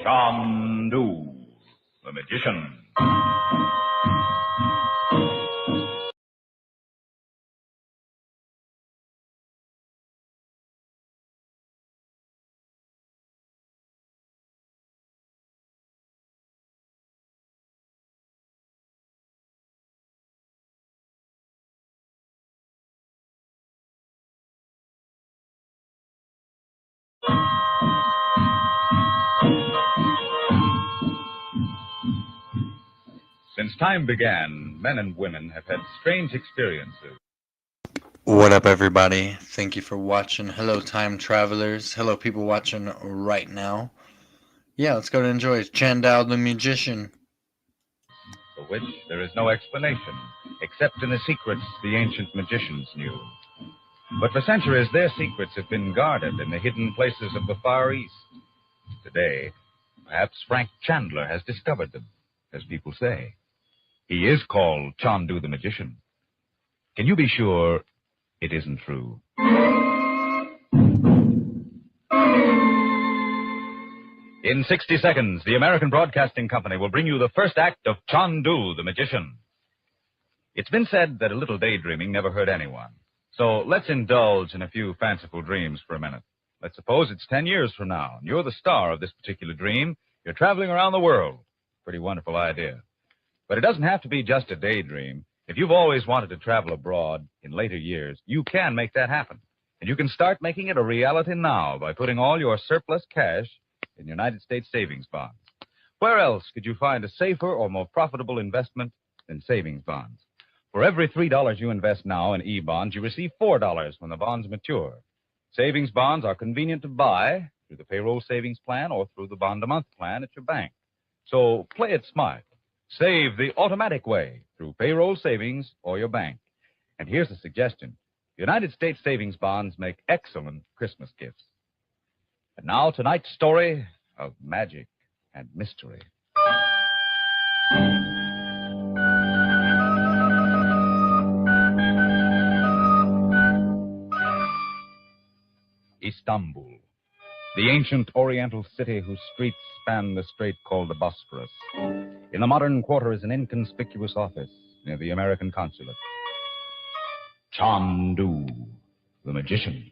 CHANDU, the magician. Since time began, men and women have had strange experiences. What up, everybody? Thank you for watching. Hello, time travelers. Hello, people watching right now. Yeah, let's go to enjoy CHANDU the magician. For which there is no explanation, except in the secrets the ancient magicians knew. But for centuries, their secrets have been guarded in the hidden places of the Far East. Today, perhaps Frank Chandler has discovered them, as people say. He is called CHANDU the magician. Can you be sure it isn't true? In 60 seconds, the American Broadcasting Company will bring you the first act of CHANDU the magician. It's been said that a little daydreaming never hurt anyone. So let's indulge in a few fanciful dreams for a minute. Let's suppose it's 10 years from now, and you're the star of this particular dream. You're traveling around the world. Pretty wonderful idea. But it doesn't have to be just a daydream. If you've always wanted to travel abroad in later years, you can make that happen. And you can start making it a reality now by putting all your surplus cash in United States savings bonds. Where else could you find a safer or more profitable investment than savings bonds? For every $3 you invest now in E-bonds, you receive $4 when the bonds mature. Savings bonds are convenient to buy through the payroll savings plan or through the bond-a-month plan at your bank. So play it smart. Save the automatic way through payroll savings or your bank. And here's a suggestion. United States savings bonds make excellent Christmas gifts. And now tonight's story of magic and mystery. Istanbul, the ancient Oriental city whose streets span the strait called the Bosphorus. In the modern quarter is an inconspicuous office near the American consulate. CHANDU, the magician.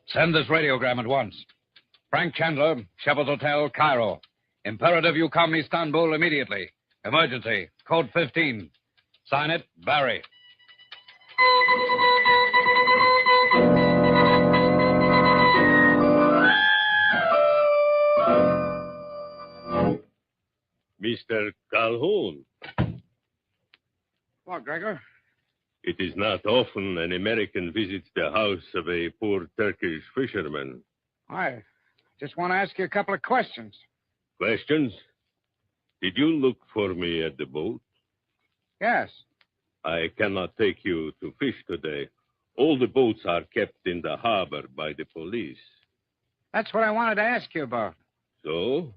Send this radiogram at once. Frank Chandler, Shepherd's Hotel, Cairo. Imperative you come Istanbul immediately. Emergency. Code 15. Sign it, Barry. Mr. Calhoun. What, Gregor? It is not often an American visits the house of a poor Turkish fisherman. I just want to ask you a couple of questions. Questions? Did you look for me at the boat? Yes. I cannot take you to fish today. All the boats are kept in the harbor by the police. That's what I wanted to ask you about. So?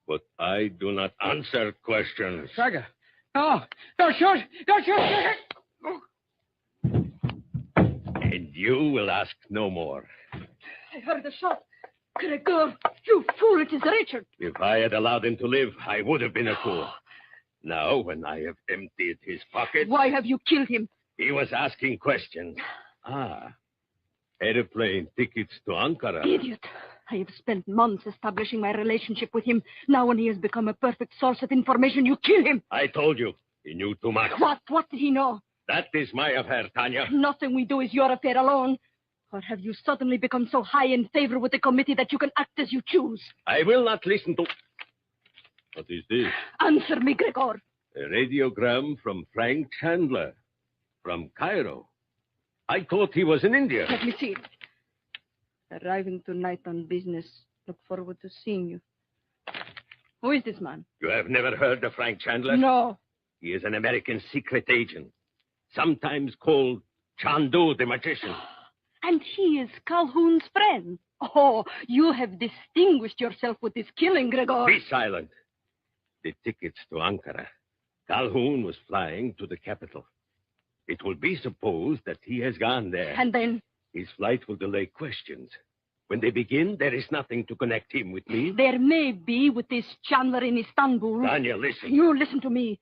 But I do not answer questions. Gregor. No. Don't shoot. Don't shoot. And you will ask no more. I heard a shot. Gregor, you fool, it is Richard. If I had allowed him to live, I would have been a fool. Now, when I have emptied his pockets... Why have you killed him? He was asking questions. Airplane tickets to Ankara. Idiot. I have spent months establishing my relationship with him. Now when he has become a perfect source of information, you kill him. I told you. He knew too much. What? What did he know? That is my affair, Tanya. Nothing we do is your affair alone. Or have you suddenly become so high in favor with the committee that you can act as you choose? I will not listen to... What is this? Answer me, Gregor. A radiogram from Frank Chandler. From Cairo. I thought he was in India. Let me see. Arriving tonight on business. Look forward to seeing you. Who is this man? You have never heard of Frank Chandler? No. He is an American secret agent. Sometimes called CHANDU the magician. And he is Calhoun's friend. Oh, you have distinguished yourself with this killing, Gregor. Be silent. The tickets to Ankara. Calhoun was flying to the capital. It will be supposed that he has gone there. And then? His flight will delay questions. When they begin, there is nothing to connect him with me. There may be with this Chandler in Istanbul. Tanya, listen. You listen to me.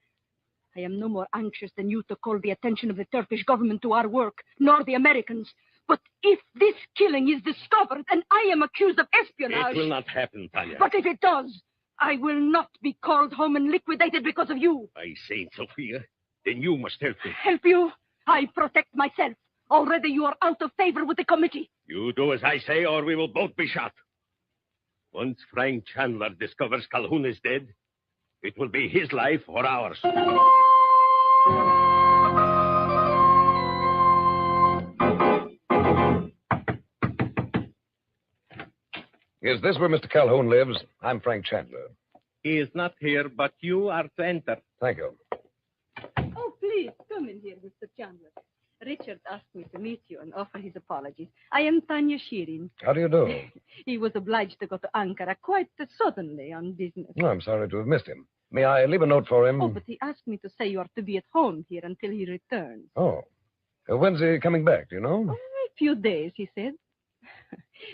I am no more anxious than you to call the attention of the Turkish government to our work, nor the Americans. But if this killing is discovered and I am accused of espionage... It will not happen, Tanya. But if it does, I will not be called home and liquidated because of you. By Saint Sophia, then you must help me. Help you? I protect myself. Already you are out of favor with the committee. You do as I say, or we will both be shot. Once Frank Chandler discovers Calhoun is dead, it will be his life or ours. Is this where Mr. Calhoun lives? I'm Frank Chandler. He is not here, but you are to enter. Thank you. Oh, please, come in here, Mr. Chandler. Richard asked me to meet you and offer his apologies. I am Tanya Shirin. How do you do? He was obliged to go to Ankara quite suddenly on business. Oh, I'm sorry to have missed him. May I leave a note for him? Oh, but he asked me to say you are to be at home here until he returns. Oh. When's he coming back, do you know? Oh, a few days, he said.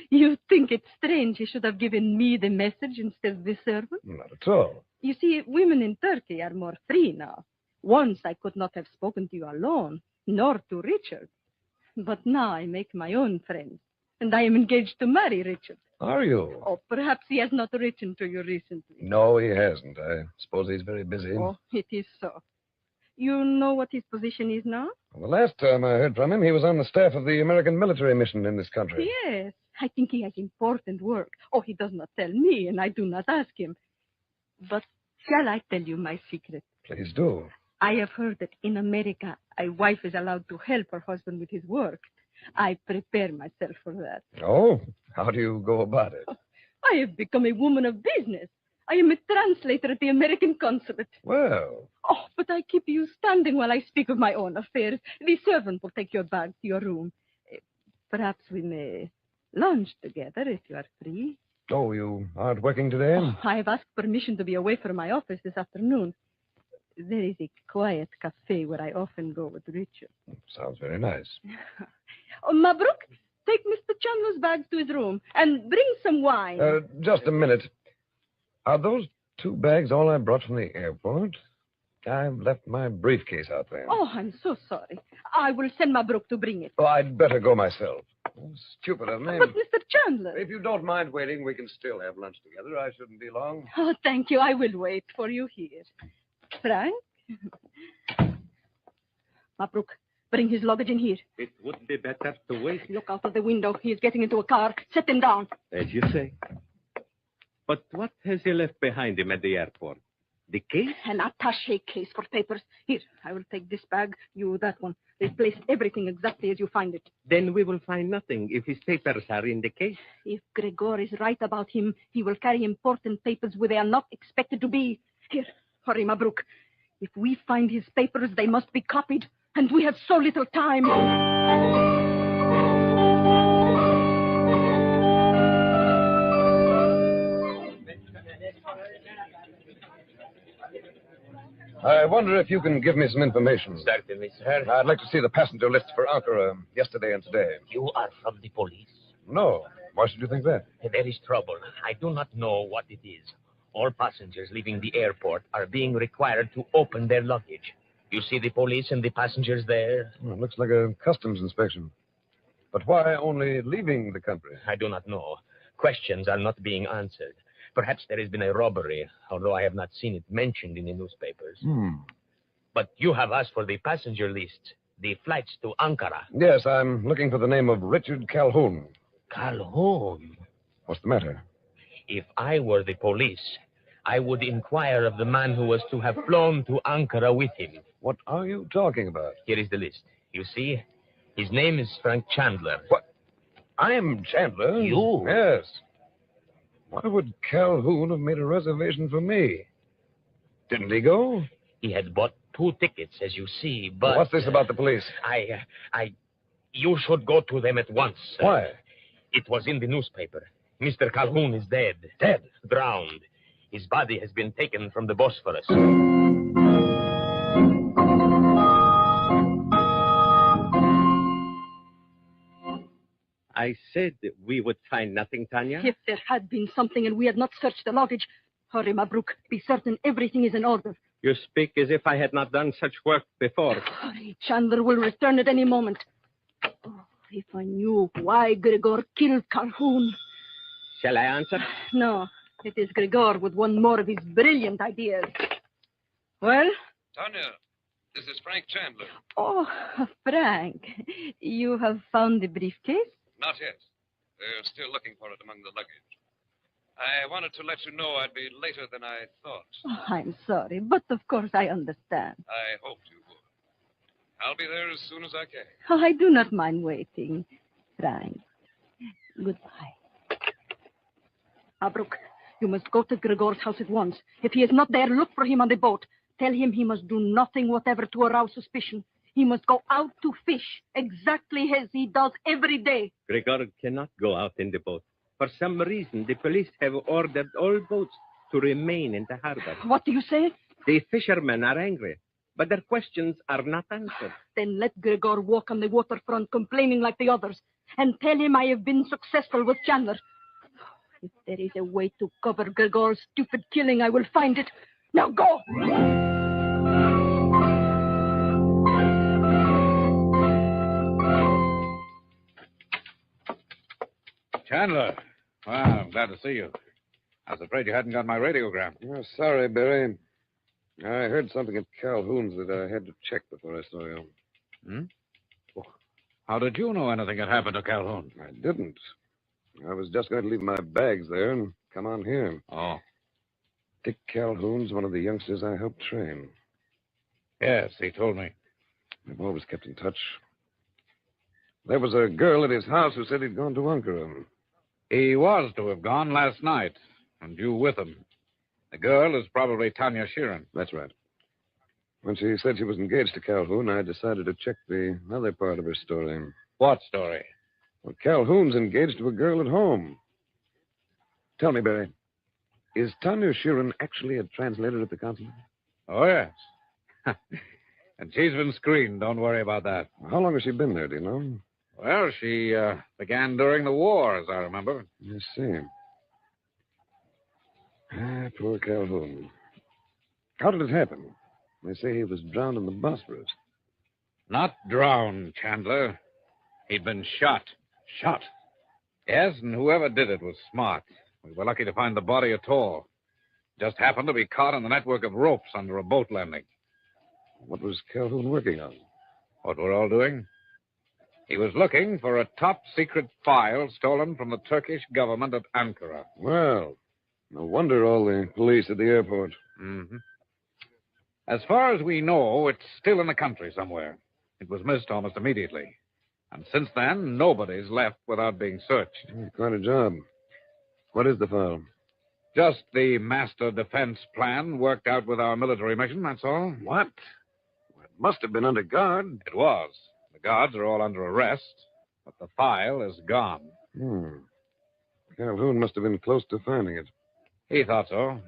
You think it's strange he should have given me the message instead of the servant? Not at all. You see, women in Turkey are more free now. Once I could not have spoken to you alone, nor to Richard. But now I make my own friends, and I am engaged to marry Richard. Are you? Oh, perhaps he has not written to you recently. No, he hasn't. I suppose he's very busy. Oh, it is so. You know what his position is now? Well, the last time I heard from him, he was on the staff of the American military mission in this country. Yes, I think he has important work. Oh, he does not tell me, and I do not ask him. But shall I tell you my secret? Please do. I have heard that in America, a wife is allowed to help her husband with his work. I prepare myself for that. Oh? How do you go about it? I have become a woman of business. I am a translator at the American consulate. Well, Oh, but I keep you standing while I speak of my own affairs. The servant will take your bag to your room. Perhaps we may lunch together if you are free. oh, you aren't working today? Oh, I have asked permission to be away from my office this afternoon. There is a quiet cafe where I often go with Richard. Sounds very nice. Oh, Mabruk, take Mr. Chandler's bags to his room and bring some wine. Just a minute. Are those 2 bags all I brought from the airport? I've left my briefcase out there. Oh, I'm so sorry. I will send Mabruk to bring it. Oh, I'd better go myself. Oh, stupid of me. But, Mr. Chandler... If you don't mind waiting, we can still have lunch together. I shouldn't be long. Oh, thank you. I will wait for you here. Frank? Mabruk, bring his luggage in here. It would be better to wait. Look out of the window. He is getting into a car. Set him down. As you say. But what has he left behind him at the airport? The case? An attaché case for papers. Here, I will take this bag, you that one. Replace everything exactly as you find it. Then we will find nothing if his papers are in the case. If Gregor is right about him, he will carry important papers where they are not expected to be. Here, hurry, Mabruk. If we find his papers, they must be copied, and we have so little time. I wonder if you can give me some information. Certainly, sir. I'd like to see the passenger list for Ankara yesterday and today. You are from the police. No. Why should you think that? There is trouble. I do not know what it is. All passengers leaving the airport are being required to open their luggage. You see the police and the passengers there? Well, it looks like a customs inspection. But why only leaving the country? I do not know. Questions are not being answered. Perhaps there has been a robbery, although I have not seen it mentioned in the newspapers. But you have asked for the passenger list, the flights to Ankara. Yes, I'm looking for the name of Richard Calhoun. Calhoun? What's the matter? If I were the police, I would inquire of the man who was to have flown to Ankara with him. What are you talking about? Here is the list. You see, his name is Frank Chandler. What? I'm Chandler? You? Yes. Why would Calhoun have made a reservation for me? Didn't he go? He had bought 2 tickets, as you see, but... What's this about the police? You should go to them at once. Why? It was in the newspaper. Mr. Calhoun is dead. Dead? Drowned. His body has been taken from the Bosphorus. I said we would find nothing, Tanya. If there had been something and we had not searched the luggage, hurry, Mabruk. Be certain everything is in order. You speak as if I had not done such work before. Hurry, Chandler will return at any moment. Oh, if I knew why Gregor killed Calhoun. Shall I answer? No, it is Gregor with one more of his brilliant ideas. Well? Tanya, this is Frank Chandler. Oh, Frank, you have found the briefcase? Not yet. They're still looking for it among the luggage. I wanted to let you know I'd be later than I thought. Oh, I'm sorry, but of course I understand. I hoped you would. I'll be there as soon as I can. Oh, I do not mind waiting, Frank. Goodbye. Abruk, you must go to Gregor's house at once. If he is not there, look for him on the boat. Tell him he must do nothing whatever to arouse suspicion. He must go out to fish, exactly as he does every day. Gregor cannot go out in the boat. For some reason, the police have ordered all boats to remain in the harbor. What do you say? The fishermen are angry, but their questions are not answered. Then let Gregor walk on the waterfront complaining like the others, and tell him I have been successful with Chandler. If there is a way to cover Gregor's stupid killing, I will find it. Now go! Chandler. Well, I'm glad to see you. I was afraid you hadn't got my radiogram. Oh, sorry, Barry. I heard something at Calhoun's that I had to check before I saw you. Well, how did you know anything had happened to Calhoun? I didn't. I was just going to leave my bags there and come on here. Oh. Dick Calhoun's one of the youngsters I helped train. Yes, he told me. We've always kept in touch. There was a girl at his house who said he'd gone to Ankara. He was to have gone last night, and you with him. The girl is probably Tanya Sheeran. That's right. When she said she was engaged to Calhoun, I decided to check the other part of her story. What story? Well, Calhoun's engaged to a girl at home. Tell me, Barry, is Tanya Sheeran actually a translator at the consulate? Oh, yes. And she's been screened. Don't worry about that. How long has she been there, do you know? Well, she began during the war, as I remember. I see. Poor Calhoun. How did it happen? They say he was drowned in the Bosphorus. Not drowned, Chandler. He'd been shot. Shot? Yes, and whoever did it was smart. We were lucky to find the body at all. Just happened to be caught in the network of ropes under a boat landing. What was Calhoun working on? What we're all doing? He was looking for a top-secret file stolen from the Turkish government at Ankara. Well, no wonder all the police at the airport. Mm-hmm. As far as we know, it's still in the country somewhere. It was missed almost immediately. And since then, nobody's left without being searched. Quite a job. What is the file? Just the master defense plan worked out with our military mission, that's all. What? Well, it must have been under guard. It was. The guards are all under arrest, but the file is gone. Calhoun must have been close to finding it. He thought so.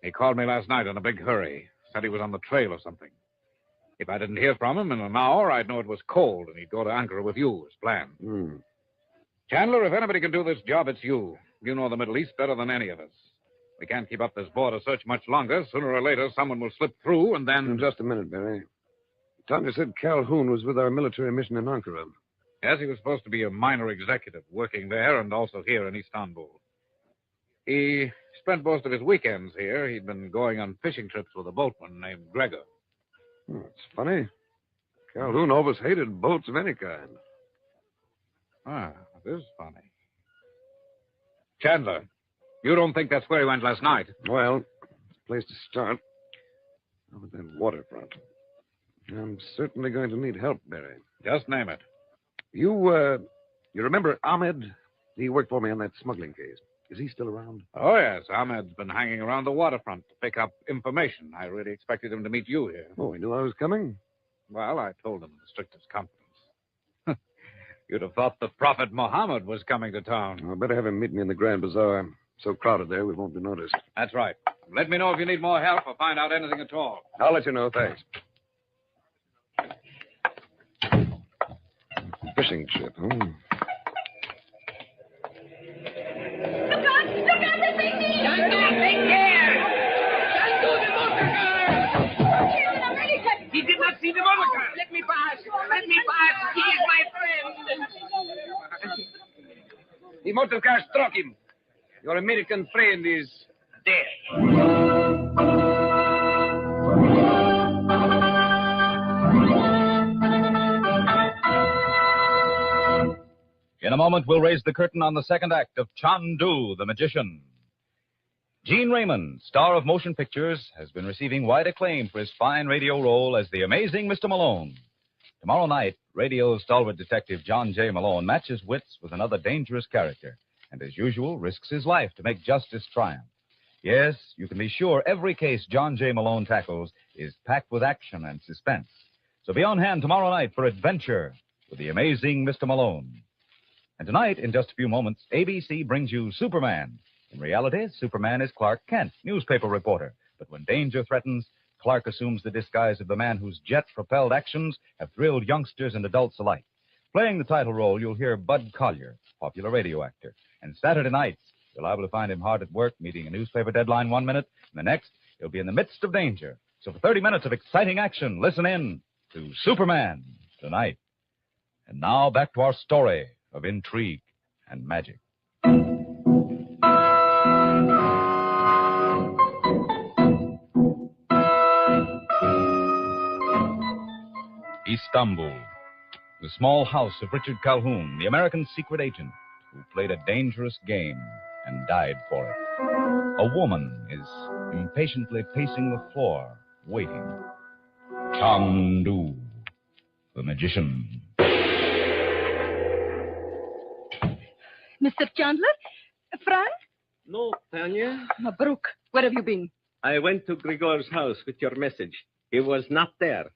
He called me last night in a big hurry. Said he was on the trail of something. If I didn't hear from him in an hour, I'd know it was cold, and he'd go to Ankara with you, as planned. Chandler, if anybody can do this job, it's you. You know the Middle East better than any of us. We can't keep up this border search much longer. Sooner or later, someone will slip through, and then... Just a minute, Barry. Tanya said Calhoun was with our military mission in Ankara. Yes, he was supposed to be a minor executive, working there and also here in Istanbul. He spent most of his weekends here. He'd been going on fishing trips with a boatman named Gregor. It's funny. Calhoun always hated boats of any kind. Ah, it is funny. Chandler, you don't think that's where he went last night? Well, it's a place to start. Over that waterfront. I'm certainly going to need help, Barry. Just name it. You remember Ahmed? He worked for me on that smuggling case. Is he still around? Oh, yes. Ahmed's been hanging around the waterfront to pick up information. I really expected him to meet you here. Oh, he knew I was coming? Well, I told him in the strictest confidence. You'd have thought the Prophet Muhammad was coming to town. Well, I better have him meet me in the Grand Bazaar. So crowded there, we won't be noticed. That's right. Let me know if you need more help or find out anything at all. I'll let you know, thanks. Fishing trip, huh? The motor car struck him. Your American friend is dead. In a moment, we'll raise the curtain on the second act of CHANDU, the Magician. Gene Raymond, star of motion pictures, has been receiving wide acclaim for his fine radio role as the amazing Mr. Malone. Tomorrow night, radio's stalwart detective John J. Malone matches wits with another dangerous character, and as usual, risks his life to make justice triumph. Yes, you can be sure every case John J. Malone tackles is packed with action and suspense. So be on hand tomorrow night for adventure with the amazing Mr. Malone. And tonight, in just a few moments, ABC brings you Superman. In reality, Superman is Clark Kent, newspaper reporter. But when danger threatens, Clark assumes the disguise of the man whose jet-propelled actions have thrilled youngsters and adults alike. Playing the title role, you'll hear Bud Collyer, popular radio actor. And Saturday nights, you're liable to find him hard at work, meeting a newspaper deadline one minute, and the next, he'll be in the midst of danger. So for 30 minutes of exciting action, listen in to Superman tonight. And now back to our story of intrigue and magic. Istanbul, the small house of Richard Calhoun, the American secret agent who played a dangerous game and died for it. A woman is impatiently pacing the floor, waiting. CHANDU, the Magician. Mr. Chandler? Frank? No, Tanya. Mabruk, where have you been? I went to Grigor's house with your message. He was not there.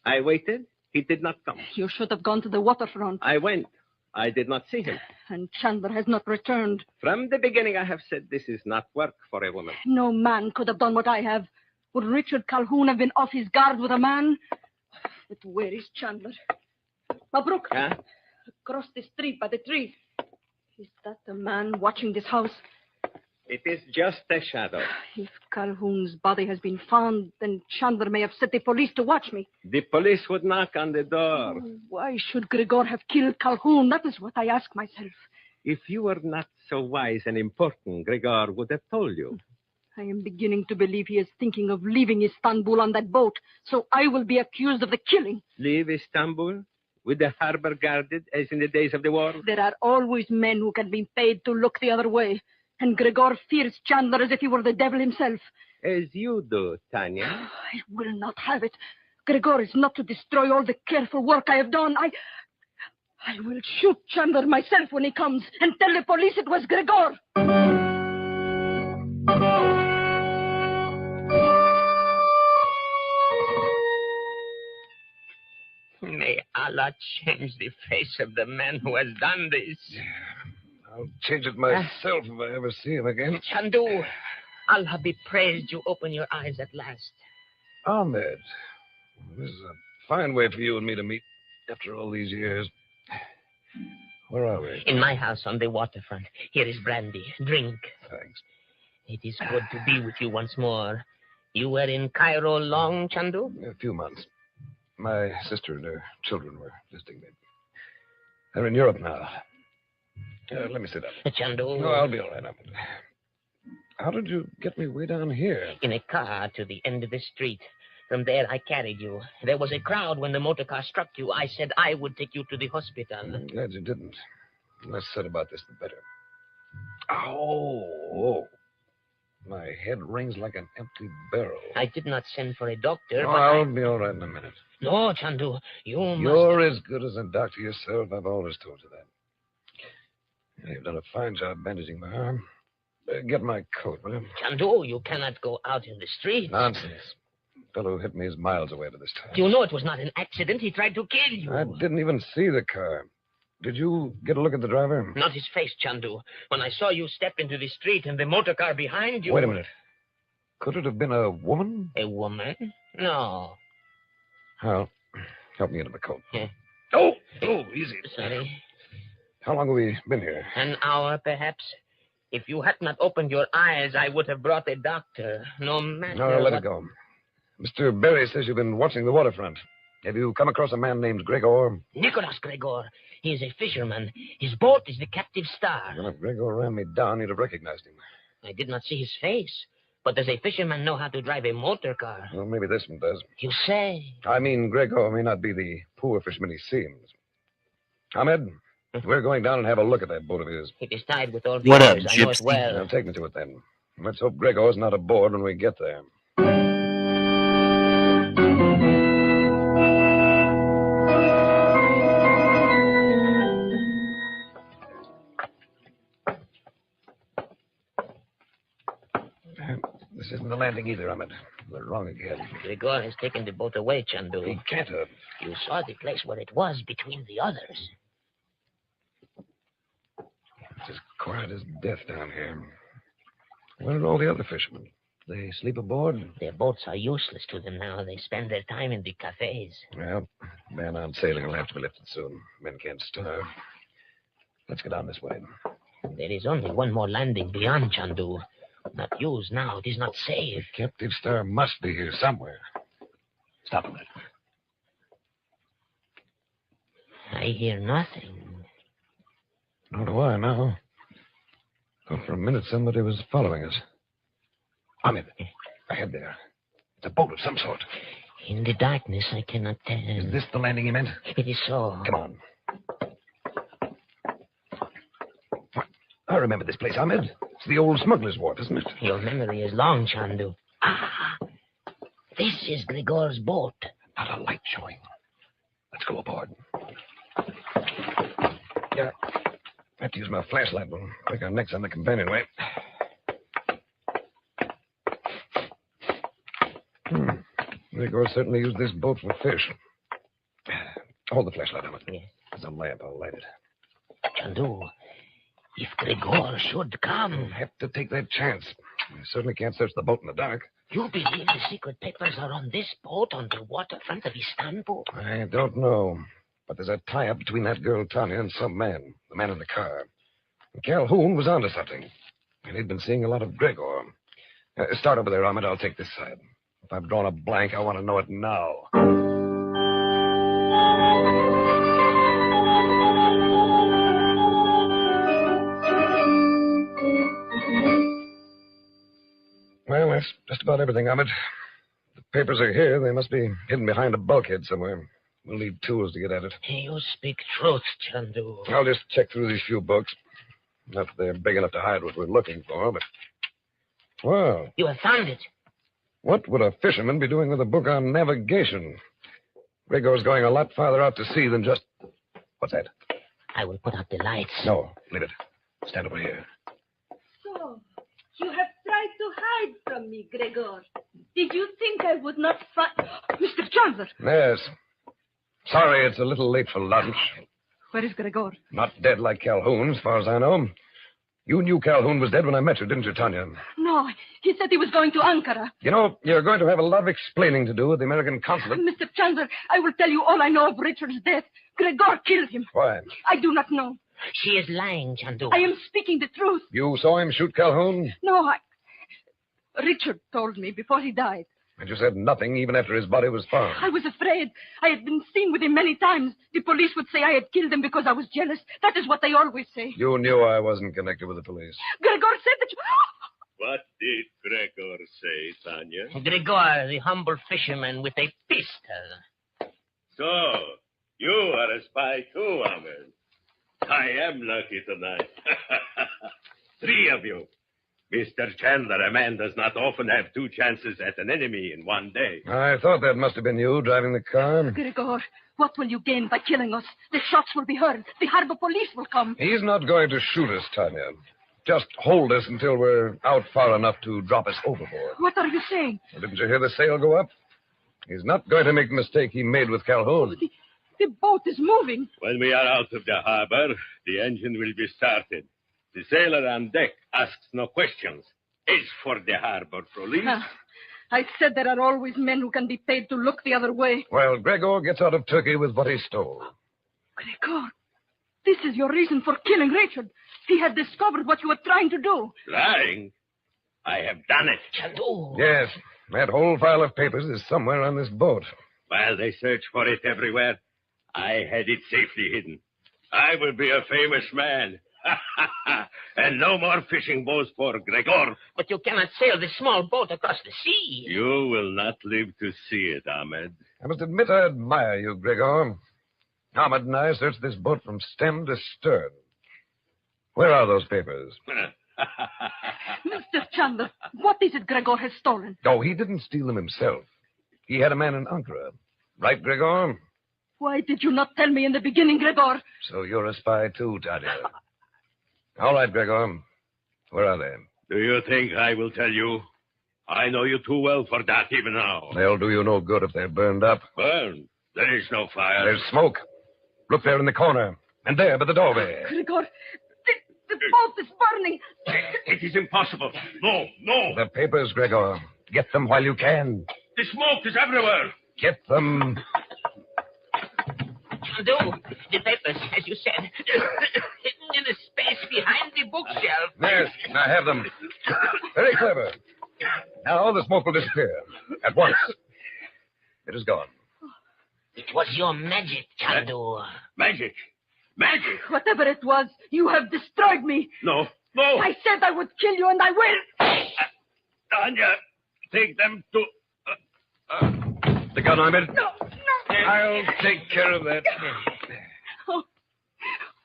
I waited. He did not come. You should have gone to the waterfront. I went. I did not see him. And Chandler has not returned. From the beginning, I have said this is not work for a woman. No man could have done what I have. Would Richard Calhoun have been off his guard with a man? But where is Chandler? Mabruk. Huh? Across the street by the tree. Is that the man watching this house? It is just a shadow. If Calhoun's body has been found, then Chandler may have set the police to watch me. The police would knock on the door. Oh, why should Grigor have killed Calhoun? That is what I ask myself. If you were not so wise and important, Grigor would have told you. I am beginning to believe he is thinking of leaving Istanbul on that boat, so I will be accused of the killing. Leave Istanbul? With the harbor guarded, as in the days of the war? There are always men who can be paid to look the other way. And Grigor fears Chandler as if he were the devil himself. As you do, Tanya. I will not have it. Grigor is not to destroy all the careful work I have done. I will shoot Chandler myself when he comes and tell the police it was Grigor. May Allah change the face of the man who has done this. I'll change it myself if I ever see him again. Chandu, Allah be praised you open your eyes at last. Ahmed, this is a fine way for you and me to meet after all these years. Where are we? In my house on the waterfront. Here is brandy. Drink. Thanks. It is good to be with you once more. You were in Cairo long, Chandu? A few months. My sister and her children were visiting me. They're in Europe now. Let me sit up. Chandu. No, I'll be all right. How did you get me way down here? In a car to the end of the street. From there, I carried you. There was a crowd when the motor car struck you. I said I would take you to the hospital. I'm glad you didn't. The less said about this, the better. Oh. My head rings like an empty barrel. I did not send for a doctor, but I'll be all right in a minute. No, Chandu, must... You're as good as a doctor yourself. I've always told you that. You've done a fine job bandaging my arm. Get my coat, will you? Chandu, you cannot go out in the street. Nonsense. The fellow who hit me is miles away by this time. You know it was not an accident. He tried to kill you. I didn't even see the car. Did you get a look at the driver? Not his face, Chandu. When I saw you step into the street and the motor car behind you... Wait a minute. Could it have been a woman? A woman? No. Hal, help me into the coat. Yeah. Oh, easy. Sorry. How long have we been here? An hour, perhaps. If you had not opened your eyes, I would have brought a doctor. No matter No, let what... it go. Mr. Berry says you've been watching the waterfront. Have you come across a man named Gregor? Nicholas Gregor. He is a fisherman. His boat is the Captive Star. Well, if Gregor ran me down, you'd have recognized him. I did not see his face. But does a fisherman know how to drive a motor car? Well, maybe this one does. You say? I mean, Gregor may not be the poor fisherman he seems. Ahmed, we're going down and have a look at that boat of his. It is tied with all the What up, others. I know it gypsy? well. Now, take me to it then. Let's hope Gregor's not aboard when we get there. This isn't the landing either, Ahmed. We're wrong again. Gregor has taken the boat away, Chandu. He can't have. You saw the place where it was between the others. It's as quiet as death down here. Where are all the other fishermen? They sleep aboard? Their boats are useless to them now. They spend their time in the cafes. Well, man on sailing will have to be lifted soon. Men can't starve. Let's get down this way. There is only one more landing beyond Chandu. Not used now. It is not The safe. Captive Star must be here somewhere. Stop a minute. I hear nothing. Nor do I now. Thought for a minute somebody was following us. Ahmed, ahead there. It's a boat of some sort. In the darkness, I cannot tell. Is this the landing he meant? It is so. Come on. I remember this place, Ahmed. It's the old smuggler's wharf, isn't it? Your memory is long, Chandu. This is Gregor's boat. Not a light showing. Let's go aboard. Yeah. I have to use my flashlight. We'll break our necks on the companionway. Gregor certainly used this boat for fish. Hold the flashlight on it. Yes. There's a lamp. I'll light it. Chandu, if Gregor should come, We'll have to take that chance. We certainly can't search the boat in the dark. you believe the secret papers are on this boat on the waterfront of Istanbul? I don't know. But there's a tie-up between that girl, Tanya, and some man. The man in the car. And Calhoun was onto something. And he'd been seeing a lot of Gregor. Start over there, Ahmed. I'll take this side. If I've drawn a blank, I want to know it now. Well, that's just about everything, Ahmed. The papers are here. They must be hidden behind a bulkhead somewhere. We'll need tools to get at it. You speak truth, Chandu. I'll just check through these few books. Not that they're big enough to hide what we're looking for, but... Well, You have found it. what would a fisherman be doing with a book on navigation? Gregor's going a lot farther out to sea than just... What's that? I will put out the lights. No, leave it. Stand over here. So, you have tried to hide from me, Gregor. Did you think I would not find... Mr. Chandler, Yes. Sorry, it's a little late for lunch. where is Gregor? Not dead like Calhoun, as far as I know. You knew Calhoun was dead when I met you, didn't you, Tanya? No, he said he was going to Ankara. You know, you're going to have a lot of explaining to do with the American consulate. Mr. Chandler, I will tell you all I know of Richard's death. Gregor killed him. Why? I do not know. She is lying, Chandu. I am speaking the truth. You saw him shoot Calhoun? No, Richard told me before he died. And you said nothing even after his body was found. I was afraid. I had been seen with him many times. The police would say I had killed him because I was jealous. That is what they always say. You knew I wasn't connected with the police. Gregor said that you... What did Gregor say, Tanya? Gregor, the humble fisherman with a pistol. So, you are a spy too, Ahmed. I am lucky tonight. 3 of you. Mr. Chandler, a man does not often have 2 chances at an enemy in one day. I thought that must have been you driving the car. Gregor, what will you gain by killing us? The shots will be heard. The harbor police will come. He's not going to shoot us, Tanya. Just hold us until we're out far enough to drop us overboard. What are you saying? Well, didn't you hear the sail go up? He's not going to make the mistake he made with Calhoun. The boat is moving. When we are out of the harbor, the engine will be started. The sailor on deck asks no questions. As for the harbor police... I said there are always men who can be paid to look the other way. Well, Gregor gets out of Turkey with what he stole. Gregor, this is your reason for killing Richard. He had discovered what you were trying to do. Lying? I have done it. Chandu. Yes, that whole file of papers is somewhere on this boat. While they search for it everywhere, I had it safely hidden. I will be a famous man. And no more fishing boats for Gregor. But you cannot sail this small boat across the sea. You will not live to see it, Ahmed. I must admit I admire you, Gregor. Ahmed and I searched this boat from stem to stern. Where are those papers? Mr. Chandler, what is it Gregor has stolen? Oh, he didn't steal them himself. He had a man in Ankara. Right, Gregor? Why did you not tell me in the beginning, Gregor? So you're a spy too, Tanya. All right, Gregor. Where are they? Do you think I will tell you? I know you too well for that even now. They'll do you no good if they're burned up. Burn? There is no fire. There's smoke. Look there in the corner. And there by the doorway. Gregor, the boat is burning. It is impossible. No, no. The papers, Gregor. Get them while you can. The smoke is everywhere. Get them. CHANDU, the papers, as you said, hidden in a space behind the bookshelf. Yes, I have them. Very clever. Now the smoke will disappear. At once. It is gone. It was your magic, CHANDU. Magic. Magic. Whatever it was, you have destroyed me. No, no. I said I would kill you, and I will. Tanya, take them to... The gun, Ahmed. No. I'll take care of that. Oh,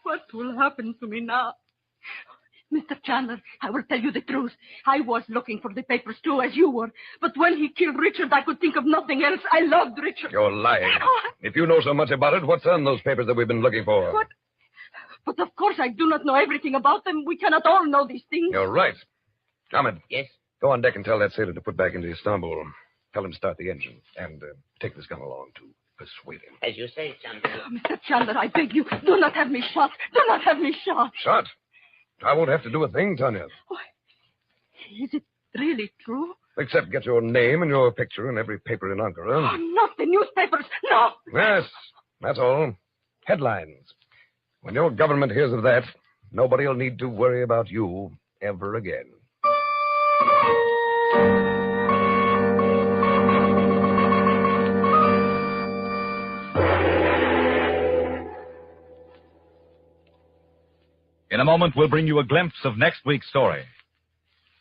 what will happen to me now? Mr. Chandler, I will tell you the truth. I was looking for the papers, too, as you were. But when he killed Richard, I could think of nothing else. I loved Richard. You're lying. If you know so much about it, what's on those papers that we've been looking for? What? But of course I do not know everything about them. We cannot all know these things. You're right. Ahmed. Yes? Go on deck and tell that sailor to put back into Istanbul. Tell him to start the engine. And take this gun along, to persuade him. As you say, CHANDU. Mr. Chandler, I beg you, do not have me shot. Do not have me shot. Shot? I won't have to do a thing, Tanya. Why, is it really true? Except get your name and your picture in every paper in Ankara. Oh, not the newspapers. No. Yes, that's all. Headlines. When your government hears of that, nobody will need to worry about you ever again. In a moment, we'll bring you a glimpse of next week's story.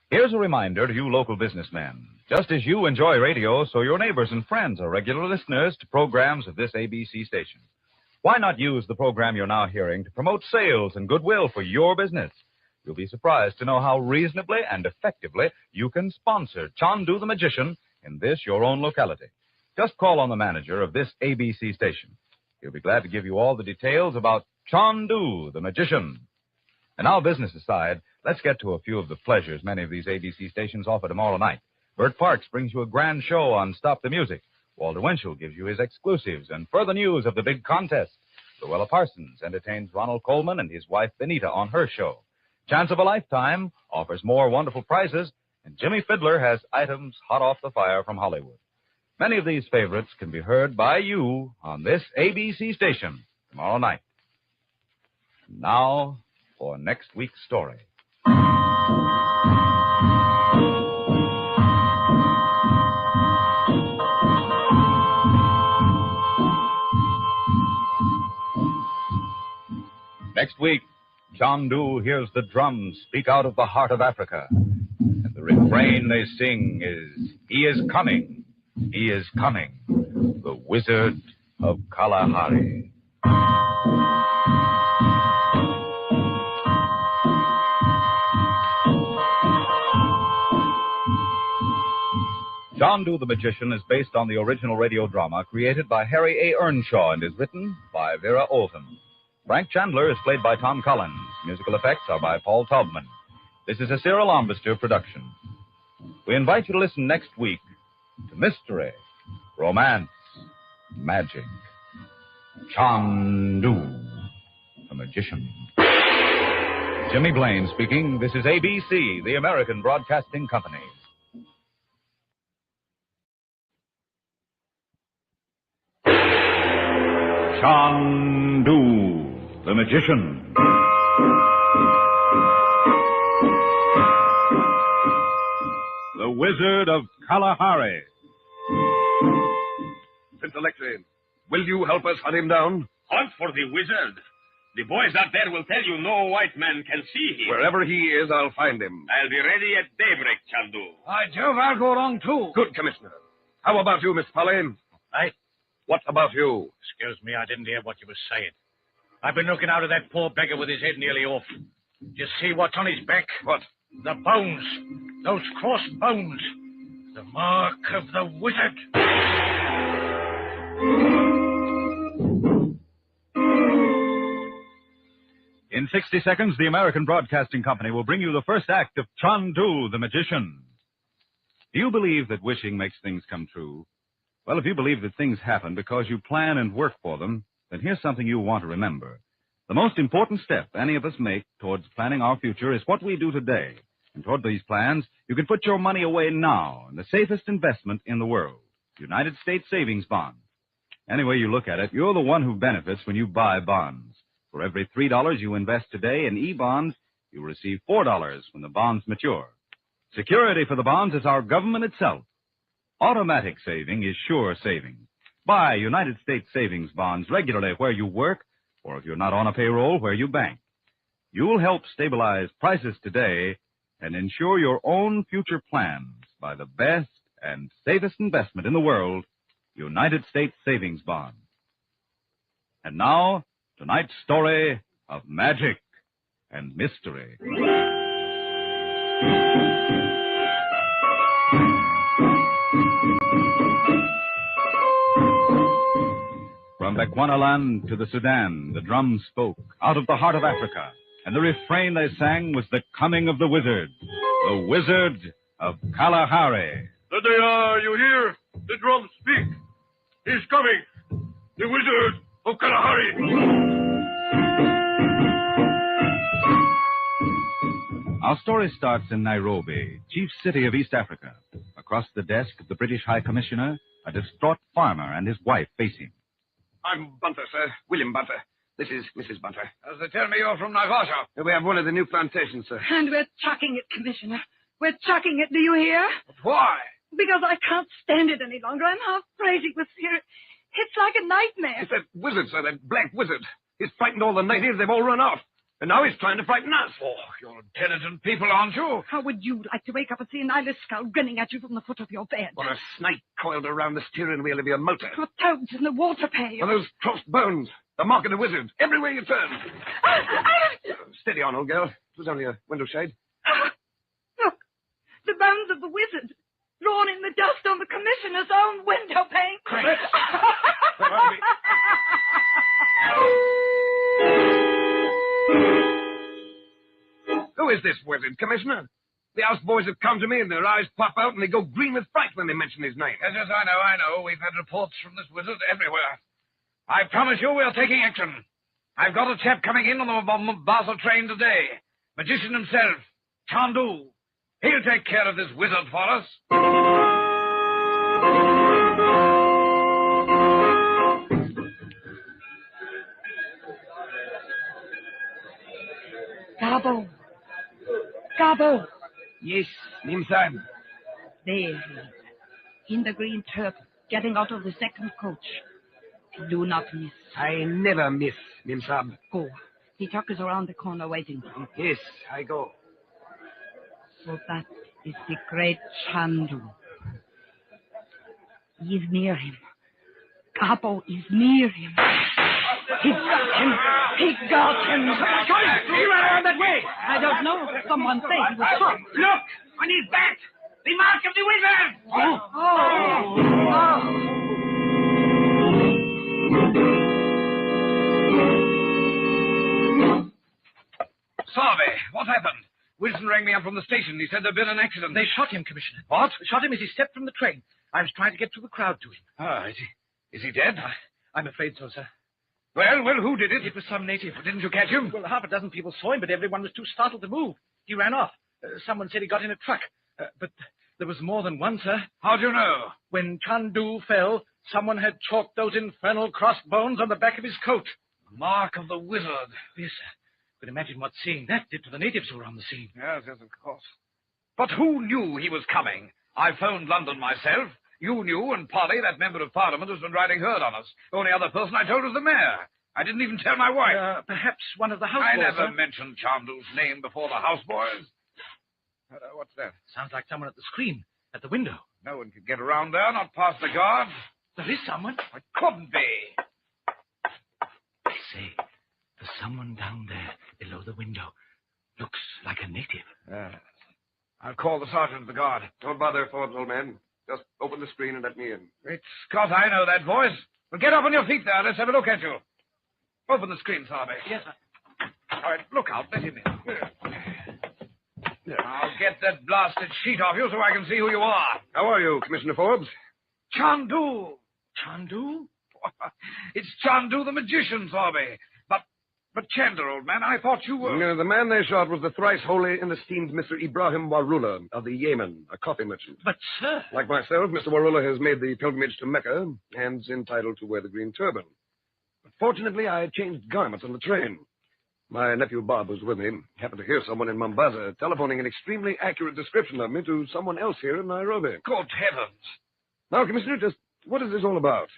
Here's a reminder to you local businessmen. Just as you enjoy radio, so your neighbors and friends are regular listeners to programs of this ABC station. Why not use the program you're now hearing to promote sales and goodwill for your business? You'll be surprised to know how reasonably and effectively you can sponsor CHANDU the Magician in this, your own locality. Just call on the manager of this ABC station. He'll be glad to give you all the details about CHANDU the Magician. And now, business aside, let's get to a few of the pleasures many of these ABC stations offer tomorrow night. Bert Parks brings you a grand show on Stop the Music. Walter Winchell gives you his exclusives and further news of the big contest. Luella Parsons entertains Ronald Coleman and his wife Benita on her show. Chance of a Lifetime offers more wonderful prizes, and Jimmy Fiddler has items hot off the fire from Hollywood. Many of these favorites can be heard by you on this ABC station tomorrow night. Now, for next week's story. Next week, CHANDU hears the drums speak out of the heart of Africa. And the refrain they sing is, "He is coming, he is coming, the Wizard of Kalahari." CHANDU the Magician is based on the original radio drama created by Harry A. Earnshaw and is written by Vera Oldham. Frank Chandler is played by Tom Collins. Musical effects are by Paul Taubman. This is a Cyril Armbruster production. We invite you to listen next week to mystery, romance, magic. CHANDU the Magician. Jimmy Blaine speaking. This is ABC, the American Broadcasting Company. CHANDU the Magician. The Wizard of Kalahari. Since the Electric. Will you help us hunt him down? Hunt for the wizard. The boys out there will tell you no white man can see him. Wherever he is, I'll find him. I'll be ready at daybreak, Chandu. By Jove, I'll go along, too. Good, Commissioner. How about you, Miss Polly? Aye. What about you? Excuse me, I didn't hear what you were saying. I've been looking out at that poor beggar with his head nearly off. Do you see what's on his back? What? The bones. Those crossed bones. The mark of the wizard. In 60 seconds, the American Broadcasting Company will bring you the first act of CHANDU, the Magician. Do you believe that wishing makes things come true? Well, if you believe that things happen because you plan and work for them, then here's something you want to remember. The most important step any of us make towards planning our future is what we do today. And toward these plans, you can put your money away now in the safest investment in the world, United States savings bonds. Any way you look at it, you're the one who benefits when you buy bonds. For every $3 you invest today in E-bonds, you receive $4 when the bonds mature. Security for the bonds is our government itself. Automatic saving is sure saving. Buy United States savings bonds regularly where you work, or if you're not on a payroll, where you bank. You'll help stabilize prices today and ensure your own future plans by the best and safest investment in the world, United States savings bonds. And now, tonight's story of magic and mystery. From Bechuanaland to the Sudan, the drums spoke out of the heart of Africa, and the refrain they sang was the coming of the Wizard of Kalahari. There they are, you hear? The drums speak. He's coming. The Wizard of Kalahari. Our story starts in Nairobi, chief city of East Africa. Across the desk of the British High Commissioner, a distraught farmer and his wife face him. I'm Bunter, sir. William Bunter. This is Mrs. Bunter. As they tell me you're from Naivasha. We have one of the new plantations, sir. And we're chucking it, Commissioner. We're chucking it, do you hear? But why? Because I can't stand it any longer. I'm half crazy with fear. It's like a nightmare. It's that wizard, sir, that black wizard. He's frightened all the natives. They've all run off. And now he's trying to frighten us. Oh, you're intelligent people, aren't you? How would you like to wake up and see an eyeless skull grinning at you from the foot of your bed? Or a snake coiled around the steering wheel of your motor. Or toads in the water pail. Or those crossed bones. The mark of the wizard. Everywhere you turn. Steady on, old girl. It was only a window shade. Look, the bones of the wizard. Drawn in the dust on the commissioner's own window pane. Great. Who is this wizard, Commissioner? The houseboys have come to me and their eyes pop out and they go green with fright when they mention his name. Yes, I know. We've had reports from this wizard everywhere. I promise you we're taking action. I've got a chap coming in on the Basel train today. Magician himself, CHANDU. He'll take care of this wizard for us. Gabo. Yes, Nimsab. There he is. In the green turban, getting out of the second coach. Do not miss. I never miss, Nimsab. Go. The truck is around the corner waiting. Yes, I go. So that is the great CHANDU. He is near him. Gabo is near him. He got him. He got him. He ran around that way. I don't know. Someone said he was shot. Look, on his back. The mark of the wizard. Sarve, what happened? Wilson rang me up from the station. He said there'd been an accident. They shot him, Commissioner. What? Shot him as he stepped from the train. I was trying to get through the crowd to him. Ah, is he dead? I'm afraid so, sir. Well, who did it? It was some native. Didn't you catch him? Well, half a dozen people saw him, but everyone was too startled to move. He ran off. Someone said he got in a truck. But there was more than one, sir. How do you know? When CHANDU fell, someone had chalked those infernal crossbones on the back of his coat. The mark of the wizard. Yes, sir. Could imagine what seeing that did to the natives who were on the scene. Yes, of course. But who knew he was coming? I phoned London myself. You knew, and Polly, that member of Parliament who's been riding herd on us. The only other person I told was the mayor. I didn't even tell my wife. Perhaps one of the houseboys. I never mentioned Chandu's name before the houseboys. What's that? Sounds like someone at the screen, at the window. No one could get around there, not past the guard. There is someone. It couldn't be. I say, there's someone down there below the window. Looks like a native. I'll call the sergeant of the guard. Don't bother, Forbes, old man. Just open the screen and let me in. Great Scott, I know that voice. Well, get up on your feet there. Let's have a look at you. Open the screen, Sarby. Yes, sir. All right, look out. Let him in. I'll get that blasted sheet off you so I can see who you are. How are you, Commissioner Forbes? Chandu. Chandu? It's Chandu the magician, Sarby. But Chandler, old man, I thought you were... The man they shot was the thrice holy and esteemed Mr. Ibrahim Warula of the Yemen, a coffee merchant. But, sir... Like myself, Mr. Warula has made the pilgrimage to Mecca and is entitled to wear the green turban. But fortunately, I changed garments on the train. My nephew Bob was with me. Happened to hear someone in Mombasa telephoning an extremely accurate description of me to someone else here in Nairobi. Good heavens. Now, Commissioner, just what is this all about?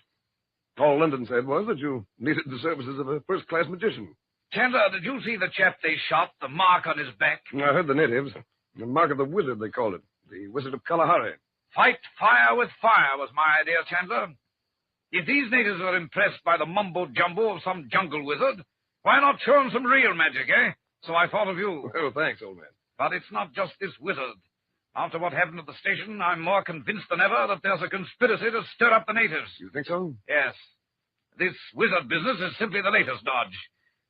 All London said was that you needed the services of a first-class magician. Chandler, did you see the chap they shot, the mark on his back? I heard the natives. The mark of the wizard, they called it. The Wizard of Kalahari. Fight fire with fire was my idea, Chandler. If these natives were impressed by the mumbo-jumbo of some jungle wizard, why not show them some real magic, eh? So I thought of you. Well, thanks, old man. But it's not just this wizard. After what happened at the station, I'm more convinced than ever that there's a conspiracy to stir up the natives. You think so? Yes. This wizard business is simply the latest dodge.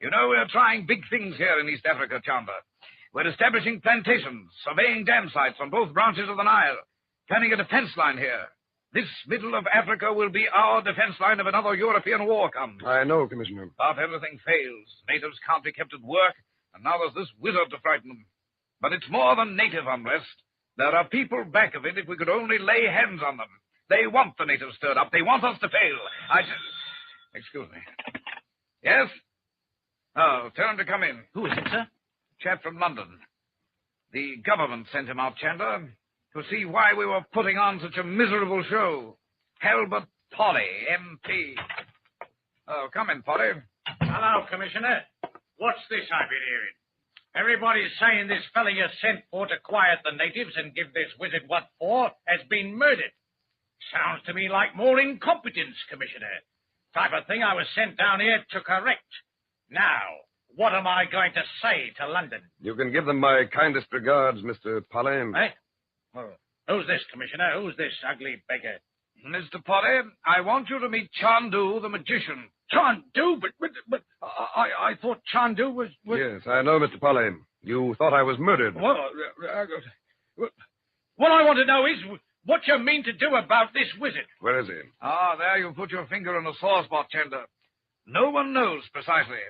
You know, we're trying big things here in East Africa, Chandler. We're establishing plantations, surveying dam sites on both branches of the Nile, planning a defense line here. This middle of Africa will be our defense line if another European war comes. I know, Commissioner. But everything fails. Natives can't be kept at work, and now there's this wizard to frighten them. But it's more than native unrest. There are people back of it if we could only lay hands on them. They want the natives stirred up. They want us to fail. Excuse me. Yes? Oh, tell him to come in. Who is it, sir? Chap from London. The government sent him out, Chandler, to see why we were putting on such a miserable show. Halbert Polly, MP. Oh, come in, Polly. Hello, Commissioner. What's this I've been hearing? Everybody's saying this fella you sent for to quiet the natives and give this wizard what for has been murdered. Sounds to me like more incompetence, Commissioner. Type of thing I was sent down here to correct. Now, what am I going to say to London? You can give them my kindest regards, Mr. Polly. Eh? Well, who's this, Commissioner? Who's this ugly beggar? Mr. Polly, I want you to meet Chandu, the magician. Chandu? But I thought Chandu was... Yes, I know, Mr. Polly. You thought I was murdered. Well, what I want to know is what you mean to do about this wizard. Where is he? Ah, there you put your finger on a sore spot, Chandler. No one knows precisely.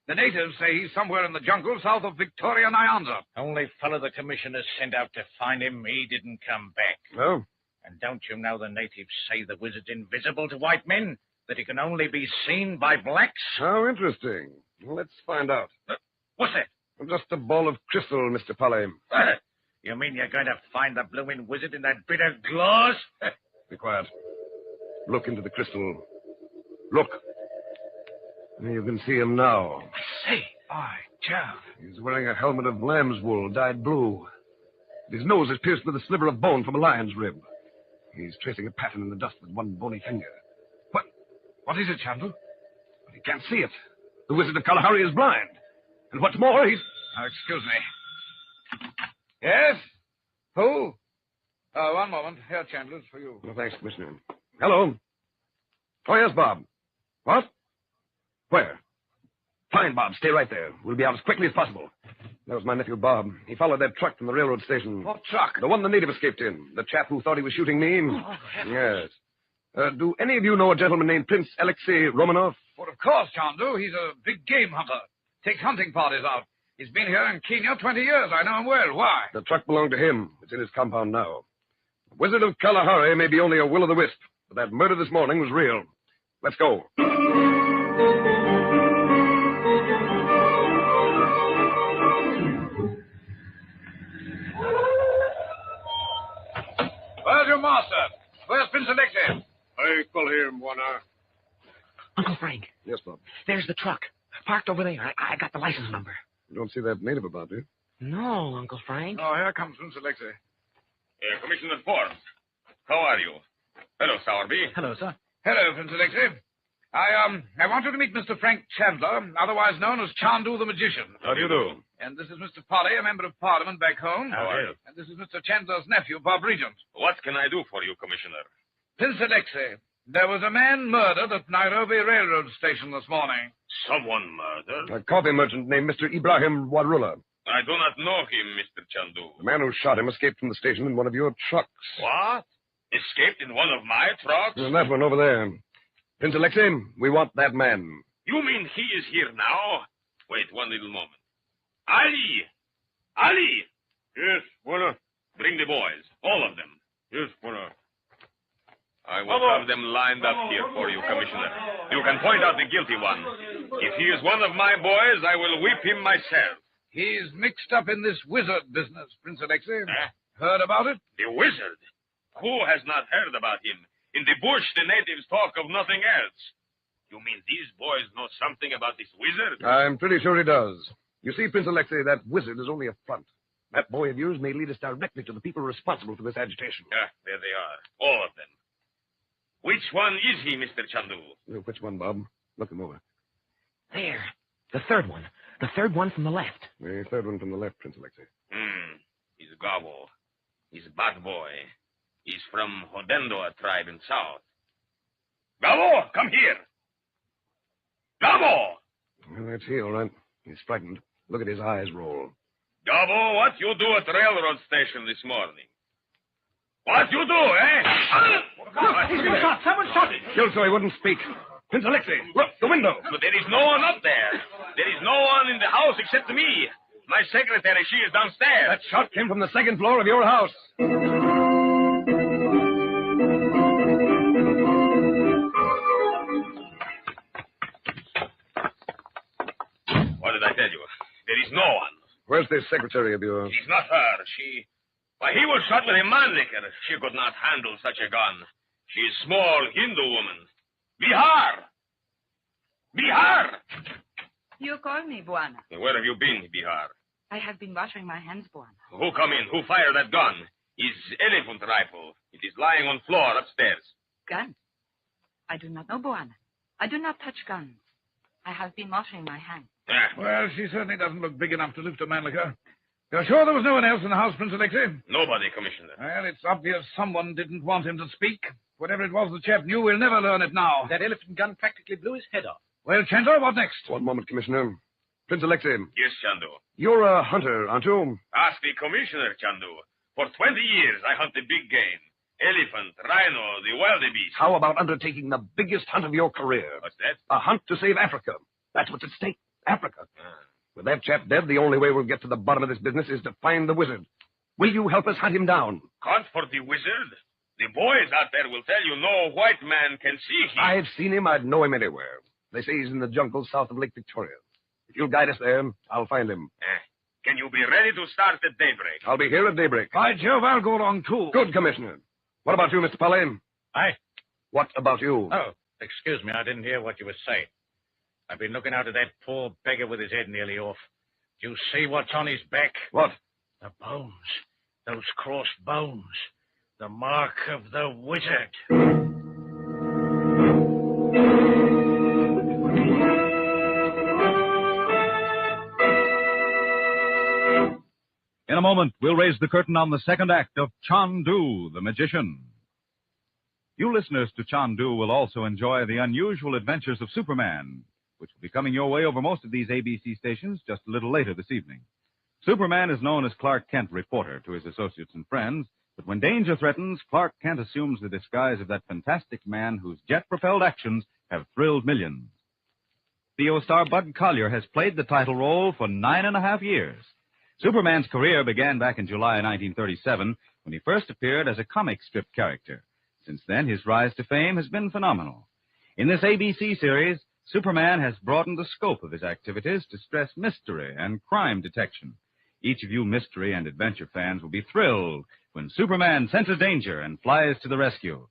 The natives say he's somewhere in the jungle south of Victoria Nyanza. Only fellow the commissioner sent out to find him, he didn't come back. Oh? And don't you know the natives say the wizard's invisible to white men? That he can only be seen by blacks? How interesting. Let's find out. What's that? Just a ball of crystal, Mr. Polly. You mean you're going to find the blooming wizard in that bit of glass? Be quiet. Look into the crystal. Look. You can see him now. I say. By Jove. He's wearing a helmet of lamb's wool dyed blue. His nose is pierced with a sliver of bone from a lion's rib. He's tracing a pattern in the dust with one bony finger. What is it, Chandu? But he can't see it. The Wizard of Kalahari is blind. And what's more, he's... Excuse me. Yes? Who? Oh, one moment. Here, Chandler, it's for you. Well, thanks, Commissioner. Hello. Oh, yes, Bob. What? Where? Fine, Bob. Stay right there. We'll be out as quickly as possible. That was my nephew, Bob. He followed that truck from the railroad station. What truck? The one the native escaped in. The chap who thought he was shooting me. Oh, yes. Do any of you know a gentleman named Prince Alexei Romanov? Well, of course, Chandu. He's a big game hunter. Takes hunting parties out. He's been here in Kenya 20 years. I know him well. Why? The truck belonged to him. It's in his compound now. The Wizard of Kalahari may be only a will-o'-the-wisp, but that murder this morning was real. Let's go. Where's your master? Where's Prince Alexei? Warner. Uncle Frank, Yes, Bob. there's the truck. Parked over there. I got the license number. You don't see that native about, do you? No, Uncle Frank. Oh, here comes Prince Alexei. Commissioner Forbes. How are you? Hello, Sowerby. Hello, sir. Hello, Prince Alexei. I want you to meet Mr. Frank Chandler, otherwise known as CHANDU the Magician. How do you do? And this is Mr. Polly, a member of Parliament back home. How are you? And this is Mr. Chandler's nephew, Bob Regent. What can I do for you, Commissioner? Prince Alexei, there was a man murdered at Nairobi Railroad Station this morning. Someone murdered? A coffee merchant named Mr. Ibrahim Warula. I do not know him, Mr. Chandu. The man who shot him escaped from the station in one of your trucks. What? Escaped in one of my trucks? And that one over there. Prince Alexei, we want that man. You mean he is here now? Wait one little moment. Ali! Ali! Yes, Warner. Bring the boys. All of them. Yes, Warner. I will have them lined up here for you, Commissioner. You can point out the guilty one. If he is one of my boys, I will whip him myself. He's mixed up in this wizard business, Prince Alexei. Heard about it? The wizard? Who has not heard about him? In the bush, the natives talk of nothing else. You mean these boys know something about this wizard? I'm pretty sure he does. You see, Prince Alexei, that wizard is only a front. That boy of yours may lead us directly to the people responsible for this agitation. There they are. All of them. Which one is he, Mr. Chandu? Which one, Bob? Look him over. There. The third one. The third one from the left. The third one from the left, Prince Alexei. He's Gabo. He's a bad boy. He's from Hodendo, a tribe in south. Gabo, come here. Gabo! Well, that's he, all right. He's frightened. Look at his eyes roll. Gabo, what you do at the railroad station this morning? What you do, eh? Someone shot him. Killed so he wouldn't speak. Prince Alexei, look, the window. But there is no one up there. There is no one in the house except me. My secretary, she is downstairs. That shot came from the second floor of your house. What did I tell you? There is no one. Where's this secretary of yours? She's not her. Why, he was shot with a manlicker. She could not handle such a gun. She is small Hindu woman. Bihar! Bihar! You call me, Buana. Where have you been, Bihar? I have been washing my hands, Buana. Who come in? Who fired that gun? His elephant rifle. It is lying on floor upstairs. Gun? I do not know, Buana. I do not touch guns. I have been washing my hands. Well, she certainly doesn't look big enough to lift a man like her. You're sure there was no one else in the house, Prince Alexei? Nobody, Commissioner. Well, it's obvious someone didn't want him to speak. Whatever it was the chap knew, we'll never learn it now. That elephant gun practically blew his head off. Well, Chandler, what next? One moment, Commissioner. Prince Alexei, Yes, Chandu. you're a hunter, aren't you? Ask the Commissioner, Chandu. For 20 years, I hunt the big game. Elephant, rhino, the wildebeest. How about undertaking the biggest hunt of your career? What's that? A hunt to save Africa. That's what's at stake. Africa. With that chap dead, the only way we'll get to the bottom of this business is to find the wizard. Will you help us hunt him down? Hunt for the wizard? The boys out there will tell you no white man can see him. I've seen him. I'd know him anywhere. They say he's in the jungle south of Lake Victoria. If you'll guide us there, I'll find him. Can you be ready to start at daybreak? I'll be here at daybreak. By Jove, I'll go along, too. Good, Commissioner. What about you, Mr. Polly? Aye. What about you? Oh, excuse me. I didn't hear what you were saying. I've been looking out at that poor beggar with his head nearly off. Do you see what's on his back? What? The bones. Those crossed bones. The mark of the wizard. In a moment, we'll raise the curtain on the second act of CHANDU, the Magician. You listeners to CHANDU will also enjoy the unusual adventures of Superman, which will be coming your way over most of these ABC stations just a little later this evening. Superman is known as Clark Kent, reporter, to his associates and friends, but when danger threatens, Clark Kent assumes the disguise of that fantastic man whose jet-propelled actions have thrilled millions. Theo star Bud Collyer has played the title role for 9.5 years. Superman's career began back in July 1937 when he first appeared as a comic strip character. Since then, his rise to fame has been phenomenal. In this ABC series, Superman has broadened the scope of his activities to stress mystery and crime detection. Each of you mystery and adventure fans will be thrilled when Superman senses danger and flies to the rescue.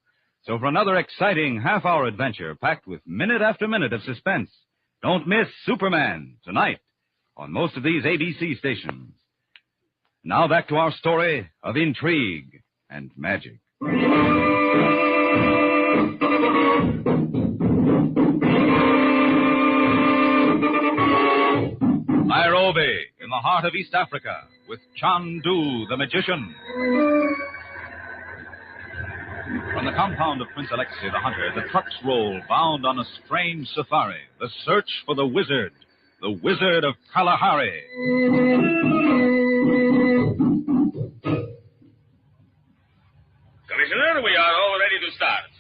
So for another exciting half-hour adventure packed with minute after minute of suspense, don't miss Superman tonight on most of these ABC stations. Now back to our story of intrigue and magic. Nairobi, in the heart of East Africa, with CHANDU, the magician. From the compound of Prince Alexei the Hunter, the trucks roll, bound on a strange safari, the search for the Wizard of Kalahari. Commissioner, we are all ready to start.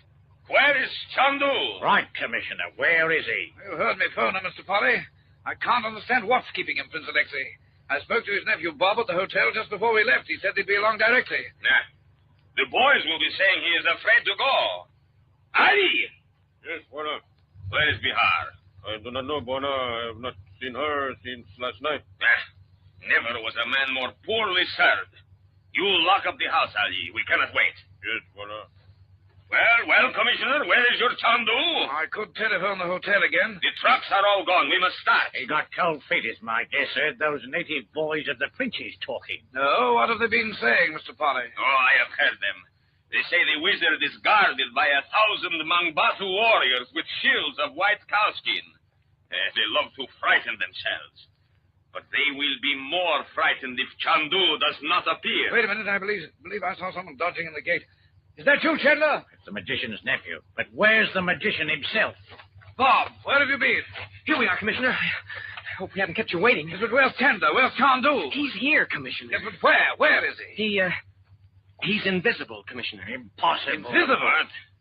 Where is Chandu? Right, Commissioner. Where is he? You heard me phone him, Mr. Polly. I can't understand what's keeping him, Prince Alexei. I spoke to his nephew Bob at the hotel just before we left. He said they'd be along directly. Nah. The boys will be saying he is afraid to go. Ali! Yes, Bona. Where is Bihar? I do not know, Bona. I have not seen her since last night. Never was a man more poorly served. You lock up the house, Ali. We cannot wait. Yes, Bona. Well, Commissioner, where is your Chandu? I could telephone the hotel again. The trucks are all gone. We must start. He got cold feet, is my guess. Heard those native boys of the Prince's talking. No, what have they been saying, Mr. Polly? Oh, I have heard them. They say the wizard is guarded by 1,000 Mangbatu warriors with shields of white cowskin. They love to frighten themselves. But they will be more frightened if Chandu does not appear. Wait a minute. I believe I saw someone dodging in the gate. Is that you, Chandler? It's the magician's nephew. But where's the magician himself? Bob, where have you been? Here we are, Commissioner. I hope we haven't kept you waiting. Yes, but where's Chandler? Where's Chandu? He's here, Commissioner. Yes, but where? Where is he? He's invisible, Commissioner. Impossible. Invisible?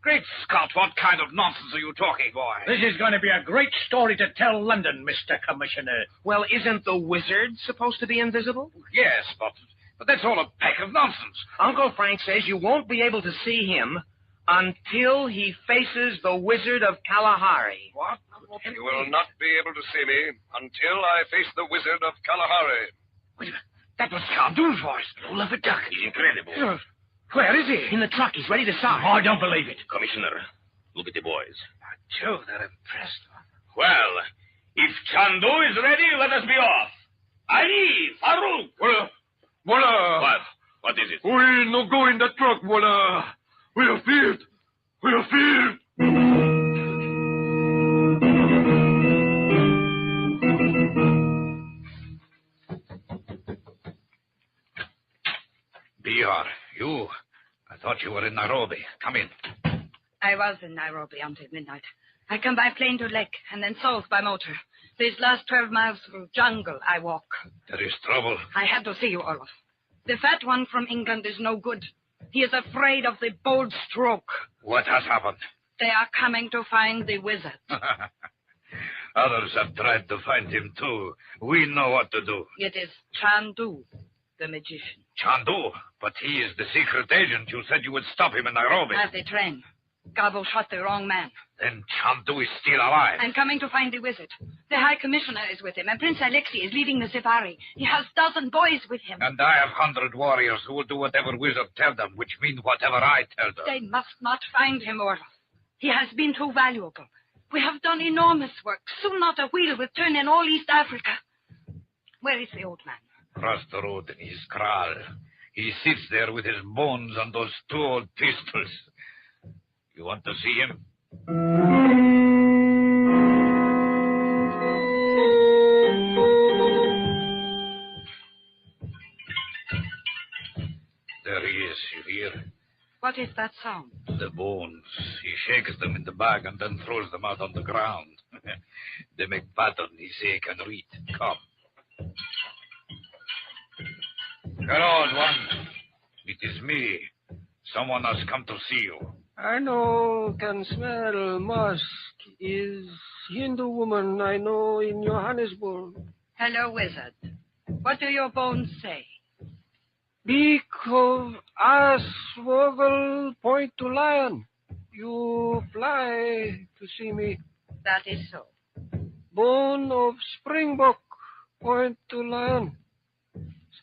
Great Scott, what kind of nonsense are you talking, boy? This is going to be a great story to tell London, Mr. Commissioner. Well, isn't the wizard supposed to be invisible? Yes, but that's all a pack of nonsense. Uncle Frank says you won't be able to see him until he faces the Wizard of Kalahari. What? You will not be able to see me until I face the Wizard of Kalahari. Wait a minute. That was Chandu's voice. Full of a duck. He's incredible. Where is he? In the truck. He's ready to start. Oh, I don't believe it. Commissioner, look at the boys. By Jove, they're impressed. Well, if Chandu is ready, let us be off. Ali, Farouk. Voila! What is it? We no go in the truck, voila! We are feared! We are feared! Bihar, you. I thought you were in Nairobi. Come in. I was in Nairobi until midnight. I come by plane to Lake and then south by motor. These last 12 miles through jungle I walk. There is trouble. I had to see you, Olaf. The fat one from England is no good. He is afraid of the bold stroke. What has happened? They are coming to find the wizard. Others have tried to find him, too. We know what to do. It is Chandu, the magician. Chandu? But he is the secret agent. You said you would stop him in Nairobi. At the train. Gobble shot the wrong man. Then Chandu is still alive. I'm coming to find the wizard. The High Commissioner is with him, and Prince Alexei is leading the safari. He has 1,000 boys with him. And I have 100 warriors who will do whatever wizard tell them, which means whatever I tell them. They must not find him, Olaf. He has been too valuable. We have done enormous work. Soon not a wheel will turn in all East Africa. Where is the old man? Across the road in his kraal. He sits there with his bones and those 2 old pistols. You want to see him? There he is, you hear? What is that sound? The bones. He shakes them in the bag and then throws them out on the ground. They make pattern, he say, can read. Come. Hello, old one. It is me. Someone has come to see you. I know, can smell musk. Is Hindu woman I know in Johannesburg. Hello, wizard. What do your bones say? Beak of ass, vogel, point to lion. You fly to see me. That is so. Bone of springbok, point to lion.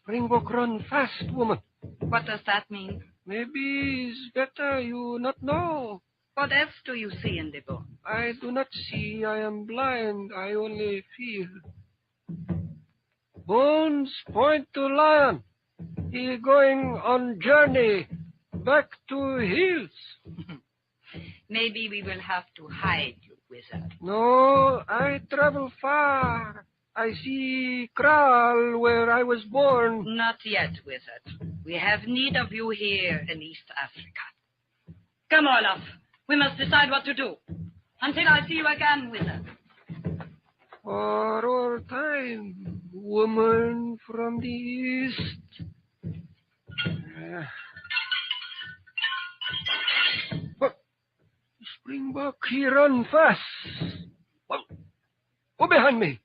Springbok run fast, woman. What does that mean? Maybe it's better you not know. What else do you see in the bone? I do not see. I am blind. I only feel. Bones point to lion. He going on journey back to hills. Maybe we will have to hide you, wizard. No, I travel far. I see Kral where I was born. Not yet, wizard. We have need of you here in East Africa. Come, Olaf. We must decide what to do. Until I see you again, wizard. For all time, woman from the East. Springbok, he run fast. Who behind me?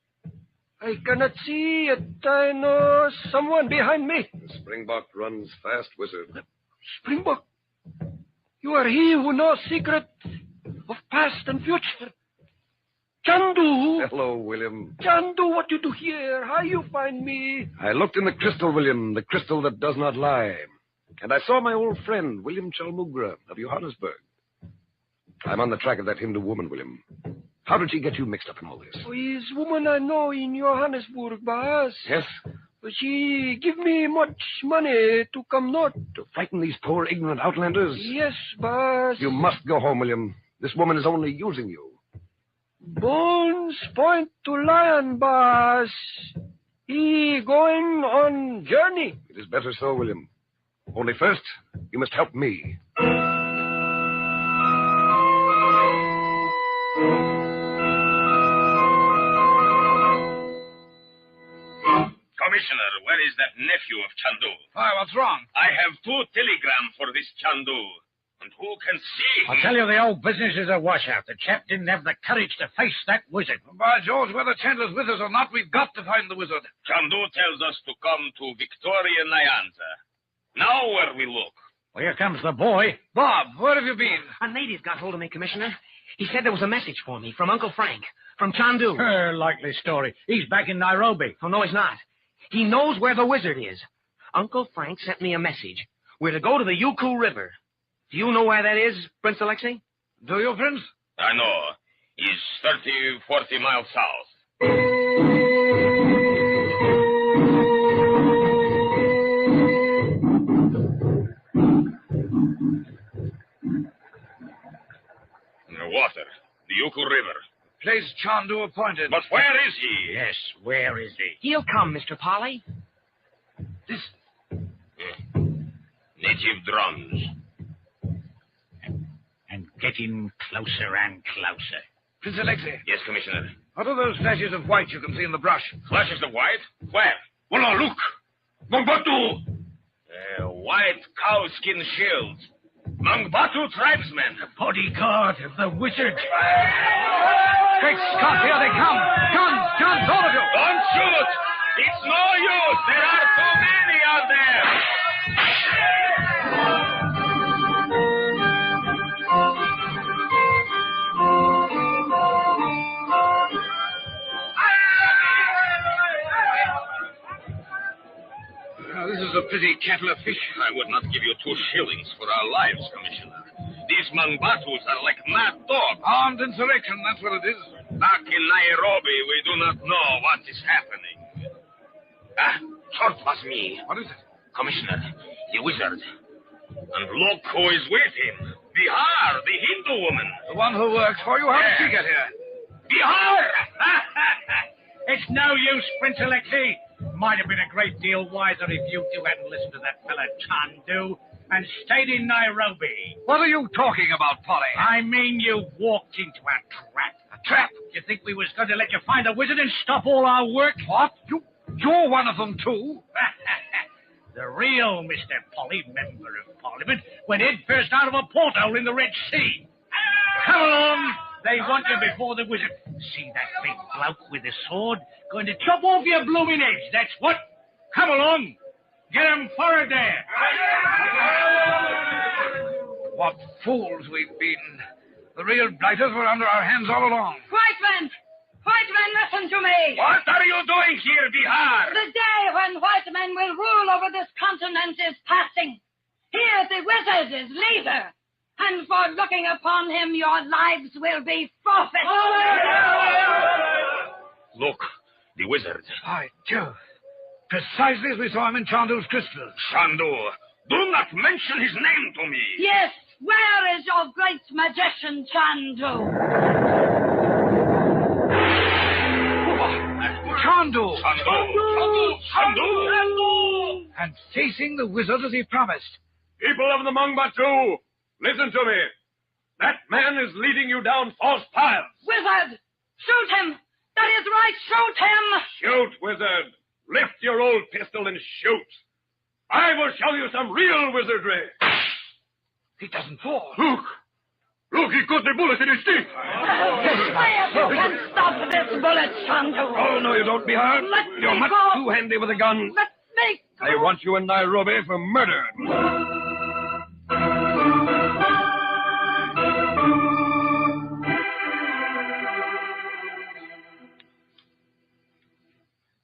I cannot see it. I know someone behind me. The Springbok runs fast, wizard. Springbok, you are he who knows secret of past and future. CHANDU. Hello, William. CHANDU, what you do here? How you find me? I looked in the crystal, William, the crystal that does not lie. And I saw my old friend, William Chalmugra of Johannesburg. I'm on the track of that Hindu woman, William. How did she get you mixed up in all this? Oh, is woman I know in Johannesburg, boss. Yes? She give me much money to come north. To frighten these poor, ignorant outlanders? Yes, boss. You must go home, William. This woman is only using you. Bones point to lion, boss. He going on journey. It is better so, William. Only first, you must help me. Commissioner, where is that nephew of CHANDU? Why, what's wrong? I have 2 telegrams for this CHANDU. And who can see him? I'll tell you, the whole business is a washout. The chap didn't have the courage to face that wizard. By George, whether Chandler's with us or not, we've got to find the wizard. CHANDU tells us to come to Victoria Nyanza. Now where we look? Well, here comes the boy. Bob, where have you been? A native got hold of me, Commissioner. He said there was a message for me from Uncle Frank, from CHANDU. Likely story. He's back in Nairobi. Oh, no, he's not. He knows where the wizard is. Uncle Frank sent me a message. We're to go to the Yuku River. Do you know where that is, Prince Alexei? Do you, Prince? I know. He's 30, 40 miles south. The water. The Yuku River. Place CHANDU appointed. But where is he? Yes, where is he? He'll come, Mr. Polly. Native drums. And getting closer and closer. Prince Alexei. Yes, Commissioner. What are those flashes of white you can see in the brush? Flashes of white? Where? Well, now, look. Mongbatu. White cowskin shields. Mangbatu tribesmen. The bodyguard of the wizard. Great Scott, here they come. Guns, guns, all of you. Don't shoot. It's no use. There are too many out there. Now, this is a pretty kettle of fish. I would not give you 2 shillings for our lives, Commissioner. These Mangbatus are like mad dogs. Armed insurrection, that's what it is. Back in Nairobi, we do not know what is happening. Thought was me. What is it? Commissioner, the wizard. And look who is with him. Bihar, the Hindu woman. The one who works for you? How did she get here? Bihar! It's no use, Prince Alexei. Might have been a great deal wiser if you two hadn't listened to that fella CHANDU and stayed in Nairobi. What are you talking about, Polly? I mean, you walked into a trap. A trap? You think we was going to let you find a wizard and stop all our work? What? You're one of them, too? The real Mr. Polly, Member of Parliament, went head first out of a porthole in the Red Sea. Come along. They want you before the wizard. See that big bloke with the sword? Going to chop off your blooming heads, that's what. Come along. Get him forward there. What fools we've been. The real blighters were under our hands all along. White men! White men, listen to me! What are you doing here, Bihar? The day when white men will rule over this continent is passing. Here the wizard is leader. And for looking upon him, your lives will be forfeit. Look, the wizard. By Jove. Precisely as we saw him in Chandu's crystal. CHANDU, do not mention his name to me. Yes, where is your great magician, Chandu? Chandu! CHANDU! And facing the wizard as he promised. People of the Mongbatu, listen to me. That man is leading you down false paths. Wizard, shoot him! That is right, shoot him! Shoot, wizard. Lift your old pistol and shoot. I will show you some real wizardry. He doesn't fall. Look. Look, he caught the bullet in his teeth. Say if you can stop this bullet, Chandu. Oh, no, you don't be hurt. Let You're me much go. too handy with a gun. Let me go. They want you in Nairobi for murder.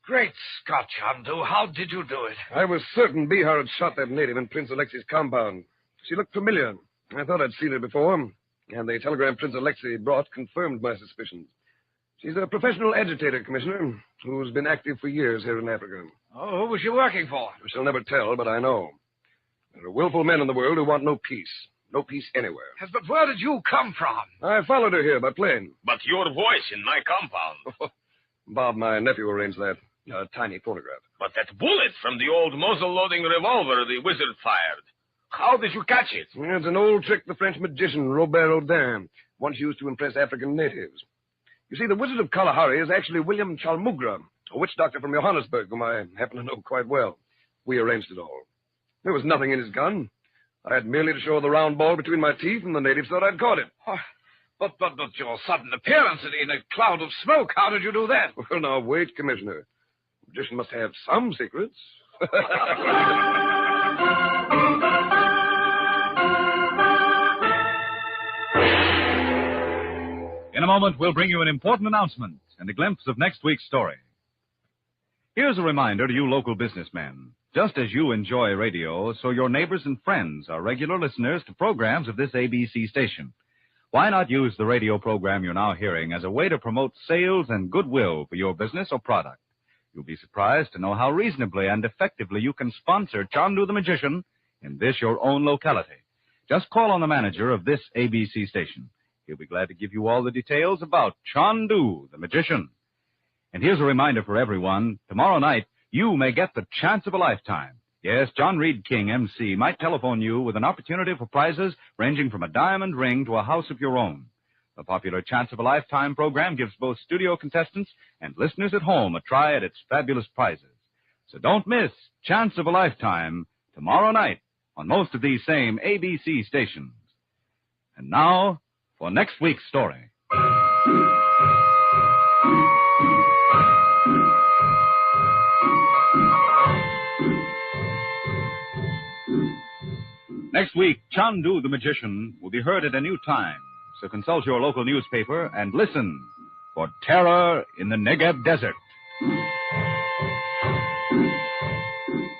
Great Scott, Chandu. How did you do it? I was certain Bihar had shot that native in Prince Alexi's compound. She looked familiar. I thought I'd seen her before, and the telegram Prince Alexei brought confirmed my suspicions. She's a professional agitator, Commissioner, who's been active for years here in Africa. Oh, who was she working for? I shall never tell, but I know. There are willful men in the world who want no peace. No peace anywhere. Yes, but where did you come from? I followed her here by plane. But your voice in my compound. Bob, my nephew, arranged that. A tiny phonograph. But that bullet from the old muzzle-loading revolver the wizard fired. How did you catch it? It's an old trick the French magician Robert Houdin once used to impress African natives. You see, the Wizard of Kalahari is actually William Chalmugra, a witch doctor from Johannesburg, whom I happen to know quite well. We arranged it all. There was nothing in his gun. I had merely to show the round ball between my teeth, and the natives thought I'd caught it. Oh, but your sudden appearance in a cloud of smoke, how did you do that? Well, now, wait, Commissioner. The magician must have some secrets. In a moment, we'll bring you an important announcement and a glimpse of next week's story. Here's a reminder to you local businessmen. Just as you enjoy radio, so your neighbors and friends are regular listeners to programs of this ABC station. Why not use the radio program you're now hearing as a way to promote sales and goodwill for your business or product? You'll be surprised to know how reasonably and effectively you can sponsor Chandu the Magician in this your own locality. Just call on the manager of this ABC station. He'll be glad to give you all the details about Chandu the Magician. And here's a reminder for everyone. Tomorrow night, you may get the chance of a lifetime. Yes, John Reed King, M.C., might telephone you with an opportunity for prizes ranging from a diamond ring to a house of your own. The popular Chance of a Lifetime program gives both studio contestants and listeners at home a try at its fabulous prizes. So don't miss Chance of a Lifetime tomorrow night on most of these same ABC stations. And now for next week's story. Next week, Chandu the Magician will be heard at a new time. So consult your local newspaper and listen for Terror in the Negev Desert.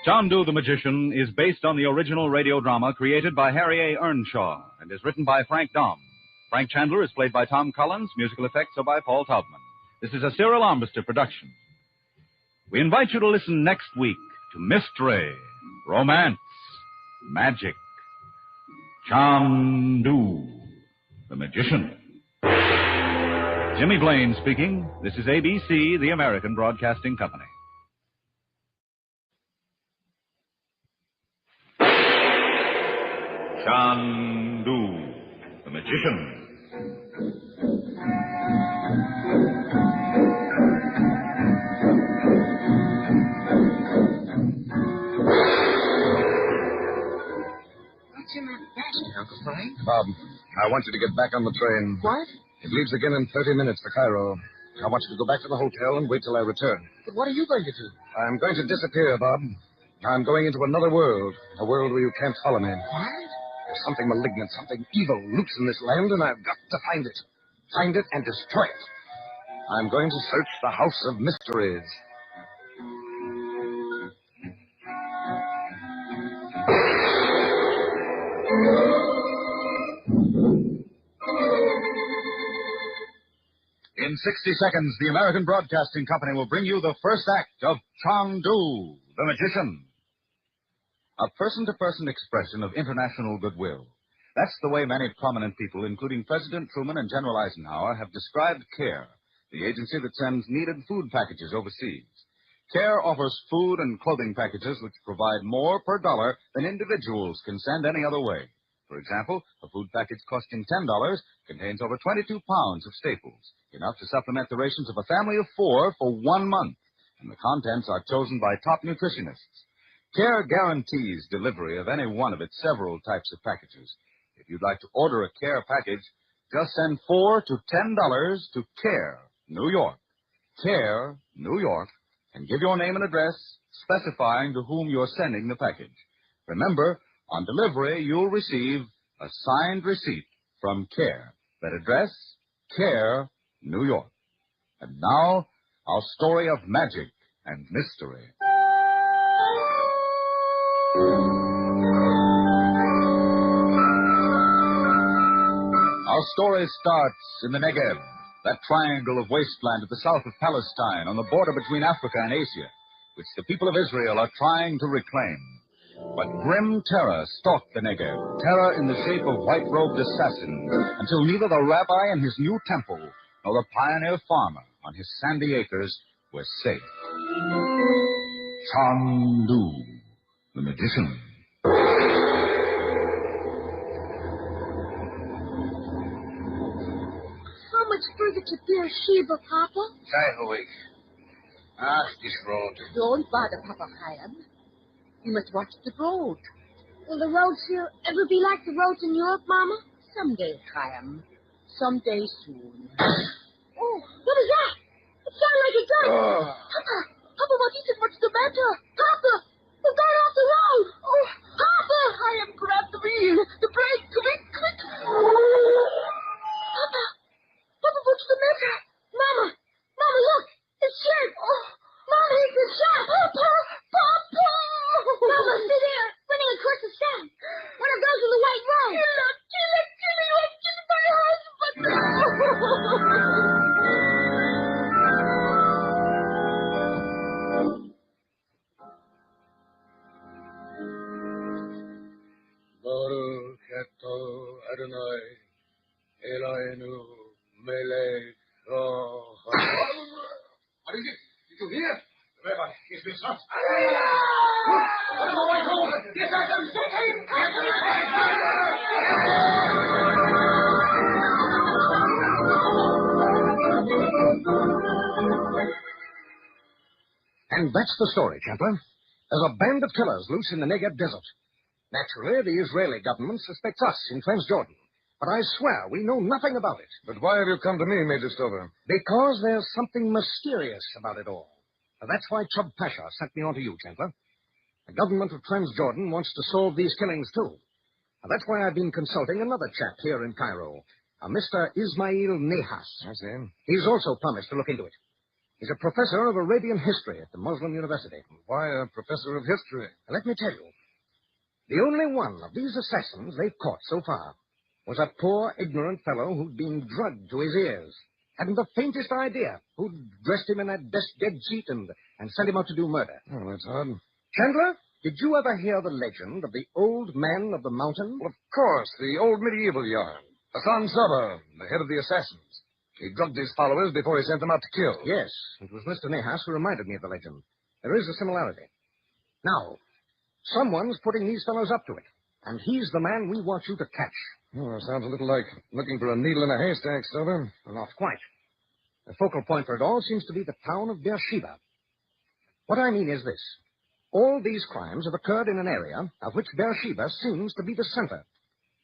Chandu the Magician is based on the original radio drama created by Harry A. Earnshaw and is written by Frank Dom. Frank Chandler is played by Tom Collins. Musical effects are by Paul Taubman. This is a Cyril Armbruster production. We invite you to listen next week to mystery, romance, magic, Chandu the Magician. Jimmy Blaine speaking. This is ABC, the American Broadcasting Company. Chandu the Magician. What's your manifesto, Uncle Frank? Bob, I want you to get back on the train. What? It leaves again in 30 minutes for Cairo. I want you to go back to the hotel and wait till I return. But what are you going to do? I'm going to disappear, Bob. I'm going into another world, a world where you can't follow me. What? There's something malignant, something evil loose in this land, and I've got to find it. Find it and destroy it. I'm going to search the House of Mysteries. In 60 seconds, the American Broadcasting Company will bring you the first act of CHANDU, the Magician. A person-to-person expression of international goodwill. That's the way many prominent people, including President Truman and General Eisenhower, have described CARE, the agency that sends needed food packages overseas. CARE offers food and clothing packages which provide more per dollar than individuals can send any other way. For example, a food package costing $10 contains over 22 pounds of staples, enough to supplement the rations of a family of 4 for 1 month, and the contents are chosen by top nutritionists. CARE guarantees delivery of any one of its several types of packages. If you'd like to order a CARE package, just send $4 to $10 to CARE, New York. CARE, New York, and give your name and address, specifying to whom you're sending the package. Remember, on delivery, you'll receive a signed receipt from CARE. That address, CARE, New York. And now, our story of magic and mystery. Our story starts in the Negev, that triangle of wasteland at the south of Palestine on the border between Africa and Asia, which the people of Israel are trying to reclaim. But grim terror stalked the Negev, terror in the shape of white-robed assassins, until neither the rabbi in his new temple nor the pioneer farmer on his sandy acres were safe. CHANDU, the magician. How much further to Beersheba, Papa? Cyberweek. Ah, this road. Don't bother, Papa Chaim. You must watch the road. Will the roads here ever be like the roads in Europe, Mama? Someday, Chaim. Someday soon. Oh, what is that? It sounded like a gun. Oh. Papa, what is it? What's the matter? Papa, we're going off the road. Oh, Papa! Chaim, grab the wheel. The brake. Quick, quick. Papa, what's the matter? Mama, look. It's Sheriff. Oh, Mama, it's the shot. Papa! Mama, stay there, running across the sand. One of those in the white robe. Kill me, I'll kill my husband. Baruch Ato Adonai Eloheinu Melech HaChaim. What is it? Did you hear? Rabbi, is this us? And that's the story, Chancellor. There's a band of killers loose in the Negev desert. Naturally, the Israeli government suspects us in Transjordan. But I swear we know nothing about it. But why have you come to me, Major Stover? Because there's something mysterious about it all. And that's why Chub Pasha sent me on to you, Chancellor. The government of Transjordan wants to solve these killings, too. And that's why I've been consulting another chap here in Cairo, a Mr. Ismail Nehas. I see. He's also promised to look into it. He's a professor of Arabian history at the Muslim University. Why a professor of history? Let me tell you. The only one of these assassins they've caught so far was a poor, ignorant fellow who'd been drugged to his ears. Hadn't the faintest idea who'd dressed him in that dead sheet and sent him out to do murder. Oh, that's odd. Chandler, did you ever hear the legend of the old man of the mountain? Well, of course, the old medieval yarn. Hassan Sabah, the head of the assassins. He drugged his followers before he sent them out to kill. Yes, it was Mr. Nehas who reminded me of the legend. There is a similarity. Now, someone's putting these fellows up to it, and he's the man we want you to catch. Oh, sounds a little like looking for a needle in a haystack, Stover. Well, not quite. The focal point for it all seems to be the town of Beersheba. What I mean is this. All these crimes have occurred in an area of which Beersheba seems to be the center.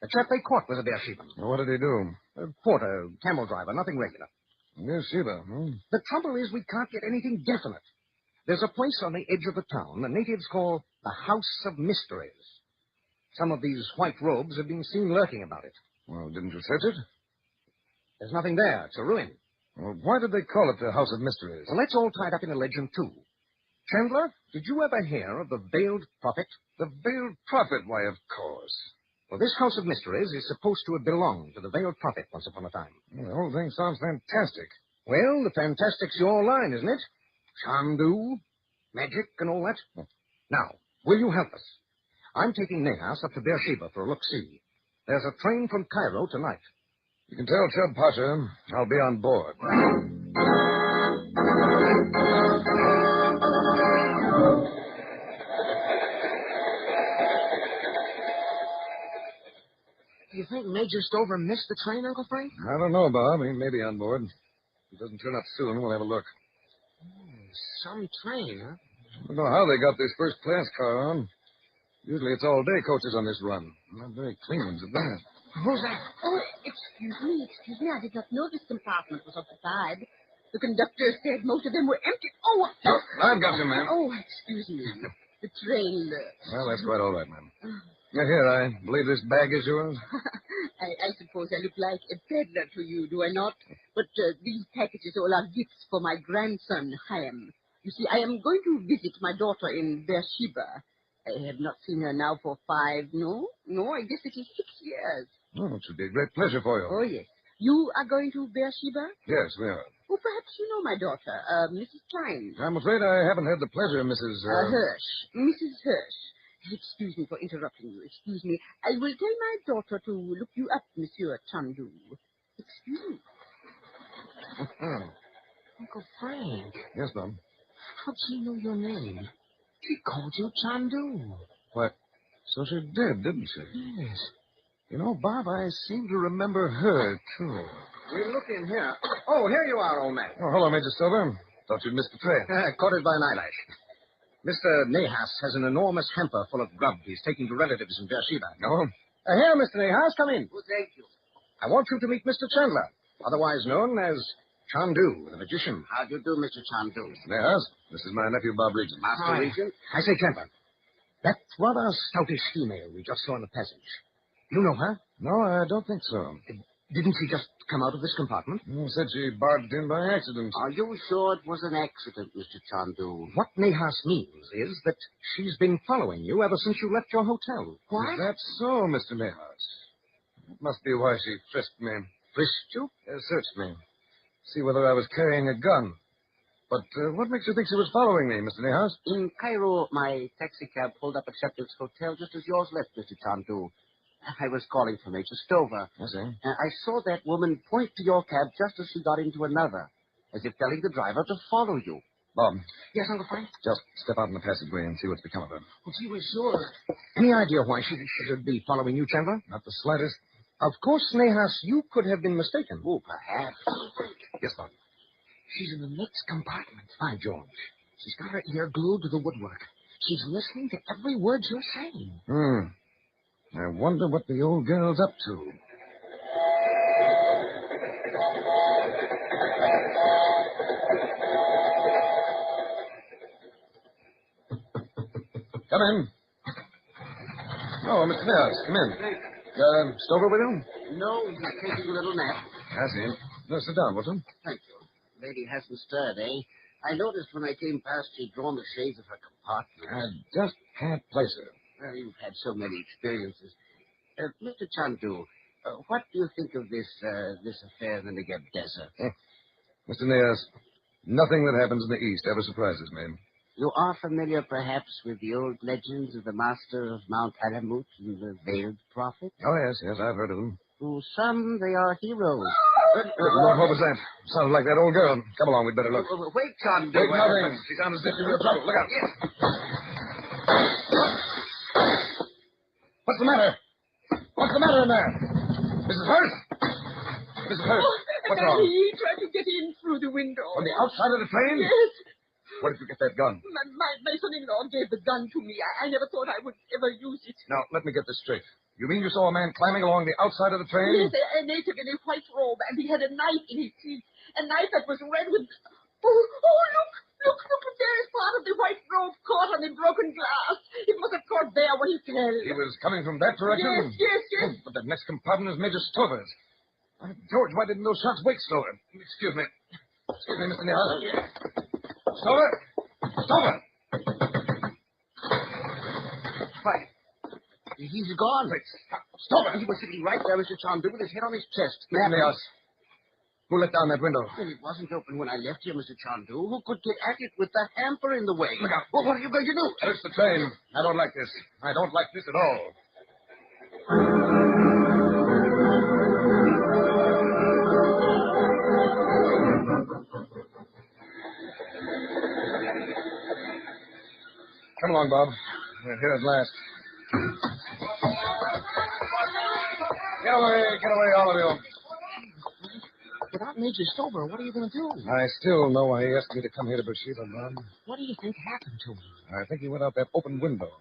The chap they caught was a Beersheban. Well, what did he do? A porter, camel driver, nothing regular. Beersheba, hmm? The trouble is we can't get anything definite. There's a place on the edge of the town the natives call the House of Mysteries. Some of these white robes have been seen lurking about it. Well, didn't you search it? There's nothing there. It's a ruin. Well, why did they call it the House of Mysteries? Well, that's all tied up in a legend, too. Chandler, did you ever hear of the Veiled Prophet? The Veiled Prophet? Why, of course. Well, this House of Mysteries is supposed to have belonged to the Veiled Prophet once upon a time. Well, the whole thing sounds fantastic. Well, the Fantastic's your line, isn't it? CHANDU, magic, and all that. Now, will you help us? I'm taking Nahas up to Beersheba for a look-see. There's a train from Cairo tonight. You can tell Chub Pasha I'll be on board. Do you think Major Stover missed the train, Uncle Frank? I don't know, Bob. He may be on board. If he doesn't turn up soon, we'll have a look. Some train, huh? I don't know how they got this first-class car on. Usually it's all-day coaches on this run. Not very clean ones at that. Who's that? Oh, excuse me. I did not know this compartment was occupied. The conductor said most of them were empty. Oh, I've got you, ma'am. Oh, excuse me. The train. Well, that's quite all right, ma'am. Here, I believe this bag is yours. I suppose I look like a peddler to you, do I not? But these packages all are gifts for my grandson, Chaim. You see, I am going to visit my daughter in Beersheba. I have not seen her now for I guess it is 6 years. Oh, it should be a great pleasure for you. Oh, yes. You are going to Beersheba? Yes, we are. Oh, perhaps you know my daughter, Mrs. Klein. I'm afraid I haven't had the pleasure, Mrs. Hirsch. Mrs. Hirsch. Excuse me for interrupting you. Excuse me. I will tell my daughter to look you up, Monsieur CHANDU. Excuse me. Uncle Frank. Yes, Bob. How'd she know your name? She called you CHANDU. What? So she did, didn't she? Yes. You know, Bob, I seem to remember her, too. We'll look in here. Oh, here you are, old man. Oh, hello, Major Stover. Thought you'd missed the train. Caught it by an eyelash. Mr. Nahas has an enormous hamper full of grub he's taking to relatives in Beersheba. Oh? Here, Mr. Nahas, come in. Oh, thank you. I want you to meet Mr. Chandler, otherwise known as CHANDU, the magician. How do you do, Mr. CHANDU? Yes, this is my nephew, Bob Regent. Master Regent? I say, Chandler, that rather stoutish female we just saw in the passage. You know her? No, I don't think so. Didn't she just come out of this compartment? Said she barged in by accident. Are you sure it was an accident, Mr. CHANDU? What Nahas means is that she's been following you ever since you left your hotel. Is that so, Mr. Nahas? That must be why she frisked me. Frisked you? Searched me. See whether I was carrying a gun. But what makes you think she was following me, Mr. Nahas? In Cairo, my taxicab pulled up at Shepard's Hotel just as yours left, Mr. CHANDU. I was calling for Major Stover. I see. I saw that woman point to your cab just as she got into another, as if telling the driver to follow you. Bob. Yes, Uncle Frank? Just step out in the passageway and see what's become of her. Well, gee, we're sure. Any idea why she should be following you, Chandler? Not the slightest. Of course, Nahas, you could have been mistaken. Oh, perhaps. Yes, Bob. She's in the next compartment. By George. She's got her ear glued to the woodwork. She's listening to every word you're saying. I wonder what the old girl's up to. Come in. Oh, Mr. Nahas, come in. Stover with you? No, he's taking a little nap. I see him. No, sit down, Wilson. Thank you. Lady hasn't stirred, eh? I noticed when I came past she'd drawn the shades of her compartment. I just can't place her. Well, you've had so many experiences. Mr. CHANDU, what do you think of this affair in the Negev Desert? Mr. Nahas, nothing that happens in the East ever surprises me. You are familiar, perhaps, with the old legends of the master of Mount Alamut and the veiled prophet? Oh, yes, I've heard of them. To some, they are heroes. What was that? Sounded like that old girl. Come along, we'd better look. Wait, CHANDU. Wait, nothing. She sounds as if she were in trouble. Look out. What's the matter? What's the matter in there? Mrs. Hurst? Mrs. Hurst, what's wrong? He tried to get in through the window. On the outside of the train? Yes. Where did you get that gun? My son-in-law gave the gun to me. I never thought I would ever use it. Now, let me get this straight. You mean you saw a man climbing along the outside of the train? Yes, a native in a white robe, and he had a knife in his teeth. A knife that was red with... Oh, look, there is part of the white robe caught on the broken glass. It must have caught there when he fell. He was coming from that direction? Yes. Oh, but the next compartment is Major Stover's. George, why didn't those shots wake Stover? Excuse me, Mr. Nahas. Stover! Why, he's gone. Stover! He was sitting right there, Mr. CHANDU, with his head on his chest. Mr. Nahas, Who let down that window? Well, it wasn't open when I left here, Mr. Chandu. Who could get at it with the hamper in the way? Look out. Well, what are you going to do? Search the train. I don't like this. I don't like this at all. Come along, Bob. We're here at last. Get away, all of you. Without Major Stover, what are you going to do? I still know why he asked me to come here to Beersheba, Bob. What do you think happened to him? I think he went out that open window.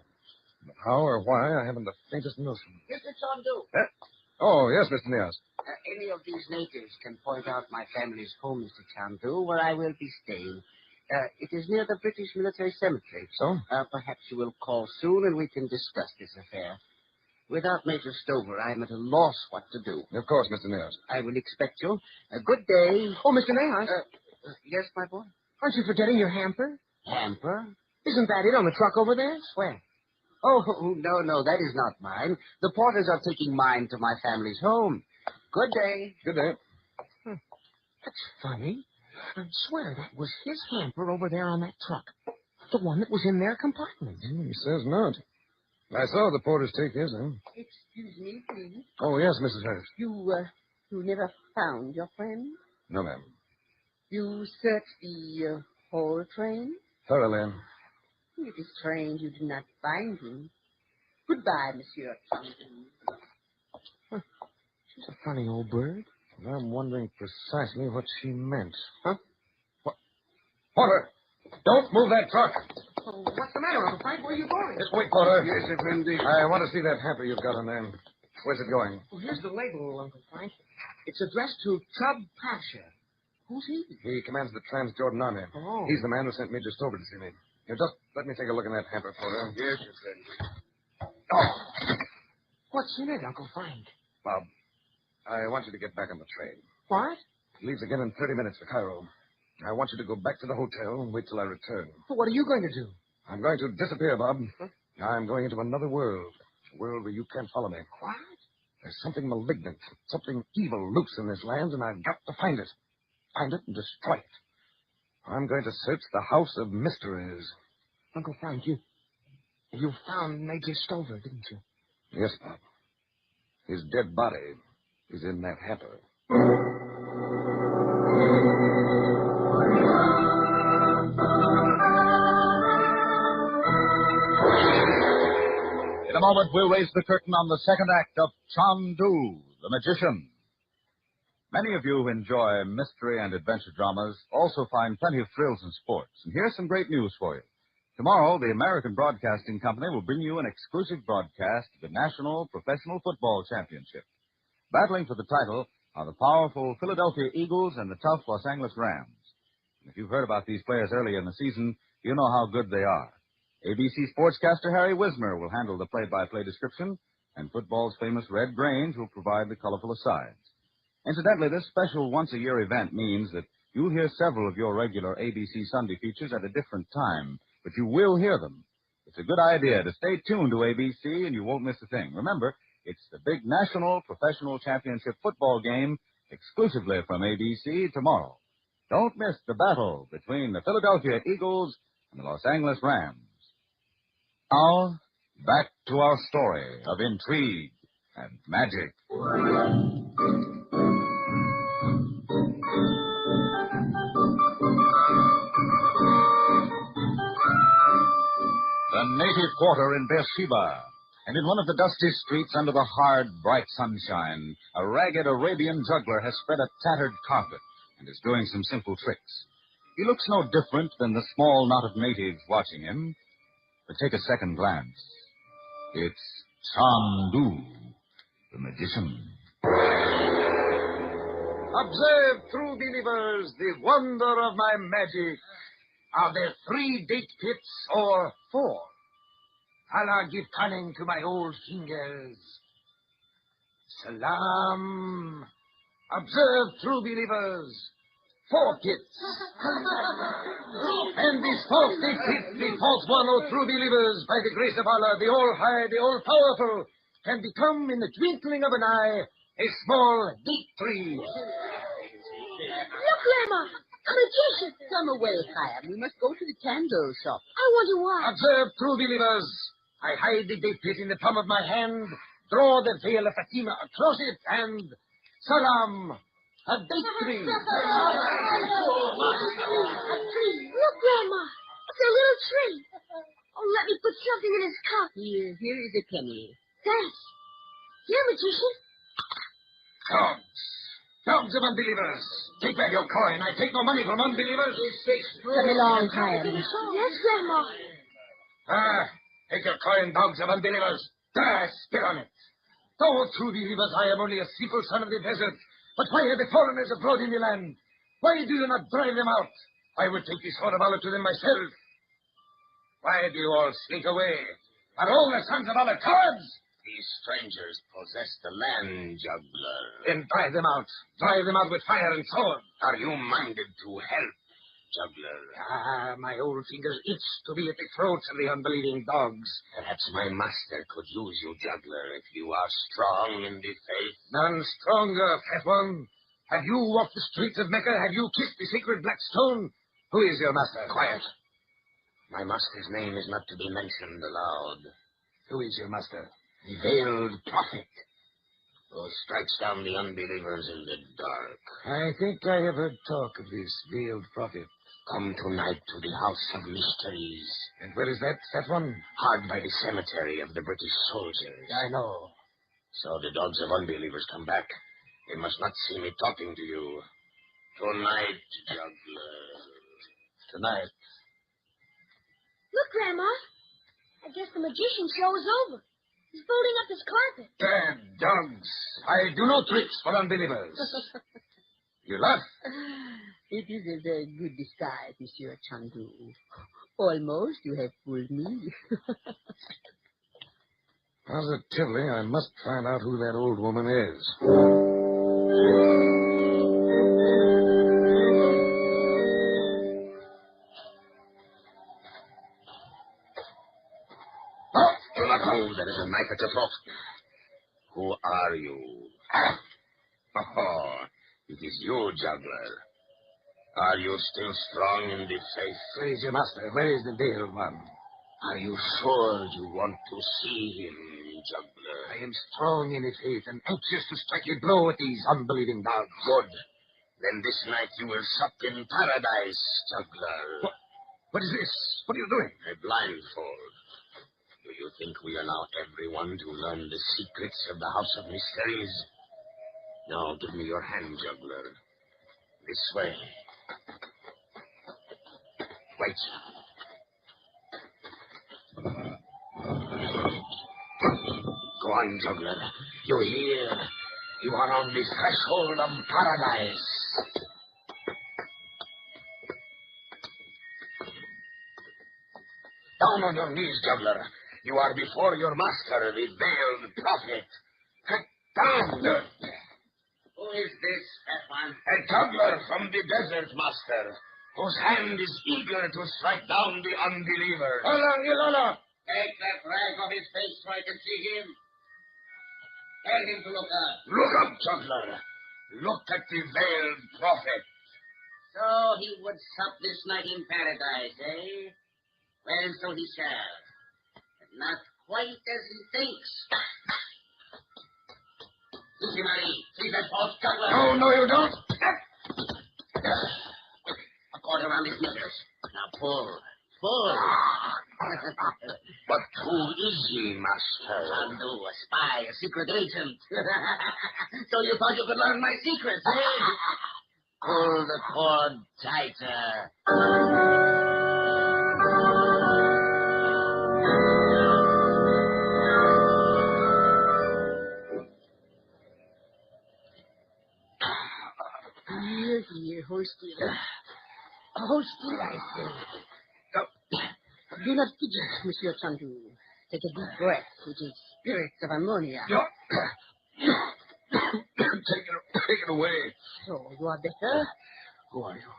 But how or why, I haven't the faintest notion. Mr. Chandu. Oh, yes, Mr. Nias. Any of these natives can point out my family's home, Mr. Chandu, where I will be staying. It is near the British Military Cemetery. So? Perhaps you will call soon and we can discuss this affair. Without Major Stover, I am at a loss what to do. Of course, Mr. Nias. I will expect you. Good day. Oh, Mr. Nahas. Yes, my boy? Aren't you forgetting your hamper? Hamper? Isn't that it on the truck over there? Where? Oh, no, that is not mine. The porters are taking mine to my family's home. Good day. Good day. That's funny. I swear that was his hamper over there on that truck. The one that was in their compartment. He says not. I saw the porters take his, huh? Excuse me, please. Oh, yes, Mrs. Hurst. You never found your friend? No, ma'am. You searched the whole train? Thoroughly. It is strange you did not find him. Goodbye, Monsieur Chandu. She's a funny old bird. And I'm wondering precisely what she meant. Huh? What? Porter! Don't move that truck! Oh, what's the matter, Uncle Frank? Where are you going? Just wait, Porter. Yes, Effendi. I want to see that hamper you've got on there. Where's it going? Well, here's the label, Uncle Frank. It's addressed to Chub Pasha. Who's he? He commands the Transjordan Army. Oh. He's the man who sent Major Stover to see me. Here, just let me take a look in that hamper, Porter. Yes, Effendi. Oh, What's in it, Uncle Frank? Bob, I want you to get back on the train. What? It leaves again in 30 minutes for Cairo. I want you to go back to the hotel and wait till I return. Well, what are you going to do? I'm going to disappear, Bob. I'm going into another world. A world where you can't follow me. What? There's something malignant, something evil loose in this land, and I've got to find it. Find it and destroy it. I'm going to search the House of Mysteries. Uncle Frank, you found Major Stover, didn't you? Yes, Bob. His dead body is in that hamper. In a moment, we'll raise the curtain on the second act of CHANDU, the Magician. Many of you who enjoy mystery and adventure dramas also find plenty of thrills in sports. And here's some great news for you. Tomorrow, the American Broadcasting Company will bring you an exclusive broadcast of the National Professional Football Championship. Battling for the title are the powerful Philadelphia Eagles and the tough Los Angeles Rams. If you've heard about these players early in the season, you know how good they are. ABC sportscaster Harry Wismer will handle the play-by-play description, and football's famous Red Grange will provide the colorful asides. Incidentally, this special once-a-year event means that you'll hear several of your regular ABC Sunday features at a different time, but you will hear them. It's a good idea to stay tuned to ABC, and you won't miss a thing. Remember, it's the big National Professional Championship football game exclusively from ABC tomorrow. Don't miss the battle between the Philadelphia Eagles and the Los Angeles Rams. Now, back to our story of intrigue and magic. The native quarter in Beersheba, and in one of the dusty streets under the hard, bright sunshine, a ragged Arabian juggler has spread a tattered carpet and is doing some simple tricks. He looks no different than the small knot of natives watching him. But take a second glance. It's CHANDU, the magician. Observe, true believers, the wonder of my magic. Are there 3 date pits or 4? Allah give cunning to my old fingers. Salam. Observe, true believers, 4 pits. And this 4th date pit, the 4th one, O true believers, by the grace of Allah, the All-High, the All-Powerful, can become in the twinkling of an eye a small date tree. Look, Grandma. A magician. Come away, Chaim. We must go to the candle shop. I wonder why. Observe, true believers. I hide the date in the palm of my hand, draw the veil of Fatima across it, and salam, a date tree. A tree. Look, Grandma. It's a little tree. Oh, let me put something in his cup. Here is a penny. Thanks. Here, magician. Dogs of unbelievers. Take back your coin. I take no money from unbelievers. Come along, Chaim. Yes, Grandma. Take your coin, dogs of unbelievers. Spit on it. Oh, true believers, I am only a simple son of the desert. But why are the foreigners abroad in the land? Why do you not drive them out? I would take this sword of Allah to them myself. Why do you all slink away? Are all the sons of Allah cowards? These strangers possess the land, juggler. Then drive them out. Drive them out with fire and sword. Are you minded to help, juggler? My old fingers itch to be at the throats of the unbelieving dogs. Perhaps my master could use you, juggler, if you are strong in the faith. None stronger, fat one. Have you walked the streets of Mecca? Have you kissed the sacred black stone? Who is your master? Quiet. My master's name is not to be mentioned aloud. Who is your master? The veiled prophet, who strikes down the unbelievers in the dark. I think I have heard talk of this veiled prophet. Come tonight to the House of Mysteries. And where is that one? Hard by the cemetery of the British soldiers. I know. So the dogs of unbelievers come back. They must not see me talking to you. Tonight, juggler. Tonight. Look, Grandma. I guess the magician's show is over. He's folding up his carpet. Damn dogs. I do no tricks for unbelievers. You laugh? It is a very good disguise, Monsieur Chandu. Almost you have fooled me. Positively, I must find out who that old woman is. Oh, there is a knife at your throat. Who are you? Oh, it is you, juggler. Are you still strong in the faith? Where is your master? Where is the veiled one? Are you sure you want to see him, juggler? I am strong in the faith and anxious to strike a blow at these unbelieving dogs. Good. Then this night you will sup in paradise, juggler. What is this? What are you doing? A blindfold. Do you think we allow everyone to learn the secrets of the House of Mysteries? Now give me your hand, juggler. This way. Wait. Go on, juggler. You hear? You are on the threshold of paradise. Down on your knees, juggler. You are before your master, the veiled prophet. Down. Who is this, that one? A juggler from the desert, master, whose hand is eager to strike down the unbelievers. Hola. Take that rag off his face so I can see him. Tell him to look up. Look up, juggler. Look at the veiled prophet. So he would sup this night in paradise, eh? Well, so he shall. But not quite as he thinks. Lucy Marie, see that false juggler? No, you don't. A quarter around his knickers. Now pull. Pull. But who is he, master? CHANDU, a spy, a secret agent. So you thought you could learn my secrets, eh? Pull the cord tighter. Here, hold still. Hold still, I say. Do not fidget, Monsieur CHANDU. Take a deep breath, which is spirits of ammonia. Take it away. So, you are better? Who are you?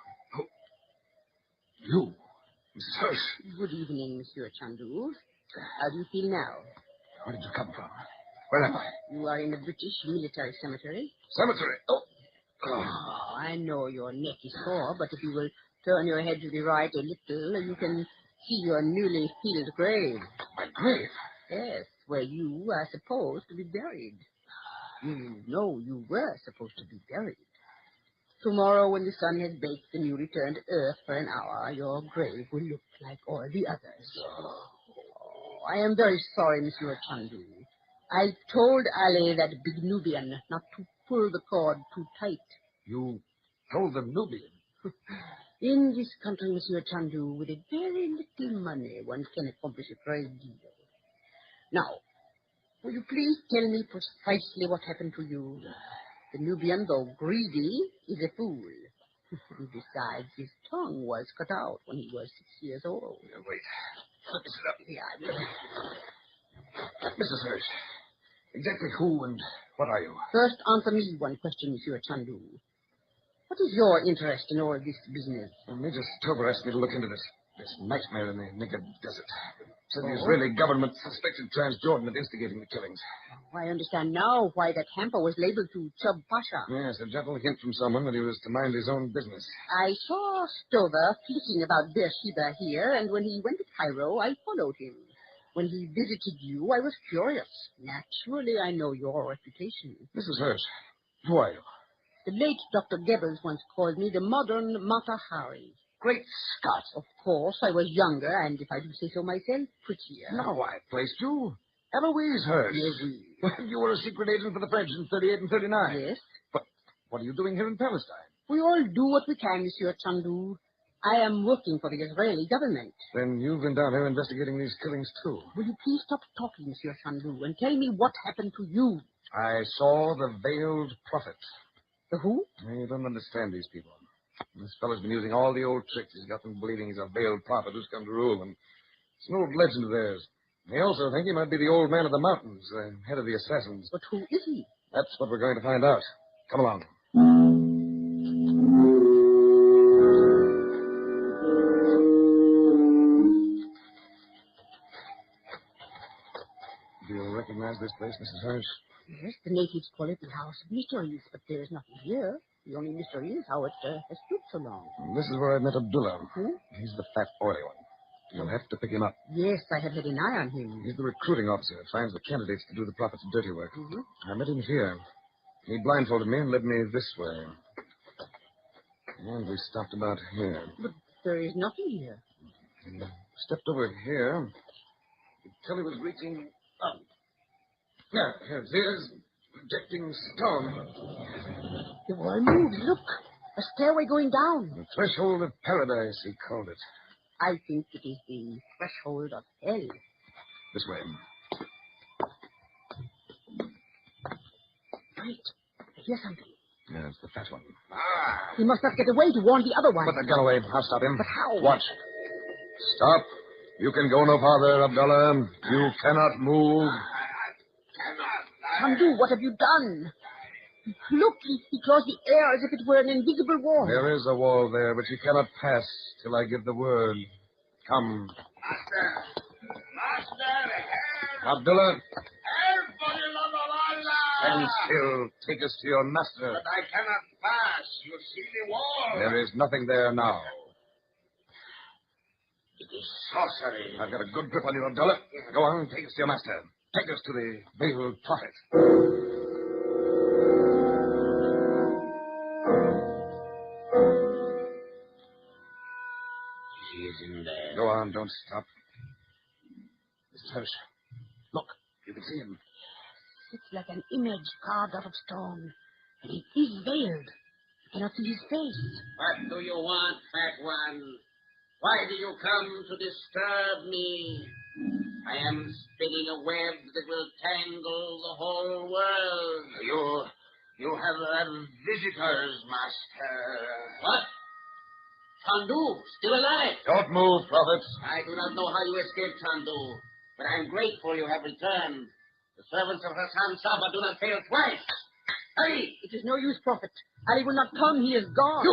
You, Mrs. Hirsch. Good evening, Monsieur CHANDU. How do you feel now? Where did you come from? Where am I? You are in the British military cemetery. Cemetery? Oh, Oh, I know your neck is sore, but if you will turn your head to the right a little, you can see your newly filled grave. My grave? Yes, where you are supposed to be buried. You know you were supposed to be buried. Tomorrow, when the sun has baked and you return to earth for an hour, your grave will look like all the others. Oh, I am very sorry, Monsieur Chandu. I told Ali, that big Nubian, not to pull the cord too tight. You told the Nubian? In this country, Monsieur Chandu, with a very little money, one can accomplish a great deal. Now, will you please tell me precisely what happened to you? The Nubian, though greedy, is a fool. And besides, his tongue was cut out when he was 6 years old. Wait. Let me sit up. Yeah, Mrs. Hirsch, exactly who and what are you? First, answer me one question, Monsieur Chandu. What is your interest in all this business? Well, Major Stover asked me to look into this nightmare in the naked desert. Said the Israeli government suspected Transjordan of instigating the killings. I understand now why that hamper was labeled to Chub Pasha. Yes, a gentle hint from someone that he was to mind his own business. I saw Stover flitting about Beersheba here, and when he went to Cairo, I followed him. When he visited you, I was curious. Naturally, I know your reputation. Mrs. Hirsch, who are you? The late Dr. Goebbels once called me the modern Mata Hari. Great Scott! Of course, I was younger, and if I do say so myself, prettier. No, I placed you. Eloise Hirsch. Yes, You were a secret agent for the French in 38 and 39. Yes. But what are you doing here in Palestine? We all do what we can, Monsieur Chandu. I am working for the Israeli government. Then you've been down here investigating these killings, too. Will you please stop talking, Monsieur Chandu, and tell me what happened to you? I saw the veiled prophet. The who? You don't understand these people. This fellow's been using all the old tricks. He's got them believing he's a veiled prophet who's come to rule them. It's an old legend of theirs. They also think he might be the old man of the mountains, the head of the assassins. But who is he? That's what we're going to find out. Come along. Do you recognize this place, Mrs. Hirsch? Yes, the natives call it the House of Mysteries, but there is nothing here. The only mystery is how it has stood so long. This is where I met Abdullah. Who? He's the fat, oily one. You'll have to pick him up. Yes, I have had an eye on him. He's the recruiting officer who finds the candidates to do the prophet's dirty work. Mm-hmm. I met him here. He blindfolded me and led me this way. And we stopped about here. But there is nothing here. He stepped over here. You could tell he was reaching up. Here it is. Projecting stone. The wall moves. Look. A stairway going down. The threshold of paradise, he called it. I think it is the threshold of hell. This way. Wait. I hear something. Yeah, it's the fat one. He must not get away to warn the other one. Put that gun away. I'll stop him. But how? Watch. Stop. You can go no farther, Abdullah. You cannot move. Chandu, what have you done? Look, he claws the air as if it were an invisible wall. There is a wall there, but you cannot pass till I give the word. Come. Master, Abdullah, help for the love of Allah! stand still. Take us to your master. But I cannot pass. You see the wall. There is nothing there now. It is sorcery. I've got a good grip on you, Abdullah. Go on, take us to your master. Take us to the veiled prophet. He is in there. Go on, don't stop. Mrs. Hirsch, look, you can see him. It's like an image carved out of stone. And he is veiled. You cannot see his face. What do you want, fat one? Why do you come to disturb me? I am spinning a web that will tangle the whole world. You have visitors, master. What? Chandu, still alive? Don't move, prophet. I do not know how you escaped, Chandu, but I'm grateful you have returned. The servants of Hassan Saba do not fail twice. Hurry! It is no use, Prophet. Ali will not come. He is gone.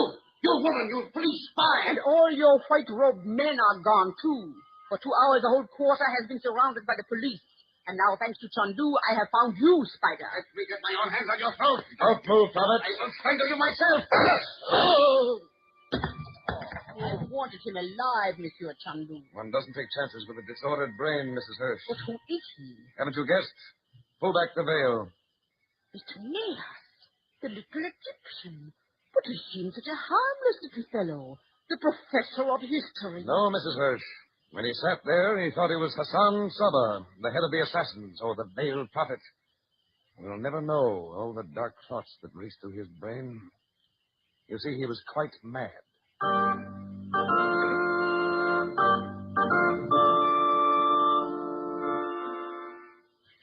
You woman, you police spy! And all your white-robed men are gone, too. For 2 hours, the whole quarter has been surrounded by the police. And now, thanks to Chandu, I have found you, Spider. Let me get my own hands on your throat. Don't move, Robert. I will strangle you myself. Oh! I wanted him alive, Monsieur Chandu. One doesn't take chances with a disordered brain, Mrs. Hirsch. But who is he? Haven't you guessed? Pull back the veil. It's Neas, the little Egyptian. But he seems such a harmless little fellow. The professor of history. No, Mrs. Hirsch. When he sat there, he thought he was Hassan Sabah, the head of the assassins, or the veiled prophet. We'll never know all the dark thoughts that raced through his brain. You see, he was quite mad.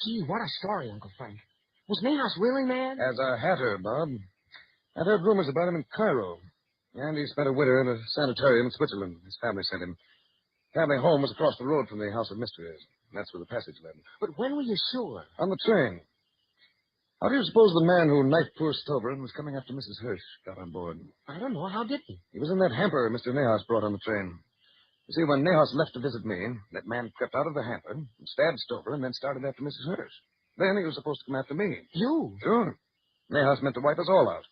Gee, what a story, Uncle Frank. Was Neas really mad? As a hatter, Bob. I've heard rumors about him in Cairo. And he spent a winter in a sanitarium in Switzerland. His family sent him. Family home was across the road from the House of Mysteries. That's where the passage led. But when were you sure? On the train. How do you suppose the man who knifed poor Stover and was coming after Mrs. Hirsch got on board? I don't know. How did he? He was in that hamper Mr. Nahas brought on the train. You see, when Nahas left to visit me, that man crept out of the hamper and stabbed Stover and then started after Mrs. Hirsch. Then he was supposed to come after me. You? Sure. Nahas meant to wipe us all out.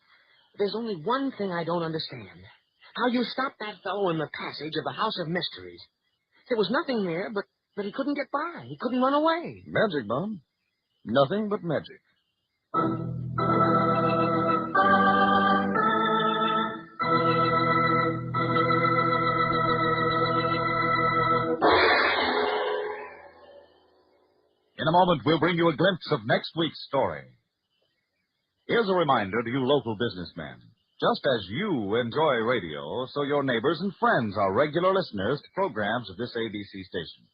There's only one thing I don't understand. How you stopped that fellow in the passage of the House of Mysteries. There was nothing there, but he couldn't get by. He couldn't run away. Magic, Bob. Nothing but magic. In a moment, we'll bring you a glimpse of next week's story. Here's a reminder to you local businessmen. Just as you enjoy radio, so your neighbors and friends are regular listeners to programs of this ABC station.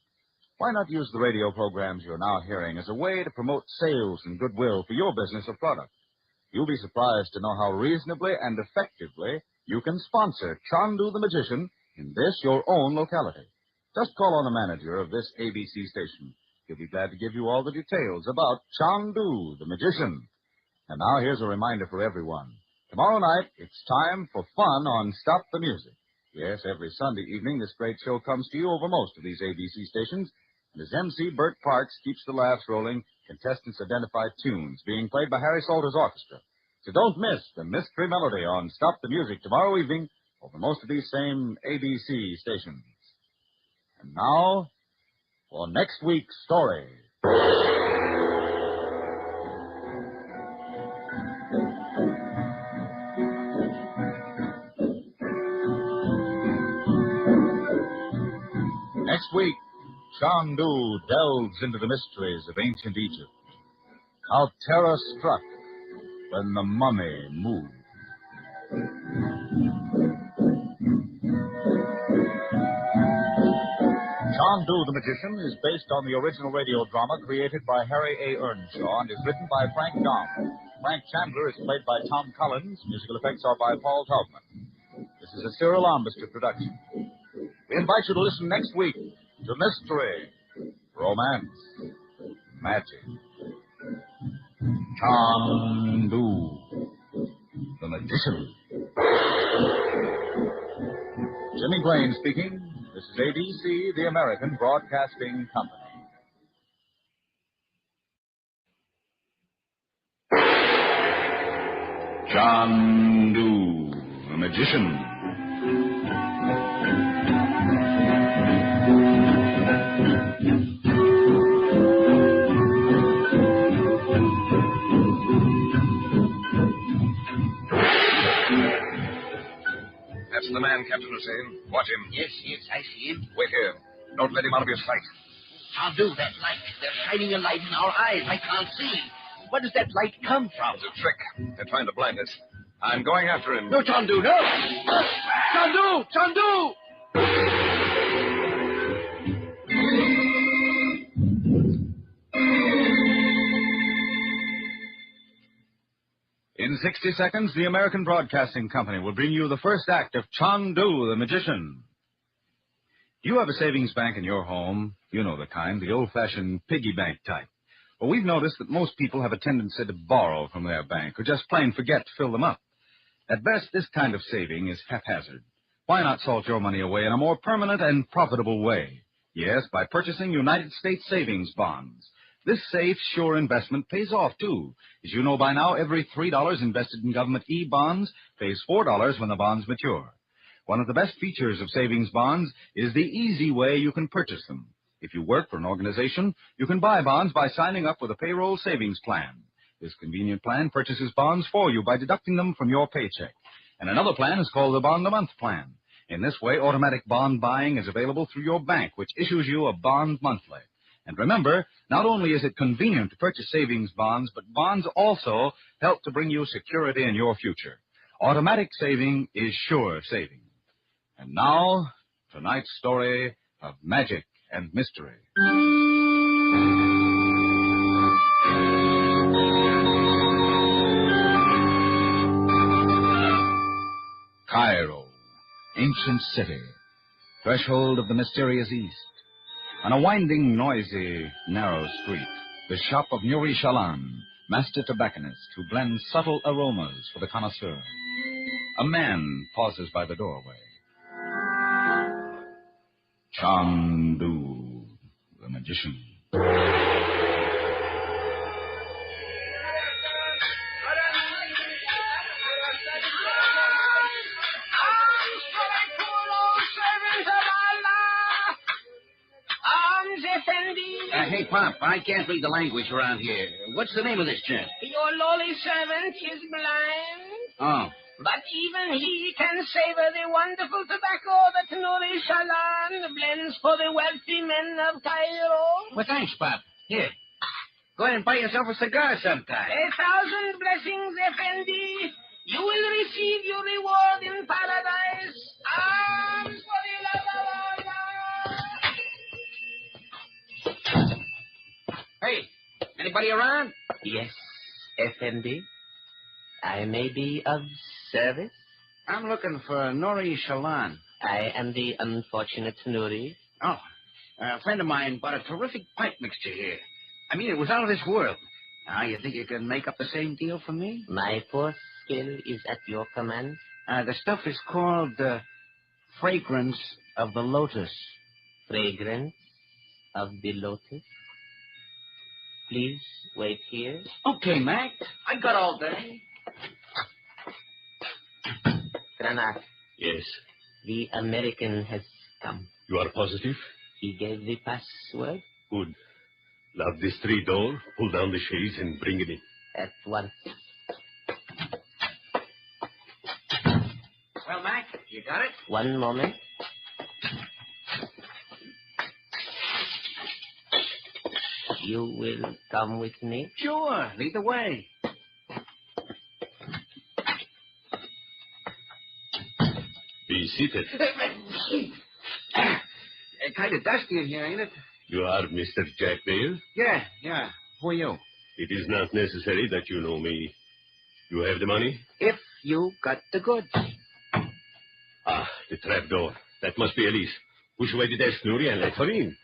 Why not use the radio programs you're now hearing as a way to promote sales and goodwill for your business or product? You'll be surprised to know how reasonably and effectively you can sponsor CHANDU the Magician in this, your own locality. Just call on the manager of this ABC station. He'll be glad to give you all the details about CHANDU the Magician. And now here's a reminder for everyone. Tomorrow night, it's time for fun on Stop the Music. Yes, every Sunday evening, this great show comes to you over most of these ABC stations. And as MC Bert Parks keeps the laughs rolling, contestants identify tunes being played by Harry Salter's orchestra. So don't miss the mystery melody on Stop the Music tomorrow evening over most of these same ABC stations. And now, for next week's story. Next week, CHANDU delves into the mysteries of ancient Egypt. How terror struck when the mummy moved. CHANDU the Magician is based on the original radio drama created by Harry A. Earnshaw and is written by Frank Dom. Frank Chandler is played by Tom Collins. Musical effects are by Paul Taubman. This is a Cyril Armbruster production. We invite you to listen next week to mystery, romance, magic. CHANDU the Magician. Jimmy Blaine speaking. This is ABC, the American Broadcasting Company. CHANDU the Magician. That's the man, Captain Hussein. Watch him. Yes, I see him. Wait here. Don't let him out of your sight. Chandu, that light. They're shining a light in our eyes. I can't see. Where does that light come from? It's a trick. They're trying to blind us. I'm going after him. No, Chandu, no! Chandu! Chandu! In 60 seconds, the American Broadcasting Company will bring you the first act of CHANDU the Magician. Do you have a savings bank in your home? You know the kind, the old-fashioned piggy bank type. Well, we've noticed that most people have a tendency to borrow from their bank or just plain forget to fill them up. At best, this kind of saving is haphazard. Why not salt your money away in a more permanent and profitable way? Yes, by purchasing United States savings bonds. This safe, sure investment pays off, too. As you know by now, every $3 invested in government E-bonds pays $4 when the bonds mature. One of the best features of savings bonds is the easy way you can purchase them. If you work for an organization, you can buy bonds by signing up with a payroll savings plan. This convenient plan purchases bonds for you by deducting them from your paycheck. And another plan is called the bond-a-month plan. In this way, automatic bond buying is available through your bank, which issues you a bond monthly. And remember, not only is it convenient to purchase savings bonds, but bonds also help to bring you security in your future. Automatic saving is sure saving. And now, tonight's story of magic and mystery. Cairo, ancient city, threshold of the mysterious East. On a winding, noisy, narrow street, the shop of Nuri Shalan, master tobacconist who blends subtle aromas for the connoisseur. A man pauses by the doorway. CHANDU, the magician. Hey, Pop, I can't read the language around here. What's the name of this gent? Your lowly servant is blind. Oh. But even he can savor the wonderful tobacco that Nuri Shalan blends for the wealthy men of Cairo. Well, thanks, Pop. Here. Go ahead and buy yourself a cigar sometime. 1,000 blessings, Effendi. You will receive your reward in paradise. Hey, anybody around? Yes, Effendi. I may be of service. I'm looking for Nuri Shalan. I am the unfortunate Nuri. Oh, a friend of mine bought a terrific pipe mixture here. I mean, it was out of this world. Now, you think you can make up the same deal for me? My poor skill is at your command. The stuff is called Fragrance of the Lotus. Fragrance of the Lotus? Please wait here. Okay, Mac. I got all day. Granat. Yes. The American has come. You are positive? He gave the password? Good. Lock this street door, pull down the shades, and bring it in. At once. Well, Mac, you got it? One moment. You will come with me? Sure. Lead the way. Be seated. Kind of dusty in here, ain't it? You are Mr. Jack Bale? Yeah. Who are you? It is not necessary that you know me. You have the money? If you got the goods. Ah, the trap door. That must be Elise. Push away the desk, Nuri, and let her in.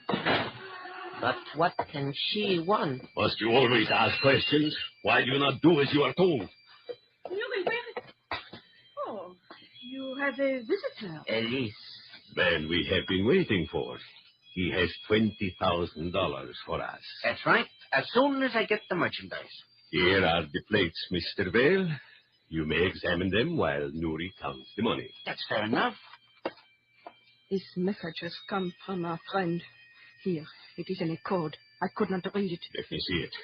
But what can she want? Must you always ask questions? Why do you not do as you are told? Nuri, where? Oh, you have a visitor. Elise. Man we have been waiting for. He has $20,000 for us. That's right. As soon as I get the merchandise. Here are the plates, Mr. Bale. You may examine them while Nuri counts the money. That's fair enough. This message has come from our friend. Here, it is in a code. I could not read it. Let me see it.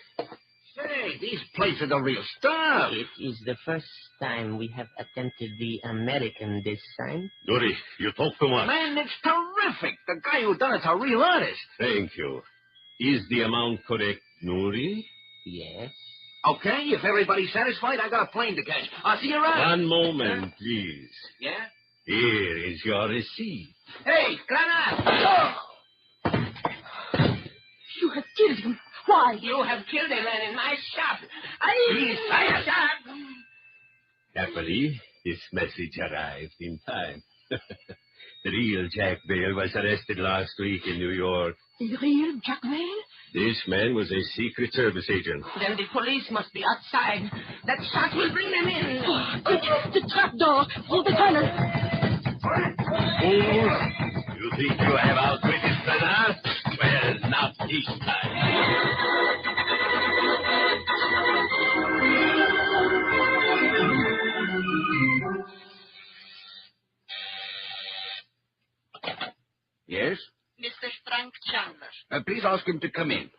Say, these plates are the real stuff. It is the first time we have attempted the American design. Nuri, you talk too much. Man, it's terrific. The guy who done it's a real artist. Thank you. Is the amount correct, Nuri? Yes. Okay, if everybody's satisfied, I got a plane to catch. I'll see you around. One moment, please. Yeah? Here is your receipt. Hey, Granat! You have killed him. Why? You have killed a man in my shop. Please, I shop. Happily, this message arrived in time. The real Jack Bale was arrested last week in New York. The real Jack Bale? This man was a Secret Service agent. Then the police must be outside. That shot will bring them in. Quick, the trap door. Through the tunnel. Fools! You think you have outwitted Bernard? Well, not this time. Please ask him to come in.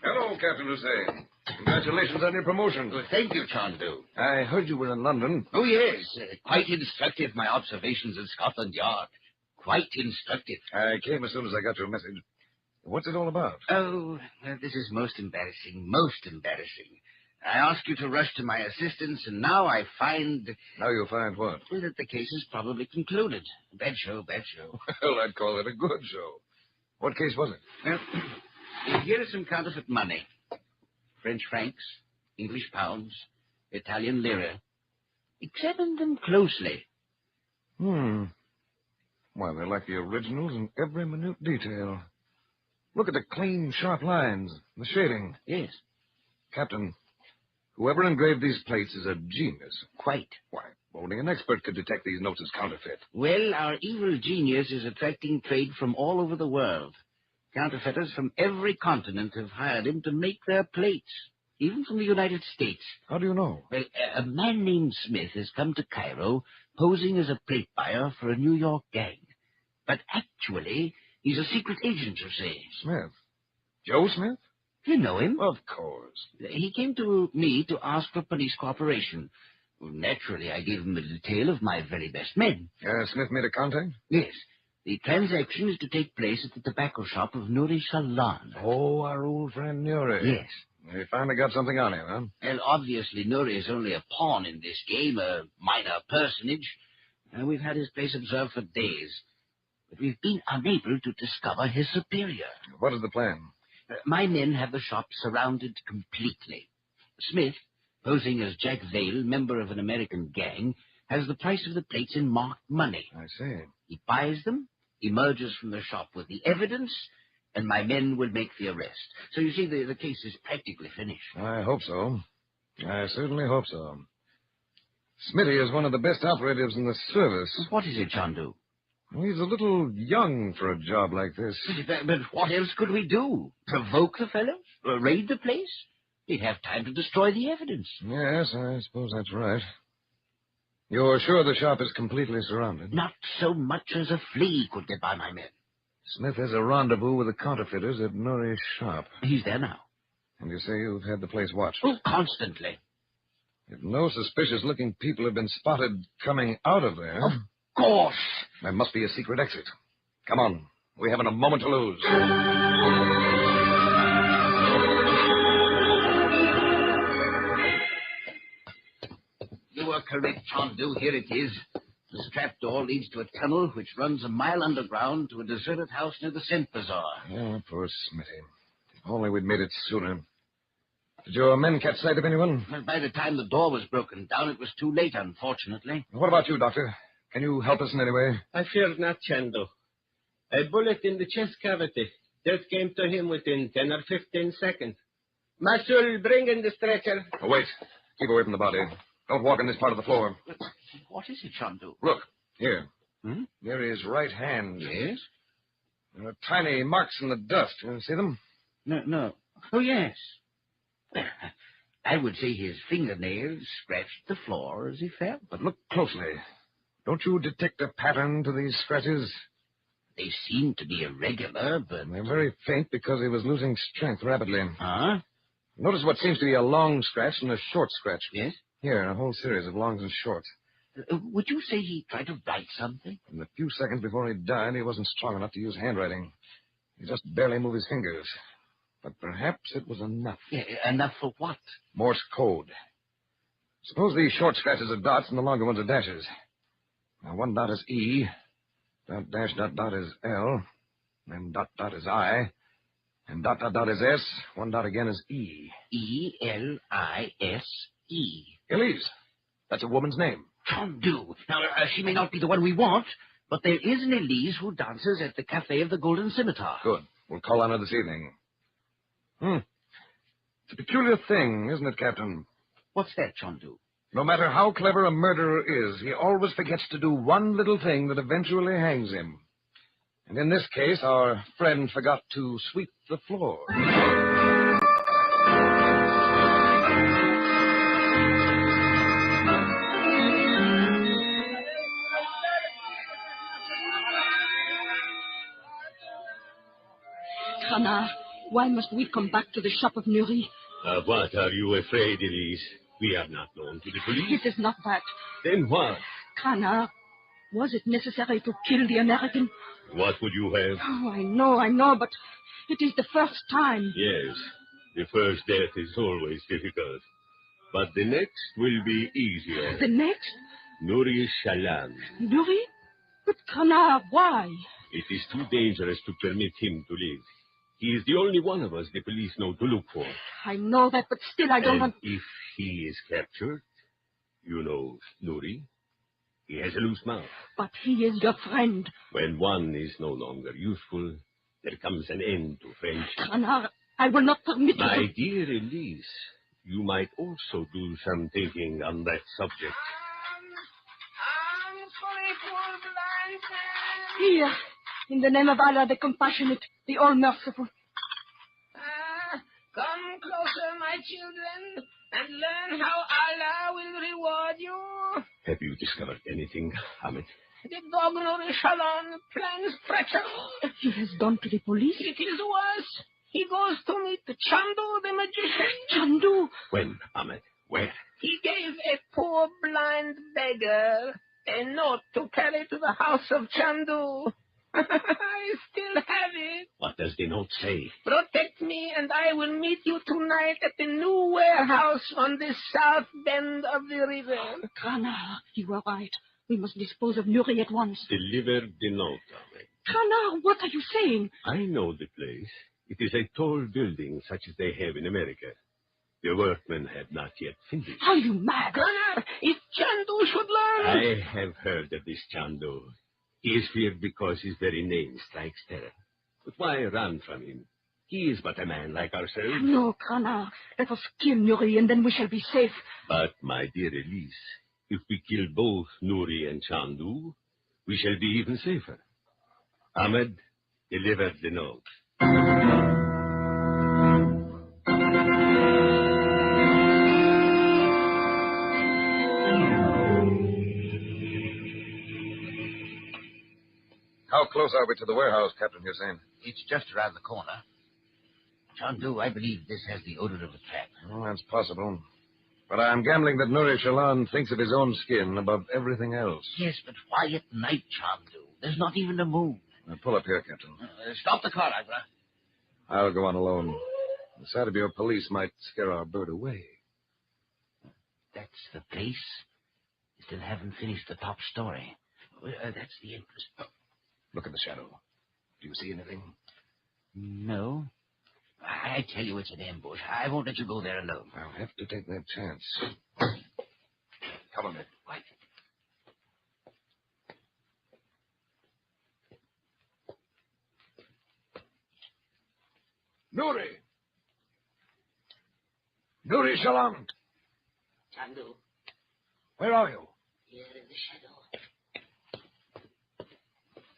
Hello, Captain Hussein. Congratulations on your promotion. Well, thank you, Chandu. I heard you were in London. Oh, yes. Quite instructive, my observations in Scotland Yard. Quite instructive. I came as soon as I got your message. What's it all about? Oh, this is most embarrassing, most embarrassing. I asked you to rush to my assistance, and now I find... Now you find what? Well, that the case is probably concluded. Bad show, bad show. Well, I'd call it a good show. What case was it? Well, here is some counterfeit money. French francs, English pounds, Italian lira. Examine them closely. Why, they're like the originals in every minute detail. Look at the clean, sharp lines, the shading. Yes. Captain, whoever engraved these plates is a genius. Quite. Why, only an expert could detect these notes as counterfeit. Well, our evil genius is attracting trade from all over the world. Counterfeiters from every continent have hired him to make their plates, even from the United States. How do you know? Well, a man named Smith has come to Cairo posing as a plate buyer for a New York gang. But actually, he's a secret agent, you see. Smith? Joe Smith? You know him? Of course. He came to me to ask for police cooperation. Well, naturally, I gave him the detail of my very best men. Smith made a contact? Yes. The transaction is to take place at the tobacco shop of Nuri Salan. Oh, our old friend Nuri. Yes. They finally got something on him, huh? Well, obviously, Nuri is only a pawn in this game, a minor personage. We've had his place observed for days. But we've been unable to discover his superior. What is the plan? My men have the shop surrounded completely. Smith, posing as Jack Vale, member of an American gang, has the price of the plates in marked money. I see. He buys them, emerges from the shop with the evidence, and my men will make the arrest. So you see, the case is practically finished. I hope so. I certainly hope so. Smitty is one of the best operatives in the service. What is it, Chandu? Well, he's a little young for a job like this. But what else could we do? Provoke the fellows? Raid the place? He'd have time to destroy the evidence. Yes, I suppose that's right. You're sure the shop is completely surrounded? Not so much as a flea could get by my men. Smith has a rendezvous with the counterfeiters at Nuri's shop. He's there now. And you say you've had the place watched? Oh, constantly. If no suspicious-looking people have been spotted coming out of there... Of course. There must be a secret exit. Come on. We haven't a moment to lose. You are correct, Chandu. Here it is. This trapdoor leads to a tunnel which runs a mile underground to a deserted house near the Scent Bazaar. Oh, poor Smitty. If only we'd made it sooner. Did your men catch sight of anyone? Well, by the time the door was broken down, it was too late, unfortunately. What about you, Doctor? Can you help us in any way? I fear not, Chandu. A bullet in the chest cavity. Death came to him within 10 or 15 seconds. Marshal, bring in the stretcher. Oh, wait. Keep away from the body. Don't walk on this part of the floor. What is it, Chandu? Look, here. Hmm? Near his right hand. Yes? There are tiny marks in the dust. You see them? No. Oh, yes. I would say his fingernails scratched the floor as he fell. But look closely. Don't you detect a pattern to these scratches? They seem to be irregular, but... They're very faint because he was losing strength rapidly. Huh? Notice what seems to be a long scratch and a short scratch. Yes? Here, a whole series of longs and shorts. Would you say he tried to write something? In the few seconds before he died, he wasn't strong enough to use handwriting. He just barely moved his fingers. But perhaps it was enough. Yeah, enough for what? Morse code. Suppose these short scratches are dots and the longer ones are dashes. Now, one dot is E, dot dash dot dot is L, then dot dot is I, and dot dot dot is S, one dot again is E. E-L-I-S-E. Elise. That's a woman's name. Chandu. Now, she may not be the one we want, but there is an Elise who dances at the Cafe of the Golden Scimitar. Good. We'll call on her this evening. It's a peculiar thing, isn't it, Captain? What's that, Chandu? No matter how clever a murderer is, he always forgets to do one little thing that eventually hangs him. And in this case, our friend forgot to sweep the floor. Hannah, why must we come back to the shop of Nuri? Of what are you afraid, Elise? We are not known to the police. It is not that. Then what? Hannah, was it necessary to kill the American? What would you have? Oh, I know, but it is the first time. Yes, the first death is always difficult. But the next will be easier. The next? Nuri Shalan. Nuri? But Hannah, why? It is too dangerous to permit him to live. He is the only one of us the police know to look for. I know that, but still I don't And want... if he is captured, you know Nuri, he has a loose mouth. But he is your friend. When one is no longer useful, there comes an end to friendship. Hannah, I will not permit you My to... dear Elise, you might also do some thinking on that subject. Here, in the name of Allah, the compassionate, the all-merciful. Come closer, my children, and learn how Allah will reward you. Have you discovered anything, Ahmed? The dog Nuri Shalan plans treachery. He has gone to the police? It is worse. He goes to meet Chandu, the magician. Chandu? When, Ahmed? Where? He gave a poor blind beggar a note to carry to the house of Chandu. I still have it. What does the note say? Protect me, and I will meet you tonight at the new warehouse on the south bend of the river. Hannah, you are right. We must dispose of Nuri at once. Deliver the note, Ahmed. Hannah, what are you saying? I know the place. It is a tall building such as they have in America. The workmen have not yet finished. Are you mad? Gunnar, if Chandu should learn... I have heard of this Chandu. He is feared because his very name strikes terror. But why run from him? He is but a man like ourselves. No, Hannah. Let us kill Nuri, and then we shall be safe. But, my dear Elise, if we kill both Nuri and Chandu, we shall be even safer. Ahmed, deliver the note. How close are we to the warehouse, Captain Hussein? It's just around the corner. Chandu, I believe this has the odor of a trap. Oh, that's possible. But I'm gambling that Nuri Shalan thinks of his own skin above everything else. Yes, but why at night, Chandu? There's not even a moon. Now, pull up here, Captain. Stop the car, Agra. I'll go on alone. The sight of your police might scare our bird away. That's the place. You still haven't finished the top story. That's the entrance. Look at the shadow. Do you see anything? No. I tell you it's an ambush. I won't let you go there alone. I'll have to take that chance. Come on, then. Right. Nuri! Nuri Shalan! Chandu, Where are you? here in the shadow.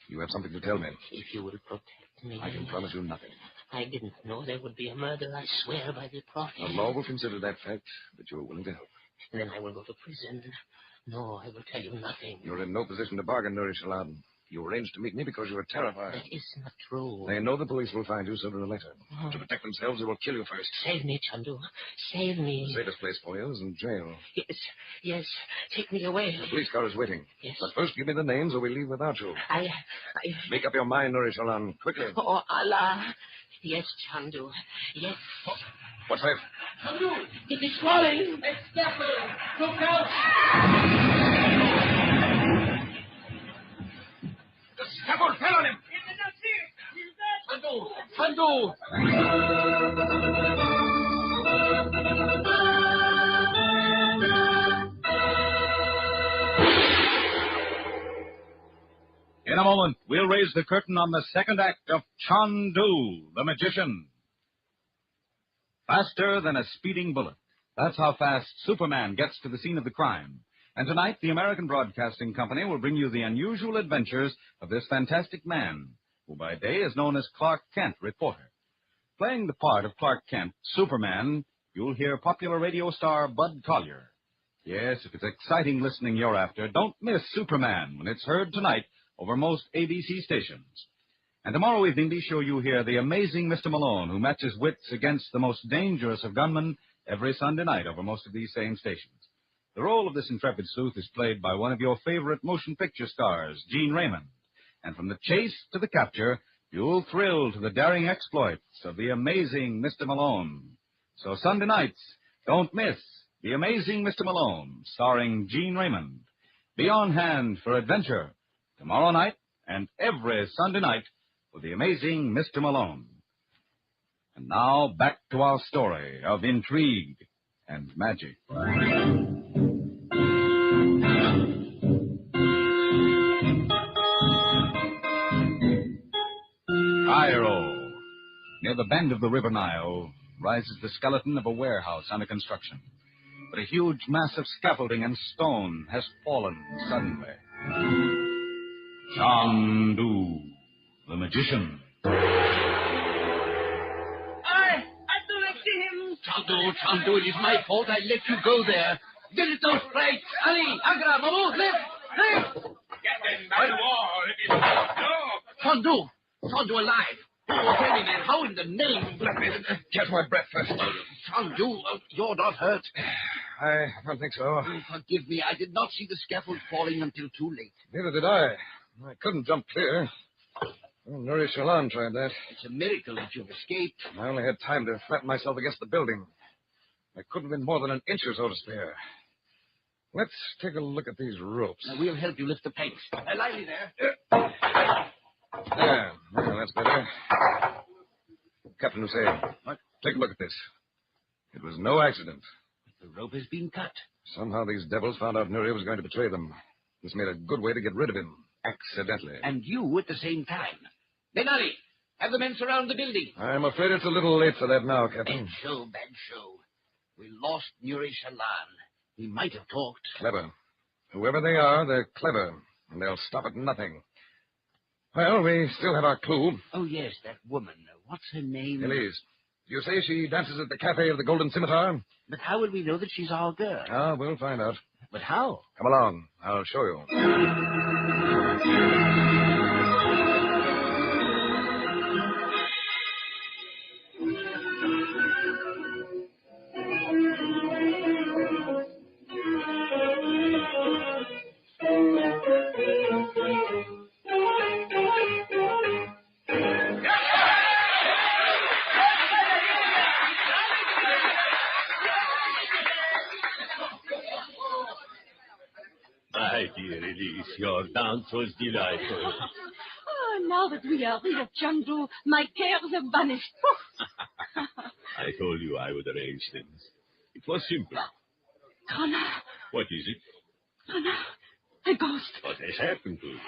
You have something to tell me. If you will protect me. I can promise you nothing. I didn't know there would be a murder, I swear by the prophet. The law will consider that fact, but you are willing to help. Then I will go to prison. No, I will tell you nothing. You're in no position to bargain, Nuri Shalan. You arranged to meet me because you were terrified. That is not true. They know the police will find you sooner or later. To protect themselves, they will kill you first. Save me, Chandu. Save me. The safest place for you is in jail. Yes. Take me away. The police car is waiting. Yes. But first, give me the names or we leave without you. I... Make up your mind, Nuri Shalan, quickly. Oh, Allah. Yes, Chandu. Yes. What's that? Chandu! It is falling. It's careful. Look out. The scaffold fell on him. Chandu! In a moment, we'll raise the curtain on the second act of CHANDU, the magician. Faster than a speeding bullet. That's how fast Superman gets to the scene of the crime. And tonight, the American Broadcasting Company will bring you the unusual adventures of this fantastic man, who by day is known as Clark Kent, reporter. Playing the part of Clark Kent, Superman, you'll hear popular radio star Bud Collyer. Yes, if it's exciting listening you're after, don't miss Superman when it's heard tonight over most ABC stations. And tomorrow evening, be sure you hear the amazing Mr. Malone, who matches wits against the most dangerous of gunmen every Sunday night over most of these same stations. The role of this intrepid sleuth is played by one of your favorite motion picture stars, Gene Raymond. And from the chase to the capture, you'll thrill to the daring exploits of the amazing Mr. Malone. So Sunday nights, don't miss The Amazing Mr. Malone, starring Gene Raymond. Be on hand for adventure tomorrow night and every Sunday night with The Amazing Mr. Malone. And now back to our story of intrigue and magic. Cairo. Near the bend of the River Nile rises the skeleton of a warehouse under construction. But a huge mass of scaffolding and stone has fallen suddenly. CHANDU, the magician. I do not see him. Chandu, it is my fault. I let you go there. Visit those plates. Ali, Agra, Mahmoud, lift. Get them by the wall. It is no. Chandu alive. Oh, tell me, man, how in the name... Let me catch my breath first. Chandu, you're not hurt. I don't think so. Forgive me, I did not see the scaffold falling until too late. Neither did I. I couldn't jump clear. Well, Nuri Shalan tried that. It's a miracle that you've escaped. I only had time to flatten myself against the building. I couldn't have been more than an inch or so to spare. Let's take a look at these ropes. Now, we'll help you lift the planks. Lively there. There. Well, that's better. Captain Hussein. What? Take a look at this. It was no accident. The rope has been cut. Somehow these devils found out Nuri was going to betray them. This made a good way to get rid of him. Accidentally. And you at the same time. Benali, have the men surround the building. I'm afraid it's a little late for that now, Captain. Bad show. We lost Nuri Shalan. He might have talked. Clever. Whoever they are, they're clever. And they'll stop at nothing. Well, we still have our clue. Oh, yes, that woman. What's her name? Elise. You say she dances at the Cafe of the Golden Scimitar? But how will we know that she's our girl? Ah, we'll find out. But how? Come along. I'll show you. My dear Elise, your dance was delightful. Oh, now that we are rid of CHANDU, my cares have vanished. I told you I would arrange things. It was simple. Connor, What is it? Connor, a ghost. What has happened to you?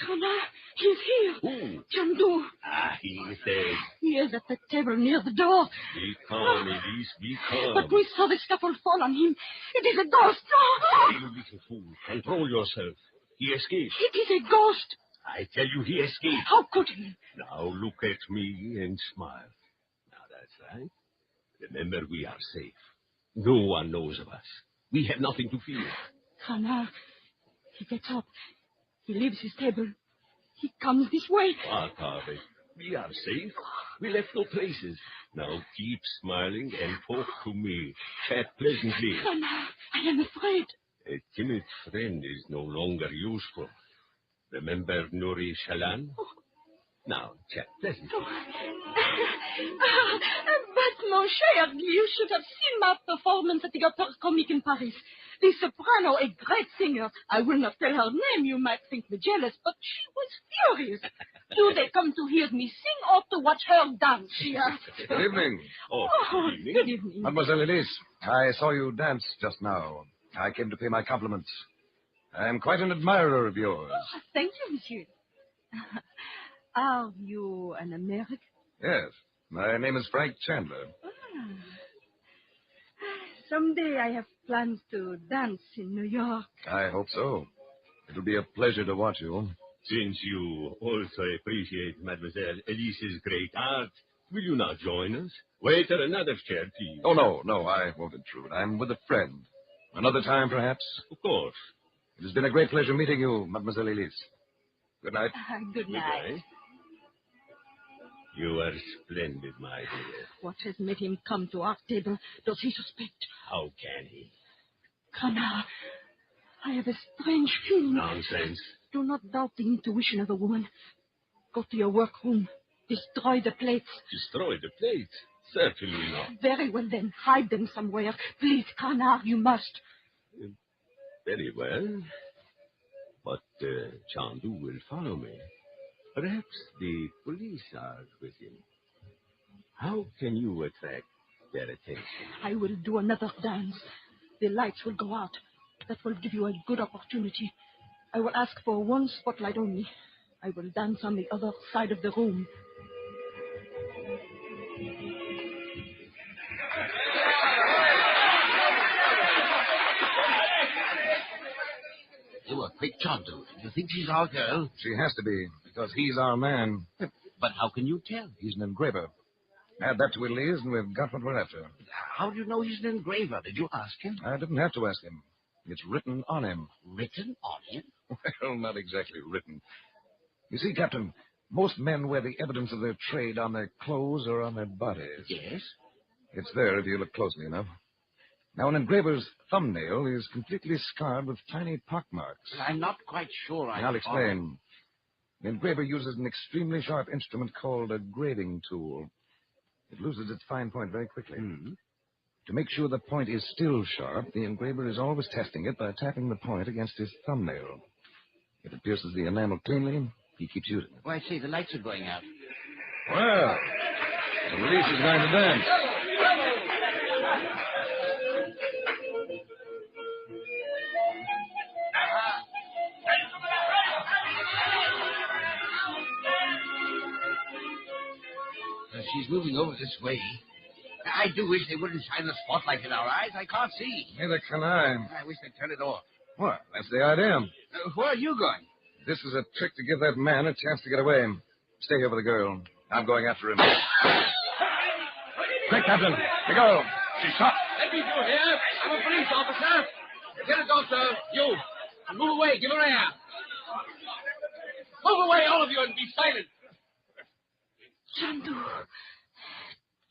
Connor, he's here. Who? CHANDU. Ah, he is dead. He is at the table near the door. Be calm, Elise, be calm. But we saw the scaffold fall on him. It is a ghost. You little fool. Control yourself. He escaped. It is a ghost. I tell you, he escaped. How could he? Now look at me and smile. Now that's right. Remember, we are safe. No one knows of us. We have nothing to fear. Connor, he gets up. He leaves his table. He comes this way. What are they? We are safe. We left no traces. Now keep smiling and talk to me. Chat pleasantly. Connor, I am afraid. A timid friend is no longer useful. Remember Nuri Shalan? Now, chat pleasantly. But, mon cher, you should have seen my performance at the Opera Comique in Paris. The soprano, a great singer. I will not tell her name. You might think me jealous, but she was furious. Do they come to hear me sing or to watch her dance? She asked. Good evening. Oh, good evening. Mademoiselle Elise, I saw you dance just now. I came to pay my compliments. I am quite an admirer of yours. Oh, thank you, monsieur. Are you an American? Yes. My name is Frank Chandler. Someday I have plans to dance in New York. I hope so. It'll be a pleasure to watch you. Since you also appreciate Mademoiselle Elise's great art, will you not join us? Waiter, another chair, please. Oh, no, I won't intrude. I'm with a friend. Another time, perhaps? Of course. It has been a great pleasure meeting you, Mademoiselle Elise. Good night. Good night. You are splendid, my dear. What has made him come to our table? Does he suspect? How can he? Kana, I have a strange feeling. Nonsense. Do not doubt the intuition of a woman. Go to your workroom. Destroy the plates. Destroy the plates? Certainly not. Very well, then. Hide them somewhere. Please, Kana, you must. Very well. But Chandu will follow me. Perhaps the police are with him. How can you attract their attention? I will do another dance. The lights will go out. That will give you a good opportunity. I will ask for one spotlight only. I will dance on the other side of the room. You were quick, Chandu. You think she's our girl? She has to be, because he's our man. But how can you tell? He's an engraver. Add that to Elise, and we've got what we're after. How do you know he's an engraver? Did you ask him? I didn't have to ask him. It's written on him. Written on him? Well, not exactly written. You see, Captain, most men wear the evidence of their trade on their clothes or on their bodies. Yes? It's there if you look closely enough. Now, an engraver's thumbnail is completely scarred with tiny pockmarks. I'm not quite sure I'll explain. The engraver uses an extremely sharp instrument called a grading tool. It loses its fine point very quickly. Mm-hmm. To make sure the point is still sharp, the engraver is always testing it by tapping the point against his thumbnail. If it pierces the enamel cleanly, he keeps using it. Oh, I see. The lights are going out. Well, the release is going to dance. She's moving over this way. I do wish they wouldn't shine the spotlight in our eyes. I can't see. Neither can I. I wish they'd turn it off. What? That's the idea. Where are you going? This is a trick to give that man a chance to get away. Stay here with the girl. I'm going after him. Quick, Captain. The girl. She's shot. Let me through here. I'm a police officer. Get it, doctor. You. Move away. Give her air. Move away, all of you, and be silent. Chandu.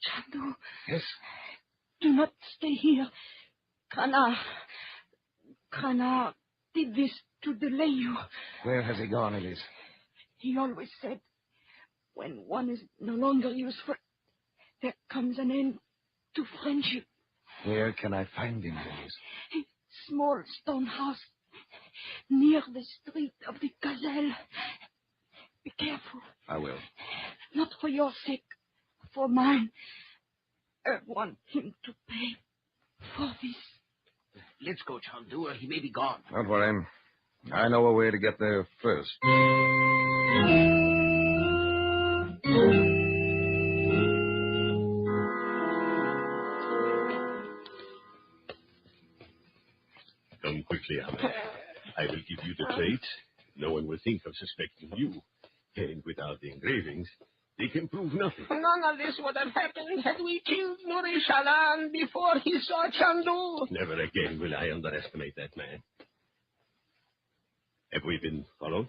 Chandu. Yes? Do not stay here. Kana did this to delay you. Where has he gone, Elise? He always said, when one is no longer useful, there comes an end to friendship. Where can I find him, Elise? Small stone house near the street of the Gazelle. Be careful. I will. Not for your sake, for mine. I want him to pay for this. Let's go, Chandu, or he may be gone. Don't worry. I know a way to get there first. Come quickly, Ahmed. I will give you the plates. No one will think of suspecting you. And without the engravings, they can prove nothing. None of this would have happened had we killed Nuri Shalan before he saw Chandu. Never again will I underestimate that man. Have we been followed?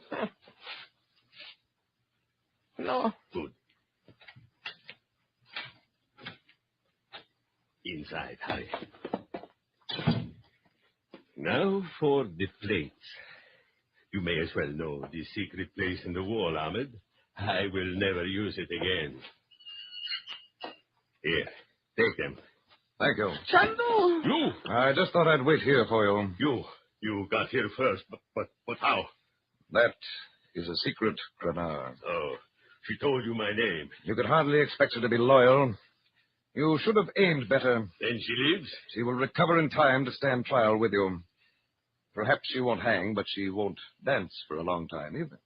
No. Good. Inside, hurry. Now for the plates. You may as well know the secret place in the wall, Ahmed. I will never use it again. Here, take them. Thank you. Chandu! You! I just thought I'd wait here for you. You got here first, but how? That is a secret, Grenard. Oh, she told you my name. You could hardly expect her to be loyal. You should have aimed better. Then she lives? She will recover in time to stand trial with you. Perhaps she won't hang, but she won't dance for a long time either.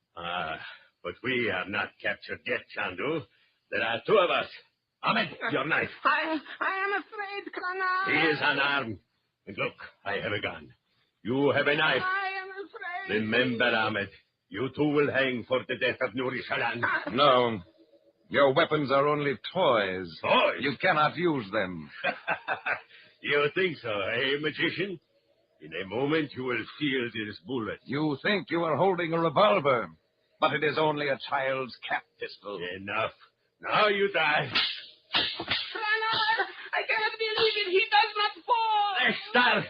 But we have not captured yet, Chandu. There are two of us. Ahmed, your knife. I am afraid, Kana. He is unarmed. And look, I have a gun. You have a knife. I am afraid. Remember, Ahmed, you two will hang for the death of Nuri Shalan. No. Your weapons are only toys. Toys? You cannot use them. You think so, eh, magician? In a moment, you will feel this bullet. You think you are holding a revolver, but it is only a child's cap pistol. Enough. Now you die. I cannot believe it. He does not fall. There, Star.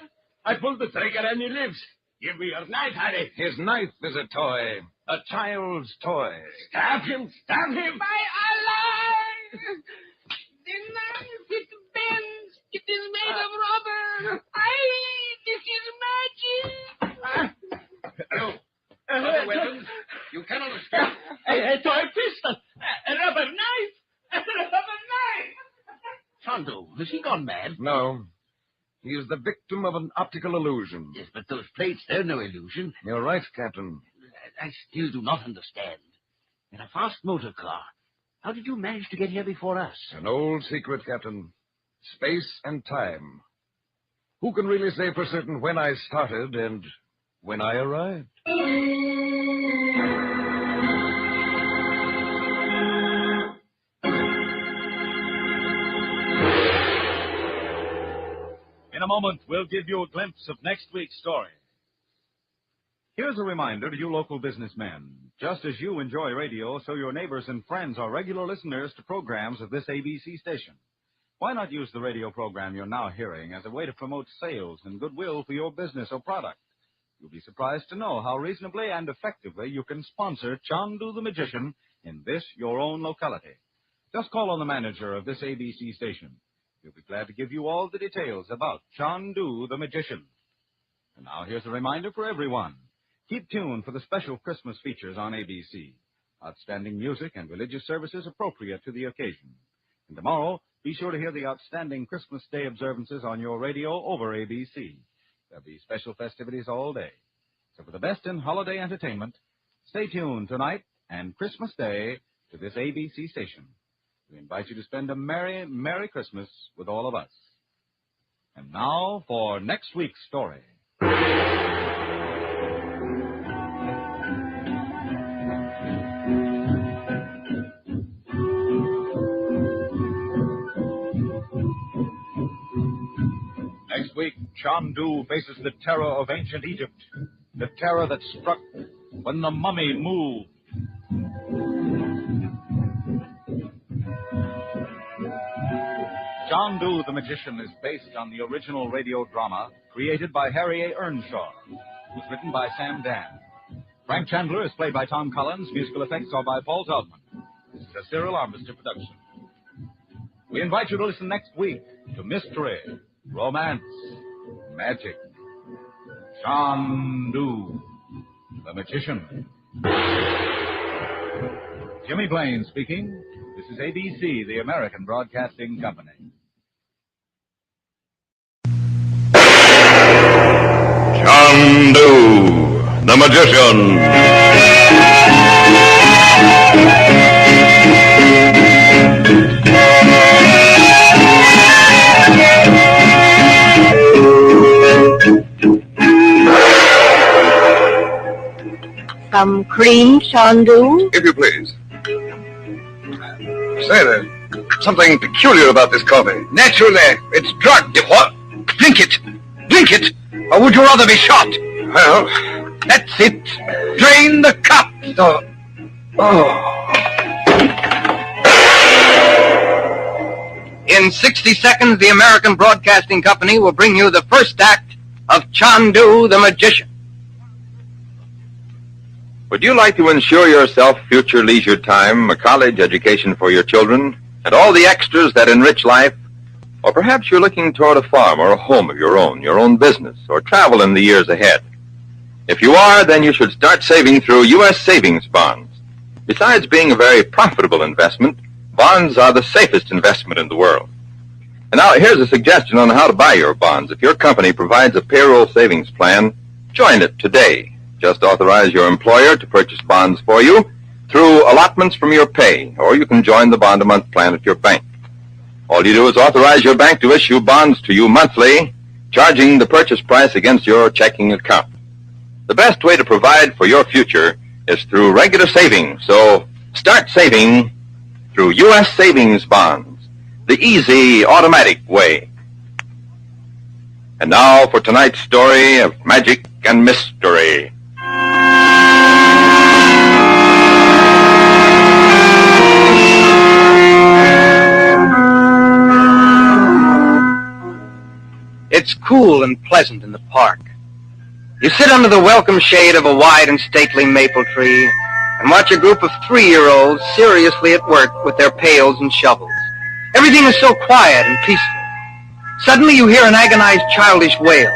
I pulled the trigger and he lives. Give me your knife, Harry. His knife is a toy. A child's toy. Stab him! Stab him! My Allah! The knife, it bends. It is made of rubber. This is magic. Other weapons. You cannot escape. A toy pistol. A rubber knife. A rubber knife. CHANDU, has he gone mad? No. He is the victim of an optical illusion. Yes, but those plates, they're no illusion. You're right, Captain. I still do not understand. In a fast motor car, how did you manage to get here before us? An old secret, Captain. Space and time. Who can really say for certain when I started and when I arrived? In a moment, we'll give you a glimpse of next week's story. Here's a reminder to you local businessmen. Just as you enjoy radio, so your neighbors and friends are regular listeners to programs of this ABC station. Why not use the radio program you're now hearing as a way to promote sales and goodwill for your business or product? You'll be surprised to know how reasonably and effectively you can sponsor CHANDU the Magician in this, your own locality. Just call on the manager of this ABC station. He'll be glad to give you all the details about CHANDU the Magician. And now here's a reminder for everyone. Keep tuned for the special Christmas features on ABC. Outstanding music and religious services appropriate to the occasion. And tomorrow, be sure to hear the outstanding Christmas Day observances on your radio over ABC. There'll be special festivities all day. So for the best in holiday entertainment, stay tuned tonight and Christmas Day to this ABC station. We invite you to spend a merry, merry Christmas with all of us. And now for next week's story. Next week, CHANDU faces the terror of ancient Egypt, the terror that struck when the mummy moved. CHANDU the Magician is based on the original radio drama created by Harry A. Earnshaw. It was written by Sam Dan. Frank Chandler is played by Tom Collins. Musical effects are by Paul Taubman. This is a Cyril Armister production. We invite you to listen next week to Mystery, Romance, Magic, CHANDU the Magician. Jimmy Blaine speaking. This is ABC, the American Broadcasting Company. CHANDU the Magician. Some cream, CHANDU? If you please. Say, there's something peculiar about this coffee. Naturally, it's drugged. What? Drink it. Drink it. Or would you rather be shot? Well, that's it. Drain the cup. In 60 seconds, the American Broadcasting Company will bring you the first act of CHANDU the Magician. Would you like to ensure yourself future leisure time, a college education for your children, and all the extras that enrich life? Or perhaps you're looking toward a farm or a home of your own business, or travel in the years ahead. If you are, then you should start saving through U.S. savings bonds. Besides being a very profitable investment, bonds are the safest investment in the world. And now here's a suggestion on how to buy your bonds. If your company provides a payroll savings plan, join it today. Just authorize your employer to purchase bonds for you through allotments from your pay, or you can join the bond-a-month plan at your bank. All you do is authorize your bank to issue bonds to you monthly, charging the purchase price against your checking account. The best way to provide for your future is through regular savings, so start saving through U.S. savings bonds, the easy, automatic way. And now for tonight's story of magic and mystery. It's cool and pleasant in the park. You sit under the welcome shade of a wide and stately maple tree and watch a group of 3-year-olds seriously at work with their pails and shovels. Everything is so quiet and peaceful. Suddenly you hear an agonized childish wail.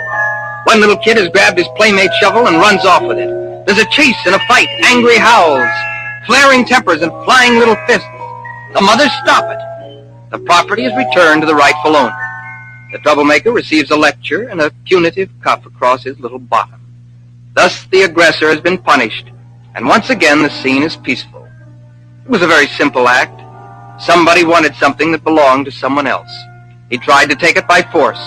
One little kid has grabbed his playmate's shovel and runs off with it. There's a chase and a fight, angry howls, flaring tempers, and flying little fists. The mothers stop it. The property is returned to the rightful owner. The troublemaker receives a lecture and a punitive cuff across his little bottom. Thus the aggressor has been punished, and once again the scene is peaceful. It was a very simple act. Somebody wanted something that belonged to someone else. He tried to take it by force.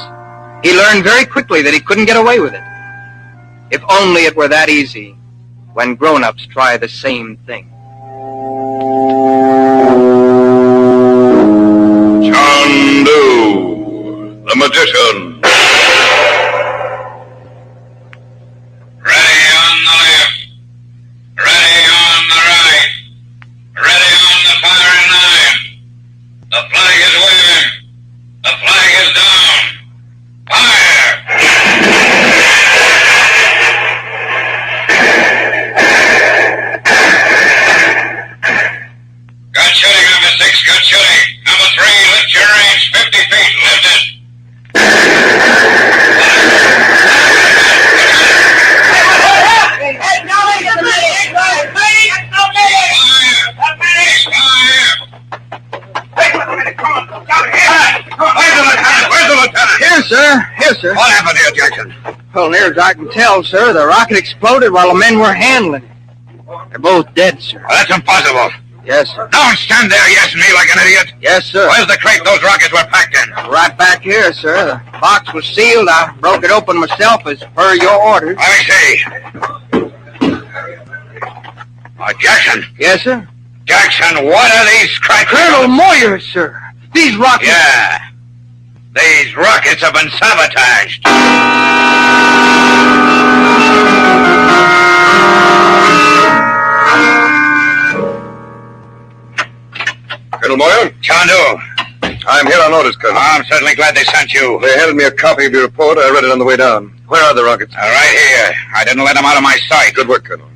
He learned very quickly that he couldn't get away with it. If only it were that easy when grown-ups try the same thing. CHANDU, the magician. Ready on the left, ready on the right, ready on the firing line. The flag is waving, the flag is down. Fire! Good shooting, number 6, good shooting. Number 3, lift your range 50 feet, lift it. Here, sir. Here, sir. What happened here, Jackson? Well, near as I can tell, sir, the rocket exploded while the men were handling it. They're both dead, sir. Well, that's impossible. Yes, sir. Don't stand there yesing me like an idiot. Yes, sir. Where's the crate those rockets were packed in? Right back here, sir. The box was sealed. I broke it open myself as per your orders. Let me see. Jackson. Yes, sir? Jackson, what are these scratches? Colonel Moyer, sir. These rockets... Yeah. These rockets have been sabotaged. Colonel Moyer? CHANDU. I'm here on orders, Colonel. I'm certainly glad they sent you. They handed me a copy of your report. I read it on the way down. Where are the rockets? Right here. I didn't let them out of my sight. Good work, Colonel.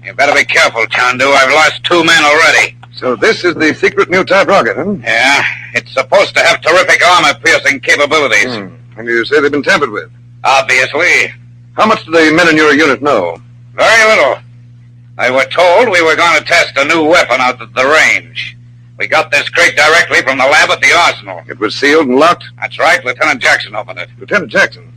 You better be careful, CHANDU. I've lost 2 men already. So this is the secret new type rocket, huh? Yeah. It's supposed to have terrific armor-piercing capabilities. And you say they've been tampered with? Obviously. How much do the men in your unit know? Very little. They were told we were going to test a new weapon out at the range. We got this crate directly from the lab at the arsenal. It was sealed and locked? That's right. Lieutenant Jackson opened it. Lieutenant Jackson?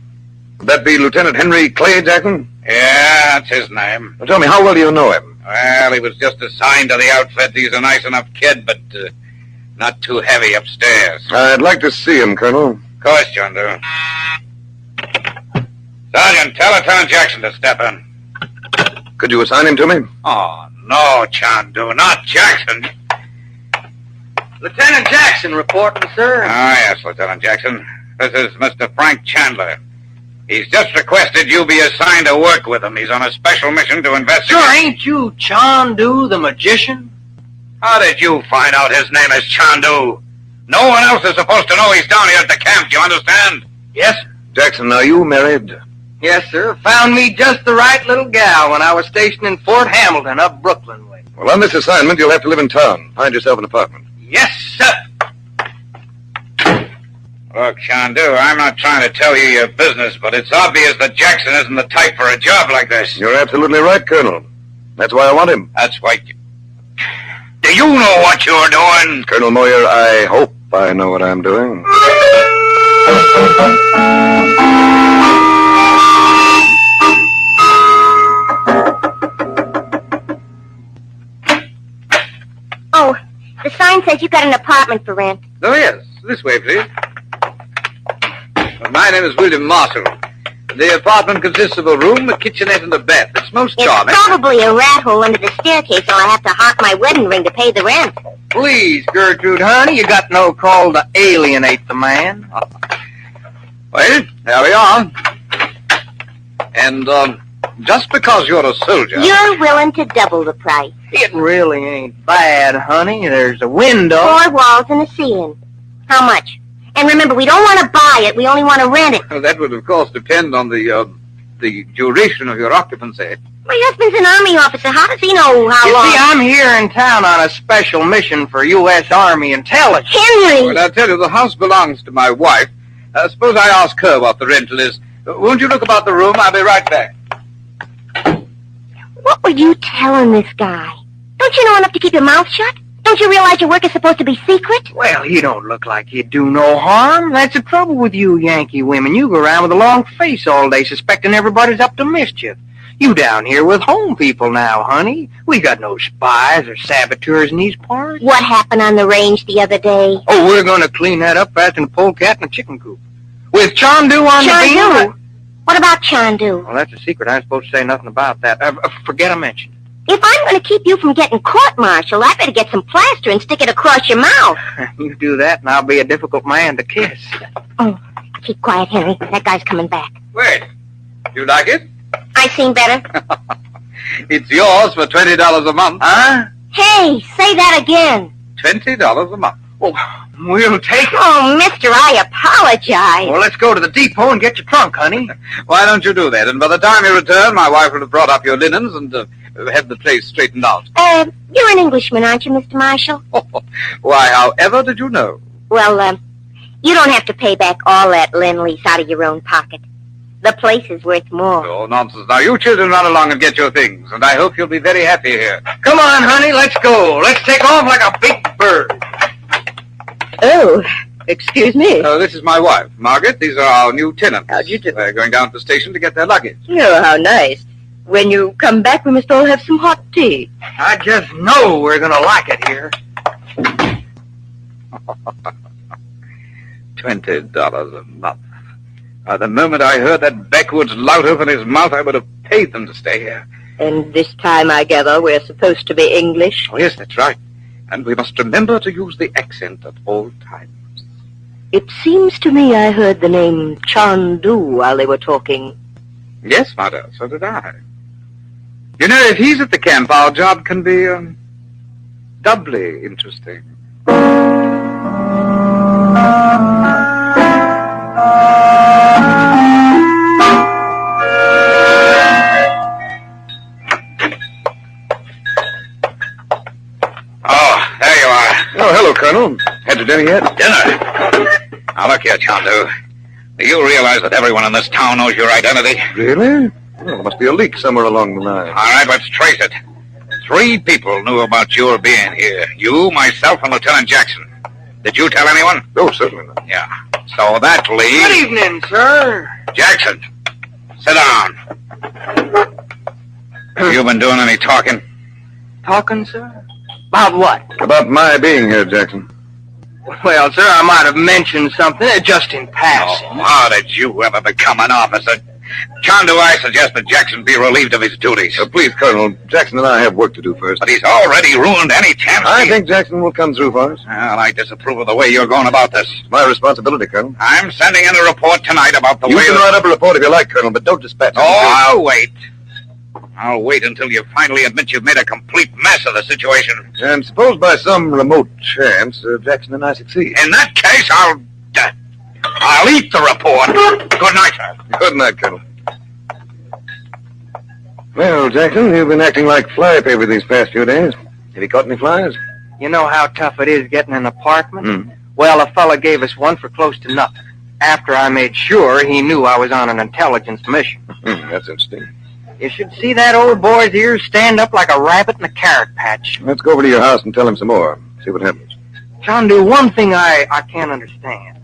Would that be Lieutenant Henry Clay Jackson? Yeah, that's his name. Well, tell me, how well do you know him? Well, he was just assigned to the outfit. He's a nice enough kid, but not too heavy upstairs. I'd like to see him, Colonel. Of course, CHANDU. Sergeant, tell Lieutenant Jackson to step in. Could you assign him to me? Oh, no, CHANDU, not Jackson. Lieutenant Jackson reporting, sir. Ah, yes, Lieutenant Jackson. This is Mr. Frank Chandler. He's just requested you be assigned to work with him. He's on a special mission to investigate... Sir, ain't you CHANDU the magician? How did you find out his name is CHANDU? No one else is supposed to know he's down here at the camp, do you understand? Yes, sir. Jackson, are you married? Yes, sir. Found me just the right little gal when I was stationed in Fort Hamilton up Brooklyn way. Well, on this assignment, you'll have to live in town. Find yourself an apartment. Yes, sir. Look, CHANDU, I'm not trying to tell you your business, but it's obvious that Jackson isn't the type for a job like this. You're absolutely right, Colonel. That's why I want him. That's why... Do you know what you're doing? Colonel Moyer, I hope I know what I'm doing. Oh, the sign says you got an apartment for rent. Oh, yes. This way, please. Well, my name is William Marshall. The apartment consists of a room, a kitchenette, and a bath. It's most charming. It's probably a rat hole under the staircase, so I have to hawk my wedding ring to pay the rent. Please, Gertrude, honey, you got no call to alienate the man. Well, there we are. And, just because you're a soldier... You're willing to double the price. It really ain't bad, honey. There's a window. 4 walls and a ceiling. How much? And remember, we don't want to buy it. We only want to rent it. Well, that would, of course, depend on the duration of your occupancy. My husband's an Army officer. How does he know how You long? see, I'm here in town on a special mission for U.S. Army intelligence. Henry! Well, I'll tell you, the house belongs to my wife. Suppose I ask her what the rental is. Won't you look about the room? I'll be right back. What were you telling this guy? Don't you know enough to keep your mouth shut? Don't you realize your work is supposed to be secret? Well, you don't look like you do no harm. That's the trouble with you Yankee women. You go around with a long face all day suspecting everybody's up to mischief. You down here with home people now, honey. We got no spies or saboteurs in these parts. What happened on the range the other day? Oh, we're going to clean that up faster than a polecat in a chicken coop. With CHANDU on the beam? CHANDU? What about CHANDU? Well, that's a secret. I ain't supposed to say nothing about that. Forget I mentioned it. If I'm going to keep you from getting court-martialed, I better get some plaster and stick it across your mouth. You do that, and I'll be a difficult man to kiss. Oh, keep quiet, Henry. That guy's coming back. Wait. You like it? I seen better. It's yours for $20 a month. Huh? Hey, say that again. $20 a month. Well, we'll take it. Oh, mister, I apologize. Well, let's go to the depot and get your trunk, honey. Why don't you do that? And by the time you return, my wife will have brought up your linens and have the place straightened out. You're an Englishman, aren't you, Mr. Marshall? Why, however did you know? Well, you don't have to pay back all that lend-lease out of your own pocket. The place is worth more. Oh, nonsense. Now, you children run along and get your things, and I hope you'll be very happy here. Come on, honey, let's go. Let's take off like a big bird. Oh, excuse me. This is my wife, Margaret. These are our new tenants. How'd you do? They're going down to the station to get their luggage. Oh, how nice. When you come back, we must all have some hot tea. I just know we're going to like it here. $20 a month. The moment I heard that backwoods lout open his mouth, I would have paid them to stay here. And this time, I gather, we're supposed to be English. Oh, yes, that's right. And we must remember to use the accent at all times. It seems to me I heard the name CHANDU while they were talking. Yes, Mother, so did I. You know, if he's at the camp, our job can be, doubly interesting. Oh, there you are. Oh, hello, Colonel. Had your dinner yet? Dinner? Now, look here, CHANDU. Do you realize that everyone in this town knows your identity? Really? Well, there must be a leak somewhere along the line. All right, let's trace it. 3 people knew about your being here. You, myself, and Lieutenant Jackson. Did you tell anyone? Oh, certainly not. Yeah. So that leaves... Good evening, sir. Jackson, sit down. Have you been doing any talking? Talking, sir? About what? About my being here, Jackson. Well, sir, I might have mentioned something, just in passing. Oh, how did you ever become an officer? CHANDU, I suggest that Jackson be relieved of his duties. Please, Colonel, Jackson and I have work to do first. But he's already ruined any chance. I think Jackson will come through for us. Well, I disapprove of the way you're going about this. It's my responsibility, Colonel. I'm sending in a report tonight about the way... You can write up a report if you like, Colonel, but don't dispatch it. Oh, I'll wait. I'll wait until you finally admit you've made a complete mess of the situation. And suppose by some remote chance Jackson and I succeed. In that case, I'll eat the report. Good night, sir. Good night, Colonel. Well, Jackson, you've been acting like flypaper these past few days. Have you caught any flies? You know how tough it is getting an apartment? Well, a fella gave us one for close to nothing. After I made sure he knew I was on an intelligence mission. That's interesting. You should see that old boy's ears stand up like a rabbit in a carrot patch. Let's go over to your house and tell him some more. See what happens. CHANDU, one thing I can't understand.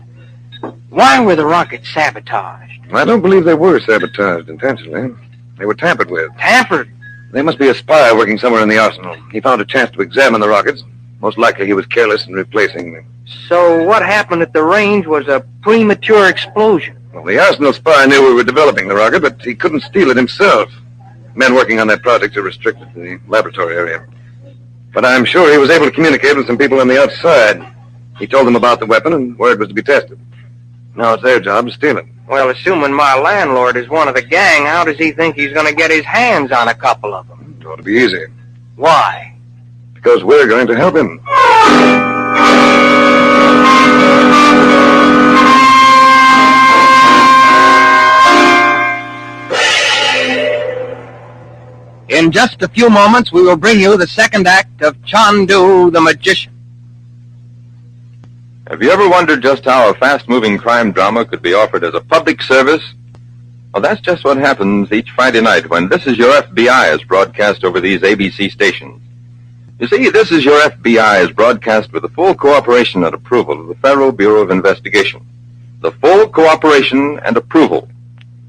Why were the rockets sabotaged? I don't believe they were sabotaged intentionally. They were tampered with. Tampered? There must be a spy working somewhere in the arsenal. He found a chance to examine the rockets. Most likely he was careless in replacing them. So what happened at the range was a premature explosion? Well, the arsenal spy knew we were developing the rocket, but he couldn't steal it himself. Men working on that project are restricted to the laboratory area. But I'm sure he was able to communicate with some people on the outside. He told them about the weapon and where it was to be tested. Now it's their job to steal it. Well, assuming my landlord is one of the gang, how does he think he's going to get his hands on a couple of them? It ought to be easy. Why? Because we're going to help him. in just a few moments, we will bring you the second act of CHANDU, the Magician. Have you ever wondered just how a fast-moving crime drama could be offered as a public service? Well, that's just what happens each Friday night when This Is Your FBI is broadcast over these ABC stations. You see, This Is Your FBI is broadcast with the full cooperation and approval of the Federal Bureau of Investigation. The full cooperation and approval.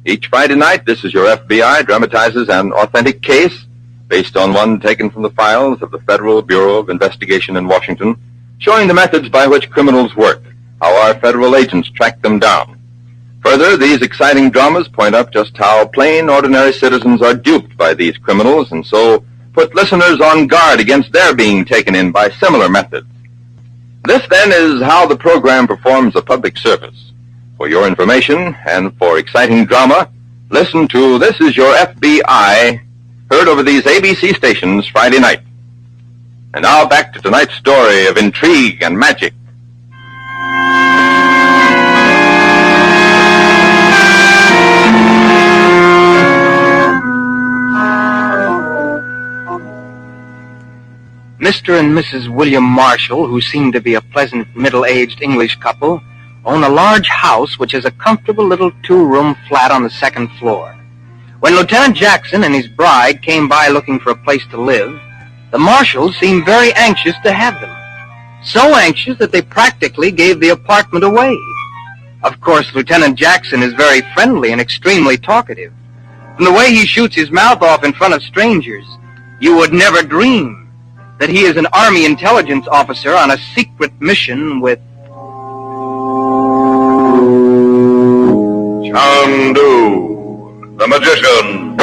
Each Friday night, This Is Your FBI dramatizes an authentic case based on one taken from the files of the Federal Bureau of Investigation in Washington, showing the methods by which criminals work, how our federal agents track them down. Further, these exciting dramas point up just how plain, ordinary citizens are duped by these criminals, and so put listeners on guard against their being taken in by similar methods. This, then, is how the program performs a public service. For your information and for exciting drama, listen to This Is Your FBI, heard over these ABC stations Friday night. And now back to tonight's story of intrigue and magic. Mr. and Mrs. William Marshall, who seem to be a pleasant middle-aged English couple, own a large house which is a comfortable little two-room flat on the second floor. When Lieutenant Jackson and his bride came by looking for a place to live, the Marshalls seemed very anxious to have them. So anxious that they practically gave the apartment away. Of course, Lieutenant Jackson is very friendly and extremely talkative. From the way he shoots his mouth off in front of strangers, you would never dream that he is an Army intelligence officer on a secret mission with CHANDU, the Magician.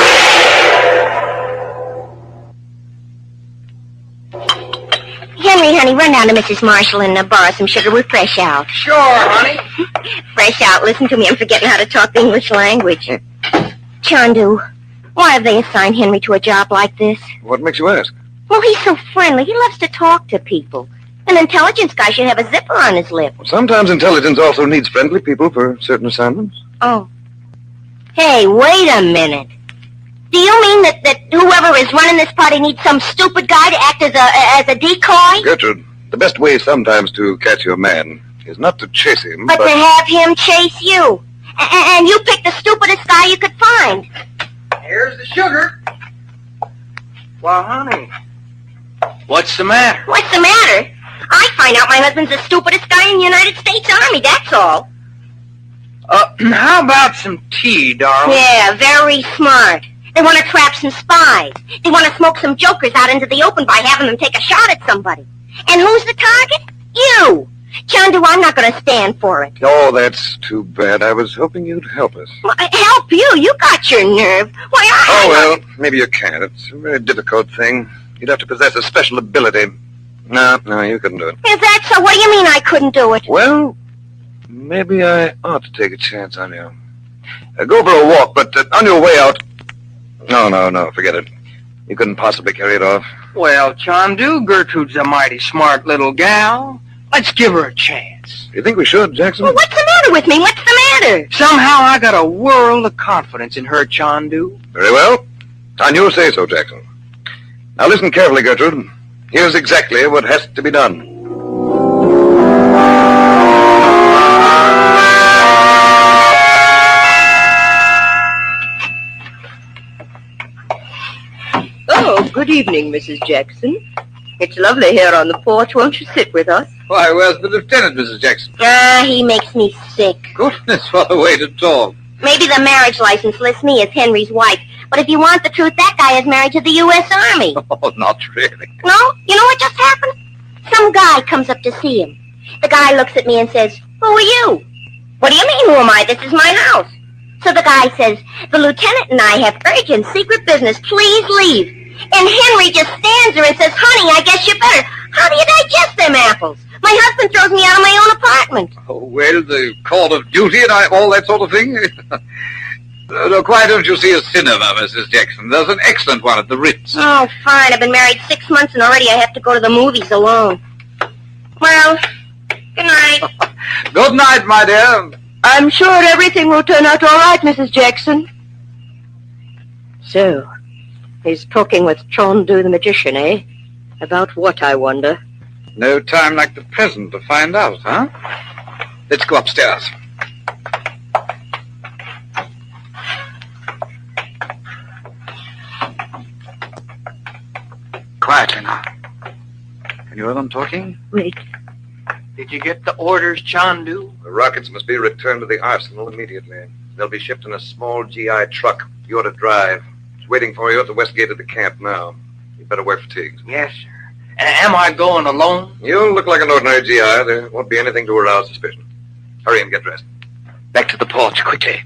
Henry, honey, run down to Mrs. Marshall and borrow some sugar. We're fresh out. Sure, honey. Fresh out. Listen to me. I'm forgetting how to talk the English language. Chandu, why have they assigned Henry to a job like this? What makes you ask? Well, he's so friendly. He loves to talk to people. An intelligence guy should have a zipper on his lip. Well, sometimes intelligence also needs friendly people for certain assignments. Oh. Hey, wait a minute. Do you mean that whoever is running this party needs some stupid guy to act as a decoy? Gertrude, the best way sometimes to catch your man is not to chase him, but to have him chase you. And you picked the stupidest guy you could find. Here's the sugar. Well, honey, what's the matter? What's the matter? I find out my husband's the stupidest guy in the United States Army, that's all. How about some tea, darling? Yeah, very smart. They want to trap some spies. They want to smoke some jokers out into the open by having them take a shot at somebody. And who's the target? You. Chandu, I'm not going to stand for it. Oh, that's too bad. I was hoping you'd help us. Well, help you? You got your nerve. Why, well, maybe you can. It's a very difficult thing. You'd have to possess a special ability. No, you couldn't do it. Is that so? What do you mean I couldn't do it? Well, maybe I ought to take a chance on you. Go for a walk, but on your way out... No, forget it. You couldn't possibly carry it off. Well, Chandu, Gertrude's a mighty smart little gal. Let's give her a chance. You think we should, Jackson? Well, what's the matter with me? What's the matter? Somehow I got a world of confidence in her, Chandu. Very well. On your say-so, Jackson. Now listen carefully, Gertrude. Here's exactly what has to be done. Oh, good evening, Mrs. Jackson. It's lovely here on the porch. Won't you sit with us? Why, where's the lieutenant, Mrs. Jackson? He makes me sick. Goodness, what a way to talk. Maybe the marriage license lists me as Henry's wife. But if you want the truth, that guy is married to the U.S. Army. Oh, not really. No? You know what just happened? Some guy comes up to see him. The guy looks at me and says, "Who are you?" "What do you mean, who am I? This is my house." So the guy says, "The lieutenant and I have urgent secret business. Please leave." And Henry just stands there and says, "Honey, I guess you better." How do you digest them apples? My husband throws me out of my own apartment. Oh, well, the call of duty and all that sort of thing. No, why don't you see a cinema, Mrs. Jackson? There's an excellent one at the Ritz. Oh, fine. I've been married 6 months and already I have to go to the movies alone. Well, good night. Good night, my dear. I'm sure everything will turn out all right, Mrs. Jackson. So, He's talking with CHANDU the magician, eh? About what, I wonder? No time like the present to find out, huh? Let's go upstairs. Quietly now. Can you hear them talking? Wait. Did you get the orders, CHANDU? The rockets must be returned to the arsenal immediately. They'll be shipped in a small GI truck. You ought to drive. It's waiting for you at the west gate of the camp now. You better wear fatigues. Yes, sir. Am I going alone? You'll look like an ordinary GI. There won't be anything to arouse suspicion. Hurry and get dressed. Back to the porch, quickly.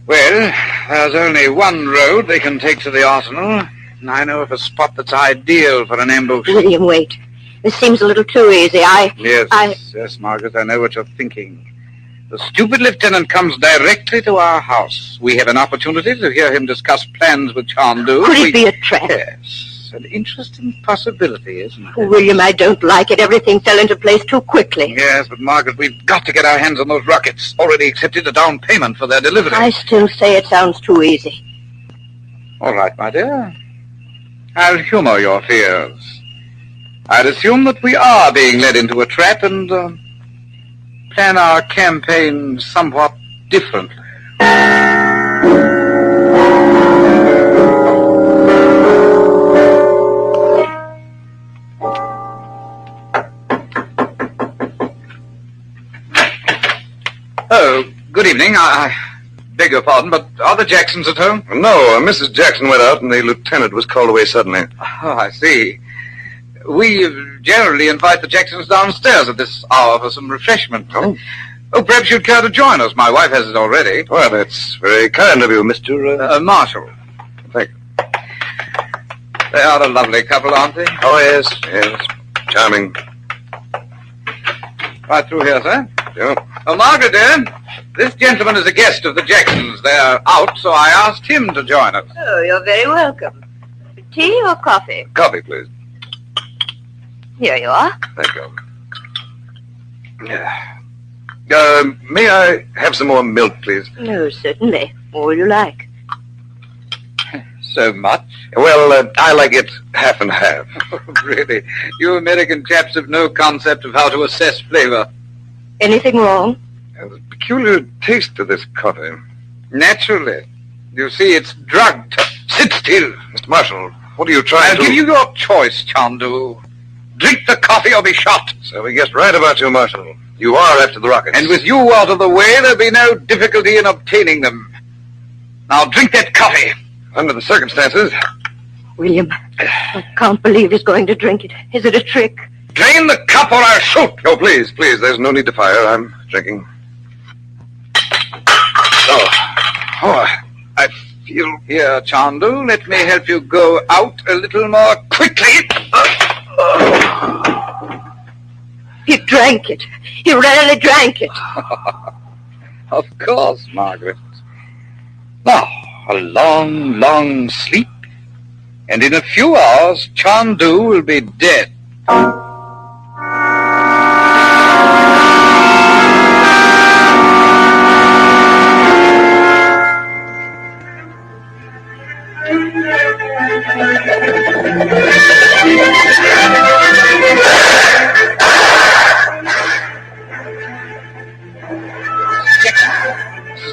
Well, there's only one road they can take to the arsenal. I know of a spot that's ideal for an ambush. William, wait. This seems a little too easy. Yes, Margaret, I know what you're thinking. The stupid lieutenant comes directly to our house. We have an opportunity to hear him discuss plans with CHANDU. Could it be a trap? Yes, an interesting possibility, isn't it? Oh, William, I don't like it. Everything fell into place too quickly. Yes, but Margaret, we've got to get our hands on those rockets. Already accepted a down payment for their delivery. I still say it sounds too easy. All right, my dear. I'll humor your fears. I'd assume that we are being led into a trap and plan our campaign somewhat differently. Oh, good evening. I beg your pardon, but are the Jacksons at home? No, Mrs. Jackson went out and the lieutenant was called away suddenly. Oh, I see. We generally invite the Jacksons downstairs at this hour for some refreshment. Oh, perhaps you'd care to join us. My wife has it already. Well, that's very kind of you, Mr. Marshall. Thank you. They are a lovely couple, aren't they? Oh, yes. Charming. Right through here, sir. Sure. Oh, Margaret, dear, this gentleman is a guest of the Jacksons. They're out, so I asked him to join us. Oh, you're very welcome. Tea or coffee? Coffee, please. Here you are. Thank you. May I have some more milk, please? No, certainly. All you like. So much? Well, I like it half and half. Oh, really? You American chaps have no concept of how to assess flavor. Anything wrong? There's a peculiar taste to this coffee. Naturally. You see, it's drugged. Sit still. Mr. Marshall, what are you trying I'll give you your choice, CHANDU. Drink the coffee or be shot. So we guessed right about you, Marshall. You are after the rockets. And with you out of the way, there'll be no difficulty in obtaining them. Now drink that coffee. Under the circumstances. William, I can't believe he's going to drink it. Is it a trick? Drain the cup or I'll shoot. Oh, please, there's no need to fire. I'm drinking. I feel... Here, CHANDU, let me help you go out a little more quickly. He drank it. He really drank it. Of course, Margaret. Now, a long, long sleep, and in a few hours, CHANDU will be dead.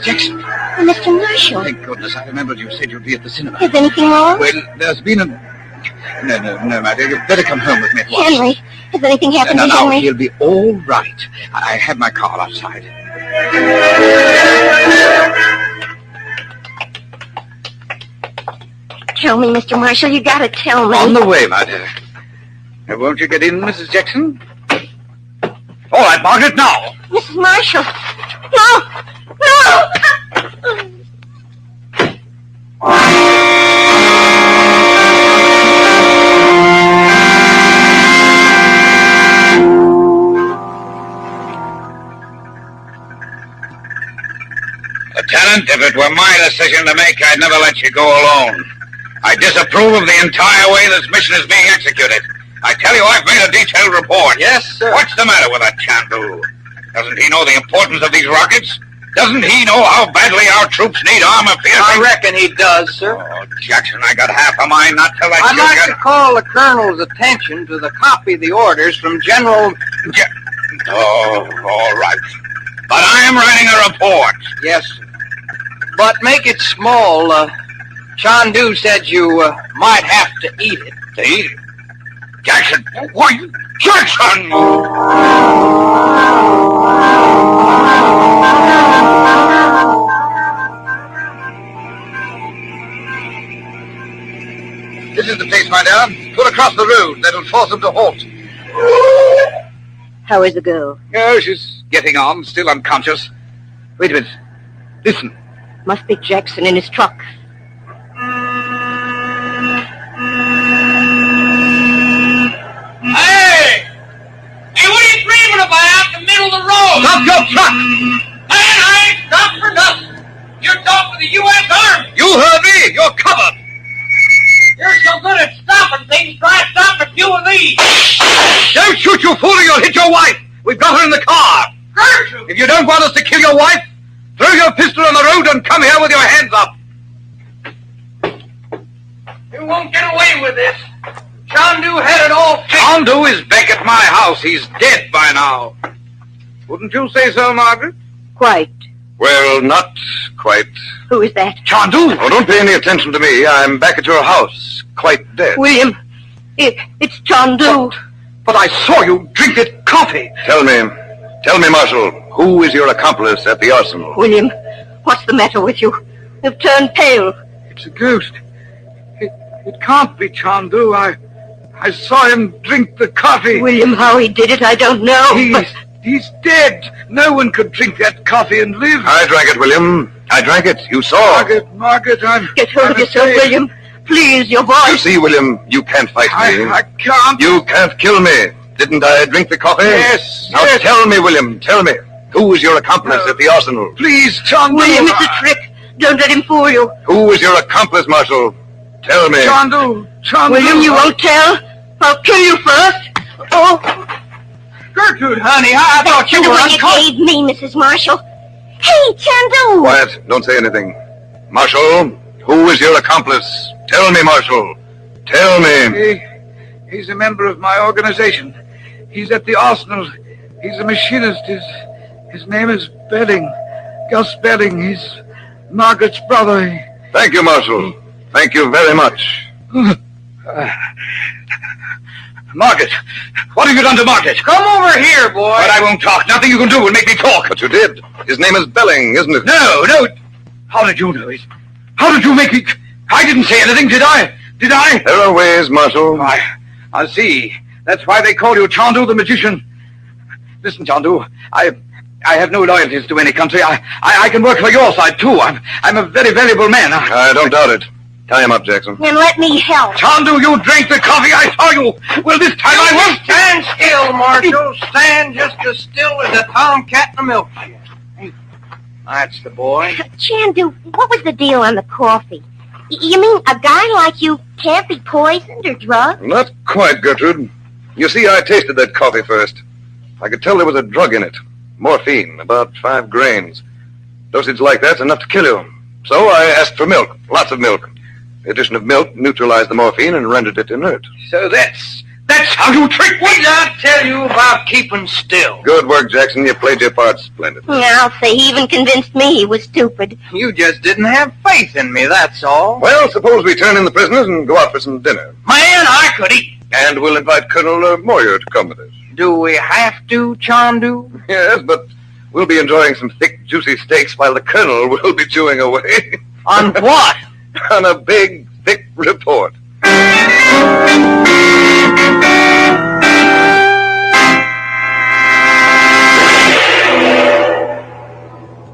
Jackson. Oh, Mr. Marshall. Thank goodness. I remembered you said you'd be at the cinema. Is anything wrong? Well, there's been a... No, my dear. You'd better come home with me at once. Henry. Has anything happened to No, Henry? he'll be all right. I have my car outside. Tell me, Mr. Marshall. You gotta tell me. On the way, my dear. Now, won't you get in, Mrs. Jackson? All right, Margaret, now. Mrs. Marshall. No! No! Lieutenant, if it were my decision to make, I'd never let you go alone. I disapprove of the entire way this mission is being executed. I tell you, I've made a detailed report. Yes, sir. What's the matter with that CHANDU? Doesn't he know the importance of these rockets? Doesn't he know how badly our troops need armor piercing? I reckon he does, sir. Oh, Jackson, I got half a mind not to let I'd you like get... to call the Colonel's attention to the copy of the orders from General... Oh, all right. But I am writing a report. Yes, sir. But make it small. CHANDU said you might have to eat it. To eat it? Jackson! Why, Jackson! This is the place, my dear. Pull across the road. That'll force them to halt. How is the girl? Oh, she's getting on, still unconscious. Wait a minute. Listen. Must be Jackson in his truck. Hey! Hey, what are you dreaming about out in the middle of the road? Stop your truck! Man, I ain't stopped for nothing. You're talking to the U.S. Army. You heard me! You're covered! You're so good at stopping things, try stopping a few of these. Don't shoot, you fool, or you'll hit your wife! We've got her in the car! Gertrude! If you don't want us to kill your wife, throw your pistol on the road and come here with your hands up! You won't get away with this. CHANDU had it all fixed. CHANDU is back at my house. He's dead by now. Wouldn't you say so, Margaret? Quite. Well, not quite. Who is that? CHANDU! Oh, don't pay any attention to me. I'm back at your house, quite dead. William, it's CHANDU. But I saw you drink that coffee. Tell me, Marshal, who is your accomplice at the arsenal? William, what's the matter with you? You've turned pale. It's a ghost. It can't be CHANDU. I saw him drink the coffee. William, how he did it, I don't know. He's dead. No one could drink that coffee and live. I drank it, William. I drank it. You saw. Margaret, Get hold of yourself, William. Please, your voice. You see, William, you can't fight me. I can't. You can't kill me. Didn't I drink the coffee? Yes. Now tell me, William, tell me. Who is your accomplice at the arsenal? Please, CHANDU. William, it's a trick. Don't let him fool you. Who is your accomplice, Marshal? Tell me. CHANDU. William, you won't tell? I'll kill you first. Oh. Gertrude, honey, I thought you were unconscious. Gave me, Mrs. Marshall. Hey, CHANDU. Quiet. Don't say anything. Marshal, who is your accomplice? Tell me, Marshal. Tell me. He's a member of my organization. He's at the arsenal. He's a machinist. His name is Belling. Gus Belling. He's Margaret's brother. Thank you, Marshal. Thank you very much. Margaret! What have you done to Margaret? Come over here, boy. But I won't talk. Nothing you can do will make me talk. But you did. His name is Belling, isn't it? No. How did you know it? How did you make it? I didn't say anything, did I? Did I? There are ways, Marshal. I see. That's why they call you CHANDU the magician. Listen, CHANDU, I have no loyalties to any country. I can work for your side, too. I'm a very valuable man. I don't doubt it. Tie him up, Jackson. Then let me help. CHANDU, you drank the coffee. I saw you. Well, this time I won't. Stand still, Marshal. Stand just as still as a tomcat in a milk shed. That's the boy. CHANDU, what was the deal on the coffee? You mean a guy like you can't be poisoned or drugged? Not quite, Gertrude. You see, I tasted that coffee first. I could tell there was a drug in it. Morphine, about 5 grains. Dosage like that's enough to kill you. So I asked for milk, lots of milk. The addition of milk neutralized the morphine and rendered it inert. So that's how you trick What did I tell you about keeping still? Good work, Jackson. You played your part splendidly. I'll say he even convinced me he was stupid. You just didn't have faith in me, that's all. Well, suppose we turn in the prisoners and go out for some dinner. Man, I could eat. And we'll invite Colonel Moyer to come with us. Do we have to, CHANDU? Yes, but we'll be enjoying some thick, juicy steaks while the Colonel will be chewing away. On what? On a big, thick report.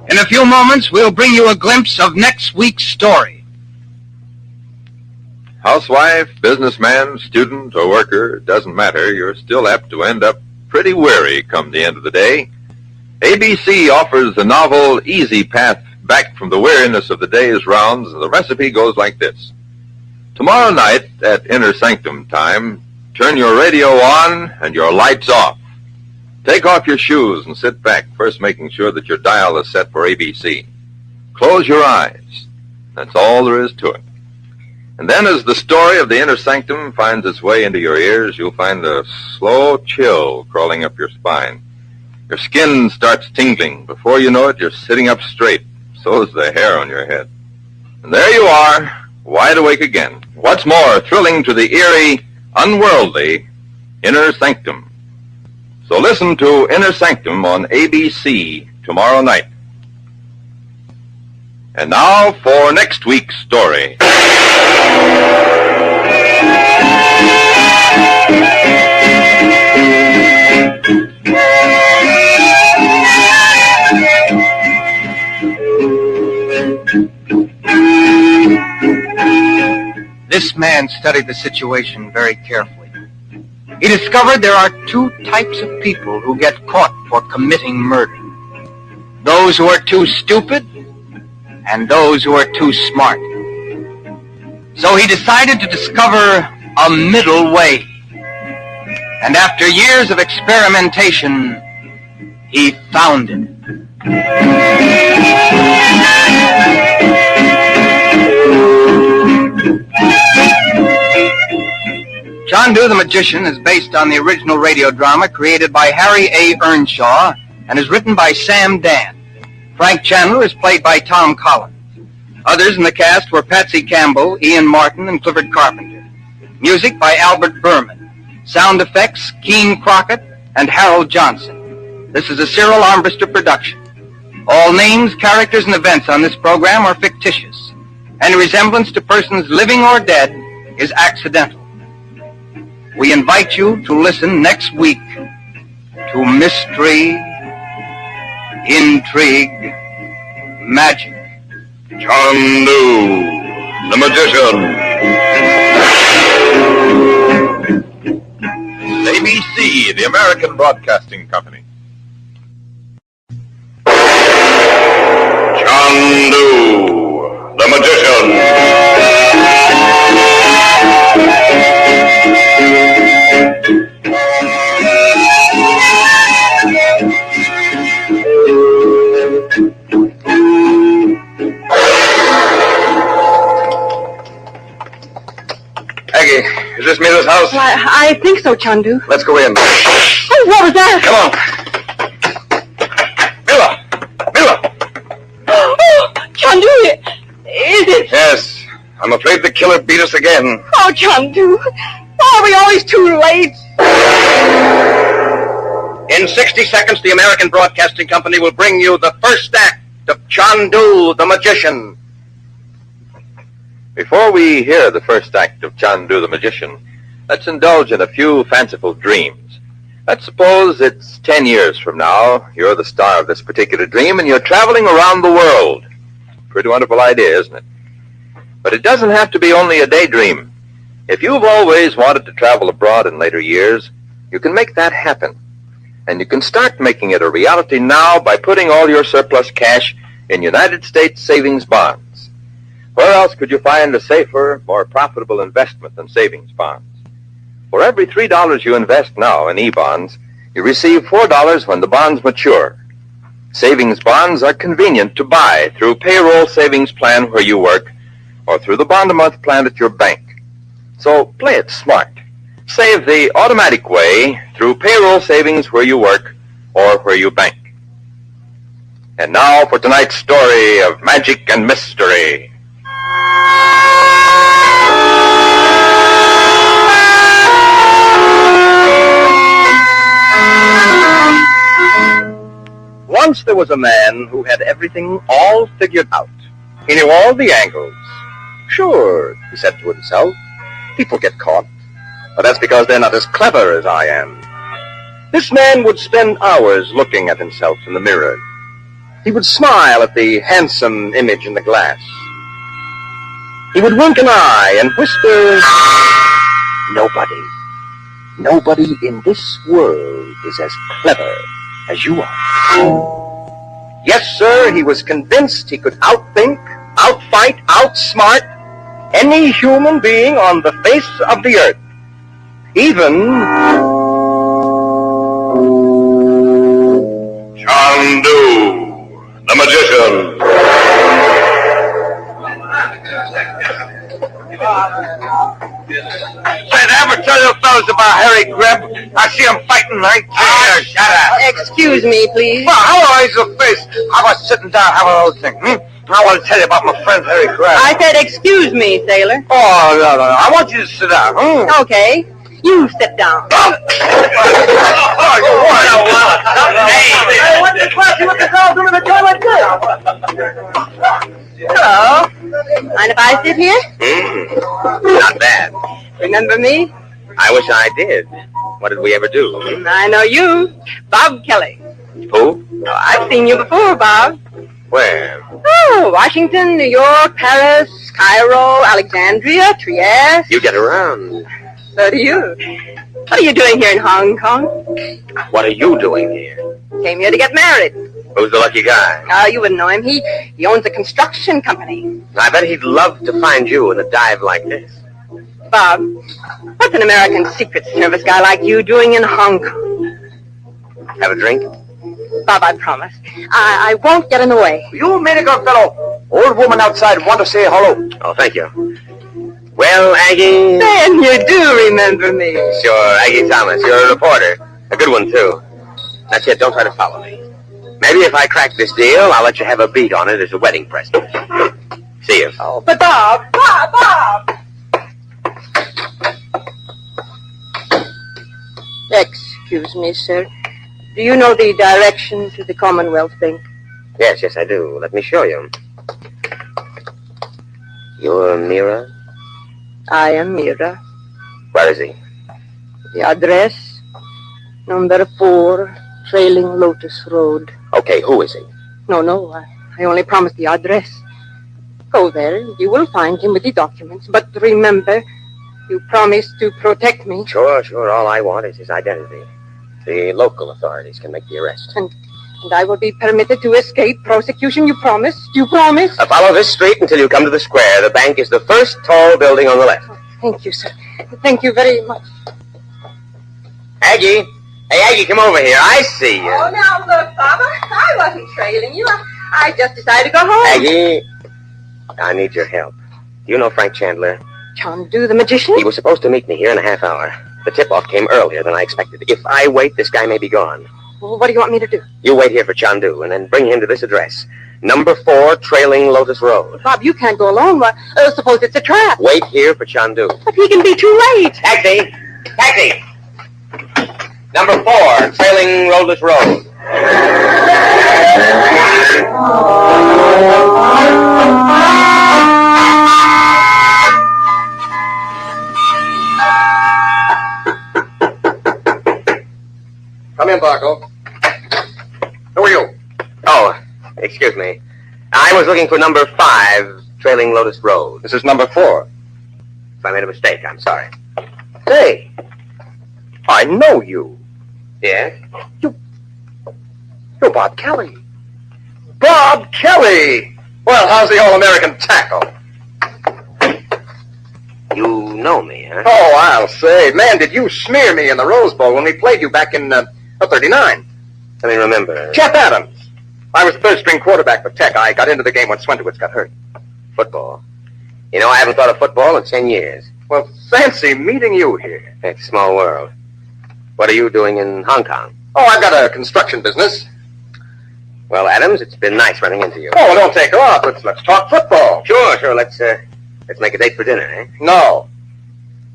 In a few moments, we'll bring you a glimpse of next week's story. Housewife, businessman, student, or worker, doesn't matter. You're still apt to end up pretty weary come the end of the day. ABC offers the novel Easy Path Back from the Weariness of the Day's Rounds. The recipe goes like this. Tomorrow night at Inner Sanctum time, turn your radio on and your lights off. Take off your shoes and sit back, first making sure that your dial is set for ABC. Close your eyes. That's all there is to it. And then as the story of the inner sanctum finds its way into your ears, you'll find a slow chill crawling up your spine. Your skin starts tingling. Before you know it, you're sitting up straight. So is the hair on your head. And there you are, wide awake again. What's more, thrilling to the eerie, unworldly Inner Sanctum. So listen to Inner Sanctum on ABC tomorrow night. And now for next week's story. This man studied the situation very carefully. He discovered there are two types of people who get caught for committing murder. Those who are too stupid and those who are too smart. So he decided to discover a middle way. And after years of experimentation, he found it. CHANDU the Magician is based on the original radio drama created by Harry A. Earnshaw and is written by Sam Dan. Frank Chandler is played by Tom Collins. Others in the cast were Patsy Campbell, Ian Martin, and Clifford Carpenter. Music by Albert Berman. Sound effects, Keene Crockett and Harold Johnson. This is a Cyril Armbruster production. All names, characters, and events on this program are fictitious. Any resemblance to persons living or dead is accidental. We invite you to listen next week to Mystery, Intrigue, Magic. CHANDU, the Magician. ABC, the American Broadcasting Company. CHANDU, the Magician. Aggie, is this Mila's house? Why, I think so, Chandu. Let's go in. Oh, what was that? Come on. Oh, Chandu, is it? Yes, I'm afraid the killer beat us again. Oh, Chandu, why are we always too late? In 60 seconds, the American Broadcasting Company will bring you the first act of CHANDU the Magician. Before we hear the first act of CHANDU the Magician, let's indulge in a few fanciful dreams. Let's suppose it's 10 years from now. You're the star of this particular dream, and you're traveling around the world. Pretty wonderful idea, isn't it? But it doesn't have to be only a daydream. If you've always wanted to travel abroad in later years, you can make that happen. And you can start making it a reality now by putting all your surplus cash in United States savings bonds. Where else could you find a safer, more profitable investment than savings bonds? For every $3 you invest now in E-bonds, you receive $4 when the bonds mature. Savings bonds are convenient to buy through payroll savings plan where you work or through the bond-a-month plan at your bank. So play it smart. Save the automatic way through payroll savings where you work or where you bank. And now for tonight's story of magic and mystery. Once there was a man who had everything all figured out. He knew all the angles. Sure, he said to himself, people get caught, but that's because they're not as clever as I am. This man would spend hours looking at himself in the mirror. He would smile at the handsome image in the glass. He would wink an eye and whisper, Nobody in this world is as clever as you are. Yes, sir, he was convinced he could outthink, outfight, outsmart any human being on the face of the earth. Even CHANDU, the magician. Did I ever tell you fellas about Harry Greb? I see him fighting right there. Shut up. Excuse me, please. Well, how is your face? How about sitting down having a little thing, I want to tell you about my friend Harry Greb. I said excuse me, sailor. Oh, no. I want you to sit down. Okay. You sit down. Hey, what's the question? What the hell doing in the toilet Hello. Mind if I sit here? Not bad. Remember me? I wish I did. What did we ever do? I know you. Bob Kelly. Who? Oh, I've seen you before, Bob. Where? Oh, Washington, New York, Paris, Cairo, Alexandria, Trieste. You get around. So do you. What are you doing here in Hong Kong? What are you doing here? Came here to get married. Who's the lucky guy? Oh, you wouldn't know him. He owns a construction company. I bet he'd love to find you in a dive like this. Bob, what's an American Secret Service guy like you doing in Hong Kong? Have a drink? Bob, I promise. I won't get in the way. You American fellow. Old woman outside want to say hello. Oh, thank you. Well, Aggie... Then you do remember me. Sure, Aggie Thomas. You're a reporter. A good one, too. That's it. Don't try to follow me. Maybe if I crack this deal, I'll let you have a beat on it as a wedding present. See you. Oh, but Bob! Excuse me, sir. Do you know the direction to the Commonwealth Bank? Yes, I do. Let me show you. You're Mira? I am Mira. Where is he? The address, number 4, Trailing Lotus Road. Okay, who is he? No, I only promised the address. Go there, you will find him with the documents. But remember, you promised to protect me. Sure. All I want is his identity. The local authorities can make the arrest. And I will be permitted to escape prosecution, you promise? You promise? Follow this street until you come to the square. The bank is the first tall building on the left. Thank you, sir. Thank you very much. Aggie! Hey, Aggie, come over here. I see you. Oh, now look, Baba. I wasn't trailing you. I just decided to go home. Aggie, I need your help. Do you know Frank Chandler? CHANDU, the magician? He was supposed to meet me here in a half hour. The tip-off came earlier than I expected. If I wait, this guy may be gone. Well, what do you want me to do? You wait here for CHANDU and then bring him to this address. Number 4, Trailing Lotus Road. Bob, you can't go alone. Suppose it's a trap. Wait here for CHANDU. But he can be too late. Taxi! Number 4, Trailing Lotus Road. Come in, Barco. Who are you? Oh, excuse me. I was looking for number 5, Trailing Lotus Road. This is number 4. If I made a mistake, I'm sorry. Say, I know you. Yes? You're Bob Kelly. Bob Kelly! Well, how's the All-American tackle? You know me, huh? Oh, I'll say. Man, did you smear me in the Rose Bowl when we played you back in 39. Let me remember. Jeff Adams. I was third-string quarterback for Tech. I got into the game when Swentowitz got hurt. Football. You know, I haven't thought of football in 10 years. Well, fancy meeting you here. It's a small world. What are you doing in Hong Kong? Oh, I've got a construction business. Well, Adams, it's been nice running into you. Oh, well, don't take off. Let's talk football. Sure. Let's make a date for dinner, eh? No.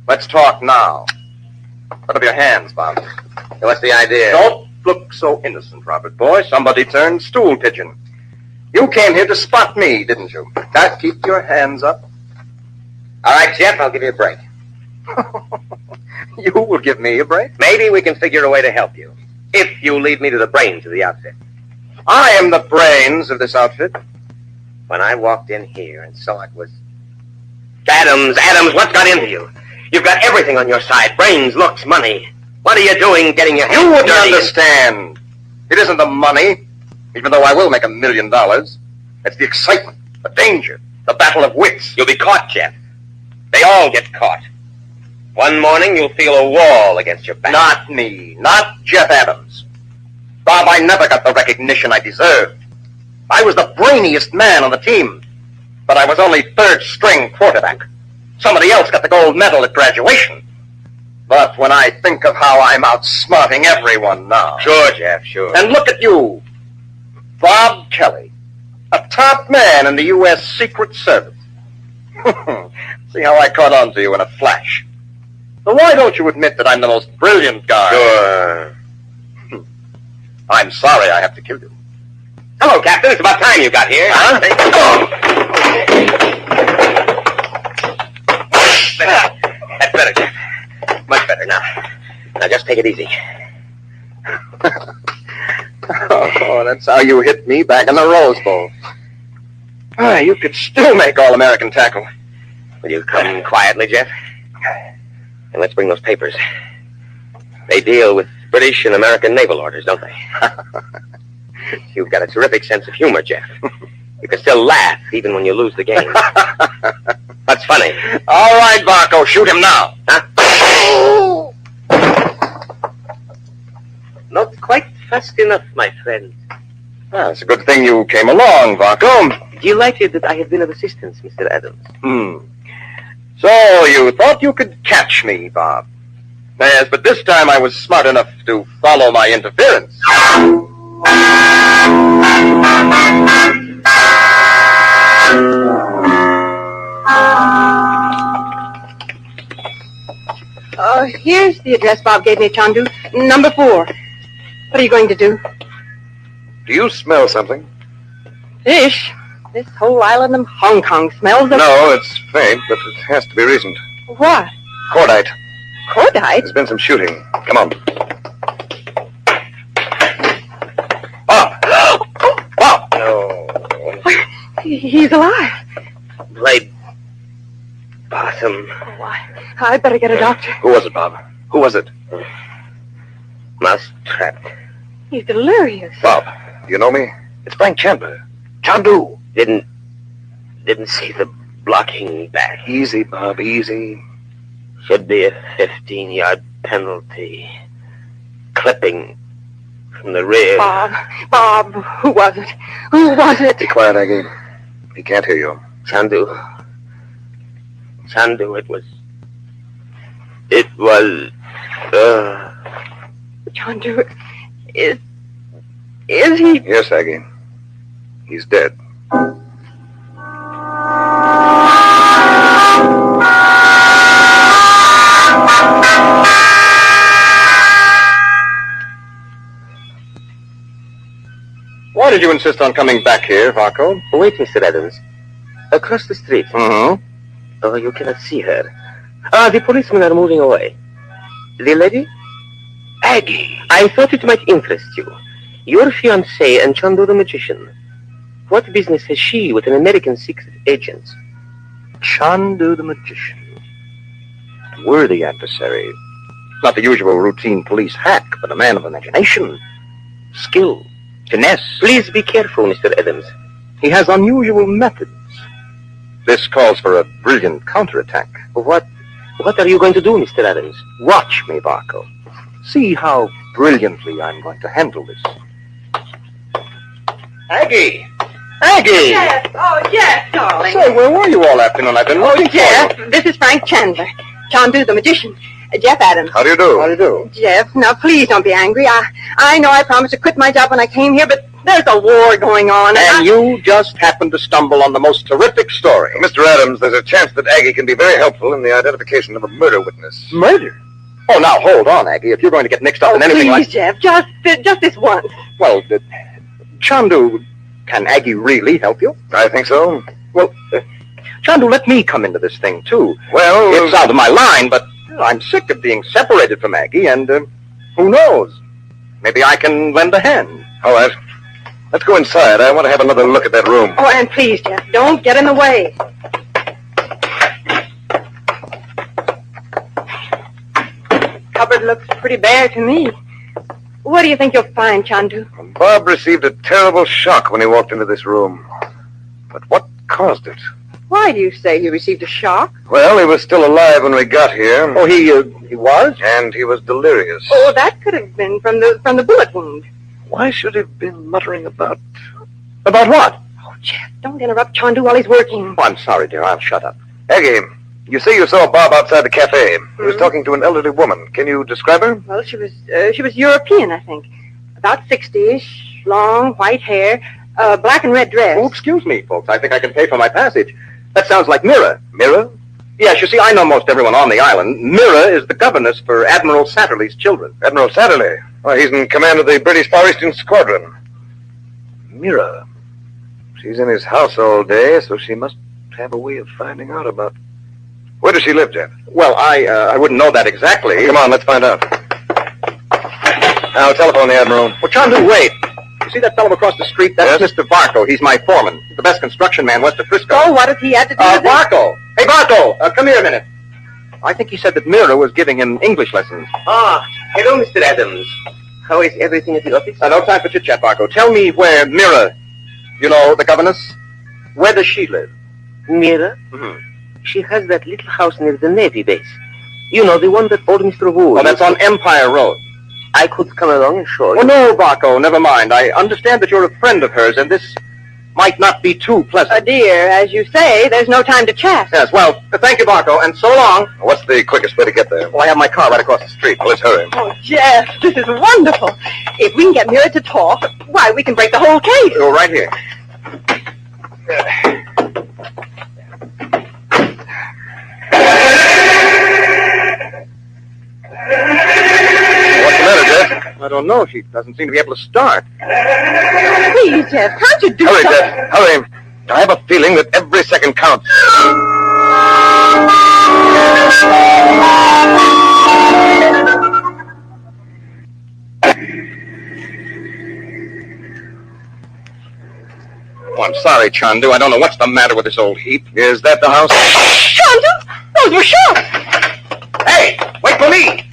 Let's talk now. Put up your hands, Bob. So what's the idea? Don't look so innocent, Robert, boy. Somebody turned stool pigeon. You came here to spot me, didn't you? Now, keep your hands up. All right, Jeff, I'll give you a break. You will give me a break? Maybe we can figure a way to help you. If you lead me to the brains of the outfit. I am the brains of this outfit. When I walked in here and saw it was... Adams, what got into you? You've got everything on your side. Brains, looks, money. What are you doing getting your hands You wouldn't dirty? understand. It isn't the money, even though I will make $1 million. It's the excitement, the danger, the battle of wits. You'll be caught, Jeff. They all get caught. One morning, you'll feel a wall against your back. Not me. Not Jeff Adams. Bob, I never got the recognition I deserved. I was the brainiest man on the team, but I was only third-string quarterback. Somebody else got the gold medal at graduation. But when I think of how I'm outsmarting everyone now... Sure, Jeff, sure. And look at you, Bob Kelly, a top man in the U.S. Secret Service. See how I caught on to you in a flash. So why don't you admit that I'm the most brilliant guy? Sure. I'm sorry I have to kill you. Hello, Captain. It's about time you got here. Huh? That's better, Jeff. Much better now. Now, just take it easy. Oh, that's how you hit me back in the Rose Bowl. You could still make All-American tackle. Will you come quietly, Jeff? And let's bring those papers. They deal with British and American naval orders, don't they? You've got a terrific sense of humor, Jeff. You can still laugh even when you lose the game. What's funny? All right, Varco, shoot him now. Huh? Not quite fast enough, my friend. Well, it's a good thing you came along, Varco. Delighted that I have been of assistance, Mr. Adams. So you thought you could catch me, Bob. Yes, but this time I was smart enough to follow my interference. Here's the address Bob gave me, Chandu. Number 4. What are you going to do? Do you smell something? Fish? This whole island of Hong Kong smells of... No, it's faint, but it has to be recent. What? Cordite. Cordite? There's been some shooting. Come on. Bob! No. He's alive. Blade Bottom. I'd better get a doctor. Who was it, Bob? Who was it? Mouse trap. He's delirious. Bob, do you know me? It's Frank Chandler. CHANDU. Didn't see the blocking back. Easy, Bob, easy. Should be a 15-yard penalty. Clipping from the rear. Bob, who was it? Who was it? Be quiet, Aggie. He can't hear you. Chandu, it was... Chandu, is he... Yes, Aggie. He's dead. Why did you insist on coming back here, Varco? Wait, Mr. Adams. Across the street. Mm-hmm. Oh, you cannot see her. The policemen are moving away. The lady? Aggie. I thought it might interest you. Your fiancé and Chandu the magician. What business has she with an American secret agent? Chandu the magician. Worthy adversary. Not the usual routine police hack, but a man of imagination, skill, finesse. Please be careful, Mr. Adams. He has unusual methods. This calls for a brilliant counterattack. What are you going to do, Mr. Adams? Watch me, Varco. See how brilliantly I'm going to handle this. Aggie! Aggie! Jeff! Oh, Jeff, darling. Say, where were you all afternoon? I've been looking for Jeff, you. this is Frank Chandler. Chandu the magician. Jeff Adams. How do you do? How do you do? Jeff, now please don't be angry. I know I promised to quit my job when I came here, but there's a war going on. And you just happened to stumble on the most terrific story. Mr. Adams, there's a chance that Aggie can be very helpful in the identification of a murder witness. Murder? Oh, now, hold on, Aggie. If you're going to get mixed up in anything please, Jeff, just this once. Well, Chandu, can Aggie really help you? I think so. Well, Chandu, let me come into this thing, too. Well... It's out of my line, but I'm sick of being separated from Aggie, and who knows? Maybe I can lend a hand. All right. Let's go inside. I want to have another look at that room. Oh, and please, Jeff, don't get in the way. Cupboard looks pretty bare to me. What do you think you'll find, Chandu? Bob received a terrible shock when he walked into this room. But what caused it? Why do you say he received a shock? Well, he was still alive when we got here. Oh, he was? And he was delirious. Oh, that could have been from the bullet wound. Why should he have been muttering about... About what? Oh, Jeff, don't interrupt Chandu while he's working. Oh, I'm sorry, dear. I'll shut up. Aggie, you say you saw Bob outside the cafe. He was talking to an elderly woman. Can you describe her? Well, she was European, I think. About 60-ish, long, white hair, black and red dress. Oh, excuse me, folks. I think I can pay for my passage. That sounds like Mira. Mira? Yes, you see, I know most everyone on the island. Mira is the governess for Admiral Satterley's children. Admiral Satterley? Well, he's in command of the British Far Eastern Squadron. Mira. She's in his house all day, so she must have a way of finding out about... Where does she live, Jeff? Well, I wouldn't know that exactly. Well, come on, let's find out. Now, telephone the Admiral. Well, Chandu, wait. You see that fellow across the street? That's Mr. Barco. He's my foreman. He's the best construction man west of Frisco. Oh, what does he have to do with it? Barco. Hey, Barco, come here a minute. I think he said that Mira was giving him English lessons. Ah, hello, Mr. Adams. How is everything at the office? No time for chit-chat, Barco. Tell me where Mira, you know, the governess, where does she live? Mira? Mm-hmm. She has that little house near the Navy base. You know, the one that old Mr. Wood... Oh, that's on Empire Road. I could come along and show you. Oh, no, Barco, never mind. I understand that you're a friend of hers, and this might not be too pleasant. Dear, as you say, there's no time to chat. Yes, well, thank you, Barco, and so long. What's the quickest way to get there? Well, I have my car right across the street. Well, let's hurry. Oh, Jeff, this is wonderful. If we can get Mira to talk, why, we can break the whole case. You're right here. What's the matter, Jeff? I don't know. She doesn't seem to be able to start. Please, Jeff, can't you do Hurry, something? Jeff, hurry. I have a feeling that every second counts. Oh, I'm sorry, Chandu. I don't know what's the matter with this old heap. Is that the house? Chandu, those were shots. Hey, wait for me.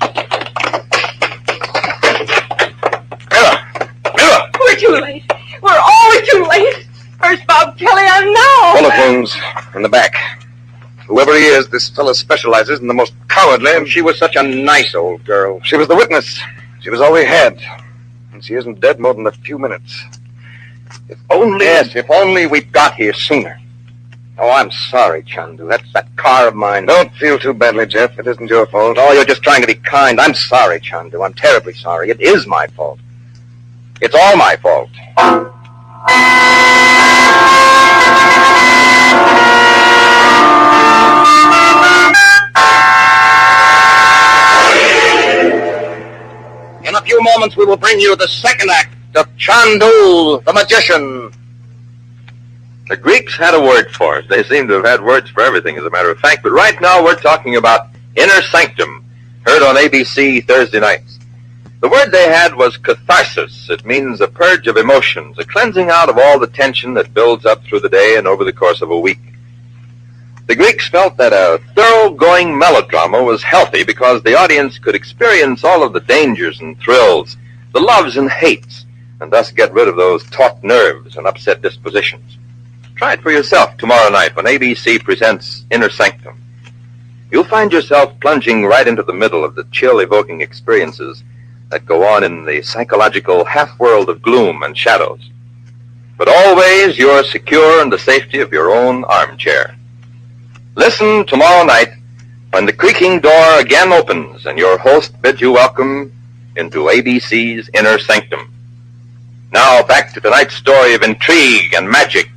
Mira! We're too late. We're always too late. First Bob Kelly, I know. Bullet wounds in the back. Whoever he is, this fellow specializes in the most cowardly. She was such a nice old girl. She was the witness. She was all we had. And she isn't dead more than a few minutes. If only... Yes, if only we'd got here sooner. Oh, I'm sorry, Chandu. That's that car of mine. Don't feel too badly, Jeff. It isn't your fault. Oh, you're just trying to be kind. I'm sorry, Chandu. I'm terribly sorry. It is my fault. It's all my fault. In a few moments, we will bring you the second act of CHANDU, the magician. The Greeks had a word for it. They seem to have had words for everything, as a matter of fact. But right now, we're talking about Inner Sanctum, heard on ABC Thursday nights. The word they had was catharsis. It means a purge of emotions, a cleansing out of all the tension that builds up through the day and over the course of a week. The Greeks felt that a thoroughgoing melodrama was healthy because the audience could experience all of the dangers and thrills, the loves and hates, and thus get rid of those taut nerves and upset dispositions. Try it for yourself tomorrow night when ABC presents Inner Sanctum. You'll find yourself plunging right into the middle of the chill-evoking experiences that go on in the psychological half-world of gloom and shadows. But always you're secure in the safety of your own armchair. Listen tomorrow night when the creaking door again opens and your host bids you welcome into ABC's Inner Sanctum. Now back to tonight's story of intrigue and magic.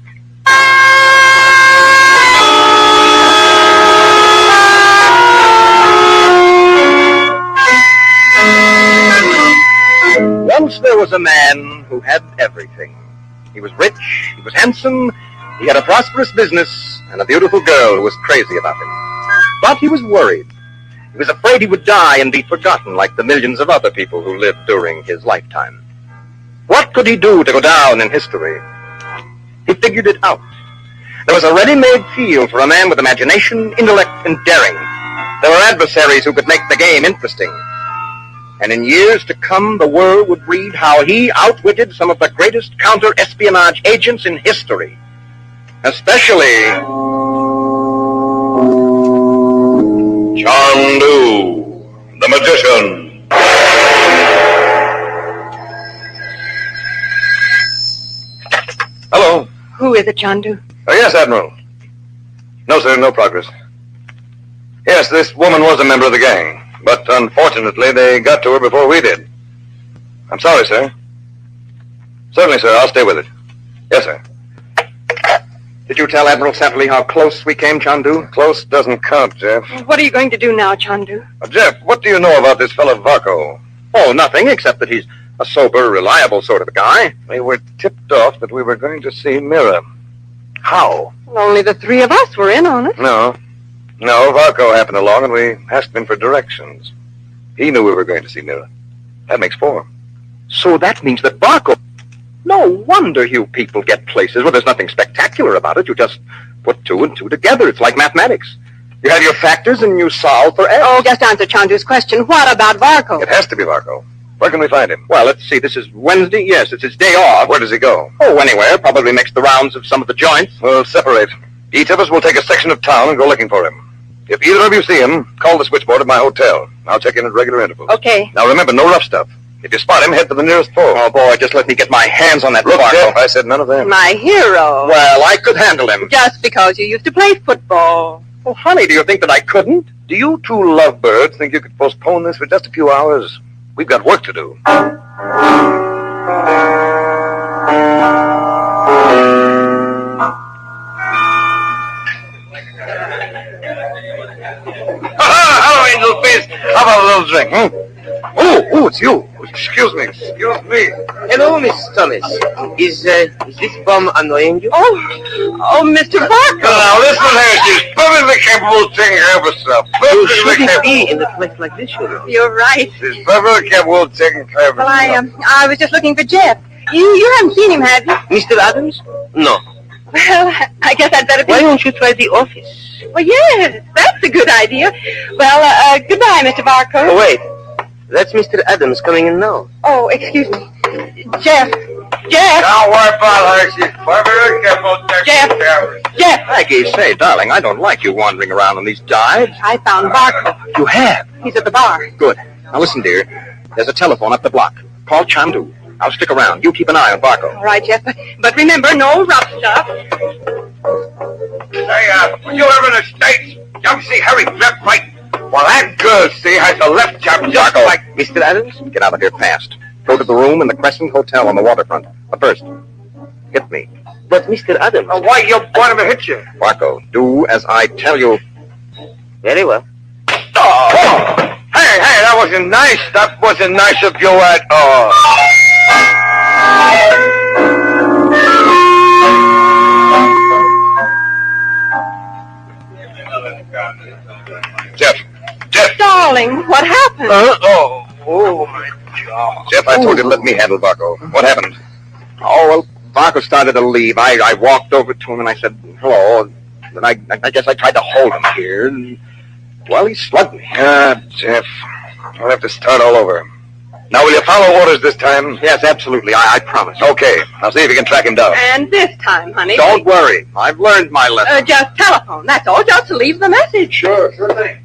Once there was a man who had everything. He was rich, he was handsome, he had a prosperous business, and a beautiful girl who was crazy about him. But he was worried. He was afraid he would die and be forgotten like the millions of other people who lived during his lifetime. What could he do to go down in history? He figured it out. There was a ready-made field for a man with imagination, intellect, and daring. There were adversaries who could make the game interesting. And in years to come, the world would read how he outwitted some of the greatest counter-espionage agents in history. Especially CHANDU, the magician. Who is it, Chandu? Oh, yes, Admiral. No, sir, no progress. Yes, this woman was a member of the gang, but unfortunately they got to her before we did. I'm sorry, sir. Certainly, sir, I'll stay with it. Yes, sir. Did you tell Admiral Satterley how close we came, Chandu? Close doesn't count, Jeff. What are you going to do now, Chandu? Jeff, what do you know about this fellow Varco? Oh, nothing, except that he's a sober, reliable sort of a guy. We were tipped off that we were going to see Mira. How? Only the three of us were in on it. No, Varco happened along and we asked him for directions. He knew we were going to see Mira. That makes 4. So that means that Varco... No wonder you people get places. Well, there's nothing spectacular about it. You just put 2 and 2 together. It's like mathematics. You have your factors and you solve for X. Oh, just answer Chandu's question. What about Varco? It has to be Varco. Where can we find him? Well, let's see. This is Wednesday. Yes, it's his day off. Where does he go? Oh, anywhere. Probably makes the rounds of some of the joints. We'll separate. Each of us will take a section of town and go looking for him. If either of you see him, call the switchboard at my hotel. I'll check in at regular intervals. Okay. Now remember, no rough stuff. If you spot him, head to the nearest pole. Oh, boy, just let me get my hands on that Look, Varco. Jeff, I said none of that. My hero. Well, I could handle him. Just because you used to play football. Oh, honey, do you think that I couldn't? Do you two lovebirds think you could postpone this for just a few hours? We've got work to do. Hello, Angel Face. How about a little drink, Oh, it's you. Excuse me. Hello, Miss Thomas. Is this bomb annoying you? Oh, Mr. Barker. Now, listen here. She's perfectly capable of taking care of herself. You shouldn't be in a place like this, you know. You're right. She's perfectly capable of taking care of Well, herself. I was just looking for Jeff. You haven't seen him, have you? Mr. Adams? No. Well, I guess I'd better be... Why don't you try the office? Well, yes, that's a good idea. Well, goodbye, Mr. Barker. Oh, wait. That's Mr. Adams coming in now. Oh, excuse me. Jeff. Don't worry about her. She's perfectly capable of taking care of herself. Jeff. Maggie, say, darling, I don't like you wandering around on these dives. I found Barker. You have? He's at the bar. Good. Now listen, dear. There's a telephone up the block. Call Chandu. I'll stick around. You keep an eye on Varco. All right, Jeff. But remember, no rough stuff. Say, when you ever in the States, you see Harry left, right? Well, that girl, see, has a left jab just Varco. like... Mr. Adams, get out of here fast. Go to the room in the Crescent Hotel on the waterfront. But first, hit me. But Mr. Adams... Why you want him to hit you? Varco, do as I tell you. Very well. Oh! Hey, that wasn't nice. That wasn't nice of you at all. Jeff. Darling, what happened? Oh, my jaw. Jeff, I told you to let me handle Varco. What happened? Oh, well, Varco started to leave. I walked over to him and I said, hello. Then I guess I tried to hold him here. And, well, he slugged me. Jeff, I'll have to start all over. Now, will you follow orders this time? Yes, absolutely. I promise. Okay. I'll see if you can track him down. And this time, honey... Don't worry. I've learned my lesson. Just telephone. That's all. Just leave the message. Sure thing.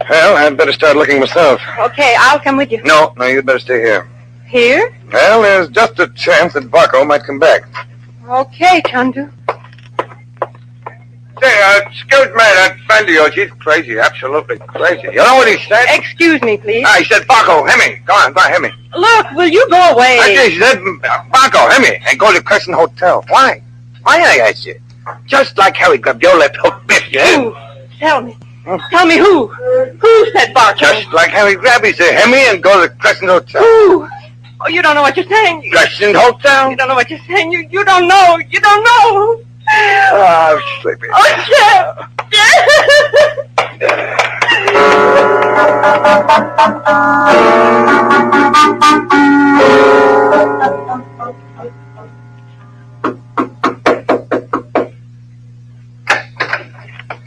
Well, I'd better start looking myself. Okay, I'll come with you. No, you'd better stay here. Here? Well, there's just a chance that Varco might come back. Okay, Chandu. Say, excuse me, that friend of yours, he's crazy, absolutely crazy. You know what he said? Excuse me, please. He said, Varco, hit me. Go on, hit me. Look, will you go away? He said, Varco, hit me, and go to Crescent Hotel. Why? Why, I asked you? Just like how he grabbed your left hook, biff, yeah? Who? Tell me. Tell me who? Who said Barco? Just like how he grabbed me, said, hit me, and go to Crescent Hotel. Who? Oh, you don't know what you're saying. Crescent Hotel? You don't know what you're saying. You don't know. You don't know. Oh, I'm sleepy. Oh, Jeff!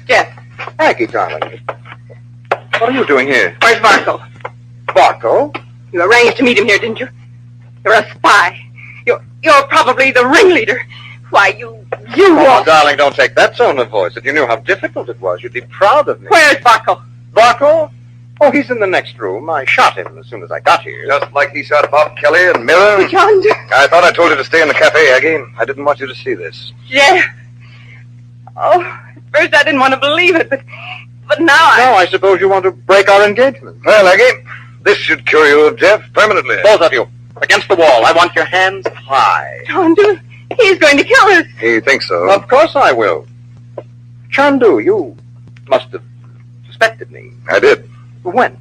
Jeff. Maggie, darling. What are you doing here? Where's Varco? Varco? You arranged to meet him here, didn't you? You're a spy. You're probably the ringleader. Why, you Oh, darling, don't take that tone of voice. If you knew how difficult it was, you'd be proud of me. Where's Varco? Varco? Oh, he's in the next room. I shot him as soon as I got here. Just like he shot Bob Kelly and Miller? CHANDU. I thought I told you to stay in the cafe, Aggie. I didn't want you to see this. Jeff. Oh, at first I didn't want to believe it, but now Now I suppose you want to break our engagement. Well, Aggie, this should cure you of Jeff permanently. Both of you, against the wall. I want your hands high. CHANDU, he's going to kill us. He thinks so. Of course I will. CHANDU, you must have suspected me. I did. When?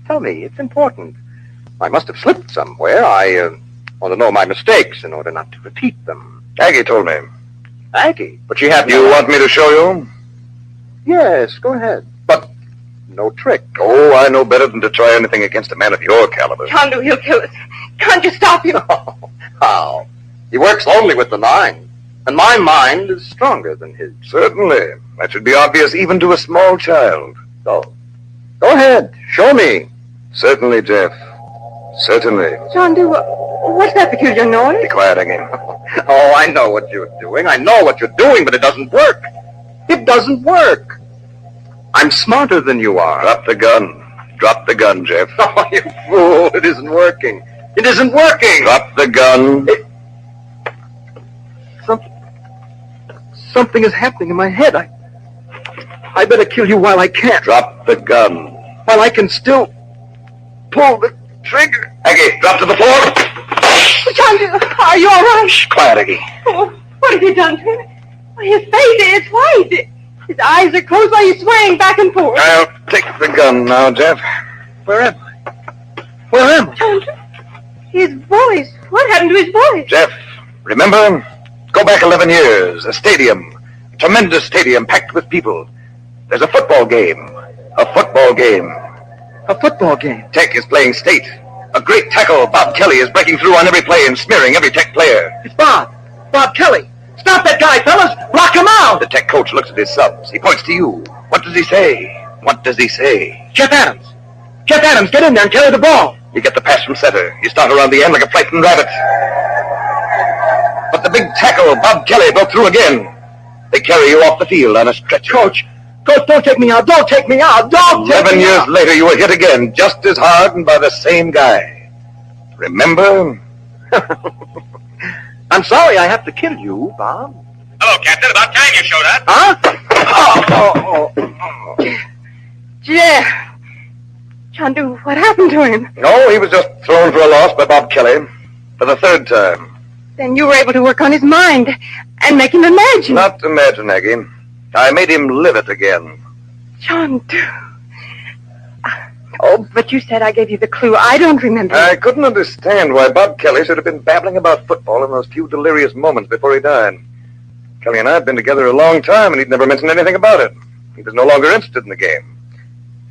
Tell me, it's important. I must have slipped somewhere. I want to know my mistakes in order not to repeat them. Aggie told me. Aggie? But she had You want me to show you? Yes, go ahead. But no trick. Oh, I know better than to try anything against a man of your caliber. CHANDU, he'll kill us. Can't you stop him? How? He works only with the mind. And my mind is stronger than his. Certainly. That should be obvious even to a small child. Go ahead. Show me. Certainly, Jeff. Certainly. CHANDU, what's that peculiar noise? Be quiet again. Oh, I know what you're doing. I know what you're doing, but it doesn't work. It doesn't work. I'm smarter than you are. Drop the gun. Drop the gun, Jeff. Oh, you fool. It isn't working. It isn't working. Drop the gun. Something is happening in my head. I better kill you while I can. Drop the gun. While I can still pull the trigger. Aggie, drop to the floor. CHANDU, are you all right? Shh, quiet, Aggie. Oh, what have you done to him? Why, his face is white. His eyes are closed while he's swaying back and forth. I'll take the gun now, Jeff. Where am I? Where am I? CHANDU, his voice. What happened to his voice? Jeff, remember? Go back 11 years. A stadium. A tremendous stadium packed with people. There's a football game. A football game. A football game? Tech is playing state. A great tackle. Bob Kelly is breaking through on every play and smearing every Tech player. It's Bob. Bob Kelly. Stop that guy, fellas. Block him out. The Tech coach looks at his subs. He points to you. What does he say? What does he say? Jeff Adams. Jeff Adams, get in there and carry the ball. You get the pass from center. You start around the end like a frightened rabbit. But the big tackle, Bob Kelly, broke through again. They carry you off the field on a stretcher. Coach, don't take me out. Don't take me out. Don't take 11 me years out. later, you were hit again, just as hard and by the same guy. Remember? I'm sorry I have to kill you, Bob. Hello, Captain. About time you showed up. Huh? Jeff. CHANDU, what happened to him? No, he was just thrown for a loss by Bob Kelly for the third time. Then you were able to work on his mind and make him imagine. Not imagine, Aggie. I made him live it again. CHANDU. Oh, but you said I gave you the clue. I don't remember. I couldn't understand why Bob Kelly should have been babbling about football in those few delirious moments before he died. Kelly and I had been together a long time, and he'd never mentioned anything about it. He was no longer interested in the game.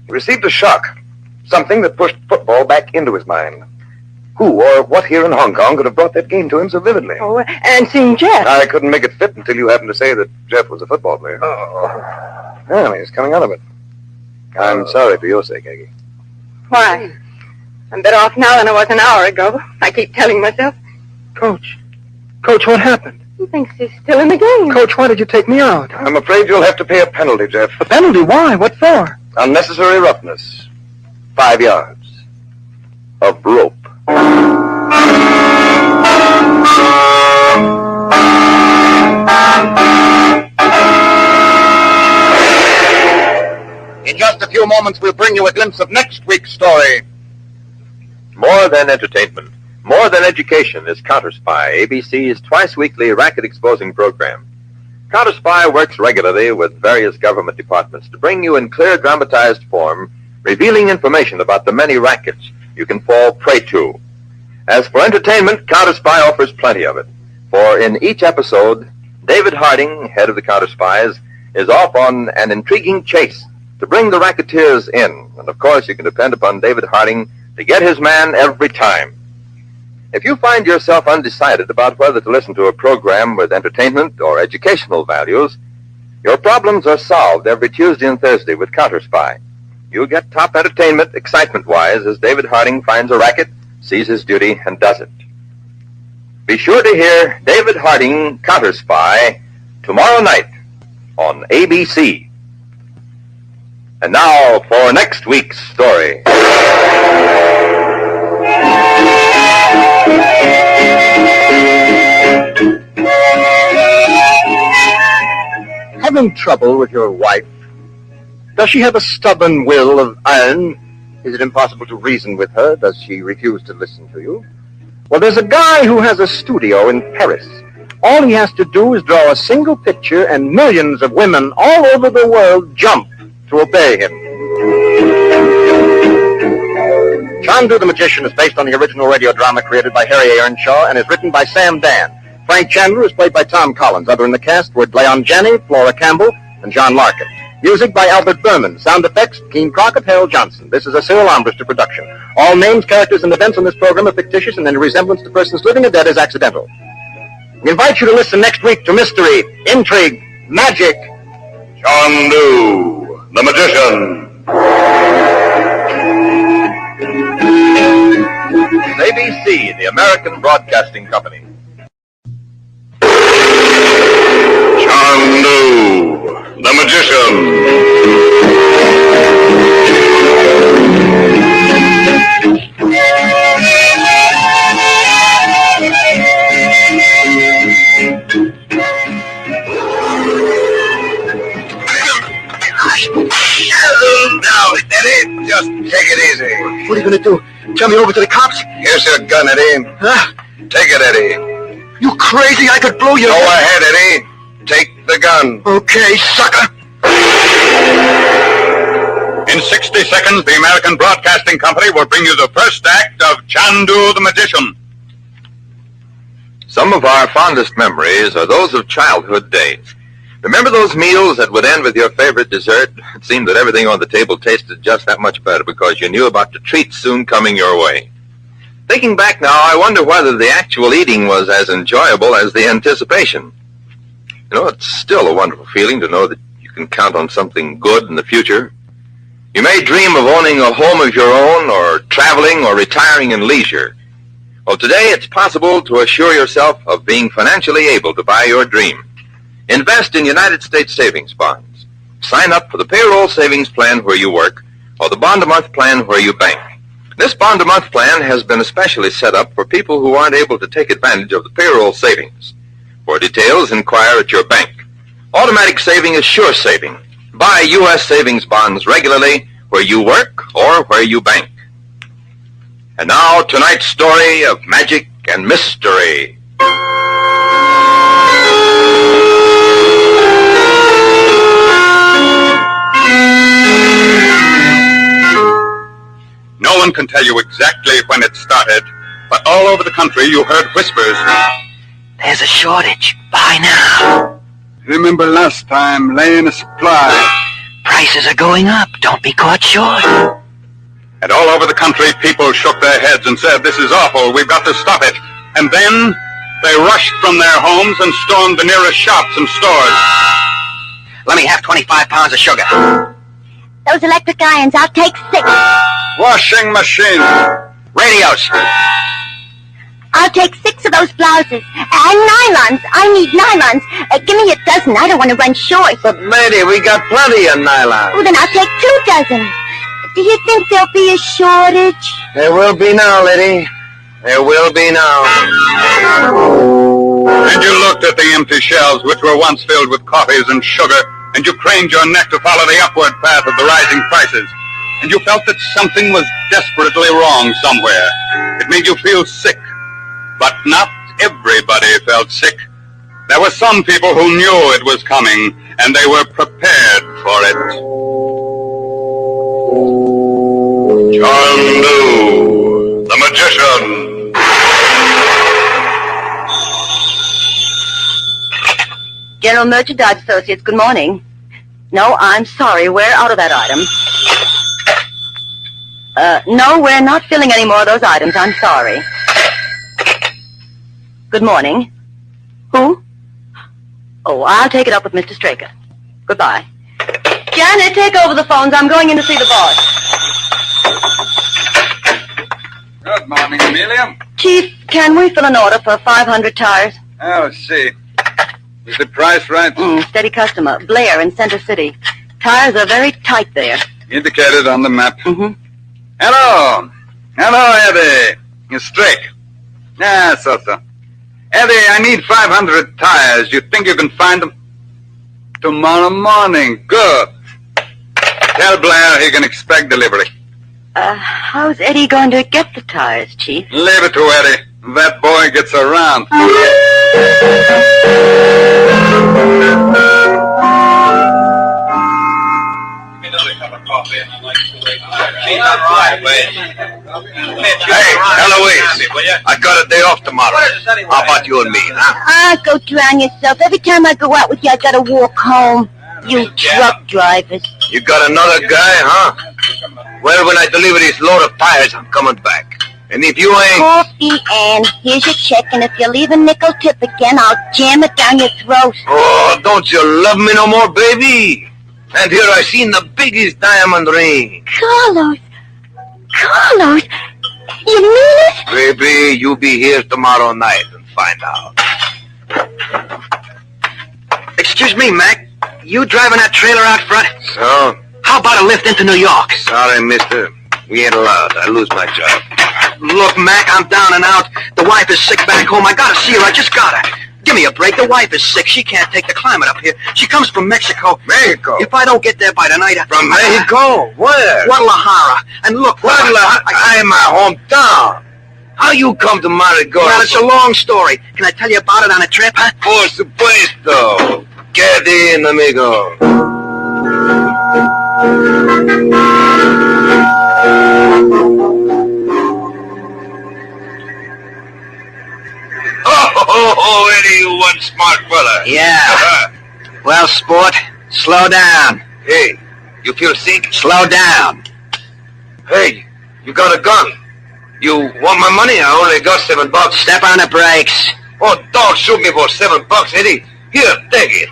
He received a shock, something that pushed football back into his mind. Who or what here in Hong Kong could have brought that game to him so vividly? Oh, and seeing Jeff. I couldn't make it fit until you happened to say that Jeff was a football player. Oh. Well, he's coming out of it. I'm sorry for your sake, Aggie. Why? I'm better off now than I was an hour ago. I keep telling myself. Coach, what happened? He thinks he's still in the game. Coach, why did you take me out? I'm afraid you'll have to pay a penalty, Jeff. A penalty? Why? What for? Unnecessary roughness. 5 yards of rope. In just a few moments, we'll bring you a glimpse of next week's story. More than entertainment, more than education is Counter Spy, ABC's twice-weekly racket-exposing program. Counter Spy works regularly with various government departments to bring you in clear dramatized form, revealing information about the many rackets you can fall prey to. As for entertainment, Counter Spy offers plenty of it. For in each episode, David Harding, head of the Counter Spies, is off on an intriguing chase to bring the racketeers in. And of course, you can depend upon David Harding to get his man every time. If you find yourself undecided about whether to listen to a program with entertainment or educational values, your problems are solved every Tuesday and Thursday with Counter Spy. You'll get top entertainment, excitement-wise, as David Harding finds a racket, sees his duty, and does it. Be sure to hear David Harding, Counter Spy, tomorrow night on ABC. And now for next week's story. Having trouble with your wife? Does she have a stubborn will of iron? Is it impossible to reason with her? Does she refuse to listen to you? Well, there's a guy who has a studio in Paris. All he has to do is draw a single picture, and millions of women all over the world jump to obey him. CHANDU the Magician is based on the original radio drama created by Harry Earnshaw and is written by Sam Dan. Frank Chandler is played by Tom Collins. Other in the cast were Leon Janney, Flora Campbell, and John Larkin. Music by Albert Berman. Sound effects, Keen Crockett, Harold Johnson. This is a Cyril Armbruster production. All names, characters, and events on this program are fictitious, and any resemblance to persons living or dead is accidental. We invite you to listen next week to Mystery, Intrigue, Magic, CHANDU the Magician. ABC, the American Broadcasting Company. CHANDU the Now, Eddie, just take it easy. What are you going to do? Turn me over to the cops? Here's your gun, Eddie. Huh? Take it, Eddie. You crazy? I could blow you. Go ahead, Eddie. Take the gun. Okay, sucker. In 60 seconds, the American Broadcasting Company will bring you the first act of CHANDU the Magician. Some of our fondest memories are those of childhood days. Remember those meals that would end with your favorite dessert? It seemed that everything on the table tasted just that much better because you knew about the treats soon coming your way. Thinking back now, I wonder whether the actual eating was as enjoyable as the anticipation. You know, it's still a wonderful feeling to know that you can count on something good in the future. You may dream of owning a home of your own, or traveling, or retiring in leisure. Well, today it's possible to assure yourself of being financially able to buy your dream. Invest in United States savings bonds. Sign up for the payroll savings plan where you work, or the bond-a-month plan where you bank. This bond-a-month plan has been especially set up for people who aren't able to take advantage of the payroll savings. For details, inquire at your bank. Automatic saving is sure saving. Buy U.S. savings bonds regularly where you work or where you bank. And now, tonight's story of magic and mystery. No one can tell you exactly when it started, but all over the country you heard whispers. There's a shortage. Buy now. Remember last time, laying a supply. Prices are going up. Don't be caught short. And all over the country, people shook their heads and said, this is awful, we've got to stop it. And then they rushed from their homes and stormed the nearest shops and stores. Let me have 25 pounds of sugar. Those electric irons, I'll take 6. Washing machine. Radios. I'll take 6 of those blouses. And nylons. I need nylons. Give me a dozen. I don't want to run short. But, lady, we got plenty of nylon. Oh, then I'll take 2 dozen. Do you think there'll be a shortage? There will be now, lady. There will be now. And you looked at the empty shelves, which were once filled with coffees and sugar, and you craned your neck to follow the upward path of the rising prices. And you felt that something was desperately wrong somewhere. It made you feel sick. But not everybody felt sick. There were some people who knew it was coming, and they were prepared for it. CHANDU the Magician. General Merchandise Associates, good morning. No, I'm sorry. We're out of that item. No, we're not filling any more of those items. I'm sorry. Good morning. Who? Oh, I'll take it up with Mr. Straker. Goodbye. Janet, take over the phones. I'm going in to see the boss. Good morning, Amelia. Chief, can we fill an order for 500 tires? Let's see. Is the price right? Steady customer. Blair in Center City. Tires are very tight there. Indicated on the map. Mm-hmm. Hello. Hello, Eddie. You Strick. Yeah, so. Eddie, I need 500 tires. You think you can find them? Tomorrow morning. Good. Tell Blair he can expect delivery. How's Eddie going to get the tires, Chief? Leave it to Eddie. That boy gets around. Hey, Eloise, I got a day off tomorrow. How about you and me, huh? Go drown yourself. Every time I go out with you, I gotta walk home. You truck drivers. You got another guy, huh? Well, when I deliver this load of tires, I'm coming back. And if you ain't... Coffee, and here's your check, and if you leave a nickel tip again, I'll jam it down your throat. Oh, don't you love me no more, baby? And here I seen the biggest diamond ring. Carlos! Carlos! You mean it? Baby, you be here tomorrow night and find out. Excuse me, Mac. You driving that trailer out front? So? How about a lift into New York? Sorry, mister. We ain't allowed. I lose my job. Look, Mac, I'm down and out. The wife is sick back home. I gotta see her. I just gotta. Give me a break. The wife is sick. She can't take the climate up here. She comes from Mexico. Mexico? If I don't get there by tonight... From Mexico? Where? Guadalajara. And look... Guadalajara? I'm my hometown. How you come to Marigold? Well, it's a long story. Can I tell you about it on a trip, huh? Por supuesto. Get in, amigo. Oh, Eddie, you one smart fella. Yeah. Well, sport, slow down. Hey, you feel sick? Slow down. Hey, you got a gun. You want my money? I only got $7. Step on the brakes. Oh, don't shoot me for $7, Eddie. Here, take it.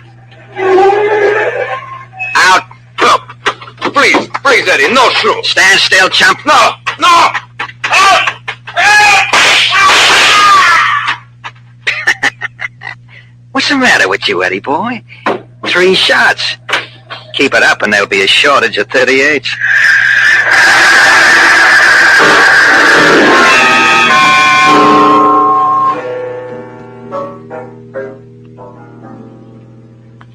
Out. No. Please, Eddie, no shoot. Stand still, chump. No. What's the matter with you, Eddie boy? 3 shots. Keep it up and there'll be a shortage of 38s.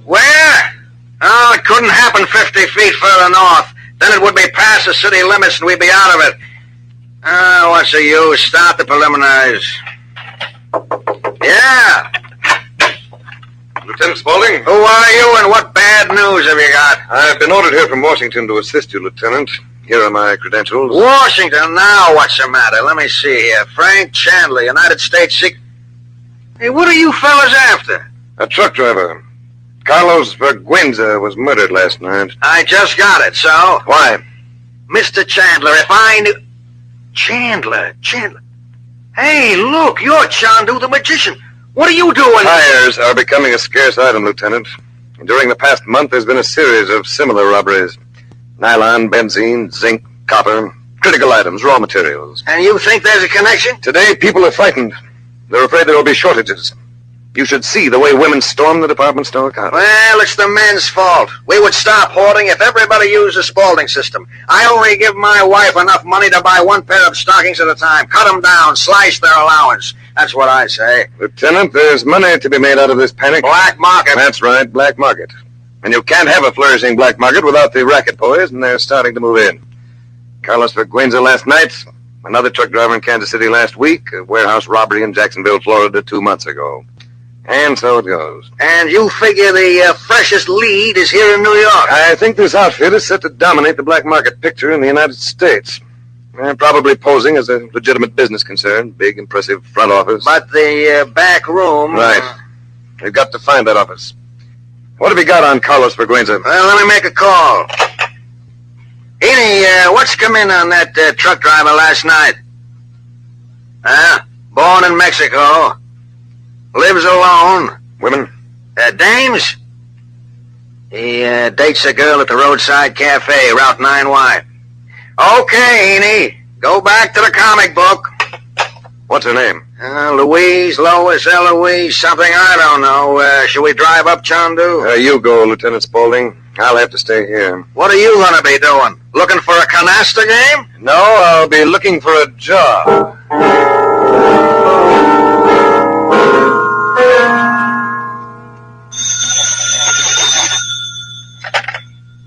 Where? Oh, it couldn't happen 50 feet further north. Then it would be past the city limits and we'd be out of it. What's the use? Start the preliminaries. Yeah. Lieutenant Spaulding? Who are you and what bad news have you got? I've been ordered here from Washington to assist you, Lieutenant. Here are my credentials. Washington? Now what's the matter? Let me see here. Frank Chandler, United States Secret... Hey, what are you fellas after? A truck driver. Carlos Vergüenza was murdered last night. I just got it, so? Why? Mr. Chandler, if I knew... Chandler. Hey, look, you're Chandu the magician. What are you doing? Tires are becoming a scarce item, Lieutenant. During the past month, there's been a series of similar robberies. Nylon, benzene, zinc, copper, critical items, raw materials. And you think there's a connection? Today, people are frightened. They're afraid there will be shortages. You should see the way women storm the department store counter. Well, it's the men's fault. We would stop hoarding if everybody used the Spaulding system. I only give my wife enough money to buy 1 pair of stockings at a time. Cut them down, slice their allowance. That's what I say. Lieutenant, there's money to be made out of this panic. Black market. That's right, black market. And you can't have a flourishing black market without the racket boys, and they're starting to move in. Carlos Vergüenza last night, another truck driver in Kansas City last week, a warehouse robbery in Jacksonville, Florida 2 months ago. And so it goes. And you figure the freshest lead is here in New York? I think this outfit is set to dominate the black market picture in the United States. They're probably posing as a legitimate business concern. Big, impressive front office. But the back room... Right. We've got to find that office. What have you got on Carlos Vergüenza? Well, let me make a call. Eni, what's come in on that truck driver last night? Born in Mexico. Lives alone. Women? Dames? He dates a girl at the roadside cafe, Route 9Y. Okay, Eni. Go back to the comic book. What's her name? Louise, Lois, Eloise, something I don't know. Should we drive up Chandu? You go, Lieutenant Spaulding. I'll have to stay here. What are you going to be doing? Looking for a canasta game? No, I'll be looking for a job.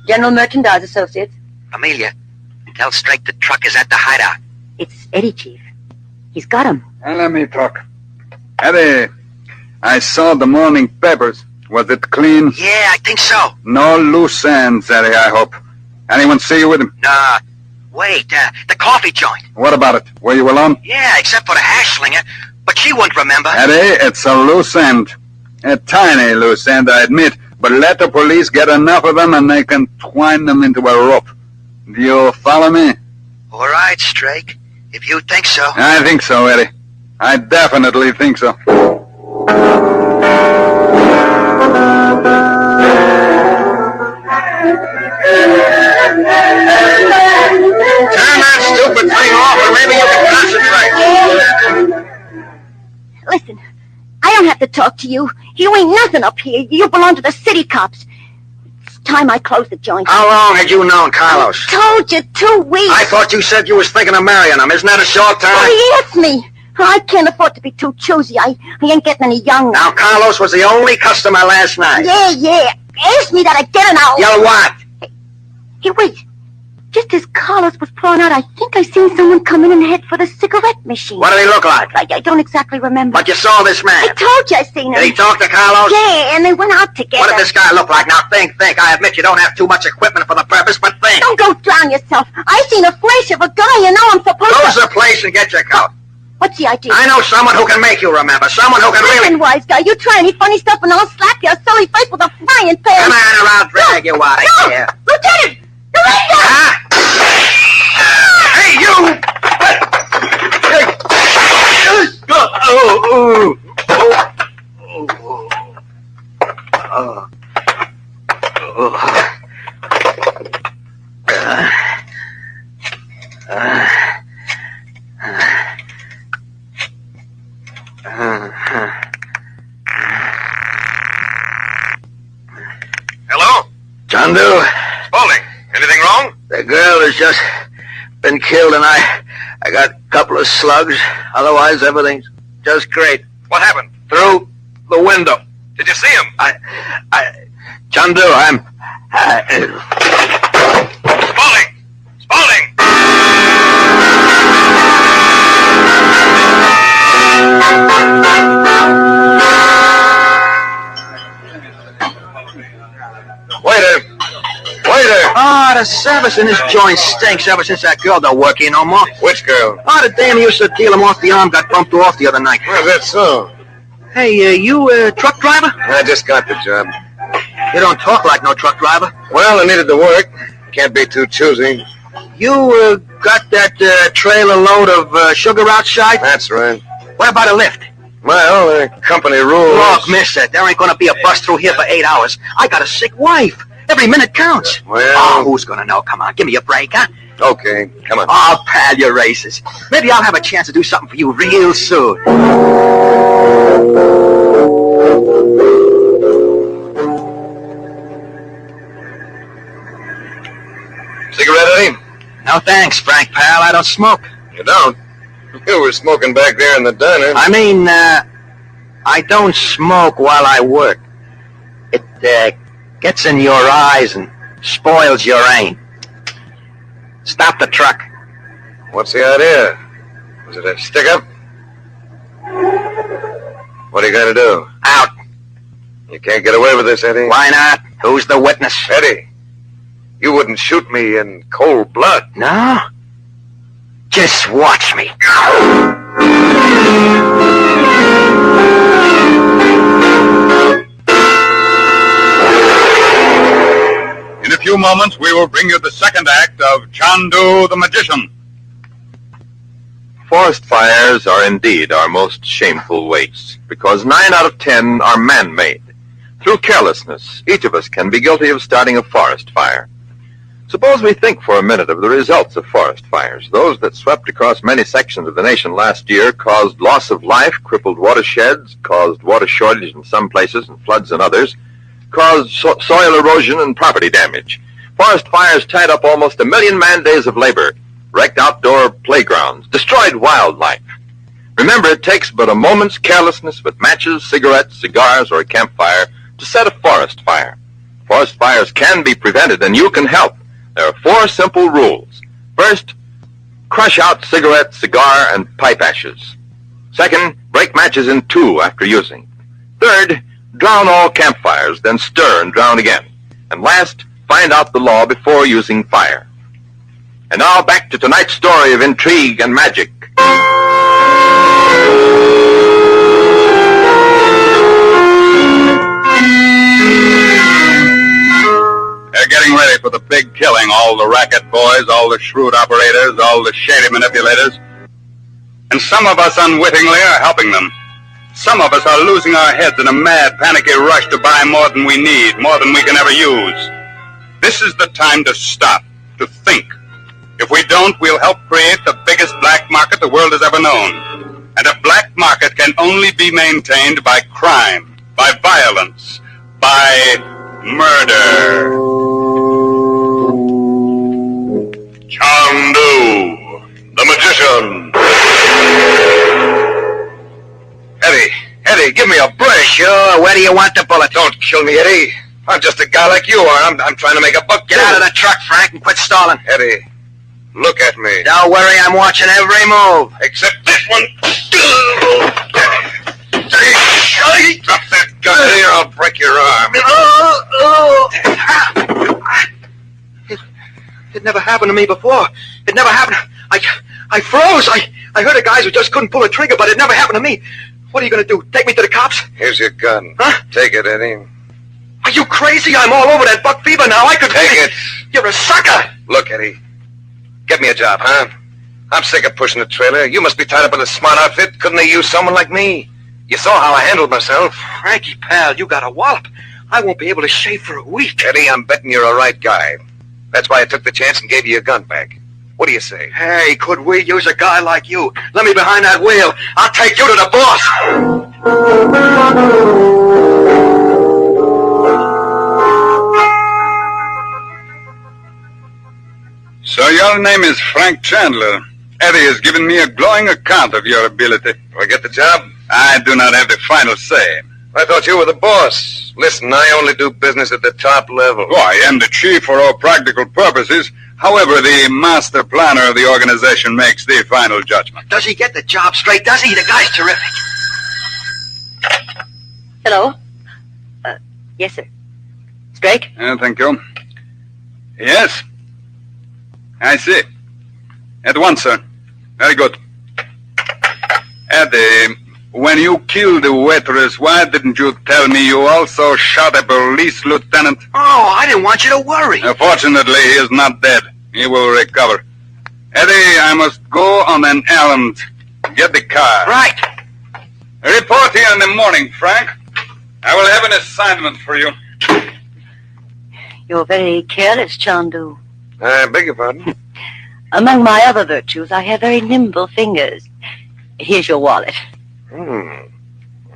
General Merchandise Associates. Amelia, tell Strake the truck is at the hideout. It's Eddie, Chief. He's got him. Now let me talk. Eddie, I saw the morning papers. Was it clean? Yeah, I think so. No loose ends, Eddie, I hope. Anyone see you with him? Nah. Wait, the coffee joint. What about it? Were you alone? Yeah, except for the hash slinger. But she wouldn't remember. Eddie, it's a loose end. A tiny loose end, I admit. But let the police get enough of them and they can twine them into a rope. Do you follow me? All right, Strake. If you think so. I think so, Eddie. I definitely think so. Turn that stupid thing off or maybe you can concentrate. Listen, I don't have to talk to you. You ain't nothing up here. You belong to the city cops. It's time I close the joint. How long had you known Carlos? Told you 2 weeks. I thought you said you was thinking of marrying him. Isn't that a short term? Oh, he asked me. I can't afford to be too choosy. I ain't getting any younger. Now, Carlos was the only customer last night. Yeah. Ask me that again and I'll... You what? Hey, wait. Just as Carlos was pulling out, I think I seen someone come in and head for the cigarette machine. What did he look like? I don't exactly remember. But you saw this man. I told you I seen him. Did he talk to Carlos? Yeah, and they went out together. What did this guy look like? Now, think. I admit you don't have too much equipment for the purpose, but think. Don't go drown yourself. I seen a flash of a gun. You know I'm supposed Close to... the place and get your coat. What's the idea? I know someone who can make you remember. Someone who can really... Listen, wise guy, you try any funny stuff and I'll slap your silly face with a frying pan. Come on, or I'll drag you out of here. Lieutenant! Lieutenant! Huh? Hey, you! Hello? CHANDU. Spaulding, anything wrong? The girl has just been killed and I got a couple of slugs. Otherwise, everything's just great. What happened? Through the window. Did you see him? CHANDU, Spaulding! Waiter! Oh, the service in this joint stinks ever since that girl don't work here no more. Which girl? Oh, the dame who used to peel him off the arm got bumped off the other night. Well, that's so. Hey, you a truck driver? I just got the job. You don't talk like no truck driver. Well, I needed the work. Can't be too choosy. You got that trailer load of sugar outside? That's right. What about a lift? Well, the company rules. Look, mister, there ain't gonna be a bus through here for 8 hours. I got a sick wife. Every minute counts. Well... Oh, who's gonna know? Come on, give me a break, huh? Okay, come on. Oh, pal, you're racist. Maybe I'll have a chance to do something for you real soon. Cigarette, Eddie? No thanks, Frank, pal. I don't smoke. You don't? You were smoking back there in the diner. I mean, I don't smoke while I work. It, gets in your eyes and spoils your aim. Stop the truck. What's the idea? Was it a stick-up? What are you going to do? Out. You can't get away with this, Eddie. Why not? Who's the witness? Eddie, you wouldn't shoot me in cold blood. No? Just watch me. In a few moments, we will bring you the second act of CHANDU the Magician. Forest fires are indeed our most shameful wastes, because 9 out of 10 are man-made. Through carelessness, each of us can be guilty of starting a forest fire. Suppose we think for a minute of the results of forest fires. Those that swept across many sections of the nation last year caused loss of life, crippled watersheds, caused water shortage in some places and floods in others, caused soil erosion and property damage. Forest fires tied up almost 1 million man-days of labor, wrecked outdoor playgrounds, destroyed wildlife. Remember, it takes but a moment's carelessness with matches, cigarettes, cigars, or a campfire to set a forest fire. Forest fires can be prevented, and you can help. There are 4 simple rules. First, crush out cigarette, cigar, and pipe ashes. Second, break matches in 2 after using. Third, drown all campfires, then stir and drown again. And last, find out the law before using fire. And now back to tonight's story of intrigue and magic. They're getting ready for the big killing, all the racket boys, all the shrewd operators, all the shady manipulators. And some of us unwittingly are helping them. Some of us are losing our heads in a mad, panicky rush to buy more than we need, more than we can ever use. This is the time to stop, to think. If we don't, we'll help create the biggest black market the world has ever known. And a black market can only be maintained by crime, by violence, by murder. CHANDU, the magician. Eddie, give me a break. Sure, where do you want the bullet? Don't kill me, Eddie. I'm just a guy like you are. I'm trying to make a buck. Get out of the truck, Frank, and quit stalling. Eddie, look at me. Don't worry, I'm watching every move. Except this one. Drop that gun here, I'll break your arm. It never happened to me before. It never happened. I froze. I heard of guys who just couldn't pull a trigger, but it never happened to me. What are you going to do? Take me to the cops? Here's your gun. Huh? Take it, Eddie. Are you crazy? I'm all over that buck fever now. I could take it. You're a sucker. Look, Eddie. Get me a job, huh? I'm sick of pushing the trailer. You must be tied up with a smart outfit. Couldn't they use someone like me? You saw how I handled myself. Frankie, pal, you got a wallop. I won't be able to shave for a week. Eddie, I'm betting you're a right guy. That's why I took the chance and gave you your gun back. What do you say? Hey, could we use a guy like you? Let me behind that wheel. I'll take you to the boss. So your name is Frank Chandler. Eddie has given me a glowing account of your ability. Do I get the job? I do not have the final say. I thought you were the boss. Listen, I only do business at the top level. Oh, I am the chief for all practical purposes. However, the master planner of the organization makes the final judgment. Does he get the job straight? Does he? The guy's terrific. Hello? Yes, sir. Strike? Thank you. Yes. I see. At once, sir. Very good. Eddie, when you killed the waitress, why didn't you tell me you also shot a police lieutenant? Oh, I didn't want you to worry. Fortunately, he is not dead. He will recover. Eddie, I must go on an errand. Get the car. Right. Report here in the morning, Frank. I will have an assignment for you. You're very careless, Chandu. I beg your pardon? Among my other virtues, I have very nimble fingers. Here's your wallet.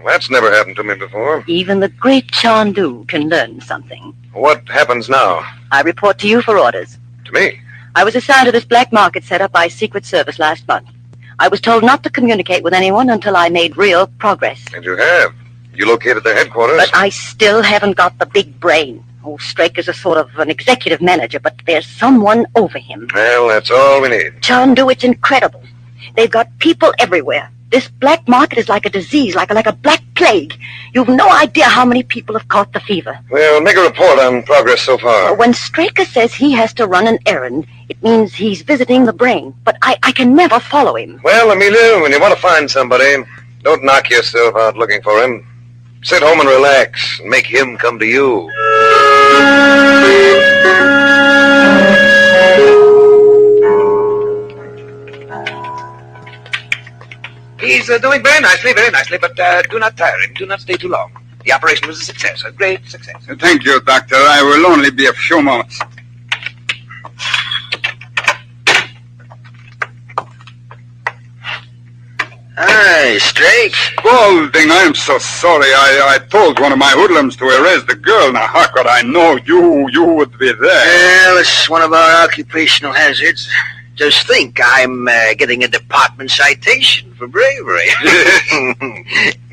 That's never happened to me before. Even the great Chandu can learn something. What happens now? I report to you for orders. To me? I was assigned to this black market set up by Secret Service last month. I was told not to communicate with anyone until I made real progress. And you have. You located their headquarters? But I still haven't got the big brain. Oh, Straker's a sort of an executive manager, but there's someone over him. Well, that's all we need. Chandu, it's incredible. They've got people everywhere. This black market is like a disease, like a black plague. You've no idea how many people have caught the fever. Well, make a report on progress so far. When Straker says he has to run an errand, it means he's visiting the brain. But I can never follow him. Well, Amelia, when you want to find somebody, don't knock yourself out looking for him. Sit home and relax, and make him come to you. He's doing very nicely, but do not tire him. Do not stay too long. The operation was a success, a great success. Thank you, Doctor. I will only be a few moments. Hey, Straight. Spaulding, I'm so sorry. I told one of my hoodlums to arrest the girl. Now, how could I know you would be there? Well, it's one of our occupational hazards. Just think, I'm getting a department citation for bravery.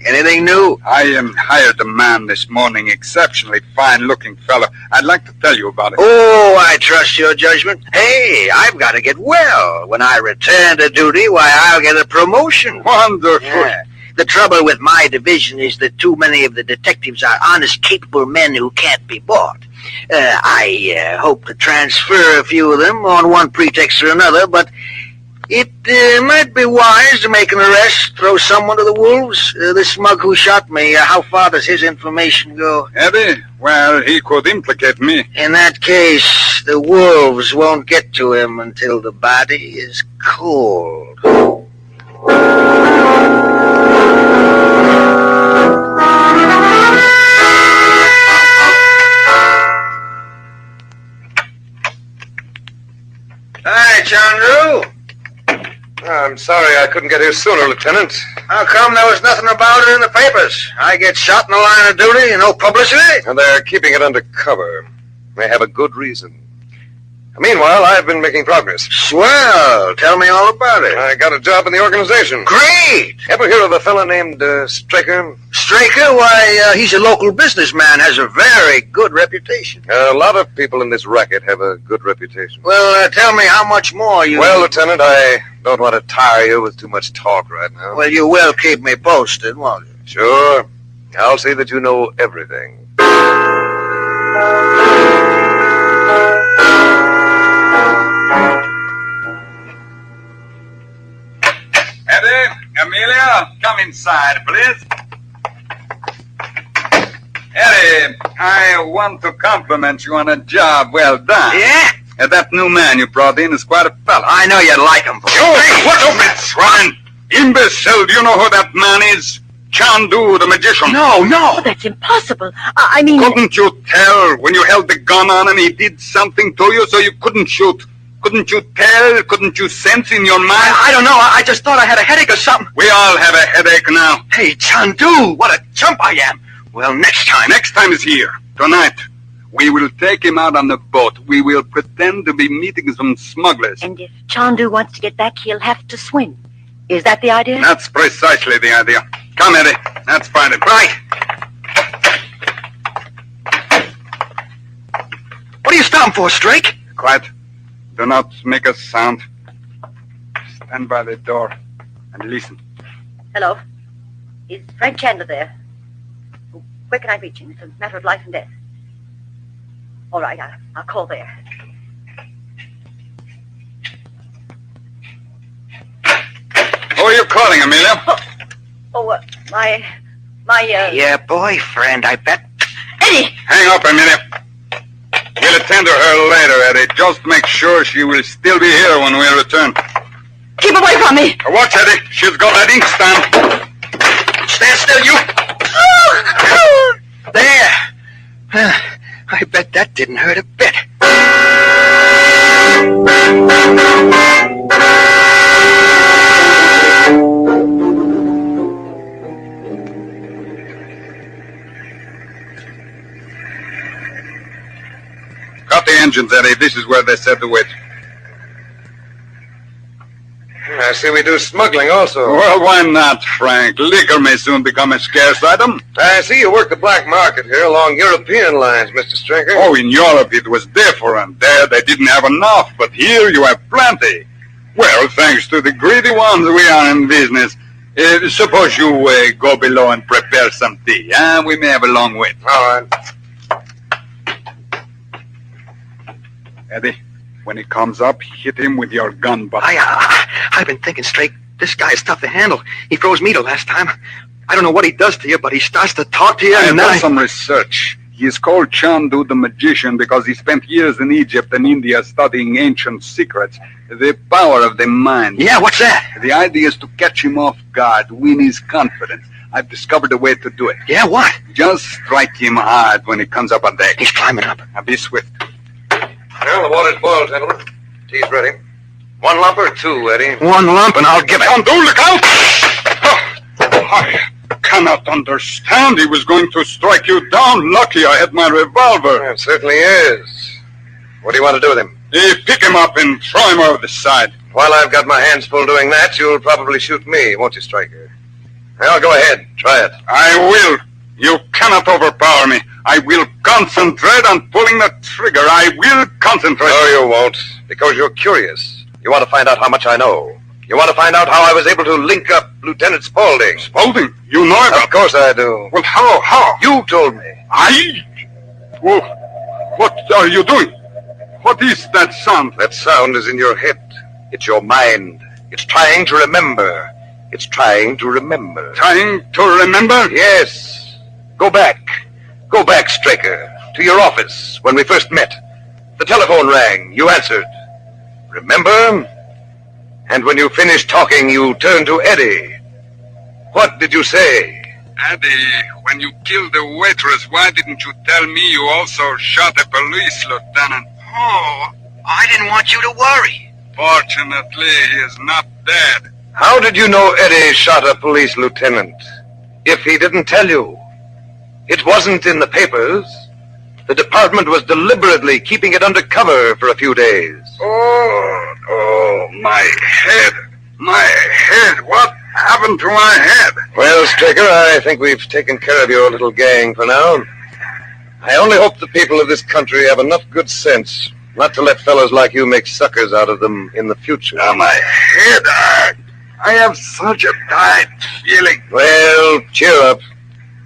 Anything new? I hired a man this morning, exceptionally fine-looking fellow. I'd like to tell you about it. Oh, I trust your judgment. Hey, I've got to get well. When I return to duty, why, I'll get a promotion. Wonderful. Yeah. The trouble with my division is that too many of the detectives are honest, capable men who can't be bought. I hope to transfer a few of them on one pretext or another, but it might be wise to make an arrest, throw someone to the wolves. The smug who shot me, how far does his information go? Eddie? Well, he could implicate me. In that case, the wolves won't get to him until the body is cold. Hi, CHANDU. I'm sorry I couldn't get here sooner, Lieutenant. How come there was nothing about it in the papers? I get shot in the line of duty and no publicity? And they're keeping it under cover. They have a good reason. Meanwhile, I've been making progress. Swell. Tell me all about it. I got a job in the organization. Great. Ever hear of a fellow named Straker? Straker? Why, he's a local businessman, has a very good reputation. A lot of people in this racket have a good reputation. Well, tell me how much more you... Well, Lieutenant, I don't want to tire you with too much talk right now. Well, you will keep me posted, won't you? Sure. I'll see that you know everything. Eddie, Amelia, come inside, please. Eddie, I want to compliment you on a job well done. Yeah? That new man you brought in is quite a fellow. I know you'd like him. Hey, what of it, swine? Imbecile, do you know who that man is? CHANDU, the magician. No. Oh, that's impossible. I mean... Couldn't you tell when you held the gun on him he did something to you so you couldn't shoot? Couldn't you tell? Couldn't you sense in your mind? I don't know. I just thought I had a headache or something. We all have a headache now. Hey, CHANDU, what a chump I am. Well, next time. Next time is here. Tonight. We will take him out on the boat. We will pretend to be meeting some smugglers. And if CHANDU wants to get back, he'll have to swim. Is that the idea? That's precisely the idea. Come, Eddie. Let's find it. Right. What are you stopping for, Strake? Quiet. Do not make a sound. Stand by the door and listen. Hello. Is Frank Chandler there? Where can I reach him? It's a matter of life and death. All right, I'll call there. Who are you calling, Amelia? My Your boyfriend, I bet. Eddie! Hang up, Amelia. We'll attend to her later, Eddie. Just make sure she will still be here when we return. Keep away from me! Watch, Eddie. She's got that inkstand. Stand still, you. There. I bet that didn't hurt a bit. Cut the engines, Eddie. This is where they said to wait. I see we do smuggling also. Well, why not, Frank? Liquor may soon become a scarce item. I see you work the black market here along European lines, Mr. Straker. Oh, in Europe it was different. There they didn't have enough, but here you have plenty. Well, thanks to the greedy ones, we are in business. Suppose you go below and prepare some tea. We may have a long wait. All right. Eddie, when he comes up, hit him with your gun butt. I've been thinking straight. This guy is tough to handle. He froze me the last time. I don't know what he does to you, but he starts to talk to you. I've done some research. He is called CHANDU the magician because he spent years in Egypt and India studying ancient secrets. The power of the mind. Yeah, what's that? The idea is to catch him off guard, win his confidence. I've discovered a way to do it. Yeah, what? Just strike him hard when he comes up on deck. He's climbing up. Now be swift. Well, the water's boiled, gentlemen. Tea's ready. 1 lump or 2, Eddie? 1 lump and I'll give it. CHANDU, look out! I cannot understand. He was going to strike you down. Lucky I had my revolver. It certainly is. What do you want to do with him? Pick him up and throw him over the side. While I've got my hands full doing that, you'll probably shoot me, won't you, Stryker? Well, go ahead. Try it. I will. You cannot overpower me. I will concentrate on pulling the trigger. I will concentrate. No, you won't, because you're curious. You want to find out how much I know. You want to find out how I was able to link up Lieutenant Spaulding. Spaulding? You know about... Of course I do. Well, how? You told me. Well, what are you doing? What is that sound? That sound is in your head. It's your mind. It's trying to remember. It's trying to remember. Trying to remember? Yes. Go back. Go back, Stryker, to your office when we first met. The telephone rang. You answered. Remember? And when you finished talking, you turned to Eddie. What did you say? Eddie, when you killed the waitress, why didn't you tell me you also shot a police lieutenant? Oh, I didn't want you to worry. Fortunately, he is not dead. How did you know Eddie shot a police lieutenant? If he didn't tell you. It wasn't in the papers. The department was deliberately keeping it under cover for a few days. Oh, my head. What happened to my head? Well, Stryker, I think we've taken care of your little gang for now. I only hope the people of this country have enough good sense not to let fellows like you make suckers out of them in the future. My head, I have such a tight feeling. Well, cheer up.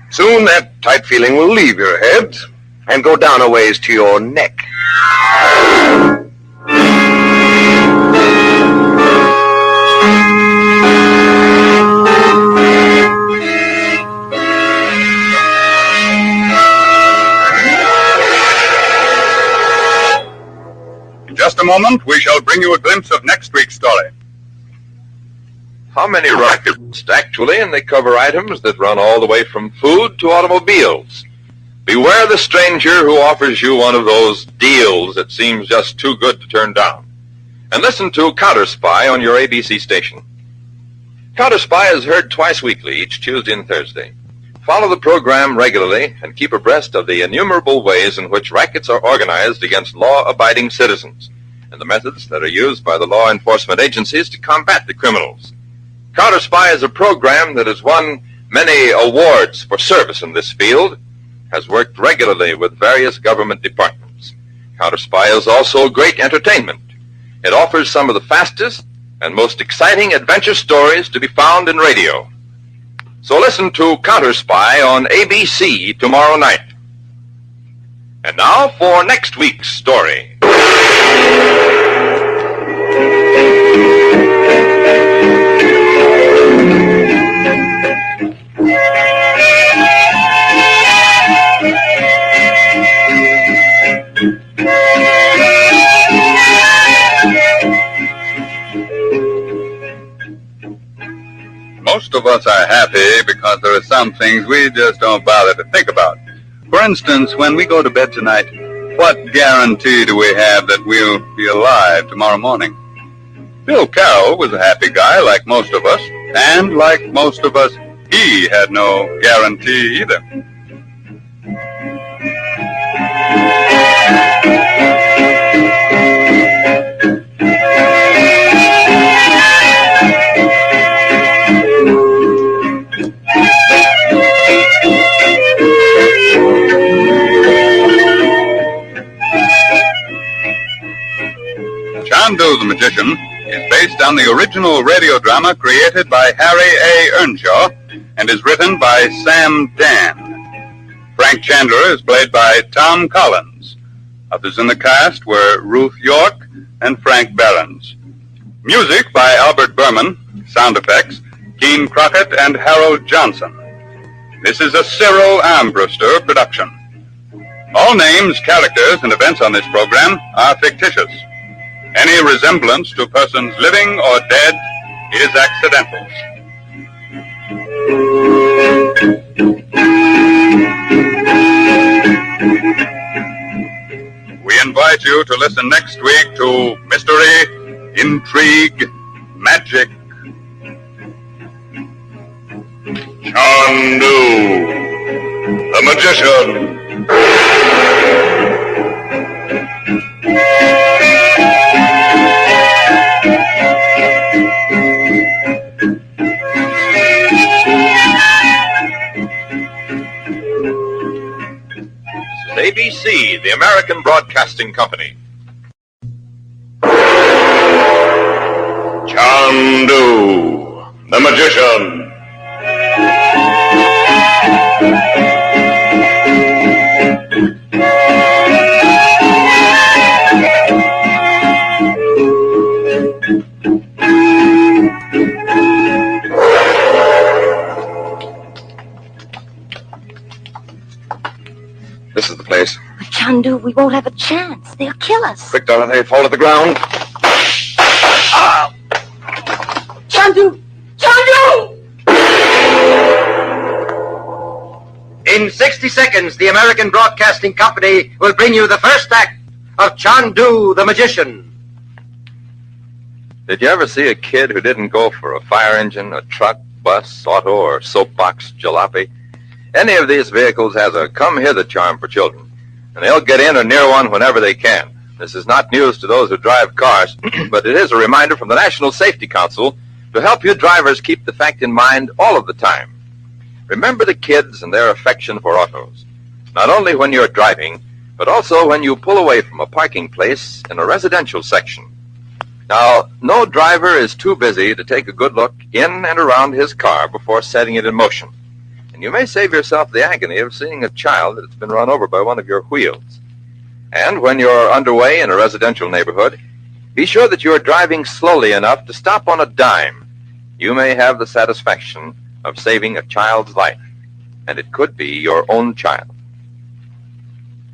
Soon that tight feeling will leave your head and go down a ways to your neck. In just a moment, we shall bring you a glimpse of next week's story. How many rackets, actually, and they cover items that run all the way from food to automobiles. Beware the stranger who offers you one of those deals that seems just too good to turn down. And listen to Counter Spy on your ABC station. Counter Spy is heard twice weekly, each Tuesday and Thursday. Follow the program regularly and keep abreast of the innumerable ways in which rackets are organized against law-abiding citizens and the methods that are used by the law enforcement agencies to combat the criminals. Counter Spy is a program that has won many awards for service in this field, has worked regularly with various government departments. Counter Spy is also great entertainment. It offers some of the fastest and most exciting adventure stories to be found in radio. So listen to Counter Spy on ABC tomorrow night. And now for next week's story. Most of us are happy because there are some things we just don't bother to think about. For instance, when we go to bed tonight, what guarantee do we have that we'll be alive tomorrow morning? Bill Carroll was a happy guy like most of us, and like most of us, he had no guarantee either. CHANDU the Magician is based on the original radio drama created by Harry A. Earnshaw and is written by Sam Dan. Frank Chandler is played by Tom Collins. Others in the cast were Ruth York and Frank Behrens. Music by Albert Berman. Sound effects, Keene Crockett and Harold Johnson. This is a Cyril Armbruster production. All names, characters, and events on this program are fictitious. Any resemblance to persons living or dead is accidental. We invite you to listen next week to Mystery, Intrigue, Magic, CHANDU, the magician. ABC, the American Broadcasting Company. CHANDU, the magician. This is the place. Chandu, we won't have a chance. They'll kill us. Quick, Dorothy, fall to the ground. Chandu! Chandu! In 60 seconds, the American Broadcasting Company will bring you the first act of CHANDU, the magician. Did you ever see a kid who didn't go for a fire engine, a truck, bus, auto, or soapbox jalopy? Any of these vehicles has a come-hither charm for children, and they'll get in or near one whenever they can. This is not news to those who drive cars, but it is a reminder from the National Safety Council to help you drivers keep the fact in mind all of the time. Remember the kids and their affection for autos, not only when you're driving, but also when you pull away from a parking place in a residential section. Now, no driver is too busy to take a good look in and around his car before setting it in motion. And you may save yourself the agony of seeing a child that's been run over by one of your wheels. And when you're underway in a residential neighborhood, be sure that you're driving slowly enough to stop on a dime. You may have the satisfaction of saving a child's life, and it could be your own child.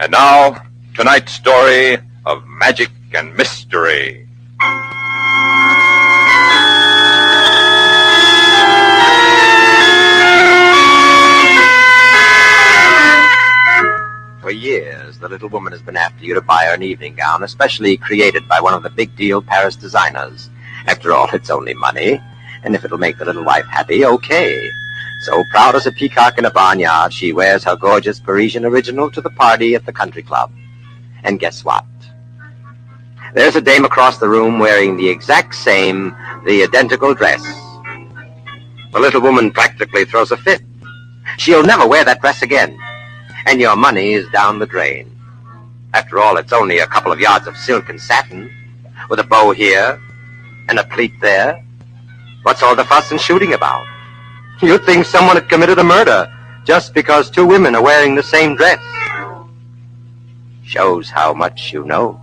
And now, tonight's story of magic and mystery. For years, the little woman has been after you to buy her an evening gown, especially created by one of the big-deal Paris designers. After all, it's only money, and if it'll make the little wife happy, okay. So proud as a peacock in a barnyard, she wears her gorgeous Parisian original to the party at the country club. And guess what? There's a dame across the room wearing the exact same, the identical dress. The little woman practically throws a fit. She'll never wear that dress again. And your money is down the drain. After all, it's only a couple of yards of silk and satin, with a bow here and a pleat there. What's all the fuss and shooting about? You'd think someone had committed a murder just because two women are wearing the same dress. Shows how much you know.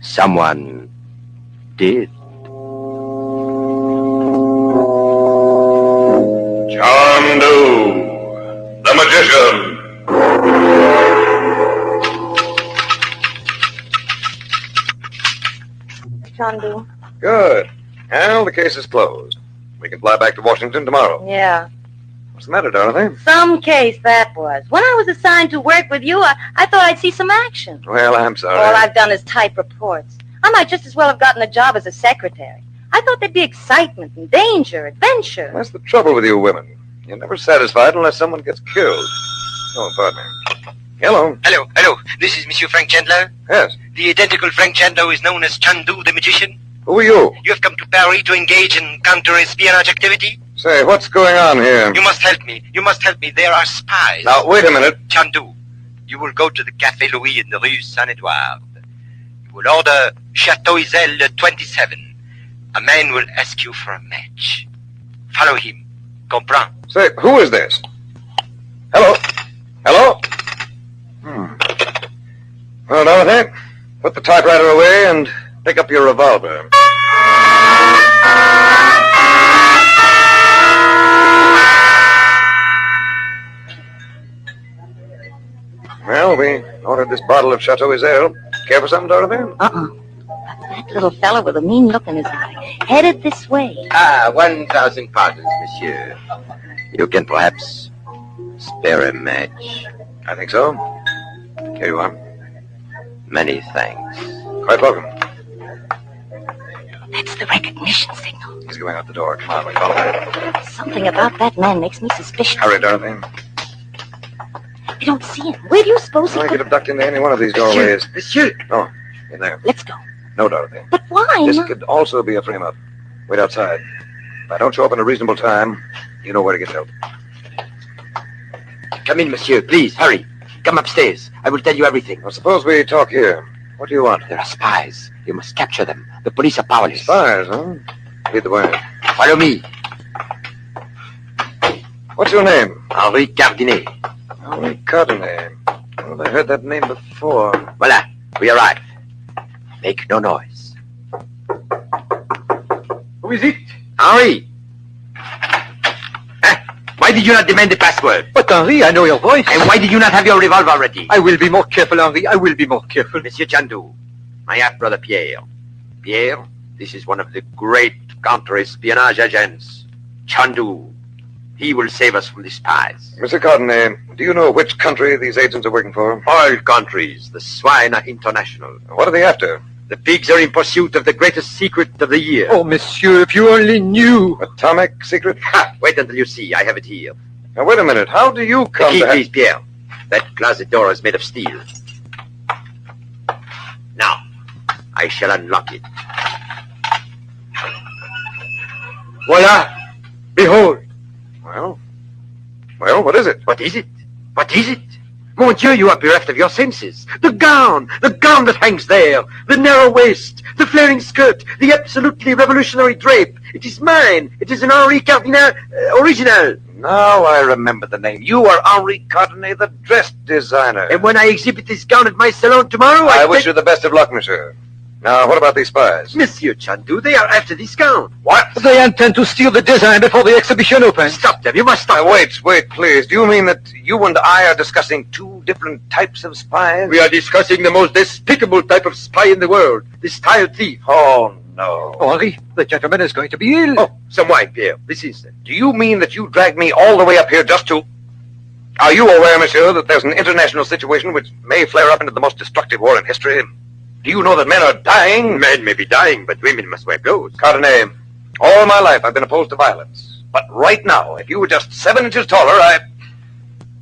Someone did. CHANDU, the magician. Chandu. Good. Well, the case is closed. We can fly back to Washington tomorrow. Yeah. What's the matter, Dorothy? Some case that was. When I was assigned to work with you, I thought I'd see some action. Well, I'm sorry. All I've done is type reports. I might just as well have gotten a job as a secretary. I thought there'd be excitement and danger, adventure. That's the trouble with you women. You're never satisfied unless someone gets killed. Oh, pardon me. Hello. Hello. This is Monsieur Frank Chandler. Yes. The identical Frank Chandler is known as CHANDU, the magician. Who are you? You have come to Paris to engage in counter-espionage activity? Say, what's going on here? You must help me. There are spies. Now, wait a minute. CHANDU, you will go to the Café Louis in the Rue Saint-Edouard. You will order Chateau Isel 27. A man will ask you for a match. Follow him. Comprends? Say, who is this? Hello? Hello? Well, Dorothy, put the typewriter away and pick up your revolver. Well, we ordered this bottle of Chateau Isel. Care for something, Dorothy? That little fellow with a mean look in his eye. Headed this way. 1,000 pardons, monsieur. You can perhaps spare a match. I think so. Here you are. Many thanks. Quite welcome. That's the recognition signal. Is he's going out the door. Come on, we follow him. Something about that man makes me suspicious. Hurry, Dorothy. I don't see him. Where do you suppose he I could... could have ducked into any one of these doorways. Monsieur! Oh, in there. Let's go. No, Dorothy. But why? This could also be a frame-up. Wait outside. If I don't show up in a reasonable time, you know where to get help. Come in, monsieur. Please, hurry. Come upstairs. I will tell you everything. Well, suppose we talk here. What do you want? There are spies. You must capture them. The police are powerless. Spies, huh? Lead the way. Follow me. What's your name? Henri Cardinet. Henri Cardinet. Well, I heard that name before. Voila. We arrive. Make no noise. Who is it? Henri. Why did you not demand the password? But, Henri, I know your voice. And why did you not have your revolver ready? I will be more careful, Henri. I will be more careful. Monsieur CHANDU, my half-brother Pierre. Pierre, this is one of the great counter-espionage agents. CHANDU. He will save us from the spies. Mr. Cardinet, do you know which country these agents are working for? All countries. The swine are international. What are they after? The pigs are in pursuit of the greatest secret of the year. Oh, monsieur, if you only knew. Atomic secret? Ha! Wait until you see. I have it here. Now, wait a minute. How do you come the key, to... please, Pierre. That closet door is made of steel. Now, I shall unlock it. Voila! Behold! Well, what is it? What is it? What is it? Mon Dieu, you are bereft of your senses. The gown that hangs there, the narrow waist, the flaring skirt, the absolutely revolutionary drape. It is mine. It is an Henri Cardinet original. Now I remember the name. You are Henri Cardinet, the dress designer. And when I exhibit this gown at my salon tomorrow, I wish you the best of luck, monsieur. Now, what about these spies? Monsieur CHANDU, they are after this gown. What? They intend to steal the design before the exhibition opens. Stop them. You must stop them. Wait, please. Do you mean that you and I are discussing two different types of spies? We are discussing the most despicable type of spy in the world, the style thief. Oh, no. Oh, Henri, the gentleman is going to be ill. Oh, some wine, Pierre. This instant. Do you mean that you dragged me all the way up here just to... Are you aware, monsieur, that there's an international situation which may flare up into the most destructive war in history? Do you know that men are dying? Men may be dying, but women must wear clothes. Cardinet, all my life I've been opposed to violence. But right now, if you were just 7 inches taller,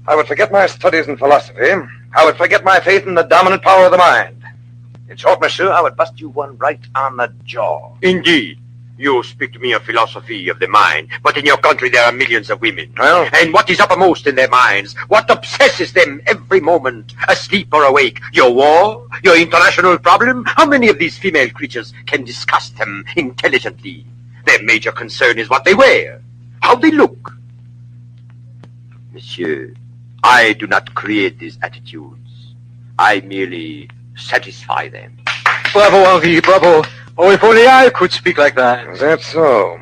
I would forget my studies in philosophy. I would forget my faith in the dominant power of the mind. In short, monsieur, I would bust you one right on the jaw. Indeed. You speak to me of philosophy of the mind, but in your country there are millions of women. Well? And what is uppermost in their minds? What obsesses them every moment, asleep or awake? Your war? Your international problem? How many of these female creatures can discuss them intelligently? Their major concern is what they wear, how they look. Monsieur, I do not create these attitudes. I merely satisfy them. Bravo, Henri, bravo. Oh, if only I could speak like that. Is that so?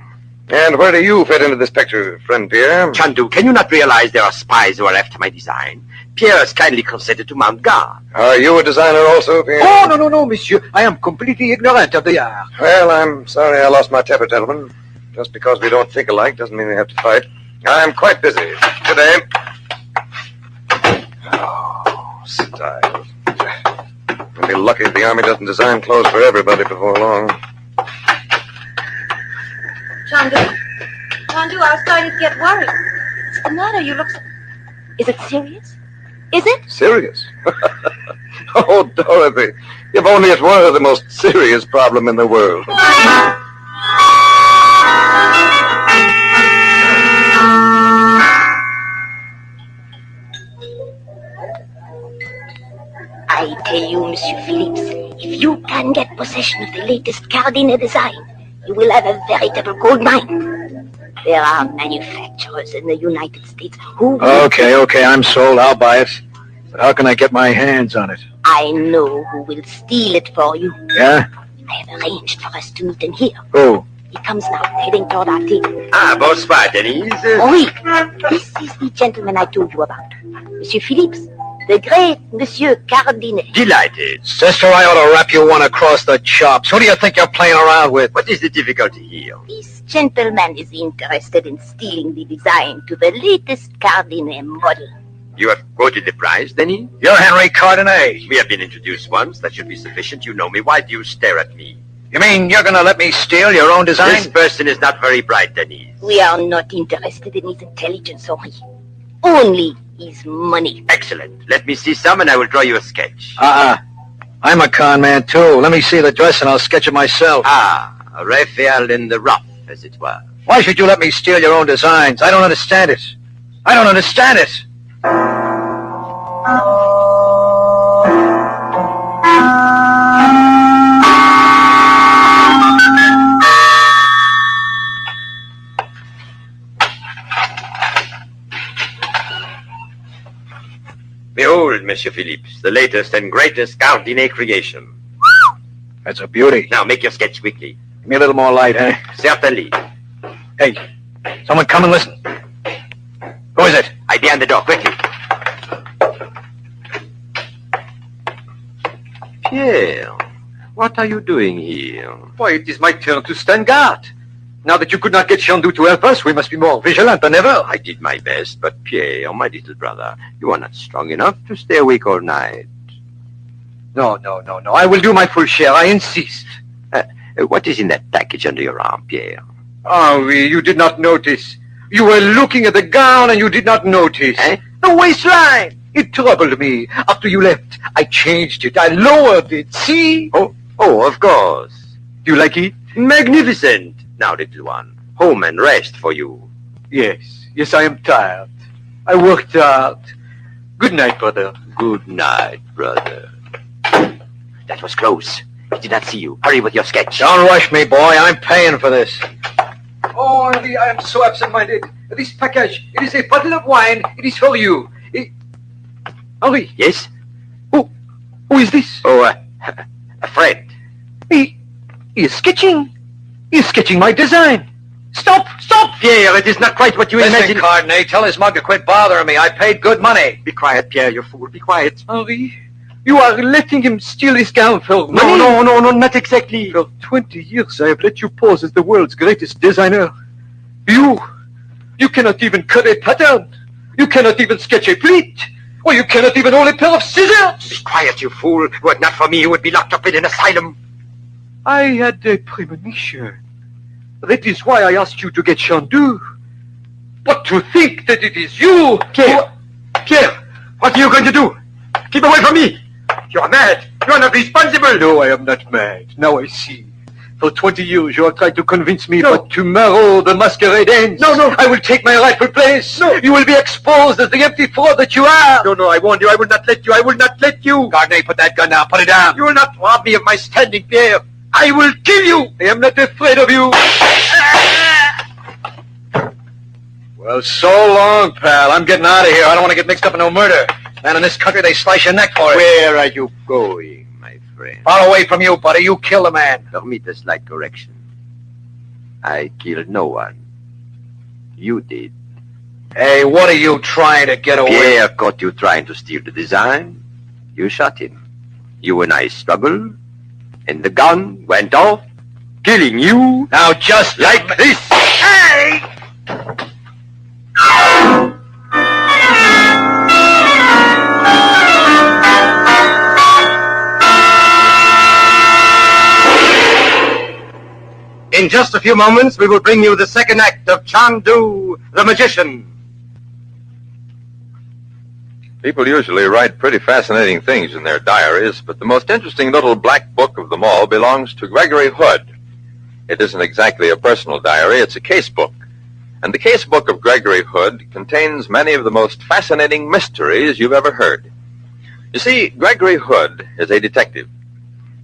And where do you fit into this picture, friend Pierre? CHANDU, can you not realize there are spies who are after my design? Pierre has kindly consented to mount guard. Are you a designer also, Pierre? Oh, no, monsieur. I am completely ignorant of the art. Well, I'm sorry I lost my temper, gentlemen. Just because we don't think alike doesn't mean we have to fight. I'm quite busy. Good day. Oh, style. I'll be lucky if the Army doesn't design clothes for everybody before long. CHANDU, I was starting to get worried. What's the matter? You look so... Is it serious? Is it? Serious? Oh, Dorothy, if only it were the most serious problem in the world. I tell you, Monsieur Phillips, if you can get possession of the latest Cardinet design, you will have a veritable gold mine. There are manufacturers in the United States who... Okay, I'm sold. I'll buy it. But how can I get my hands on it? I know who will steal it for you. Yeah? I have arranged for us to meet him here. Who? He comes now, heading toward our table. Ah, bon spy, Denise. Oui, this is the gentleman I told you about. Monsieur Phillips, the great Monsieur Cardinet. Delighted. Sister, I ought to wrap you one across the chops. Who do you think you're playing around with? What is the difficulty here? This gentleman is interested in stealing the design to the latest Cardinet model. You have quoted the price, Denise? You're Henri Cardinet. We have been introduced once. That should be sufficient. You know me. Why do you stare at me? You mean you're going to let me steal your own design? This person is not very bright, Denise. We are not interested in his intelligence, Henri. Only his money. Excellent. Let me see some and I will draw you a sketch. I'm a con man, too. Let me see the dress and I'll sketch it myself. A Raphael in the rough, as it were. Why should you let me steal your own designs? I don't understand it. I don't understand it. Behold, Monsieur Philippe, the latest and greatest Gardiner creation. That's a beauty. Now, make your sketch quickly. Give me a little more light, eh? Certainly. Hey, someone come and listen. Who is it? I behind the door, quickly. Pierre, what are you doing here? Why, it is my turn to stand guard. Now that you could not get CHANDU to help us, we must be more vigilant than ever. I did my best, but Pierre, my little brother, you are not strong enough to stay awake all night. No. I will do my full share. I insist. What is in that package under your arm, Pierre? Henri, you did not notice. You were looking at the gown and you did not notice. The waistline. It troubled me. After you left, I changed it. I lowered it. See? Oh, of course. Do you like it? Magnificent. Now, little one, home and rest for you. Yes, I am tired. I worked hard. Good night, brother. Good night, brother. That was close. He did not see you. Hurry with your sketch. Don't rush me, boy. I'm paying for this. Oh, Henri, I am so absent-minded. This package, it is a bottle of wine. It is for you. Henri. Yes? Who is this? Oh, a friend. He is sketching. He is sketching my design. Stop! Pierre, it is not quite what you imagine. Listen, Cardinal, tell his mug to quit bothering me. I paid good money. Be quiet, Pierre, you fool. Be quiet. Henri, you are letting him steal his gown for money? No, not exactly. For 20 years, I have let you pose as the world's greatest designer. You cannot even cut a pattern. You cannot even sketch a pleat. Or you cannot even hold a pair of scissors. Be quiet, you fool. Were it not for me, you would be locked up in an asylum. I had a premonition. That is why I asked you to get CHANDU. But to think that it is you... Pierre, what are you going to do? Keep away from me. You are mad. You are not responsible. No, I am not mad. Now I see. For 20 years you have tried to convince me, but tomorrow the masquerade ends. No. I will take my rightful place. No. You will be exposed as the empty fraud that you are. No, I warned you. I will not let you. Gardner, put that gun down. Put it down. You will not rob me of my standing, Pierre. I will kill you. I am not afraid of you. Well, so long, pal. I'm getting out of here. I don't want to get mixed up in no murder. Man, in this country, they slice your neck for it. Where are you going, my friend? Far away from you, buddy. You kill the man. Permit a slight correction. I killed no one. You did. Hey, what are you trying to get away? Pierre caught you trying to steal the design. You shot him. You and I struggled, and the gun went off, killing you. Now just like this. Hey! In just a few moments, we will bring you the second act of CHANDU, the Magician. People usually write pretty fascinating things in their diaries, but the most interesting little black book of them all belongs to Gregory Hood. It isn't exactly a personal diary, it's a case book. And the case book of Gregory Hood contains many of the most fascinating mysteries you've ever heard. You see, Gregory Hood is a detective.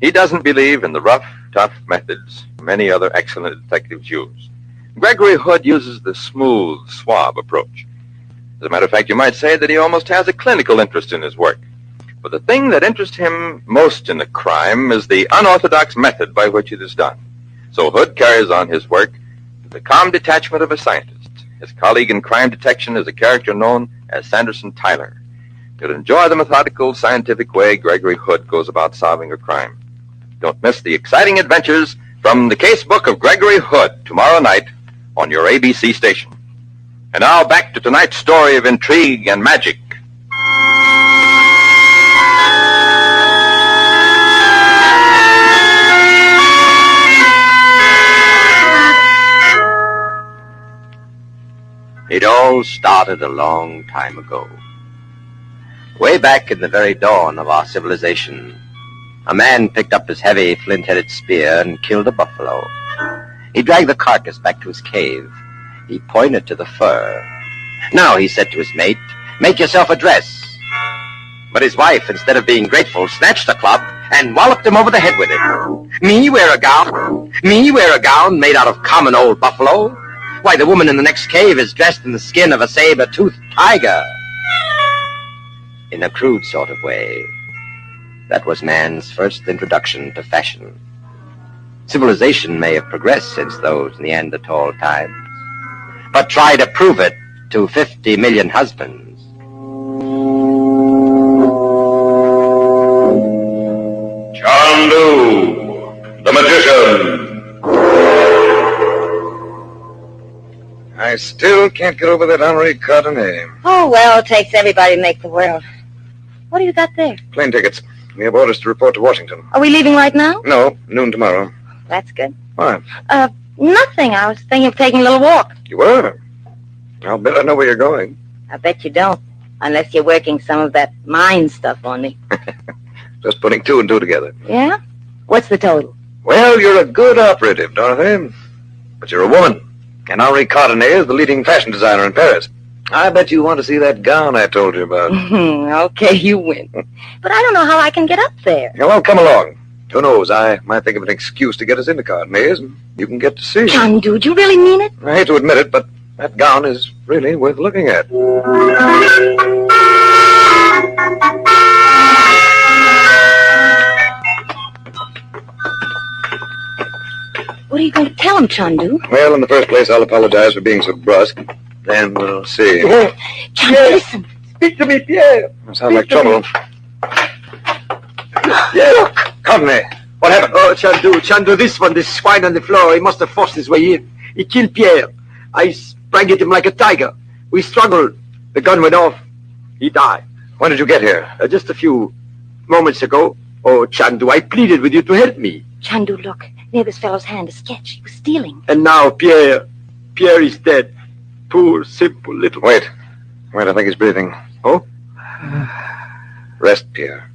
He doesn't believe in the rough, tough methods many other excellent detectives use. Gregory Hood uses the smooth, suave approach. As a matter of fact, you might say that he almost has a clinical interest in his work. But the thing that interests him most in the crime is the unorthodox method by which it is done. So Hood carries on his work with the calm detachment of a scientist. His colleague in crime detection is a character known as Sanderson Tyler. You'll enjoy the methodical, scientific way Gregory Hood goes about solving a crime. Don't miss the exciting adventures from the case book of Gregory Hood tomorrow night on your ABC station. And now back to tonight's story of intrigue and magic. It all started a long time ago. Way back in the very dawn of our civilization, a man picked up his heavy flint-headed spear and killed a buffalo. He dragged the carcass back to his cave. He pointed to the fur. Now, he said to his mate, make yourself a dress. But his wife, instead of being grateful, snatched the club and walloped him over the head with it. Me wear a gown? Me wear a gown made out of common old buffalo? Why, the woman in the next cave is dressed in the skin of a saber-toothed tiger. In a crude sort of way, that was man's first introduction to fashion. Civilization may have progressed since those Neanderthal times, but try to prove it to 50 million husbands. CHANDU, the magician. I still can't get over that Henri Cardenet. Oh, well, it takes everybody to make the world. What do you got there? Plane tickets. We have orders to report to Washington. Are we leaving right now? No, noon tomorrow. That's good. Why? Nothing. I was thinking of taking a little walk. You were? I'll bet I know where you're going. I bet you don't, unless you're working some of that mind stuff on me. Just putting two and two together. Yeah? What's the total? Well, you're a good operative, Dorothy. But you're a woman. And Henri Cardenet is the leading fashion designer in Paris. I bet you want to see that gown I told you about. Okay, you win. But I don't know how I can get up there. Yeah, well, come along. Who knows? I might think of an excuse to get us into Cardenet's, and you can get to see. CHANDU, do you really mean it? I hate to admit it, but that gown is really worth looking at. What are you going to tell him, CHANDU? Well, in the first place, I'll apologize for being so brusque. Then we'll see. CHANDU, listen. Speak to me, Pierre. That sounds like trouble. Look. Cardenet, what happened? Oh, CHANDU, this swine on the floor, he must have forced his way in. He killed Pierre. I sprang at him like a tiger. We struggled. The gun went off. He died. When did you get here? Just a few moments ago. Oh, CHANDU, I pleaded with you to help me. CHANDU, look. Near this fellow's hand, a sketch. He was stealing. And now Pierre is dead. Poor, simple little... Wait, I think he's breathing. Oh? Rest, Pierre.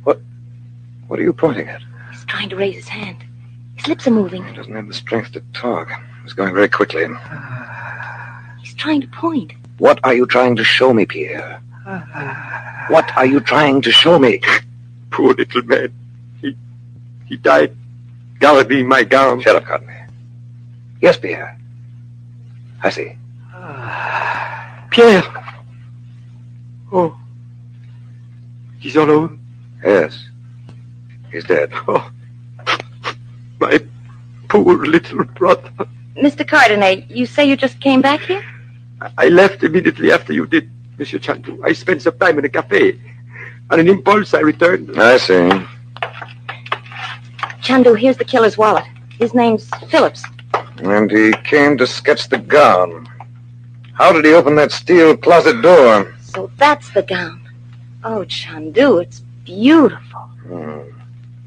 What are you pointing at? He's trying to raise his hand. His lips are moving. He doesn't have the strength to talk. He's going very quickly. He's trying to point. What are you trying to show me, Pierre? What are you trying to show me? Poor little man. He died galloping my gown. Shut up, Cardenet. Yes, Pierre. I see. Pierre. Oh. He's alone? Yes. He's dead. Oh. My poor little brother. Mr. Cardenet, you say you just came back here? I left immediately after you did, Monsieur CHANDU. I spent some time in a cafe. On an impulse, I returned. I see. CHANDU, here's the killer's wallet. His name's Phillips. And he came to sketch the gown. How did he open that steel closet door? So that's the gown. Oh, CHANDU, it's beautiful.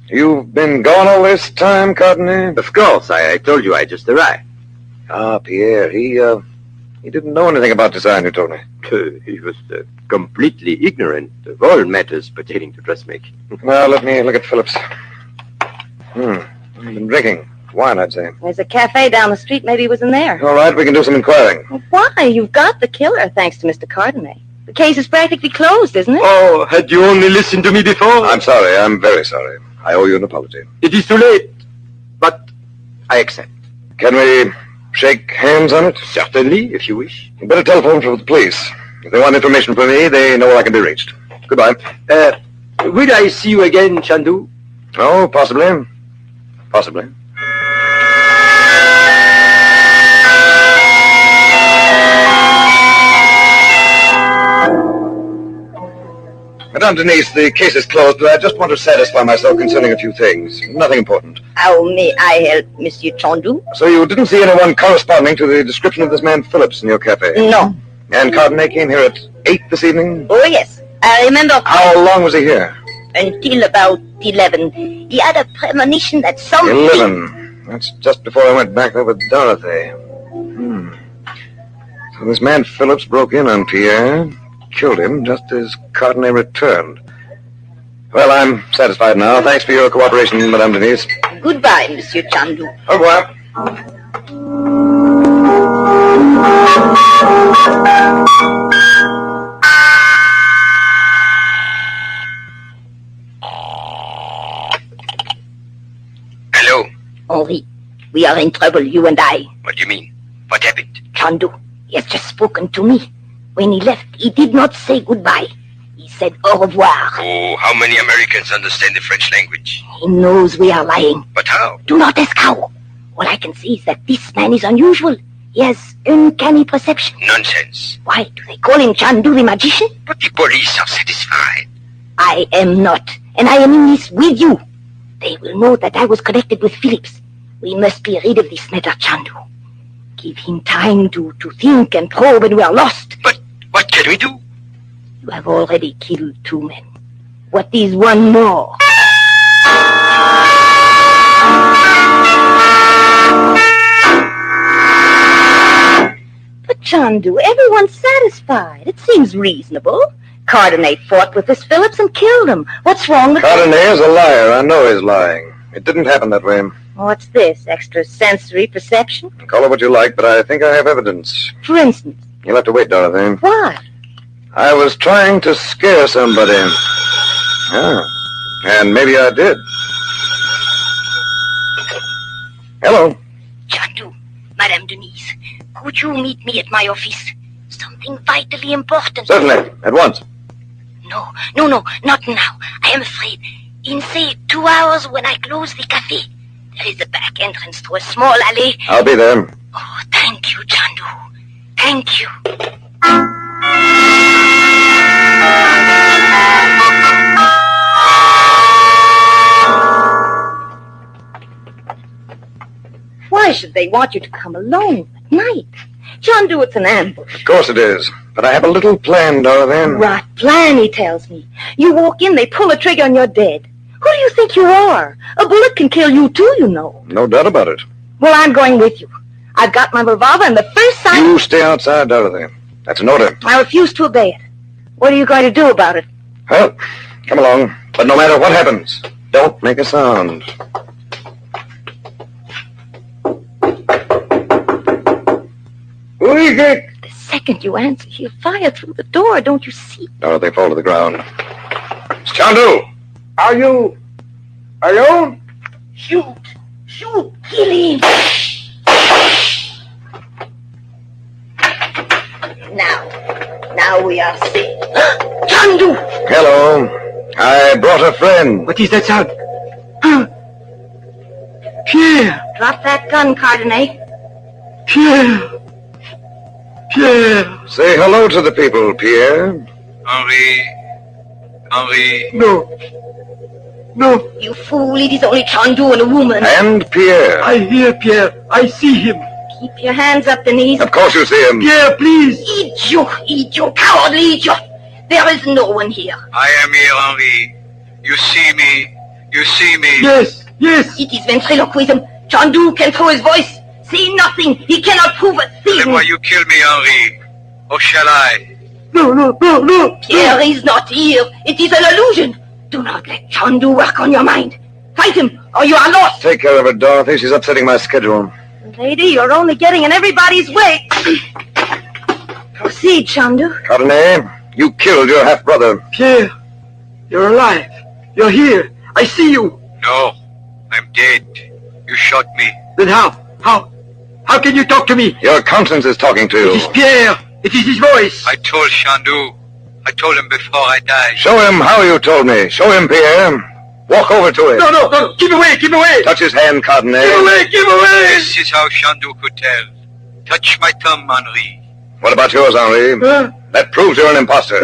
You've been gone all this time, Cardenet? Of course. I told you I just arrived. Ah, Pierre, he didn't know anything about design, you told me. He was completely ignorant of all matters pertaining to dressmaking. Well, let me look at Phillips. I've been drinking. Wine, I'd say. There's a cafe down the street. Maybe he was in there. All right, we can do some inquiring. Well, why? You've got the killer, thanks to Mr. Cardenet. The case is practically closed, isn't it? Oh, had you only listened to me before? I'm sorry. I'm very sorry. I owe you an apology. It is too late. But I accept. Can we shake hands on it? Certainly, if you wish. You better telephone for the police. If they want information from me, they know where I can be reached. Goodbye. Will I see you again, CHANDU? Oh, possibly. Possibly. Madame Denise, the case is closed, but I just want to satisfy myself concerning a few things. Nothing important. How may I help, Monsieur CHANDU? So you didn't see anyone corresponding to the description of this man Phillips in your cafe? No. And Cardenet came here at 8 this evening? Oh, yes. I remember... How long was he here? Until about 11. He had a premonition that something... 11. That's just before I went back there with Dorothy. So this man Phillips broke in on Pierre, killed him just as Cardenet returned. Well, I'm satisfied now. Thanks for your cooperation, Madame Denise. Goodbye, Monsieur Chandu. Au revoir. Hello. Henri, we are in trouble, you and I. What do you mean? What happened? Chandu, he has just spoken to me. When he left, he did not say goodbye. He said au revoir. Oh, how many Americans understand the French language? He knows we are lying. But how? Do not ask how. All I can see is that this man is unusual. He has uncanny perception. Nonsense. Why do they call him Chandu the magician? But the police are satisfied. I am not, and I am in this with you. They will know that I was connected with Phillips. We must be rid of this matter, Chandu. Give him time to think and probe, and we are lost. But what can we do? You have already killed 2 men. What is one more? But Chandu, everyone's satisfied. It seems reasonable. Cardenet fought with this Phillips and killed him. What's wrong with Cardenet is a liar. I know he's lying. It didn't happen that way. What's this? Extrasensory perception? Call it what you like, but I think I have evidence. For instance? You'll have to wait, Dorothy. Why? I was trying to scare somebody. Ah, and maybe I did. Hello. Chandu, Madame Denise, could you meet me at my office? Something vitally important. Certainly, at once. No, not now. I am afraid. In, say, 2 hours when I close the cafe. There is a back entrance to a small alley. I'll be there. Oh, thank you, Chandu. Thank you. Why should they want you to come alone at night? Chandu, it's an ambush. Of course it is. But I have a little plan, Dorothy. Right plan, he tells me. You walk in, they pull a trigger, and you're dead. Who do you think you are? A bullet can kill you, too, you know. No doubt about it. Well, I'm going with you. I've got my revolver, and the first sign... You stay outside, Dorothy. That's an order. I refuse to obey it. What are you going to do about it? Well, come along. But no matter what happens, don't make a sound. Who is it? The second you answer, he'll fire through the door, don't you see? Dorothy, fall to the ground. It's Chandu. Are you alone? Shoot, kill him. Now we are safe. Chandu! Hello. I brought a friend. What is that sound? Pierre! Drop that gun, Cardenet. Pierre! Say hello to the people, Pierre. Henri. No. You fool, it is only Chandu and a woman. And Pierre. I hear Pierre. I see him. Keep your hands up, Denise. Of course you see him. Pierre, please. Idiot, cowardly idiot. There is no one here. I am here, Henri. You see me. Yes. It is ventriloquism. Chandu can throw his voice. Say nothing. He cannot prove a thing. Then why you kill me, Henri? Or shall I? No. Pierre is not here. It is an illusion. Do not let Chandu work on your mind. Fight him, or you are lost. Take care of her, Dorothy. She's upsetting my schedule. Lady, you're only getting in everybody's way. Proceed, Chandu. Cardenet, you killed your half-brother. Pierre, you're alive. You're here. I see you. No, I'm dead. You shot me. Then how? How can you talk to me? Your conscience is talking to you. It is Pierre. It is his voice. I told Chandu. I told him before I died. Show him how you told me. Show him, Pierre. Walk over to him. No. Keep away. Touch his hand, Cardenet. Give away. This is how Chandu could tell. Touch my thumb, Henri. What about yours, Henri? That proves you're an imposter.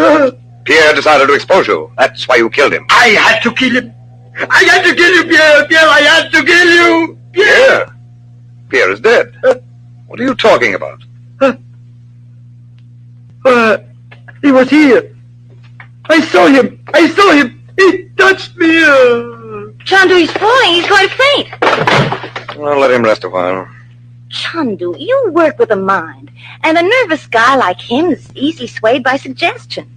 Pierre decided to expose you. That's why you killed him. I had to kill him. I had to kill you, Pierre. Pierre, I had to kill you. Pierre? Pierre is dead. What are you talking about? He was here. I saw him. He touched me. Chandu, he's falling. He's going to faint. Well, let him rest a while. Chandu, you work with a mind, and a nervous guy like him is easily swayed by suggestion.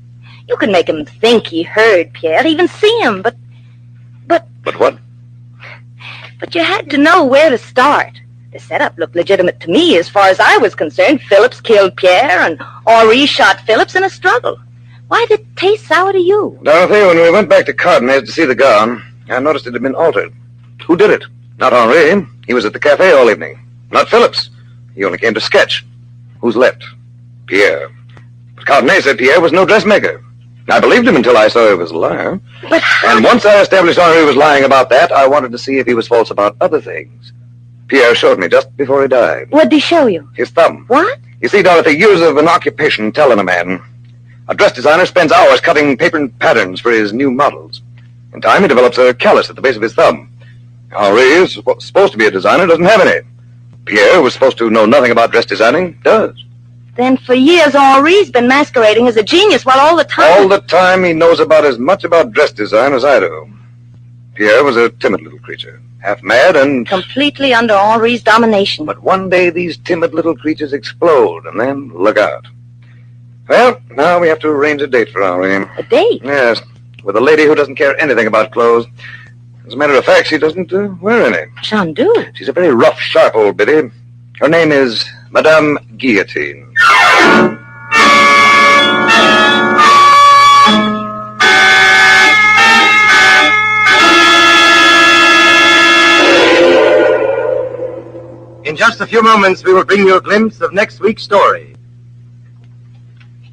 You can make him think he heard Pierre, even see him, but But what? But you had to know where to start. The setup looked legitimate to me. As far as I was concerned, Phillips killed Pierre, and Henri shot Phillips in a struggle. Why did it taste sour to you? Dorothy, when we went back to Cardenay's to see the gown, I noticed it had been altered. Who did it? Not Henri. He was at the cafe all evening. Not Phillips. He only came to sketch. Who's left? Pierre. But Cardenay said Pierre was no dressmaker. I believed him until I saw he was a liar. But how... And once I established Henri was lying about that, I wanted to see if he was false about other things. Pierre showed me just before he died. What'd he show you? His thumb. What? You see, Dorothy, years of an occupation tell on a man. A dress designer spends hours cutting paper and patterns for his new models. In time, he develops a callus at the base of his thumb. Henri is supposed to be a designer, doesn't have any. Pierre was supposed to know nothing about dress designing, does. Then for years, Henri's been masquerading as a genius while all the time... All the time, he knows about as much about dress design as I do. Pierre was a timid little creature, half mad and... completely under Henri's domination. But one day, these timid little creatures explode, and then look out. Well, now we have to arrange a date for Henri. A date? Yes, with a lady who doesn't care anything about clothes. As a matter of fact, she doesn't wear any. Chandu. She's a very rough, sharp old biddy. Her name is Madame Guillotine. In just a few moments, we will bring you a glimpse of next week's story.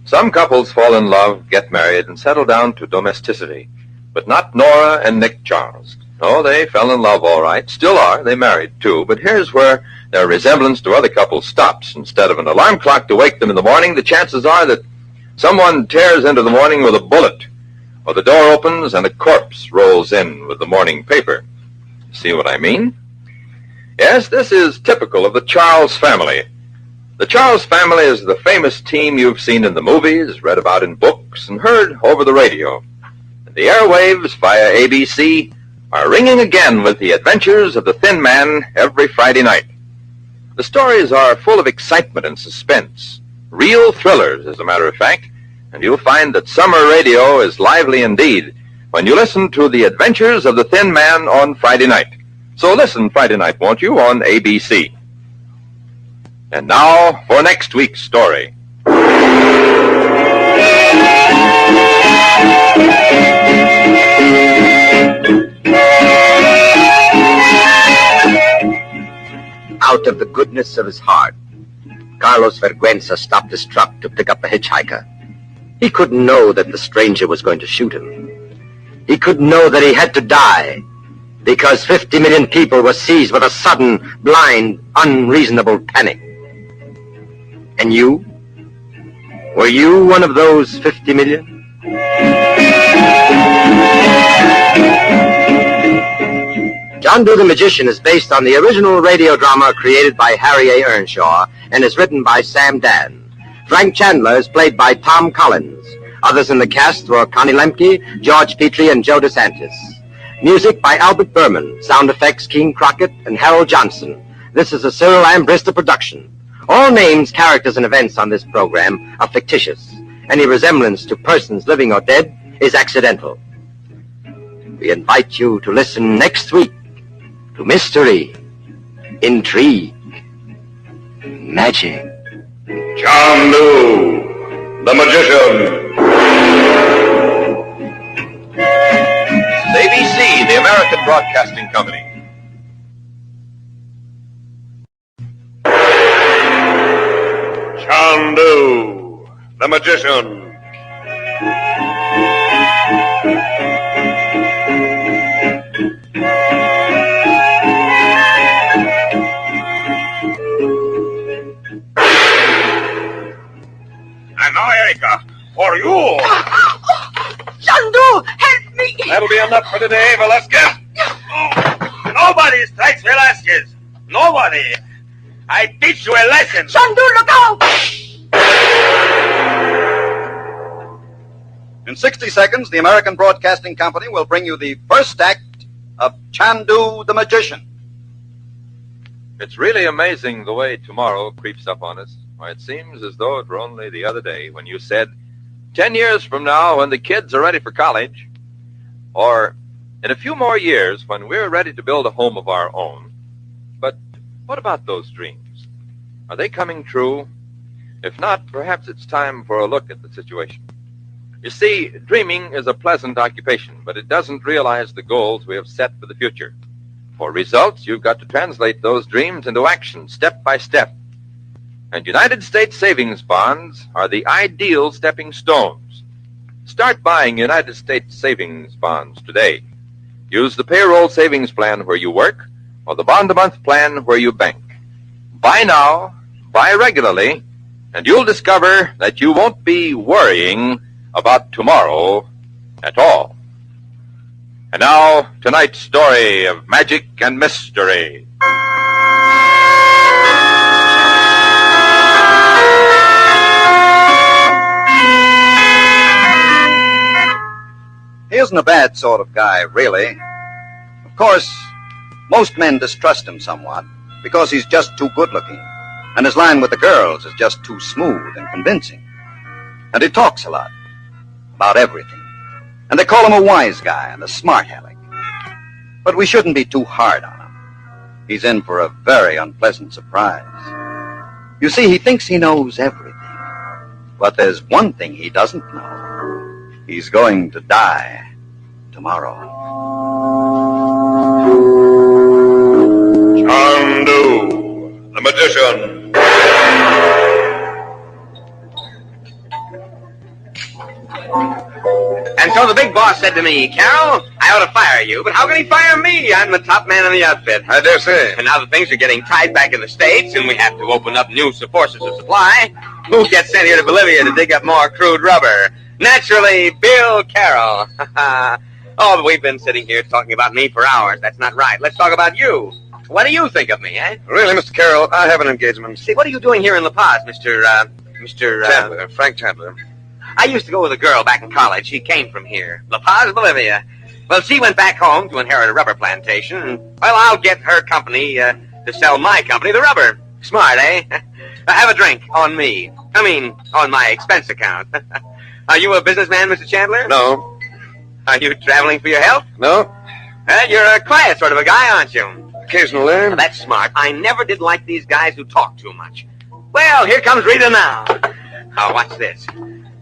Some couples fall in love, get married, and settle down to domesticity. But not Nora and Nick Charles. No, they fell in love all right. Still are. They married, too. But here's where their resemblance to other couples stops. Instead of an alarm clock to wake them in the morning, the chances are that someone tears into the morning with a bullet, or the door opens and a corpse rolls in with the morning paper. See what I mean? Yes, this is typical of the Charles family. The Charles family is the famous team you've seen in the movies, read about in books, and heard over the radio. The airwaves via ABC are ringing again with the adventures of the Thin Man every Friday night. The stories are full of excitement and suspense, real thrillers, as a matter of fact, and you'll find that summer radio is lively indeed when you listen to the adventures of the Thin Man on Friday night. So listen Friday night, won't you, on ABC. And now for next week's story. Out of the goodness of his heart, Carlos Vergüenza stopped his truck to pick up a hitchhiker. He couldn't know that the stranger was going to shoot him. He couldn't know that he had to die because 50 million people were seized with a sudden, blind, unreasonable panic. And you? Were you one of those 50 million? CHANDU the Magician is based on the original radio drama created by Harry A. Earnshaw and is written by Sam Dan. Frank Chandler is played by Tom Collins. Others in the cast were Connie Lemke, George Petrie, and Joe DeSantis. Music by Albert Berman. Sound effects King Crockett and Harold Johnson. This is a Cyril Ambrister production. All names, characters, and events on this program are fictitious. Any resemblance to persons living or dead is accidental. We invite you to listen next week to mystery, intrigue, magic. CHANDU, the Magician. ABC, the American Broadcasting Company. CHANDU, the Magician. And now, Erika, for you. Chandu, help me! That'll be enough for today, Velasquez. Oh, nobody strikes Velasquez. Nobody. I teach you a lesson. Chandu, look out! In 60 seconds, the American Broadcasting Company will bring you the first act of CHANDU the Magician. It's really amazing the way tomorrow creeps up on us. Why, it seems as though it were only the other day when you said, 10 years from now when the kids are ready for college, or in a few more years when we're ready to build a home of our own. But what about those dreams? Are they coming true? If not, perhaps it's time for a look at the situation. You see, dreaming is a pleasant occupation, but it doesn't realize the goals we have set for the future. For results, you've got to translate those dreams into action, step by step. And United States savings bonds are the ideal stepping stones. Start buying United States savings bonds today. Use the payroll savings plan where you work, or the bond-a-month plan where you bank. Buy now, buy regularly, and you'll discover that you won't be worrying about tomorrow at all. And now, tonight's story of magic and mystery. He isn't a bad sort of guy, really. Of course, most men distrust him somewhat because he's just too good-looking, and his line with the girls is just too smooth and convincing. And he talks a lot about everything. And they call him a wise guy and a smart aleck. But we shouldn't be too hard on him. He's in for a very unpleasant surprise. You see, he thinks he knows everything. But there's one thing he doesn't know. He's going to die tomorrow. CHANDU, the magician. And so the big boss said to me, Carol, I ought to fire you, but how can he fire me? I'm the top man in the outfit. I dare say. And now that things are getting tight back in the States, and we have to open up new sources of supply, who gets sent here to Bolivia to dig up more crude rubber? Naturally, Bill Carroll. Oh, but we've been sitting here talking about me for hours. That's not right. Let's talk about you. What do you think of me, eh? Really, Mr. Carroll, I have an engagement. See, what are you doing here in La Paz, Mr. Chandler, Frank Chandler. I used to go with a girl back in college. She came from here, La Paz, Bolivia. Well, she went back home to inherit a rubber plantation, and, well, I'll get her company to sell my company the rubber. Smart, eh? Have a drink on me. I mean, on my expense account. Are you a businessman, Mr. Chandler? No. Are you traveling for your health? No. You're a quiet sort of a guy, aren't you? Occasionally. Well, that's smart. I never did like these guys who talk too much. Well, here comes Rita now. Now, watch this.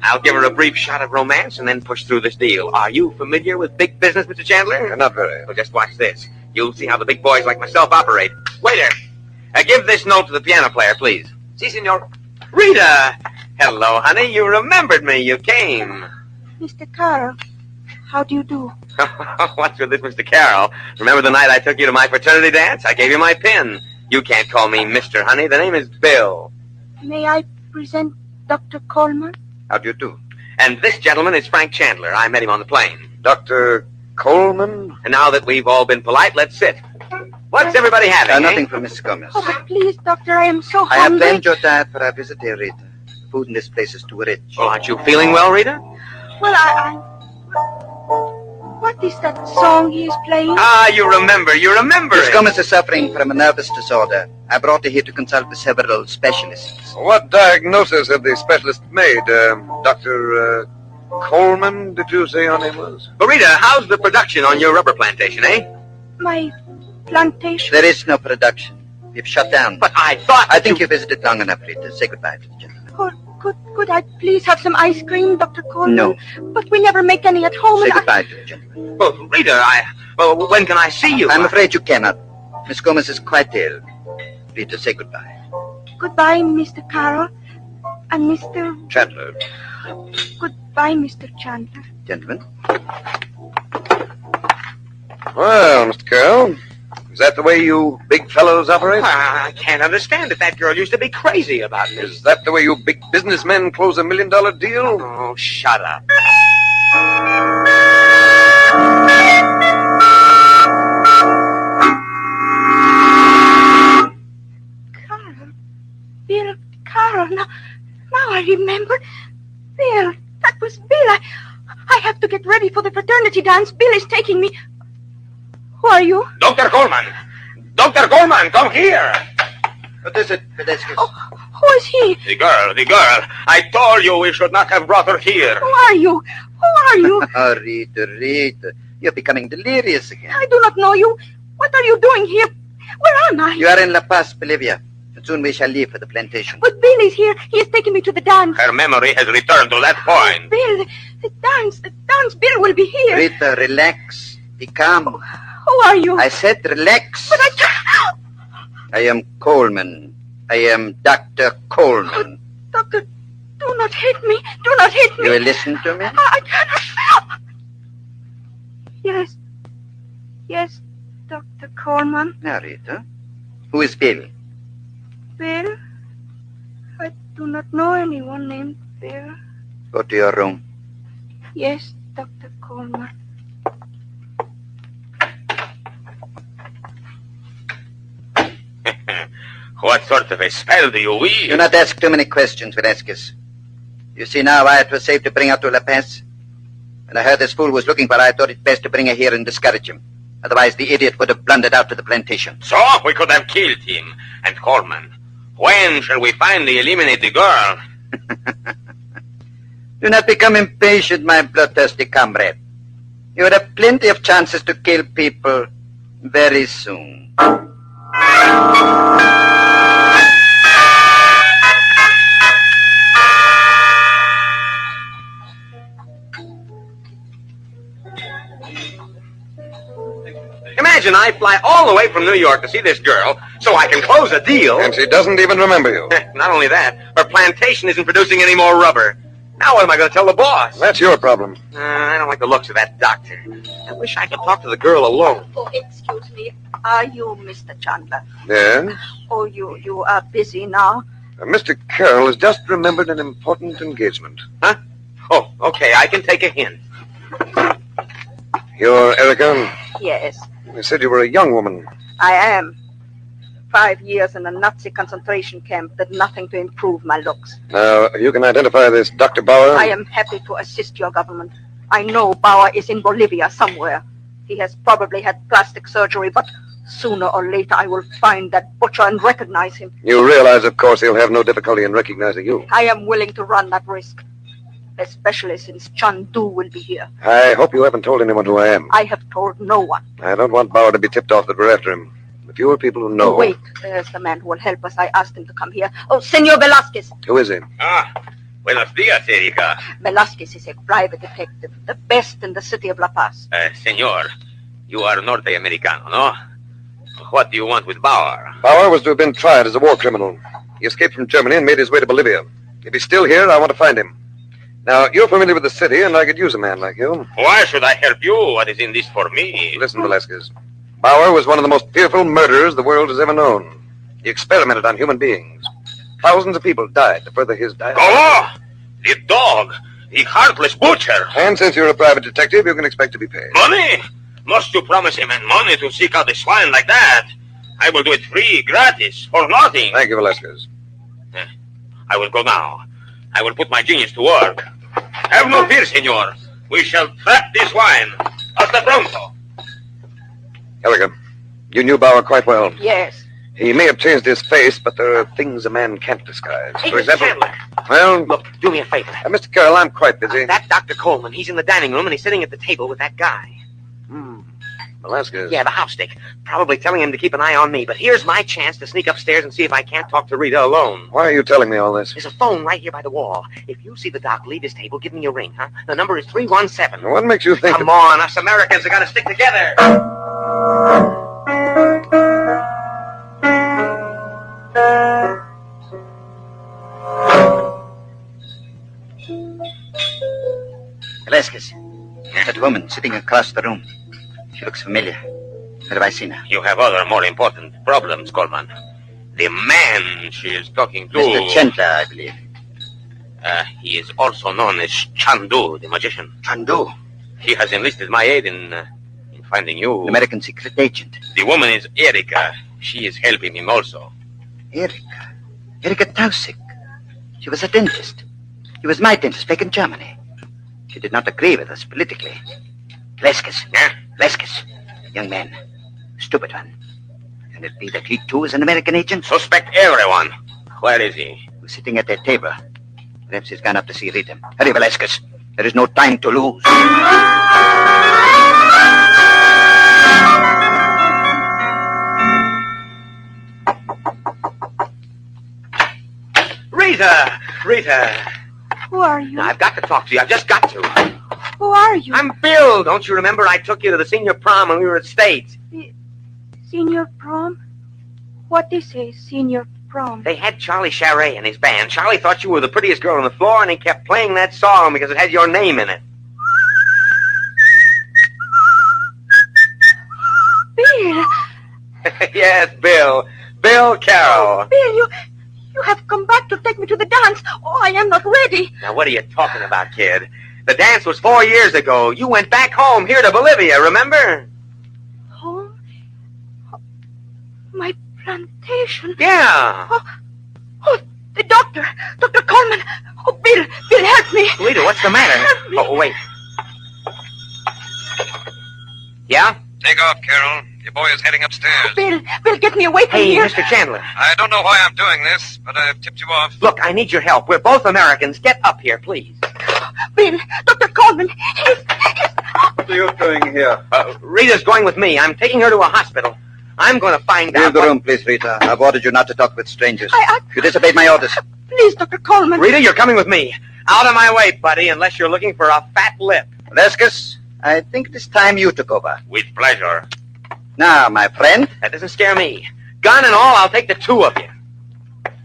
I'll give her a brief shot of romance and then push through this deal. Are you familiar with big business, Mr. Chandler? Not very. Well, just watch this. You'll see how the big boys like myself operate. Waiter, give this note to the piano player, please. Si, senor. Rita! Hello, honey. You remembered me. You came. Mr. Carroll, how do you do? What's with this, Mr. Carroll? Remember the night I took you to my fraternity dance? I gave you my pin. You can't call me Mr. Honey. The name is Bill. May I present Dr. Coleman? How do you do? And this gentleman is Frank Chandler. I met him on the plane. Dr. Coleman? And now that we've all been polite, let's sit. What's everybody having, Nothing for Miss Gomez. Oh, but please, Doctor, I am so I have hungry. blamed your dad for our visit here, Rita. The food in this place is too rich. Well, aren't you feeling well, Rita? Well, What is that song he is playing? Ah, you remember. Miss Gomez is suffering from a nervous disorder. I brought her here to consult with several specialists. What diagnosis have the specialist made? Dr. Coleman, did you say your name was? But Rita, how's the production on your rubber plantation, eh? My plantation? There is no production. We've shut down. But I thought... I think you visited long enough, Rita. Say goodbye to the gentleman. Oh, could I please have some ice cream, Dr. Coleman? No. But we never make any at home. Say goodbye to the gentleman. Well, Rita, when can I see you? I'm afraid you cannot. Miss Gomez is quite ill. Rita, say goodbye. Goodbye, Mr. Carroll. And Mr. Chandler. Goodbye, Mr. Chandler. Gentlemen. Well, Mr. Carroll, is that the way you big fellows operate? I can't understand it. That girl used to be crazy about me. Is that the way you big businessmen close $1 million deal? Oh, shut up. Bill Carroll. Now I remember. Bill, that was Bill. I have to get ready for the fraternity dance. Bill is taking me. Who are you? Dr. Coleman. Dr. Coleman, come here. What is it, Pedescus? Who is he? The girl. I told you we should not have brought her here. Who are you? Who are you? Oh, Rita. You're becoming delirious again. I do not know you. What are you doing here? Where am I? You are in La Paz, Bolivia. And soon we shall leave for the plantation. But Bill is here. He is taking me to the dance. Her memory has returned to that point. Bill, the dance. Bill will be here. Rita, relax. Be calm. Who are you? I said relax. But I can't. I am Coleman. I am Dr. Coleman. Doctor, do not hit me. Do not hit me. You will listen to me? I cannot. Yes. Yes, Dr. Coleman. Now, Rita, who is Bill? Bill? I do not know anyone named Bill. Go to your room. Yes, Dr. Coleman. What sort of a spell do you weave? Do not ask too many questions, Velasquez. You see now why it was safe to bring her to La Paz? When I heard this fool was looking for her, I thought it best to bring her here and discourage him. Otherwise, the idiot would have blundered out to the plantation. So, we could have killed him. And Coleman, when shall we finally eliminate the girl? Do not become impatient, my bloodthirsty comrade. You will have plenty of chances to kill people very soon. Imagine I fly all the way from New York to see this girl so I can close a deal. And she doesn't even remember you. Not only that, her plantation isn't producing any more rubber. Now what am I going to tell the boss? That's your problem. I don't like the looks of that doctor. I wish I could talk to the girl alone. Oh, excuse me. Are you Mr. Chandler? Yes? Oh, you are busy now. Mr. Carroll has just remembered an important engagement. Huh? Oh, okay. I can take a hint. You're Erica? Yes, You said you were a young woman. I am. 5 years in a Nazi concentration camp did nothing to improve my looks. Now, you can identify this Dr. Bauer? I am happy to assist your government. I know Bauer is in Bolivia somewhere. He has probably had plastic surgery, but sooner or later I will find that butcher and recognize him. You realize, of course, he'll have no difficulty in recognizing you. I am willing to run that risk, especially since CHANDU will be here. I hope you haven't told anyone who I am. I have told no one. I don't want Bauer to be tipped off that we're after him. The fewer people who know... Oh, wait, there's the man who will help us. I asked him to come here. Oh, Senor Velasquez. Who is he? Buenos dias, Erika. Velasquez is a private detective, the best in the city of La Paz. Senor, you are Norte Americano, no? What do you want with Bauer? Bauer was to have been tried as a war criminal. He escaped from Germany and made his way to Bolivia. If he's still here, I want to find him. Now, you're familiar with the city, and I could use a man like you. Why should I help you? What is in this for me? Listen, Velasquez. Bauer was one of the most fearful murderers the world has ever known. He experimented on human beings. Thousands of people died to further his diet. Oh, the dog, the heartless butcher. And since you're a private detective, you can expect to be paid. Money? Must you promise him money to seek out a swine like that? I will do it free, gratis, for nothing. Thank you, Velasquez. I will go now. I will put my genius to work. Have no fear, senor. We shall trap this swine. Hasta pronto. Erica, you knew Bauer quite well. Yes. He may have changed his face, but there are things a man can't disguise. Hey, For Mr. example... Chandler. Well... Look, do me a favor. Mr. Carroll, I'm quite busy. That Dr. Coleman, he's in the dining room, and he's sitting at the table with that guy. Velasquez. Yeah, the house stick. Probably telling him to keep an eye on me. But here's my chance to sneak upstairs and see if I can't talk to Rita alone. Why are you telling me all this? There's a phone right here by the wall. If you see the doc leave his table, give me a ring, huh? The number is 317. What makes you think... Come on, us Americans have got to stick together. Velasquez, that woman sitting across the room. She looks familiar. Where have I seen her? You have other more important problems, Coleman. The man she is talking to... Mr. Chandler, I believe. He is also known as CHANDU, the magician. CHANDU? He has enlisted my aid in finding you. An American secret agent. The woman is Erika. She is helping him also. Erika? Erika Tausig. She was a dentist. She was my dentist back in Germany. She did not agree with us politically. Velasquez. Yeah? Velasquez. Young man. Stupid one. Can it be that he, too, is an American agent? Suspect everyone. Where is he? He's sitting at that table. Perhaps he's gone up to see Rita. Hurry, Velasquez. There is no time to lose. Rita. Who are you? Now, I've got to talk to you. I've just got to. Who are you? I'm Bill. Don't you remember I took you to the senior prom when we were at States? Senior prom? What they say, senior prom? They had Charlie Charret in his band. Charlie thought you were the prettiest girl on the floor, and he kept playing that song because it had your name in it. Bill! Yes, Bill. Bill Carroll. Oh, Bill, you have come back to take me to the dance. Oh, I am not ready. Now, what are you talking about, kid? The dance was 4 years ago. You went back home here to Bolivia, remember? Home? My plantation? Yeah. Oh, the doctor. Dr. Coleman. Oh, Bill, help me. Rita, what's the matter? Help me. Oh, wait. Yeah? Take off, Carol. Your boy is heading upstairs. Bill, get me away from Hey, here. Mr. Chandler. I don't know why I'm doing this, but I've tipped you off. Look, I need your help. We're both Americans. Get up here, please. Bill, Dr. Coleman, What are you doing here? Rita's going with me. I'm taking her to a hospital. I'm going to find out. Leave the room, please, Rita. I've ordered you not to talk with strangers. I- You disobeyed my orders. Please, Dr. Coleman. Rita, you're coming with me. Out of my way, buddy, unless you're looking for a fat lip. Velasquez, I think it is time you took over. With pleasure. Now, my friend. That doesn't scare me. Gun and all, I'll take the two of you.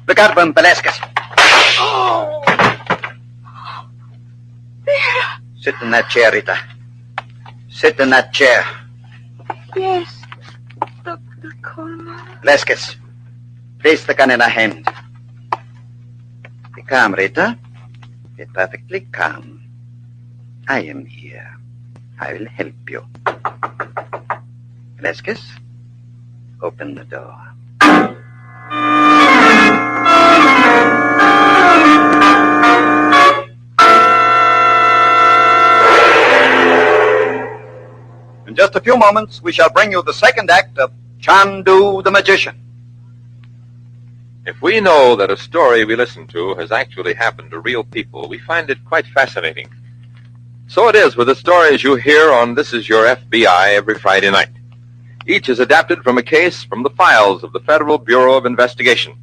Look out for him, Velasquez. Oh. Bill. Sit in that chair, Rita. Sit in that chair. Yes, Dr. Coleman. Velasquez, place the gun in her hand. Be calm, Rita. Be perfectly calm. I am here. I will help you. Velasquez, open the door. In just a few moments, we shall bring you the second act of CHANDU the Magician. If we know that a story we listen to has actually happened to real people, we find it quite fascinating. So it is with the stories you hear on This Is Your FBI every Friday night. Each is adapted from a case from the files of the Federal Bureau of Investigation.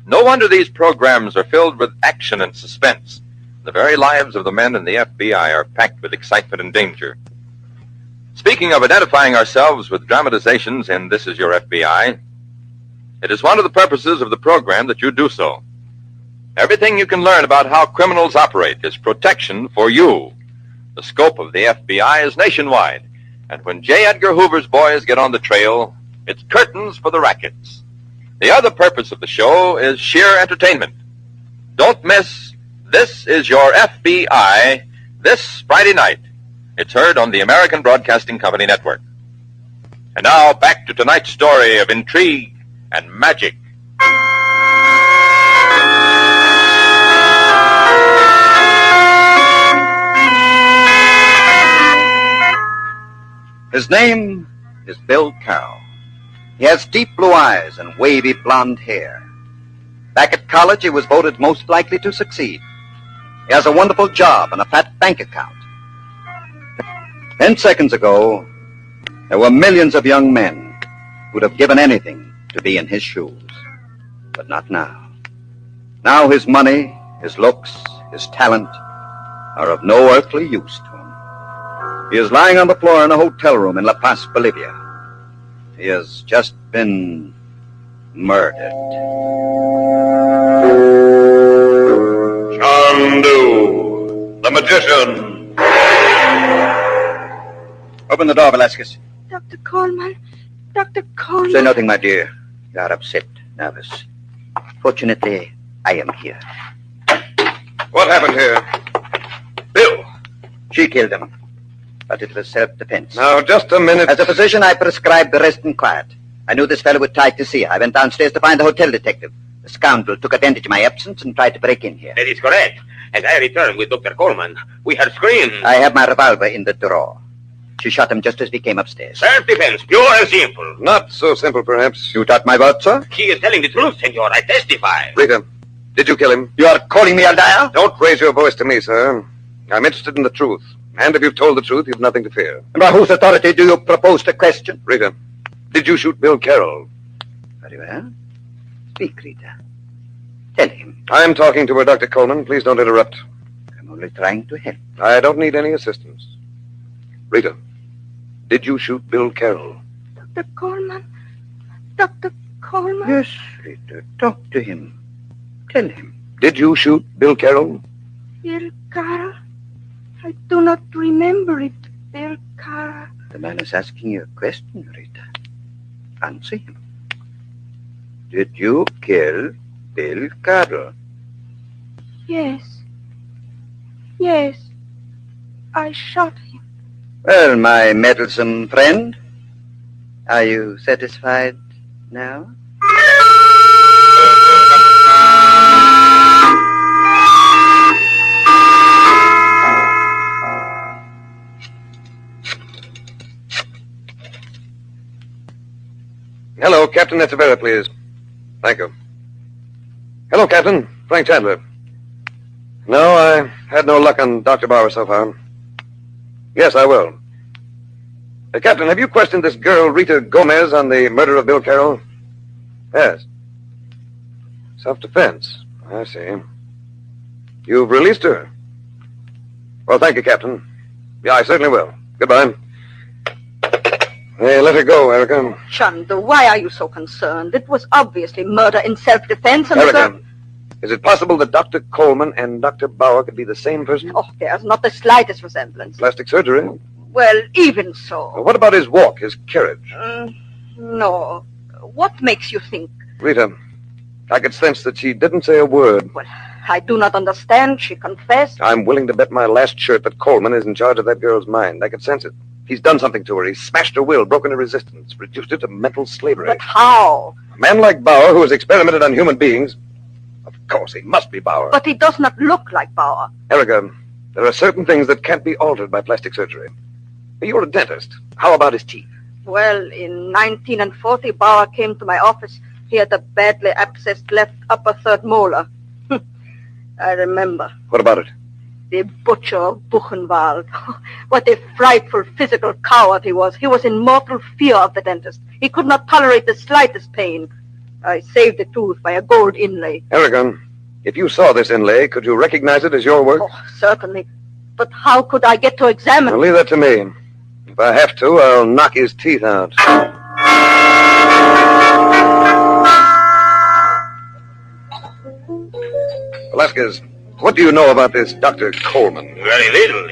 No wonder these programs are filled with action and suspense. The very lives of the men in the FBI are packed with excitement and danger. Speaking of identifying ourselves with dramatizations in This Is Your FBI, it is one of the purposes of the program that you do so. Everything you can learn about how criminals operate is protection for you. The scope of the FBI is nationwide, and when J. Edgar Hoover's boys get on the trail, it's curtains for the rackets. The other purpose of the show is sheer entertainment. Don't miss This Is Your FBI this Friday night. It's heard on the American Broadcasting Company Network. And now back to tonight's story of intrigue and magic. His name is Bill Carroll. He has deep blue eyes and wavy blonde hair. Back at college, he was voted most likely to succeed. He has a wonderful job and a fat bank account. 10 seconds ago, there were millions of young men who'd have given anything to be in his shoes. But not now. Now his money, his looks, his talent are of no earthly use to him. He is lying on the floor in a hotel room in La Paz, Bolivia. He has just been murdered. CHANDU, the magician. Open the door, Velasquez. Dr. Coleman. Dr. Coleman. Say nothing, my dear. You are upset, nervous. Fortunately, I am here. What happened here? Bill. She killed him. But it was self-defense. Now, just a minute. As a physician, I prescribed the rest and quiet. I knew this fellow would try to see her. I went downstairs to find the hotel detective. The scoundrel took advantage of my absence and tried to break in here. That is correct. As I returned with Dr. Coleman, we had screamed. I have my revolver in the drawer. She shot him just as we came upstairs. Self-defense, pure and simple. Not so simple, perhaps. You doubt my word, sir? She is telling the truth, senor. I testify. Rita, did you kill him? You are calling me Aldaya? Don't raise your voice to me, sir. I'm interested in the truth. And if you've told the truth, you've nothing to fear. And by whose authority do you propose to question? Rita, did you shoot Bill Carroll? Very well. Speak, Rita. Tell him. I'm talking to her, Dr. Coleman. Please don't interrupt. I'm only trying to help. I don't need any assistance. Rita, did you shoot Bill Carroll? Dr. Coleman? Dr. Coleman? Yes, Rita. Talk to him. Tell him. Did you shoot Bill Carroll? Bill Carroll? I do not remember it, Bill Carroll. The man is asking you a question, Rita. Answer him. Did you kill Bill Carroll? Yes. Yes. I shot him. Well, my meddlesome friend, are you satisfied now? Hello, Captain Etzevera, please. Thank you. Hello, Captain. Frank Chandler. No, I had no luck on Dr. Bauer so far. Yes, I will. Captain, have you questioned this girl, Rita Gomez, on the murder of Bill Carroll? Yes. Self-defense. I see. You've released her? Well, thank you, Captain. Yeah, I certainly will. Goodbye. Hey, let her go, Erica. Chandu, why are you so concerned? It was obviously murder in self-defense and Erica, is it possible that Dr. Coleman and Dr. Bauer could be the same person? Oh, there's not the slightest resemblance. Plastic surgery? Well, even so. Well, what about his walk, his carriage? No. What makes you think? Rita, I could sense that she didn't say a word. Well, I do not understand. She confessed. I'm willing to bet my last shirt that Coleman is in charge of that girl's mind. I could sense it. He's done something to her. He's smashed her will, broken her resistance, reduced her to mental slavery. But how? A man like Bauer, who has experimented on human beings, of course, he must be Bauer. But he does not look like Bauer. Erica, there are certain things that can't be altered by plastic surgery. You're a dentist. How about his teeth? Well, in 1940, Bauer came to my office. He had a badly abscessed left upper third molar. I remember. What about it? The butcher of Buchenwald. What a frightful physical coward he was. He was in mortal fear of the dentist. He could not tolerate the slightest pain. I saved the tooth by a gold inlay. Erica, if you saw this inlay, could you recognize it as your work? Oh, certainly. But how could I get to examine Well, leave that to me. If I have to, I'll knock his teeth out. Velasquez, what do you know about this Dr. Coleman? Very little.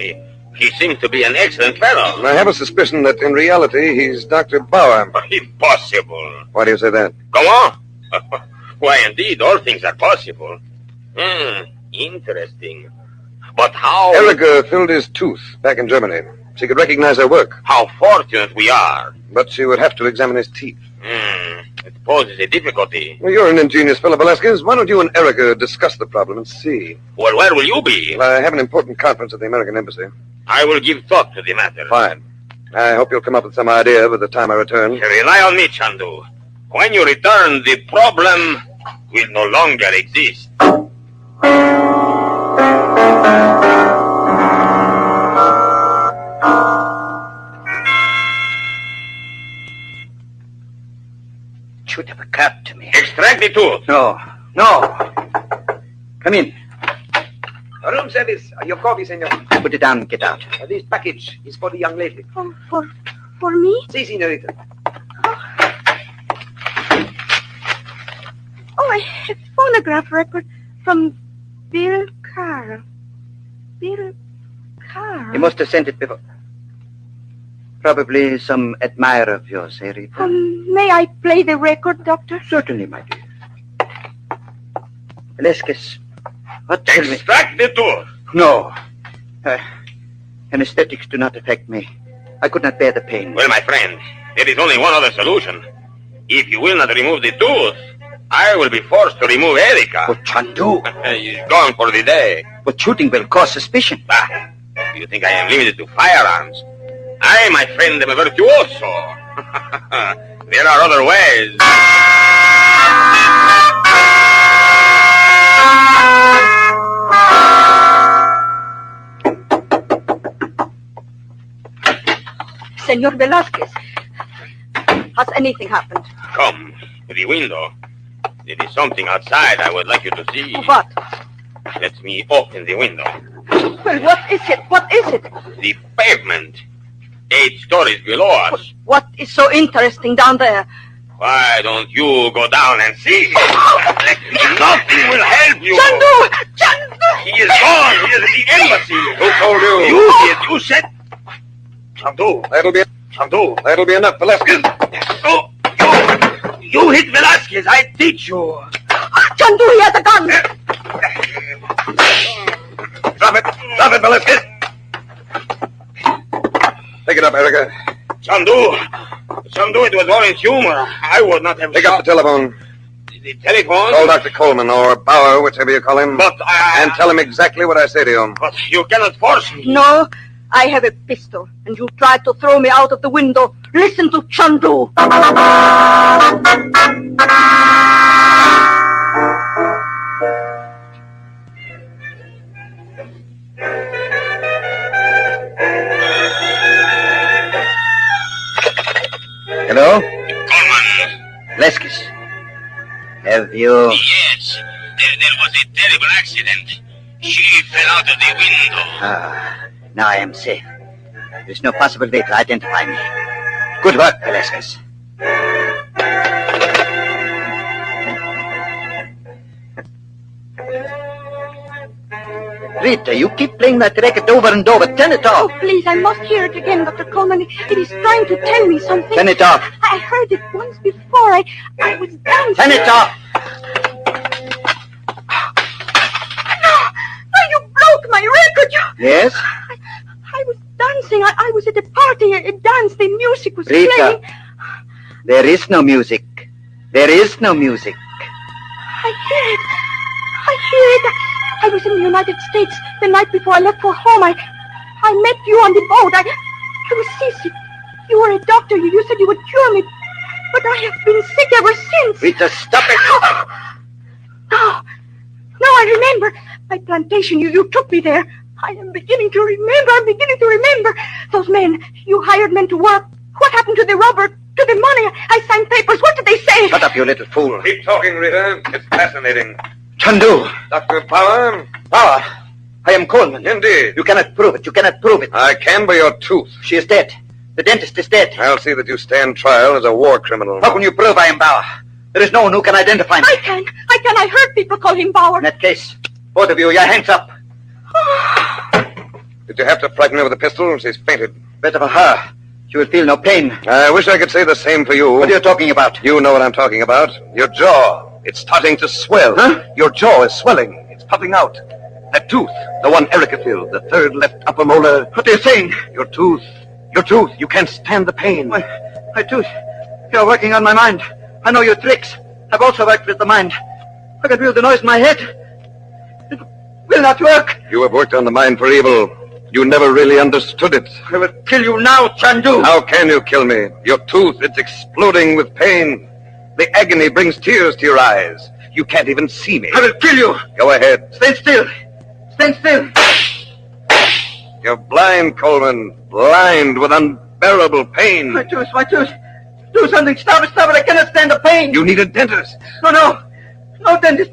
He seems to be an excellent fellow. I have a suspicion that in reality he's Dr. Bauer. Impossible. Why do you say that? Go on. Why, indeed, all things are possible. Interesting. But how... Erica filled his tooth back in Germany. She could recognize her work. How fortunate we are. But she would have to examine his teeth. It poses a difficulty. Well, you're an ingenious fellow, Velasquez. Why don't you and Erica discuss the problem and see? Well, where will you be? Well, I have an important conference at the American Embassy. I will give thought to the matter. Fine. I hope you'll come up with some idea by the time I return. Rely on me, Chandu. When you return, the problem will no longer exist. Should have occurred to me. Extract the tooth. No. Come in. Room service. Your coffee, senor. Put it down and get out. This package is for the young lady. Oh, for me? Si, senorita. Oh, I have a phonograph record from Bill Carroll. Bill Carroll. You must have sent it before. Probably some admirer of yours, eh, Rita? May I play the record, Doctor? Certainly, my dear. Velasquez, tell me... Extract the tooth. No. Anesthetics do not affect me. I could not bear the pain. Well, my friend, there is only one other solution. If you will not remove the tooth, I will be forced to remove Erica. But CHANDU... He's gone for the day. But shooting will cause suspicion. Do you think I am limited to firearms? I, my friend, am a virtuoso. There are other ways. Senor Velasquez, has anything happened? Come to the window. There is something outside I would like you to see. What? Let me open the window. Well, what is it? What is it? The pavement. 8 stories below us. What is so interesting down there? Why don't you go down and see? Nothing will help you. CHANDU! CHANDU! He is gone. He is at the embassy. Who told you? You did. You said... CHANDU. That'll be enough, Velasquez. Oh, you hit Velasquez. I teach you. CHANDU, he has a gun. Drop it, Velasquez. Take it up, Erica. CHANDU, it was all in humor. I would not have... Pick up the telephone. The telephone? Call Dr. Coleman or Bauer, whichever you call him. But And tell him exactly what I say to you. But you cannot force me. No, I have a pistol, and you tried to throw me out of the window. Listen to CHANDU. Hello? Coleman. Velasquez. Have you... Yes. There was a terrible accident. She fell out of the window. Now I am safe. There's no possible way to identify me. Good work, Velasquez. Rita, you keep playing that record over and over. Turn it off. Oh, please, I must hear it again, Dr. Coleman. It is trying to tell me something. Turn it off. I heard it once before. I was dancing. Turn it off. No, you broke my record. Yes? I was dancing. I was at a party, a dance. The music was Rita, playing. there is no music. There is no music. I hear it. I was in the United States the night before I left for home. I met you on the boat. I was seasick. You were a doctor. You said you would cure me. But I have been sick ever since. Rita, stop it. No, I remember. My plantation, you took me there. I am beginning to remember. I'm beginning to remember. Those men, you hired men to work. What happened to the rubber, to the money? I signed papers. What did they say? Shut up, you little fool. Keep talking, Rita. It's fascinating. CHANDU. Dr. Bauer? Bauer. I am Coleman. Indeed. You cannot prove it. You cannot prove it. I can by your tooth. She is dead. The dentist is dead. I'll see that you stand trial as a war criminal. How can you prove I am Bauer? There is no one who can identify me. I can. I heard people call him Bauer. In that case, both of you, your hands up. Did you have to frighten her with a pistol? She's fainted. Better for her. She will feel no pain. I wish I could say the same for you. What are you talking about? You know what I'm talking about. Your jaw. It's starting to swell. Huh? Your jaw is swelling. It's puffing out. That tooth, the one Erica filled, the third left upper molar. What are you saying? Your tooth. You can't stand the pain. My tooth. You're working on my mind. I know your tricks. I've also worked with the mind. I can feel the noise in my head. It will not work. You have worked on the mind for evil. You never really understood it. I will kill you now, CHANDU. How can you kill me? Your tooth, it's exploding with pain. The agony brings tears to your eyes. You can't even see me. I will kill you. Go ahead. Stand still. Stand still. You're blind, Coleman. Blind with unbearable pain. My tooth. Do something. Stop it. I cannot stand the pain. You need a dentist. No, dentist.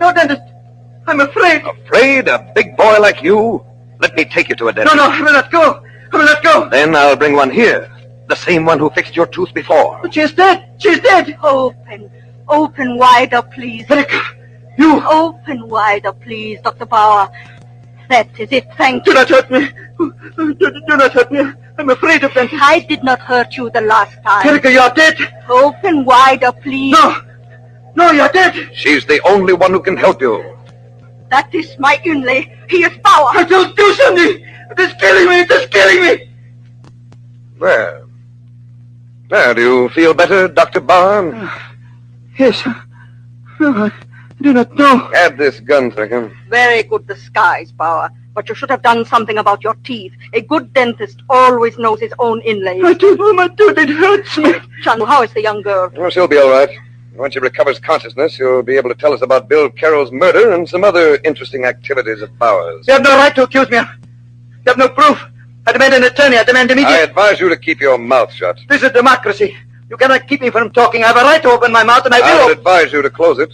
I'm afraid. Afraid? A big boy like you? Let me take you to a dentist. No, I will not go. Then I'll bring one here. The same one who fixed your tooth before. But she's dead. Open wider, please. Erica, you. Open wider, please, Dr. Bauer. That is it. Thank Do you. not hurt me. Do not hurt me. I'm afraid of dentists. I did not hurt you the last time. Erica, you're dead. Open wider, please. No, you're dead. She's the only one who can help you. That is my inlay. He is Bauer. I don't do something. It is killing me. Well, do you feel better, Dr. Bauer? Yes. No, I do not know. Add this gun, Thickham. Very good disguise, Bauer. But you should have done something about your teeth. A good dentist always knows his own inlays. I do, Mom, I do. It hurts me. Chandu, how is the young girl? Well, she'll be all right. Once she recovers consciousness, she'll be able to tell us about Bill Carroll's murder and some other interesting activities of ours. You have no right to accuse me. You have no proof. I demand an attorney. I demand immediate... I advise you to keep your mouth shut. This is democracy. You cannot keep me from talking. I have a right to open my mouth, and I will... I would advise you to close it.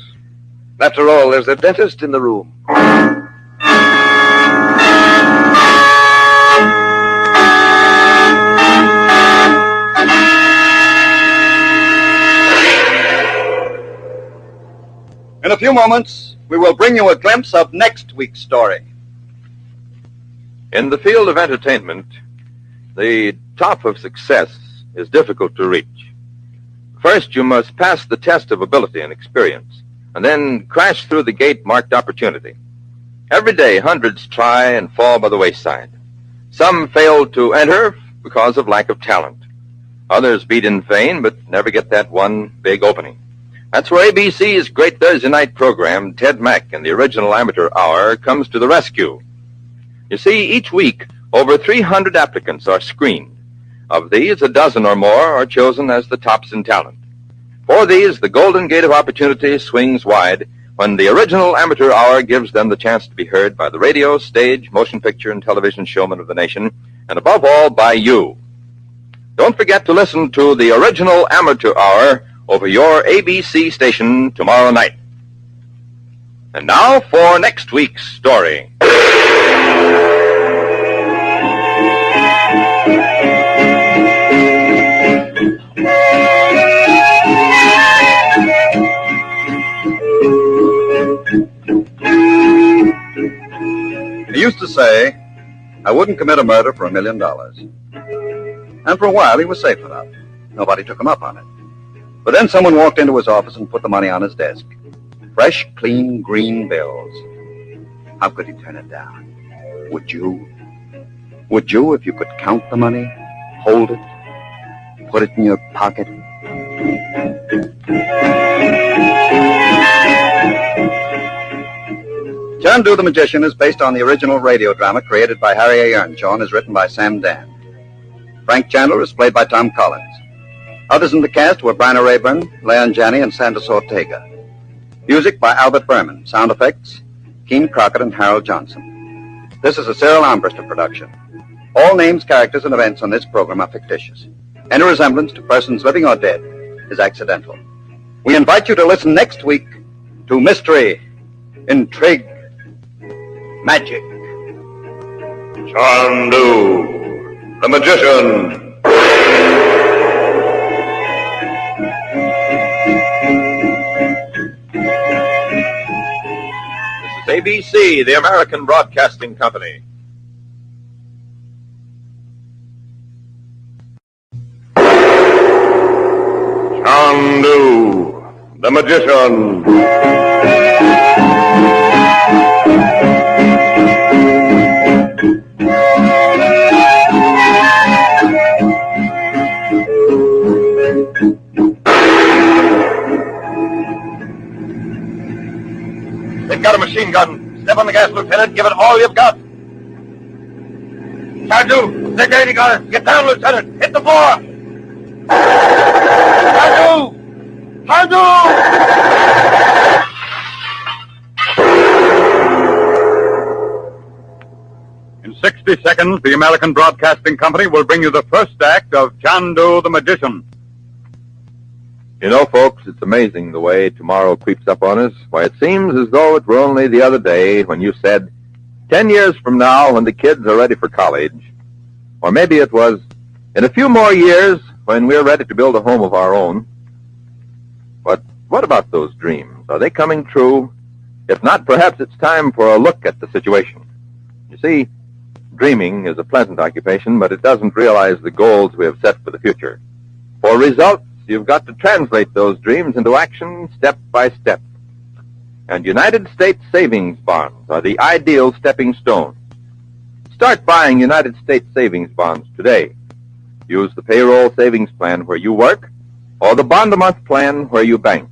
After all, there's a dentist in the room. In a few moments, we will bring you a glimpse of next week's story. In the field of entertainment, the top of success is difficult to reach. First, you must pass the test of ability and experience, and then crash through the gate marked opportunity. Every day, hundreds try and fall by the wayside. Some fail to enter because of lack of talent. Others beat in vain, but never get that one big opening. That's where ABC's great Thursday night program, Ted Mack and the Original Amateur Hour, comes to the rescue. You see, each week, over 300 applicants are screened. Of these, a dozen or more are chosen as the tops in talent. For these, the Golden Gate of Opportunity swings wide when the Original Amateur Hour gives them the chance to be heard by the radio, stage, motion picture, and television showmen of the nation, and above all, by you. Don't forget to listen to the Original Amateur Hour over your ABC station tomorrow night. And now for next week's story. He used to say, I wouldn't commit a murder for $1 million. And for a while, he was safe enough. Nobody took him up on it. But then someone walked into his office and put the money on his desk. Fresh, clean, green bills. How could he turn it down? Would you? Would you if you could count the money, hold it, put it in your pocket? CHANDU the Magician is based on the original radio drama created by Harry A. Earnshaw and is written by Sam Dan. Frank Chandler is played by Tom Collins. Others in the cast were Bryna Rayburn, Leon Janney, and Sandus Ortega. Music by Albert Berman. Sound effects, Keen Crockett and Harold Johnson. This is a Cyril Armbruster production. All names, characters, and events on this program are fictitious. Any resemblance to persons living or dead is accidental. We invite you to listen next week to Mystery, Intrigue, Magic. CHANDU, the Magician. ABC, the American Broadcasting Company. CHANDU, the Magician. They've got a machine gun. Step on the gas, Lieutenant. Give it all you've got. CHANDU, the gate gunner. Get down, Lieutenant. Hit the floor. CHANDU! CHANDU! In 60 seconds, the American Broadcasting Company will bring you the first act of CHANDU the Magician. You know, folks, it's amazing the way tomorrow creeps up on us. Why, it seems as though it were only the other day when you said, 10 years from now when the kids are ready for college. Or maybe it was, in a few more years when we're ready to build a home of our own. But what about those dreams? Are they coming true? If not, perhaps it's time for a look at the situation. You see, dreaming is a pleasant occupation, but it doesn't realize the goals we have set for the future. For results, you've got to translate those dreams into action step by step. And United States savings bonds are the ideal stepping stone. Start buying United States savings bonds today. Use the payroll savings plan where you work, or the bond-a-month plan where you bank.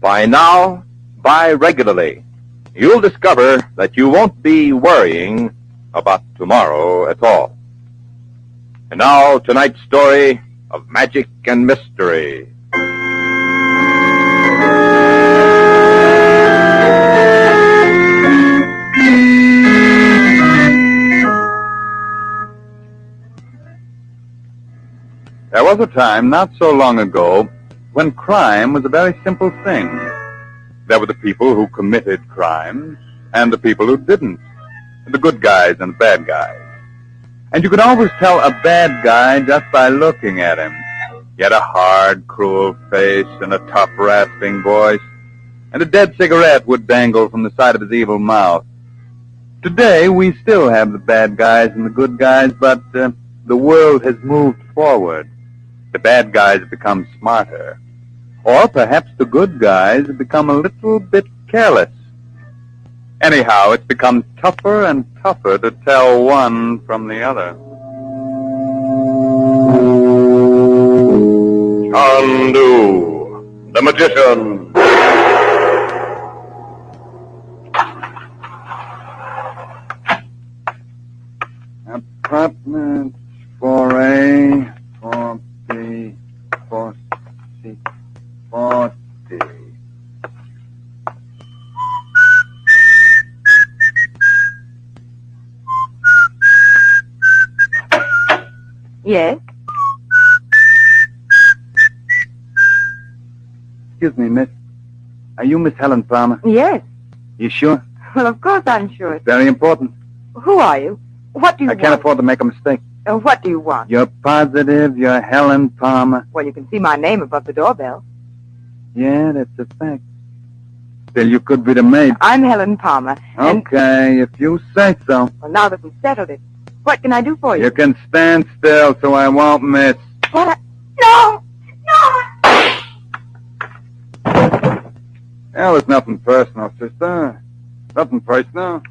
Buy now, buy regularly. You'll discover that you won't be worrying about tomorrow at all. And now, tonight's story of magic and mystery. There was a time not so long ago when crime was a very simple thing. There were the people who committed crimes and the people who didn't, the good guys and the bad guys. And you could always tell a bad guy just by looking at him. He had a hard, cruel face and a tough, rasping voice, and a dead cigarette would dangle from the side of his evil mouth. Today, we still have the bad guys and the good guys, but the world has moved forward. The bad guys have become smarter. Or perhaps the good guys have become a little bit careless. Anyhow, it's become tougher and tougher to tell one from the other. CHANDU, the magician. Apartment 4A, 4B, 4C, 40. Yes? Excuse me, miss. Are you Miss Helen Palmer? Yes. You sure? Well, of course I'm sure. It's very important. Who are you? What do you I want? can't afford to make a mistake. What do you want? You're positive you're Helen Palmer? Well, you can see my name above the doorbell. Yeah, that's a fact. Still, you could be the maid. I'm Helen Palmer. Okay, if you say so. Well, now that we've settled it, what can I do for you? You can stand still so I won't miss. What? No! Well, it's nothing personal, sister. Nothing personal.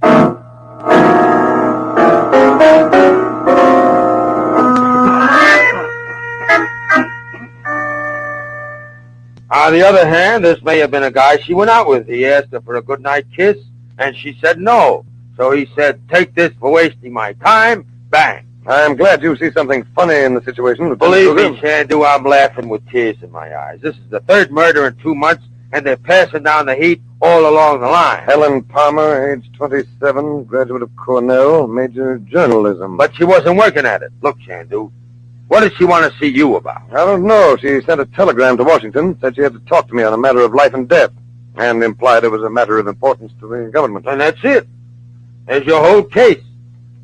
On the other hand, this may have been a guy she went out with. He asked her for a goodnight kiss, and she said no. So he said, take this for wasting my time. Bang. I'm glad you see something funny in the situation. Believe me, CHANDU, I'm laughing with tears in my eyes. This is the third murder in 2 months, and they're passing down the heat all along the line. Helen Palmer, age 27, graduate of Cornell, major journalism. But she wasn't working at it. Look, CHANDU, what does she want to see you about? I don't know. She sent a telegram to Washington, said she had to talk to me on a matter of life and death, and implied it was a matter of importance to the government. And that's it. There's your whole case.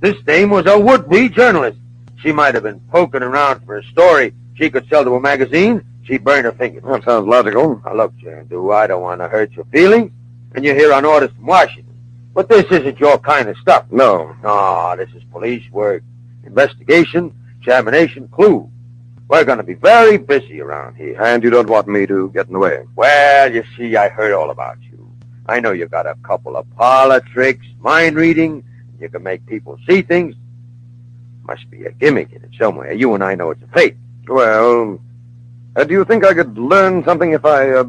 This dame was a would-be journalist. She might have been poking around for a story she could sell to a magazine. She'd burn her fingers. That sounds logical. Now, look, CHANDU, I don't want to hurt your feelings, and you're here on orders from Washington. But this isn't your kind of stuff. No. No, this is police work. Investigation, examination, clue. We're going to be very busy around here. And you don't want me to get in the way? Well, you see, I heard all about you. I know you got a couple of parlor tricks, mind reading. You can make people see things. Must be a gimmick in it somewhere. You and I know it's a fake. Well, do you think I could learn something if I,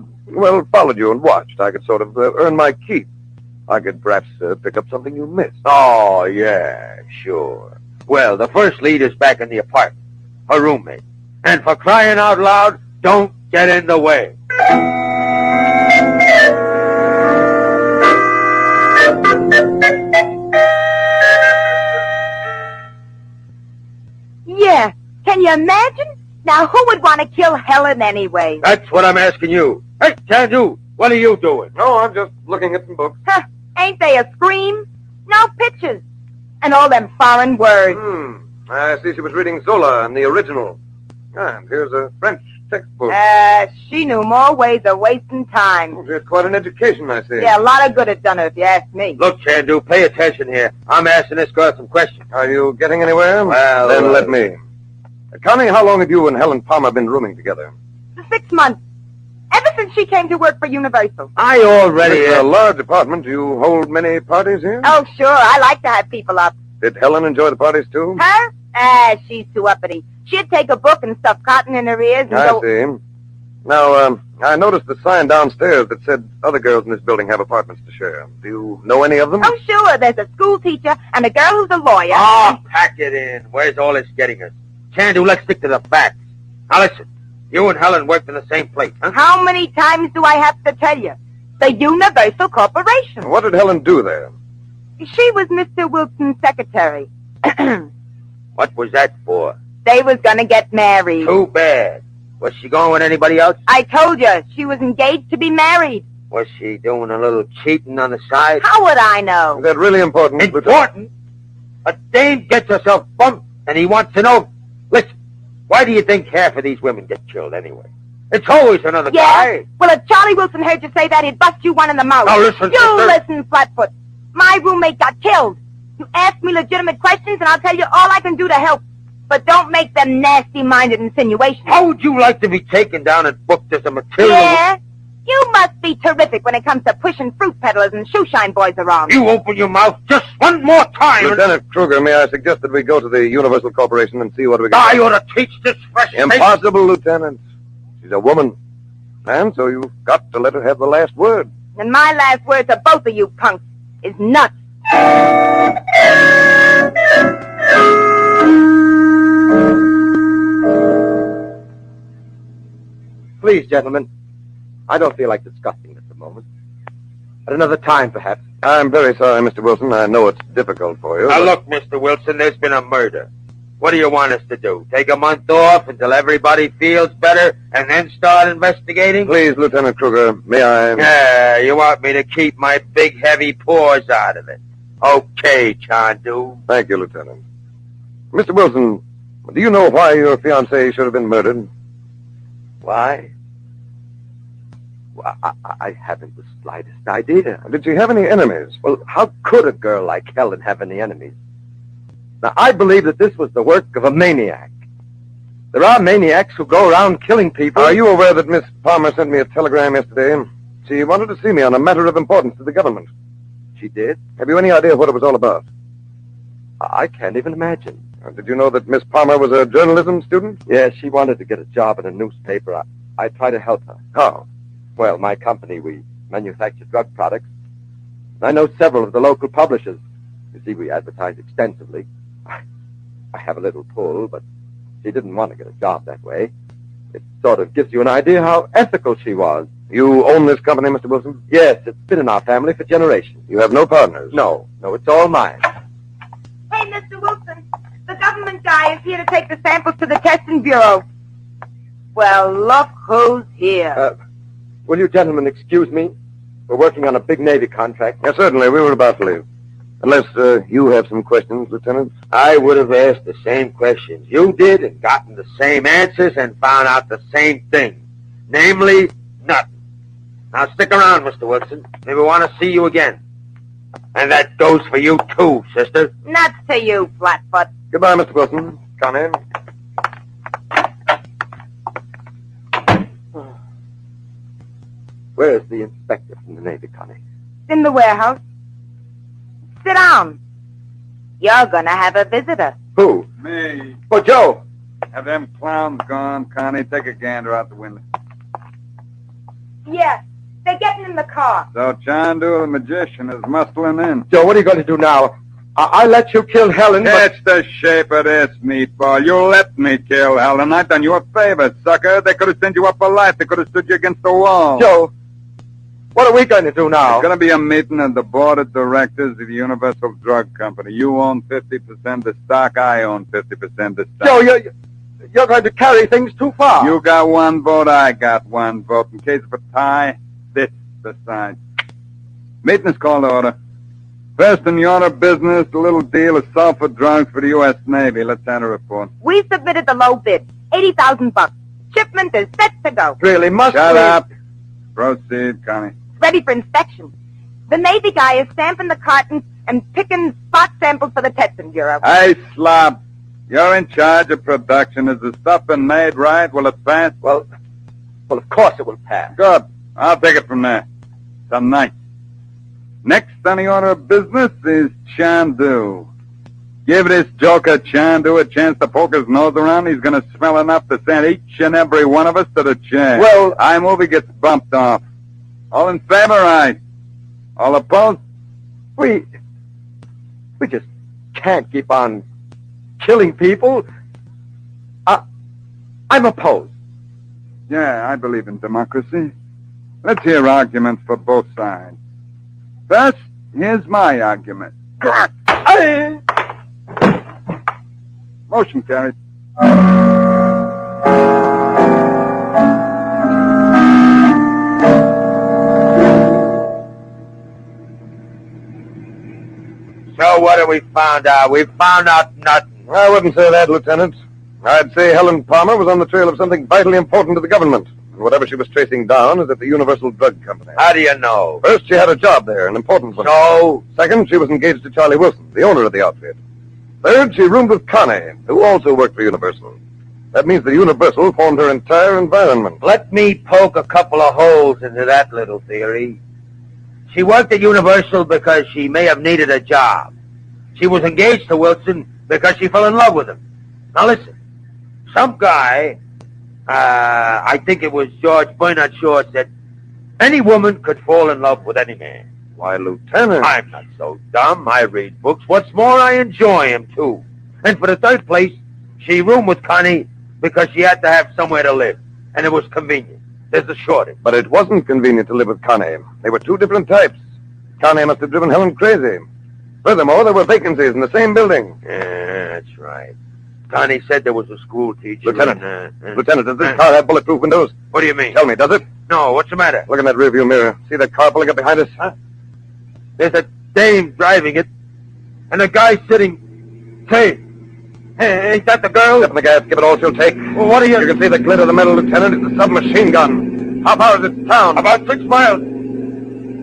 followed you and watched? I could sort of earn my keep. I could perhaps pick up something you missed. Oh, yeah, sure. Well, the first lead is back in the apartment. Her roommate. And for crying out loud, don't get in the way. Yeah. Can you imagine? Now, who would want to kill Helen anyway? That's what I'm asking you. Hey, CHANDU, what are you doing? No, I'm just looking at some books. Huh, ain't they a scream? No pictures. And all them foreign words. I see she was reading Zola in the original. And here's a French textbook. She knew more ways of wasting time. She had quite an education, I see. Yeah, a lot of good it done her, if you ask me. Look, CHANDU, pay attention here. I'm asking this girl some questions. Are you getting anywhere? Well, then let me. Connie, how long have you and Helen Palmer been rooming together? 6 months. Ever since she came to work for Universal. I already... It's a large apartment. Do you hold many parties here? Oh, sure. I like to have people up. Did Helen enjoy the parties, too? Her? She's too uppity. She'd take a book and stuff cotton in her ears and I see. Now, I noticed the sign downstairs that said other girls in this building have apartments to share. Do you know any of them? Oh, sure. There's a school teacher and a girl who's a lawyer. Oh, pack it in. Where's all this getting us? Chandu, let's stick to the facts. Now listen, you and Helen worked in the same place, huh? How many times do I have to tell you? The Universal Corporation. What did Helen do there? She was Mr. Wilson's secretary. What was that for? They was gonna get married. Too bad. Was she going with anybody else? I told you, she was engaged to be married. Was she doing a little cheating on the side? How would I know? Is that really important? Important? A dame gets herself bumped, and he wants to know. Listen, why do you think half of these women get killed anyway? It's always another guy. Well, if Charlie Wilson heard you say that, he'd bust you one in the mouth. Now listen, You sister. listen, Flatfoot. My roommate got killed. You ask me legitimate questions, and I'll tell you all I can do to help. But don't make them nasty-minded insinuations. How would you like to be taken down and booked as a material? Yeah? You must be terrific when it comes to pushing fruit peddlers and shoeshine boys around. You open your mouth just one more time. Lieutenant Kruger, may I suggest that we go to the Universal Corporation and see what we can I do? ought to teach this fresh face. Impossible, Lieutenant. She's a woman. And so you've got to let her have the last word. And my last word to both of you punks is nuts. Please, gentlemen, I don't feel like discussing at the moment. At another time, perhaps. I'm very sorry, Mr. Wilson. I know it's difficult for you. Now, but- look, Mr. Wilson, there's been a murder. What do you want us to do? Take a month off until everybody feels better and then start investigating? Please, Lieutenant Kruger, may I... Yeah, you want me to keep my big, heavy paws out of it. Okay, Chandu. Thank you, Lieutenant. Mr. Wilson, do you know why your fiancée should have been murdered? Why? Well, I haven't the slightest idea. Did she have any enemies? Well, how could a girl like Helen have any enemies? Now, I believe that this was the work of a maniac. There are maniacs who go around killing people. Are you aware that Miss Palmer sent me a telegram yesterday? She wanted to see me on a matter of importance to the government. She did? Have you any idea what it was all about? I can't even imagine. Did you know that Miss Palmer was a journalism student? Yes, she wanted to get a job in a newspaper. I tried to help her. How? Well, my company, we manufacture drug products. I know several of the local publishers. You see, we advertise extensively. I have a little pull, but she didn't want to get a job that way. It sort of gives you an idea how ethical she was. You own this company, Mr. Wilson? Yes, it's been in our family for generations. You have no partners? No, it's all mine. Hey, Mr. Wilson, the government guy is here to take the samples to the testing bureau. Well, look who's here. Will you gentlemen excuse me? We're working on a big Navy contract. Yes, certainly. We were about to leave. Unless you have some questions, Lieutenant. I would have asked the same questions you did and gotten the same answers and found out the same thing. Namely, nothing. Now stick around, Mr. Wilson. Maybe we want to see you again. And that goes for you too, sister. Nuts to you, Flatfoot. Goodbye, Mr. Wilson. Come in. Where's the inspector from the Navy, Connie? In the warehouse. Sit down. You're gonna have a visitor. Who? Me. Oh, Joe. Have them clowns gone, Connie? Take a gander out the window. Yeah, they're getting in the car. So Chandu, the magician, is muscling in. Joe, what are you going to do now? I let you kill Helen, but... It's the shape of this, meatball. You let me kill Helen. I done you a favor, sucker. They could have sent you up for life. They could have stood you against the wall. Joe, what are we going to do now? There's going to be a meeting of the board of directors of the Universal Drug Company. You own 50% of the stock. I own 50% of the stock. Joe, you're going to carry things too far. You got one vote. I got one vote. In case of a tie, this decides. Meeting is called to order. First in the order of business, a little deal of sulfur drugs for the U.S. Navy. Let's have a report. We submitted the low bid, $80,000. Shipment is set to go. Really, must Shut we... up. Proceed, Connie. Ready for inspection. The Navy guy is stamping the carton and picking spot samples for the testing bureau. Hey, slob. You're in charge of production. Is the stuff been made right? Will it pass? Well, of course it will pass. Good. I'll take it from there. Tonight. Next on the order of business is CHANDU. Give this joker Chandu a chance to poke his nose around. He's going to smell enough to send each and every one of us to the chair. Well, iMovie gets bumped off. All in favor, aye? All opposed? We just can't keep on killing people. I'm opposed. Yeah, I believe in democracy. Let's hear arguments for both sides. First, here's my argument. Motion carried. So what have we found out? We found out nothing. I wouldn't say that, Lieutenant. I'd say Helen Palmer was on the trail of something vitally important to the government. And whatever she was tracing down is at the Universal Drug Company. How do you know? First, she had a job there, an important one. So? Second, she was engaged to Charlie Wilson, the owner of the outfit. Third, she roomed with Connie, who also worked for Universal. That means that Universal formed her entire environment. Let me poke a couple of holes into that little theory. She worked at Universal because she may have needed a job. She was engaged to Wilson because she fell in love with him. Now listen, some guy, I think it was George Bernard Shaw, said any woman could fall in love with any man. Why, Lieutenant... I'm not so dumb. I read books. What's more, I enjoy them, too. And for the third place, she roomed with Connie because she had to have somewhere to live. And it was convenient. There's a shortage. But it wasn't convenient to live with Connie. They were two different types. Connie must have driven Helen crazy. Furthermore, there were vacancies in the same building. Yeah, that's right. Connie said there was a school teacher. Lieutenant, Lieutenant, does this car have bulletproof windows? What do you mean? Tell me, does it? No, what's the matter? Look in that rearview mirror. See that car pulling up behind us? Huh? There's a dame driving it, and a guy sitting. Say, ain't that the girl? Step in the gas, give it all she'll take. Well, what are you... You can see the glint of the metal, Lieutenant. It's a submachine gun. How far is it to town? About 6 miles.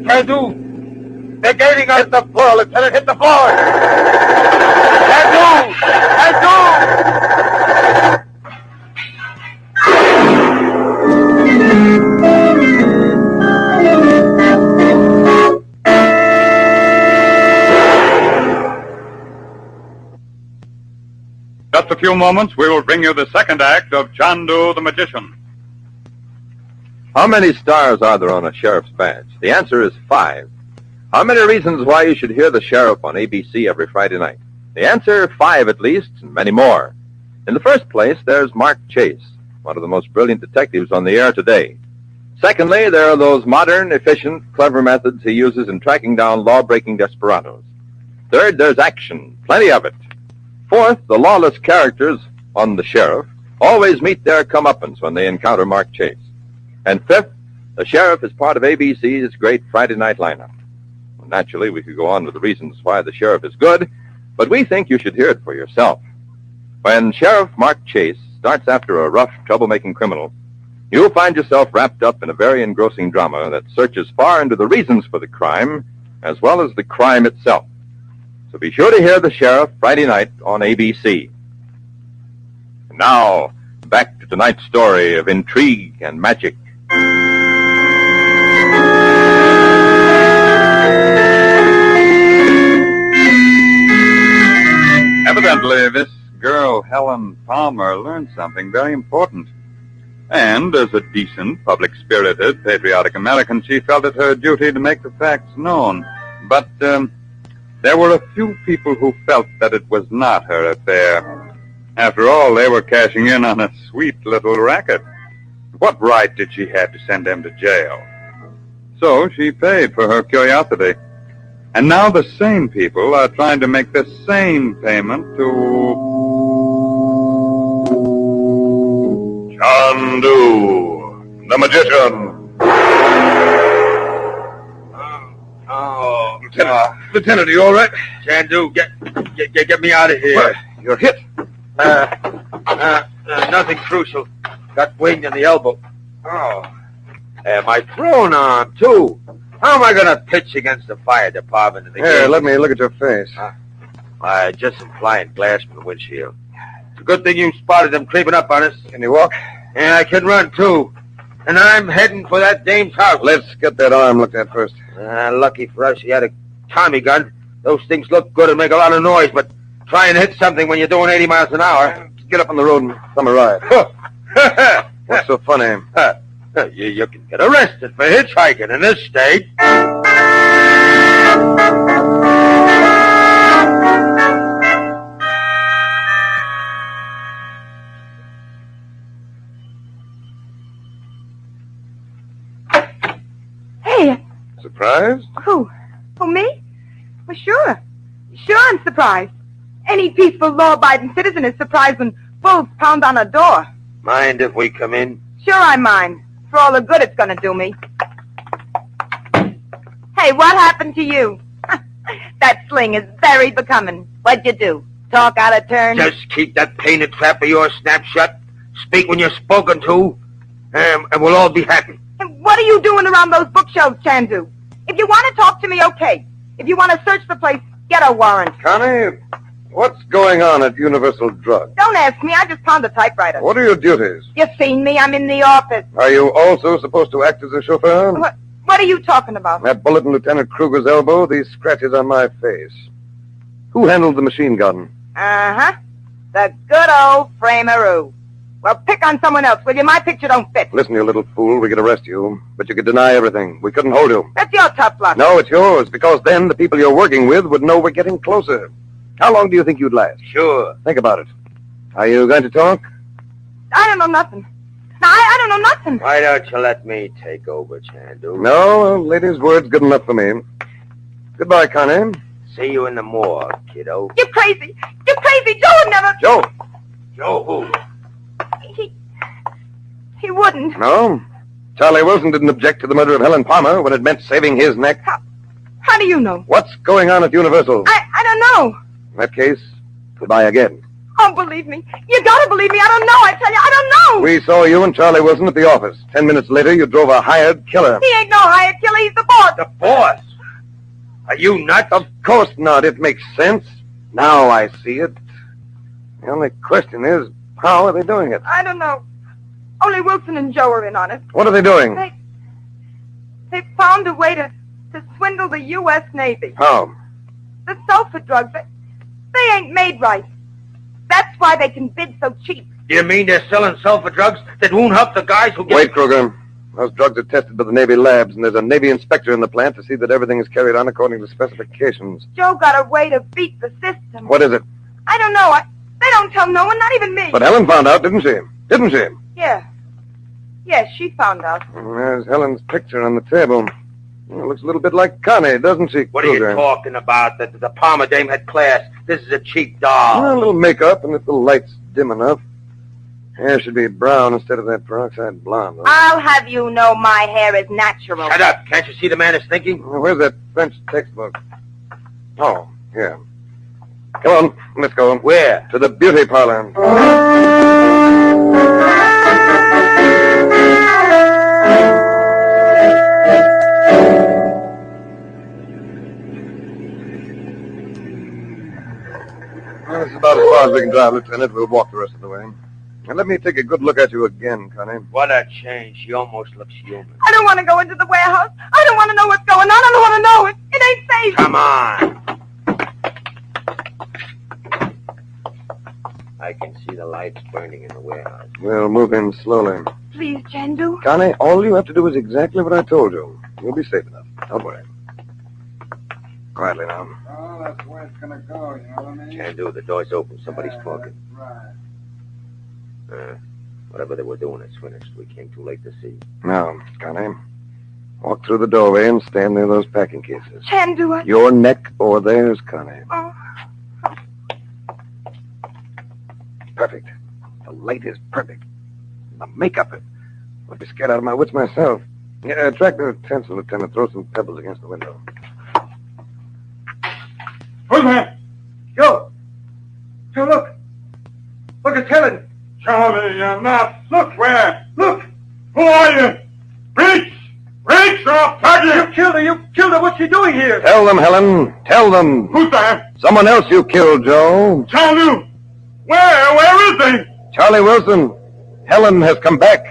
CHANDU. They're gaining us. Hit the floor, Lieutenant. Hit the floor. CHANDU. CHANDU. Just a few moments, we will bring you the second act of Chandu the Magician. How many stars are there on a sheriff's badge? The answer is 5. How many reasons why you should hear the sheriff on ABC every Friday night? The answer, 5 at least, and many more. In the first place, there's Mark Chase, one of the most brilliant detectives on the air today. Secondly, there are those modern, efficient, clever methods he uses in tracking down law-breaking desperados. Third, there's action, plenty of it. Fourth, the lawless characters on the sheriff always meet their comeuppance when they encounter Mark Chase. And fifth, the sheriff is part of ABC's great Friday night lineup. Well, naturally, we could go on with the reasons why the sheriff is good, but we think you should hear it for yourself. When Sheriff Mark Chase starts after a rough, troublemaking criminal, you'll find yourself wrapped up in a very engrossing drama that searches far into the reasons for the crime, as well as the crime itself. So be sure to hear the sheriff Friday night on ABC. And now, back to tonight's story of intrigue and magic. Evidently, this girl, Helen Palmer, learned something very important. And as a decent, public-spirited, patriotic American, she felt it her duty to make the facts known. But, there were a few people who felt that it was not her affair. After all, they were cashing in on a sweet little racket. What right did she have to send them to jail? So she paid for her curiosity. And now the same people are trying to make the same payment to... CHANDU, the magician. Lieutenant, are you all right? CHANDU, get me out of here. What? You're hit. Nothing crucial. Got winged in the elbow. Oh. My thrown arm, too. How am I going to pitch against the fire department in the Here, game? let me look at your face. Just some flying glass from the windshield. It's a good thing you spotted them creeping up on us. Can you walk? Yeah, I can run, too. And I'm heading for that dame's house. Let's get that arm looked at first. Lucky for us, he had a Tommy gun. Those things look good and make a lot of noise, but trying to hit something when you're doing 80 miles an hour. Get up on the road and thumb a ride. What's so funny? You can get arrested for hitchhiking in this state. Hey, Surprised? who? Who, me? Well, sure. Sure I'm surprised. Any peaceful, law-abiding citizen is surprised when wolves pound on a door. Mind if we come in? Sure I mind. For all the good it's gonna do me. Hey, what happened to you? That sling is very becoming. What'd you do? Talk out of turn? Just keep that painted trap of yours snapped shut. Speak when you're spoken to, and we'll all be happy. And what are you doing around those bookshelves, Chandu? If you want to talk to me, okay. If you want to search the place, get a warrant. Connie, what's going on at Universal Drug? Don't ask me. I just found a typewriter. What are your duties? You've seen me. I'm in the office. Are you also supposed to act as a chauffeur? What are you talking about? That bullet in Lieutenant Kruger's elbow, these scratches on my face. Who handled the machine gun? Uh-huh. The good old frameroo. Well, pick on someone else, will you? My picture don't fit. Listen, you little fool, we could arrest you, but you could deny everything. We couldn't hold you. That's your tough luck. No, it's yours, because then the people you're working with would know we're getting closer. How long do you think you'd last? Sure. Think about it. Are you going to talk? I don't know nothing. No, I don't know nothing. Why don't you let me take over, Chandu? No, a lady's word's good enough for me. Goodbye, Connie. See you in the morgue, kiddo. You're crazy. You're crazy. Joe would never... Joe? Joe who? He wouldn't. No. Charlie Wilson didn't object to the murder of Helen Palmer when it meant saving his neck. How do you know? What's going on at Universal? I don't know. In that case, goodbye again. Oh, believe me. You gotta believe me. I don't know. I tell you, I don't know. We saw you and Charlie Wilson at the office. 10 minutes later, you drove a hired killer. He ain't no hired killer. He's the boss. The boss? Are you nuts? Of course not. It makes sense. Now I see it. The only question is, how are they doing it? I don't know. Only Wilson and Joe are in on it. What are they doing? They found a way to swindle the U.S. Navy. How? The sulfur drugs, they ain't made right. That's why they can bid so cheap. Do you mean they're selling sulfur drugs that won't help the guys who get... Wait, Kruger. Those drugs are tested by the Navy labs, and there's a Navy inspector in the plant to see that everything is carried on according to specifications. Joe got a way to beat the system. What is it? I don't know. They don't tell no one, not even me. But Helen found out, didn't she? Didn't she? Yeah. Yes, she found out. There's Helen's picture on the table. Well, looks a little bit like Connie, doesn't she? What are you talking about? The Palmer dame had class. This is a cheap doll. Well, a little makeup, and if the light's dim enough. Hair should be brown instead of that peroxide blonde. Though. I'll have you know my hair is natural. Shut up. Can't you see the man is thinking? Well, where's that French textbook? Oh, here. Come on, let's go. Where? To the beauty parlor. Well, this is about as far as we can drive, Lieutenant. We'll walk the rest of the way. And let me take a good look at you again, Connie. What a change. She almost looks human. I don't want to go into the warehouse. I don't want to know what's going on. I don't want to know it. It ain't safe. Come on. I can see the lights burning in the warehouse. We'll move in slowly. Please, Chandu. Connie, all you have to do is exactly what I told you. You'll be safe enough. Don't worry. Quietly now. Oh, that's where it's gonna go, you know what I mean? Chandu, the door's open. Somebody's talking. Right. Whatever they were doing, it's finished. We came too late to see. Now, Connie, walk through the doorway and stand near those packing cases. Chandu, Your neck or theirs, Connie. Oh. Perfect. The light is perfect. The makeup, I'd be scared out of my wits myself. Yeah, attract their attention, Lieutenant. Throw some pebbles against the window. Who's that? Joe. Joe, look. Look, it's Helen. Charlie, you're not. Look where? Look. Who are you? Reach! Reach or I'll cut you! You killed her. You killed her. What's she doing here? Tell them, Helen. Tell them. Who's that? Someone else you killed, Joe. CHANDU! Where is he? Charlie Wilson. Helen has come back.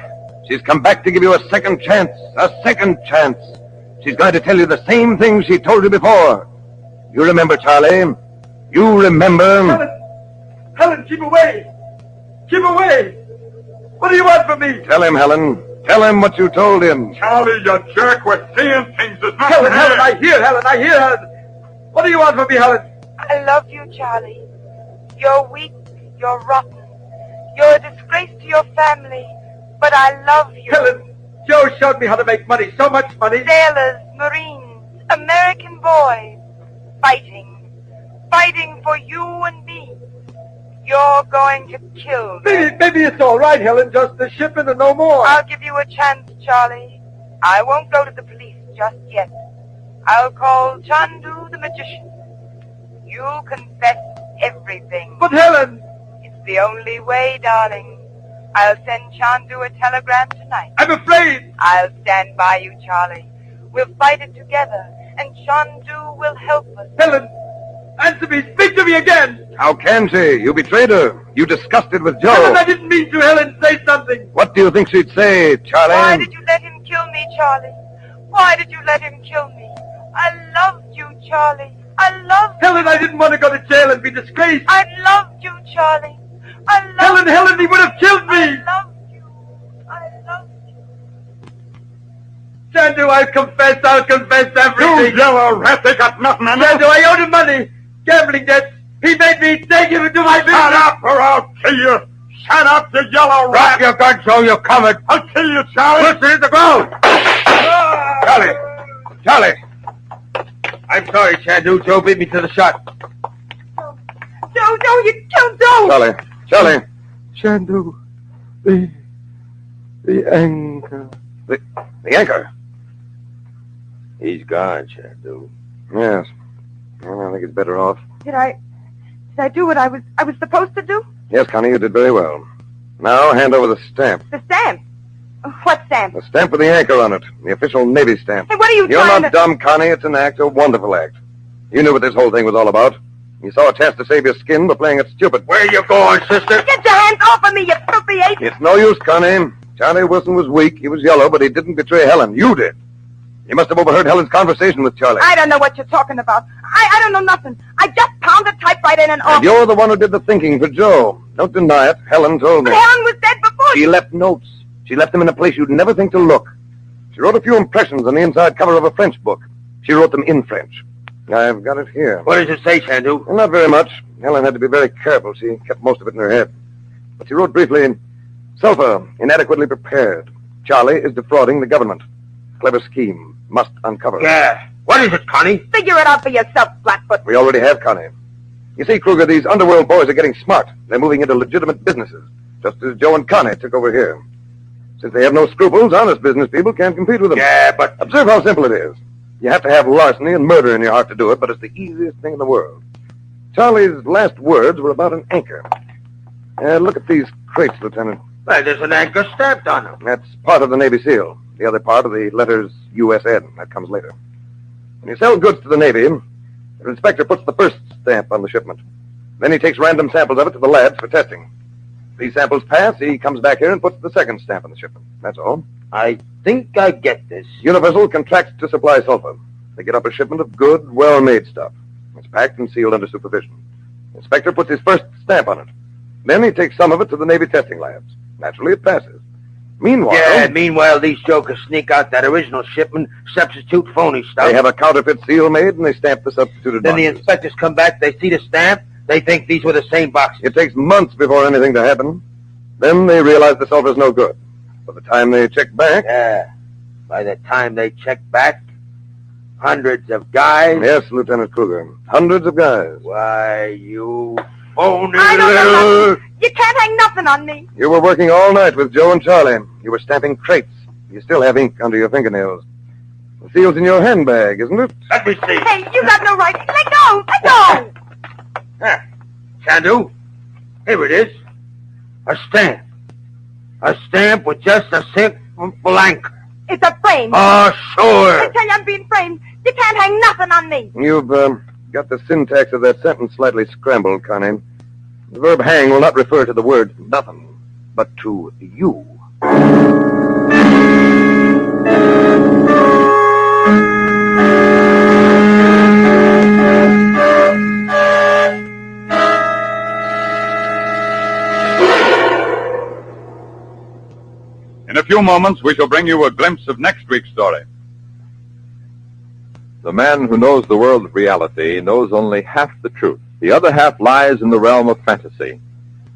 She's come back to give you a second chance. A second chance. She's going to tell you the same thing she told you before. You remember, Charlie. You remember? Helen, keep away! Keep away! What do you want from me? Tell him, Helen. Tell him what you told him. Charlie, you jerk, we're seeing things that not Helen, I hear Helen. What do you want from me, Helen? I love you, Charlie. You're weak, you're rotten. You're a disgrace to your family, but I love you. Helen, Joe showed me how to make money, so much money. Sailors, Marines, American boys, fighting for you and me. You're going to kill me. Maybe it's all right, Helen, just the shipping and no more. I'll give you a chance, Charlie. I won't go to the police just yet. I'll call CHANDU the magician. You'll confess everything. But Helen! It's the only way, darling. I'll send CHANDU a telegram tonight. I'm afraid. I'll stand by you, Charlie. We'll fight it together, and CHANDU will help us. Helen, answer me. Speak to me again. How can she? You betrayed her. You disgusted with Joe. Helen, I didn't mean to. Helen, say something. What do you think she'd say, Charlie? Why did you let him kill me, Charlie? Why did you let him kill me? I loved you, Charlie. I loved you. Helen, I didn't want to go to jail and be disgraced. I loved you, Charlie. I loved you. Helen, he would have killed me. I loved you. CHANDU, I'll confess everything. You yellow rat, they got nothing on CHANDU, I owed him money. Gambling debts. He made me take him into my business. Shut up or I'll kill you. Shut up, you yellow rat. Drop your gun, Joe. You're covered. I'll kill you, Charlie. Listen to the ground. Charlie. I'm sorry, CHANDU. Joe beat me to the shot. Joe, you killed Joe. Charlie. CHANDU, the anchor. The anchor? He's gone, CHANDU. Yes. Well, I think he's better off. Did I do what I was supposed to do? Yes, Connie, you did very well. Now, hand over the stamp. The stamp? What stamp? The stamp with the anchor on it. The official Navy stamp. Hey, what are you You're trying not to... dumb, Connie. It's an act, a wonderful act. You knew what this whole thing was all about. You saw a chance to save your skin by playing it stupid. Where you going, sister? Get your hands off of me, you filthy ape! It's no use, Connie. Charlie Wilson was weak. He was yellow, but he didn't betray Helen. You did. You must have overheard Helen's conversation with Charlie. I don't know what you're talking about. I don't know nothing. I just pounded typewriter in an office. And you're the one who did the thinking for Joe. Don't deny it. Helen told me. But Helen was dead before. She left notes. She left them in a place you'd never think to look. She wrote a few impressions on the inside cover of a French book. She wrote them in French. I've got it here. What does it say, CHANDU? Well, not very much. Helen had to be very careful. She kept most of it in her head. But she wrote briefly, Sulfur, inadequately prepared. Charlie is defrauding the government. Clever scheme. Must uncover. Yeah. What is it, Connie? Figure it out for yourself, Blackfoot. We already have, Connie. You see, Kruger, these underworld boys are getting smart. They're moving into legitimate businesses, just as Joe and Connie took over here. Since they have no scruples, honest business people can't compete with them. Yeah, but... Observe how simple it is. You have to have larceny and murder in your heart to do it, but it's the easiest thing in the world. Charlie's last words were about an anchor. Look at these crates, Lieutenant. Well, there's an anchor stamped on them. That's part of the Navy seal. The other part of the letters USN. That comes later. When you sell goods to the Navy, the inspector puts the first stamp on the shipment. Then he takes random samples of it to the labs for testing. If these samples pass, he comes back here and puts the second stamp on the shipment. That's all. I think I get this. Universal contracts to supply sulfur. They get up a shipment of good, well-made stuff. It's packed and sealed under supervision. The inspector puts his first stamp on it. Then he takes some of it to the Navy testing labs. Naturally, it passes. Meanwhile, these jokers sneak out that original shipment, substitute phony stuff. They have a counterfeit seal made, and they stamp the substituted Then boxes. the inspectors come back, they see the stamp, they think these were the same boxes. It takes months before anything to happen. Then they realize the sulfur's no good. By the time they check back... Yeah. By the time they check back, hundreds of guys... Yes, Lieutenant Kruger. Hundreds of guys. Why, you phony I don't know little... nothing. You can't hang nothing on me. You were working all night with Joe and Charlie. You were stamping crates. You still have ink under your fingernails. The seal's in your handbag, isn't it? Let me see. Hey, you got no right. Let go. Let go. CHANDU, here it is. A stamp. A stamp with just a simple anchor. It's a frame. Oh, sure. I tell you, I'm being framed. You can't hang nothing on me. You've got the syntax of that sentence slightly scrambled, Connie. The verb hang will not refer to the word nothing, but to you. a few moments, we shall bring you a glimpse of next week's story. The man who knows the world of reality knows only half the truth. The other half lies in the realm of fantasy.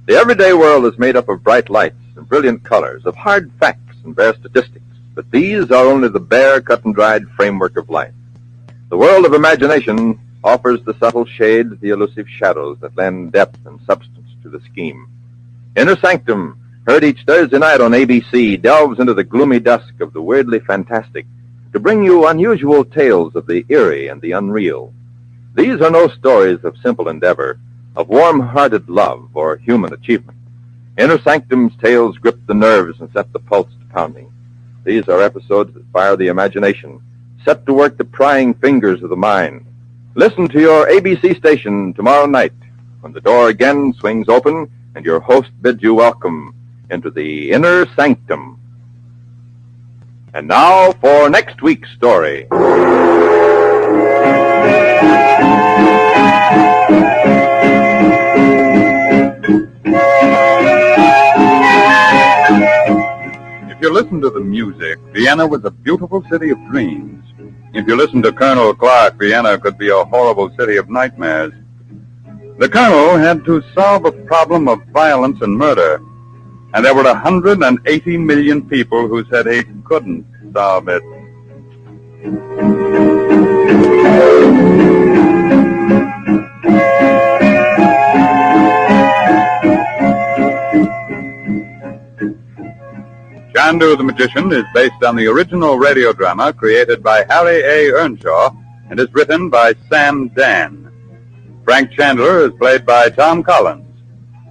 The everyday world is made up of bright lights and brilliant colors, of hard facts and bare statistics. But these are only the bare, cut-and-dried framework of life. The world of imagination offers the subtle shades, the elusive shadows that lend depth and substance to the scheme. Inner Sanctum, heard each Thursday night on ABC, delves into the gloomy dusk of the weirdly fantastic to bring you unusual tales of the eerie and the unreal. These are no stories of simple endeavor, of warm-hearted love or human achievement. Inner Sanctum's tales grip the nerves and set the pulse to pounding. These are episodes that fire the imagination, set to work the prying fingers of the mind. Listen to your ABC station tomorrow night when the door again swings open and your host bids you welcome into the Inner Sanctum. And now for next week's story. If you listen to the music, Vienna was a beautiful city of dreams. If you listen to Colonel Clark, Vienna could be a horrible city of nightmares. The Colonel had to solve a problem of violence and murder, and there were 180 million people who said he couldn't solve it. CHANDU the Magician is based on the original radio drama created by Harry A. Earnshaw and is written by Sam Dan. Frank Chandler is played by Tom Collins.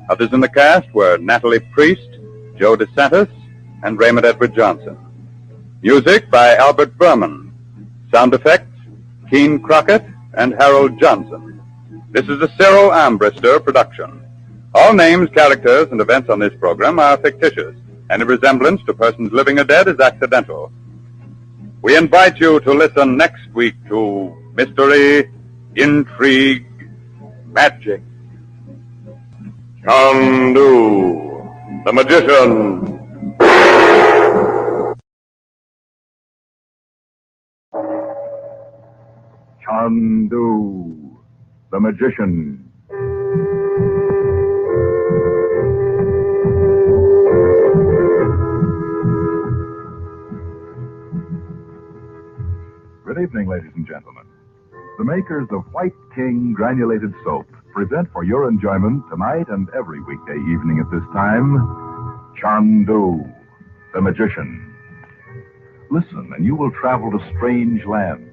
Others in the cast were Natalie Priest, Joe DeSantis, and Raymond Edward Johnson. Music by Albert Berman. Sound effects, Keene Crockett and Harold Johnson. This is a Cyril Armbruster production. All names, characters, and events on this program are fictitious. Any resemblance to persons living or dead is accidental. We invite you to listen next week to Mystery, Intrigue, Magic. CHANDU, the Magician. CHANDU, the Magician. Good evening, ladies and gentlemen. The makers of White King Granulated Soap present for your enjoyment tonight and every weekday evening at this time, CHANDU, the Magician. Listen, and you will travel to strange lands.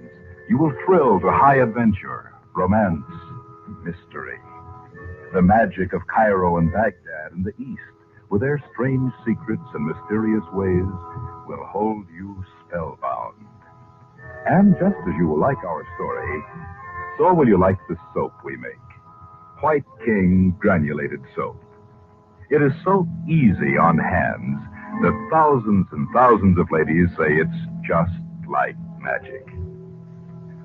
You will thrill to high adventure, romance, mystery. The magic of Cairo and Baghdad in the East, with their strange secrets and mysterious ways, will hold you spellbound. And just as you will like our story, so will you like the soap we make. White King Granulated Soap. It is so easy on hands that thousands and thousands of ladies say it's just like magic.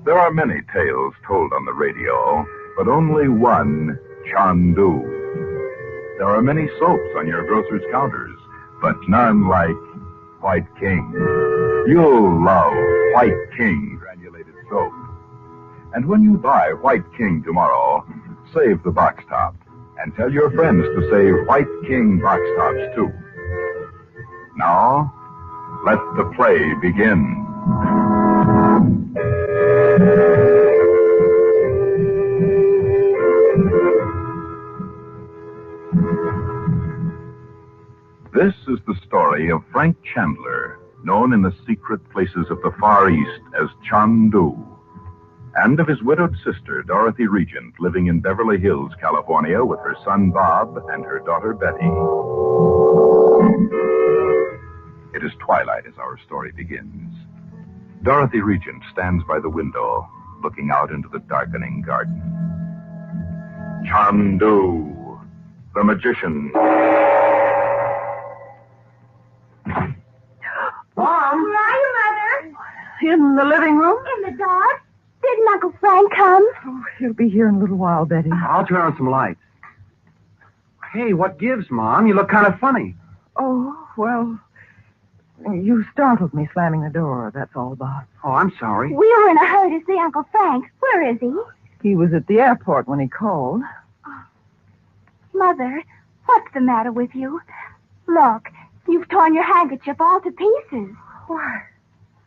There are many tales told on the radio, but only one CHANDU. There are many soaps on your grocer's counters, but none like White King. You'll love White King Granulated Soap. And when you buy White King tomorrow, save the box top and tell your friends to save White King box tops too. Now, let the play begin. This is the story of Frank Chandler, known in the secret places of the Far East as CHANDU, and of his widowed sister, Dorothy Regent, living in Beverly Hills, California, with her son Bob and her daughter Betty. It is twilight as our story begins. Dorothy Regent stands by the window, looking out into the darkening garden. CHANDU, the Magician. Mom? Where are you, Mother? In the living room? In the dark? Didn't Uncle Frank come? Oh, he'll be here in a little while, Betty. I'll turn on some lights. Hey, what gives, Mom? You look kind of funny. Oh, well, You startled me slamming the door, that's all, Bob. Oh, I'm sorry. We were in a hurry to see Uncle Frank. Where is he? He was at the airport when he called. Mother, what's the matter with you? Look, you've torn your handkerchief all to pieces. Why,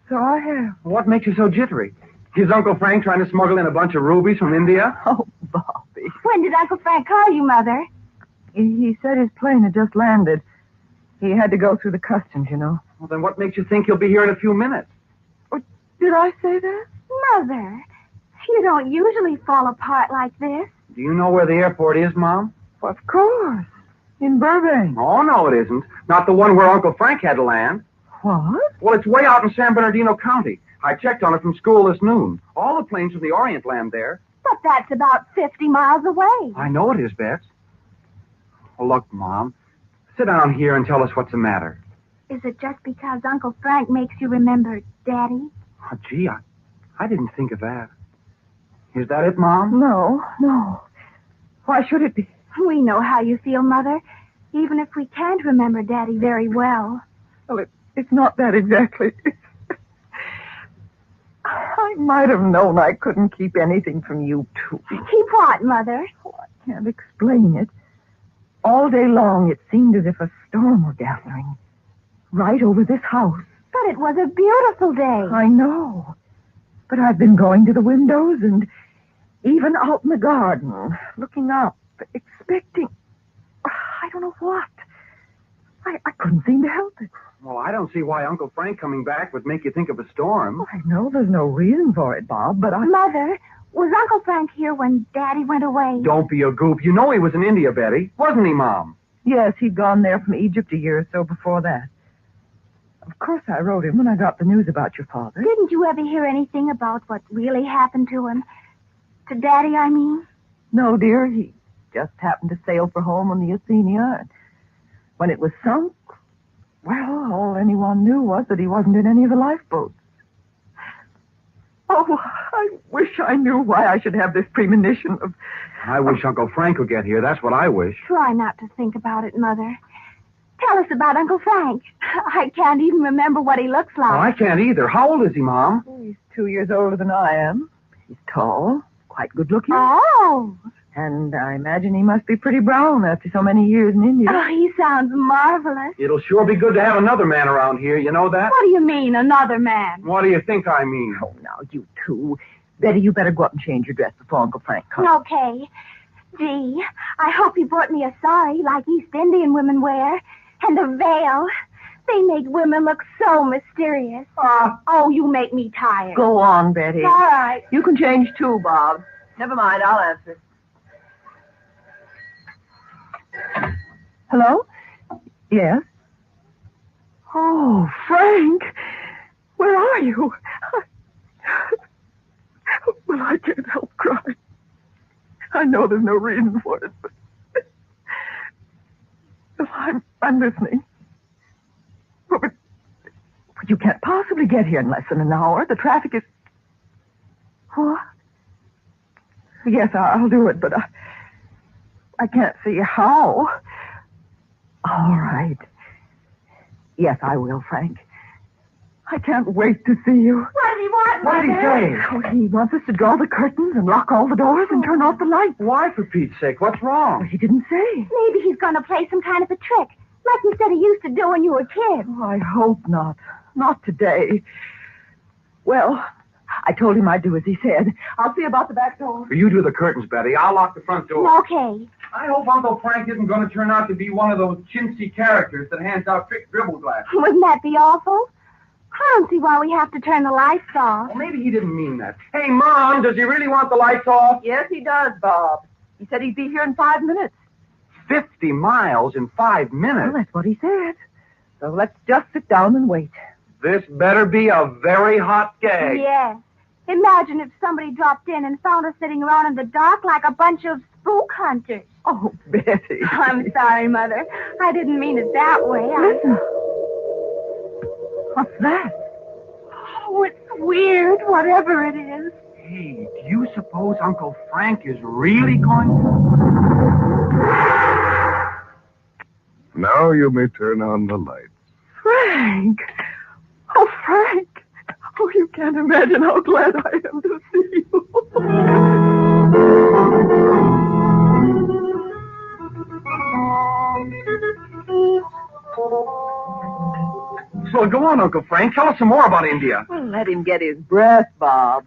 so I have. What makes you so jittery? Is Uncle Frank trying to smuggle in a bunch of rubies from India? Oh, Bobby. When did Uncle Frank call you, Mother? He said his plane had just landed. He had to go through the customs, you know. Well, then what makes you think he'll be here in a few minutes? Did I say that? Mother, you don't usually fall apart like this. Do you know where the airport is, Mom? Of course. In Burbank. Oh, no, it isn't. Not the one where Uncle Frank had to land. What? Well, it's way out in San Bernardino County. I checked on it from school this noon. All the planes from the Orient land there. But that's about 50 miles away. I know it is, Bets. Well, look, Mom. Sit down here and tell us what's the matter. Is it just because Uncle Frank makes you remember Daddy? Oh, gee, I didn't think of that. Is that it, Mom? No. Why should it be? We know how you feel, Mother, even if we can't remember Daddy very well. Well, it's not that exactly. I might have known I couldn't keep anything from you two. Keep what, Mother? Oh, I can't explain it. All day long, it seemed as if a storm were gathering. Right over this house. But it was a beautiful day. I know. But I've been going to the windows and even out in the garden, looking up, expecting... I don't know what. I couldn't seem to help it. Well, I don't see why Uncle Frank coming back would make you think of a storm. I know there's no reason for it, Bob, but Mother, was Uncle Frank here when Daddy went away? Don't be a goop. You know he was in India, Betty. Wasn't he, Mom? Yes, he'd gone there from Egypt a year or so before that. Of course, I wrote him when I got the news about your father. Didn't you ever hear anything about what really happened to him? To Daddy, I mean? No, dear. He just happened to sail for home on the Athenia. And when it was sunk, well, all anyone knew was that he wasn't in any of the lifeboats. Oh, I wish I knew why I should have this premonition of... I wish Uncle Frank would get here. That's what I wish. Try not to think about it, Mother. Tell us about Uncle Frank. I can't even remember what he looks like. Oh, I can't either. How old is he, Mom? He's 2 years older than I am. He's tall, quite good looking. Oh. And I imagine he must be pretty brown after so many years in India. Oh, he sounds marvelous. It'll sure be good to have another man around here. You know that? What do you mean, another man? What do you think I mean? Oh, now, you two. Betty, you better go up and change your dress before Uncle Frank comes. Okay. Gee, I hope he brought me a sari like East Indian women wear. And a veil. They make women look so mysterious. Oh, you make me tired. Go on, Betty. All right. You can change too, Bob. Never mind, I'll answer. Hello? Yes? Oh, Frank. Where are you? Well, I can't help crying. I know there's no reason for it, but... I'm listening. But you can't possibly get here in less than an hour. The traffic is... What? Yes, I'll do it, but I can't see how. All right. Yes, I will, Frank. I can't wait to see you. What did he want, What did he say? Oh, he wants us to draw the curtains and lock all the doors and turn off the lights. Why, for Pete's sake? What's wrong? Well, he didn't say. Maybe he's going to play some kind of a trick, like he said he used to do when you were kids. Oh, I hope not. Not today. Well, I told him I'd do as he said. I'll see about the back door. You do the curtains, Betty. I'll lock the front door. Okay. I hope Uncle Frank isn't going to turn out to be one of those chintzy characters that hands out trick dribble glasses. Wouldn't that be awful? I don't see why we have to turn the lights off. Well, maybe he didn't mean that. Hey, Mom, does he really want the lights off? Yes, he does, Bob. He said he'd be here in 5 minutes. 50 miles in 5 minutes? Well, that's what he said. So let's just sit down and wait. This better be a very hot gag. Yes. Imagine if somebody dropped in and found us sitting around in the dark like a bunch of spook hunters. Oh, Betty. I'm sorry, Mother. I didn't mean it that way. Listen. What's that? Oh, it's weird, whatever it is. Hey, do you suppose Uncle Frank is really going to... Now you may turn on the lights. Frank! Oh, Frank. Oh, you can't imagine how glad I am to see you. So go on, Uncle Frank. Tell us some more about India. Well, let him get his breath, Bob.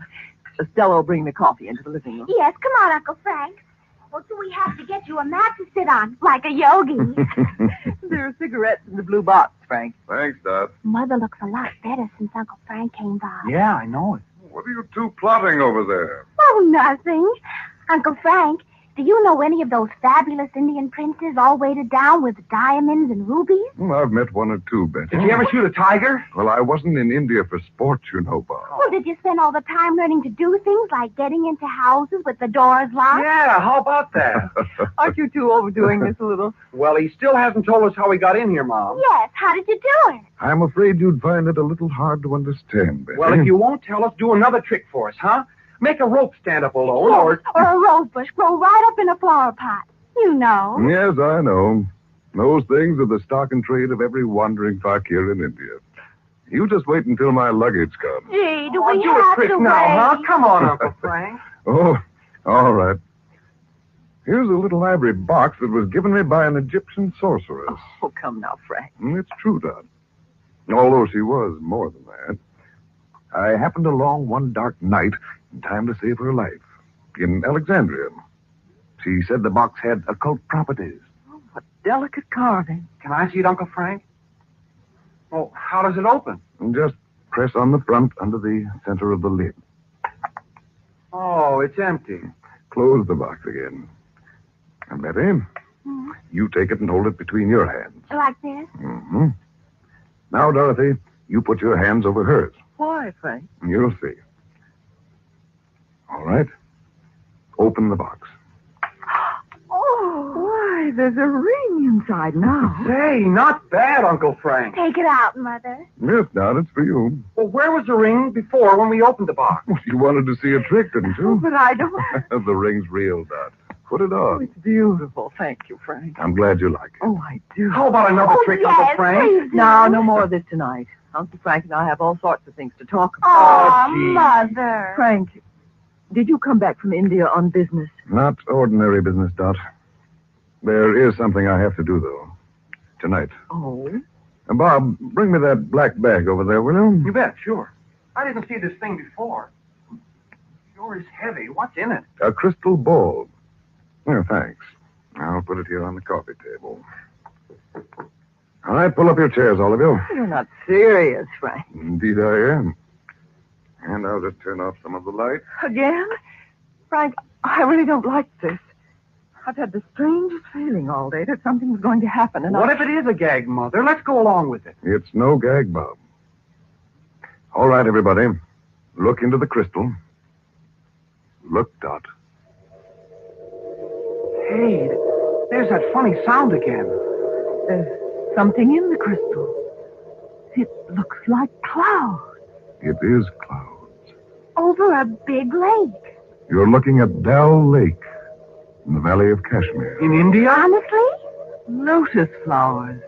Stella will bring the coffee into the living room. Yes, come on, Uncle Frank. Well, do we have to get you a mat to sit on, like a yogi? There are cigarettes in the blue box, Frank. Thanks, Dot. Mother looks a lot better since Uncle Frank came by. Yeah, I know it. What are you two plotting over there? Oh, nothing. Uncle Frank, do you know any of those fabulous Indian princes all weighted down with diamonds and rubies? Well, I've met one or two, Betty. Did you ever shoot a tiger? Well, I wasn't in India for sport, you know, Bob. Well, did you spend all the time learning to do things like getting into houses with the doors locked? Yeah, how about that? Aren't you two overdoing this a little? Well, he still hasn't told us how he got in here, Mom. Yes, how did you do it? I'm afraid you'd find it a little hard to understand, Betty. Well, if you won't tell us, do another trick for us, huh? Make a rope stand up alone, Yes, or a rose bush grow right up in a flower pot. You know. Yes, I know. Those things are the stock and trade of every wandering fakir in India. You just wait until my luggage comes. Gee, do we do a have trick to now, huh? wait? Come on, Uncle Frank. Oh, all right. Here's a little ivory box that was given me by an Egyptian sorceress. Oh, come now, Frank. It's true, Dot. Although she was more than that. I happened along one dark night in time to save her life in Alexandria. She said the box had occult properties. Oh, what delicate carving. Can I see it, Uncle Frank? Well, how does it open? Just press on the front under the center of the lid. Oh, it's empty. Close the box again. And Betty, you take it and hold it between your hands. Like this? Mm-hmm. Now, Dorothy, you put your hands over hers. Why, Frank? You'll see. All right. Open the box. Oh, why, there's a ring inside now. Say, not bad, Uncle Frank. Take it out, Mother. Yes, Dot, it's for you. Well, where was the ring before when we opened the box? You wanted to see a trick, didn't you? But I don't... The ring's real, Dot. Put it Oh, on. it's beautiful. Thank you, Frank. I'm glad you like it. Oh, I do. How about another trick, yes, Uncle Frank? please do. No, no more of this tonight. Uncle Frank and I have all sorts of things to talk about. Oh, gee. Mother. Frank, did you come back from India on business? Not ordinary business, Dot. There is something I have to do, though. Tonight. Oh? Bob, bring me that black bag over there, will you? You bet, sure. I didn't see this thing before. Sure is heavy. What's in it? A crystal ball. Oh, thanks. I'll put it here on the coffee table. All right, pull up your chairs, all of you. You're not serious, Frank. Indeed I am. And I'll just turn off some of the light. Again? Frank, I really don't like this. I've had the strangest feeling all day that something's going to happen, and What if it is a gag, Mother? Let's go along with it. It's no gag, Bob. All right, everybody. Look into the crystal. Look, Dot. Hey, there's that funny sound again. There's something in the crystal. It looks like clouds. It is clouds. Over a big lake. You're looking at Dal Lake in the Valley of Kashmir. In India? Honestly? Lotus flowers.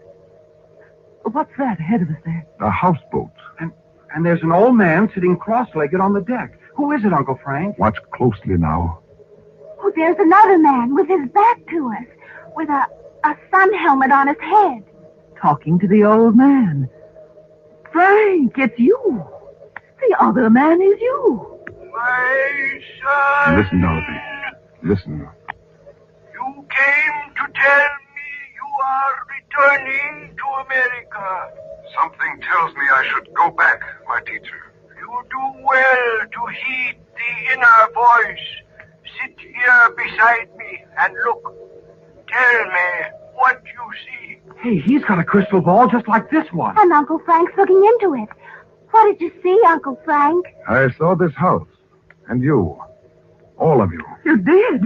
What's that ahead of us there? A houseboat. And there's an old man sitting cross-legged on the deck. Who is it, Uncle Frank? Watch closely now. Oh, there's another man with his back to us, with a sun helmet on his head. Talking to the old man. Frank, it's you. The other man is you. My son, Listen, Dorothy. Listen. you came to tell me you are returning to America. Something tells me I should go back, my teacher. You do well to heed the inner voice. Sit here beside me and look. Tell me what you see. Hey, he's got a crystal ball just like this one. And Uncle Frank's looking into it. What did you see, Uncle Frank? I saw this house. And you. All of you. You did?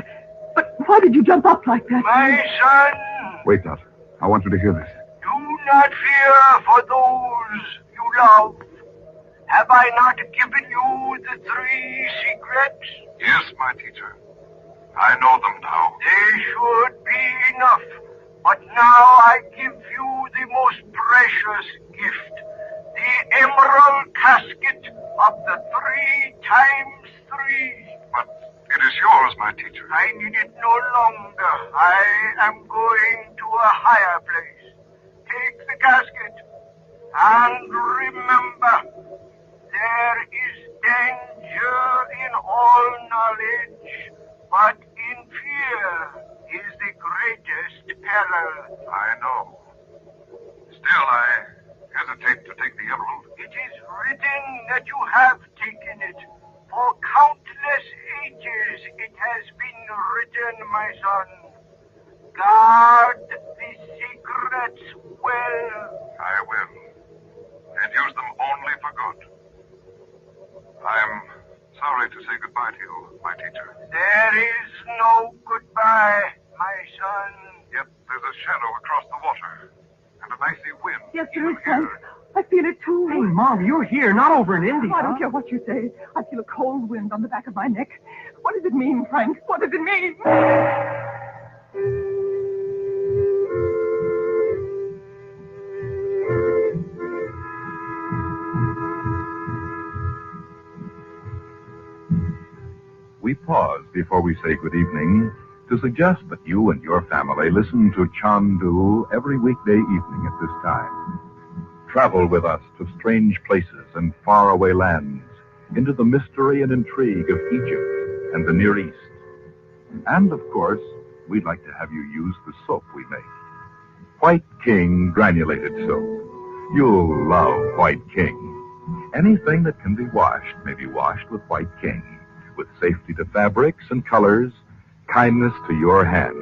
But why did you jump up like that? My son, Wait, Dot. I want you to hear this. do not fear for those you love. Have I not given you the 3 secrets? Yes, my teacher. I know them now. They should be enough. But now I give you the most precious gift, the emerald casket of the 3 times 3. But it is yours, my teacher. I need it no longer. I am going to a higher place. Take the casket and remember, there is danger in all knowledge, but in fear is the greatest peril. I know. Still, I hesitate to take the emerald. It is written that you have taken it. For countless ages it has been written, my son. Guard the secrets well. I will. And use them only for good. I am sorry to say goodbye to you, my teacher. There is no goodbye, my son. Yet there's a shadow across the water. And an icy wind. Yes, there is, Frank. I feel it too. Hey, Mom, you're here, not over in India. Oh, I don't care what you say. I feel a cold wind on the back of my neck. What does it mean, Frank? What does it mean? We pause before we say good evening to suggest that you and your family listen to CHANDU every weekday evening at this time. Travel with us to strange places and faraway lands, into the mystery and intrigue of Egypt and the Near East. And, of course, we'd like to have you use the soap we make. White King Granulated Soap. You'll love White King. Anything that can be washed may be washed with White King, with safety to fabrics and colors, kindness to your hands,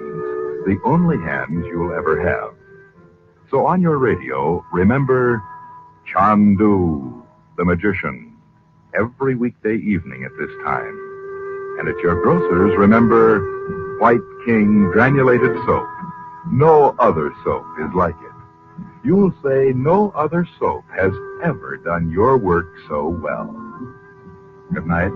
the only hands you'll ever have. So on your radio, remember CHANDU, the magician, every weekday evening at this time. And at your grocer's, remember White King Granulated Soap. No other soap is like it. You'll say no other soap has ever done your work so well. Good night.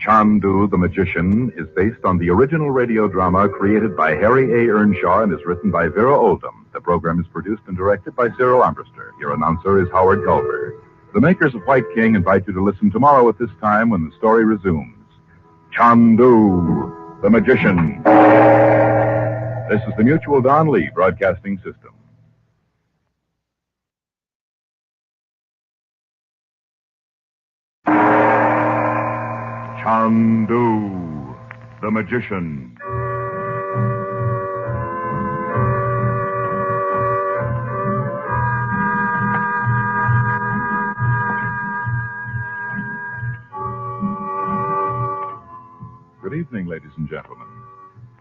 CHANDU, the Magician, is based on the original radio drama created by Harry A. Earnshaw and is written by Vera Oldham. The program is produced and directed by Cyril Armbruster. Your announcer is Howard Culver. The makers of White King invite you to listen tomorrow at this time when the story resumes. CHANDU, the Magician. This is the Mutual Don Lee Broadcasting System. CHANDU, the Magician. Good evening, ladies and gentlemen.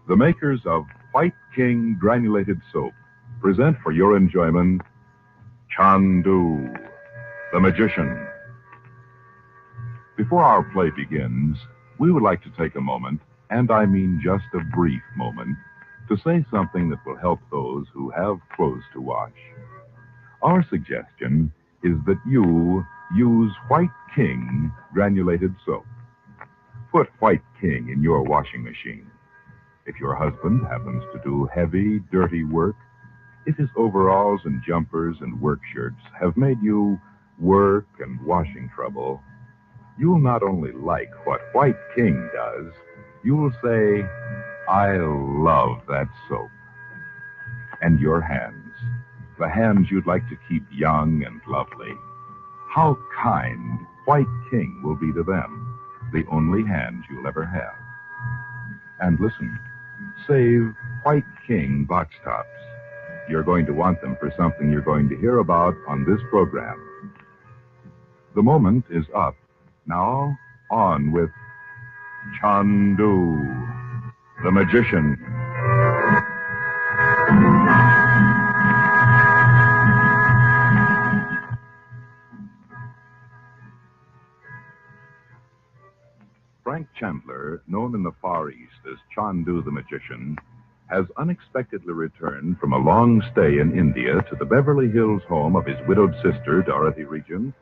The makers of White King Granulated Soap present for your enjoyment CHANDU, the Magician. Before our play begins, we would like to take a moment, and I mean just a brief moment, to say something that will help those who have clothes to wash. Our suggestion is that you use White King Granulated Soap. Put White King in your washing machine. If your husband happens to do heavy, dirty work, if his overalls and jumpers and work shirts have made you work and washing trouble, you'll not only like what White King does, you'll say, I love that soap. And your hands, the hands you'd like to keep young and lovely, how kind White King will be to them, the only hands you'll ever have. And listen, save White King box tops. You're going to want them for something you're going to hear about on this program. The moment is up. Now, on with CHANDU, the Magician. Frank Chandler, known in the Far East as CHANDU the Magician, has unexpectedly returned from a long stay in India to the Beverly Hills home of his widowed sister, Dorothy Regent,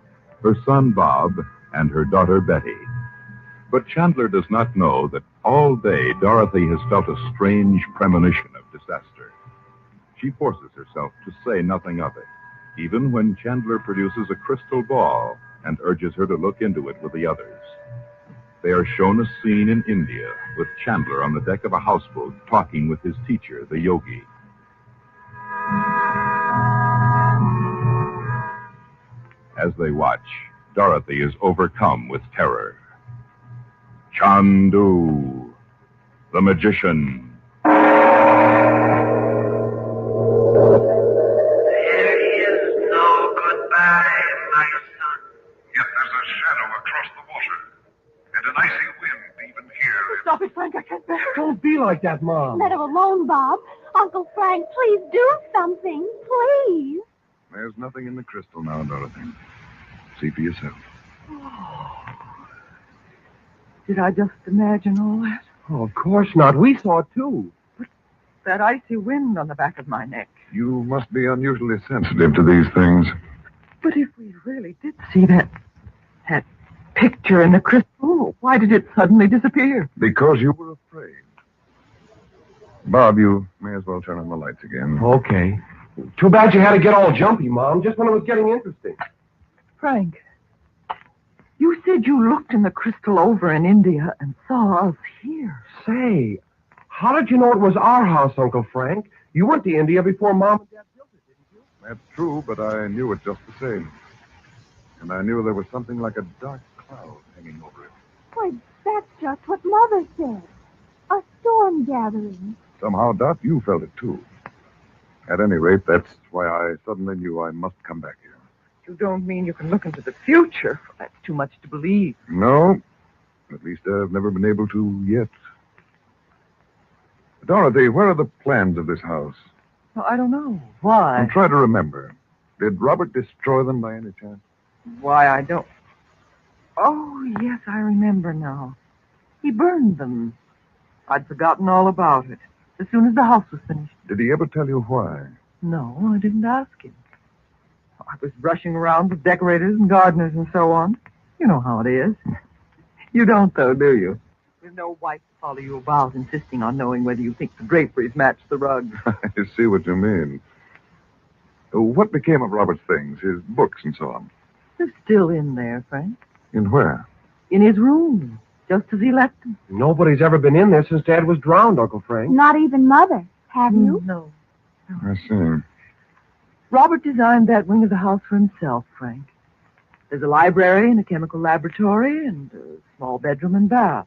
her son, Bob, and her daughter, Betty. But Chandler does not know that all day Dorothy has felt a strange premonition of disaster. She forces herself to say nothing of it, even when Chandler produces a crystal ball and urges her to look into it with the others. They are shown a scene in India with Chandler on the deck of a houseboat talking with his teacher, the yogi. As they watch, Dorothy is overcome with terror. CHANDU, the magician. Stop it, Frank. I can't bear it. Don't be like that, Mom. Let her alone, Bob. Uncle Frank, please do something. Please. There's nothing in the crystal now, Dorothy. See for yourself. Did I just imagine all that? Oh, of course not. We saw it, too. That icy wind on the back of my neck. You must be unusually sensitive to these things. But if we really did see that picture in the crystal, why did it suddenly disappear? Because you were afraid. Bob, you may as well turn on the lights again. Okay. Too bad you had to get all jumpy, Mom, just when it was getting interesting. Frank, you said you looked in the crystal over in India and saw us here. Say, how did you know it was our house, Uncle Frank? You went to India before Mom and Dad built it, didn't you? That's true, but I knew it just the same. And I knew there was something like a dark cloud hanging over it. Why, that's just what Mother said. A storm gathering. Somehow, Dot, you felt it too. At any rate, that's why I suddenly knew I must come back here. You don't mean you can look into the future? That's too much to believe. No. At least I've never been able to yet. Dorothy, where are the plans of this house? Well, I don't know. Why? I'm trying to remember. Did Robert destroy them by any chance? Why, I don't... Oh, yes, I remember now. He burned them. I'd forgotten all about it. As soon as the house was finished. Did he ever tell you why? No, I didn't ask him. I was rushing around with decorators and gardeners and so on. You know how it is. You don't, though, do you? There's no wife to follow you about, insisting on knowing whether you think the draperies match the rug. I see what you mean. What became of Robert's things, his books and so on? They're still in there, Frank. In where? In his room, just as he left them. Nobody's ever been in there since Dad was drowned, Uncle Frank. Not even Mother. Have you? No. I see. Robert designed that wing of the house for himself, Frank. There's a library and a chemical laboratory and a small bedroom and bath.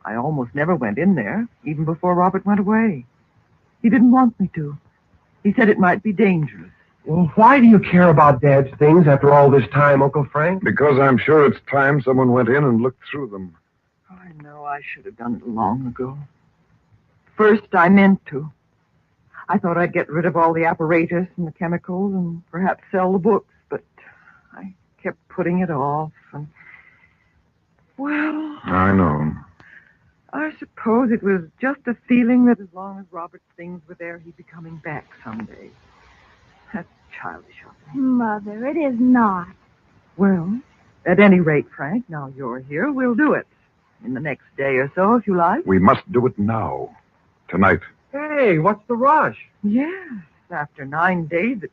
I almost never went in there, even before Robert went away. He didn't want me to. He said it might be dangerous. Well, why do you care about Dad's things after all this time, Uncle Frank? Because I'm sure it's time someone went in and looked through them. I know I should have done it long ago. First, I meant to. I thought I'd get rid of all the apparatus and the chemicals and perhaps sell the books, but I kept putting it off. And, well... I know. I suppose it was just a feeling that as long as Robert's things were there, he'd be coming back someday. That's childish of me. Mother, it is not. Well, at any rate, Frank, now you're here, we'll do it. In the next day or so, if you like. We must do it now. Tonight. Hey, what's the rush? Yes, after 9 days,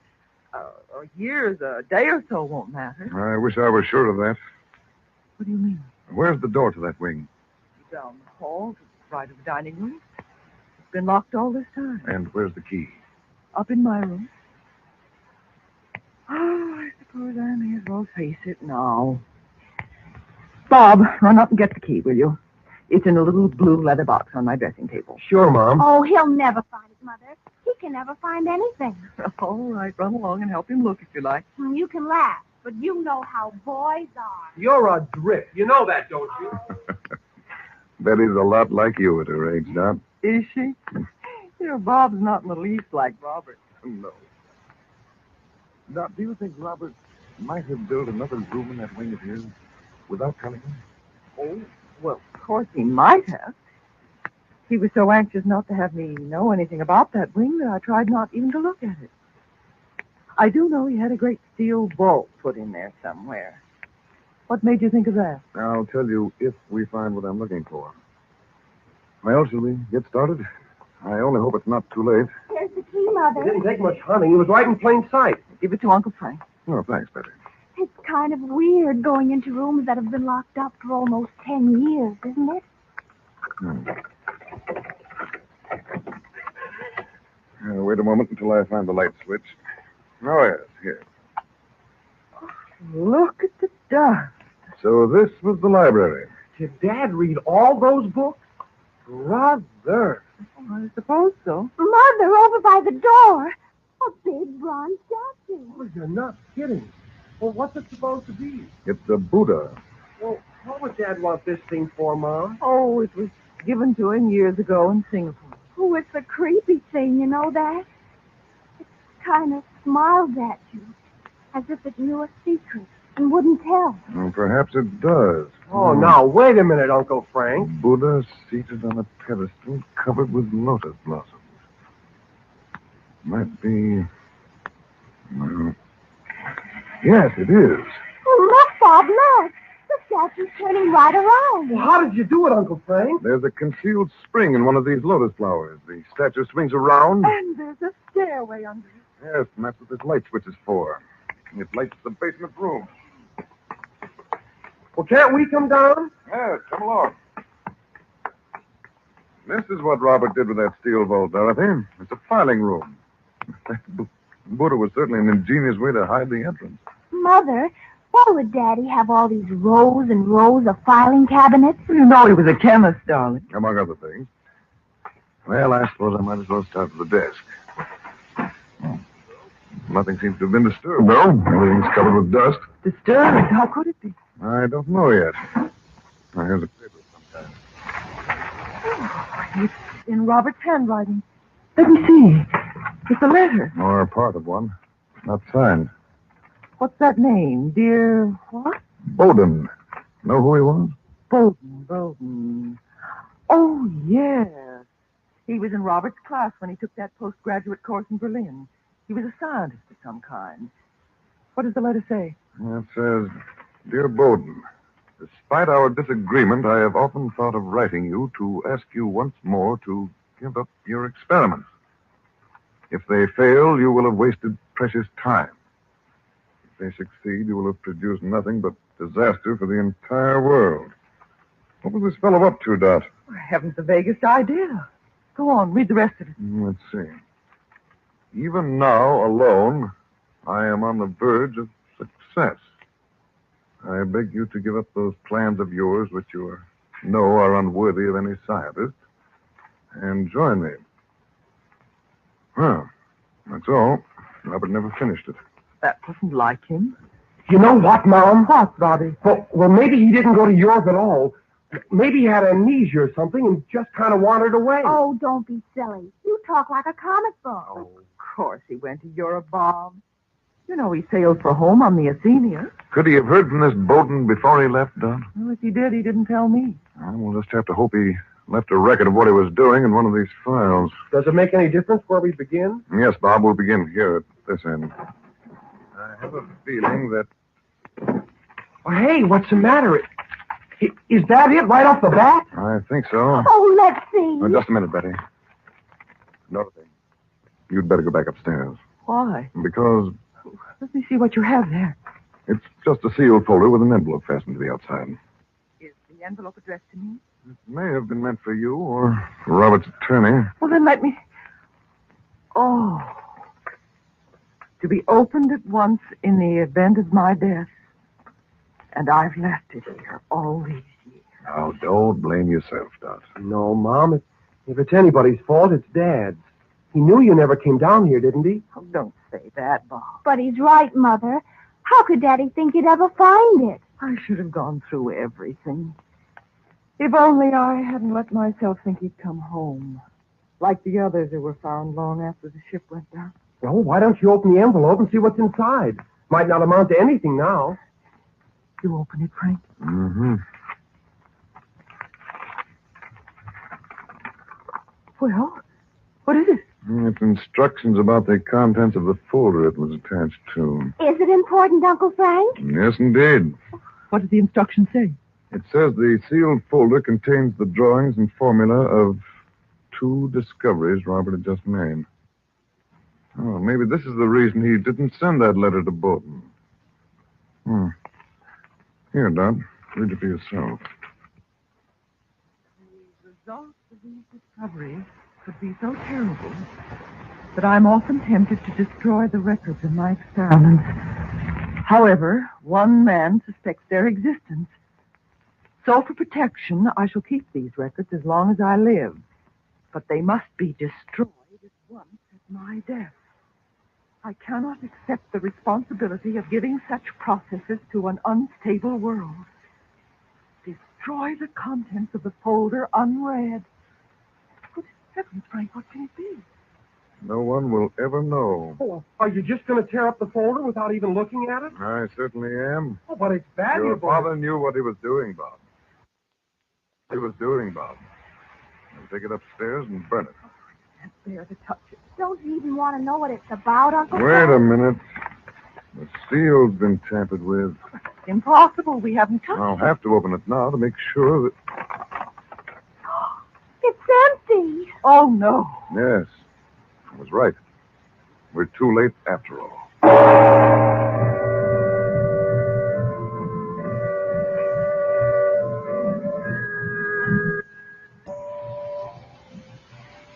or years, a day or so won't matter. I wish I were sure of that. What do you mean? Where's the door to that wing? Down the hall to the right of the dining room. It's been locked all this time. And where's the key? Up in my room. Oh, I suppose I may as well face it now. Bob, run up and get the key, will you? It's in a little blue leather box on my dressing table. Sure, Mom. Oh, he'll never find it, Mother. He can never find anything. All right, run along and help him look if you like. You can laugh, but you know how boys are. You're a drip. You know that, don't you? Betty's a lot like you at her age, Dot. Is she? Bob's not in the least like Robert. No. Dot, do you think Robert might have built another room in that wing of his without telling him? Oh, well, of course he might have. He was so anxious not to have me know anything about that wing that I tried not even to look at it. I do know he had a great steel vault put in there somewhere. What made you think of that? I'll tell you if we find what I'm looking for. Well, shall we get started? I only hope it's not too late. Here's the key, Mother. It didn't take much hunting. It was right in plain sight. Give it to Uncle Frank. Oh, thanks, Betty. It's kind of weird going into rooms that have been locked up for almost 10 years, isn't it? Wait a moment until I find the light switch. Oh, yes, here. Look at the dust. So this was the library. Did Dad read all those books? Brother. I suppose so. Mother, over by the door. A big bronze statue. Oh, you're not kidding. Well, what's it supposed to be? It's a Buddha. Well, what would Dad want this thing for, Mom? Oh, it was given to him years ago in Singapore. Oh, it's a creepy thing, you know that? It kind of smiles at you, as if it knew a secret and wouldn't tell. Well, perhaps it does. Oh, now, wait a minute, Uncle Frank. Buddha seated on a pedestal covered with lotus blossoms. Might be... Well, yes, it is. Oh, look, Bob, look. The statue's turning right around. Well, how did you do it, Uncle Frank? There's a concealed spring in one of these lotus flowers. The statue swings around. And there's a stairway under it. Yes, and that's what this light switch is for. It lights the basement room. Well, can't we come down? Yes, come along. This is what Robert did with that steel vault, Dorothy. It's a filing room. Buddha was certainly an ingenious way to hide the entrance. Mother, why would Daddy have all these rows and rows of filing cabinets? You know he was a chemist, darling. Among other things. Well, I suppose I might as well start with the desk. Nothing seems to have been disturbed, though. Everything's covered with dust. Disturbed? How could it be? I don't know yet. Now, here's a paper of some kind. It's in Robert's handwriting. Let me see. It's a letter. Or part of one. Not signed. What's that name? Dear what? Bowden. Know who he was? Bowden. Oh, yes. He was in Robert's class when he took that postgraduate course in Berlin. He was a scientist of some kind. What does the letter say? It says, Dear Bowden, despite our disagreement, I have often thought of writing you to ask you once more to give up your experiments. If they fail, you will have wasted precious time. If they succeed, you will have produced nothing but disaster for the entire world. What was this fellow up to, Dot? I haven't the vaguest idea. Go on, read the rest of it. Let's see. Even now, alone, I am on the verge of success. I beg you to give up those plans of yours which you know are unworthy of any scientist, and join me. Well, that's all. Robert never finished it. That wasn't like him. You know what, Mom? What, Bobby? Well, maybe he didn't go to Europe at all. Maybe he had amnesia or something and just kind of wandered away. Oh, don't be silly. You talk like a comic book. Oh, of course he went to Europe, Bob. You know he sailed for home on the Athenia. Could he have heard from this Bowden before he left, Don? Well, if he did, he didn't tell me. We'll just have to hope he left a record of what he was doing in one of these files. Does it make any difference where we begin? Yes, Bob, we'll begin here at this end. I have a feeling that... Oh, hey, what's the matter? Is that it right off the bat? I think so. Oh, let's see. Oh, just a minute, Betty. Dorothy, you'd better go back upstairs. Why? Because Let me see what you have there. it's just a sealed folder with an envelope fastened to the outside. Is the envelope addressed to me? It may have been meant for you or for Robert's attorney. Well, then let me... Oh. To be opened at once in the event of my death. And I've left it here all these years. Now, don't blame yourself, Dot. No, Mom. If it's anybody's fault, it's Dad's. He knew you never came down here, didn't he? Oh, don't say that, Bob. But he's right, Mother. How could Daddy think he'd ever find it? I should have gone through everything. If only I hadn't let myself think he'd come home. Like the others who were found long after the ship went down. Well, why don't you open the envelope and see what's inside? Might not amount to anything now. You open it, Frank? Mm-hmm. Well, what is it? It's instructions about the contents of the folder it was attached to. Is it important, Uncle Frank? Yes, indeed. What does the instruction say? It says the sealed folder contains the drawings and formula of 2 discoveries Robert had just made. Oh, maybe this is the reason he didn't send that letter to Bolton. Here, Dot. Read it for yourself. The results of these discoveries could be so terrible that I'm often tempted to destroy the records of my experiments. However, one man suspects their existence. So for protection, I shall keep these records as long as I live. But they must be destroyed at once at my death. I cannot accept the responsibility of giving such processes to an unstable world. Destroy the contents of the folder unread. Good heavens, Frank, what can it be? No one will ever know. Oh, are you just going to tear up the folder without even looking at it? I certainly am. Oh, but it's Your valuable. father knew what he was doing, Bob. I'll take it upstairs and burn it. I can't bear to touch it. Don't you even want to know what it's about, Uncle Wait Frank? a minute. The seal's been tampered with. Impossible. We haven't touched I'll have to open it now to make sure that... It's empty. Oh, no. Yes, I was right. We're too late after all.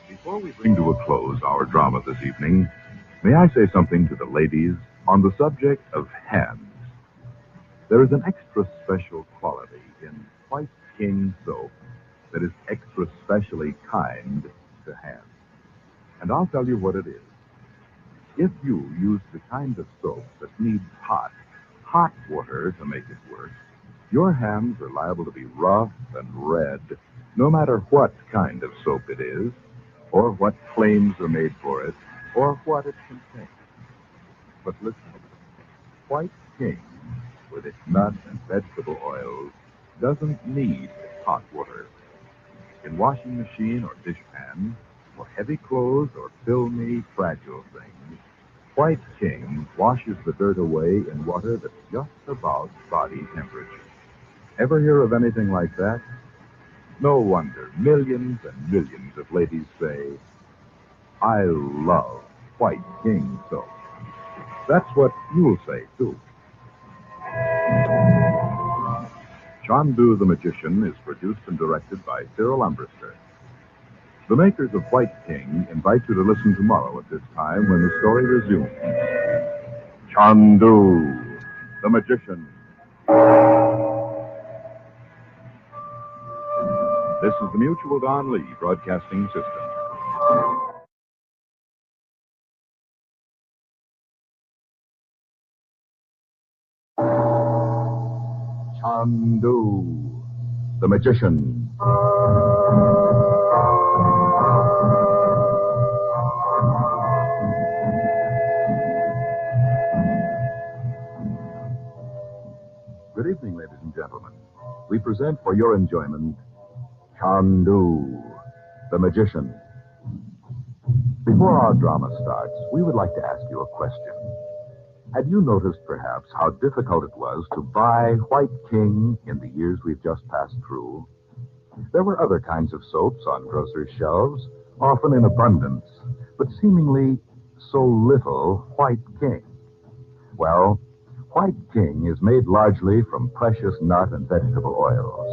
Before we bring to a close our drama this evening, may I say something to the ladies on the subject of hands? There is an extra special quality in White King soap that is extra specially kind to hands. And I'll tell you what it is. If you use the kind of soap that needs hot water to make it work, your hands are liable to be rough and red, no matter what kind of soap it is, or what claims are made for it, or what it contains. But listen, White King, with its nut and vegetable oils, doesn't need hot water. In washing machine or dishpan, for heavy clothes or filmy, fragile things, White King washes the dirt away in water that's just about body temperature. Ever hear of anything like that? No wonder millions and millions of ladies say, I love White King soap. That's what you'll say, too. CHANDU the Magician is produced and directed by Cyril Umbrister. The makers of White King invite you to listen tomorrow at this time when the story resumes. CHANDU the Magician. This is the Mutual Don Lee Broadcasting System. CHANDU the Magician. Good evening, ladies and gentlemen. We present for your enjoyment CHANDU the Magician. Before our drama starts, we would like to ask you a question. Had you noticed, perhaps, how difficult it was to buy White King in the years we've just passed through? There were other kinds of soaps on grocers' shelves, often in abundance, but seemingly so little White King. Well, White King is made largely from precious nut and vegetable oils.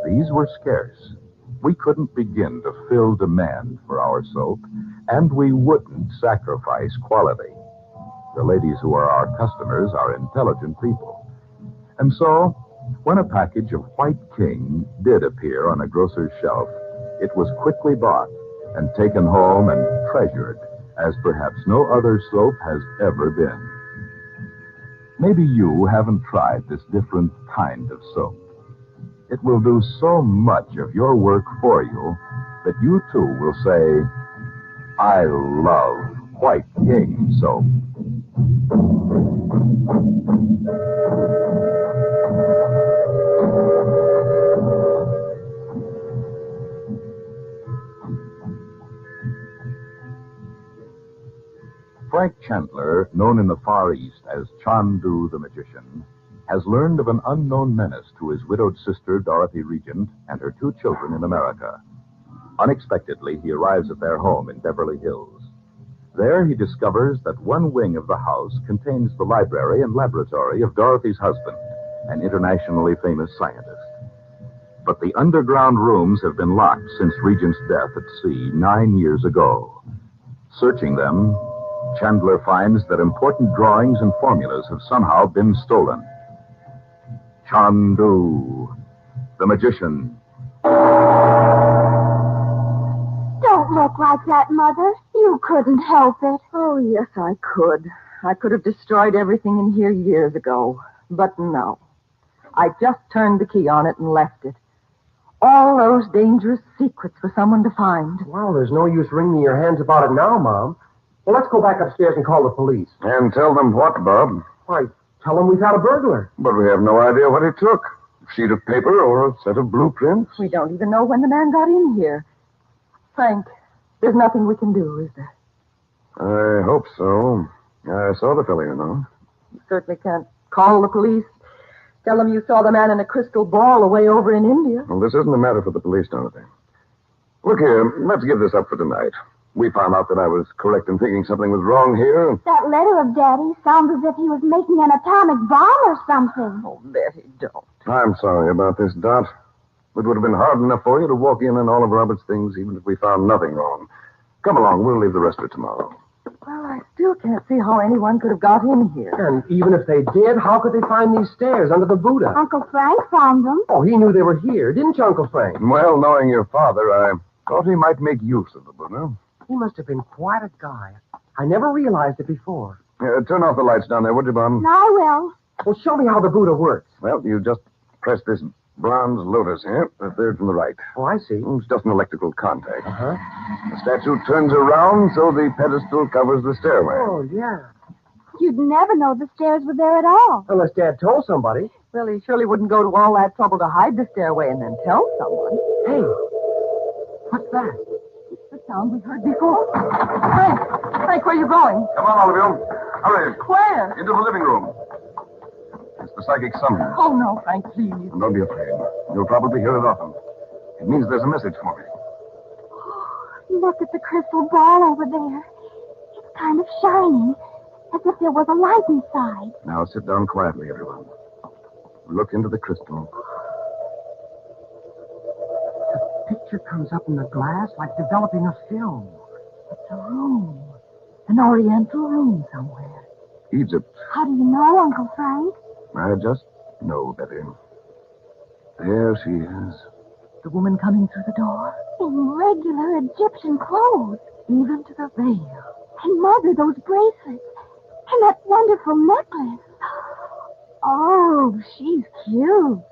These were scarce. We couldn't begin to fill demand for our soap, and we wouldn't sacrifice quality. The ladies who are our customers are intelligent people. And so, when a package of White King did appear on a grocer's shelf, it was quickly bought and taken home and treasured as perhaps no other soap has ever been. Maybe you haven't tried this different kind of soap. It will do so much of your work for you that you too will say, I love White King soap. Frank Chandler, known in the Far East as CHANDU the Magician, has learned of an unknown menace to his widowed sister, Dorothy Regent, and her 2 children in America. Unexpectedly, he arrives at their home in Beverly Hills. There, he discovers that one wing of the house contains the library and laboratory of Dorothy's husband, an internationally famous scientist. But the underground rooms have been locked since Regent's death at sea 9 years ago. Searching them, Chandler finds that important drawings and formulas have somehow been stolen. CHANDU, the magician. Don't look like that, Mother. You couldn't help it. Oh, yes, I could. I could have destroyed everything in here years ago. But no. I just turned the key on it and left it. All those dangerous secrets for someone to find. Well, there's no use wringing your hands about it now, Mom. Well, let's go back upstairs and call the police. And tell them what, Bob? Why, tell them we've had a burglar. But we have no idea what he took. A sheet of paper or a set of blueprints? We don't even know when the man got in here. Frank, there's nothing we can do, is there? I hope so. I saw the fellow, you know. You certainly can't call the police. Tell them you saw the man in a crystal ball away over in India. Well, this isn't a matter for the police, Dorothy. Look here, let's give this up for tonight. We found out that I was correct in thinking something was wrong here. That letter of Daddy's sounds as if he was making an atomic bomb or something. Oh, Betty, don't. I'm sorry about this, Dot. It would have been hard enough for you to walk in on all of Robert's things, even if we found nothing wrong. Come along, we'll leave the rest of it tomorrow. Well, I still can't see how anyone could have got in here. And even if they did, how could they find these stairs under the Buddha? Uncle Frank found them. Oh, he knew they were here, didn't you, Uncle Frank? Well, knowing your father, I thought he might make use of the Buddha. He must have been quite a guy. I never realized it before. Turn off the lights down there, would you, Bob? I will. Well, show me how the Buddha works. Well, you just press this bronze lotus here, the third from the right. Oh, I see. It's just an electrical contact. Uh-huh. The statue turns around so the pedestal covers the stairway. Oh, yeah. You'd never know the stairs were there at all. Unless Dad told somebody. Well, he surely wouldn't go to all that trouble to hide the stairway and then tell someone. Hey, what's that? It's the sound we've heard before. Frank, where are you going? Come on, all of you. Hurry. Where? Into the living room. It's the psychic summons. Oh, no, Frank, please. Don't be afraid. You'll probably hear it often. It means there's a message for me. Look at the crystal ball over there. It's kind of shining, as if there was a light inside. Now sit down quietly, everyone. Look into the crystal. The picture comes up in the glass like developing a film. It's a room. An oriental room somewhere. Egypt. How do you know, Uncle Frank? I just know, Betty. There she is. The woman coming through the door. In regular Egyptian clothes. Even to the veil. And Mother, those bracelets. And that wonderful necklace. Oh, she's cute.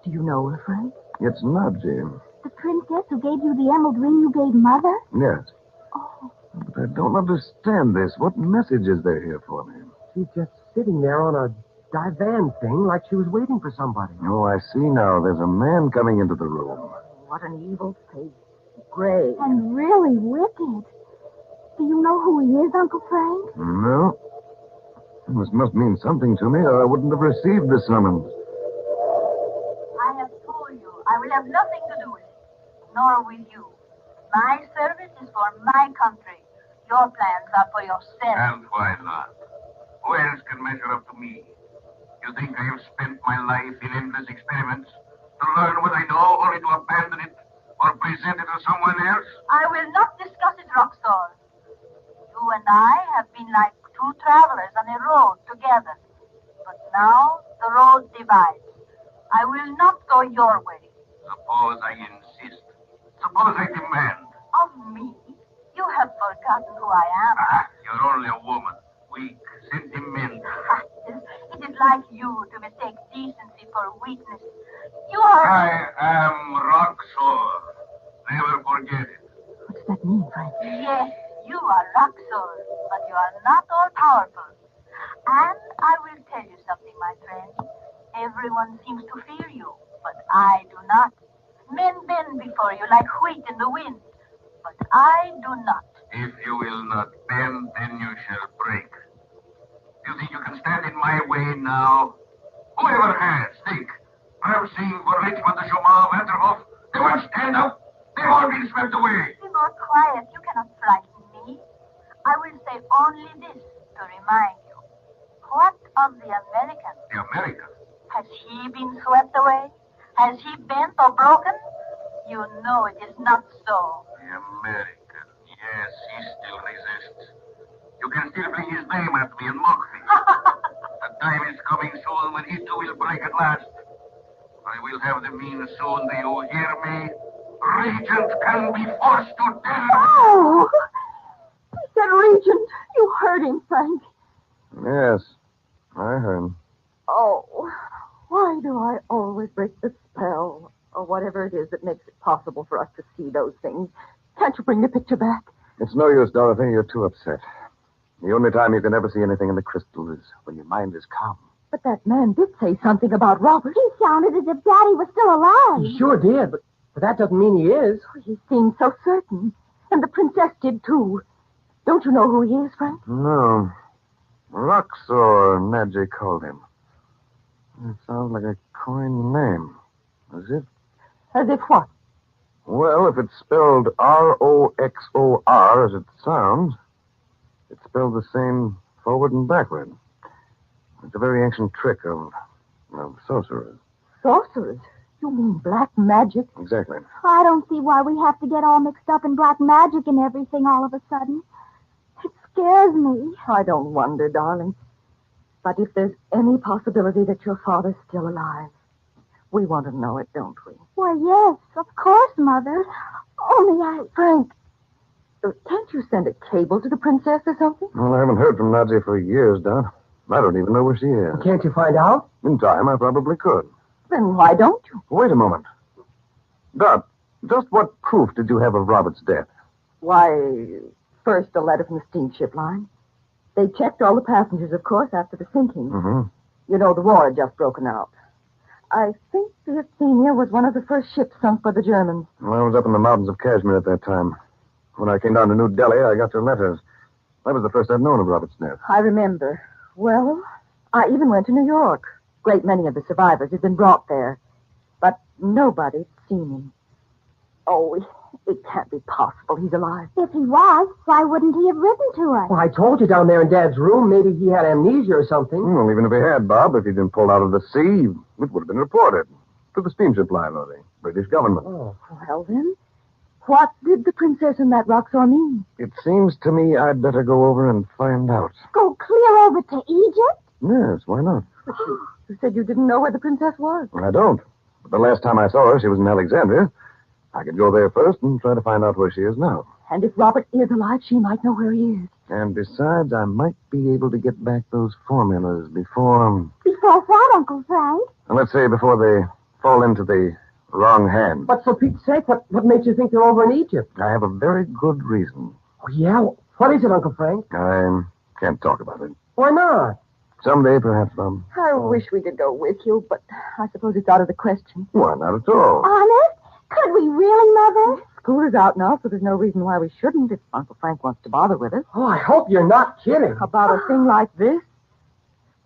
Do you know her, Frank? It's not, Jane. The princess who gave you the emerald ring you gave Mother? Yes. Oh. But I don't understand this. What message is there here for me? She's just sitting there on a divan thing like she was waiting for somebody. Oh, I see now. There's a man coming into the room. What an evil face. Gray. And really wicked. Do you know who he is, Uncle Frank? No. This must mean something to me, or I wouldn't have received the summons. I have told you I will have nothing to do with it, nor will you. My service is for my country. Your plans are for yourself. And why not? Who else can measure up to me? You think I have spent my life in endless experiments to learn what I know, only to abandon it or present it to someone else? I will not discuss it, Roxor. You and I have been like two travelers on a road together. But now the road divides. I will not go your way. Suppose I insist. Suppose I demand. Of me? You have forgotten who I am. You're only a woman. Weak, sentimental. It is like you to mistake decency for weakness. You are... I am Roxor. Never forget it. What does that mean, Frank? Yes, you are Roxor, but you are not all-powerful. And I will tell you something, my friend. Everyone seems to fear you, but I do not. Men bend before you like wheat in the wind, but I do not. If you will not bend, then you shall break. You think you can stand in my way now? Whoever has, think. I've seen Richmond, the Schumann, Vanderhoff. They won't stand up. They've all been swept away. Be more quiet. You cannot frighten me. I will say only this to remind you. What of the American? The American? Has he been swept away? Has he bent or broken? You know it is not so. The American. Yes, he still resists. You can still bring his name at me and mock me. The time is coming soon when he too will break at last. I will have the means soon, do you hear me? Regent can be forced to death. Oh! He said Regent. You heard him, Frank. Yes, I heard him. Oh, why do I always break the spell, or whatever it is that makes it possible for us to see those things? Can't you bring the picture back? It's no use, Dorothy. You're too upset. The only time you can ever see anything in the crystal is when your mind is calm. But that man did say something about Robert. He sounded as if Daddy was still alive. He sure did, but that doesn't mean he is. He seemed so certain. And the princess did, too. Don't you know who he is, Frank? No. Luxor, Nadji called him. It sounds like a coined name. As if... As if what? Well, if it's spelled R-O-X-O-R as it sounds, it's spelled the same forward and backward. It's a very ancient trick of sorcerers. Sorcerers? You mean black magic? Exactly. I don't see why we have to get all mixed up in black magic and everything all of a sudden. It scares me. I don't wonder, darling. But if there's any possibility that your father's still alive, we want to know it, don't we? Why, yes, of course, Mother. Only Frank, can't you send a cable to the princess or something? Well, I haven't heard from Nadji for years, Dot. I don't even know where she is. Can't you find out? In time, I probably could. Then why don't you? Wait a moment. Dot, just what proof did you have of Robert's death? Why, first a letter from the steamship line. They checked all the passengers, of course, after the sinking. Mm-hmm. You know, the war had just broken out. I think the Athenia was one of the first ships sunk by the Germans. Well, I was up in the mountains of Kashmir at that time. When I came down to New Delhi, I got your letters. That was the first I'd known of Robert's death. I remember. Well, I even went to New York. Great many of the survivors had been brought there. But nobody'd seen him. Oh, it can't be possible he's alive. if he was, why wouldn't he have written to us? Well, I told you down there in Dad's room, maybe he had amnesia or something. Well, even if he had, Bob, if he'd been pulled out of the sea, it would have been reported to the steamship line or the British government. Oh. Well, then, what did the princess and that Roxor mean? It seems to me I'd better go over and find out. Go clear over to Egypt? Yes, why not? But you said you didn't know where the princess was. I don't. But the last time I saw her, she was in Alexandria. I could go there first and try to find out where she is now. And if Robert is alive, she might know where he is. And besides, I might be able to get back those formulas before... Before what, Uncle Frank? Let's say before they fall into the wrong hand. But for Pete's sake, what makes you think they're over in Egypt? I have a very good reason. Oh, yeah? What is it, Uncle Frank? I can't talk about it. Why not? Someday, perhaps, Bob. I wish we could go with you, but I suppose it's out of the question. Why, not at all. Honest? Could we really, Mother? School is out now, so there's no reason why we shouldn't if Uncle Frank wants to bother with us. Oh, I hope you're not kidding. About a thing like this?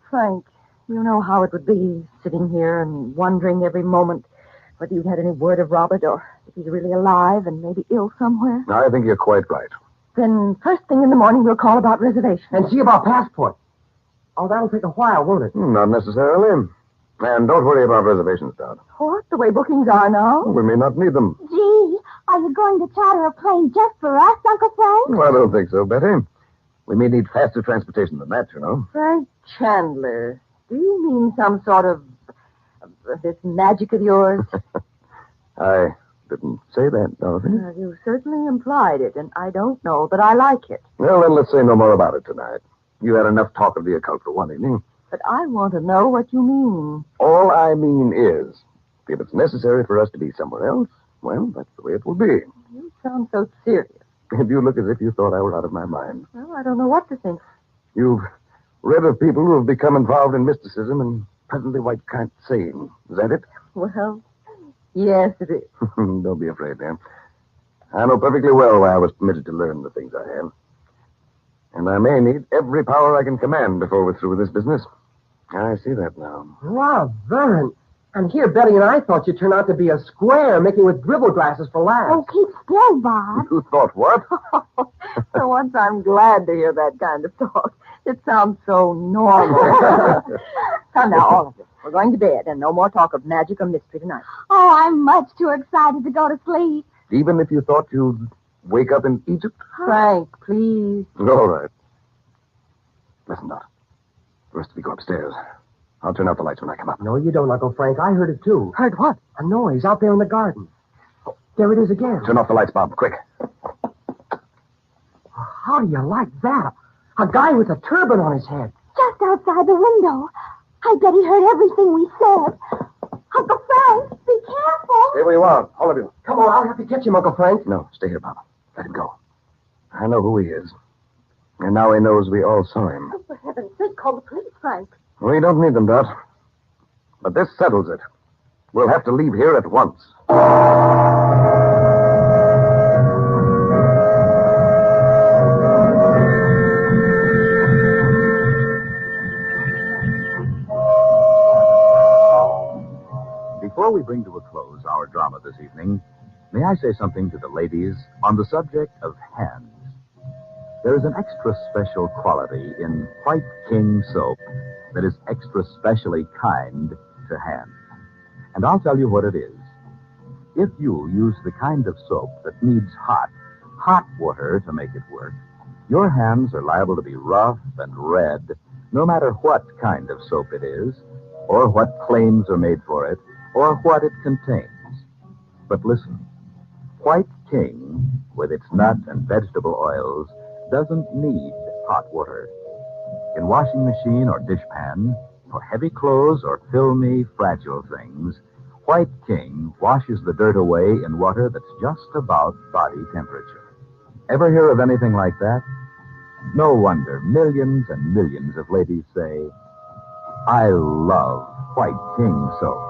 Frank, you know how it would be sitting here and wondering every moment whether you'd had any word of Robert or if he's really alive and maybe ill somewhere. I think you're quite right. Then first thing in the morning we'll call about reservations. And see about passport. Oh, that'll take a while, won't it? Not necessarily. And don't worry about reservations, Dot. What? The way bookings are now? We may not need them. Gee, are you going to charter a plane just for us, Uncle Frank? Well, I don't think so, Betty. We may need faster transportation than that, you know. Frank Chandler, do you mean some sort of this magic of yours? I didn't say that, Dorothy. You certainly implied it, and I don't know, but I like it. Well, then let's say no more about it tonight. You had enough talk of the occult for one evening. But I want to know what you mean. All I mean is, if it's necessary for us to be somewhere else, well, that's the way it will be. You sound so serious. And you look as if you thought I were out of my mind. Well, I don't know what to think. You've read of people who have become involved in mysticism and presently what can't say. Is that it? Well, yes, it is. Don't be afraid, Dan. I know perfectly well why I was permitted to learn the things I have. And I may need every power I can command before we're through with this business. I see that now. Wow, Vern. And here, Betty and I thought you'd turn out to be a square making with dribble glasses for laughs. Oh, keep still, Bob. You thought what? For once, I'm glad to hear that kind of talk. It sounds so normal. Come now, all of you. We're going to bed, and no more talk of magic or mystery tonight. Oh, I'm much too excited to go to sleep. Even if you thought you'd wake up in Egypt? Frank, please. All right. Listen, Dot. The rest of you go upstairs. I'll turn out the lights when I come up. No, you don't, Uncle Frank. I heard it, too. Heard what? A noise out there in the garden. Oh, there it is again. Turn off the lights, Bob, quick. How do you like that? A guy with a turban on his head. Just outside the window. I bet he heard everything we said. Uncle Frank, be careful. Stay where you are, all of you. Come on, I'll have to catch him, Uncle Frank. No, stay here, Bob. Let him go. I know who he is. And now he knows we all saw him. Oh, for heaven's sake, call the police, Frank. We don't need them, Dot. But this settles it. We'll have to leave here at once. Before we bring to a close our drama this evening, may I say something to the ladies on the subject of hands? There is an extra special quality in White King soap that is extra specially kind to hands. And I'll tell you what it is. If you use the kind of soap that needs hot water to make it work, your hands are liable to be rough and red, no matter what kind of soap it is, or what claims are made for it, or what it contains. But listen, White King, with its nut and vegetable oils, doesn't need hot water. In washing machine or dishpan, for heavy clothes or filmy, fragile things, White King washes the dirt away in water that's just about body temperature. Ever hear of anything like that? No wonder millions and millions of ladies say, I love White King soap.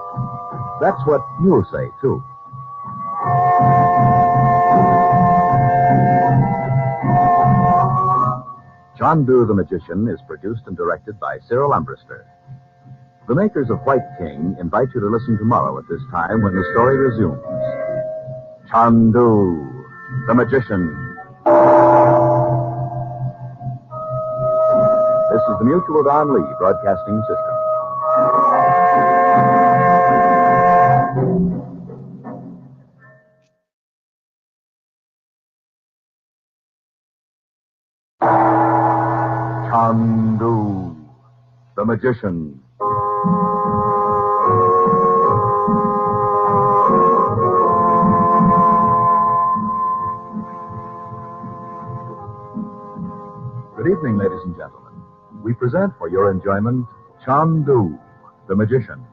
That's what you'll say, too. CHANDU the Magician is produced and directed by Cyril Umbrister. The makers of White King invite you to listen tomorrow at this time when the story resumes. CHANDU the Magician. This is the Mutual Don Lee Broadcasting System. CHANDU the Magician. Good evening, ladies and gentlemen. We present for your enjoyment CHANDU the Magician.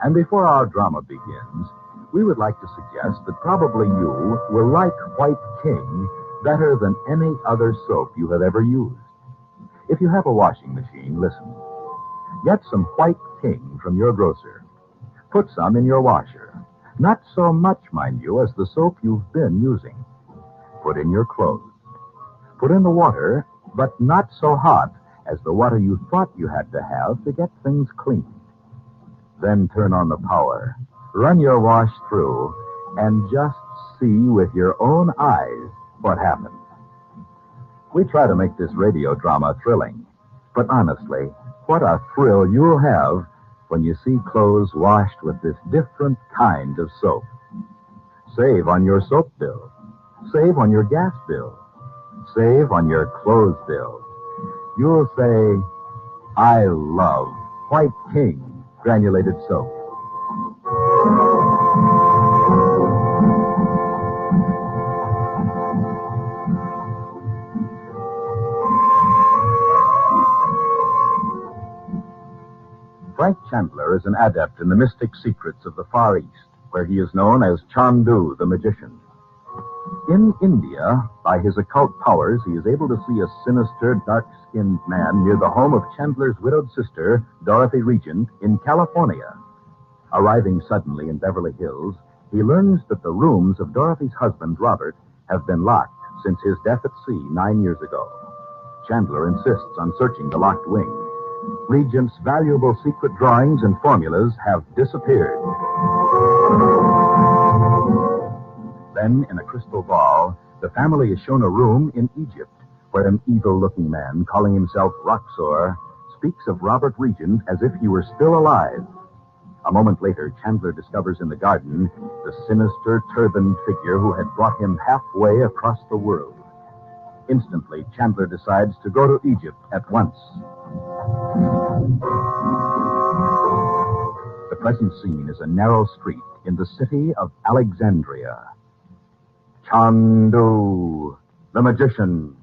And before our drama begins, we would like to suggest that probably you will like White King better than any other soap you have ever used. If you have a washing machine, listen. Get some White King from your grocer. Put some in your washer. Not so much, mind you, as the soap you've been using. Put in your clothes. Put in the water, but not so hot as the water you thought you had to have to get things clean. Then turn on the power. Run your wash through, and just see with your own eyes what happens. We try to make this radio drama thrilling, but honestly, what a thrill you'll have when you see clothes washed with this different kind of soap. Save on your soap bill. Save on your gas bill. Save on your clothes bill. You'll say, I love White King granulated soap. Frank Chandler is an adept in the mystic secrets of the Far East, where he is known as CHANDU the Magician. In India, by his occult powers, he is able to see a sinister, dark-skinned man near the home of Chandler's widowed sister, Dorothy Regent, in California. Arriving suddenly in Beverly Hills, he learns that the rooms of Dorothy's husband, Robert, have been locked since his death at sea 9 years ago. Chandler insists on searching the locked wing, Regent's valuable secret drawings and formulas have disappeared. Then, in a crystal ball, the family is shown a room in Egypt where an evil-looking man, calling himself Roxor, speaks of Robert Regent as if he were still alive. A moment later, Chandler discovers in the garden the sinister, turbaned figure who had brought him halfway across the world. Instantly, Chandler decides to go to Egypt at once. The present scene is a narrow street in the city of Alexandria. CHANDU, the magician.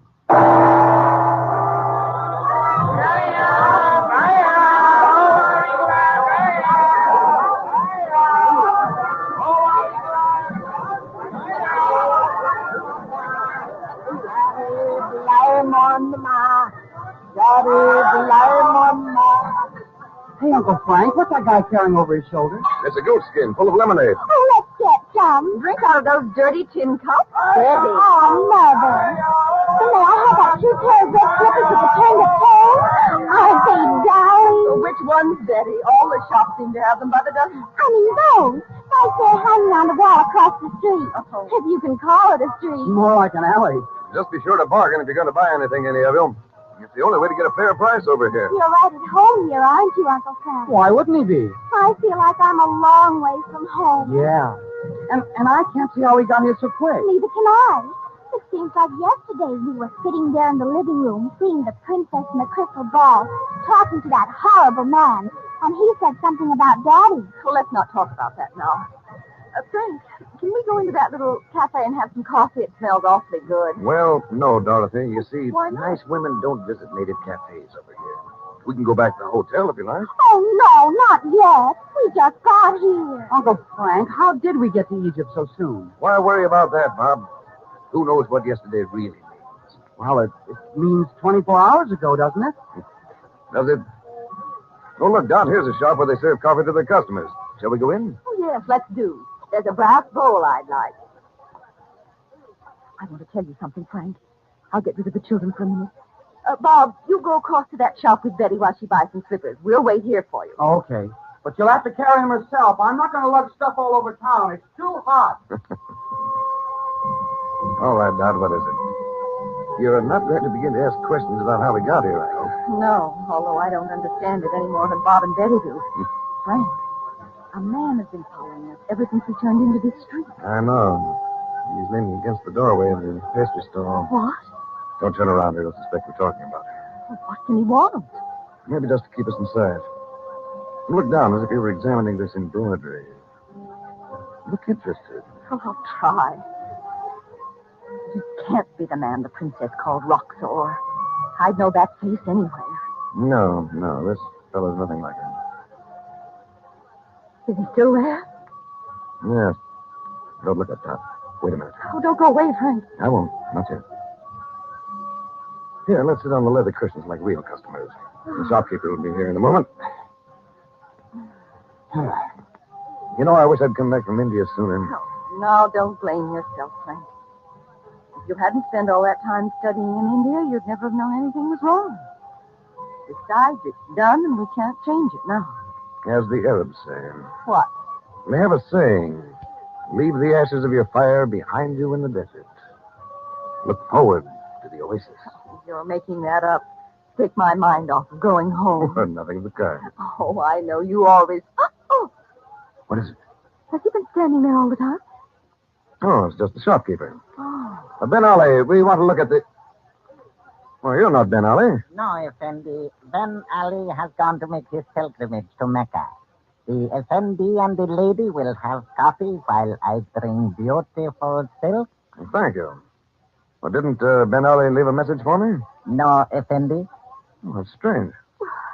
Hey, Uncle Frank, what's that guy carrying over his shoulder? It's a goat skin full of lemonade. Oh, let's get some. Drink out of those dirty tin cups? Oh, Mother. And may I have that cute pair of red slippers with the turned-up toes? Aren't they darling? Which ones, Betty? All the shops seem to have them by the dozen. I mean those. Right there hanging on the wall across the street. If you can call it a street. More like an alley. Just be sure to bargain if you're going to buy anything, any of you. It's the only way to get a fair price over here. You're right at home here, aren't you, Uncle Frank? Why wouldn't he be? I feel like I'm a long way from home. Yeah. And I can't see how he got here so quick. Neither can I. It seems like yesterday we were sitting there in the living room, seeing the princess and the crystal ball, talking to that horrible man, and he said something about Daddy. Well, let's not talk about that now. Frank, can we go into that little cafe and have some coffee? It smells awfully good. Well, no, Dorothy. You see, Why not? nice women don't visit native cafes over here. We can go back to the hotel if you like. Oh, no, not yet. We just got here. Uncle Frank, how did we get to Egypt so soon? Why worry about that, Bob? Who knows what yesterday really means? Well, it means 24 hours ago, doesn't it? Does it? Oh, look, down here's a shop where they serve coffee to their customers. Shall we go in? Oh, yes, let's do. There's a brass bowl I'd like. I want to tell you something, Frank. I'll get rid of the children for a minute. Bob, you go across to that shop with Betty while she buys some slippers. We'll wait here for you. Okay. But you'll have to carry them yourself. I'm not going to lug stuff all over town. It's too hot. All right, Dot, what is it? You're not going to begin to ask questions about how we got here, I hope. No, although I don't understand it any more than Bob and Betty do. Frank, a man has been following us ever since we turned into this street. I know. He's leaning against the doorway of the pastry store. What? Don't turn around. He'll suspect we're talking about him. Well, what can he want? Maybe just to keep us in sight. Look down as if you were examining this embroidery. Look interested. Oh, I'll try. He can't be the man the princess called Roxor. I'd know that face anywhere. No, this fellow's nothing like him. Is he still there? Yes. Don't look up top. Wait a minute. Oh, don't go away, Frank. I won't. Not yet. Here, let's sit on the leather cushions like real customers. The shopkeeper will be here in a moment. You know, I wish I'd come back from India sooner. No, don't blame yourself, Frank. If you hadn't spent all that time studying in India, you'd never have known anything was wrong. Besides, it's done and we can't change it now. As the Arabs say. What? They have a saying, leave the ashes of your fire behind you in the desert. Look forward to the oasis. You're making that up. Take my mind off of going home. Nothing of the kind. Oh, I know. You always... Oh, What is it? has he been standing there all the time? Oh, it's just the shopkeeper. Oh. Ben Ali, we want to look at the... Well, you're not Ben Ali. No, Effendi. Ben Ali has gone to make his pilgrimage to Mecca. The Effendi and the lady will have coffee while I bring beautiful silk. Thank you. Well, didn't Ben Ali leave a message for me? No, Effendi. Oh, that's strange.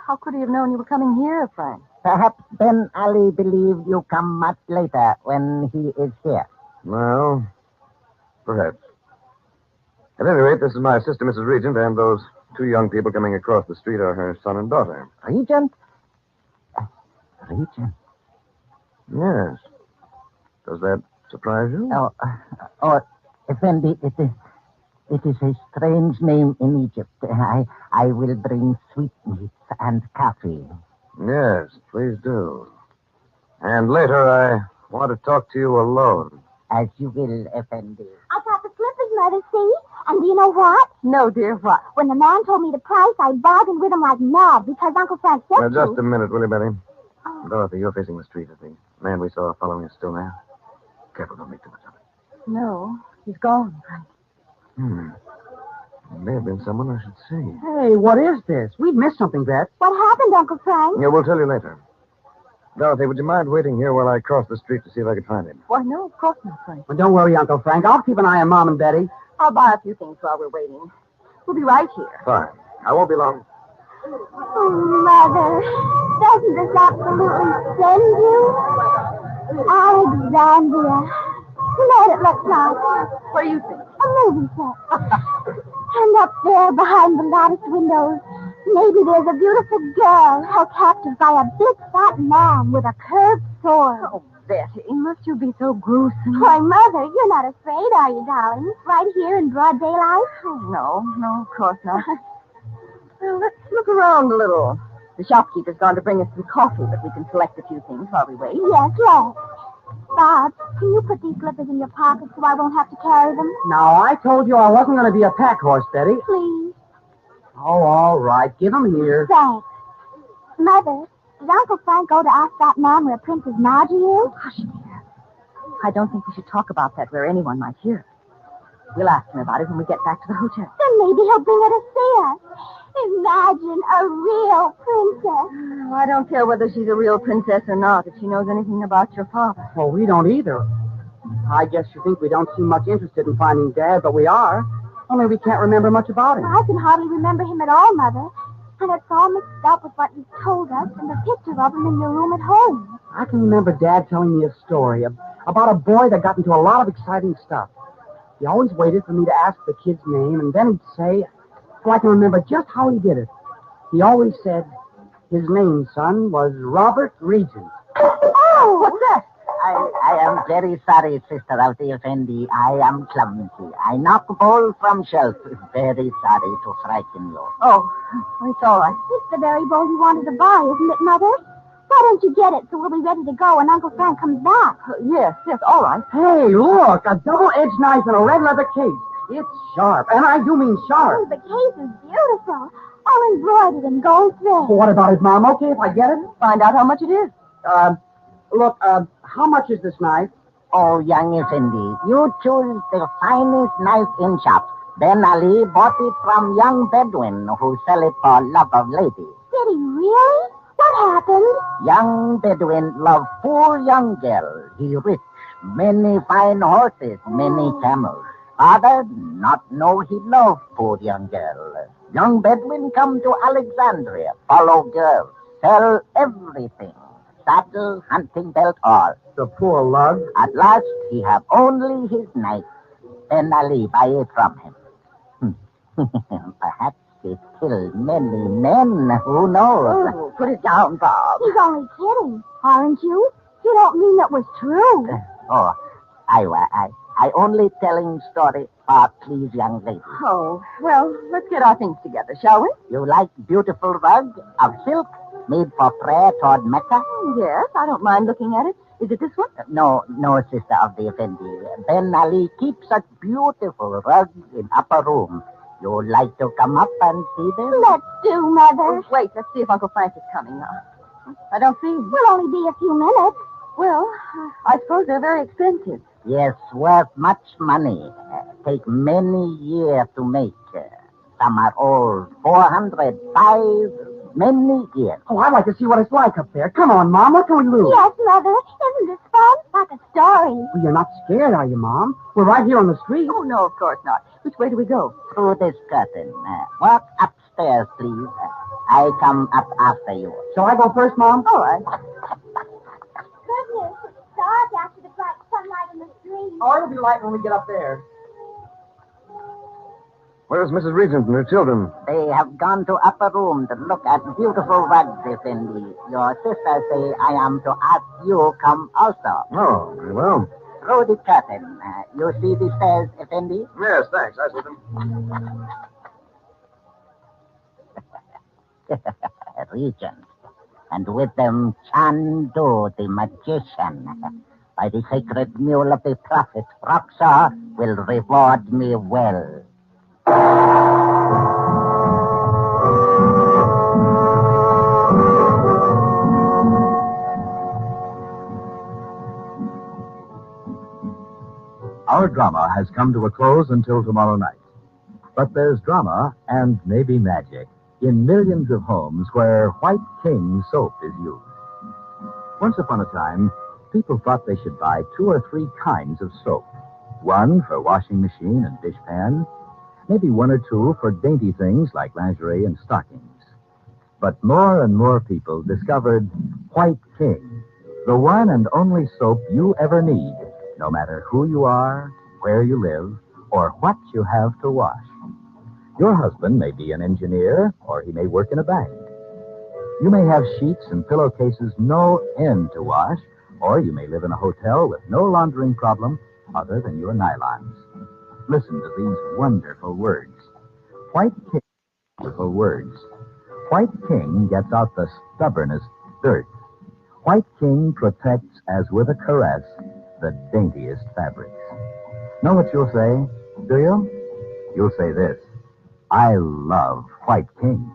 How could he have known you were coming here, Frank? Perhaps Ben Ali believed you come much later when he is here. Well, perhaps. At any rate, this is my sister, Mrs. Regent, and those two young people coming across the street are her son and daughter. Regent? Regent? Yes. Does that surprise you? Oh, Effendi, it It is a strange name in Egypt. I will bring sweetmeats and coffee. Yes, please do. And later, I want to talk to you alone. As you will, Effendi. I got the slippers, Mother, see? And do you know what? No, dear, what? When the man told me the price, I bargained with him like mad because Uncle Frank said Now, just to. a minute, will you, Betty? Oh. Dorothy, you're facing the street. Is the man we saw following us still there? Careful, don't make too much of it. No, he's gone, Frank. There may have been someone I should see. Hey, what is this? We've missed something, Bet. What happened, Uncle Frank? Yeah, we'll tell you later. Dorothy, would you mind waiting here while I cross the street to see if I can find him? Why, no, of course not, Frank. Well, don't worry, Uncle Frank. I'll keep an eye on Mom and Betty. I'll buy a few things while we're waiting. We'll be right here. Fine. I won't be long. Oh, Mother, doesn't this absolutely send you? Alexandria. You know what it looks like? What do you think? A movie set. And up there behind the lattice windows, maybe there's a beautiful girl held captive by a big fat man with a curved sword. Oh, Betty, must you be so gruesome? Why, Mother, you're not afraid, are you, darling? Right here in broad daylight? Oh, no, of course not. Well, let's look around a little. The shopkeeper's gone to bring us some coffee, but we can select a few things while we wait. Yes, let's. Bob, can you put these slippers in your pocket so I won't have to carry them? Now, I told you I wasn't going to be a pack horse, Betty. Please. Oh, all right. Give them here. Thanks. Mother, did Uncle Frank go to ask that man where Princess Margie is? Hush, dear. I don't think we should talk about that where anyone might hear. We'll ask him about it when we get back to the hotel. Then maybe he'll bring her to see us. Imagine a real princess. I don't care whether she's a real princess or not, if she knows anything about your father. Well, we don't either. I guess you think we don't seem much interested in finding Dad, but we are. Only we can't remember much about him. I can hardly remember him at all, Mother. And it's all mixed up with what you told us and the picture of him in your room at home. I can remember Dad telling me a story about a boy that got into a lot of exciting stuff. He always waited for me to ask the kid's name, and then he'd say, so I can remember just how he did it. He always said, his name, son, was Robert Regent. Oh, what's that? I am very sorry, Sister of the Effendi. I am clumsy. I knock bowl from shelf. Very sorry to frighten you. Oh, it's all right. It's the very bowl you wanted to buy, isn't it, Mother? Why don't you get it so we'll be ready to go when Uncle Frank comes back? Yes, all right. Hey, look, a double-edged knife in a red leather case. It's sharp, and I do mean sharp. Oh, the case is beautiful. All embroidered in gold thread. Well, what about it, Mom? Okay if I get it? Find out how much it is. Look, how much is this knife? Oh, young Effendi, you choose the finest knife in shop. Ben Ali bought it from young Bedouin who sell it for love of lady. Did he really? What happened? Young Bedouin love poor young girl. He rich. Many fine horses, many camels. Father not know he love poor young girl. Young Bedouin come to Alexandria, follow girls, sell everything. Saddle, hunting belt, all. The poor lug. At last, he have only his knife. Ben Ali buy it from him. Perhaps he killed many men. Who knows? Oh, put it down, Bob. He's only kidding, aren't you? You don't mean it was true. Oh, I only telling story for please young lady. Oh, well, let's get our things together, shall we? You like beautiful rug of silk made for prayer toward Mecca? Yes, I don't mind looking at it. Is it this one? No, Sister of the Effendi. Ben Ali keeps such beautiful rugs in upper room. You like to come up and see them? Let's do, Mother. Wait, let's see if Uncle Frank is coming now. I don't see him. We'll only be a few minutes. Well, I suppose they're very expensive. Yes, worth much money. Take many years to make. Some are old, 400, 5, many years. Oh, I'd like to see what it's like up there. Come on, Mom, what can we lose? Yes, Mother. Isn't this fun? Like a story. Well, you're not scared, are you, Mom? We're right here on the street. Oh, no, of course not. Which way do we go? Through this curtain. Walk upstairs, please. I come up after you. Shall I go first, Mom? All right. Goodness, it's dark after the bright sunlight in the street. Oh, it'll be light when we get up there. Where's Mrs. Regent and her children? They have gone to upper room to look at beautiful rugs, Effendi. Your sister say I am to ask you come also. Oh, very well. through the curtain. You see the stairs, Effendi? Yes, thanks. I see them. Regent. And with them, Chandu, the magician. By the sacred mule of the prophet, Roxa will reward me well. Our drama has come to a close until tomorrow night. But there's drama and maybe magic in millions of homes where White King soap is used. Once upon a time, people thought they should buy 2 or 3 kinds of soap. One for washing machine and dishpan, maybe 1 or 2 for dainty things like lingerie and stockings. But more and more people discovered White King, the one and only soap you ever need, no matter who you are, where you live, or what you have to wash. Your husband may be an engineer, or he may work in a bank. You may have sheets and pillowcases no end to wash, or you may live in a hotel with no laundering problem other than your nylons. Listen to these wonderful words. White King, wonderful words. White King gets out the stubbornest dirt. White King protects as with a caress the daintiest fabrics. Know what you'll say, do you? You'll say this: I love White King.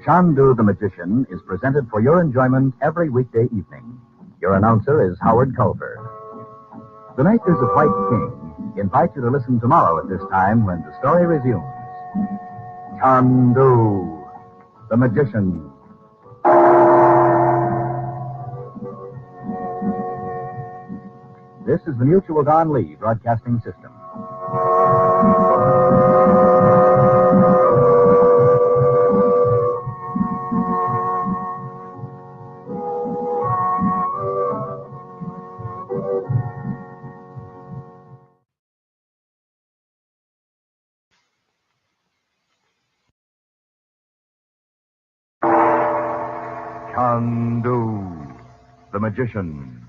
CHANDU the Magician is presented for your enjoyment every weekday evening. Your announcer is Howard Culver. The makers of White King invite you to listen tomorrow at this time when the story resumes. CHANDU the Magician. This is the Mutual Don Lee Broadcasting System. CHANDU the Magician.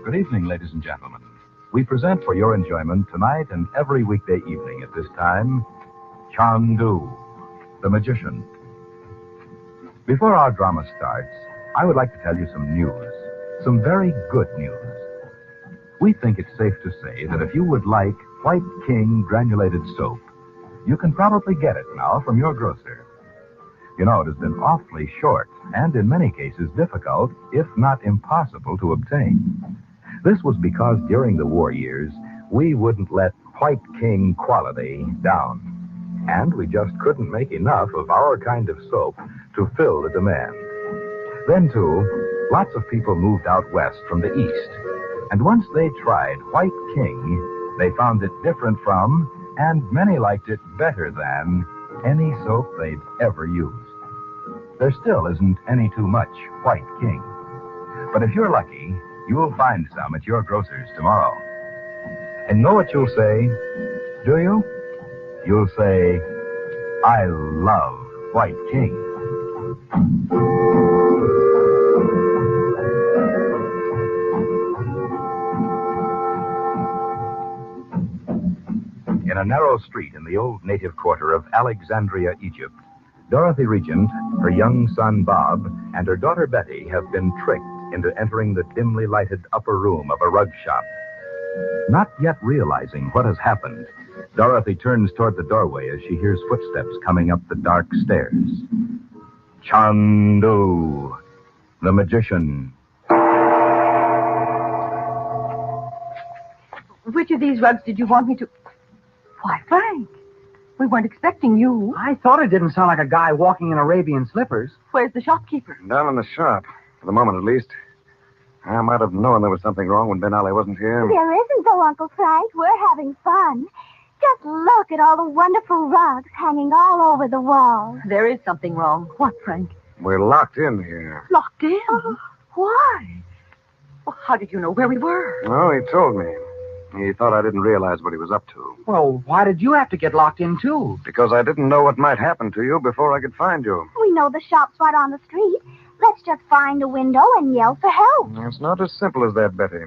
Good evening, ladies and gentlemen. We present for your enjoyment tonight and every weekday evening at this time, CHANDU the Magician. Before our drama starts, I would like to tell you some news, some very good news. We think it's safe to say that if you would like White King granulated soap, you can probably get it now from your grocer. You know, it has been awfully short and in many cases difficult, if not impossible, to obtain. This was because during the war years, we wouldn't let White King quality down. And we just couldn't make enough of our kind of soap to fill the demand. Then, too, lots of people moved out west from the east. And once they tried White King, they found it different from, and many liked it better than, any soap they'd ever used. There still isn't any too much White King. But if you're lucky, you'll find some at your grocer's tomorrow. And know what you'll say, do you? You'll say, I love White King. In a narrow street in the old native quarter of Alexandria, Egypt, Dorothy Regent, her young son Bob, and her daughter Betty have been tricked into entering the dimly lighted upper room of a rug shop. Not yet realizing what has happened, Dorothy turns toward the doorway as she hears footsteps coming up the dark stairs. CHANDU the Magician. Which of these rugs did you want me to... Why, Frank, we weren't expecting you. I thought it didn't sound like a guy walking in Arabian slippers. Where's the shopkeeper? Down in the shop, for the moment at least. I might have known there was something wrong when Ben Ali wasn't here. There isn't, though, Uncle Frank. We're having fun. Just look at all the wonderful rugs hanging all over the walls. There is something wrong. What, Frank? We're locked in here. Locked in? Why? Well, how did you know where we were? Oh, he told me. He thought I didn't realize what he was up to. Well, why did you have to get locked in, too? Because I didn't know what might happen to you before I could find you. We know the shop's right on the street. Let's just find a window and yell for help. It's not as simple as that, Betty.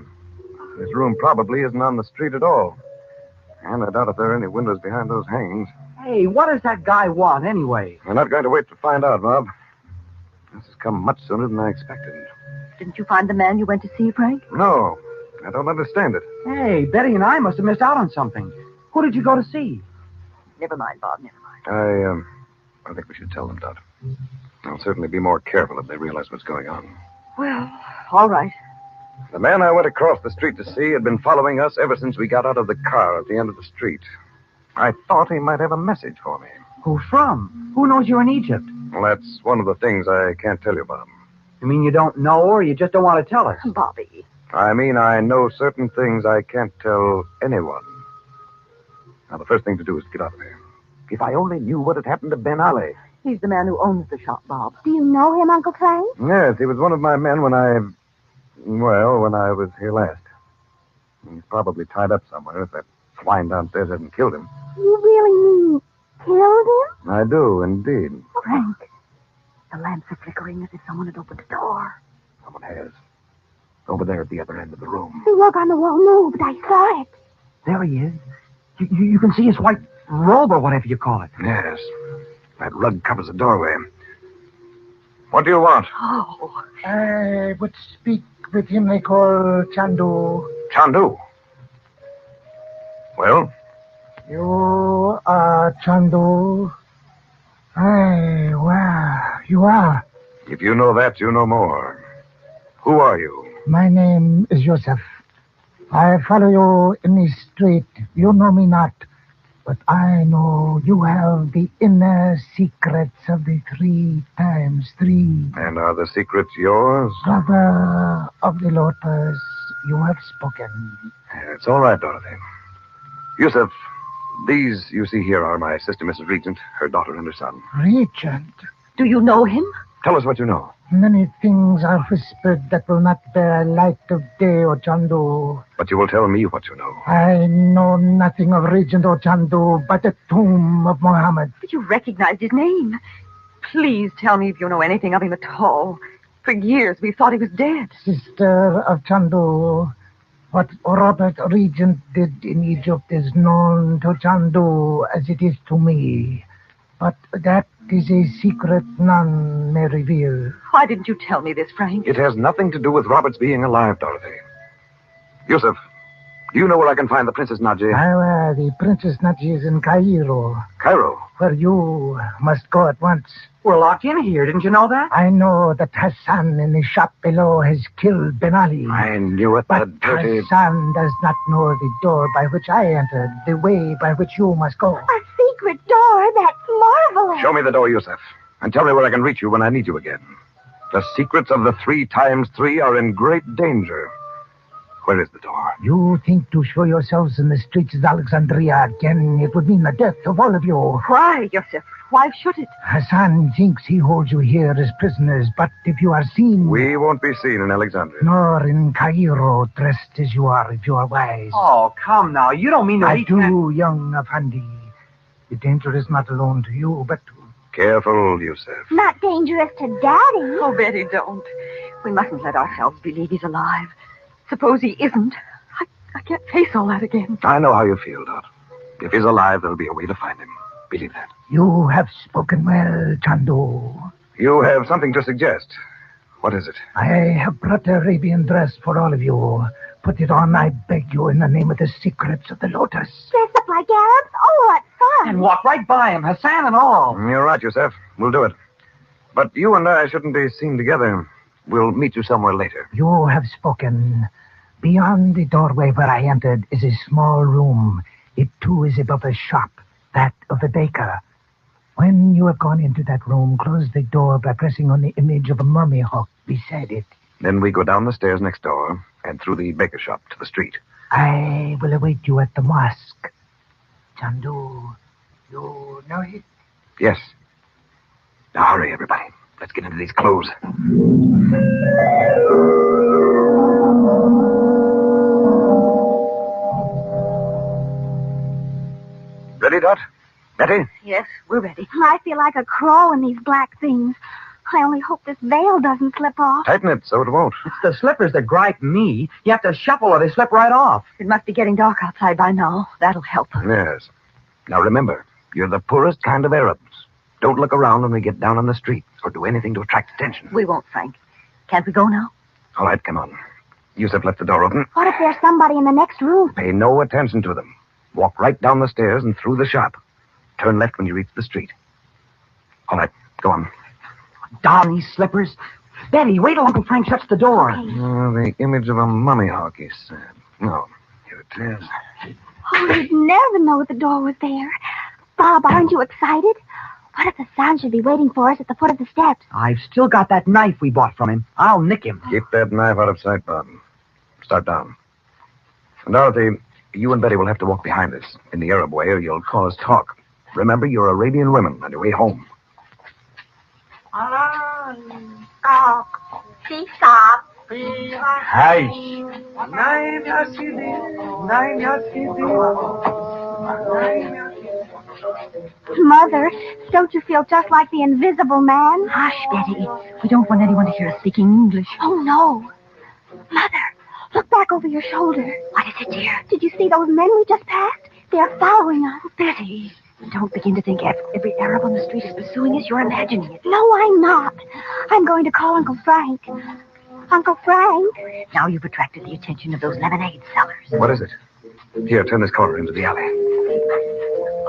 This room probably isn't on the street at all. And I doubt if there are any windows behind those hangings. Hey, what does that guy want, anyway? We're not going to wait to find out, Bob. This has come much sooner than I expected. Didn't you find the man you went to see, Frank? No, I don't understand it. Hey, Betty and I must have missed out on something. Who did you go to see? Never mind, Bob, never mind. I think we should tell them, Dot. They'll certainly be more careful if they realize what's going on. Well, all right. The man I went across the street to see had been following us ever since we got out of the car at the end of the street. I thought he might have a message for me. Who from? Who knows you're in Egypt? Well, that's one of the things I can't tell you, Bob. You mean you don't know or you just don't want to tell us? Bobby. I mean, I know certain things I can't tell anyone. Now, the first thing to do is get out of here. If I only knew what had happened to Ben Ali. He's the man who owns the shop, Bob. Do you know him, Uncle Frank? Yes, he was one of my men when I was here last. He's probably tied up somewhere if that swine downstairs hasn't killed him. You really mean killed him? I do, indeed. Frank, the lamps are flickering as if someone had opened the door. Someone has. Over there at the other end of the room. The rug on the wall moved. I saw it. There he is. You can see his white robe or whatever you call it. Yes. That rug covers the doorway. What do you want? Oh. I would speak with him they call CHANDU. CHANDU? Well? You are CHANDU. Aye, well, you are. If you know that, you know more. Who are you? My name is Joseph. I follow you in the street. You know me not. But I know you have the inner secrets of the 3 times 3. And are the secrets yours? Brother of the Lotus, you have spoken. It's all right, Dorothy. Yusuf, these you see here are my sister, Mrs. Regent, her daughter, and her son. Regent? Do you know him? Tell us what you know. Many things are whispered that will not bear light of day, O CHANDU. But you will tell me what you know. I know nothing of Regent O CHANDU but the tomb of Muhammad. But you recognized his name. Please tell me if you know anything of him at all. For years we thought he was dead. Sister of CHANDU, what Robert Regent did in Egypt is known to CHANDU as it is to me. But that is a secret none may reveal. Why didn't you tell me this, Frank? It has nothing to do with Robert's being alive, Dorothy. Yusuf, do you know where I can find the Princess Naji? The Princess Naji is in Cairo. Cairo? Where you must go at once. We're locked in here. Didn't you know that? I know that Hassan in the shop below has killed Ben Ali. I knew it, But dirty... Hassan does not know the door by which I entered, the way by which you must go. A secret door? That's marvelous. Show me the door, Yusuf, and tell me where I can reach you when I need you again. The secrets of the 3 times 3 are in great danger. Where is the door? You think to show yourselves in the streets of Alexandria again, it would mean the death of all of you. Why, Joseph? Why should it? Hassan thinks he holds you here as prisoners, but if you are seen... We won't be seen in Alexandria. Nor in Cairo, dressed as you are, if you are wise. Oh, come now. You don't mean that I do, young Afandi. The danger is not alone to you, but to... Careful, Yusuf. Not dangerous to Daddy. Oh, Betty, don't. We mustn't let ourselves believe he's alive. Suppose he isn't. I can't face all that again. I know how you feel, Dot. If he's alive, there'll be a way to find him. Believe that. You have spoken well, CHANDU. You have something to suggest. What is it? I have brought the Arabian dress for all of you. Put it on, I beg you, in the name of the secrets of the Lotus. Dress up like Arabs? Oh, what fun. And walk right by him, Hassan and all. You're right, Yusuf. We'll do it. But you and I shouldn't be seen together. We'll meet you somewhere later. You have spoken. Beyond the doorway where I entered is a small room. It, too, is above a shop, that of the baker. When you have gone into that room, close the door by pressing on the image of a mummy hawk beside it. Then we go down the stairs next door and through the baker shop to the street. I will await you at the mosque. CHANDU, you know it? Yes. Now hurry, everybody. Let's get into these clothes. Ready, Dot? Betty? Yes, we're ready. I feel like a crow in these black things. I only hope this veil doesn't slip off. Tighten it so it won't. It's the slippers that gripe me. You have to shuffle or they slip right off. It must be getting dark outside by now. That'll help. Yes. Now remember, you're the poorest kind of Arabs. Don't look around when we get down on the street or do anything to attract attention. We won't, Frank. Can't we go now? All right, come on. Yusuf left the door open. What if there's somebody in the next room? Pay no attention to them. Walk right down the stairs and through the shop. Turn left when you reach the street. All right, go on. Darn these slippers. Betty, wait till Uncle Frank shuts the door. Oh, the image of a mummy hawk, he said. No, here it is. Oh, you'd never know the door was there. Bob, aren't you excited? What if the sound should be waiting for us at the foot of the steps? I've still got that knife we bought from him. I'll nick him. Keep that knife out of sight, Bob. Start down. And Dorothy, you and Betty will have to walk behind us in the Arab way or you'll cause talk. Remember, you're Arabian women on your way home. Hey. Mother, don't you feel just like the Invisible Man? Hush, Betty. We don't want anyone to hear us speaking English. Oh, no. Mother, look back over your shoulder. What is it, dear? Did you see those men we just passed? They're following us. Betty, don't begin to think every Arab on the street is pursuing us. You're imagining it. No, I'm not. I'm going to call Uncle Frank. Uncle Frank? Now you've attracted the attention of those lemonade sellers. What is it? Here, turn this corner into the alley.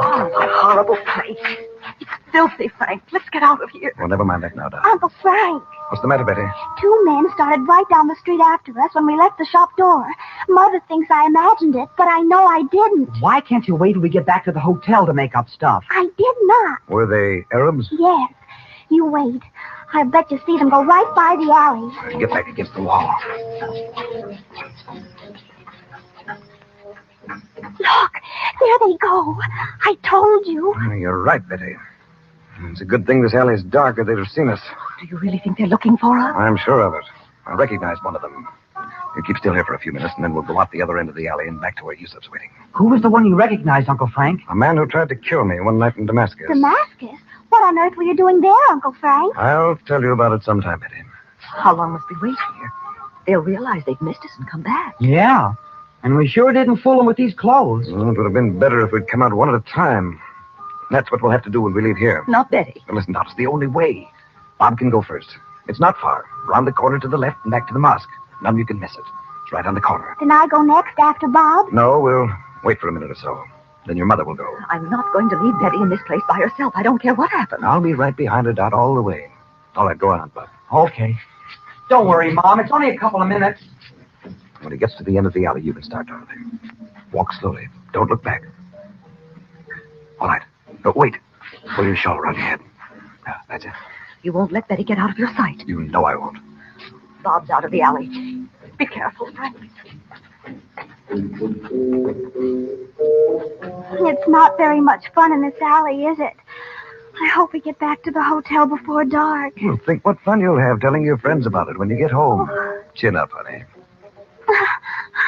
Oh, what a horrible place. It's filthy, Frank. Let's get out of here. Well, never mind that now, Doc. Uncle Frank. What's the matter, Betty? Two men started right down the street after us when we left the shop door. Mother thinks I imagined it, but I know I didn't. Why can't you wait till we get back to the hotel to make up stuff? I did not. Were they Arabs? Yes. You wait. I bet you see them go right by the alley. Get back against the wall. Look, there they go. I told you. You're right, Betty. It's a good thing this alley is dark or they'd have seen us. Do you really think they're looking for us? I'm sure of it. I recognize one of them. You keep still here for a few minutes, and then we'll go out the other end of the alley and back to where Yusuf's waiting. Who was the one you recognized, Uncle Frank? A man who tried to kill me one night in Damascus. Damascus? What on earth were you doing there, Uncle Frank? I'll tell you about it sometime, Betty. How long must we wait here? They'll realize they've missed us and come back. Yeah. And we sure didn't fool them with these clothes. Well, it would have been better if we'd come out one at a time. That's what we'll have to do when we leave here. Not Betty. But listen, Dot, it's the only way. Bob can go first. It's not far. Round the corner to the left and back to the mosque. None of you can miss it. It's right on the corner. Then I go next after Bob? No, we'll wait for a minute or so. Then your mother will go. I'm not going to leave Betty in this place by herself. I don't care what happens. I'll be right behind her, Dot, all the way. All right, go on, Bob. Okay. Don't worry, Mom. It's only a couple of minutes. When he gets to the end of the alley, you can start, Dorothy. Walk slowly. Don't look back. All right. But wait. Pull your shawl around your head. That's it. You won't let Betty get out of your sight. You know I won't. Bob's out of the alley. Be careful, Frank. It's not very much fun in this alley, is it? I hope we get back to the hotel before dark. Well, think what fun you'll have telling your friends about it when you get home. Chin up, honey.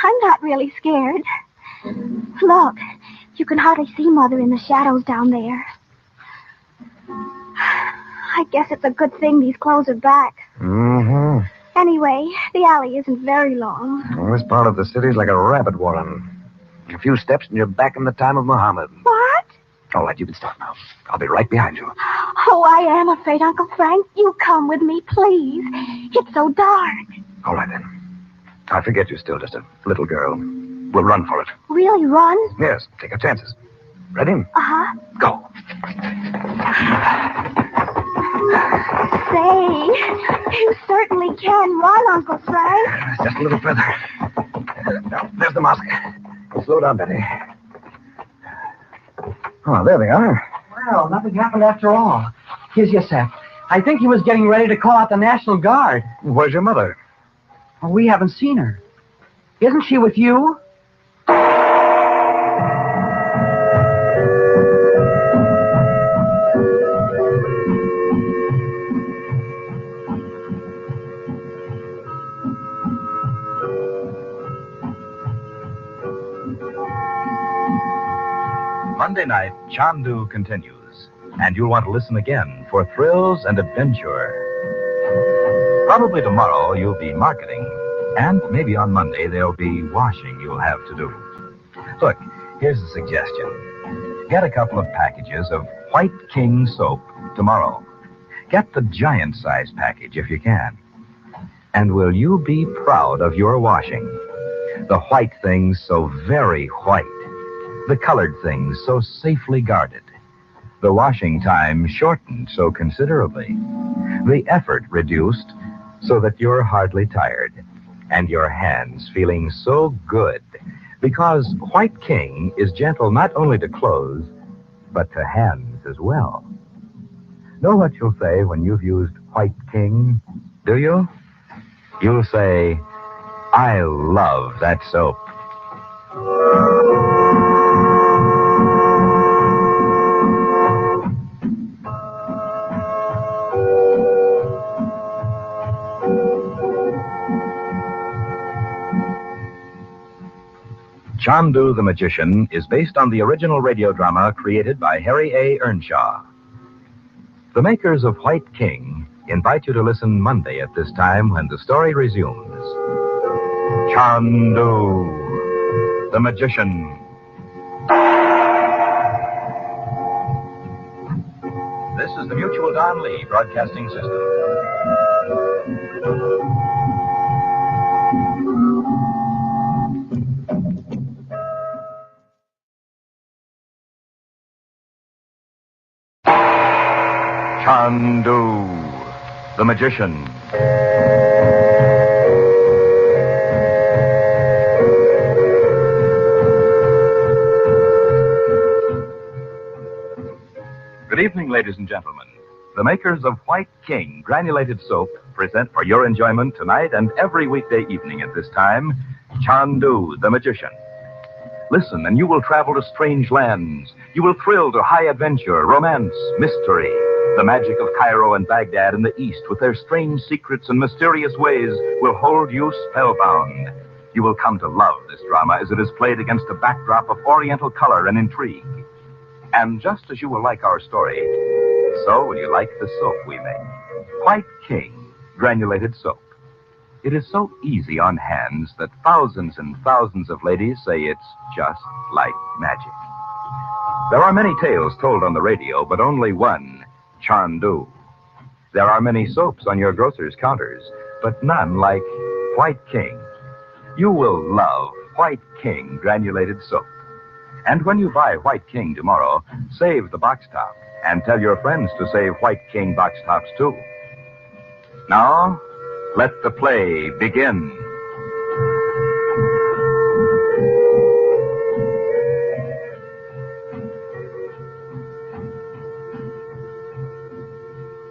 I'm not really scared. Look, you can hardly see Mother in the shadows down there. I guess it's a good thing these clothes are back. Mm-hmm. Anyway, the alley isn't very long. Well, this part of the city's like a rabbit warren. A few steps and you're back in the time of Muhammad. What? All right, you can start now. I'll be right behind you. Oh, I am afraid, Uncle Frank. You come with me, please. It's so dark. All right, then. I forget you're still just a little girl. We'll run for it. Really run? Yes, take our chances. Ready? Uh-huh. Go. Say, you certainly can run, Uncle Frank. Just a little further. Now, there's the mosque. Slow down, Betty. Oh, there they are. Well, nothing happened after all. Here's Yusuf. I think he was getting ready to call out the National Guard. Where's your mother? Well, we haven't seen her. Isn't she with you? Monday night, CHANDU continues, and you'll want to listen again for thrills and adventure. Probably tomorrow you'll be marketing, and maybe on Monday there'll be washing you'll have to do. Look, here's a suggestion. Get a couple of packages of White King soap tomorrow. Get the giant size package if you can. And will you be proud of your washing? The white things so very white. The colored things so safely guarded. The washing time shortened so considerably. The effort reduced so that you're hardly tired. And your hands feeling so good. Because White King is gentle not only to clothes, but to hands as well. Know what you'll say when you've used White King, do you? You'll say, I love that soap. CHANDU the Magician is based on the original radio drama created by Harry A. Earnshaw. The makers of White King invite you to listen Monday at this time when the story resumes. CHANDU the Magician. This is the Mutual Don Lee Broadcasting System. CHANDU the Magician. Good evening, ladies and gentlemen. The makers of White King granulated soap present for your enjoyment tonight and every weekday evening at this time, CHANDU the Magician. Listen, and you will travel to strange lands. You will thrill to high adventure, romance, mystery. The magic of Cairo and Baghdad in the East, with their strange secrets and mysterious ways, will hold you spellbound. You will come to love this drama as it is played against a backdrop of Oriental color and intrigue. And just as you will like our story, so will you like the soap we make. White King granulated soap. It is so easy on hands that thousands and thousands of ladies say it's just like magic. There are many tales told on the radio, but only one, CHANDU. There are many soaps on your grocer's counters, but none like White King. You will love White King granulated soap. And when you buy White King tomorrow, save the box top and tell your friends to save White King box tops too. Now, let the play begin.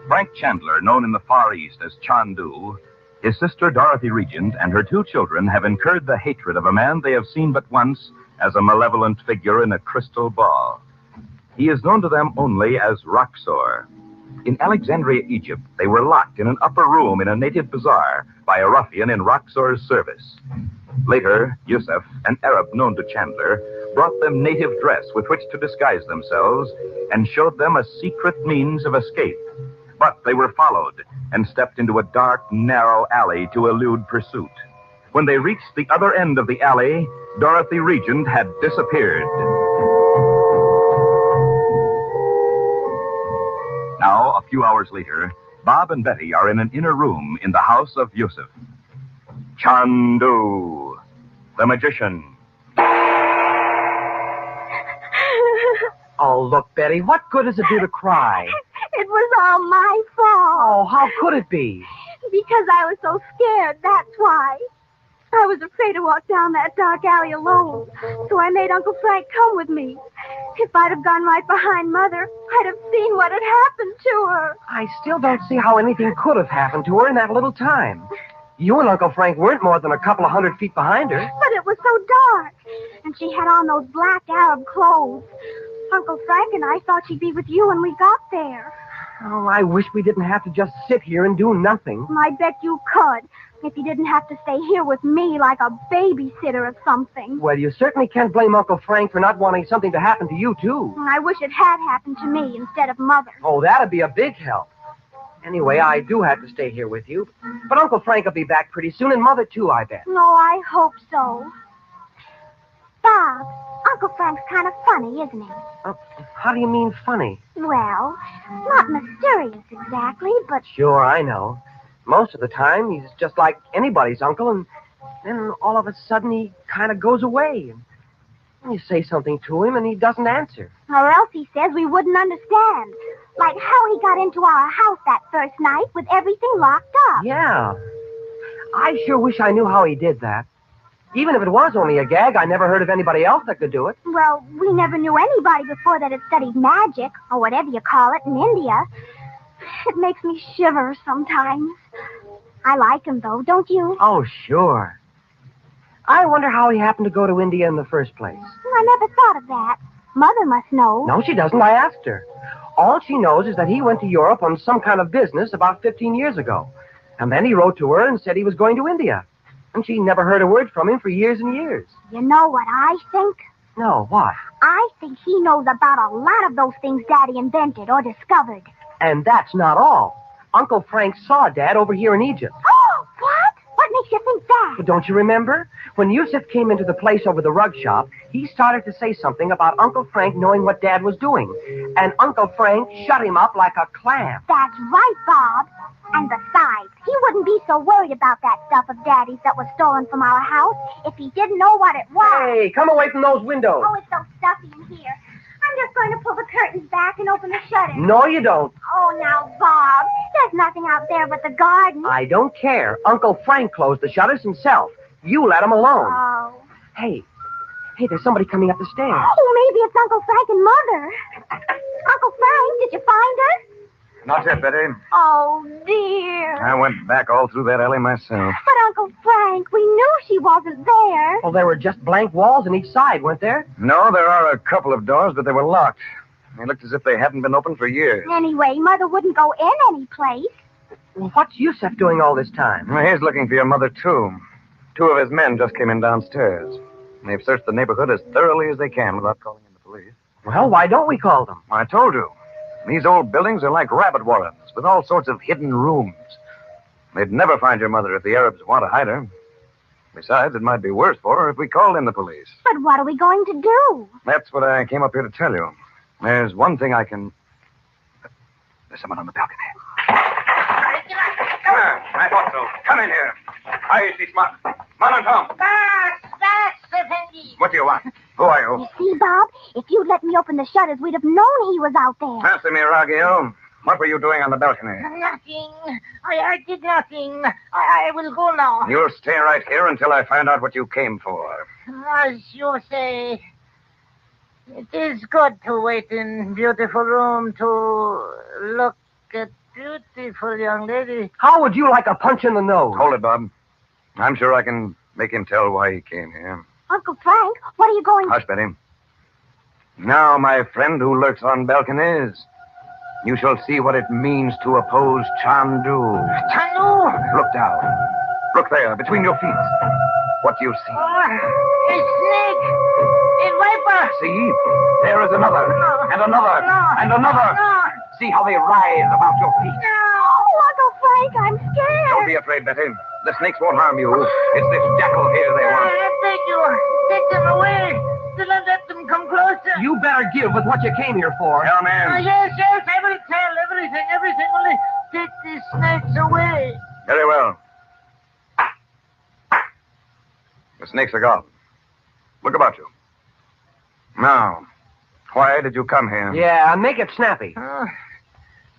Frank Chandler, known in the Far East as CHANDU, his sister Dorothy Regent, and her two children have incurred the hatred of a man they have seen but once as a malevolent figure in a crystal ball. He is known to them only as Roxor. In Alexandria, Egypt, they were locked in an upper room in a native bazaar by a ruffian in Roxor's service. Later, Yusuf, an Arab known to Chandler, brought them native dress with which to disguise themselves and showed them a secret means of escape. But they were followed and stepped into a dark, narrow alley to elude pursuit. When they reached the other end of the alley, Dorothy Regent had disappeared. Now, a few hours later, Bob and Betty are in an inner room in the house of Yusuf. CHANDU, the Magician. Oh, look, Betty, what good does it do to cry? It was all my fault. Oh, how could it be? Because I was so scared, that's why. I was afraid to walk down that dark alley alone, so I made Uncle Frank come with me. If I'd have gone right behind Mother, I'd have seen what had happened to her. I still don't see how anything could have happened to her in that little time. You and Uncle Frank weren't more than a couple of 100 feet behind her. But it was so dark, and she had on those black Arab clothes. Uncle Frank and I thought she'd be with you when we got there. Oh, I wish we didn't have to just sit here and do nothing. I bet you could, if you didn't have to stay here with me like a babysitter or something. Well, you certainly can't blame Uncle Frank for not wanting something to happen to you, too. I wish it had happened to me instead of Mother. Oh, that'd be a big help. Anyway, I do have to stay here with you. But Uncle Frank will be back pretty soon, and Mother, too, I bet. No, I hope so. Bob, Uncle Frank's kind of funny, isn't he? How do you mean funny? Well, not mysterious exactly, but... Sure, I know. Most of the time, he's just like anybody's uncle, and then all of a sudden he kind of goes away. And you say something to him, and he doesn't answer. Or else he says we wouldn't understand. Like how he got into our house that first night with everything locked up. Yeah. I sure wish I knew how he did that. Even if it was only a gag, I never heard of anybody else that could do it. Well, we never knew anybody before that had studied magic, or whatever you call it, in India. It makes me shiver sometimes. I like him, though, don't you? Oh, sure. I wonder how he happened to go to India in the first place. I never thought of that. Mother must know. No, she doesn't. I asked her. All she knows is that he went to Europe on some kind of business about 15 years ago. And then he wrote to her and said he was going to India. And she never heard a word from him for years and years. You know what I think? No, what? I think he knows about a lot of those things Daddy invented or discovered. And that's not all. Uncle Frank saw Dad over here in Egypt. Oh, what? What makes you think that? But don't you remember? When Yusuf came into the place over the rug shop, he started to say something about Uncle Frank knowing what Dad was doing. And Uncle Frank shut him up like a clam. That's right, Bob. And besides, he wouldn't be so worried about that stuff of Daddy's that was stolen from our house if he didn't know what it was. Hey, come away from those windows. Oh, it's so stuffy in here. I'm just going to pull the curtains back and open the shutters. No, you don't. Oh, now, Bob, there's nothing out there but the garden. I don't care. Uncle Frank closed the shutters himself. You let him alone. Oh. Hey, there's somebody coming up the stairs. Oh, maybe it's Uncle Frank and Mother. Uncle Frank, did you find her? Not yet, Betty. Oh, dear. I went back all through that alley myself. But, Uncle Frank, we knew she wasn't there. Well, there were just blank walls on each side, weren't there? No, there are a couple of doors, but they were locked. They looked as if they hadn't been opened for years. Anyway, Mother wouldn't go in any place. Well, what's Yusuf doing all this time? Well, he's looking for your mother, too. 2 of his men just came in downstairs. They've searched the neighborhood as thoroughly as they can without calling in the police. Well, why don't we call them? I told you. These old buildings are like rabbit warrens with all sorts of hidden rooms. They'd never find your mother if the Arabs want to hide her. Besides, it might be worse for her if we called in the police. But what are we going to do? That's what I came up here to tell you. There's one thing I can... There's someone on the balcony. Come here. I thought so. Come in here. I see smart. Man and Tom. What do you want? Who are you? You see, Bob, if you'd let me open the shutters, we'd have known he was out there. Answer me, Raghil. What were you doing on the balcony? Nothing. I did nothing. I will go now. You'll stay right here until I find out what you came for. As you say, it is good to wait in beautiful room to look at beautiful young lady. How would you like a punch in the nose? Hold it, Bob. I'm sure I can make him tell why he came here. Uncle Frank, what are you going to... Hush, Betty. Now, my friend who lurks on balconies, you shall see what it means to oppose Chandu. Chandu! Look down. Look there, between your feet. What do you see? A snake! A viper! See? There is another, and another, and another. See how they rise about your feet. Oh, Uncle Frank, I'm scared. Don't be afraid, Betty. The snakes won't harm you. It's this jackal here they want. Thank you. Take them away. Do not let them come closer. You better give with what you came here for. Tell me. Yes, I will tell everything. Only take these snakes away. Very well. The snakes are gone. Look about you. Now, why did you come here? Yeah, make it snappy.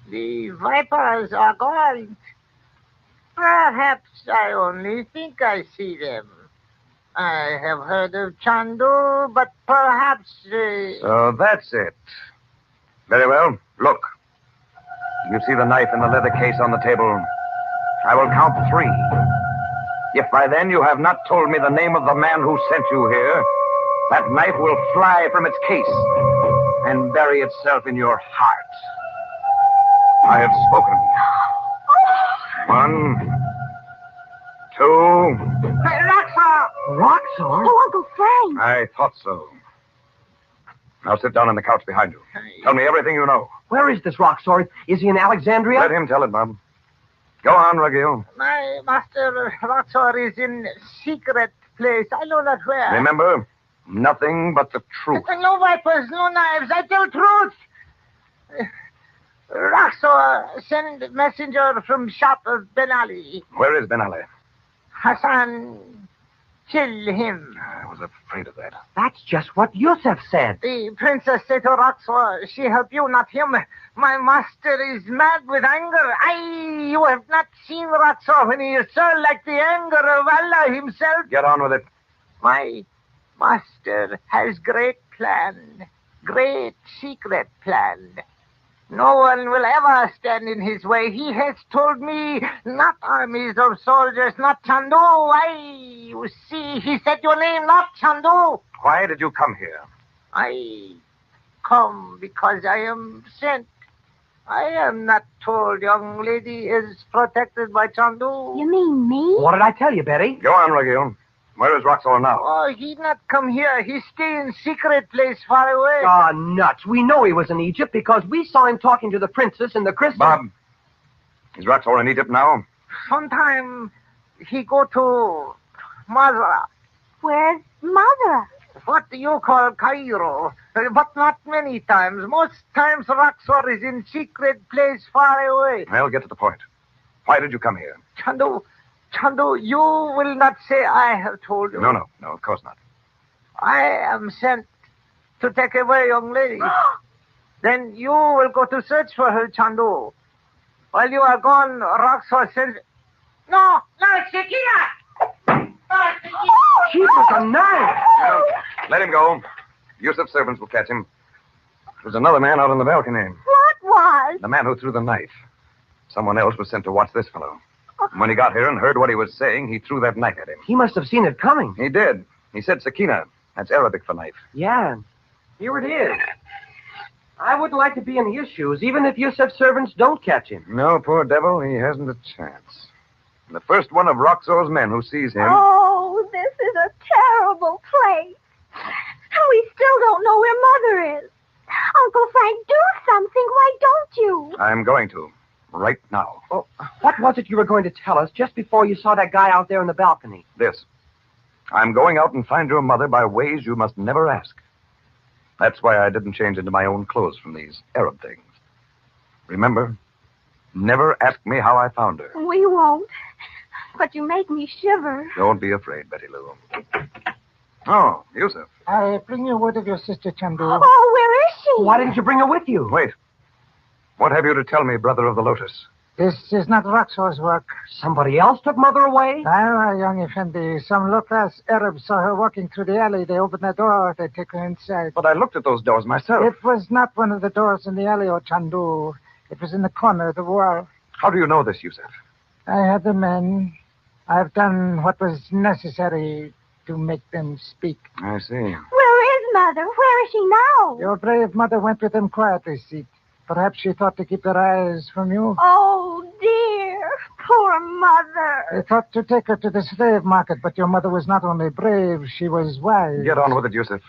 The vipers are gone. Perhaps I only think I see them. I have heard of Chandu, but perhaps... So that's it. Very well. Look. You see the knife in the leather case on the table. I will count 3. If by then you have not told me the name of the man who sent you here, that knife will fly from its case and bury itself in your heart. I have spoken. 1, 2. Hey, Roxor! Roxor? Oh, Uncle Frank. I thought so. Now sit down on the couch behind you. Tell me everything you know. Where is this Roxor? Is he in Alexandria? Let him tell it, Bob. Go on, Regil. My master Roxor is in secret place. I know not where. Remember, nothing but the truth. No vipers, no knives. I tell truth. Roxor, send messenger from shop of Ben Ali. Where is Ben Ali? Hassan, kill him. I was afraid of that. That's just what Yusuf said. The princess said to Roxor, she help you, not him. My master is mad with anger. You have not seen Roxor when he is so like the anger of Allah himself. Get on with it. My master has great plan, great secret plan. No one will ever stand in his way. He has told me not armies of soldiers, not CHANDU. You see, he said your name, not CHANDU. Why did you come here? I come because I am sent. I am not told young lady is protected by CHANDU. You mean me? What did I tell you, Betty? Go on, Regil. Where is Roxor now? Oh, he not come here. He stay in secret place far away. Ah, nuts. We know he was in Egypt because we saw him talking to the princess in the crystal. Bob, is Roxor in Egypt now? Sometime he go to Mazra. Where's Mother? What do you call Cairo? But not many times. Most times Roxor is in secret place far away. Well, get to the point. Why did you come here? CHANDU, you will not say I have told you. No, of course not. I am sent to take away young lady. Then you will go to search for her, CHANDU. While you are gone, Roxor sends... No, Shakira! She was a knife. Well, let him go. Yusuf's servants will catch him. There's another man out on the balcony. What was? The man who threw the knife. Someone else was sent to watch this fellow. When he got here and heard what he was saying, he threw that knife at him. He must have seen it coming. He did. He said sakina. That's Arabic for knife. Yeah, here it is. I wouldn't like to be in his shoes, even if Yusuf's servants don't catch him. No, poor devil, he hasn't a chance. And the first one of Roxor's men who sees him... Oh, this is a terrible place. And we still don't know where Mother is. Uncle Frank, do something. Why don't you? I'm going to. Right now. Oh, what was it you were going to tell us just before you saw that guy out there in the balcony? This. I'm going out and find your mother by ways you must never ask. That's why I didn't change into my own clothes from these Arab things. Remember, never ask me how I found her. We won't. But you make me shiver. Don't be afraid, Betty Lou. Oh, Yusuf. I bring you word of your sister, CHANDU. Oh, where is she? Why didn't you bring her with you? Wait. What have you to tell me, brother of the Lotus? This is not Roxor's work. Somebody else took Mother away? Young Effendi. Some low-class Arabs saw her walking through the alley. They opened the door. They took her inside. But I looked at those doors myself. It was not one of the doors in the alley, O CHANDU. It was in the corner of the wall. How do you know this, Yusuf? I had the men. I've done what was necessary to make them speak. I see. Where is Mother? Where is she now? Your brave mother went with them quietly, Seat. Perhaps she thought to keep her eyes from you. Oh, dear. Poor Mother. They thought to take her to the slave market, but your mother was not only brave, she was wise. Get on with it, Yusuf.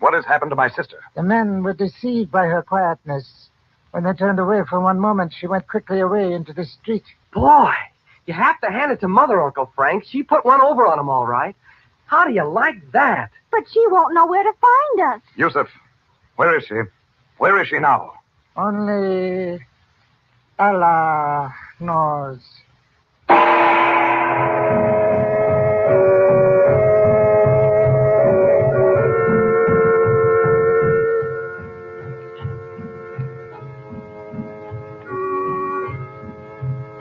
What has happened to my sister? The men were deceived by her quietness. When they turned away for one moment, she went quickly away into the street. Boy, you have to hand it to Mother, Uncle Frank. She put one over on him, all right. How do you like that? But she won't know where to find us. Yusuf, where is she? Where is she now? Only Allah knows.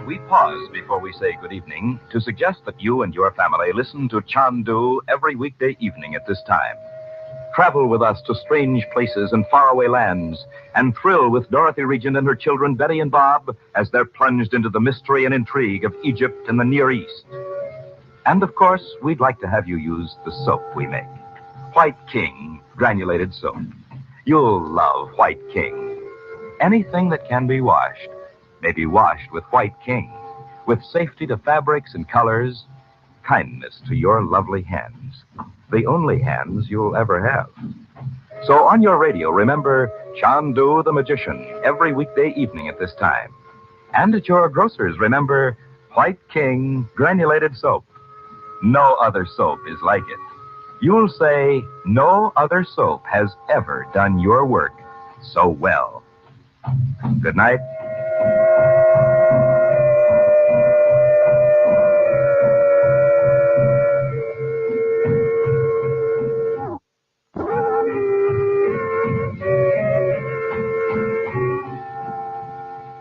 We pause before we say good evening to suggest that you and your family listen to CHANDU every weekday evening at this time. Travel with us to strange places and faraway lands, and thrill with Dorothy Regent and her children Betty and Bob as they're plunged into the mystery and intrigue of Egypt and the Near East. And of course, we'd like to have you use the soap we make. White King granulated soap. You'll love White King. Anything that can be washed may be washed with White King, with safety to fabrics and colors, kindness to your lovely hands, the only hands you'll ever have. So on your radio, remember CHANDU the Magician every weekday evening at this time. And at your grocer's, remember White King granulated soap. No other soap is like it. You'll say no other soap has ever done your work so well. Good night.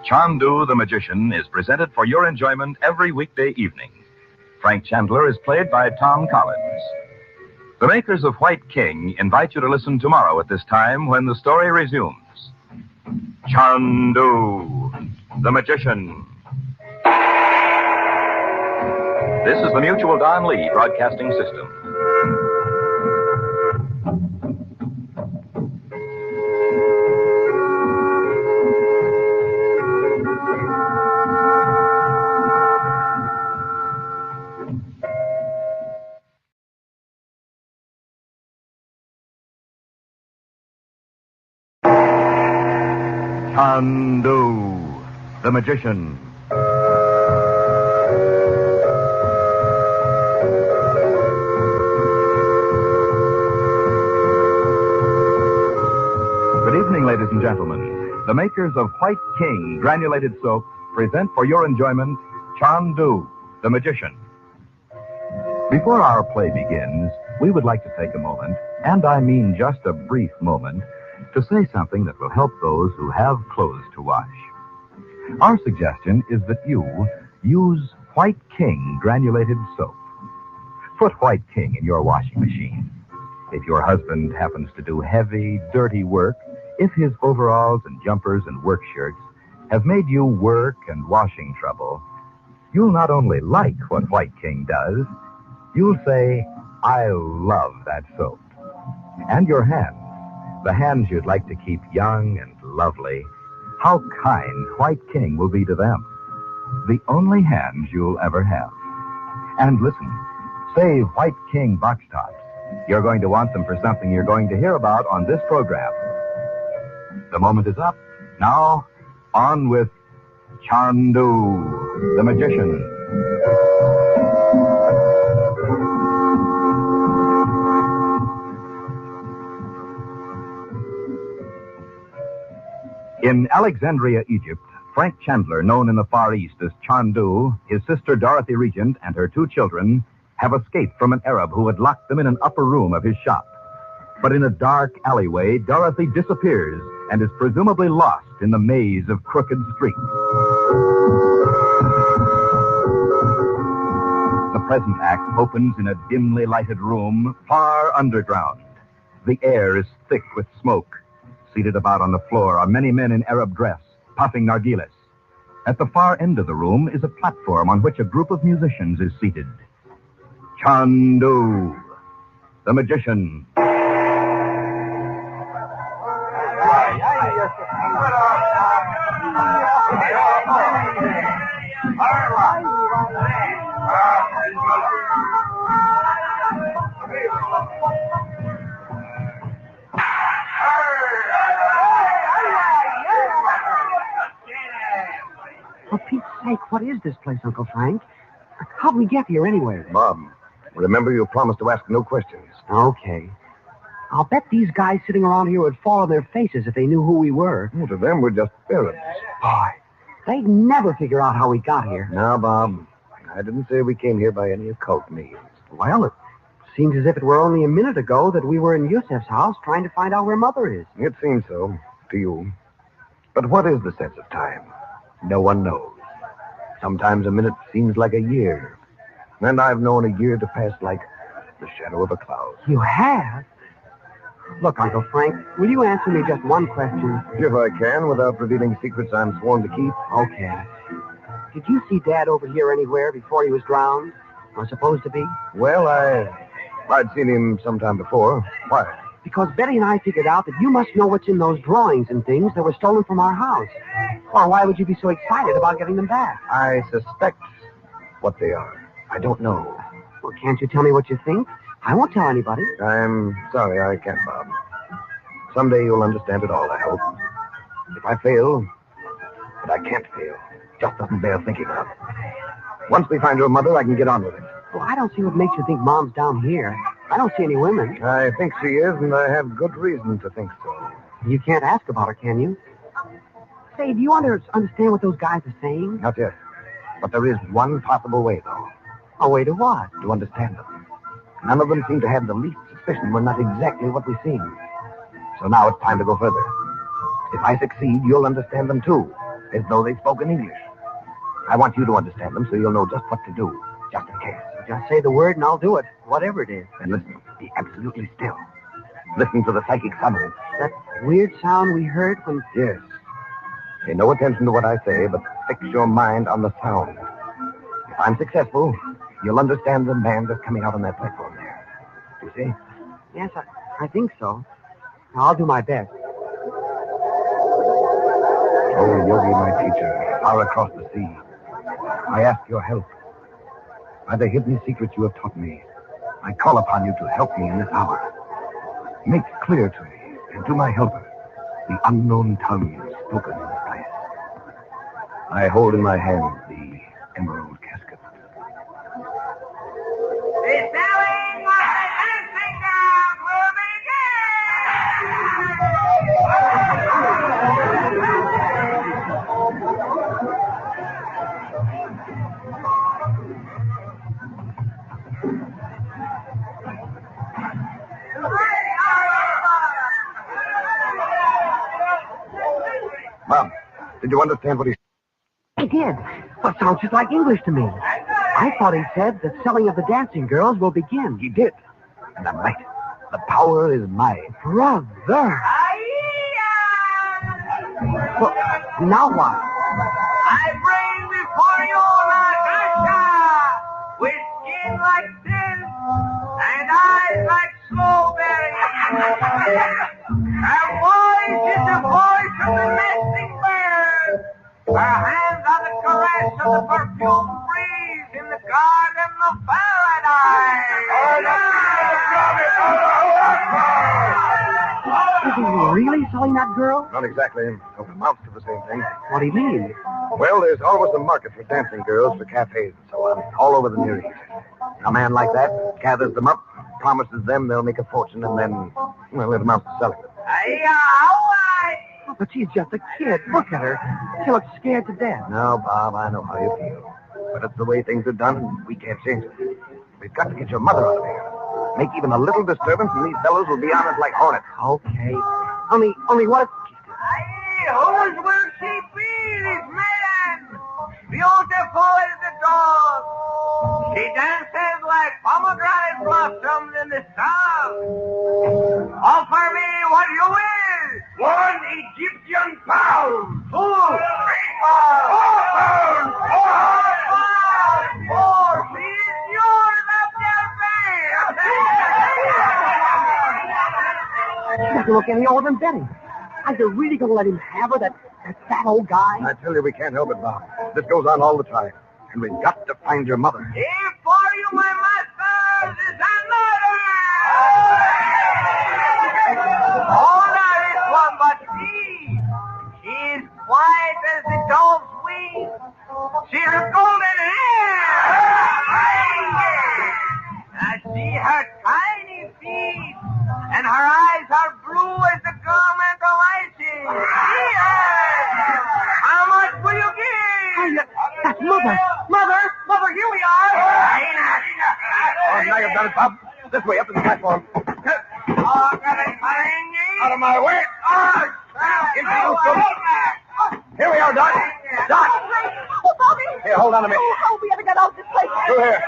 CHANDU the Magician is presented for your enjoyment every weekday evening. Frank Chandler is played by Tom Collins. The makers of White King invite you to listen tomorrow at this time when the story resumes. CHANDU the Magician. This is the Mutual Don Lee Broadcasting System. CHANDU the Magician. Good evening, ladies and gentlemen. The makers of White King granulated soap present for your enjoyment CHANDU the Magician. Before our play begins, we would like to take a moment, and I mean just a brief moment, to say something that will help those who have clothes to wash. Our suggestion is that you use White King granulated soap. Put White King in your washing machine. If your husband happens to do heavy, dirty work, if his overalls and jumpers and work shirts have made you work and washing trouble, you'll not only like what White King does, you'll say, I love that soap. And your hands, the hands you'd like to keep young and lovely, how kind White King will be to them. The only hands you'll ever have. And listen, save White King box tops. You're going to want them for something you're going to hear about on this program. The moment is up. Now, on with CHANDU the Magician. In Alexandria, Egypt, Frank Chandler, known in the Far East as CHANDU, his sister Dorothy Regent, and her 2 children have escaped from an Arab who had locked them in an upper room of his shop. But in a dark alleyway, Dorothy disappears and is presumably lost in the maze of crooked streets. The present act opens in a dimly lighted room far underground. The air is thick with smoke. Seated about on the floor are many men in Arab dress, puffing nargilehs. At the far end of the room is a platform on which a group of musicians is seated. CHANDU the Magician. For Pete's sake, what is this place, Uncle Frank? How'd we get here anyway? Bob, remember you promised to ask no questions. Okay. I'll bet these guys sitting around here would fall on their faces if they knew who we were. Well, to them, we're just Arabs. Boy, they'd never figure out how we got here. Now, Bob, I didn't say we came here by any occult means. Well, it seems as if it were only a minute ago that we were in Yusef's house trying to find out where Mother is. It seems so, to you. But what is the sense of time? No one knows. Sometimes a minute seems like a year. And I've known a year to pass like the shadow of a cloud. You have? Look, Uncle Frank, will you answer me just one question? If I can, without revealing secrets I'm sworn to keep. Okay. Did you see Dad over here anywhere before he was drowned? Or supposed to be? Well, I'd seen him sometime before. Why? Because Betty and I figured out that you must know what's in those drawings and things that were stolen from our house. Or why would you be so excited about getting them back? I suspect what they are. I don't know. Well, can't you tell me what you think? I won't tell anybody. I'm sorry I can't, Bob. Someday you'll understand it all, I hope. If I fail, but I can't fail. Just doesn't bear thinking of. Once we find your mother, I can get on with it. Well, I don't see what makes you think Mom's down here. I don't see any women. I think she is, and I have good reason to think so. You can't ask about her, can you? Say, do you understand what those guys are saying? Not yet. But there is one possible way, though. A way to what? To understand them. None of them seem to have the least suspicion we're not exactly what we seem. So now it's time to go further. If I succeed, you'll understand them too, as though they spoke in English. I want you to understand them so you'll know just what to do, just in case. Just say the word and I'll do it, whatever it is. And listen, be absolutely still. Listen to the psychic summons. That weird sound we heard when... Yes. Pay no attention to what I say, but fix your mind on the sound. If I'm successful, you'll understand the man that's coming out on that platform there. You see? Yes, I think so. I'll do my best. Oh, Yogi, my teacher, far across the sea, I ask your help. By the hidden secrets you have taught me, I call upon you to help me in this hour. Make clear to me and to my helper the unknown tongue spoken in this place. I hold in my hand the emerald casket. The selling of the dancing girls will Mom, did you understand what he said? I did. Well, it sounds just like English to me. I thought he said the selling of the dancing girls will begin. He did. And I'm right. The power is mine. Brother! Well, now what? I bring before you Natasha, with skin like this and eyes like strawberries. Her voice is the voice of the nesting bird. Her hands are the caress of the perfumed breeze in the garden of paradise. Is he really selling that girl? Not exactly. It amounts to the same thing. What do you mean? Well, there's always a market for dancing girls, for cafes and so on, all over the Near East. A man like that gathers them up, promises them they'll make a fortune, and then, well, it amounts to selling them. Oh, but she's just a kid. Look at her. She looks scared to death. No, Bob, I know how you feel. But it's the way things are done, and we can't change it. We've got to get your mother out of here. Make even a little disturbance, and these fellows will be on us like hornets. Okay. Only what? Whose will she be, this maiden? Beautiful as the dawn. She dances like pomegranate blossoms in the sun. Offer me what you will. 1 Egyptian pound. 2, 3 pounds. 4 pounds. 4 pounds. She is yours after She doesn't look any older than Betty. Are you really going to let him have her, that fat old guy? I tell you, we can't help it, Bob. This goes on all the time. And we've got to find your mother. Here for you, my master, is another. Oh, there is one but she. She is white as the dove's wing. She has golden hair. I see her tiny feet, and her eyes are blue as the garment of Isis. How much will you give? That's Mother. Mother, here we are. Oh, now you've done it, Bob. This way, up to the platform. Out of my way. Here we are, Doc. Doc! Oh, Bobby! Here, hold on a minute. Oh, we have to get out of this place. Through here.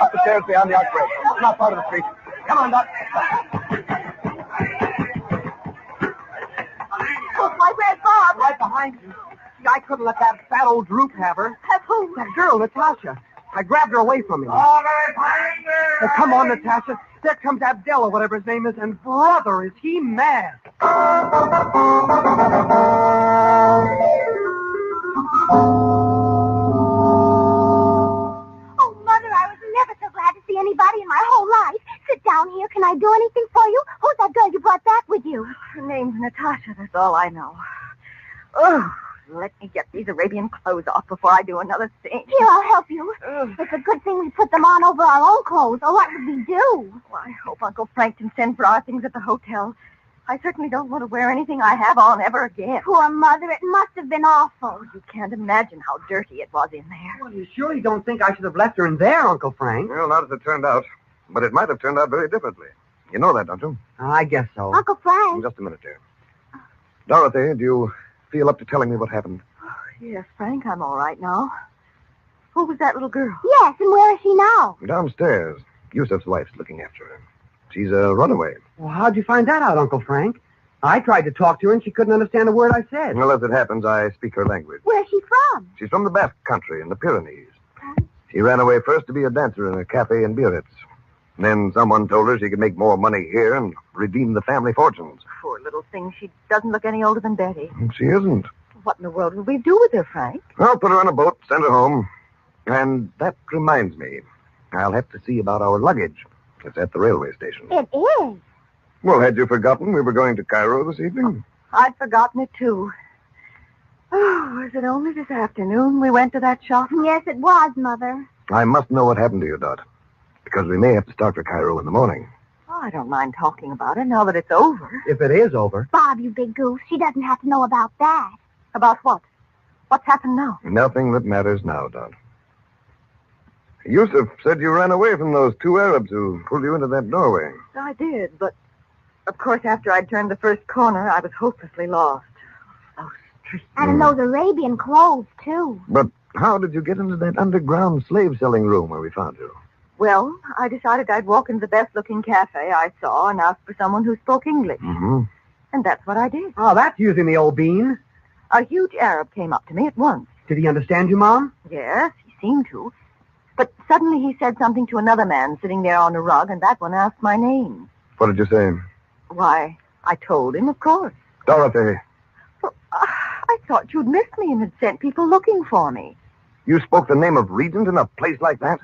Up the stairs beyond the archway. It's not part of the street. Come on, Doc. Oh, why, where's Bob? Right behind you. See, I couldn't let that fat old droop have her. Have who? That girl, Natasha. I grabbed her away from him. Oh, very fine, girl. Come on, Natasha. There comes Abdel, or whatever his name is, and brother, is he mad. Oh, Mother, I was never so glad to see anybody in my whole life. Sit down here. Can I do anything for you? Who's that girl you brought back with you? Her name's Natasha, that's all I know. Oh, let me get these Arabian clothes off before I do another thing. Here, I'll help you. It's a good thing we put them on over our own clothes, or what would we do? Well, I hope Uncle Frank can send for our things at the hotel. I certainly don't want to wear anything I have on ever again. Poor Mother, it must have been awful. Oh, you can't imagine how dirty it was in there. Well, you surely don't think I should have left her in there, Uncle Frank. Well, not as it turned out. But it might have turned out very differently. You know that, don't you? I guess so. Uncle Frank. Just a minute, dear. Dorothy, do you feel up to telling me what happened? Yes, Frank, I'm all right now. Who was that little girl? Yes, and where is she now? Downstairs. Yusuf's wife's looking after her. She's a runaway. Well, how'd you find that out, Uncle Frank? I tried to talk to her, and she couldn't understand a word I said. Well, as it happens, I speak her language. Where's she from? She's from the Basque country in the Pyrenees. She ran away first to be a dancer in a cafe in Biarritz. Then someone told her she could make more money here and redeem the family fortunes. Poor little thing. She doesn't look any older than Betty. She isn't. What in the world will we do with her, Frank? I'll put her on a boat, send her home. And that reminds me, I'll have to see about our luggage. It's at the railway station. It is. Well, had you forgotten we were going to Cairo this evening? I'd forgotten it, too. Oh, was it only this afternoon we went to that shop? Yes, it was, Mother. I must know what happened to you, Dot. Because we may have to start for Cairo in the morning. Oh, I don't mind talking about it now that it's over. If it is over. Bob, you big goose. She doesn't have to know about that. About what? What's happened now? Nothing that matters now, Dot. Yusuf said you ran away from those two Arabs who pulled you into that doorway. I did, but of course after I'd turned the first corner, I was hopelessly lost. Those streets. And in those Arabian clothes, too. But how did you get into that underground slave-selling room where we found you? Well, I decided I'd walk into the best-looking cafe I saw and ask for someone who spoke English. Mm-hmm. And that's what I did. Oh, that's using the old bean. A huge Arab came up to me at once. Did he understand you, Mom? Yes, he seemed to. But suddenly he said something to another man sitting there on the rug, and that one asked my name. What did you say? Why, I told him, of course. Dorothy, Well, I thought you'd missed me and had sent people looking for me. you spoke the name of Regent in a place like that?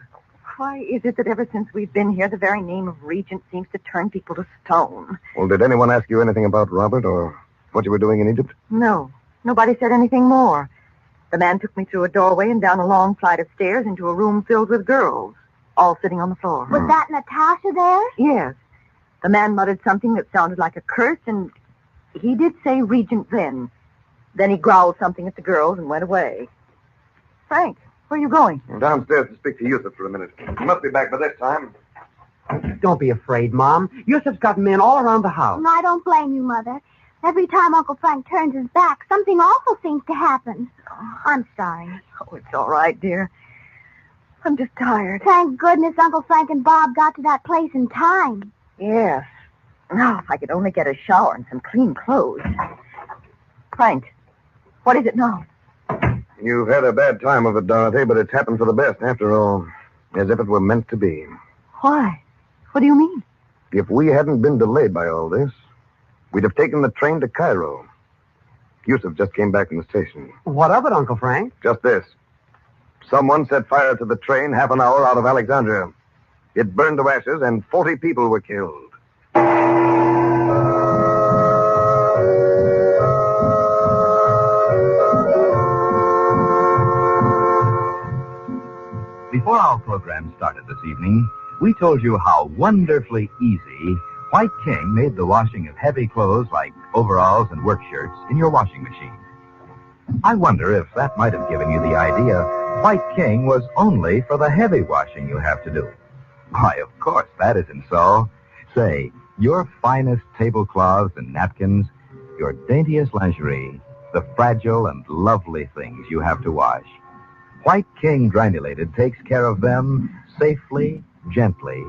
Why is it that ever since we've been here, the very name of Regent seems to turn people to stone? Well, did anyone ask you anything about Robert or what you were doing in Egypt? No, nobody said anything more. The man took me through a doorway and down a long flight of stairs into a room filled with girls, all sitting on the floor. Was that Natasha there? Yes. The man muttered something that sounded like a curse, and he did say Regent then. Then he growled something at the girls and went away. Frank, where are you going? Downstairs to speak to Yusuf for a minute. He must be back by this time. Don't be afraid, Mom. Yusuf's got men all around the house. And I don't blame you, Mother. Every time Uncle Frank turns his back, something awful seems to happen. I'm sorry. Oh, it's all right, dear. I'm just tired. Thank goodness Uncle Frank and Bob got to that place in time. Yes. Now, if I could only get a shower and some clean clothes. Frank, what is it now? You've had a bad time of it, Dorothy, but it's happened for the best after all. As if it were meant to be. Why? What do you mean? If we hadn't been delayed by all this, we'd have taken the train to Cairo. Yusuf just came back from the station. What of it, Uncle Frank? Just this. Someone set fire to the train half an hour out of Alexandria. It burned to ashes and 40 people were killed. Before our program started this evening, we told you how wonderfully easy White King made the washing of heavy clothes like overalls and work shirts in your washing machine. I wonder if that might have given you the idea White King was only for the heavy washing you have to do. Why, of course, that isn't so. Say, your finest tablecloths and napkins, your daintiest lingerie, the fragile and lovely things you have to wash. White King Granulated takes care of them safely, gently,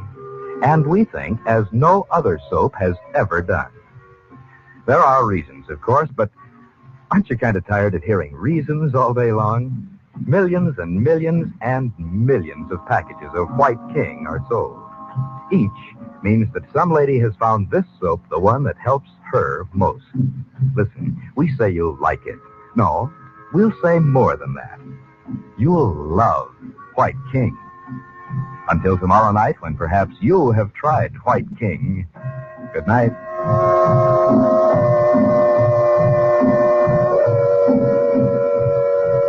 and we think as no other soap has ever done. There are reasons, of course, but aren't you kind of tired of hearing reasons all day long? Millions and millions and millions of packages of White King are sold. Each means that some lady has found this soap the one that helps her most. Listen, we say you'll like it. No, we'll say more than that. You'll love White King. Until tomorrow night, when perhaps you have tried White King. Good night.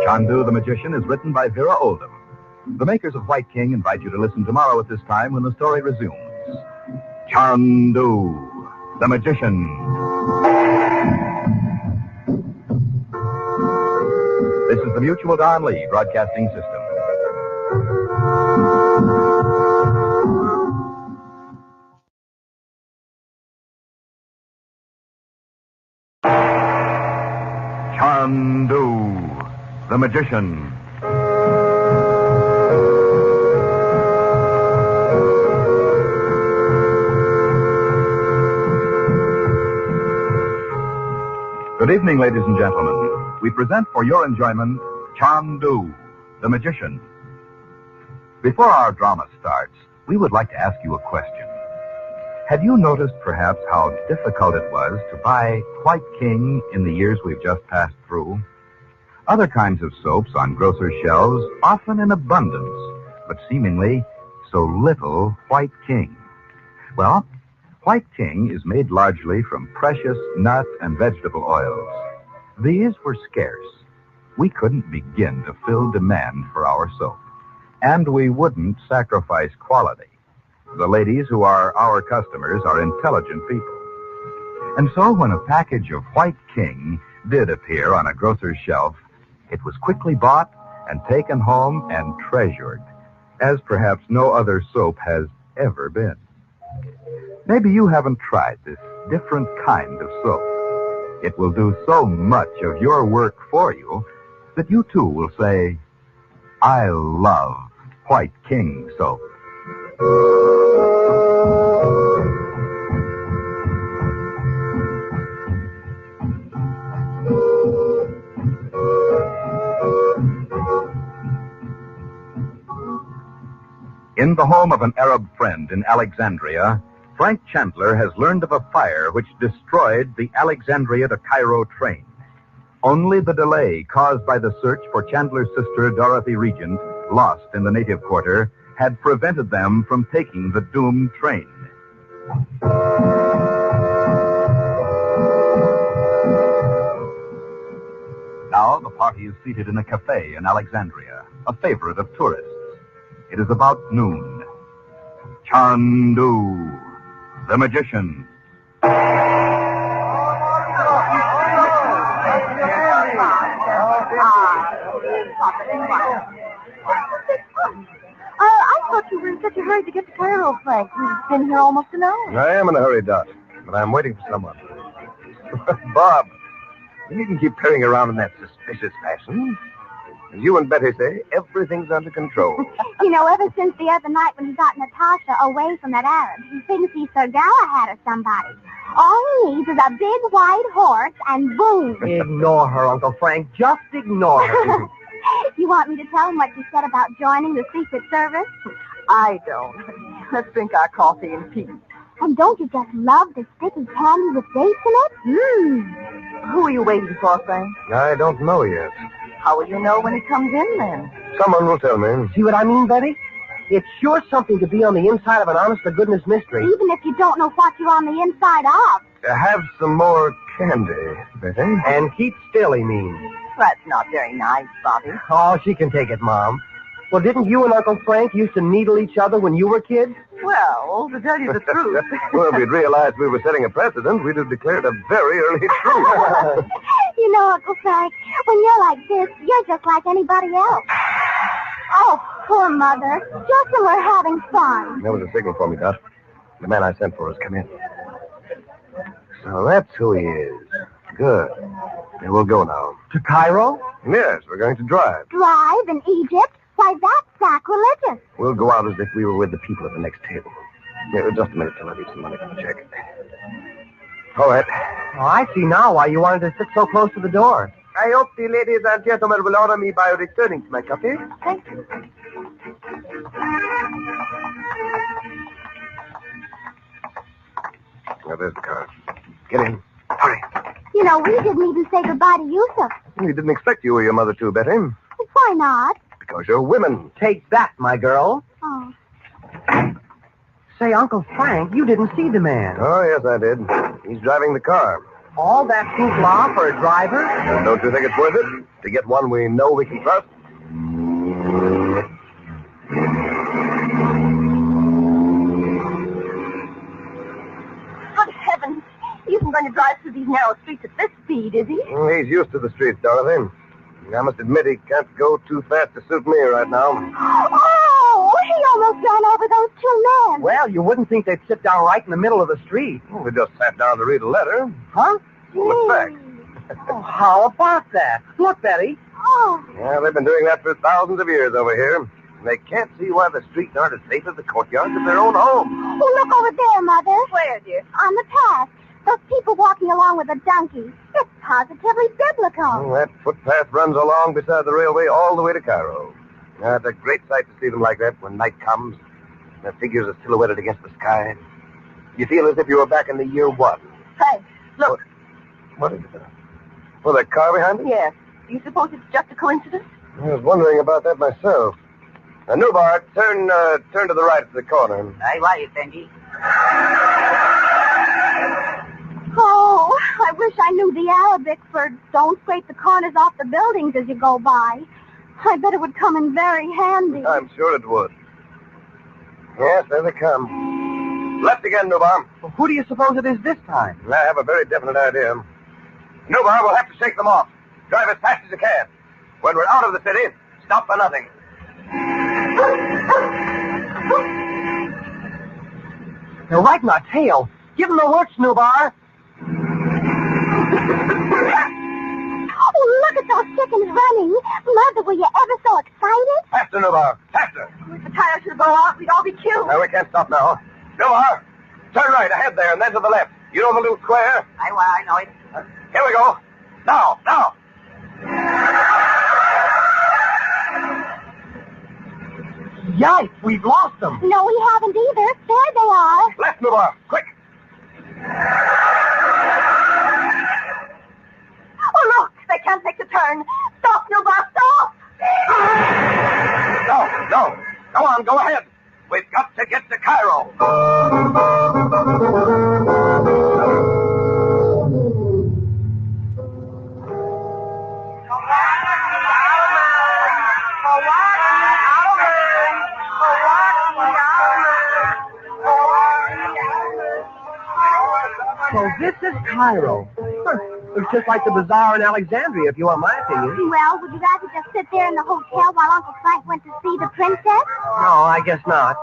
CHANDU the Magician is written by Vera Oldham. The makers of White King invite you to listen tomorrow at this time when the story resumes. CHANDU the Magician. This is the Mutual Don Lee Broadcasting System. CHANDU the Magician. Good evening, ladies and gentlemen. We present for your enjoyment CHANDU the Magician. Before our drama starts, we would like to ask you a question. Have you noticed perhaps how difficult it was to buy White King in the years we've just passed through? Other kinds of soaps on grocers' shelves, often in abundance, but seemingly so little White King. Well, White King is made largely from precious nut and vegetable oils. These were scarce. We couldn't begin to fill demand for our soap. And we wouldn't sacrifice quality. The ladies who are our customers are intelligent people. And so when a package of White King did appear on a grocer's shelf, it was quickly bought and taken home and treasured, as perhaps no other soap has ever been. Maybe you haven't tried this different kind of soap. It will do so much of your work for you that you too will say, I love White King soap. In the home of an Arab friend in Alexandria, Frank Chandler has learned of a fire which destroyed the Alexandria to Cairo train. Only the delay caused by the search for Chandler's sister, Dorothy Regent, lost in the native quarter, had prevented them from taking the doomed train. Now the party is seated in a cafe in Alexandria, a favorite of tourists. It is about noon. CHANDU the Magician. I thought you were in such a hurry to get to Cairo, Frank. We've been here almost an hour. I am in a hurry, Dot, but I'm waiting for someone. Bob, you needn't keep peering around in that suspicious fashion. As you and Betty say, everything's under control. You know, ever since the other night when he got Natasha away from that Arab, he thinks he's Sir Galahad or somebody. All he needs is a big white horse and boom. Ignore her, Uncle Frank. Just ignore her. You want me to tell him what you said about joining the Secret Service? I don't. Let's drink our coffee in peace. And don't you just love the sticky candy with dates in it? Who are you waiting for, Frank? I don't know yet. How will you know when he comes in, then? Someone will tell me. See what I mean, Betty? It's sure something to be on the inside of an honest-to-goodness mystery. Even if you don't know what you're on the inside of. Have some more candy, Betty. And keep still, he means. That's not very nice, Bobby. Oh, she can take it, Mom. Well, didn't you and Uncle Frank used to needle each other when you were kids? Well, to tell you the truth. Well, if we'd realized we were setting a precedent, we'd have declared a very early truce. You know, Uncle Frank, when you're like this, you're just like anybody else. Oh, poor Mother. Just when we're having fun. That was a signal for me, Dot. The man I sent for has come in. So that's who he is. Good. Yeah, we'll go now. To Cairo? Yes, we're going to drive. Drive in Egypt? Why, that's sacrilegious. We'll go out as if we were with the people at the next table. Yeah, just a minute till I leave some money for the check. All right. Oh, I see now why you wanted to sit so close to the door. I hope the ladies and gentlemen will honor me by returning to my cafe. Thank you. Now, there's the car. Get in. Hurry. You know, we didn't even say goodbye to Yusuf. We didn't expect you or your mother to, Betty. Why not? Because you're women. Take that, my girl. Oh. Say, Uncle Frank, you didn't see the man. Oh, yes, I did. He's driving the car. All that hoopla for a driver? And don't you think it's worth it? To get one we know we can trust? Good heavens. He isn't going to drive through these narrow streets at this speed, is he? He's used to the streets, Dorothy. I must admit he can't go too fast to suit me right now. Oh, he almost ran over those two men. Well, you wouldn't think they'd sit down right in the middle of the street. Well, we just sat down to read a letter. Huh? Look back. Oh, how about that? Look, Betty. Oh. Yeah, they've been doing that for thousands of years over here. And they can't see why the streets aren't as safe as the courtyards of their own homes. Oh, look over there, Mother. Where, dear? On the path. Those people walking along with a donkey. It's positively biblical. Well, that footpath runs along beside the railway all the way to Cairo. It's a great sight to see them like that when night comes. Their figures are silhouetted against the sky. You feel as if you were back in the year what? Frank, look. What is it? Oh, that car behind it? Yes. Do you suppose it's just a coincidence? I was wondering about that myself. Nubar, turn to the right at the corner. Aye, why, Effendi? Oh, I wish I knew the Arabic for don't scrape the corners off the buildings as you go by. I bet it would come in very handy. I'm sure it would. Yes, there they come. Left again, Nubar. Well, who do you suppose it is this time? I have a very definite idea. Nubar, we'll have to shake them off. Drive as fast as you can. When we're out of the city, stop for nothing. They're right in our tail. Give them the works, Nubar. Oh, look at those chickens running. Mother, were you ever so excited? Faster, Nubar. Faster. If the tires should go out, we'd all be killed. We can't stop now. Nubar, turn right ahead there and then to the left. You know the little square? Aye, well, I know it. Here we go. Now. Yikes, we've lost them. No, we haven't either. There they are. Left, Nubar. Quick. Oh, look, they can't make the turn. Stop, Nubar, stop! No. Go on, go ahead. We've got to get to Cairo. So this is Cairo. It's just like the bazaar in Alexandria, if you want my opinion. Well, would you rather just sit there in the hotel while Uncle Frank went to see the princess? No, I guess not.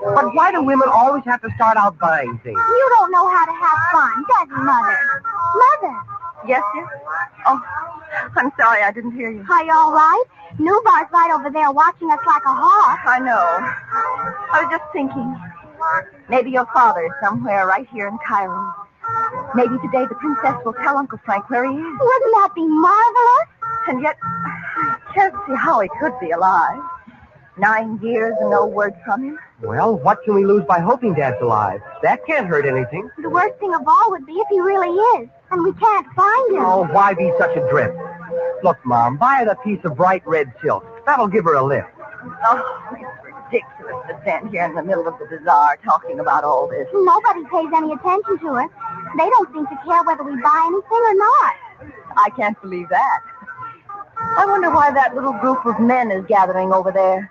But why do women always have to start out buying things? You don't know how to have fun, does he, Mother? Mother! Yes, dear? Oh, I'm sorry, I didn't hear you. Are you all right? Nubar's right over there watching us like a hawk. I know. I was just thinking. Maybe your father is somewhere right here in Cairo. Maybe today the princess will tell Uncle Frank where he is. Wouldn't that be marvelous? And yet, I can't see how he could be alive. 9 years and no word from him. Well, what can we lose by hoping Dad's alive? That can't hurt anything. The worst thing of all would be if he really is, and we can't find him. Oh, why be such a drip? Look, Mom, buy her a piece of bright red silk. That'll give her a lift. Oh, it's ridiculous to stand here in the middle of the bazaar talking about all this. Nobody pays any attention to us. They don't seem to care whether we buy anything or not. I can't believe that. I wonder why that little group of men is gathering over there.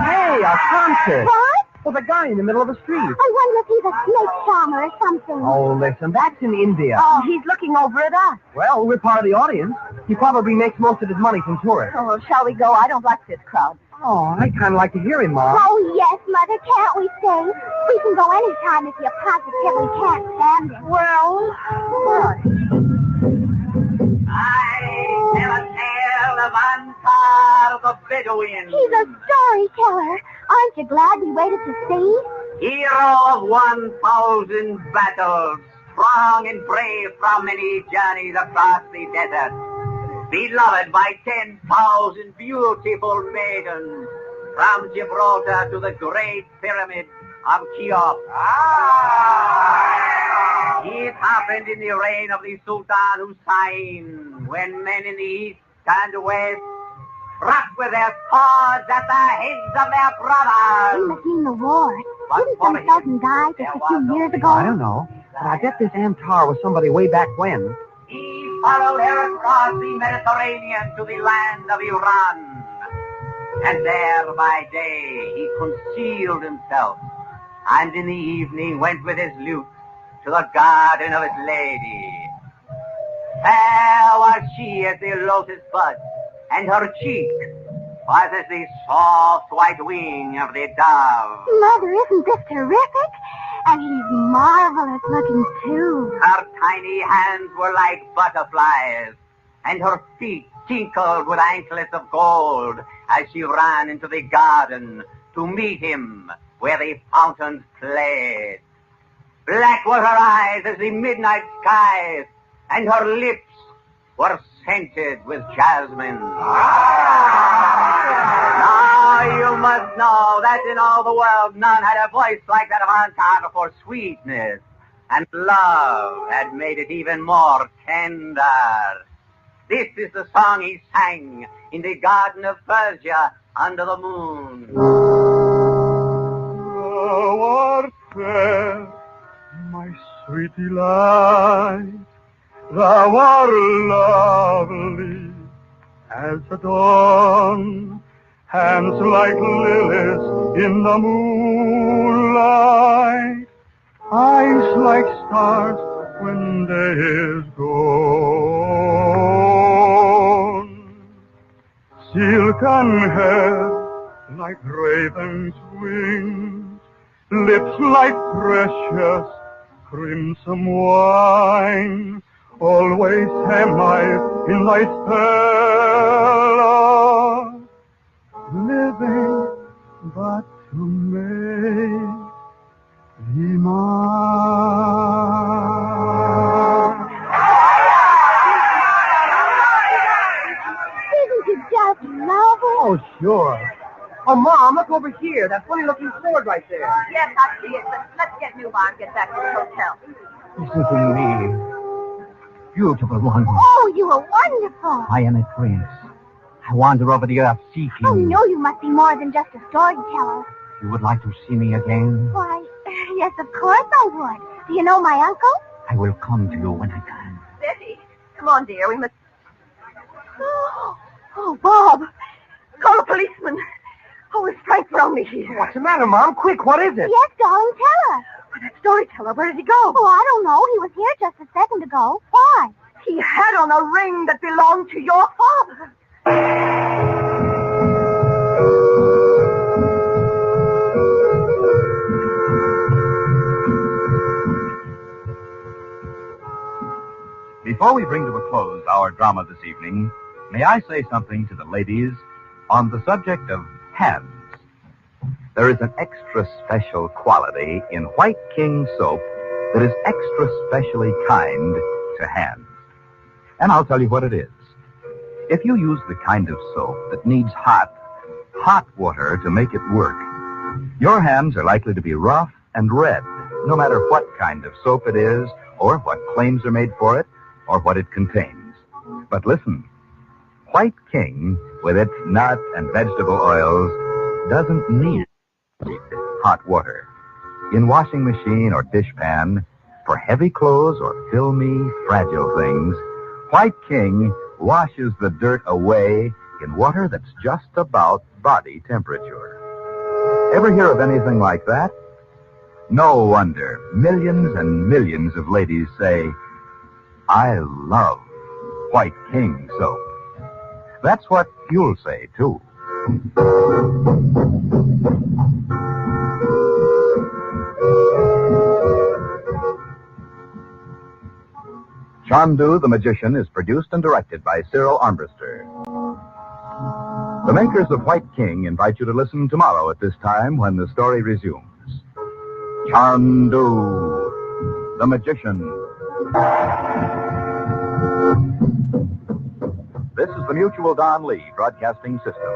Hey, a concert. What? Well, the guy in the middle of the street. I wonder if he's a snake charmer or something. Oh, listen, that's in India. Oh, he's looking over at us. Well, we're part of the audience. He probably makes most of his money from tourists. Oh, well, shall we go? I don't like this crowd. Oh, I kind of like to hear him, Mom. Oh, yes, Mother. Can't we stay? We can go any time if you positively can't stand it. Well, what? I tell a tale of Ansar the Bedouin. He's a storyteller. Aren't you glad we waited to see? Hero of 1,000 battles, strong and brave from many journeys across the desert. Beloved by 10,000 beautiful maidens, from Gibraltar to the Great Pyramid of Cheops. It happened in the reign of the Sultan Hussein, when men in the east and the west struck with their swords at the heads of their brothers. He was in the war. But Didn't for some him, Sultan die just a few years ago? I don't know, but I bet this Amtar was somebody way back when. He followed her across the Mediterranean to the land of Iran. And there by day he concealed himself, and in the evening went with his lute to the garden of his lady. Fair was she as the lotus bud, and her cheek was as the soft white wing of the dove. Mother, isn't this terrific? And he's marvelous looking, too. Her tiny hands were like butterflies, and her feet tinkled with anklets of gold as she ran into the garden to meet him where the fountains played. Black were her eyes as the midnight skies, and her lips were scented with jasmine. Now you must know that in all the world none had a voice like that of Antar, for sweetness and love had made it even more tender. This is the song he sang in the garden of Persia under the moon. Thou art fair, my sweet delight. Thou art lovely as the dawn, hands like lilies in the moonlight, eyes like stars when day is gone, silken hair like raven's wings, lips like precious crimson wine. Always am I in thy spell of living but to make thee mine. Isn't it just lovely? Oh, sure. Oh, Mom, look over here. That funny-looking sword right there. Yes, I see it, but let's get moving on and get back to the hotel. Listen to me. Beautiful one. Oh, you are wonderful. I am a prince. I wander over the earth seeking. Oh, no, you must be more than just a storyteller. You would like to see me again? Why, yes, of course I would. Do you know my uncle? I will come to you when I can. Betty, come on, dear. We must... Oh, Bob. Call a policeman. Oh, is Frank Bromley here? What's the matter, Mom? Quick, what is it? Yes, darling, tell us. That storyteller, where did he go? Oh, I don't know. He was here just a second ago. Why? He had on a ring that belonged to your father. Before we bring to a close our drama this evening, may I say something to the ladies on the subject of hands. There is an extra special quality in White King soap that is extra specially kind to hands. And I'll tell you what it is. If you use the kind of soap that needs hot water to make it work, your hands are likely to be rough and red, no matter what kind of soap it is, or what claims are made for it, or what it contains. But listen, White King, with its nut and vegetable oils, doesn't need hot water. In washing machine or dishpan, for heavy clothes or filmy, fragile things, White King washes the dirt away in water that's just about body temperature. Ever hear of anything like that? No wonder millions and millions of ladies say, I love White King soap. That's what you'll say, too. CHANDU the Magician is produced and directed by Cyril Armbruster. The makers of White King invite you to listen tomorrow at this time when the story resumes. CHANDU the Magician. This is the Mutual Don Lee Broadcasting System.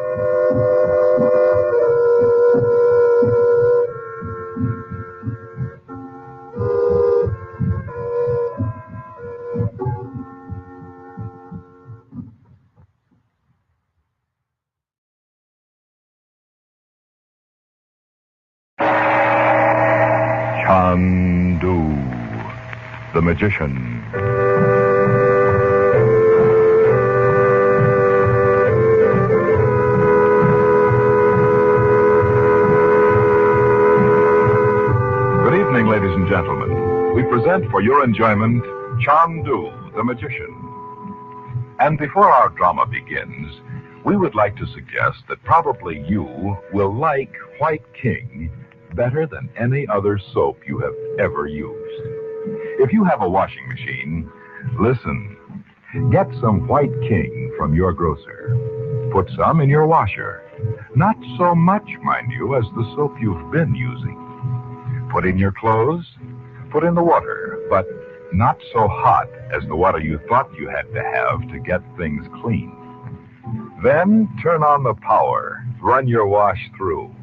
CHANDU, the magician. Good evening, ladies and gentlemen. We present for your enjoyment CHANDU, the magician. And before our drama begins, we would like to suggest that probably you will like White King better than any other soap you have ever used. If you have a washing machine, listen. Get some White King from your grocer. Put some in your washer. Not so much, mind you, as the soap you've been using. Put in your clothes, put in the water, but not so hot as the water you thought you had to have to get things clean. Then turn on the power, run your wash through,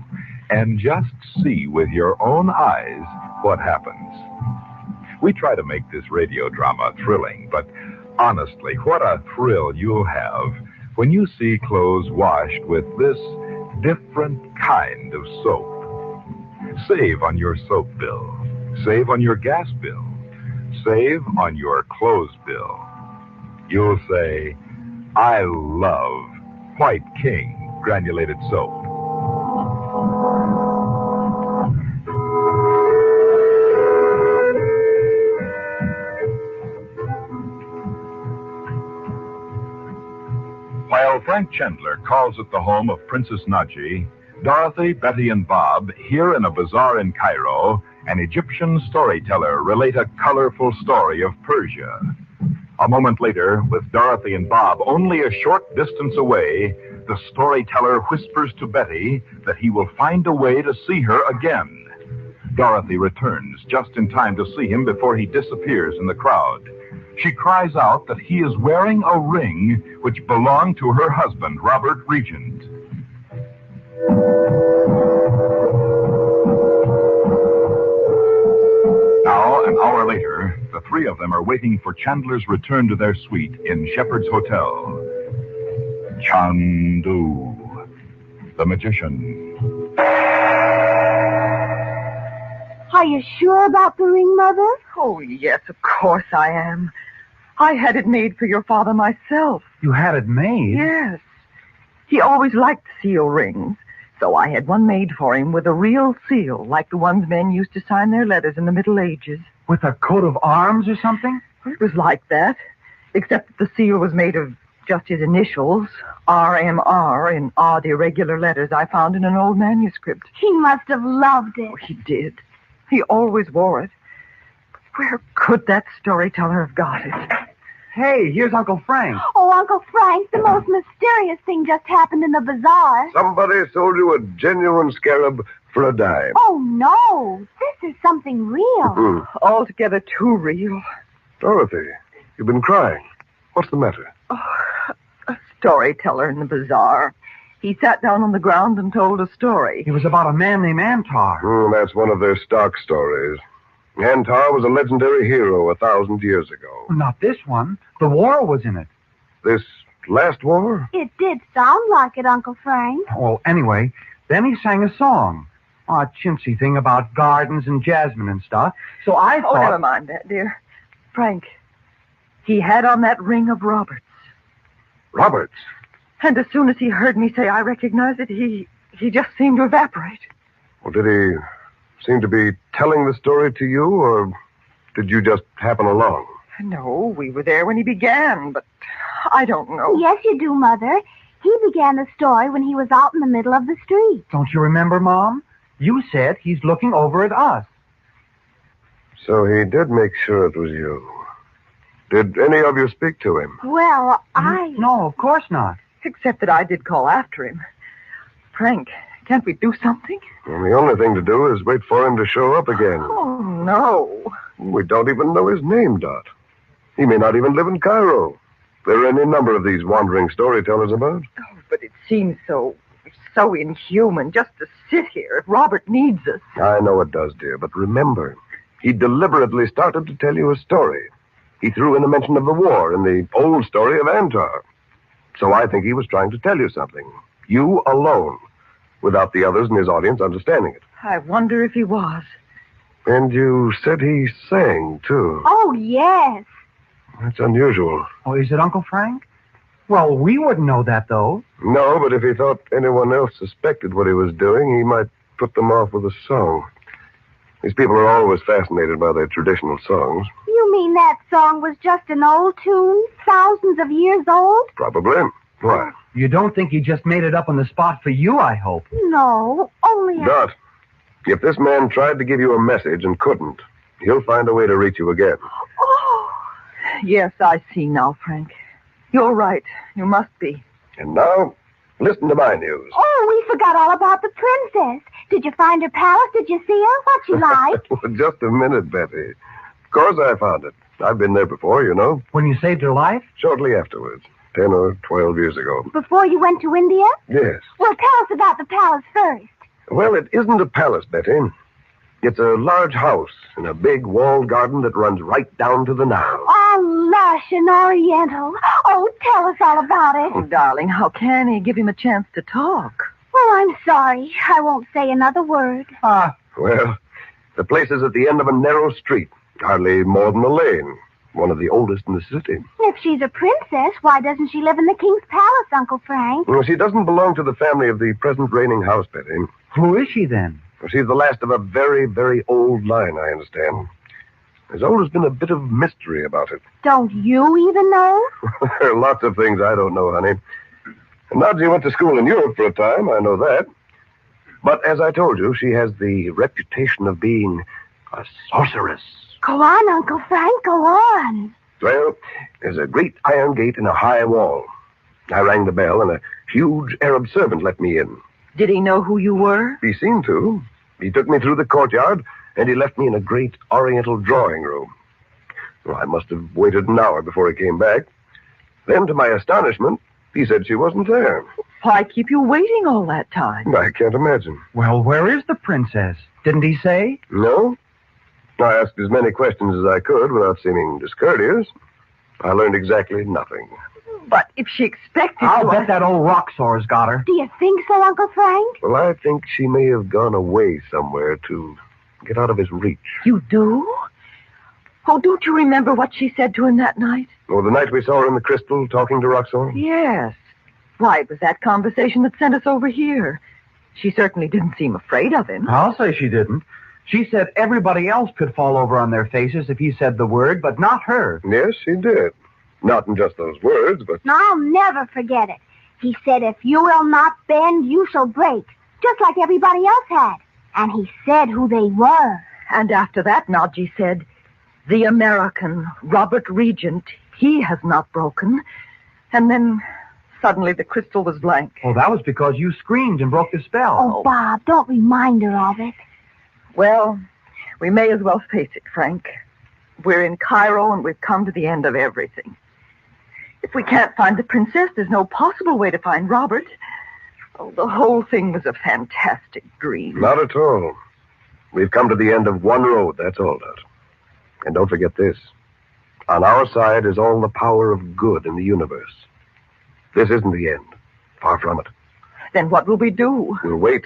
and just see with your own eyes what happens. We try to make this radio drama thrilling, but honestly, what a thrill you'll have when you see clothes washed with this different kind of soap. Save on your soap bill. Save on your gas bill. Save on your clothes bill. You'll say, I love White King granulated soap. While Frank Chandler calls at the home of Princess Naji, Dorothy, Betty, and Bob, here in a bazaar in Cairo, an Egyptian storyteller relate a colorful story of Persia. A moment later, with Dorothy and Bob only a short distance away, the storyteller whispers to Betty that he will find a way to see her again. Dorothy returns just in time to see him before he disappears in the crowd. She cries out that he is wearing a ring which belonged to her husband, Robert Regent. Now, an hour later, the three of them are waiting for Chandler's return to their suite in Shepherd's Hotel. CHANDU, the magician. Are you sure about the ring, Mother? Oh, yes, of course I am. I had it made for your father myself. You had it made? Yes. He always liked seal rings, so I had one made for him with a real seal, like the ones men used to sign their letters in the Middle Ages. With a coat of arms or something? It was like that, except that the seal was made of just his initials, RMR, in odd, irregular letters I found in an old manuscript. He must have loved it. Oh, he did. He always wore it. But where could that storyteller have got it? Hey, here's Uncle Frank. Oh, Uncle Frank, the most mysterious thing just happened in the bazaar. Somebody sold you a genuine scarab for a dime. Oh, no. This is something real. Altogether too real. Dorothy, you've been crying. What's the matter? Oh, a storyteller in the bazaar. He sat down on the ground and told a story. It was about a man named Antar. That's one of their stock stories. Antar was a legendary hero 1,000 years ago. Not this one. The war was in it. This last war? It did sound like it, Uncle Frank. Well, anyway, then he sang a song. A chintzy thing about gardens and jasmine and stuff. So I thought... Oh, never mind that, dear. Frank, he had on that ring of Robert's. Robert's? And as soon as he heard me say I recognized it, he just seemed to evaporate. Well, did he seem to be telling the story to you, or did you just happen along? No, we were there when he began, but I don't know. Yes, you do, Mother. He began the story when he was out in the middle of the street. Don't you remember, Mom? You said he's looking over at us. So he did make sure it was you. Did any of you speak to him? Well, No, of course not. Except that I did call after him. Frank, can't we do something? Well, the only thing to do is wait for him to show up again. Oh, no. We don't even know his name, Dot. He may not even live in Cairo. There are any number of these wandering storytellers about. Oh, but it seems so inhuman just to sit here if Robert needs us. I know it does, dear, but remember, he deliberately started to tell you a story. He threw in a mention of the war in the old story of Antar. So I think he was trying to tell you something. You alone, without the others in his audience understanding it. I wonder if he was. And you said he sang, too. Oh, yes. That's unusual. Oh, is it Uncle Frank? Well, we wouldn't know that, though. No, but if he thought anyone else suspected what he was doing, he might put them off with a song. These people are always fascinated by their traditional songs. You mean that song was just an old tune, thousands of years old? Probably. Why? You don't think he just made it up on the spot for you, I hope. No, only Dot, if this man tried to give you a message and couldn't, he'll find a way to reach you again. Oh, yes, I see now, Frank. You're right. You must be. And now, listen to my news. Oh, we forgot all about the princess. Did you find her palace? Did you see her? What's she like? Just a minute, Betty. Of course I found it. I've been there before, you know. When you saved her life? Shortly afterwards. 10 or 12 years ago. Before you went to India? Yes. Well, tell us about the palace first. Well, it isn't a palace, Betty. It's a large house in a big walled garden that runs right down to the Nile. Oh, lush and oriental. Oh, tell us all about it. Oh, darling, how can he give him a chance to talk? Oh, I'm sorry. I won't say another word. Well, the place is at the end of a narrow street, hardly more than a lane. One of the oldest in the city. If she's a princess, why doesn't she live in the king's palace, Uncle Frank? Well, she doesn't belong to the family of the present reigning house, Betty. Who is she, then? Well, she's the last of a very, very old line, I understand. There's always been a bit of mystery about it. Don't you even know? There are lots of things I don't know, honey. And Nadia went to school in Europe for a time, I know that. But as I told you, she has the reputation of being a sorceress. Go on, Uncle Frank, go on. Well, there's a great iron gate in a high wall. I rang the bell, and a huge Arab servant let me in. Did he know who you were? He seemed to. He took me through the courtyard, and he left me in a great oriental drawing room. Well, I must have waited an hour before he came back. Then, to my astonishment, he said she wasn't there. Why keep you waiting all that time? I can't imagine. Well, where is the princess? Didn't he say? No. I asked as many questions as I could without seeming discourteous. I learned exactly nothing. But if she expected I'll you... bet that old rock sore's got her. Do you think so, Uncle Frank? Well, I think she may have gone away somewhere to get out of his reach. You do? Oh, don't you remember what she said to him that night? Oh, the night we saw her in the crystal talking to Roxanne? Yes. Why, it was that conversation that sent us over here. She certainly didn't seem afraid of him. I'll say she didn't. She said everybody else could fall over on their faces if he said the word, but not her. Yes, she did. Not in just those words, but... I'll never forget it. He said, if you will not bend, you shall break, just like everybody else had. And he said who they were. And after that, Nadji said, the American, Robert Regent, he has not broken. And then suddenly the crystal was blank. Oh, that was because you screamed and broke the spell. Oh, Bob, don't remind her of it. Well, we may as well face it, Frank. We're in Cairo and we've come to the end of everything. If we can't find the princess, there's no possible way to find Robert. Oh, the whole thing was a fantastic dream. Not at all. We've come to the end of one road, that's all, Dot. And don't forget this. On our side is all the power of good in the universe. This isn't the end. Far from it. Then what will we do? We'll wait.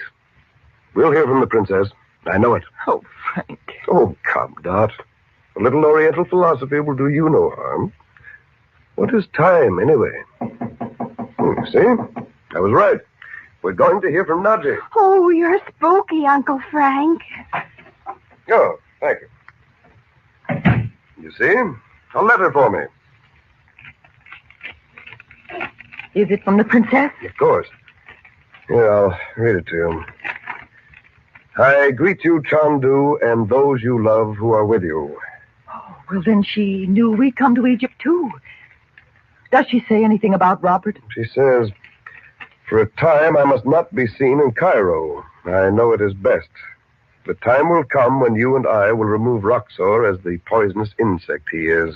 We'll hear from the princess. I know it. Oh, Frank. Oh, come, Dot. A little Oriental philosophy will do you no harm. What is time, anyway? See? I was right. We're going to hear from Nadji. Oh, you're spooky, Uncle Frank. Oh, thank you. You see? A letter for me. Is it from the princess? Of course. Here, I'll read it to you. I greet you, Chandu, and those you love who are with you. Oh, well, then she knew we'd come to Egypt, too. Does she say anything about Robert? She says, for a time I must not be seen in Cairo. I know it is best. The time will come when you and I will remove Roxor as the poisonous insect he is.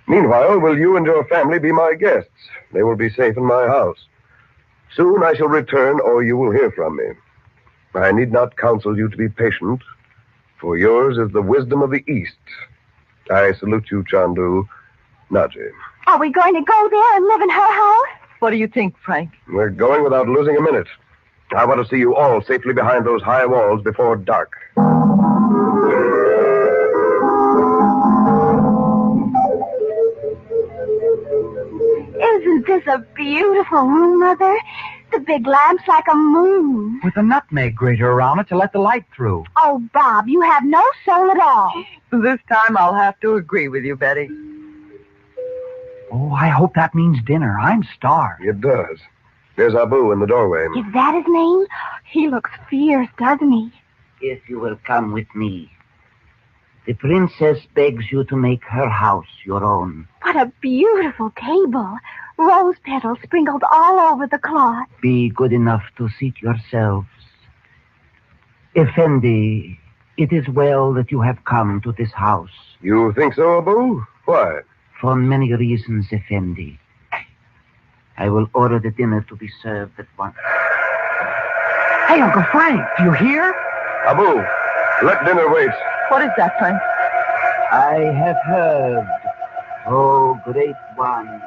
Meanwhile, will you and your family be my guests? They will be safe in my house. Soon I shall return, or you will hear from me. I need not counsel you to be patient, for yours is the wisdom of the East. I salute you, Chandu. Nadji. Are we going to go there and live in her house? What do you think, Frank? We're going without losing a minute. I want to see you all safely behind those high walls before dark. Isn't this a beautiful room, Mother? The big lamp's like a moon. With a nutmeg grater around it to let the light through. Oh, Bob, you have no soul at all. This time I'll have to agree with you, Betty. Oh, I hope that means dinner. I'm starved. It does. There's Abu in the doorway. Is that his name? He looks fierce, doesn't he? If you will come with me. The princess begs you to make her house your own. What a beautiful table. Rose petals sprinkled all over the cloth. Be good enough to seat yourselves. Effendi, it is well that you have come to this house. You think so, Abu? Why? For many reasons, Effendi. I will order the dinner to be served at once. Hey, Uncle Frank, do you hear? Abu, let dinner wait. What is that, Frank? I have heard, oh great one.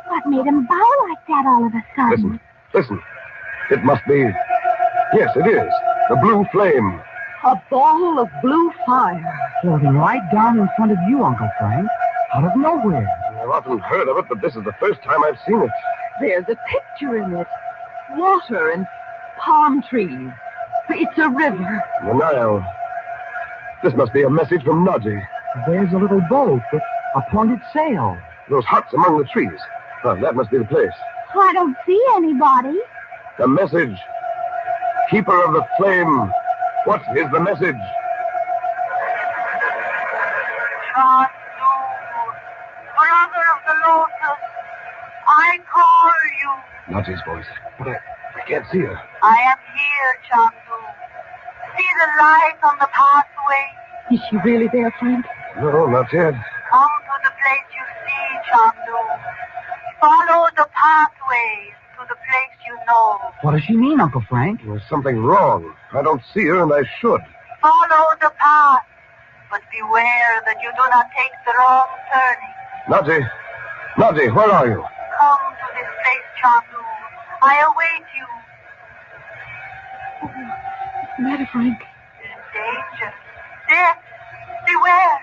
What made him bow like that all of a sudden? Listen. It must be... Yes, it is. The blue flame. A ball of blue fire. Floating right down in front of you, Uncle Frank. Out of nowhere. I've often heard of it, but this is the first time I've seen it. There's a picture in it. Water and palm trees. It's a river. The Nile. This must be a message from Naji. There's a little boat with a pointed sail. Those huts among the trees. Oh, that must be the place. I don't see anybody. The message. Keeper of the flame. What is the message? CHANDU, brother of the lotus, I call you. Naji's voice. But I can't see her. I am here, CHANDU. See the light on the pathway? Is she really there, Frank? No, not yet. Come to the place you see, CHANDU. Follow the pathway to the place you know. What does she mean, Uncle Frank? There's something wrong. I don't see her, and I should. Follow the path, but beware that you do not take the wrong turning. Naji, where are you? Come to this place, CHANDU. I await you. What's the matter, Frank? Danger. Death. Beware.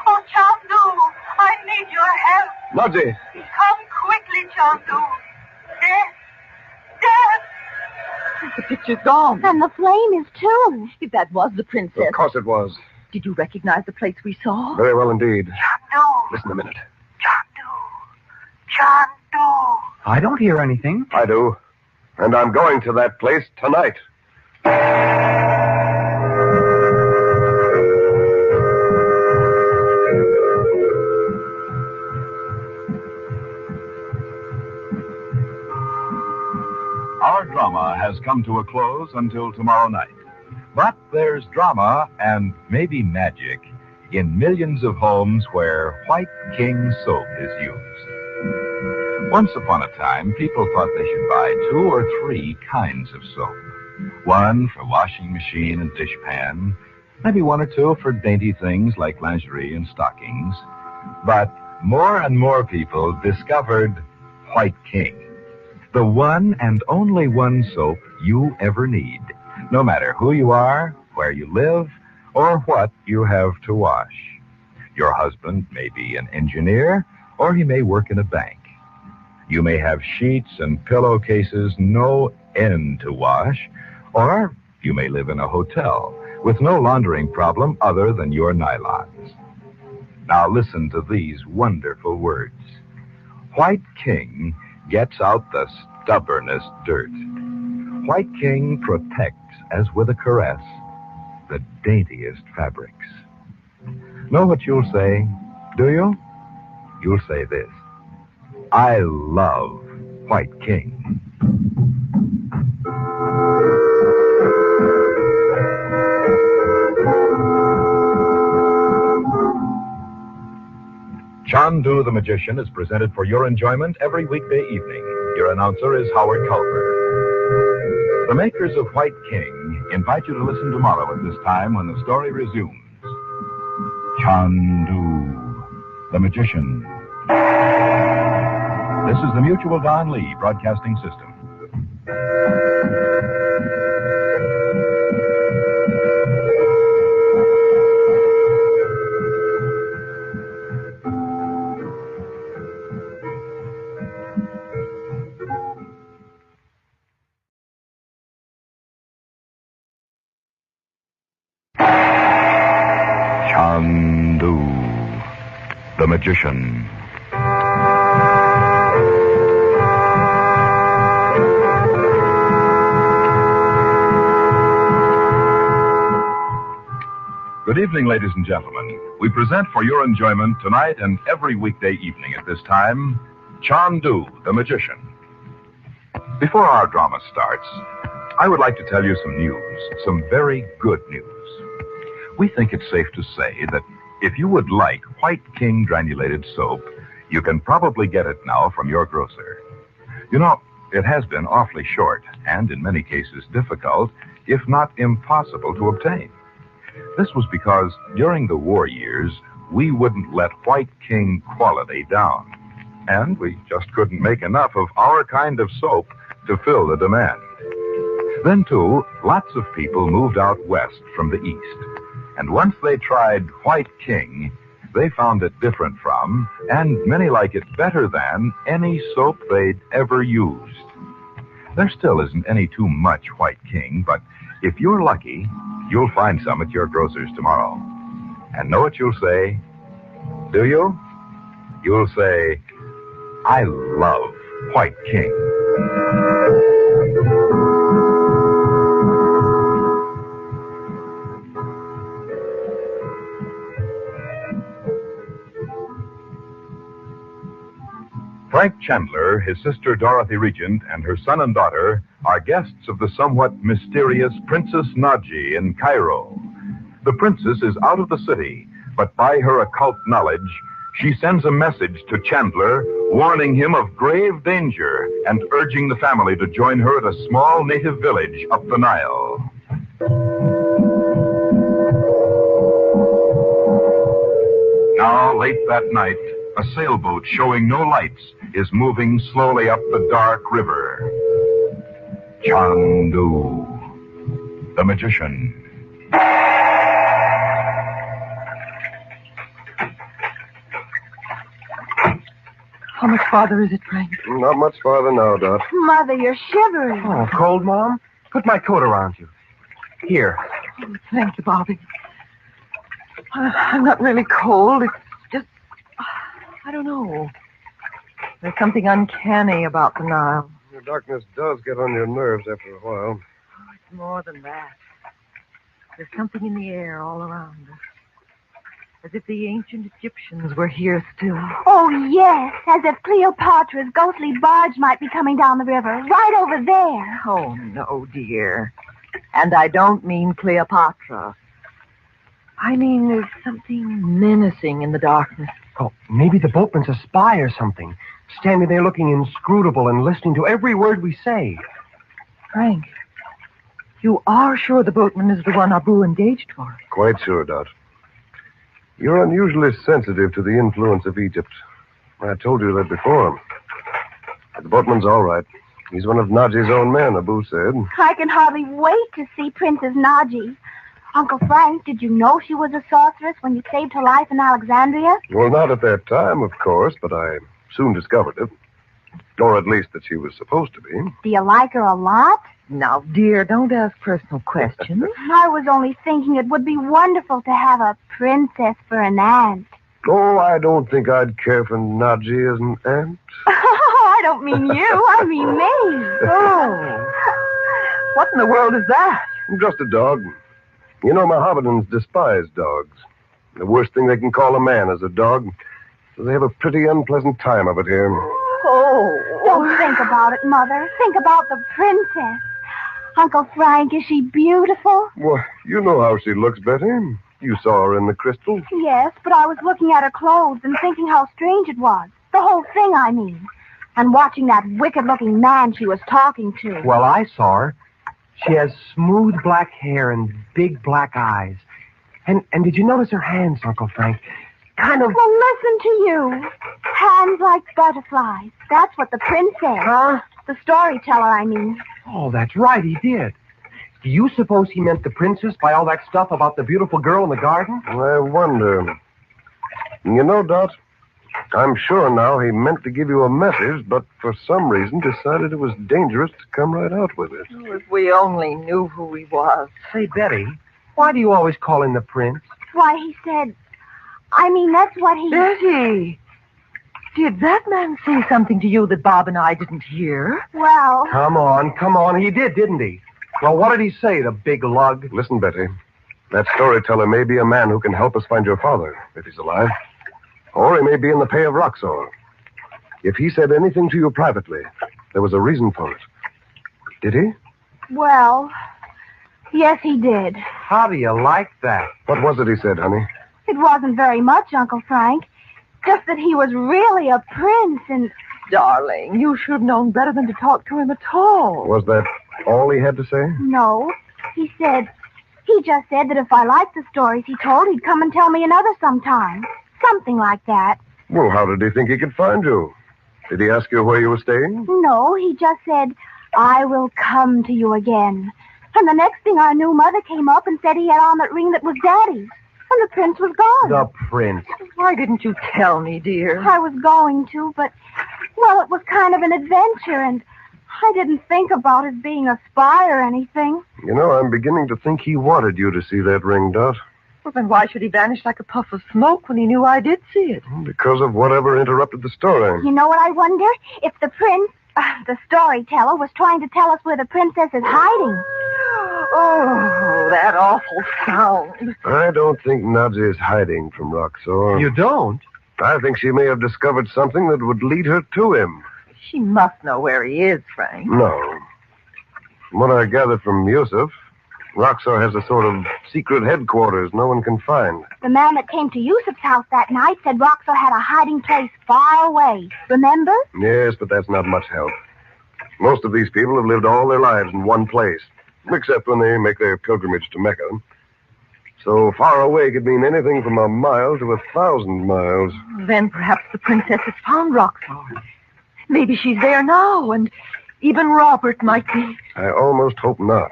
Oh, CHANDU, I need your help. Naji. Come quickly, CHANDU. Death. Death. The picture's gone. And the flame is too. If that was the princess. Of course it was. Did you recognize the place we saw? Very well indeed. CHANDU. Listen a minute. CHANDU. I don't hear anything. I do. And I'm going to that place tonight. Our drama has come to a close until tomorrow night. But there's drama and maybe magic in millions of homes where White King soap is used. Once upon a time, people thought they should buy 2 or 3 kinds of soap. One for washing machine and dishpan, maybe 1 or 2 for dainty things like lingerie and stockings. But more and more people discovered White King, the one and only one soap you ever need, no matter who you are, where you live, or what you have to wash. Your husband may be an engineer, or he may work in a bank. You may have sheets and pillowcases no end to wash, or you may live in a hotel with no laundering problem other than your nylons. Now listen to these wonderful words. White King gets out the stubbornest dirt. White King protects, as with a caress, the daintiest fabrics. Know what you'll say, do you? You'll say this: I love White King. CHANDU the Magician is presented for your enjoyment every weekday evening. Your announcer is Howard Culver. The makers of White King invite you to listen tomorrow at this time when the story resumes. CHANDU the Magician. This is the Mutual Don Lee Broadcasting System. CHANDU, the magician. Good evening, ladies and gentlemen. We present for your enjoyment tonight and every weekday evening at this time, CHANDU, the magician. Before our drama starts, I would like to tell you some news, some very good news. We think it's safe to say that if you would like White King granulated soap, you can probably get it now from your grocer. You know, it has been awfully short and in many cases difficult, if not impossible to obtain. This was because during the war years, we wouldn't let White King quality down. And we just couldn't make enough of our kind of soap to fill the demand. Then, too, lots of people moved out west from the east. And once they tried White King, they found it different from, and many like it better than, any soap they'd ever used. There still isn't any too much White King, but if you're lucky, you'll find some at your grocer's tomorrow. And know what you'll say? Do you? You'll say, I love White King. Frank Chandler, his sister Dorothy Regent, and her son and daughter are guests of the somewhat mysterious Princess Naji in Cairo. The princess is out of the city, but by her occult knowledge, she sends a message to Chandler warning him of grave danger and urging the family to join her at a small native village up the Nile. Now, late that night, a sailboat showing no lights is moving slowly up the dark river. CHANDU, the magician. How much farther is it, Frank? Not much farther now, Dot. Mother, you're shivering. Oh, cold, Mom? Put my coat around you. Here. Oh, thank you, Bobby. I'm not really cold. It's just, I don't know. There's something uncanny about the Nile. The darkness does get on your nerves after a while. Oh, it's more than that. There's something in the air all around us. As if the ancient Egyptians were here still. Oh, yes, as if Cleopatra's ghostly barge might be coming down the river, right over there. Oh, no, dear. And I don't mean Cleopatra. I mean there's something menacing in the darkness. Oh, maybe the boatman's a spy or something. Standing there looking inscrutable and listening to every word we say. Frank, you are sure the boatman is the one Abu engaged for? Quite sure, Dot. You're unusually sensitive to the influence of Egypt. I told you that before. But the boatman's all right. He's one of Naji's own men, Abu said. I can hardly wait to see Princess Naji. Uncle Frank, did you know she was a sorceress when you saved her life in Alexandria? Well, not at that time, of course, but I soon discovered it. Or at least that she was supposed to be. Do you like her a lot? Now, dear, don't ask personal questions. I was only thinking it would be wonderful to have a princess for an aunt. Oh, I don't think I'd care for Naji as an aunt. I don't mean you. I mean me. Oh. What in the world is that? Just a dog. You know, Mohammedans despise dogs. The worst thing they can call a man is a dog. So they have a pretty unpleasant time of it here. Oh. Don't think about it, Mother. Think about the princess. Uncle Frank, is she beautiful? Well, you know how she looks, Betty. You saw her in the crystal. Yes, but I was looking at her clothes and thinking how strange it was. The whole thing, I mean. And watching that wicked-looking man she was talking to. Well, I saw her. She has smooth black hair and big black eyes. And did you notice her hands, Uncle Frank? Kind of... Well, listen to you. Hands like butterflies. That's what the prince said. Huh? The storyteller, I mean. Oh, that's right, he did. Do you suppose he meant the princess by all that stuff about the beautiful girl in the garden? I wonder. You know, Dot, I'm sure now he meant to give you a message, but for some reason decided it was dangerous to come right out with it. Oh, if we only knew who he was. Say, Betty, why do you always call him the prince? Why, he said I mean, that's what he... Betty, did that man say something to you that Bob and I didn't hear? Well... Come on. He did, didn't he? Well, what did he say, the big lug? Listen, Betty. That storyteller may be a man who can help us find your father, if he's alive. Or he may be in the pay of Roxor. If he said anything to you privately, there was a reason for it. Did he? Well, yes, he did. How do you like that? What was it he said, honey? It wasn't very much, Uncle Frank. Just that he was really a prince and... Darling, you should have known better than to talk to him at all. Was that all he had to say? No. He just said that if I liked the stories he told, he'd come and tell me another sometime. Something like that. Well, how did he think he could find you? Did he ask you where you were staying? No, he just said, I will come to you again. And the next thing I knew, Mother came up and said he had on that ring that was Daddy's. And the prince was gone. The prince. Why didn't you tell me, dear? I was going to, but, well, it was kind of an adventure, and I didn't think about his being a spy or anything. You know, I'm beginning to think he wanted you to see that ring, Dot. Well, then why should he vanish like a puff of smoke when he knew I did see it? Because of whatever interrupted the story. You know what I wonder? If the prince, the storyteller, was trying to tell us where the princess is hiding. Oh, that awful sound. I don't think Nadia is hiding from Roxor. You don't? I think she may have discovered something that would lead her to him. She must know where he is, Frank. No. From what I gather from Yusuf, Roxor has a sort of secret headquarters no one can find. The man that came to Yusuf's house that night said Roxor had a hiding place far away. Remember? Yes, but that's not much help. Most of these people have lived all their lives in one place, except when they make their pilgrimage to Mecca. So far away could mean anything from a mile to 1,000 miles. Then perhaps the princess has found Roxor. Maybe she's there now, and even Robert might be. I almost hope not.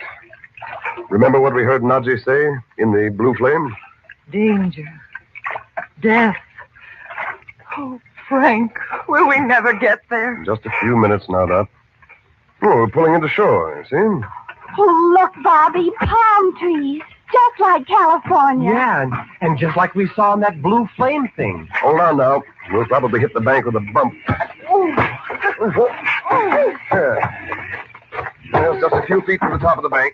Remember what we heard Nadji say in the Blue Flame? Danger. Death. Oh, Frank, will we never get there? Just a few minutes now, Dot. Oh, we're pulling into shore, you see? Oh, look, Bobby, palm trees. Just like California. Yeah, and just like we saw in that Blue Flame thing. Hold on now. We'll probably hit the bank with a bump. Well, just a few feet from the top of the bank.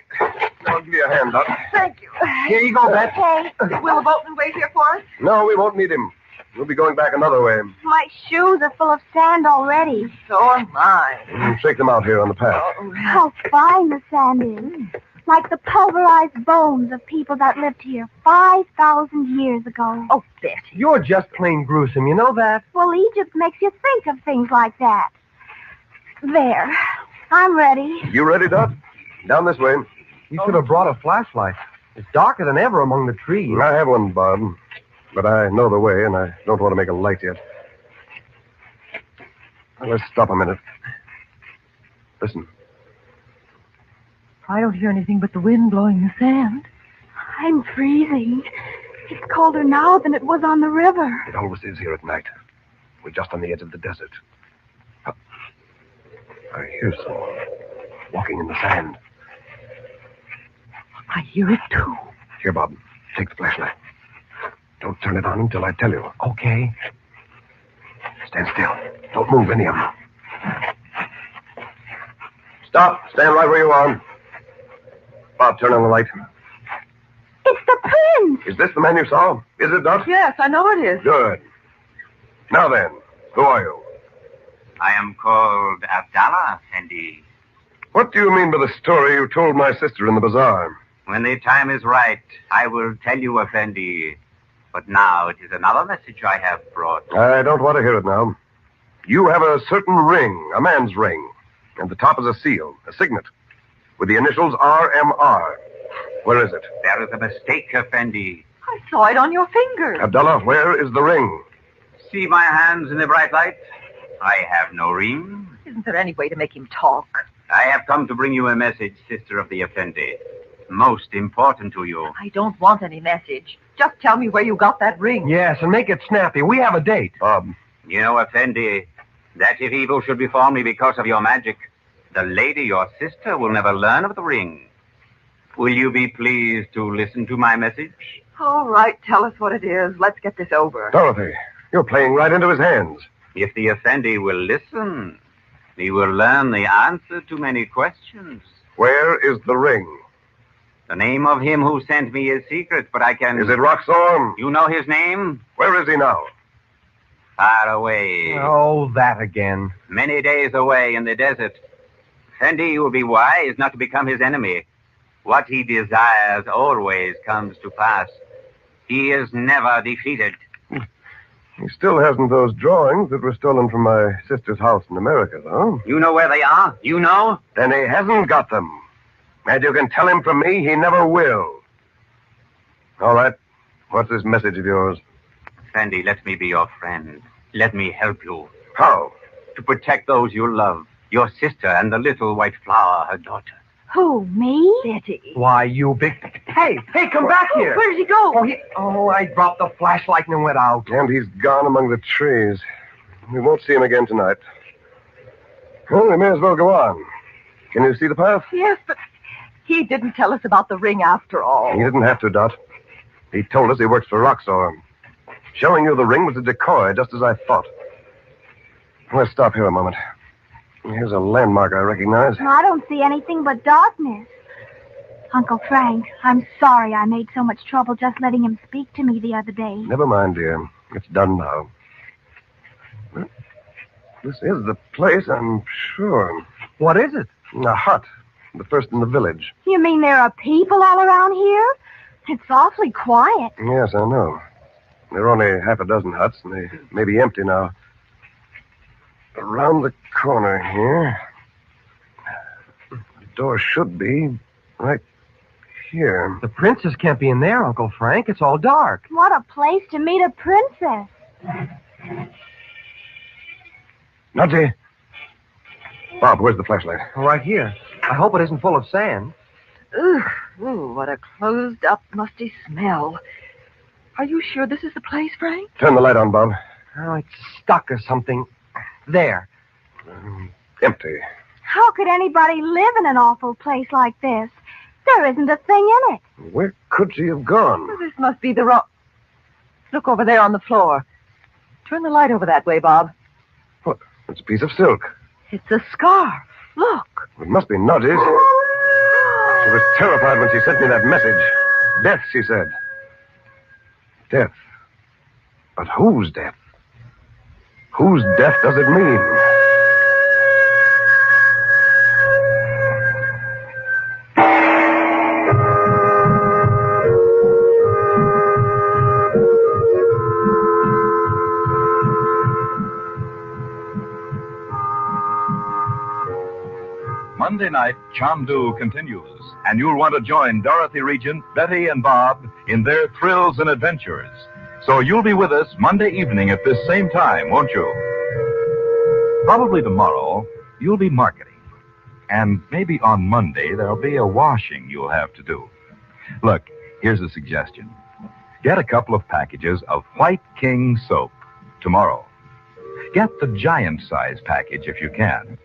I'll give you a hand, Dot. Thank you. Here you go, Bet. Okay. Will the boatman wait here for us? No, we won't need him. We'll be going back another way. My shoes are full of sand already. So are mine. Shake them out here on the path. How fine the sand is. Like the pulverized bones of people that lived here 5,000 years ago. Oh, Betty. You're just plain gruesome, you know that? Well, Egypt makes you think of things like that. There. I'm ready. You ready, Dot? Down this way. You should have brought a flashlight. It's darker than ever among the trees. I have one, Bob. But I know the way, and I don't want to make a light yet. Now, let's stop a minute. Listen. I don't hear anything but the wind blowing the sand. I'm freezing. It's colder now than it was on the river. It always is here at night. We're just on the edge of the desert. I hear someone walking in the sand. I hear it, too. Here, Bob. Take the flashlight. Don't turn it on until I tell you. Okay. Stand still. Don't move any of them. Stop. Stand right where you are. Bob, turn on the light. It's the prince. Is this the man you saw? Is it, Dot? Yes, I know it is. Good. Now then, who are you? I am called Abdallah, Effendi. What do you mean by the story you told my sister in the bazaar? When the time is right, I will tell you, Effendi. But now it is another message I have brought. I don't want to hear it now. You have a certain ring, a man's ring. And the top is a seal, a signet, with the initials RMR. Where is it? There is a mistake, Effendi. I saw it on your finger. Abdallah, where is the ring? See my hands in the bright light? I have no ring. Isn't there any way to make him talk? I have come to bring you a message, sister of the Effendi. Most important to you. I don't want any message. Just tell me where you got that ring. Yes, and make it snappy. We have a date. You know, Effendi, that if evil should befall me because of your magic, the lady, your sister, will never learn of the ring. Will you be pleased to listen to my message? All right, tell us what it is. Let's get this over. Dorothy, you're playing right into his hands. If the Effendi will listen, he will learn the answer to many questions. Where is the ring? The name of him who sent me is secret, but I can... Is it Roxorn? You know his name? Where is he now? Far away. Oh, that again. Many days away in the desert. Effendi, you will be wise not to become his enemy. What he desires always comes to pass. He is never defeated. He still hasn't those drawings that were stolen from my sister's house in America, though. You know where they are? You know? Then he hasn't got them. And you can tell him from me he never will. All right. What's this message of yours? Effendi, let me be your friend. Let me help you. How? To protect those you love. Your sister and the little white flower, her daughter. Who, me? Betty. Why, you big... Hey, come back here. Where did he go? I dropped the flashlight and it went out. And he's gone among the trees. We won't see him again tonight. Well, we may as well go on. Can you see the path? Yes, but he didn't tell us about the ring after all. He didn't have to, Dot. He told us he works for Roxor. Showing you the ring was a decoy, just as I thought. Let's stop here a moment. Here's a landmark I recognize. I don't see anything but darkness. Uncle Frank, I'm sorry I made so much trouble just letting him speak to me the other day. Never mind, dear. It's done now. Well, this is the place, I'm sure. What is it? A hut. The first in the village. You mean there are people all around here? It's awfully quiet. Yes, I know. There are only half a dozen huts, and they may be empty now. Around the corner here. The door should be right here. The princess can't be in there, Uncle Frank. It's all dark. What a place to meet a princess. Nudgy. Bob, where's the flashlight? Right here. I hope it isn't full of sand. Ooh, what a closed-up, musty smell. Are you sure this is the place, Frank? Turn the light on, Bob. Oh, it's stuck or something. There. Empty. How could anybody live in an awful place like this? There isn't a thing in it. Where could she have gone? Well, this must be the wrong... Look over there on the floor. Turn the light over that way, Bob. What? It's a piece of silk. It's a scarf. Look. It must be Nudgy's. She was terrified when she sent me that message. Death, she said. Death. But whose death? Whose death does it mean? Monday night, CHANDU continues, and you'll want to join Dorothy Regent, Betty, and Bob in their thrills and adventures. So you'll be with us Monday evening at this same time, won't you? Probably tomorrow, you'll be marketing. And maybe on Monday, there'll be a washing you'll have to do. Look, here's a suggestion. Get a couple of packages of White King soap tomorrow. Get the giant size package if you can.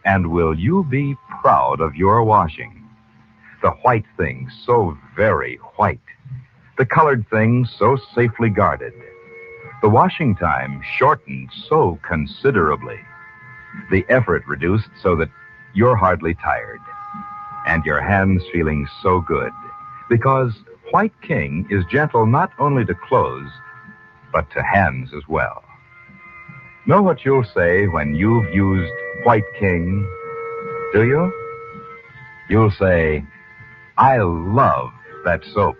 And will you be proud of your washing? The white thing so very white. The colored thing so safely guarded. The washing time shortened so considerably. The effort reduced so that you're hardly tired. And your hands feeling so good. Because White King is gentle not only to clothes, but to hands as well. Know what you'll say when you've used White King, do you? You'll say, I love that soap.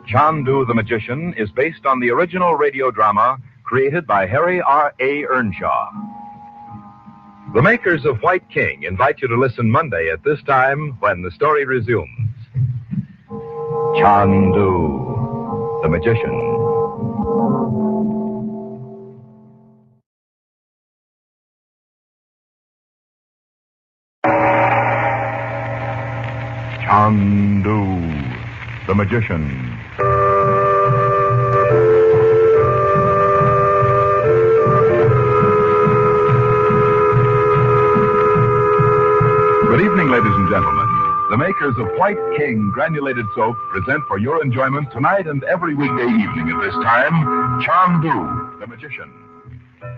CHANDU the Magician is based on the original radio drama created by Harry R.A. Earnshaw. The makers of White King invite you to listen Monday at this time when the story resumes. CHANDU the Magician. CHANDU the Magician. Good evening, ladies and gentlemen. The makers of White King Granulated Soap present for your enjoyment tonight and every weekday evening at this time, CHANDU, the Magician.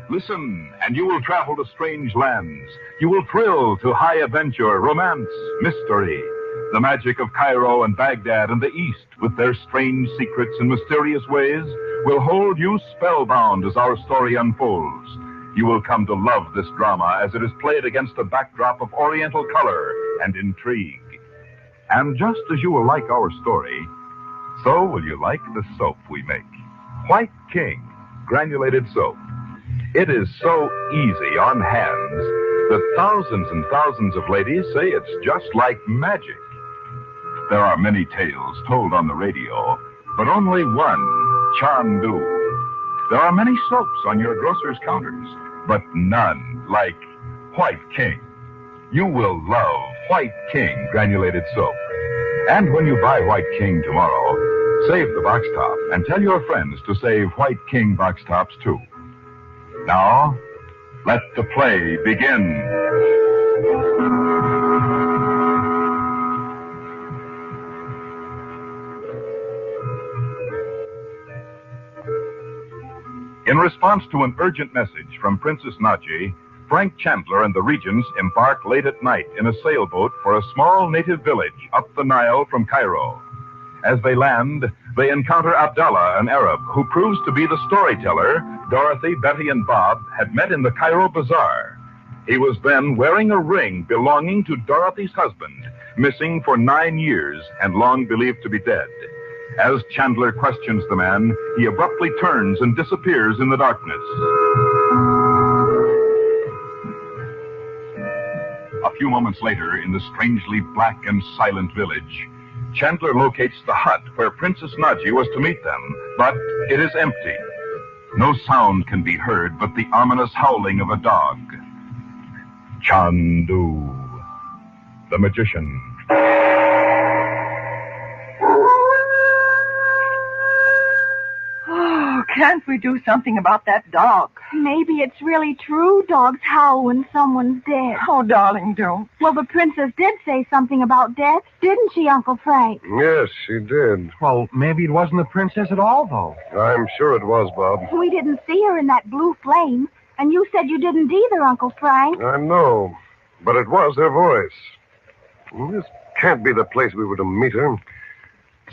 Listen, and you will travel to strange lands. You will thrill to high adventure, romance, mystery. The magic of Cairo and Baghdad and the East, with their strange secrets and mysterious ways, will hold you spellbound as our story unfolds. You will come to love this drama as it is played against a backdrop of oriental color and intrigue. And just as you will like our story, so will you like the soap we make. White King Granulated Soap. It is so easy on hands that thousands and thousands of ladies say it's just like magic. There are many tales told on the radio, but only one, CHANDU. There are many soaps on your grocer's counters, but none like White King. You will love White King Granulated Soap. And when you buy White King tomorrow, save the box top and tell your friends to save White King box tops too. Now, let the play begin. In response to an urgent message from Princess Naji, Frank Chandler and the Regents embark late at night in a sailboat for a small native village up the Nile from Cairo. As they land, they encounter Abdallah, an Arab, who proves to be the storyteller Dorothy, Betty, and Bob had met in the Cairo bazaar. He was then wearing a ring belonging to Dorothy's husband, missing for 9 years and long believed to be dead. As Chandler questions the man, he abruptly turns and disappears in the darkness. A few moments later, in the strangely black and silent village, Chandler locates the hut where Princess Naji was to meet them, but it is empty. No sound can be heard but the ominous howling of a dog. CHANDU, the Magician. Oh, can't we do something about that dog? Maybe it's really true dogs howl when someone's dead. Oh, darling, don't. Well, the princess did say something about death, didn't she, Uncle Frank? Yes, she did. Well, maybe it wasn't the princess at all, though. I'm sure it was, Bob. We didn't see her in that blue flame, and you said you didn't either, Uncle Frank. I know, but it was her voice. This can't be the place we were to meet her.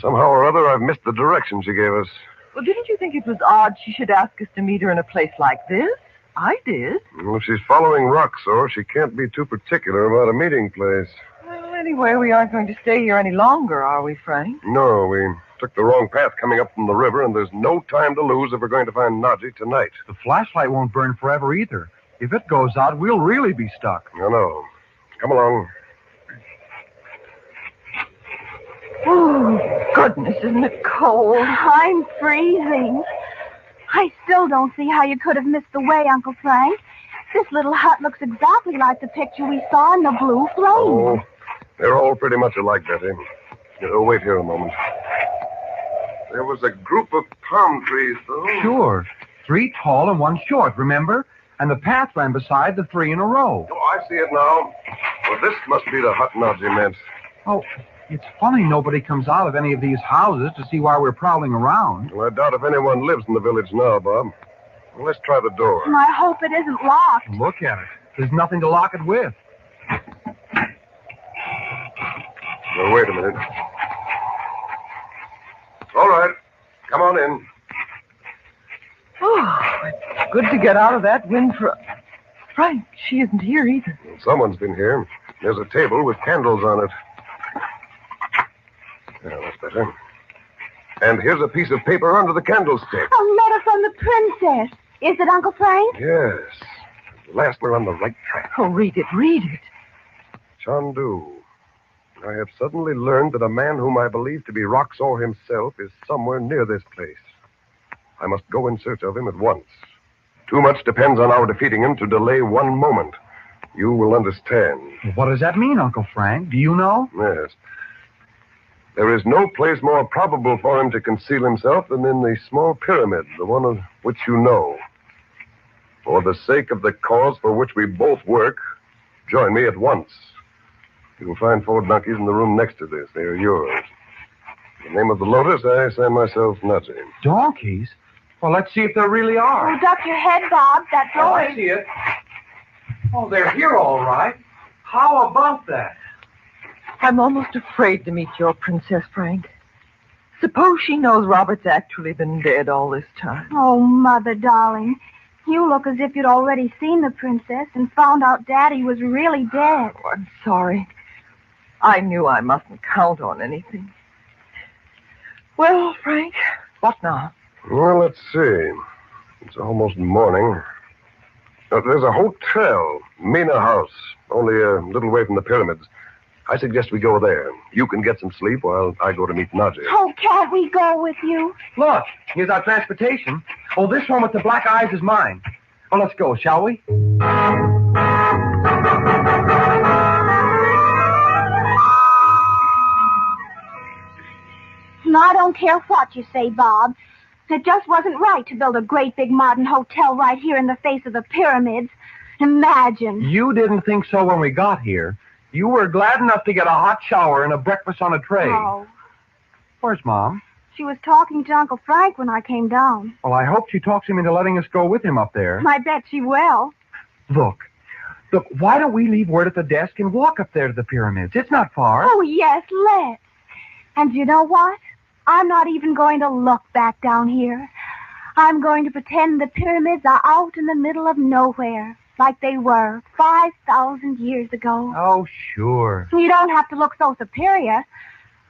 Somehow or other, I've missed the direction she gave us. Well, didn't you think it was odd she should ask us to meet her in a place like this? I did. Well, if she's following Roxor, she can't be too particular about a meeting place. Well, anyway, we aren't going to stay here any longer, are we, Frank? No, we took the wrong path coming up from the river, and there's no time to lose if we're going to find Naji tonight. The flashlight won't burn forever either. If it goes out, we'll really be stuck. I know. Come along. Oh, goodness, isn't it cold? I'm freezing. I still don't see how you could have missed the way, Uncle Frank. This little hut looks exactly like the picture we saw in the blue flame. Oh, they're all pretty much alike, Betty. Wait here a moment. There was a group of palm trees, though. Sure. 3 tall and 1 short, remember? And the path ran beside the 3 in a row. Oh, I see it now. Well, this must be the hut Naji meant. Oh, it's funny nobody comes out of any of these houses to see why we're prowling around. Well, I doubt if anyone lives in the village now, Bob. Well, let's try the door. And I hope it isn't locked. Look at it. There's nothing to lock it with. Well, wait a minute. All right. Come on in. Oh, it's good to get out of that wind for... Frank, she isn't here either. Well, someone's been here. There's a table with candles on it. Yeah, that's better. And here's a piece of paper under the candlestick. A letter from the princess. Is it, Uncle Frank? Yes. At last we're on the right track. Oh, read it, read it. CHANDU, I have suddenly learned that a man whom I believe to be Roxor himself is somewhere near this place. I must go in search of him at once. Too much depends on our defeating him to delay one moment. You will understand. What does that mean, Uncle Frank? Do you know? Yes. There is no place more probable for him to conceal himself than in the small pyramid, the one of which you know. For the sake of the cause for which we both work, join me at once. You will find 4 donkeys in the room next to this. They are yours. In the name of the Lotus, I sign myself Nazi. Donkeys? Well, let's see if there really are. Oh, duck your head, Bob. That's Oh, always... I see it. Oh, they're here all right. How about that? I'm almost afraid to meet your princess, Frank. Suppose she knows Robert's actually been dead all this time. Oh, Mother, darling. You look as if you'd already seen the princess and found out Daddy was really dead. Oh, I'm sorry. I knew I mustn't count on anything. Well, Frank, what now? Well, let's see. It's almost morning. There's a hotel, Mina House, only a little way from the pyramids. I suggest we go there. You can get some sleep while I go to meet Nadia. Oh, can't we go with you? Look, here's our transportation. Oh, this one with the black eyes is mine. Oh, let's go, shall we? I don't care what you say, Bob. It just wasn't right to build a great big modern hotel right here in the face of the pyramids. Imagine. You didn't think so when we got here. You were glad enough to get a hot shower and a breakfast on a tray. Oh, Where's Mom? she was talking to Uncle Frank when I came down. Well, I hope she talks him into letting us go with him up there. I bet she will. Look, why don't we leave word at the desk and walk up there to the pyramids? It's not far. Oh, yes, let's. And you know what? I'm not even going to look back down here. I'm going to pretend the pyramids are out in the middle of nowhere, like they were 5,000 years ago. Oh, sure. You don't have to look so superior.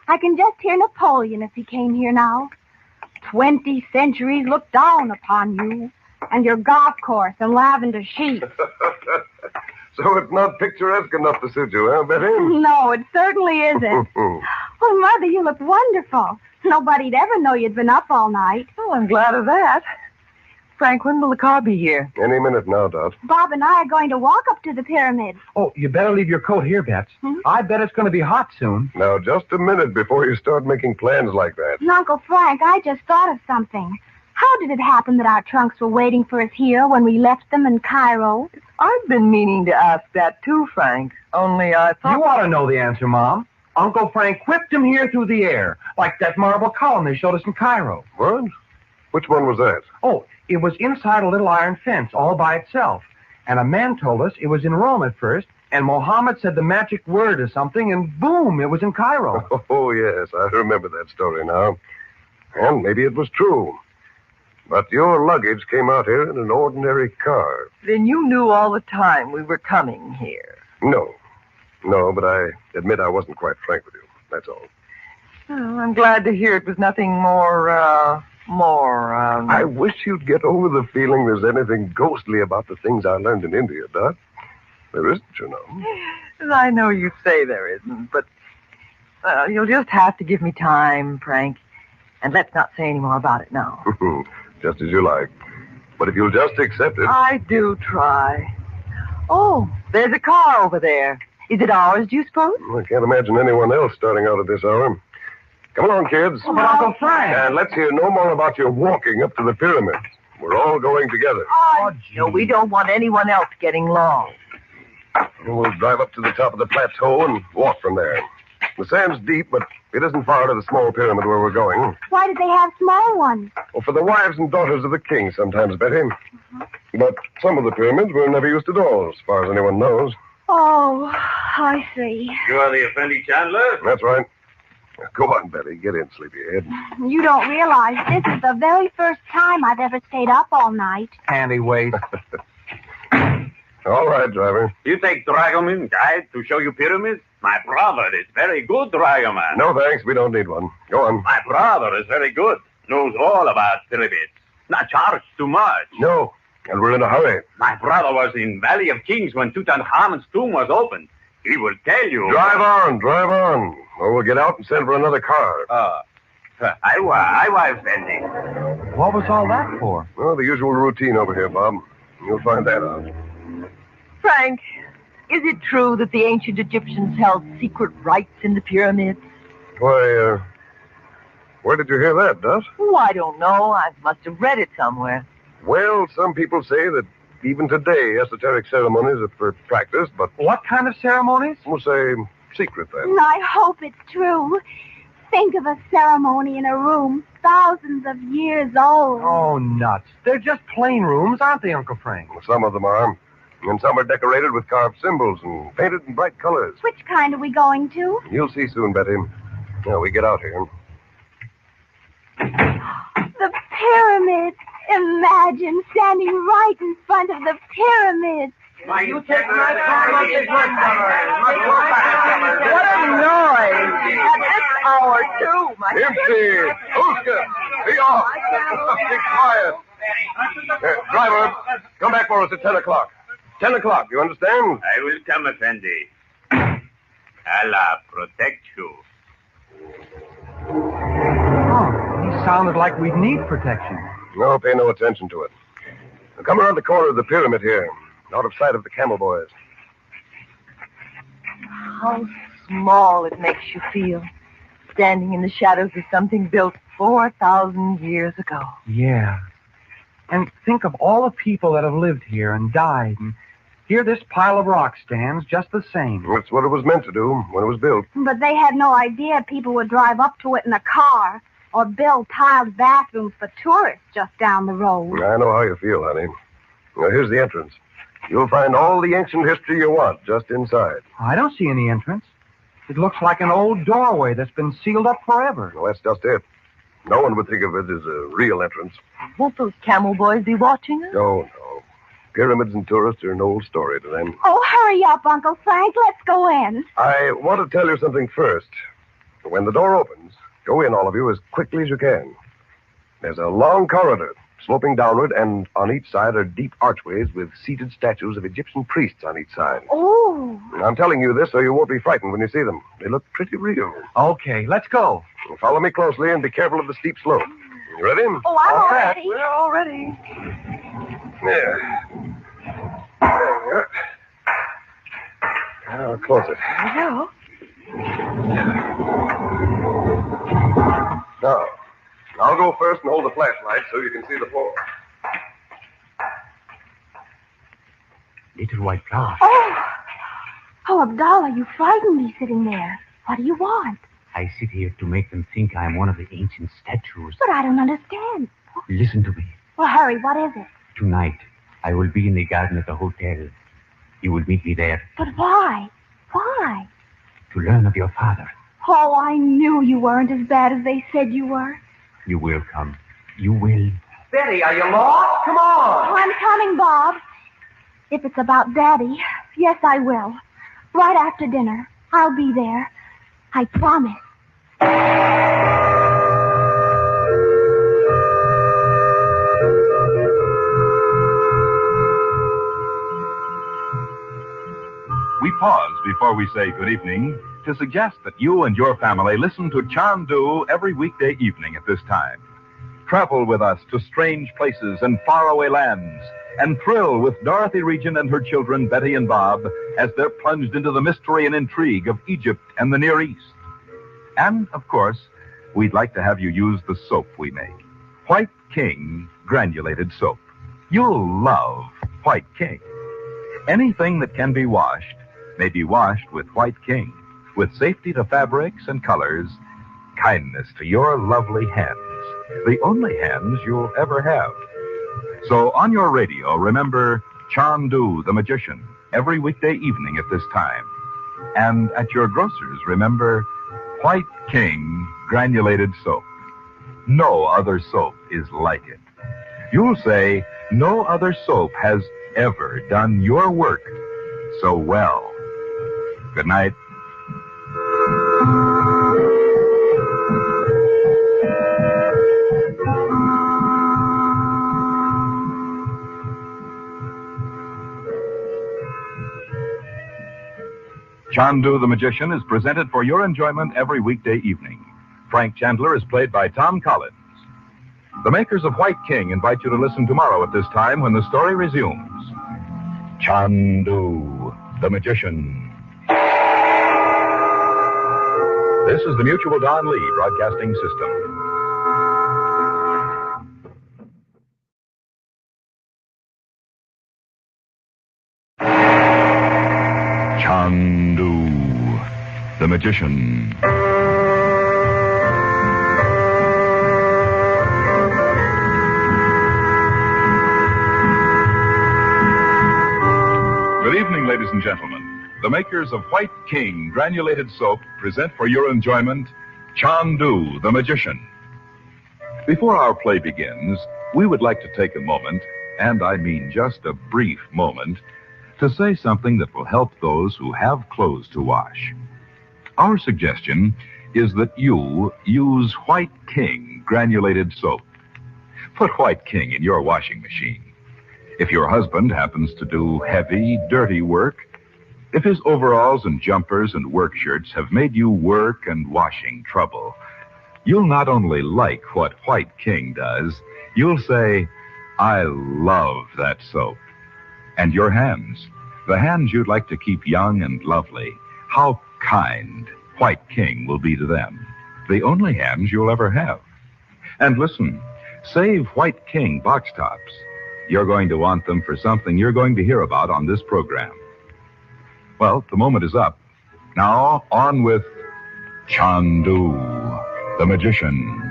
I can just hear Napoleon if he came here now. 20 centuries looked down upon you and your golf course and lavender sheets. So it's not picturesque enough to suit you, huh, Betty? No, it certainly isn't. Oh, Mother, you look wonderful. Nobody'd ever know you'd been up all night. Oh, I'm glad of that. Frank, when will the car be here? Any minute now, Dot. Bob and I are going to walk up to the pyramids. Oh, you better leave your coat here, Bets. I bet it's going to be hot soon. Now, just a minute before you start making plans like that. And Uncle Frank, I just thought of something. How did it happen that our trunks were waiting for us here when we left them in Cairo? I've been meaning to ask that too, Frank. Only I thought... You ought to know the answer, Mom. Uncle Frank whipped him here through the air, like that marble column they showed us in Cairo. What? Which one was that? Oh, it was inside a little iron fence all by itself. And a man told us it was in Rome at first, and Mohammed said the magic word or something, and boom, it was in Cairo. Oh, yes, I remember that story now. And maybe it was true. But your luggage came out here in an ordinary car. Then you knew all the time we were coming here. No, but I admit I wasn't quite frank with you. That's all. Oh, I'm glad to hear it was nothing more. I wish you'd get over the feeling there's anything ghostly about the things I learned in India, Dot. There isn't, you know. I know you say there isn't, but you'll just have to give me time, Frank. And let's not say any more about it now. Just as you like. But if you'll just accept it... I do try. Oh, there's a car over there. Is it ours, do you suppose? I can't imagine anyone else starting out at this hour. Come along, kids. But Uncle Frank. And let's hear no more about your walking up to the pyramids. We're all going together. Oh, no, we don't want anyone else getting lost. We'll drive up to the top of the plateau and walk from there. The sand's deep, but it isn't far to the small pyramid where we're going. Why did they have small ones? Well, for the wives and daughters of the king sometimes, Betty. But some of the pyramids were never used at all, as far as anyone knows. Oh, I see. You are the Effendi Chandler? That's right. Go on, Betty. Get in, sleepyhead. You don't realize this is the very first time I've ever stayed up all night. Handy waist. All right, driver. You take Dragoman guide to show you pyramids? My brother is very good, Dragoman. No, thanks. We don't need one. Go on. My brother is very good. Knows all about pyramids. Not charged too much. No, and we're in a hurry. My brother was in Valley of Kings when Tutankhamun's tomb was opened. He will tell you. Drive on. Or we'll get out and send for another car. I was Effendi. What was all that for? Well, the usual routine over here, Bob. You'll find that out. Frank, is it true that the ancient Egyptians held secret rites in the pyramids? Why, where did you hear that, Dot? Oh, I don't know. I must have read it somewhere. Well, some people say that even today esoteric ceremonies are for practice, but... What kind of ceremonies? We'll say secret, then. And I hope it's true. Think of a ceremony in a room thousands of years old. Oh, nuts. They're just plain rooms, aren't they, Uncle Frank? Well, some of them are. And some are decorated with carved symbols and painted in bright colors. Which kind are we going to? You'll see soon, Betty. Now, we get out here. The pyramids. Imagine standing right in front of the pyramids. Why, you take my time. What a noise! At this hour, too, my Empty! Huska! Be off! Be quiet! Driver, come back for us at 10 o'clock. 10 o'clock, you understand? I will come, Effendi. Allah protect you. Oh, he sounded like we'd need protection. No, pay no attention to it. Now, come around the corner of the pyramid here, out of sight of the camel boys. How small it makes you feel, standing in the shadows of something built 4,000 years ago. Yeah. And think of all the people that have lived here and died, and here this pile of rock stands just the same. That's what it was meant to do when it was built. But they had no idea people would drive up to it in a car or build tiled bathrooms for tourists just down the road. I know how you feel, honey. Now, here's the entrance. You'll find all the ancient history you want just inside. I don't see any entrance. It looks like an old doorway that's been sealed up forever. Well, that's just it. No one would think of it as a real entrance. Won't those camel boys be watching us? No. Pyramids and tourists are an old story to them. Oh, hurry up, Uncle Frank. Let's go in. I want to tell you something first. When the door opens, go in, all of you, as quickly as you can. There's a long corridor sloping downward, and on each side are deep archways with seated statues of Egyptian priests on each side. Oh. I'm telling you this so you won't be frightened when you see them. They look pretty real. Okay, let's go. Follow me closely and be careful of the steep slope. You ready? Oh, I'm all ready. We're all ready. There. There you are. Now, close it. Hello. Now, I'll go first and hold the flashlight so you can see the floor. Little white flower. Oh, Abdallah, you frightened me sitting there. What do you want? I sit here to make them think I am one of the ancient statues. But I don't understand. Listen to me. Well, hurry, what is it? Tonight, I will be in the garden at the hotel. You will meet me there But why? Why? to learn of your father. Oh, I knew you weren't as bad as they said you were. You will come. You will. Betty, are you lost? Come on. Oh, I'm coming, Bob. If it's about Daddy, yes, I will. Right after dinner. I'll be there. I promise. We pause before we say good evening to suggest that you and your family listen to CHANDU every weekday evening at this time. Travel with us to strange places and faraway lands and thrill with Dorothy Regent and her children, Betty and Bob, as they're plunged into the mystery and intrigue of Egypt and the Near East. And, of course, we'd like to have you use the soap we make. White King Granulated Soap. You'll love White King. Anything that can be washed may be washed with White King, with safety to fabrics and colors, kindness to your lovely hands, the only hands you'll ever have. So on your radio, remember CHANDU the Magician every weekday evening at this time. And at your grocer's, remember White King Granulated Soap. No other soap is like it. You'll say, no other soap has ever done your work so well. Good night. CHANDU the Magician is presented for your enjoyment every weekday evening. Frank Chandler is played by Tom Collins. The makers of White King invite you to listen tomorrow at this time when the story resumes. CHANDU the Magician. This is the Mutual Don Lee Broadcasting System. CHANDU, the magician. Good evening, ladies and gentlemen. The makers of White King granulated soap present for your enjoyment CHANDU, the magician. Before our play begins, we would like to take a moment, and I mean just a brief moment, to say something that will help those who have clothes to wash. Our suggestion is that you use White King granulated soap. Put White King in your washing machine. If your husband happens to do heavy, dirty work, if his overalls and jumpers and work shirts have made you work and washing trouble, you'll not only like what White King does, you'll say, I love that soap. And your hands, the hands you'd like to keep young and lovely, how kind White King will be to them. The only hands you'll ever have. And listen, save White King box tops. You're going to want them for something you're going to hear about on this program. Well, the moment is up. Now, on with CHANDU, the magician.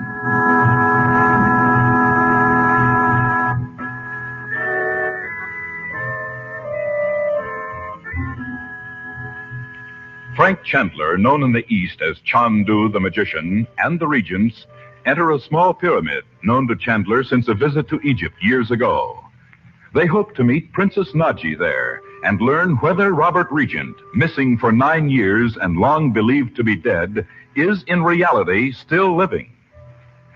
Frank Chandler, known in the East as CHANDU, the magician, and the regents, enter a small pyramid known to Chandler since a visit to Egypt years ago. They hope to meet Princess Naji there and learn whether Robert Regent, missing for 9 years and long believed to be dead, is in reality still living.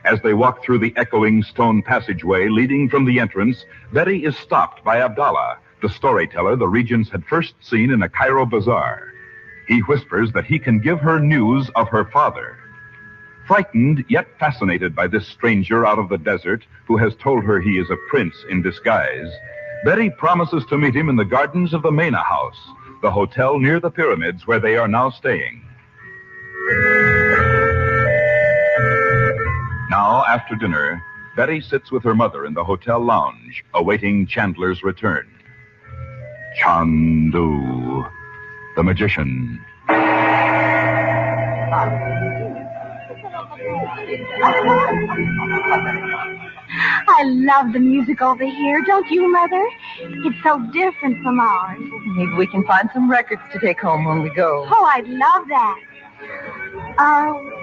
As they walk through the echoing stone passageway leading from the entrance, Betty is stopped by Abdallah, the storyteller the Regents had first seen in a Cairo bazaar. He whispers that he can give her news of her father. Frightened, yet fascinated by this stranger out of the desert who has told her he is a prince in disguise, Betty promises to meet him in the gardens of the Mena House, the hotel near the pyramids where they are now staying. Now, after dinner, Betty sits with her mother in the hotel lounge, awaiting Chandler's return. CHANDU, the magician. I love the music over here, don't you, Mother? It's so different from ours. Maybe we can find some records to take home when we go. Oh, I'd love that.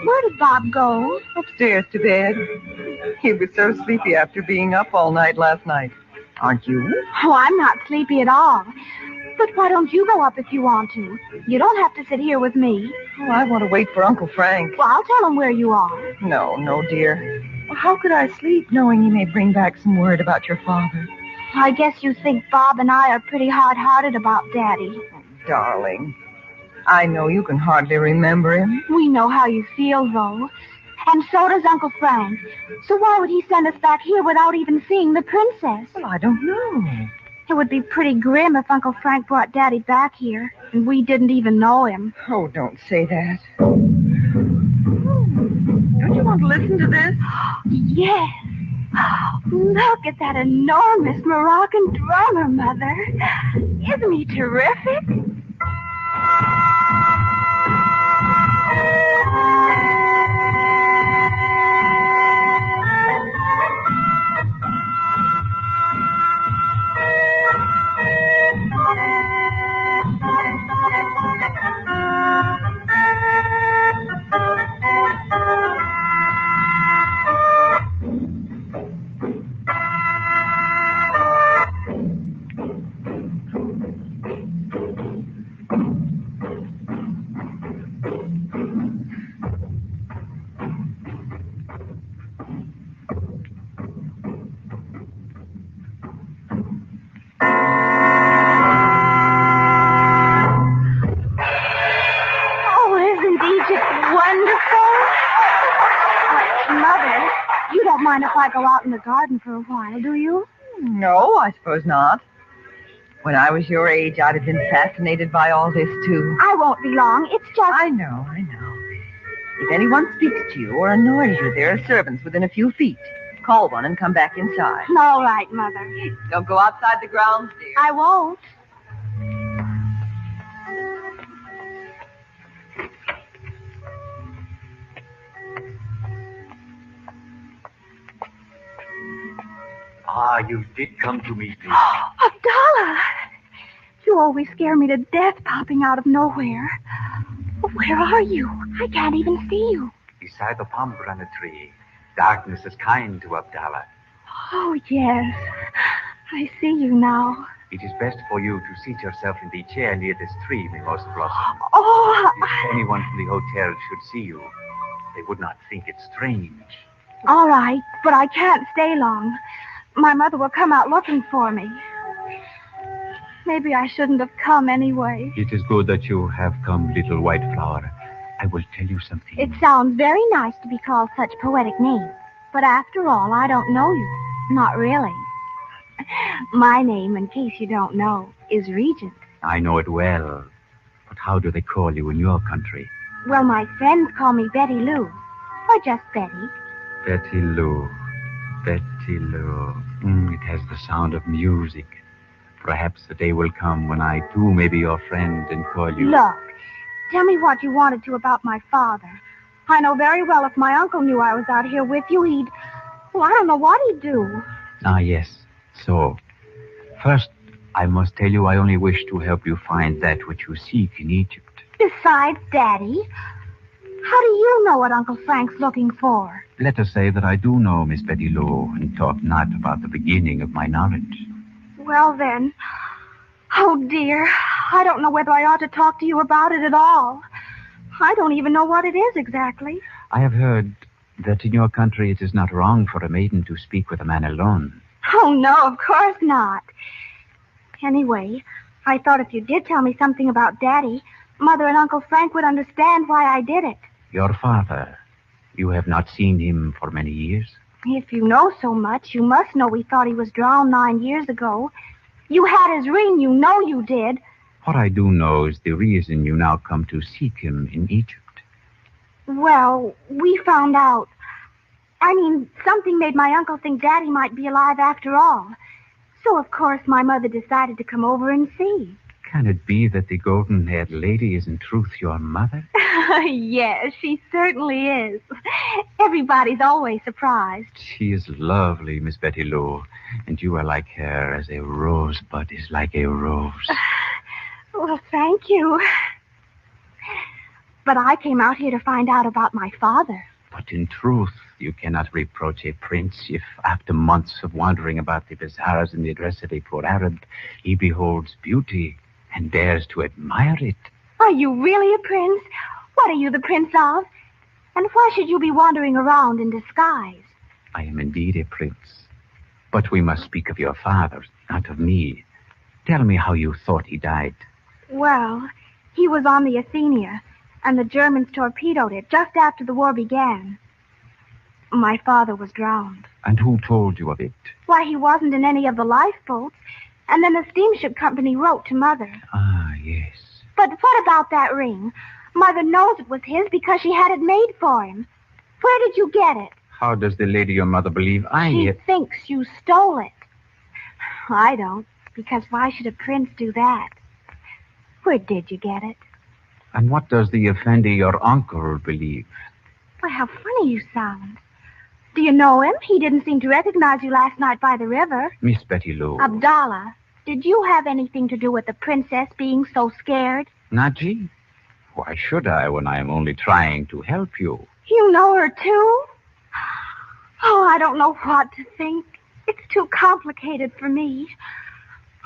Where did Bob go? Upstairs to bed. He was so sleepy after being up all night last night. Aren't you? Oh, I'm not sleepy at all. But why don't you go up if you want to? You don't have to sit here with me. Oh, I want to wait for Uncle Frank. Well, I'll tell him where you are. No, dear. Well, how could I sleep knowing he may bring back some word about your father? I guess you think Bob and I are pretty hard-hearted about Daddy. Darling, I know you can hardly remember him. We know how you feel, though. And so does Uncle Frank. So why would he send us back here without even seeing the princess? Well, I don't know. It would be pretty grim if Uncle Frank brought Daddy back here, and we didn't even know him. Oh, don't say that. Don't you want to listen to this? Yes. Look at that enormous Moroccan drummer, Mother. Isn't he terrific? Mind if I go out in the garden for a while, do you? No, I suppose not. When I was your age, I'd have been fascinated by all this, too. I won't be long. It's just... I know. If anyone speaks to you or annoys you, there are servants within a few feet. Call one and come back inside. All right, Mother. Don't go outside the grounds, dear. I won't. Ah, you did come to meet me. Abdallah! You always scare me to death popping out of nowhere. Where are you? I can't even see you. Beside the pomegranate tree. Darkness is kind to Abdallah. Oh, yes. I see you now. It is best for you to seat yourself in the chair near this tree, Mimosa Blossom. Oh, If anyone from the hotel should see you, they would not think it strange. all right, but I can't stay long. My mother will come out looking for me. Maybe I shouldn't have come anyway. It is good that you have come, little white flower. I will tell you something. It sounds very nice to be called such poetic names. But after all, I don't know you. Not really. My name, in case you don't know, is Regent. I know it well. But how do they call you in your country? Well, my friends call me Betty Lou. Or just Betty. Betty Lou. Betty Lou. It has the sound of music. Perhaps the day will come when I, too, may be your friend and call you... Look, tell me what you wanted to about my father. I know very well if my uncle knew I was out here with you, he'd... Well, I don't know what he'd do. Ah, yes. So, first, I must tell you I only wish to help you find that which you seek in Egypt. Besides, Daddy, how do you know what Uncle Frank's looking for? Let us say that I do know, Miss Betty Lou, and talk not about the beginning of my knowledge. Well, then... Oh, dear. I don't know whether I ought to talk to you about it at all. I don't even know what it is exactly. I have heard that in your country it is not wrong for a maiden to speak with a man alone. Oh, no, of course not. Anyway, I thought if you did tell me something about Daddy, Mother and Uncle Frank would understand why I did it. Your father, you have not seen him for many years? If you know so much, you must know we thought he was drowned 9 years ago. You had his ring, you know you did. What I do know is the reason you now come to seek him in Egypt. Well, we found out. I mean, something made my uncle think Daddy might be alive after all. So, of course, my mother decided to come over and see. Can it be that the golden-haired lady is in truth your mother? Yes, she certainly is. Everybody's always surprised. She is lovely, Miss Betty Lou, and you are like her as a rosebud is like a rose. Well, thank you. But I came out here to find out about my father. But in truth, you cannot reproach a prince if, after months of wandering about the bazaars in the dress of a poor Arab, he beholds beauty and dares to admire it. Are you really a prince? What are you the prince of? And why should you be wandering around in disguise? I am indeed a prince. But we must speak of your father, not of me. Tell me how you thought he died. Well, he was on the Athenia, and the Germans torpedoed it just after the war began. My father was drowned. And who told you of it? Why, he wasn't in any of the lifeboats. And then the steamship company wrote to Mother. Ah, yes. But what about that ring? Mother knows it was his because she had it made for him. Where did you get it? How does the lady your mother believe She thinks you stole it. I don't, because why should a prince do that? Where did you get it? And what does the Effendi, your uncle, believe? Why, how funny you sound. Do you know him? He didn't seem to recognize you last night by the river. Miss Betty Lou. Abdallah, did you have anything to do with the princess being so scared? Najee? Why should I when I am only trying to help you? You know her, too? Oh, I don't know what to think. It's too complicated for me.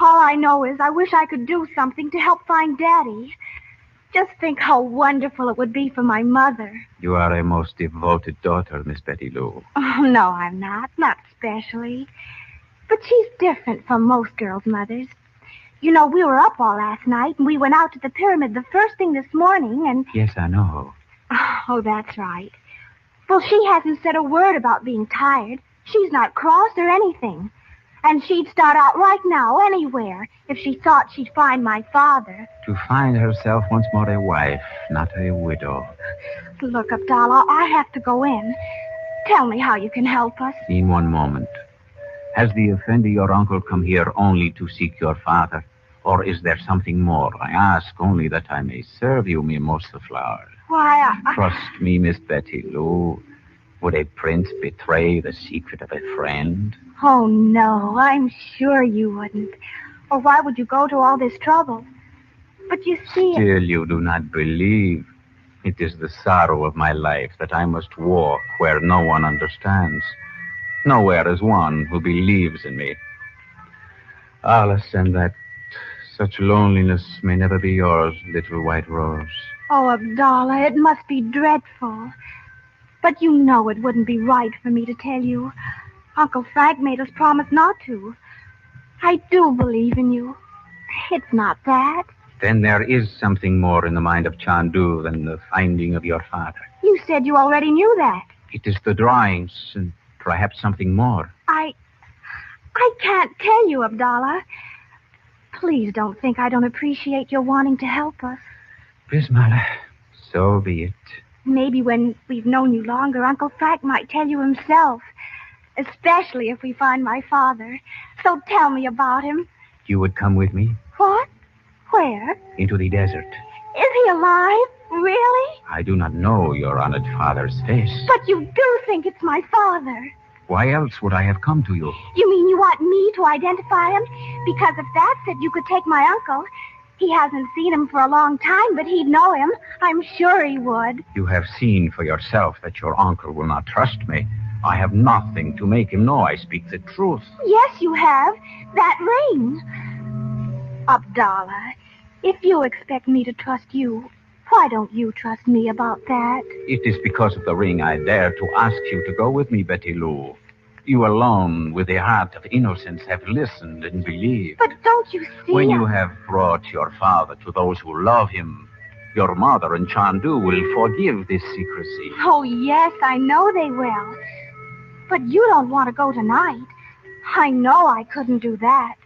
All I know is I wish I could do something to help find Daddy. Just think how wonderful it would be for my mother. You are a most devoted daughter, Miss Betty Lou. Oh, no, I'm not. Not especially. But she's different from most girls' mothers. You know, we were up all last night, and we went out to the pyramid the first thing this morning, and... Yes, I know. Oh, that's right. Well, she hasn't said a word about being tired. She's not cross or anything. And she'd start out right now, anywhere, if she thought she'd find my father. To find herself once more a wife, not a widow. Look, Abdallah, I have to go in. Tell me how you can help us. In one moment. Has the Effendi, your uncle, come here only to seek your father? Or is there something more? I ask only that I may serve you mimosa flowers. Why, Trust me, Miss Betty Lou. Would a prince betray the secret of a friend? Oh, no, I'm sure you wouldn't. Or why would you go to all this trouble? But you see... Still, you do not believe. It is the sorrow of my life that I must walk where no one understands. Nowhere is one who believes in me. Alice, and that such loneliness may never be yours, little white rose. Oh, Abdallah, it must be dreadful. But you know it wouldn't be right for me to tell you. Uncle Frank made us promise not to. I do believe in you. It's not that. Then there is something more in the mind of Chandu than the finding of your father. You said you already knew that. It is the drawings and perhaps something more. I can't tell you, Abdallah. Please don't think I don't appreciate your wanting to help us. Bismillah, so be it. Maybe when we've known you longer, Uncle Frank might tell you himself. Especially if we find my father. So tell me about him. You would come with me What? Where? into the desert. Is he alive? Really? I do not know your honored father's face. But you do think it's my father. Why else would I have come to you? You mean you want me to identify him? Because if that's it, you could take my uncle. He hasn't seen him for a long time, but he'd know him. I'm sure he would. You have seen for yourself that your uncle will not trust me. I have nothing to make him know I speak the truth. Yes, you have. That ring. Abdallah, if you expect me to trust you, why don't you trust me about that? It is because of the ring I dare to ask you to go with me, Betty Lou. You alone, with a heart of innocence, have listened and believed. But don't you see... When you have brought your father to those who love him, your mother and Chandu will forgive this secrecy. Oh, yes, I know they will. But you don't want to go tonight. I know I couldn't do that.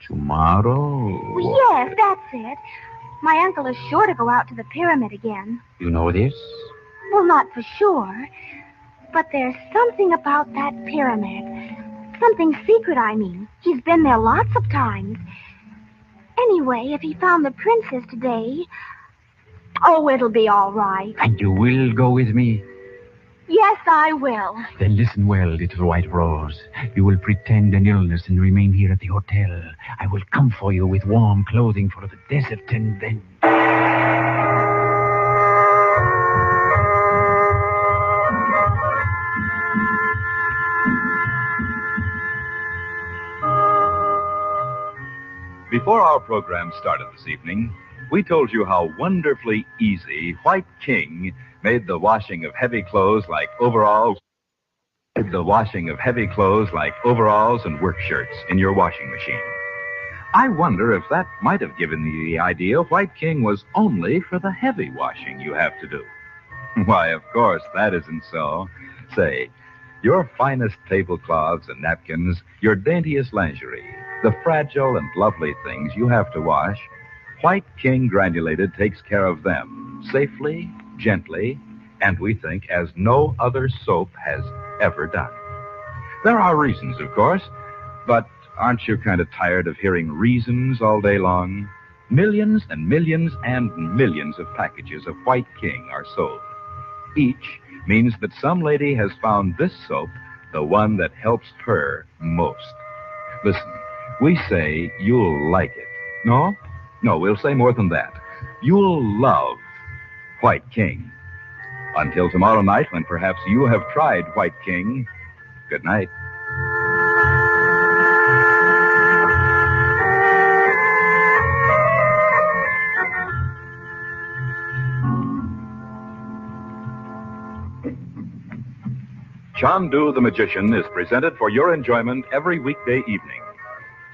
Tomorrow? Yes, that's it. My uncle is sure to go out to the pyramid again. You know this? Well, not for sure. But there's something about that pyramid. Something secret, I mean. He's been there lots of times. Anyway, if he found the princess today... Oh, it'll be all right. And you will go with me? Yes, I will. Then listen well, little white rose. You will pretend an illness and remain here at the hotel. I will come for you with warm clothing for the desert, and then... Before our program started this evening, we told you how wonderfully easy White King made the washing of heavy clothes like overalls and work shirts in your washing machine. I wonder if that might have given you the idea White King was only for the heavy washing you have to do. Why, of course, that isn't so. Say, your finest tablecloths and napkins, your daintiest lingerie, the fragile and lovely things you have to wash, White King Granulated takes care of them safely, gently, and we think as no other soap has ever done. There are reasons, of course, but aren't you kind of tired of hearing reasons all day long? Millions and millions and millions of packages of White King are sold. Each means that some lady has found this soap the one that helps her most. Listen, we say you'll like it. No, we'll say more than that. You'll love White King. Until tomorrow night, when perhaps you have tried White King, good night. Chandu the Magician is presented for your enjoyment every weekday evening.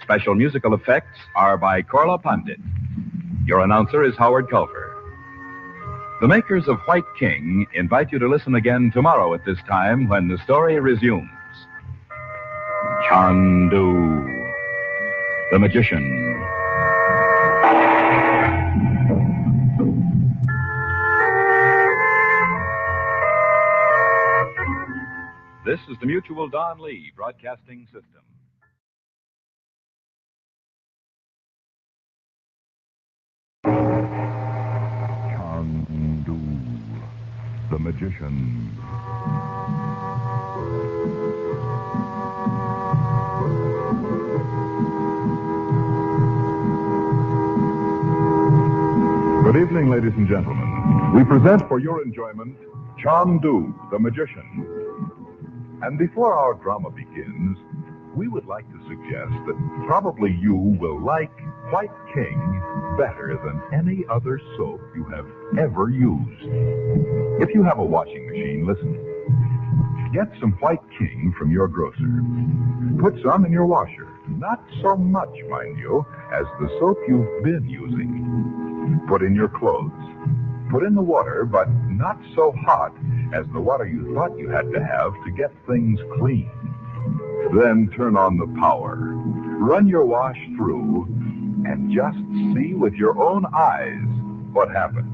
Special musical effects are by Korla Pandit. Your announcer is Howard Culver. The makers of White King invite you to listen again tomorrow at this time when the story resumes. CHANDU, the magician. This is the Mutual Don Lee Broadcasting System. CHANDU, the magician. Good evening, ladies and gentlemen. We present for your enjoyment CHANDU, the magician. And before our drama begins, we would like to suggest that probably you will like White King better than any other soap you have ever used. If you have a washing machine, listen. Get some White King from your grocer. Put some in your washer. Not so much, mind you, as the soap you've been using. Put in your clothes. Put in the water, but not so hot as the water you thought you had to have to get things clean. Then turn on the power. Run your wash through and just see with your own eyes what happens.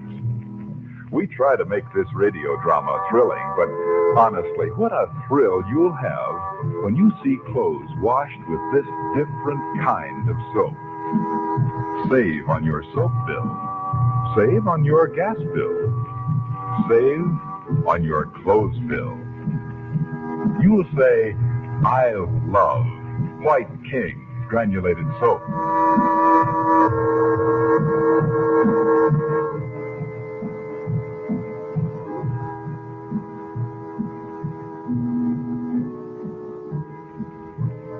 We try to make this radio drama thrilling, but honestly, what a thrill you'll have when you see clothes washed with this different kind of soap. Save on your soap bill. Save on your gas bill. Save on your clothes bill. You'll say, I love White King granulated soap.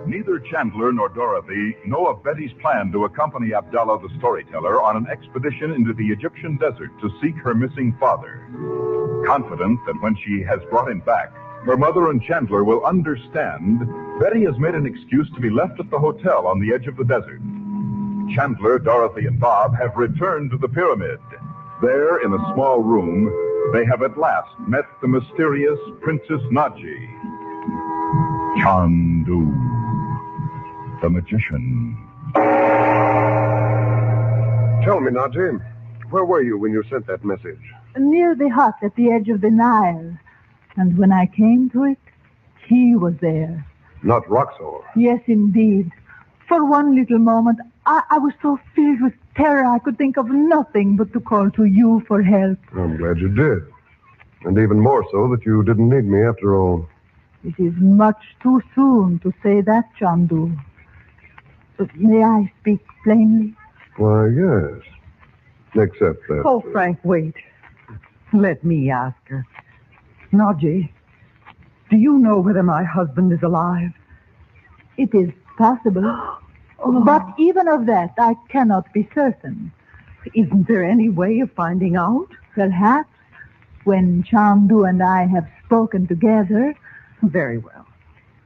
Neither Chandler nor Dorothy know of Betty's plan to accompany Abdallah the storyteller on an expedition into the Egyptian desert to seek her missing father. Confident that when she has brought him back, her mother and Chandler will understand, Betty has made an excuse to be left at the hotel on the edge of the desert. Chandler, Dorothy, and Bob have returned to the pyramid. There, in a small room, they have at last met the mysterious Princess Naji. CHANDU, the magician. Tell me, Naji, where were you when you sent that message? Near the hut at the edge of the Nile. And when I came to it, he was there. Not Roxor. Yes, indeed. For one little moment, I was so filled with terror I could think of nothing but to call to you for help. I'm glad you did. And even more so that you didn't need me after all. It is much too soon to say that, Chandu. But may I speak plainly? Why, yes. Except that... Oh, Frank, wait. Let me ask her. Naji, do you know whether my husband is alive? It is possible. But even of that, I cannot be certain. Isn't there any way of finding out? Perhaps when Chandu and I have spoken together. Very well.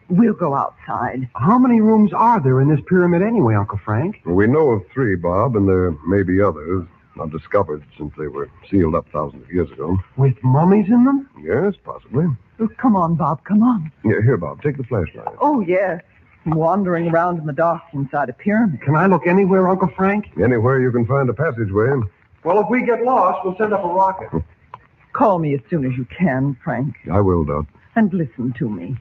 We'll go outside. How many rooms are there in this pyramid anyway, Uncle Frank? We know of 3, Bob, and there may be others. Undiscovered since they were sealed up thousands of years ago. With mummies in them? Yes, possibly. Oh, come on, Bob, come on. Yeah, here, Bob, take the flashlight. Oh, yes. I'm wandering around in the dark inside a pyramid. Can I look anywhere, Uncle Frank? Anywhere you can find a passageway. Well, if we get lost, we'll send up a rocket. Call me as soon as you can, Frank. I will, Dot. And listen to me.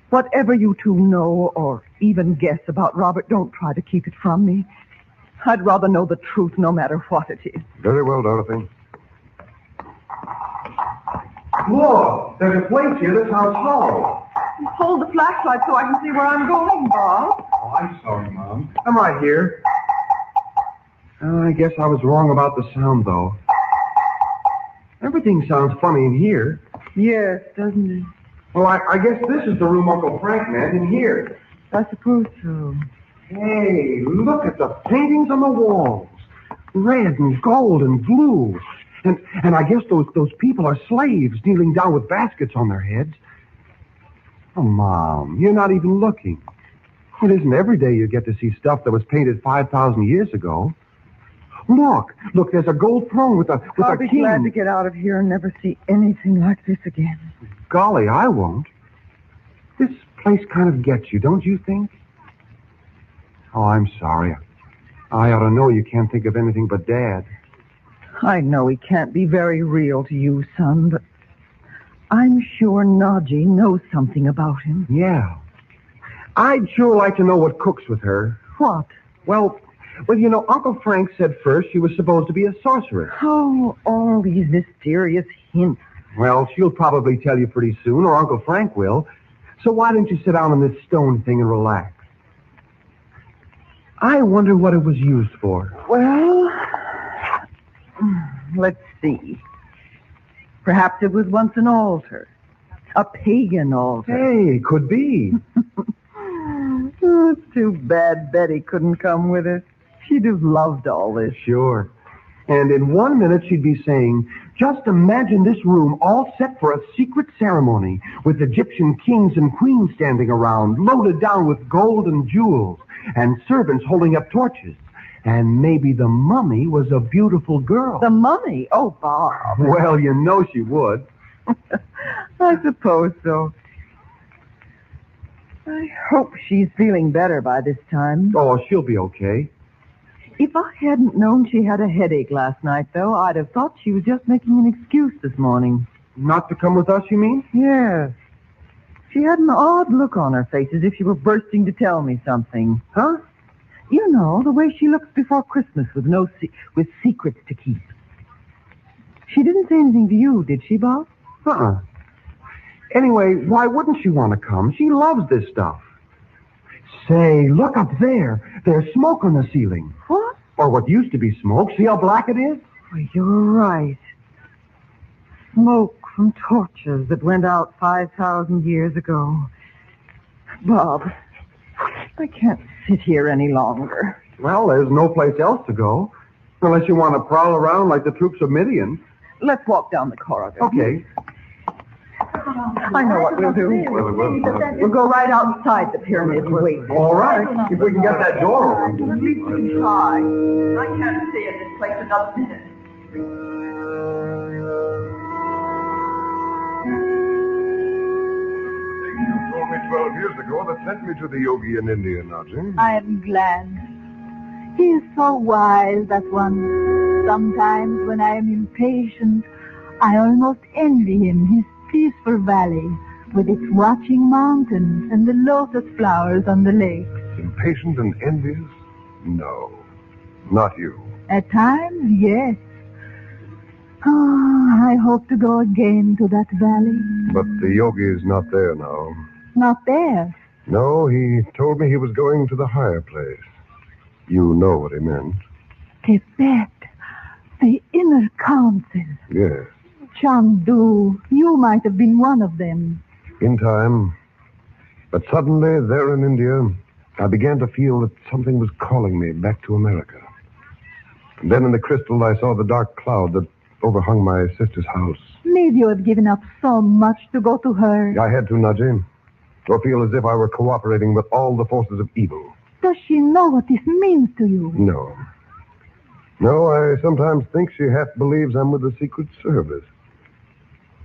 Whatever you two know or even guess about Robert, don't try to keep it from me. I'd rather know the truth no matter what it is. Very well, Dorothy. Look, there's a place here that sounds hollow. Hold the flashlight so I can see where I'm going, Bob. Oh, I'm sorry, Mom. I'm right here. I guess I was wrong about the sound, though. Everything sounds funny in here. Yes, doesn't it? Well, I guess this is the room Uncle Frank meant in here. I suppose so. Hey, look at the paintings on the walls. Red and gold and blue. And I guess those people are slaves kneeling down with baskets on their heads. Oh, Mom, you're not even looking. It isn't every day you get to see stuff that was painted 5,000 years ago. Look, there's a gold throne with a I'll be king. glad to get out of here and never see anything like this again. Golly, I won't. This Place kind of gets you, don't you think? Oh, I'm sorry. I ought to know you can't think of anything but Dad. I know he can't be very real to you, son, but I'm sure Naji knows something about him. Yeah. I'd sure like to know what cooks with her. What? Well, you know, Uncle Frank said first she was supposed to be a sorceress. Oh, all these mysterious hints. Well, she'll probably tell you pretty soon, or Uncle Frank will. So why don't you sit down on this stone thing and relax? I wonder what it was used for. Well, let's see. Perhaps it was once an altar. A pagan altar. Hey, could be. Oh, it's too bad Betty couldn't come with us. She'd have loved all this. Sure. And in 1 minute she'd be saying, just imagine this room all set for a secret ceremony with Egyptian kings and queens standing around, loaded down with gold and jewels, and servants holding up torches. And maybe the mummy was a beautiful girl. The mummy? Oh, Bob. Well, you know she would. I suppose so. I hope she's feeling better by this time. Oh, she'll be okay. If I hadn't known she had a headache last night, though, I'd have thought she was just making an excuse this morning. Not to come with us, you mean? Yes. She had an odd look on her face, as if she were bursting to tell me something. Huh? You know, the way she looks before Christmas with secrets to keep. She didn't say anything to you, did she, Bob? Uh-uh. Anyway, why wouldn't she want to come? She loves this stuff. Say, look up there. There's smoke on the ceiling. What? Or what used to be smoke. See how black it is? Oh, you're right. Smoke from torches that went out 5,000 years ago. Bob, I can't sit here any longer. Well, there's no place else to go. Unless you want to prowl around like the troops of Midian. Let's walk down the corridor. Okay. I know what we'll do. We'll go right outside the pyramid and wait. All right. If we can get that door open. At least we can try. I can't stay in this place another minute. You told me 12 years ago that sent me to the yogi in India, Naji. I am glad. He is so wise, that one. Sometimes when I am impatient, I almost envy him his peaceful valley with its watching mountains and the lotus flowers on the lake. Impatient and envious? No, not you. At times, yes. Oh, I hope to go again to that valley. But the yogi is not there now. Not there. No, he told me he was going to the higher place. You know what he meant. Tibet, the inner council. Yes. CHANDU, you might have been one of them. In time. But suddenly, there in India, I began to feel that something was calling me back to America. And then in the crystal, I saw the dark cloud that overhung my sister's house. Maybe you have given up so much to go to her. I had to, Naji. Or feel as if I were cooperating with all the forces of evil. Does she know what this means to you? No. No, I sometimes think she half believes I'm with the Secret Service.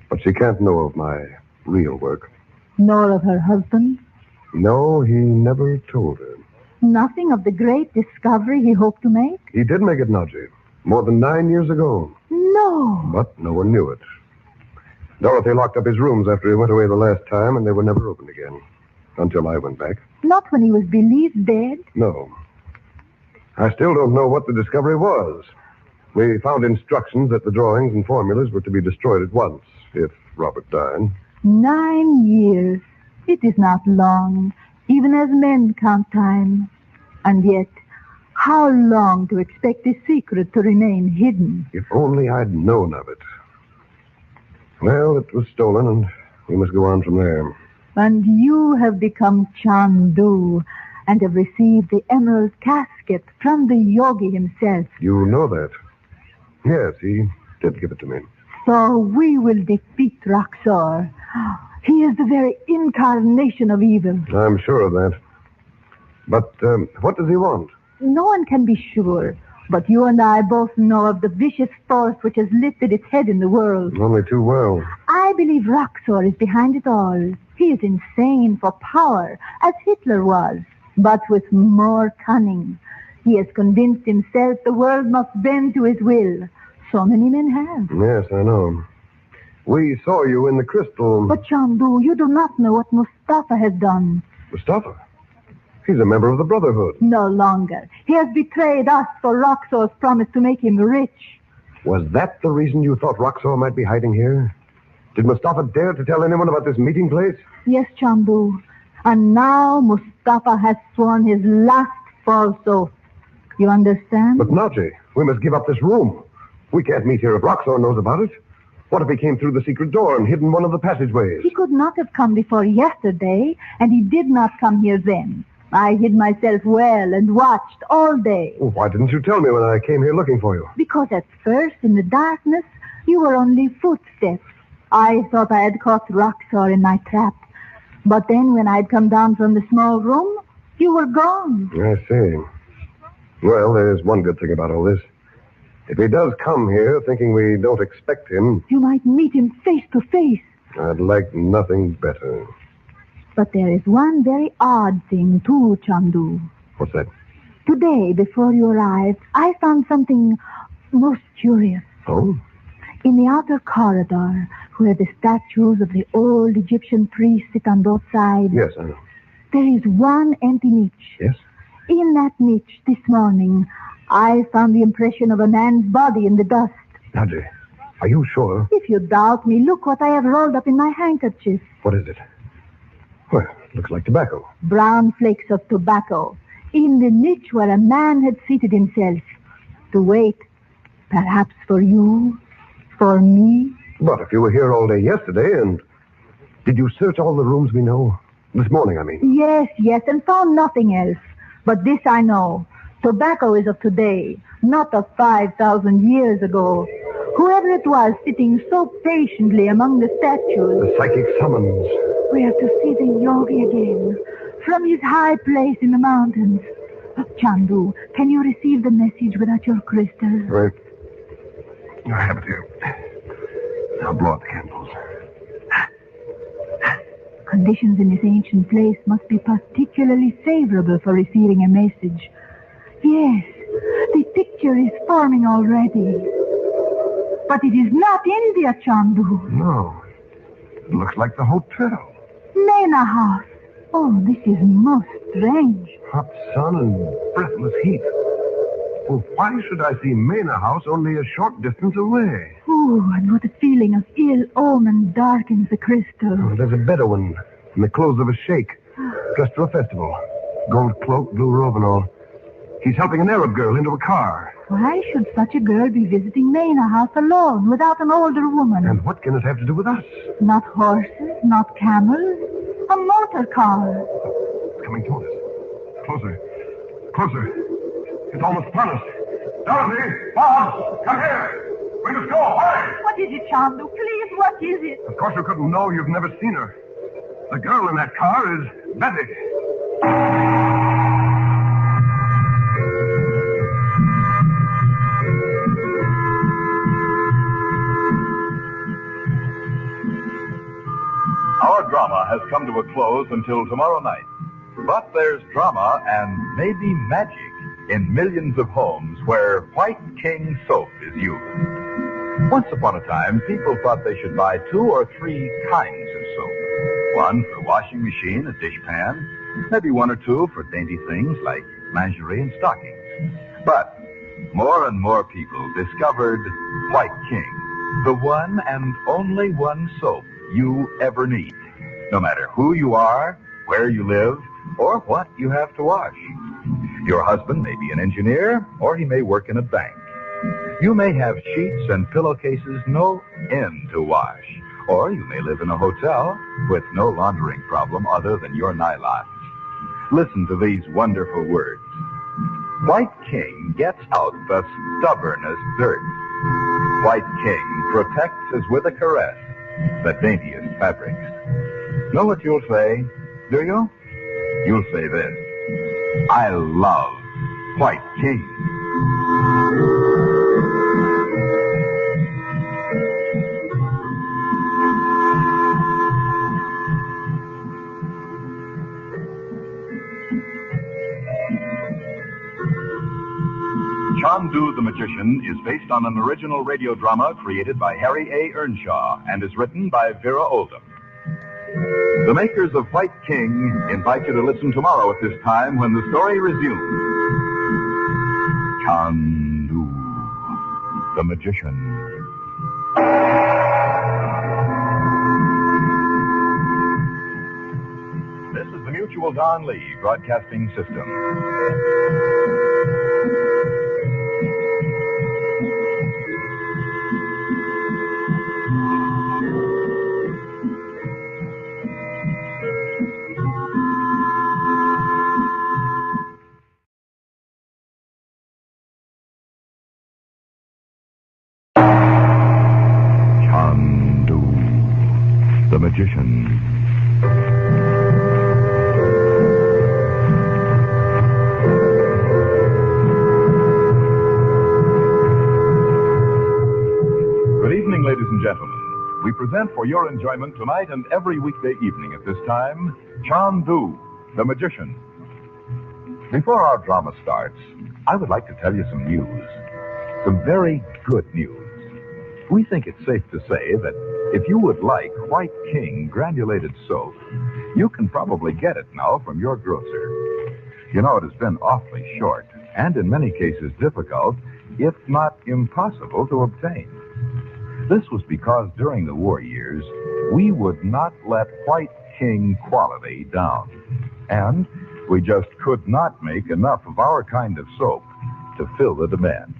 But she can't know of my real work. Nor of her husband? No, he never told her. Nothing of the great discovery he hoped to make? He did make it, Naji. More than 9 years ago. No. But no one knew it. Dorothy locked up his rooms after he went away the last time, and they were never opened again. Until I went back. Not when he was believed dead? No. I still don't know what the discovery was. We found instructions that the drawings and formulas were to be destroyed at once, if Robert died. 9 years. It is not long, even as men count time. And yet, how long to expect the secret to remain hidden? If only I'd known of it. Well, it was stolen, and we must go on from there. And you have become CHANDU and have received the emerald casket from the yogi himself. You know that? Yes, he did give it to me. So we will defeat Raksor. He is the very incarnation of evil. I'm sure of that. But what does he want? No one can be sure, but you and I both know of the vicious force which has lifted its head in the world. Only too well. I believe Raksor is behind it all. He is insane for power, as Hitler was, but with more cunning. He has convinced himself the world must bend to his will. So many men have. Yes, I know. We saw you in the crystal. But, Chandu, you do not know what Mustafa has done. Mustafa? He's a member of the Brotherhood. No longer. He has betrayed us for Roxor's promise to make him rich. Was that the reason you thought Roxor might be hiding here? Did Mustafa dare to tell anyone about this meeting place? Yes, Chandu. And now Mustafa has sworn his last false oath. You understand? But Naji, we must give up this room. We can't meet here if Roxor knows about it. What if he came through the secret door and hid in one of the passageways? He could not have come before yesterday, and he did not come here then. I hid myself well and watched all day. Well, why didn't you tell me when I came here looking for you? Because at first, in the darkness, you were only footsteps. I thought I had caught Roxor in my trap. But then when I'd come down from the small room, you were gone. I see. Well, there's one good thing about all this. If he does come here thinking we don't expect him, You might meet him face to face. I'd like nothing better. But there is one very odd thing, too, Chandu. What's that? Today, before you arrived, I found something most curious. Oh? In the outer corridor, where the statues of the old Egyptian priests sit on both sides, Yes, I know. there is one empty niche. Yes? In that niche, this morning, I found the impression of a man's body in the dust. Naji, are you sure? If you doubt me, look what I have rolled up in my handkerchief. What is it? Well, looks like tobacco. Brown flakes of tobacco. In the niche where a man had seated himself to wait, perhaps for you, for me. But if you were here all day yesterday and... Did you search all the rooms we know? This morning, I mean. Yes, and found nothing else. But this I know. Tobacco is of today, not of 5,000 years ago. Whoever it was sitting so patiently among the statues. The psychic summons. We have to see the yogi again, from his high place in the mountains. Chandu, can you receive the message without your crystal? Right. I have it here. Now blow out the candles. Conditions in this ancient place must be particularly favorable for receiving a message. Yes, the picture is forming already. But it is not India, Chandu. No. It looks like the hotel. Mena House. Oh, this is most strange. Hot sun and breathless heat. Well, why should I see Mena House only a short distance away? Oh, and what a feeling of ill omen darkens the crystal. Oh, there's a Bedouin in the clothes of a sheikh, dressed for a festival. Gold cloak, blue robe and all. He's helping an Arab girl into a car. Why should such a girl be visiting Mena House alone, without an older woman? And what can it have to do with us? Not horses, not camels, a motor car. It's coming toward us. Closer. Closer. It's almost upon us. Dorothy! Bob! Come here! We must go! Hurry! What is it, Chandu? Please, what is it? Of course you couldn't know. You've never seen her. The girl in that car is Betty. Our drama has come to a close until tomorrow night. But there's drama and maybe magic in millions of homes where White King soap is used. Once upon a time, people thought they should buy 2 or 3 kinds of soap. One for the washing machine, a dishpan, maybe 1 or 2 for dainty things like lingerie and stockings. But more and more people discovered White King, the one and only one soap you ever need, no matter who you are, where you live, or what you have to wash. Your husband may be an engineer, or he may work in a bank. You may have sheets and pillowcases no end to wash, or you may live in a hotel with no laundering problem other than your nylon. Listen to these wonderful words. White King gets out the stubbornest dirt. White King protects as with a caress the daintiest fabrics. Know what you'll say, do you? You'll say this: I love White King. CHANDU the Magician is based on an original radio drama created by Harry A. Earnshaw and is written by Vera Oldham. The makers of White King invite you to listen tomorrow at this time when the story resumes. CHANDU the Magician. This is the Mutual Don Lee Broadcasting System. CHANDU the Magician. Good evening, ladies and gentlemen. We present for your enjoyment tonight and every weekday evening at this time, CHANDU the Magician. Before our drama starts, I would like to tell you some news. Some very good news. We think it's safe to say that if you would like White King granulated soap, you can probably get it now from your grocer. You know, it has been awfully short, and in many cases difficult, if not impossible to obtain. This was because during the war years, we would not let White King quality down. And we just could not make enough of our kind of soap to fill the demand.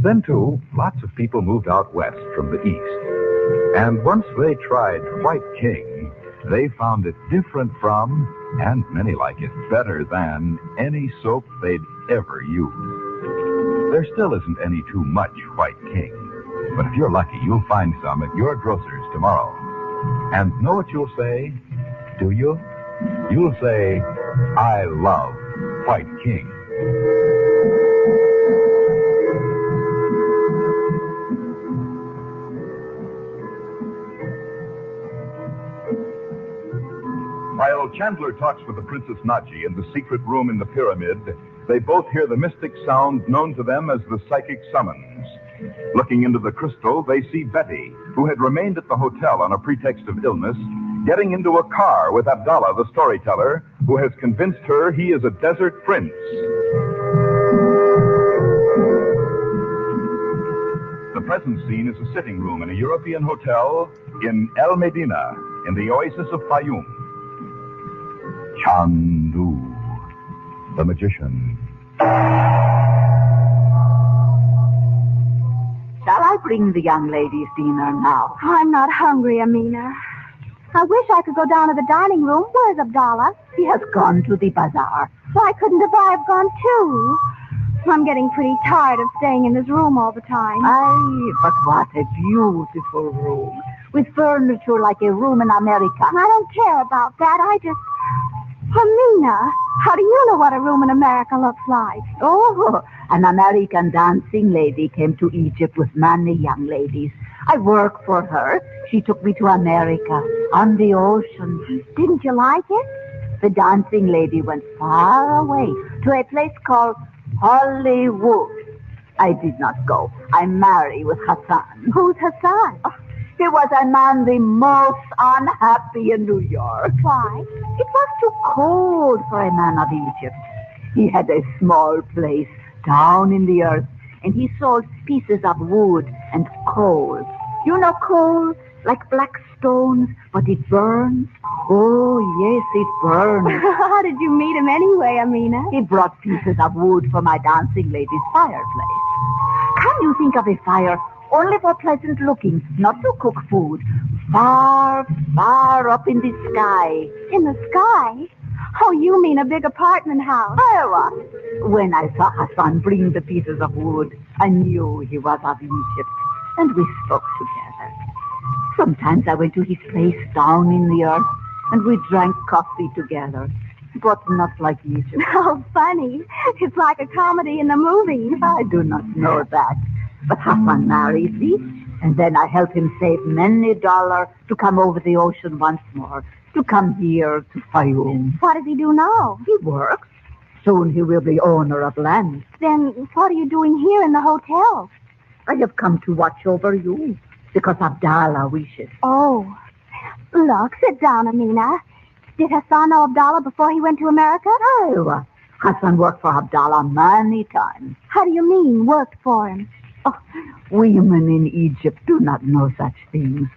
Then, too, lots of people moved out west from the east. And once they tried White King, they found it different from, and many like it better than, any soap they'd ever used. There still isn't any too much White King. But if you're lucky, you'll find some at your grocer's tomorrow. And know what you'll say? Do you? You'll say, I love White King. While Chandler talks with the Princess Naji in the secret room in the pyramid, they both hear the mystic sound known to them as the psychic summons. Looking into the crystal, they see Betty, who had remained at the hotel on a pretext of illness, getting into a car with Abdallah, the storyteller, who has convinced her he is a desert prince. The present scene is a sitting room in a European hotel in El Medina, in the oasis of Fayum. CHANDU the Magician. Shall I bring the young ladies' dinner now? I'm not hungry, Amina. I wish I could go down to the dining room. Where's Abdallah? He has gone to the bazaar. Why couldn't I have gone too? I'm getting pretty tired of staying in this room all the time. Aye, but what a beautiful room. With furniture like a room in America. I don't care about that. Amina, how do you know what a room in America looks like? Oh, an American dancing lady came to Egypt with many young ladies. I work for her. She took me to America, on the ocean. Didn't you like it? The dancing lady went far away to a place called Hollywood. I did not go. I married with Hassan. Who's Hassan? He was a man the most unhappy in New York. Why? It was too cold for a man of Egypt. He had a small place down in the earth, and he sold pieces of wood and coal. You know coal? Like black stones, but it burns. Oh, yes, it burns. How did you meet him anyway, Amina? He brought pieces of wood for my dancing lady's fireplace. Can you think of a fire only for pleasant looking, not to cook food? Far, far up in the sky. In the sky? Oh, you mean a big apartment house. Oh, when I saw Hassan bring the pieces of wood, I knew he was of Egypt, and we spoke together. Sometimes I went to his place down in the earth, and we drank coffee together, but not like Egypt. Oh, funny. It's like a comedy in the movies. I do not know that. But Hassan married me, and then I helped him save many dollars to come over the ocean once more, to come here to Fayum. What does he do now? He works. Soon he will be owner of land. Then what are you doing here in the hotel? I have come to watch over you because Abdallah wishes. Oh. Look, sit down, Amina. Did Hassan know Abdallah before he went to America? Oh, Hassan worked for Abdallah many times. How do you mean, worked for him? Oh, women in Egypt do not know such things.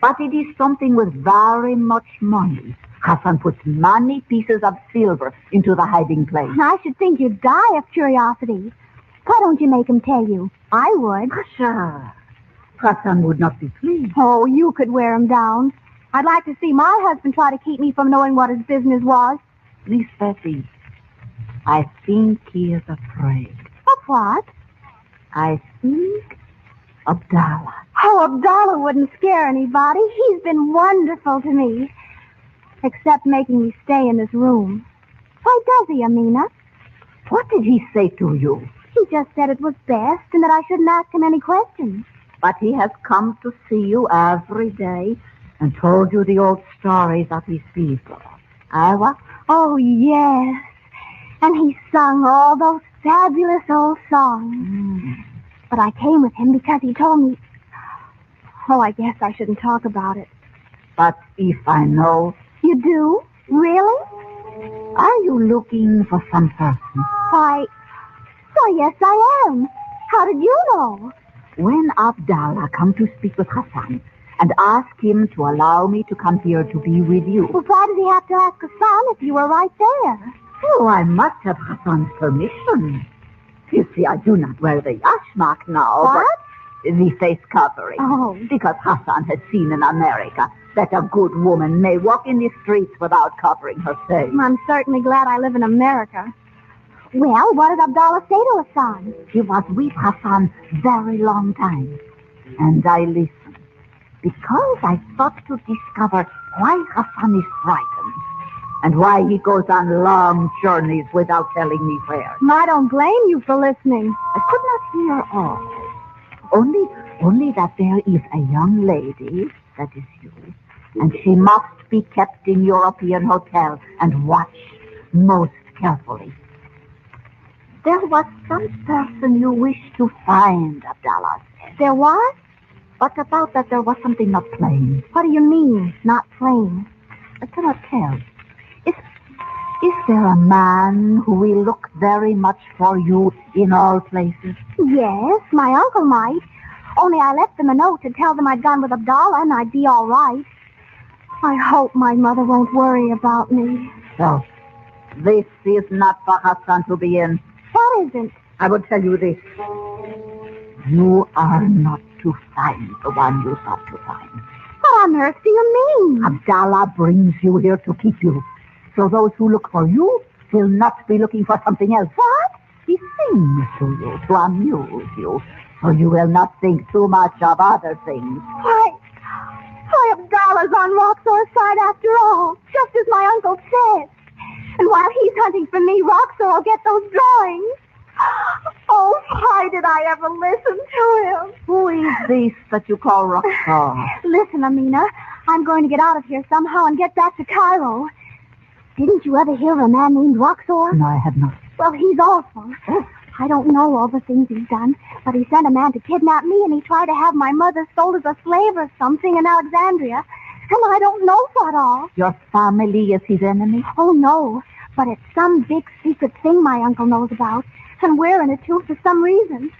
But it is something with very much money. Hassan puts many pieces of silver into the hiding place. I should think you'd die of curiosity. Why don't you make him tell you? I would. Sure. Hassan would not be pleased. Oh, you could wear him down. I'd like to see my husband try to keep me from knowing what his business was. Miss Betty, I think he is afraid. Of what? I think Abdallah. Oh, Abdallah wouldn't scare anybody. He's been wonderful to me. Except making me stay in this room. Why does he, Amina? What did he say to you? He just said it was best and that I shouldn't ask him any questions. But he has come to see you every day and told you the old stories of his people. Iowa? Oh, yes. And he sung all those fabulous old songs. But I came with him because he told me... Oh, I guess I shouldn't talk about it. But if I know... You do? Really? Are you looking for some person? Why, yes, I am. How did you know? When Abdallah come to speak with Hassan and ask him to allow me to come here to be with you. Well, why did he have to ask Hassan if you were right there? Oh, I must have Hassan's permission. You see, I do not wear the yashmak now. What? But the face covering. Oh. Because Hassan has seen in America that a good woman may walk in the streets without covering her face. I'm certainly glad I live in America. Well, what did Abdallah say to Hassan? He was with Hassan very long time. And I listened. Because I thought to discover why Hassan is frightened. And why he goes on long journeys without telling me where. I don't blame you for listening. I could not hear all. Only that there is a young lady, that is you, and she must be kept in European hotel and watched most carefully. There was some person you wished to find, Abdallah said. There was? But about that there was something not plain. What do you mean, not plain? I cannot tell. Is there a man who will look very much for you in all places? Yes, my uncle might. Only I left them a note to tell them I'd gone with Abdallah and I'd be all right. I hope my mother won't worry about me. So, this is not for Hassan to be in. What isn't? I will tell you this. You are not to find the one you thought to find. What on earth do you mean? Abdallah brings you here to keep you. So those who look for you will not be looking for something else. What? He sings to you to amuse you, so you will not think too much of other things. Why, Abdallah's on Roxor's side after all, just as my uncle said. And while he's hunting for me, Roxor will get those drawings. Oh, why did I ever listen to him? Who is this that you call Roxor? Listen, Amina, I'm going to get out of here somehow and get back to Cairo. Didn't you ever hear of a man named Roxor? No, I have not. Well, he's awful. Oh. I don't know all the things he's done, but he sent a man to kidnap me, and he tried to have my mother sold as a slave or something in Alexandria. And I don't know what all. Your family is his enemy? Oh, no. But it's some big secret thing my uncle knows about, and we're in it, too, for some reason.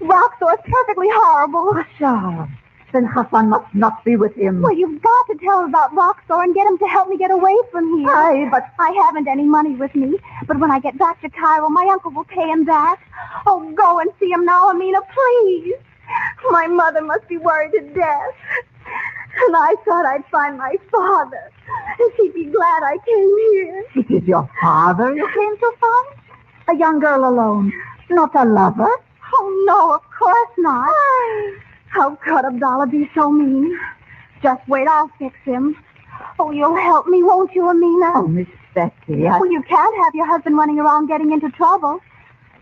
Roxor's perfectly horrible. Sure. Then Hassan must not be with him. Well, you've got to tell him about Roxor and get him to help me get away from here. Aye, but I haven't any money with me. But when I get back to Cairo, my uncle will pay him back. Oh, go and see him now, Amina, please. My mother must be worried to death. And I thought I'd find my father. And she'd be glad I came here. It is your father you came to find? A young girl alone, not a lover? Oh, no, of course not. How could Abdallah be so mean? Just wait, I'll fix him. Oh, you'll help me, won't you, Amina? Oh, Miss Betty, Well, you can't have your husband running around getting into trouble.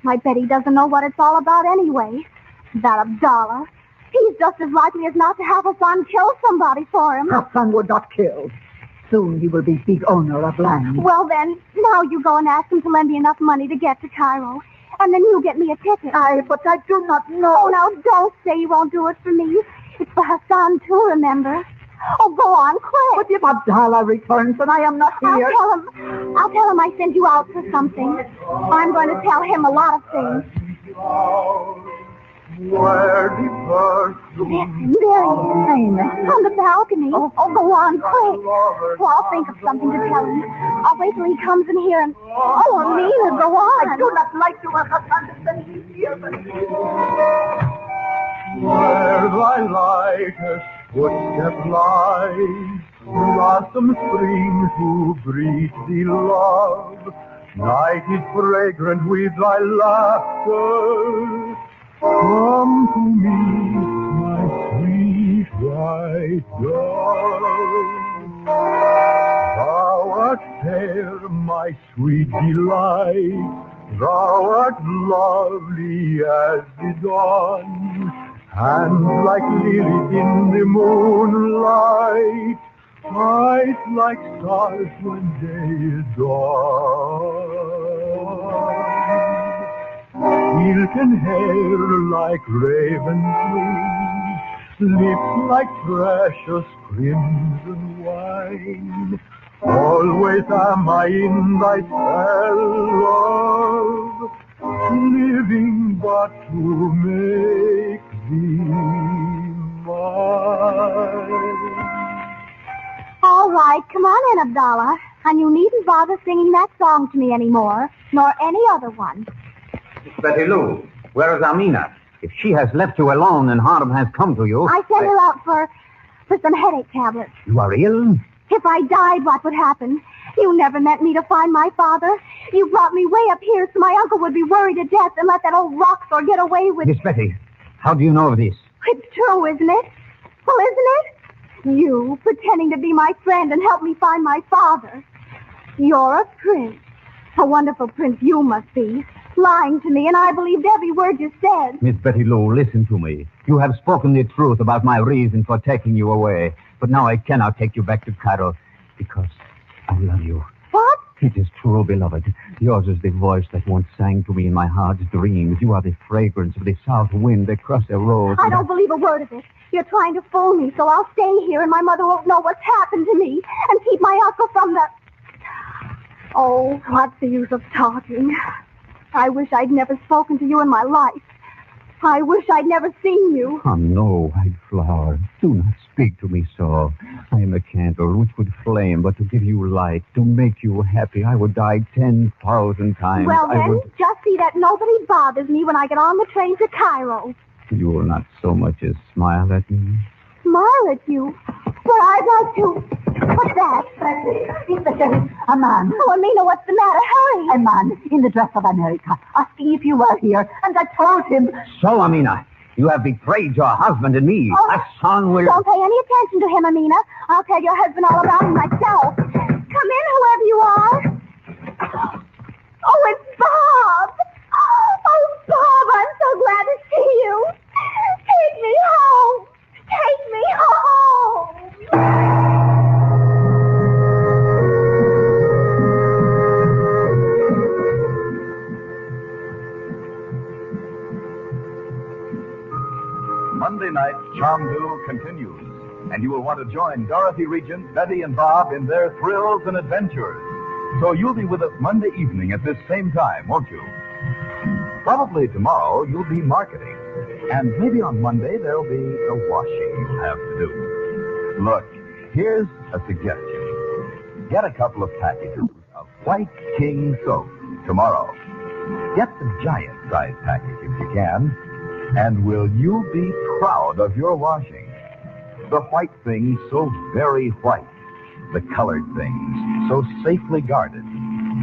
I bet he doesn't know what it's all about anyway. That Abdallah. He's just as likely as not to have Hassan kill somebody for him. Hassan would not kill. Soon he will be big owner of land. Well, then, now you go and ask him to lend me enough money to get to Cairo. And then you get me a ticket. But I do not know. Oh, now, don't say you won't do it for me. It's for Hassan, too, remember? Oh, go on, quick. But if Abdallah returns and I am not here... I'll tell him I sent you out for something. I'm going to tell him a lot of things. Where the birds There he is. On the balcony. Oh, go on, quick. Well, I'll think of something to tell him. I'll wait till he comes in here and... Oh, Amina, go on. I do not like to have Hassan to send me here, but... where thy lightest footstep lies, blossom spring to breathe thee love. Night is fragrant with thy laughter. Come to me, my sweet white dove. Thou art fair, my sweet delight. Thou art lovely as the dawn, and like lilies in the moonlight, eyes like stars when day is dawn. Silken hair like raven's wings, lips like precious crimson wine. Always am I in thy spell, love, living but to make thee mine. All right, come on in, Abdallah. And you needn't bother singing that song to me anymore, nor any other one. Betty Lou, where is Amina? If she has left you alone and Harlem has come to you... I sent her out for some headache tablets. You are ill? If I died, what would happen? You never meant me to find my father. You brought me way up here so my uncle would be worried to death and let that old rockstar get away with... Miss Betty, how do you know of this? It's true, isn't it? Well, isn't it? You pretending to be my friend and help me find my father. You're a prince. A wonderful prince you must be. Lying to me, and I believed every word you said. Miss Betty Lou, listen to me. You have spoken the truth about my reason for taking you away. But now I cannot take you back to Cairo because I love you. What? It is true, beloved. Yours is the voice that once sang to me in my heart's dreams. You are the fragrance of the south wind across the road. I don't believe a word of it. You're trying to fool me, so I'll stay here and my mother won't know what's happened to me and keep my uncle from the... Oh, what's the use of talking? I wish I'd never spoken to you in my life. I wish I'd never seen you. Oh, no, white flower. Do not speak to me so. I am a candle which would flame, but to give you light, to make you happy, I would die 10,000 times. Well, then, just see that nobody bothers me when I get on the train to Cairo. You will not so much as smile at me. Smile at you? Well, I'd like to. What's that? It's the sheriff, a man. Oh, Amina, what's the matter? Hurry. A man in the dress of America, asking if you were here, and I told him... So, Amina, you have betrayed your husband and me. Oh, Hassan will... Don't pay any attention to him, Amina. I'll tell your husband all about him myself. Come in, whoever you are. Oh, it's Bob. Oh, Bob, I'm so glad to see you. Take me home. Take me home. Monday night, CHANDU continues, and you will want to join Dorothy Regent, Betty, and Bob in their thrills and adventures. So you'll be with us Monday evening at this same time, won't you? Probably tomorrow you'll be marketing, and maybe on Monday there'll be a washing you'll have to do. Look, here's a suggestion. Get a couple of packages of White King soap tomorrow. Get the giant-size package if you can. And will you be proud of your washing? The white things so very white. The colored things so safely guarded.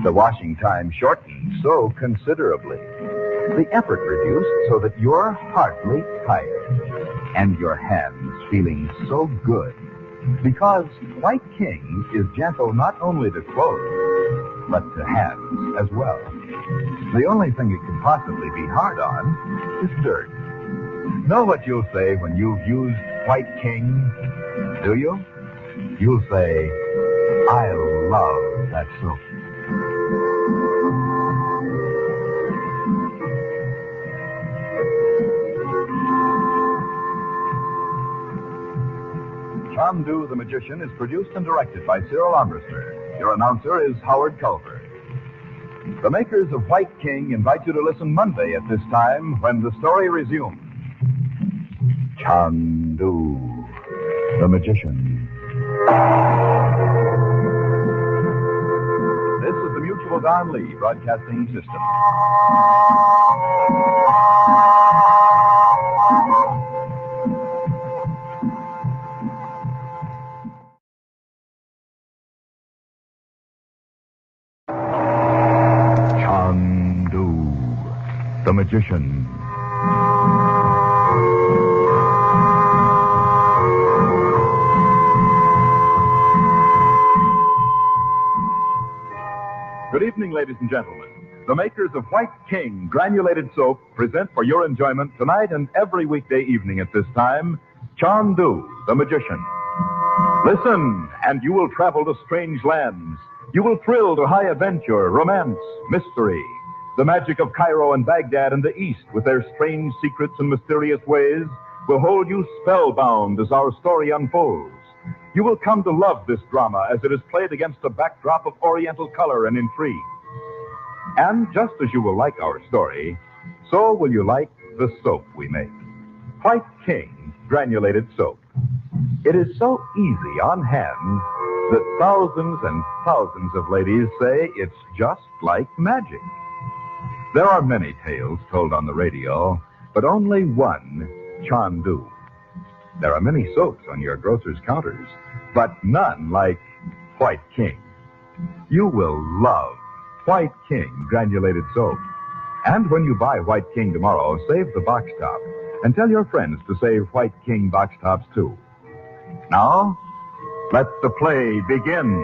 The washing time shortened so considerably. The effort reduced so that you're hardly tired. And your hands feeling so good. Because White King is gentle not only to clothes, but to hands as well. The only thing it can possibly be hard on is dirt. Know what you'll say when you've used White King, do you? You'll say, I love that soap. CHANDU the Magician is produced and directed by Cyril Armbruster. Your announcer is Howard Culver. The makers of White King invite you to listen Monday at this time when the story resumes. CHANDU the Magician. This is the Mutual Don Lee Broadcasting System. CHANDU the Magician. Good evening, ladies and gentlemen. The makers of White King Granulated Soap present for your enjoyment tonight and every weekday evening at this time, CHANDU the Magician. Listen, and you will travel to strange lands. You will thrill to high adventure, romance, mystery. The magic of Cairo and Baghdad and the East, with their strange secrets and mysterious ways, will hold you spellbound as our story unfolds. You will come to love this drama as it is played against a backdrop of Oriental color and intrigue. And just as you will like our story, so will you like the soap we make. White King Granulated Soap. It is so easy on hand that thousands and thousands of ladies say it's just like magic. There are many tales told on the radio, but only one CHANDU. There are many soaps on your grocer's counters, but none like White King. You will love White King Granulated Soap. And when you buy White King tomorrow, save the box top and tell your friends to save White King box tops too. Now, let the play begin.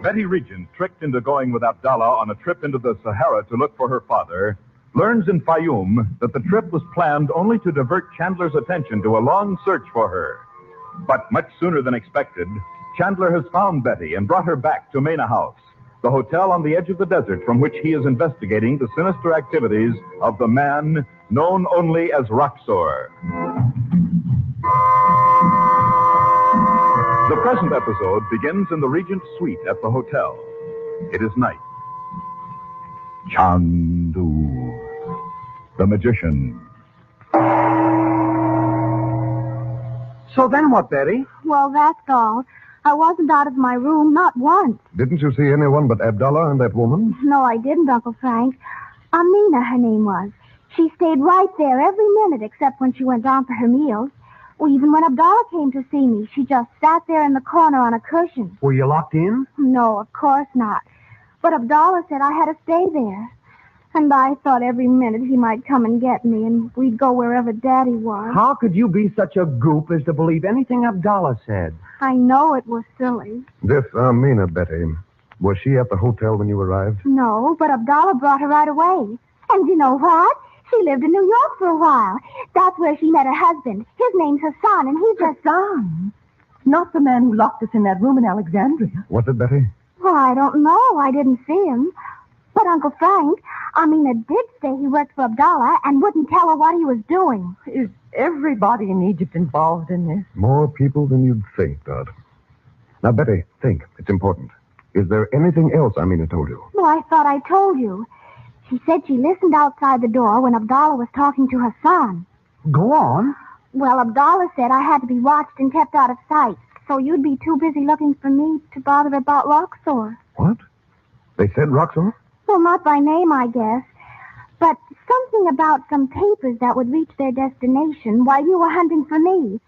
Betty Regent, tricked into going with Abdallah on a trip into the Sahara to look for her father, learns in Fayoum that the trip was planned only to divert Chandler's attention to a long search for her. But much sooner than expected, Chandler has found Betty and brought her back to Mena House, the hotel on the edge of the desert from which he is investigating the sinister activities of the man known only as Roxor. The present episode begins in the Regent's suite at the hotel. It is night. CHANDU the Magician. So then what, Betty? Well, that's all. I wasn't out of my room, not once. Didn't you see anyone but Abdallah and that woman? No, I didn't, Uncle Frank. Amina, her name was. She stayed right there every minute except when she went down for her meals. Well, even when Abdallah came to see me, she just sat there in the corner on a cushion. Were you locked in? No, of course not. But Abdallah said I had to stay there. And I thought every minute he might come and get me, and we'd go wherever Daddy was. How could you be such a goop as to believe anything Abdallah said? I know it was silly. This Amina, Betty, was she at the hotel when you arrived? No, but Abdallah brought her right away. And you know what? She lived in New York for a while. That's where she met her husband. His name's Hassan, and he's Hassan? Not the man who locked us in that room in Alexandria. Was it, Betty? Well, I don't know. I didn't see him. But Uncle Frank, Amina did say he worked for Abdallah and wouldn't tell her what he was doing. Is everybody in Egypt involved in this? More people than you'd think, Dot. Now, Betty, think. It's important. Is there anything else Amina told you? Well, I thought I told you. She said she listened outside the door when Abdallah was talking to Hassan. Go on. Well, Abdallah said I had to be watched and kept out of sight, so you'd be too busy looking for me to bother about Roxor. What? They said Roxor? Well, not by name, I guess. But something about some papers that would reach their destination while you were hunting for me.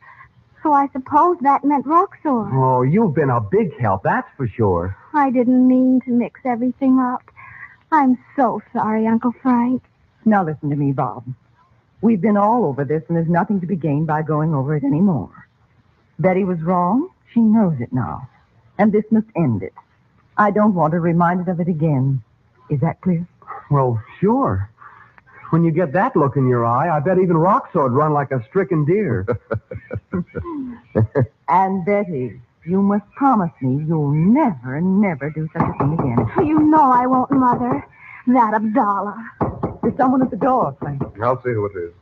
So I suppose that meant Roxor. Oh, you've been a big help, that's for sure. I didn't mean to mix everything up. I'm so sorry, Uncle Frank. Now listen to me, Bob. We've been all over this, and there's nothing to be gained by going over it anymore. Betty was wrong. She knows it now. And this must end it. I don't want her reminded of it again. Is that clear? Well, sure. When you get that look in your eye, I bet even Roxo would run like a stricken deer. And Betty, you must promise me you'll never, never do such a thing again. You know I won't, Mother. That Abdallah. There's someone at the door, Frank. I'll see who it is.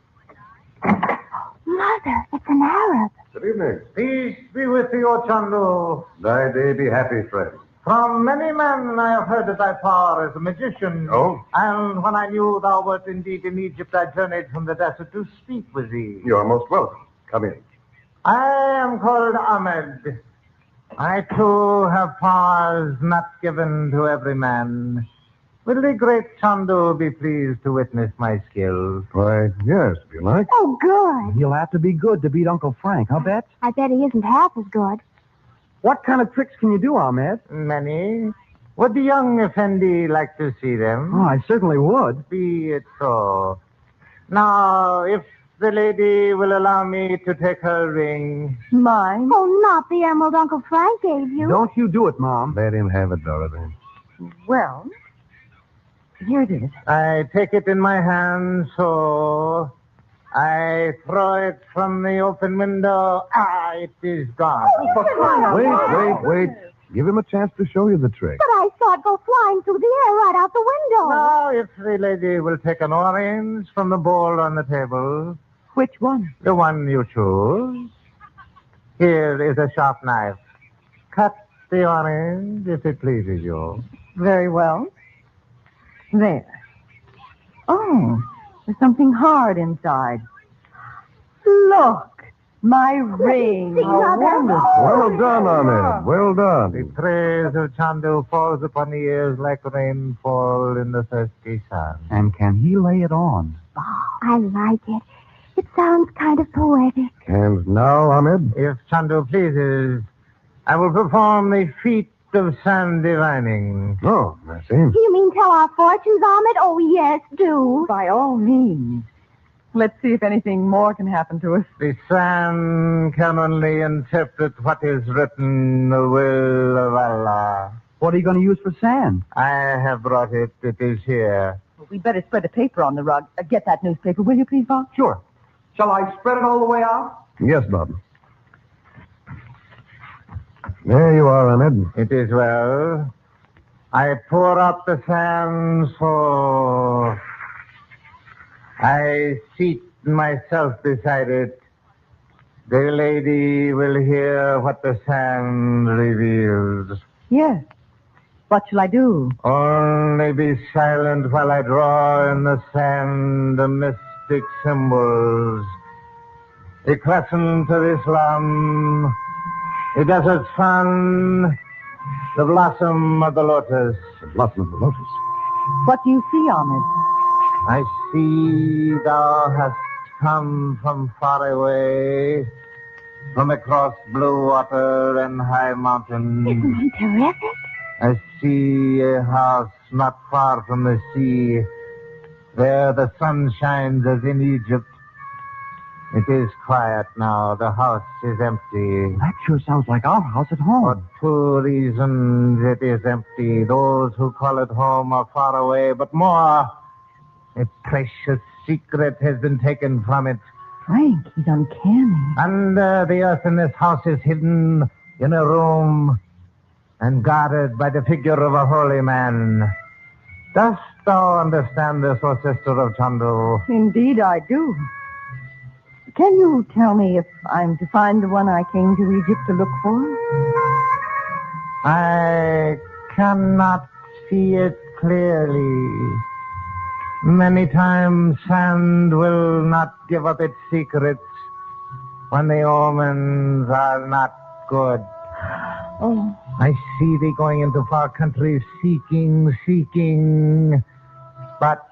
Mother, it's an Arab. Good evening. Peace be with you, Chandu. Thy day be happy, friend. From many men I have heard of thy power as a magician. Oh? And when I knew thou wert indeed in Egypt, I journeyed from the desert to speak with thee. You are most welcome. Come in. I am called Ahmed. I too have powers not given to every man. Will the great Chandu be pleased to witness my skill? Why, yes, if you like. Oh, good. He'll have to be good to beat Uncle Frank, huh, Bet? I bet he isn't half as good. What kind of tricks can you do, Ahmed? Many. Would the young Effendi like to see them? Oh, I certainly would. Be it so. Now, if the lady will allow me to take her ring. Mine? Oh, not the emerald Uncle Frank gave you. Don't you do it, Mom. Let him have it, Dorothy. Well, here it is. I take it in my hand, so I throw it from the open window. It is gone. Wait. Give him a chance to show you the trick. But I saw it go flying through the air right out the window. Now, if the lady will take an orange from the bowl on the table. Which one? The one you choose. Here is a sharp knife. Cut the orange if it pleases you. Very well. There. Oh, there's something hard inside. Look, my ring. How wonderful. Well done, Ahmed. Well done. The praise of Chandu falls upon the ears like rainfall in the thirsty sun. And can he lay it on? I like it. It sounds kind of poetic. And now, Ahmed? If Chandu pleases, I will perform the feat of sand divining. Oh, I see. You mean tell our fortunes, Ahmed? Oh, yes, do. By all means. Let's see if anything more can happen to us. The sand can only interpret what is written, the will of Allah. What are you going to use for sand? I have brought it. It is here. We'd better spread the paper on the rug. Get that newspaper, will you, please, Bob? Sure. Shall I spread it all the way out? Yes, Bob. There you are, Ahmed. It is well. I pour out the sand, so I seat myself beside it. The lady will hear what the sand reveals. Yes. What shall I do? Only be silent while I draw in the sand the mystic symbols. The crescent of Islam, the desert sun, the blossom of the lotus. The blossom of the lotus. What do you see, Ahmed? I see thou hast come from far away, from across blue water and high mountains. Isn't he terrific? I see a house not far from the sea. There the sun shines as in Egypt. It is quiet now. The house is empty. That sure sounds like our house at home. For two reasons it is empty. Those who call it home are far away, but more, a precious secret has been taken from it. Frank, he's uncanny. Under the earth in this house is hidden in a room and guarded by the figure of a holy man. Dost thou understand this, O sister of Chandu? Indeed, I do. Can you tell me if I'm to find the one I came to Egypt to look for? I cannot see it clearly. Many times sand will not give up its secrets when the omens are not good. Oh. I see thee going into far countries seeking, but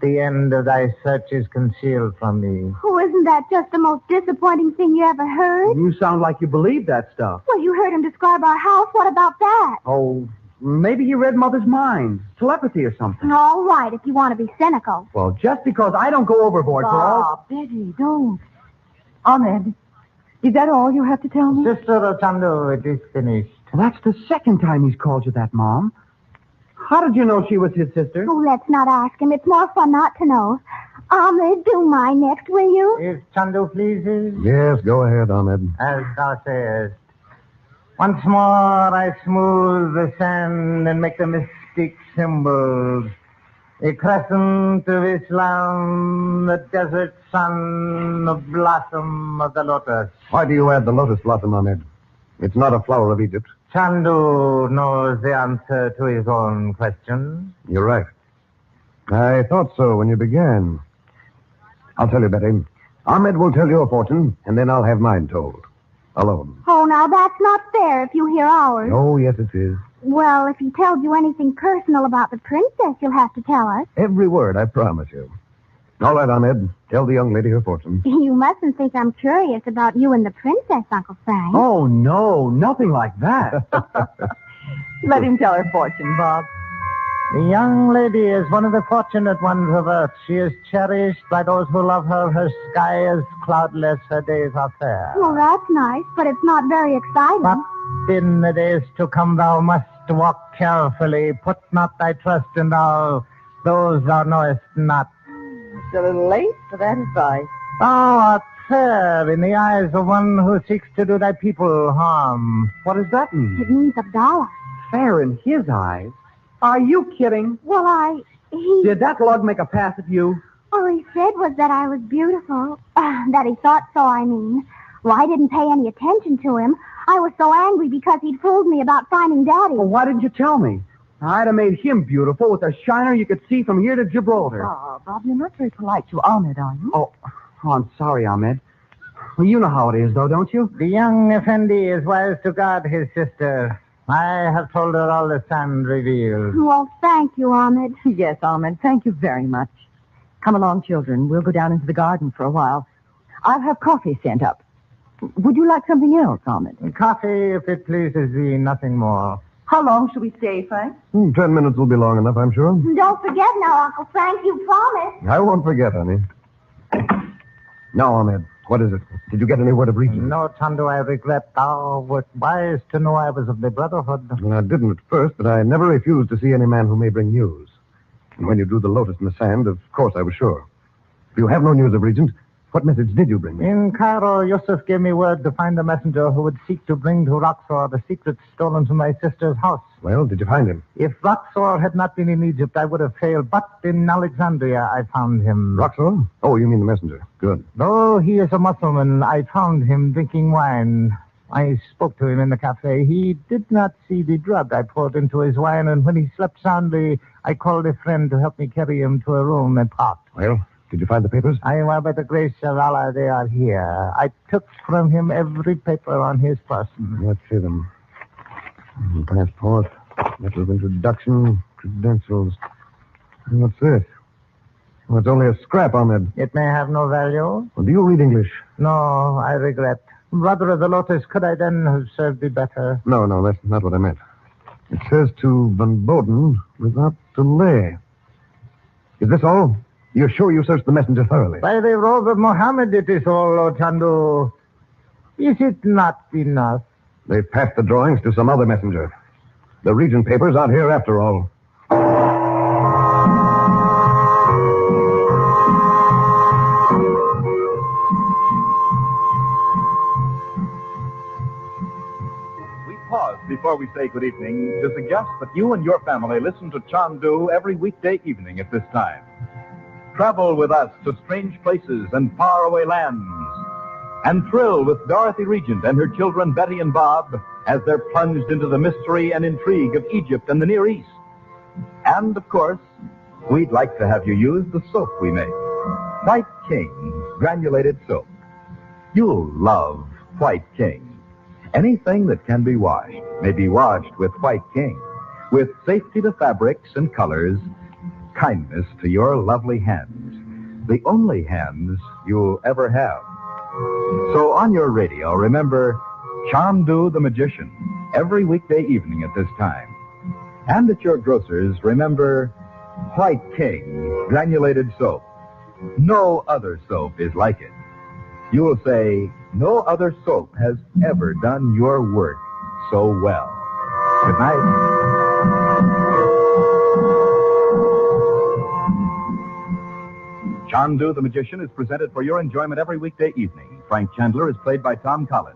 the end of thy search is concealed from me. Oh, isn't that just the most disappointing thing you ever heard? You sound like you believe that stuff. Well, you heard him describe our house. What about that? Oh, maybe he read Mother's mind. Telepathy or something. All right, if you want to be cynical. Well, just because I don't go overboard for all... Betty, don't. Ahmed, is that all you have to tell me? Sister of Chandu, it is finished. Well, that's the second time he's called you that, Mom. How did you know she was his sister? Oh, let's not ask him. It's more fun not to know. Ahmed, do mine next, will you? If Chandu pleases, Yes, go ahead, Ahmed. as thou sayest. Once more I smooth the sand and make the mystic symbols. A crescent of Islam, the desert sun, the blossom of the lotus. Why do you add the lotus blossom, Ahmed? It's not a flower of Egypt. Chandu knows the answer to his own question. You're right. I thought so when you began. I'll tell you, Betty. Ahmed will tell your fortune, and then I'll have mine told. Alone. Oh, now that's not fair if you hear ours. Oh, yes, it is. Well, if he tells you anything personal about the princess, you'll have to tell us. Every word, I promise you. All right, Ahmed. Tell the young lady her fortune. You mustn't think I'm curious about you and the princess, Uncle Frank. Oh, no, nothing like that. Let him tell her fortune, Bob. The young lady is one of the fortunate ones of earth. She is cherished by those who love her. Her sky is cloudless. Her days are fair. Well, that's nice, but it's not very exciting. But in the days to come thou must walk carefully. Put not thy trust in those thou knowest not. It's a little late for that advice. Thou art fair in the eyes of one who seeks to do thy people harm. What does that mean? It means $1. Fair in his eyes? Are you kidding? Well, Did that lug make a pass at you? All he said was that I was beautiful. That he thought so, I mean. Well, I didn't pay any attention to him. I was so angry because he'd fooled me about finding Daddy. Well, why didn't you tell me? I'd have made him beautiful with a shiner you could see from here to Gibraltar. Oh, Bob, you're not very polite to Ahmed, are you? Oh, I'm sorry, Ahmed. Well, you know how it is, though, don't you? The young Effendi is wise to guard his sister. I have told her all the sand reveals. Well, thank you, Ahmed. Yes, Ahmed, thank you very much. Come along, children. We'll go down into the garden for a while. I'll have coffee sent up. Would you like something else, Ahmed? Coffee, if it pleases thee, nothing more. How long shall we stay, Frank? 10 minutes will be long enough, I'm sure. Don't forget now, Uncle Frank, you promised. I won't forget, honey. Now, Ahmed, what is it? Did you get any word of reason? No, Chandu, I regret. Thou wert wise to know I was of the Brotherhood. Well, I didn't at first, but I never refused to see any man who may bring news. And when you drew the lotus in the sand, of course I was sure. If you have no news of Regent, what message did you bring me? In Cairo, Yusuf gave me word to find a messenger who would seek to bring to Roxor the secret stolen from my sister's house. Well, did you find him? If Roxor had not been in Egypt, I would have failed. But in Alexandria, I found him. Roxor? Oh, you mean the messenger. Good. Though he is a Mussulman, I found him drinking wine. I spoke to him in the cafe. He did not see the drug I poured into his wine, and when he slept soundly, I called a friend to help me carry him to a room and parked. Well, did you find the papers? By the grace of Allah, they are here. I took from him every paper on his person. Let's see them. Passport, letter of introduction, credentials. And what's this? Well, it's only a scrap, Ahmed. It may have no value. Well, do you read English? No, I regret. Brother of the Lotus, could I then have served thee better? No, that's not what I meant. It says to Van Boden without delay. Is this all? You're sure you searched the messenger thoroughly? By the robe of Mohammed, it is all, O Chandu. Is it not enough? They've passed the drawings to some other messenger. The Regent papers aren't here after all. We pause before we say good evening to suggest that you and your family listen to CHANDU every weekday evening at this time. Travel with us to strange places and faraway lands, and thrill with Dorothy Regent and her children Betty and Bob as they're plunged into the mystery and intrigue of Egypt and the Near East. And, of course, we'd like to have you use the soap we make, White King Granulated Soap. You'll love White King. Anything that can be washed may be washed with White King, with safety to fabrics and colors, kindness to your lovely hands, the only hands you'll ever have. So on your radio, remember CHANDU the Magician every weekday evening at this time. And at your grocer's, remember White King Granulated Soap. No other soap is like it. You will say, no other soap has ever done your work so well. Good night. CHANDU the Magician is presented for your enjoyment every weekday evening. Frank Chandler is played by Tom Collins.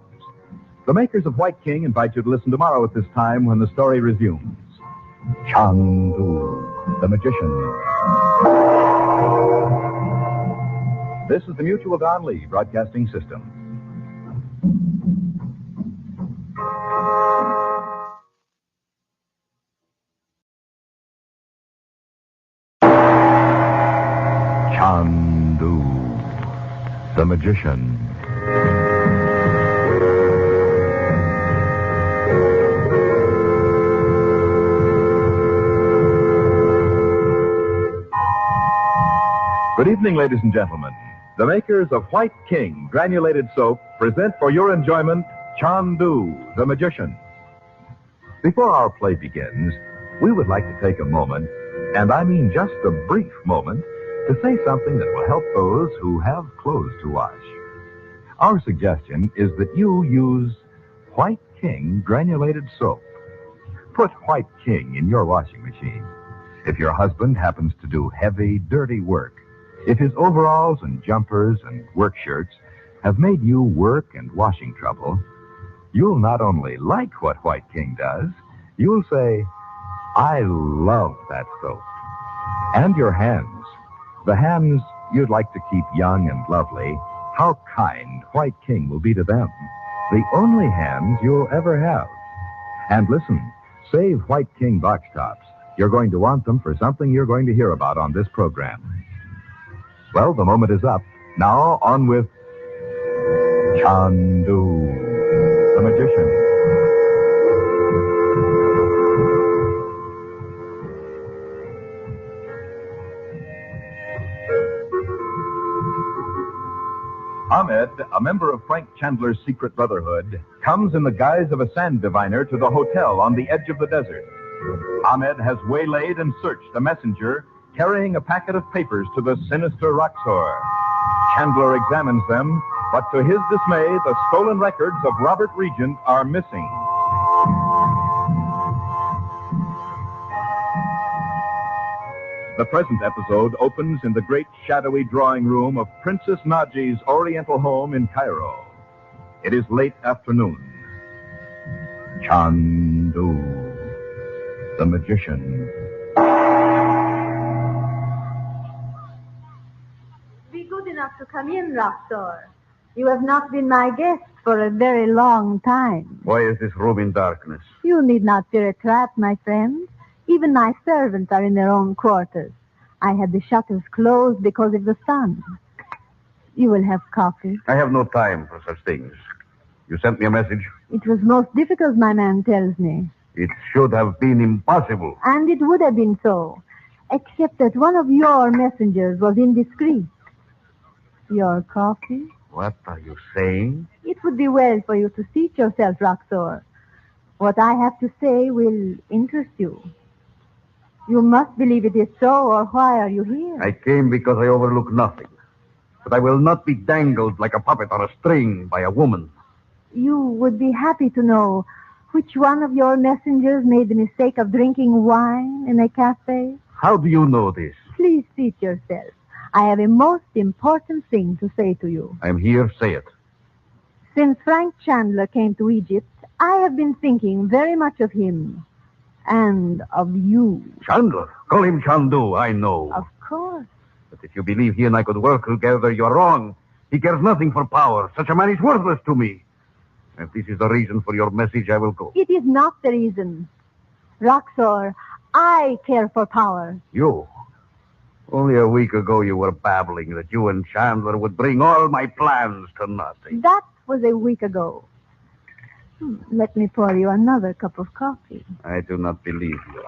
The makers of White King invite you to listen tomorrow at this time when the story resumes. CHANDU the Magician. This is the Mutual Don Lee Broadcasting System. CHANDU the Magician. Good evening, ladies and gentlemen. The makers of White King granulated soap present for your enjoyment CHANDU the Magician. Before our play begins, we would like to take a moment, and I mean just a brief moment, to say something that will help those who have clothes to wash. Our suggestion is that you use White King granulated soap. Put White King in your washing machine. If your husband happens to do heavy, dirty work, if his overalls and jumpers and work shirts have made you work and washing trouble, you'll not only like what White King does, you'll say, I love that soap. And your hands, the hands you'd like to keep young and lovely, how kind White King will be to them. The only hands you'll ever have. And listen, save White King box tops. You're going to want them for something you're going to hear about on this program. Well, the moment is up. Now, on with CHANDU the Magician. Ahmed, a member of Frank Chandler's secret brotherhood, comes in the guise of a sand diviner to the hotel on the edge of the desert. Ahmed has waylaid and searched a messenger carrying a packet of papers to the sinister Roxor. Chandler examines them, but to his dismay, the stolen records of Robert Regent are missing. The present episode opens in the great shadowy drawing room of Princess Naji's Oriental home in Cairo. It is late afternoon. CHANDU the Magician. Be good enough to come in, Roxor. You have not been my guest for a very long time. Why is this room in darkness? You need not fear a trap, my friend. Even my servants are in their own quarters. I had the shutters closed because of the sun. You will have coffee. I have no time for such things. You sent me a message? It was most difficult, my man tells me. It should have been impossible. And it would have been so, except that one of your messengers was indiscreet. Your coffee? What are you saying? It would be well for you to seat yourself, Roxor. What I have to say will interest you. You must believe it is so, or why are you here? I came because I overlook nothing. But I will not be dangled like a puppet on a string by a woman. You would be happy to know which one of your messengers made the mistake of drinking wine in a cafe? How do you know this? Please seat yourself. I have a most important thing to say to you. I'm here, say it. Since Frank Chandler came to Egypt, I have been thinking very much of him. And of you. Chandler? Call him CHANDU, I know. Of course. But if you believe he and I could work together, you're wrong. He cares nothing for power. Such a man is worthless to me. If this is the reason for your message, I will go. It is not the reason. Roxor, I care for power. You? Only a week ago you were babbling that you and Chandler would bring all my plans to nothing. That was a week ago. Let me pour you another cup of coffee. I do not believe you.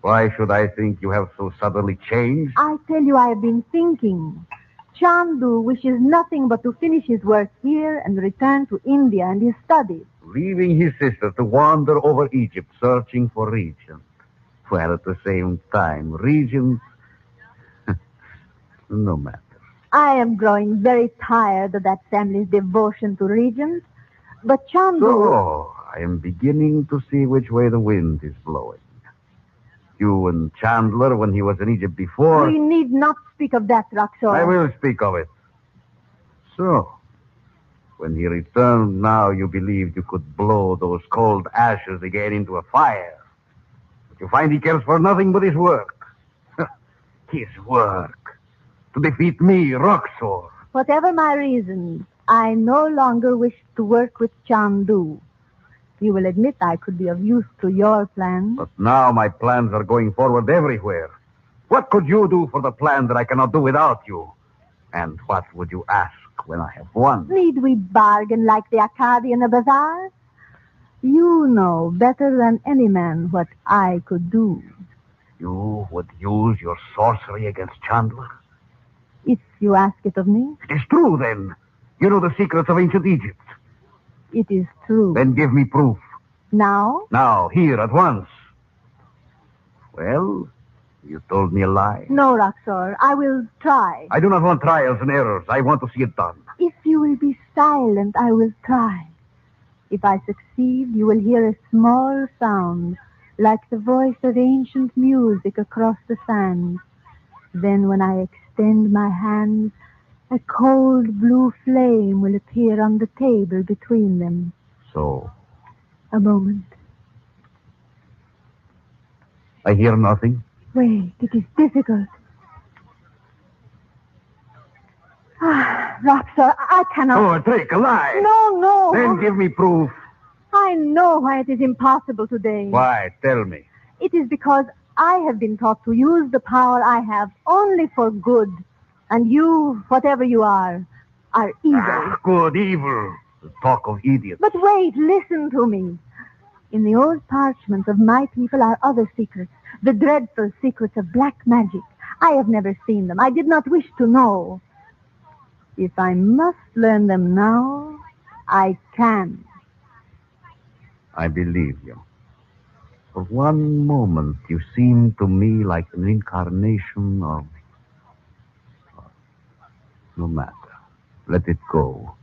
Why should I think you have so suddenly changed? I tell you, I have been thinking. Chandu wishes nothing but to finish his work here and return to India and his studies. Leaving his sister to wander over Egypt searching for Regent. While at the same time, Regent... no matter. I am growing very tired of that family's devotion to Regent. But Chandu... So, I am beginning to see which way the wind is blowing. you and Chandler when he was in Egypt before. We need not speak of that, Roxor. I will speak of it. So, when he returned now, you believed you could blow those cold ashes again into a fire. But you find he cares for nothing but his work. His work. To defeat me, Roxor. Whatever my reasons, I no longer wish to work with CHANDU. You will admit I could be of use to your plans. But now my plans are going forward everywhere. What could you do for the plan that I cannot do without you? And what would you ask when I have won? Need we bargain like the Akkadi in the bazaar? You know better than any man what I could do. You would use your sorcery against Chandler? If you ask it of me. It is true, then. You know the secrets of ancient Egypt. It is true. Then give me proof. Now? Now, here, at once. Well, you told me a lie. No, Roxor. I will try. I do not want trials and errors. I want to see it done. If you will be silent, I will try. If I succeed, you will hear a small sound, like the voice of ancient music across the sand. Then when I extend my hands, a cold blue flame will appear on the table between them. So? A moment. I hear nothing. Wait, it is difficult. Roxor, I cannot... Oh, a trick, a lie. No. Then give me proof. I know why it is impossible today. Why? Tell me. It is because I have been taught to use the power I have only for good. And you, whatever you are evil. Good, evil. The talk of idiots. But wait, listen to me. In the old parchments of my people are other secrets. The dreadful secrets of black magic. I have never seen them. I did not wish to know. If I must learn them now, I can. I believe you. For one moment, you seemed to me like an incarnation of... No matter. Let it go.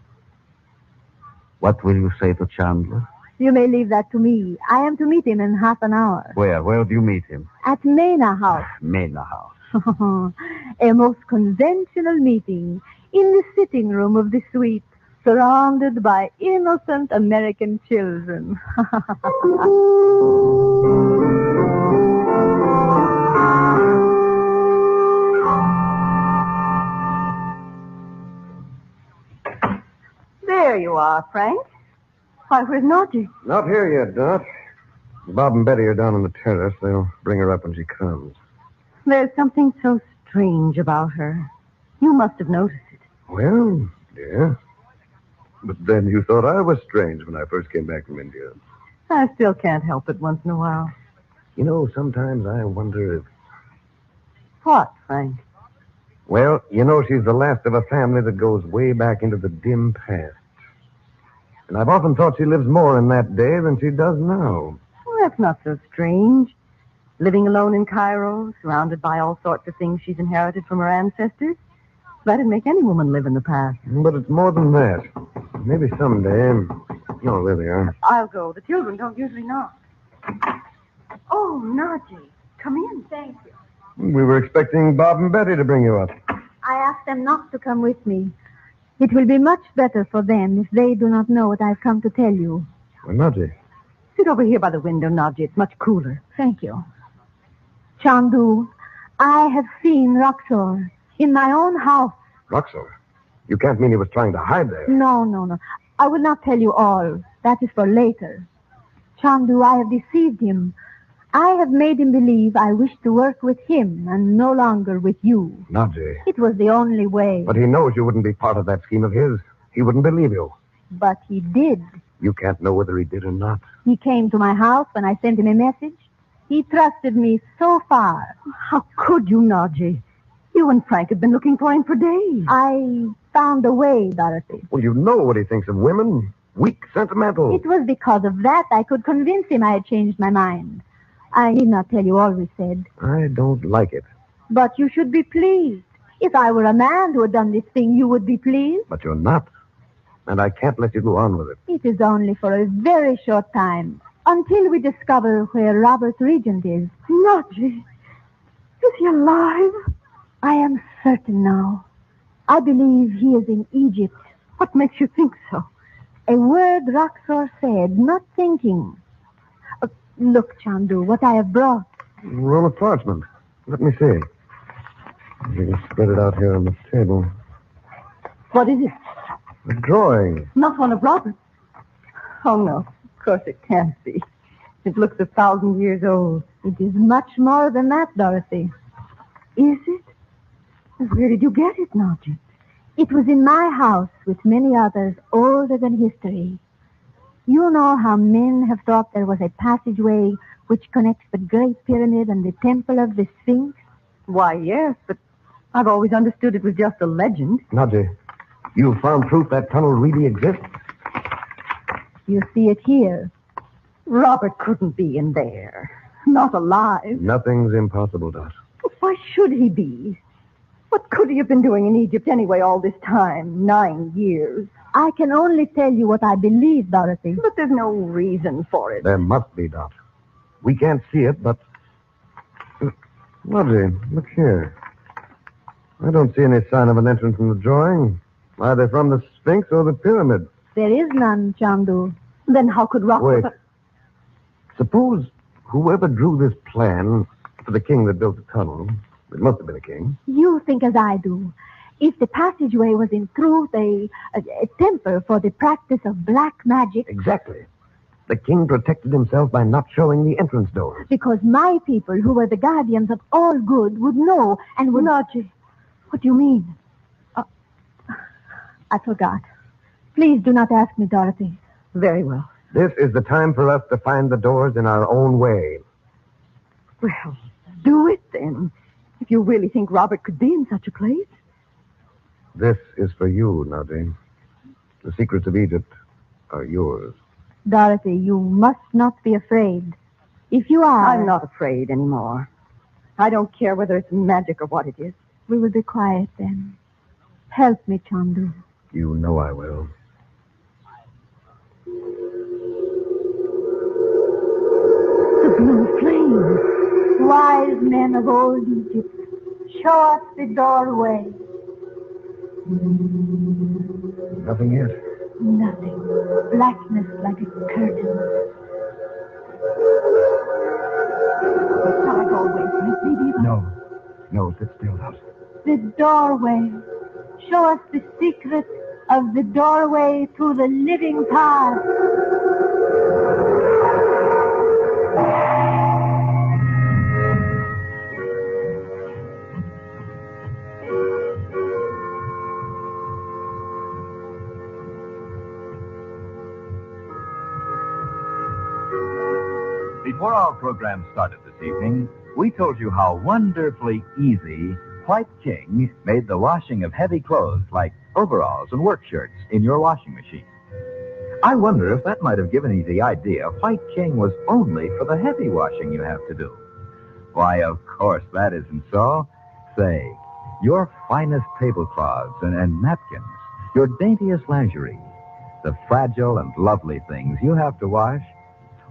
What will you say to Chandler? You may leave that to me. I am to meet him in half an hour. Where? Where do you meet him? At Mena House. Mena House. A most conventional meeting in the sitting room of the suite, surrounded by innocent American children. There you are, Frank. Why, where's Naughty? Not here yet, Dot. Bob and Betty are down on the terrace. They'll bring her up when she comes. There's something so strange about her. You must have noticed it. Well, yeah. But then you thought I was strange when I first came back from India. I still can't help it once in a while. You know, sometimes I wonder if... What, Frank? Well, you know, she's the last of a family that goes way back into the dim past. And I've often thought she lives more in that day than she does now. Well, that's not so strange. Living alone in Cairo, surrounded by all sorts of things she's inherited from her ancestors. That'd make any woman live in the past. But it's more than that. Maybe someday... Oh, there they are. I'll go. The children don't usually knock. Oh, Najee. Come in. Thank you. We were expecting Bob and Betty to bring you up. I asked them not to come with me. It will be much better for them if they do not know what I've come to tell you. Well, Najee. Sit over here by the window, Najee. It's much cooler. Thank you. CHANDU, I have seen Roxor in my own house. Roxor? You can't mean he was trying to hide there. No. I will not tell you all. That is for later. CHANDU, I have deceived him. I have made him believe I wish to work with him and no longer with you. Najee. It was the only way. But he knows you wouldn't be part of that scheme of his. He wouldn't believe you. But he did. You can't know whether he did or not. He came to my house when I sent him a message. He trusted me so far. How could you, Najee? You and Frank have been looking for him for days. I found a way, Dorothy. Well, you know what he thinks of women. Weak, sentimental. It was because of that I could convince him I had changed my mind. I need not tell you all we said. I don't like it. But you should be pleased. If I were a man who had done this thing, you would be pleased. But you're not. And I can't let you go on with it. It is only for a very short time. Until we discover where Robert Regent is. Naji, is he alive? I am certain now. I believe he is in Egypt. What makes you think so? A word Roxor said, not thinking. Look, Chandu, what I have brought. Roll of parchment. Let me see. You can spread it out here on the table. What is it? A drawing. Not one of Robert's. Oh, no. Of course it can't be. It looks 1,000 years old. It is much more than that, Dorothy. Is it? Where did you get it, Naji? It was in my house with many others older than history. You know how men have thought there was a passageway which connects the Great Pyramid and the Temple of the Sphinx? Why, yes, but I've always understood it was just a legend. Naji, you found proof that tunnel really exists? You see it here. Robert couldn't be in there. Not alive. Nothing's impossible, Dot. Why should he be? What could he have been doing in Egypt anyway all this time? 9 years. I can only tell you what I believe, Dorothy. But there's no reason for it. There must be, Dot. We can't see it, but... Naji, look here. I don't see any sign of an entrance in the drawing, either from the Sphinx or the pyramid. There is none, Chandu. Then how could Rock... Wait. Suppose whoever drew this plan for the king that built the tunnel, it must have been a king. You think as I do. If the passageway was in truth a temple for the practice of black magic... Exactly. The king protected himself by not showing the entrance doors. Because my people, who were the guardians of all good, would know and would... Naji, what do you mean? I forgot. Please do not ask me, Dorothy. Very well. This is the time for us to find the doors in our own way. Well, do it then. If you really think Robert could be in such a place. This is for you, Naji. The secrets of Egypt are yours. Dorothy, you must not be afraid. If you are... I'm not afraid anymore. I don't care whether it's magic or what it is. We will be quiet then. Help me, Chandu. You know I will. The blue flame. Wise men of old Egypt, show us the doorway. Nothing yet. Nothing. Blackness like a curtain. Shall I go away from it, maybe? No, sit still, Dot. The doorway. Show us the secret of the doorway to the living path. Before our program started this evening, we told you how wonderfully easy White King made the washing of heavy clothes like overalls and work shirts in your washing machine. I wonder if that might have given you the idea White King was only for the heavy washing you have to do. Why, of course, that isn't so. Say, your finest tablecloths and napkins, your daintiest lingerie, the fragile and lovely things you have to wash,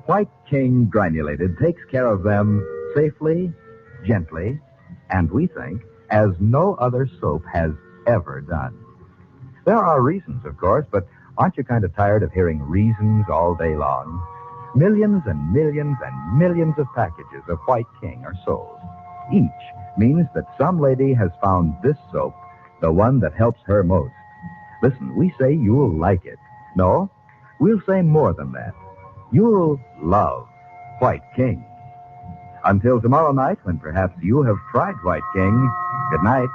White King Granulated takes care of them safely, gently, and we think, as no other soap has ever done. There are reasons, of course, but aren't you kind of tired of hearing reasons all day long? Millions and millions and millions of packages of White King are sold. Each means that some lady has found this soap, the one that helps her most. Listen, we say you'll like it. No, we'll say more than that. You'll love White King. Until tomorrow night, when perhaps you have tried White King, good night.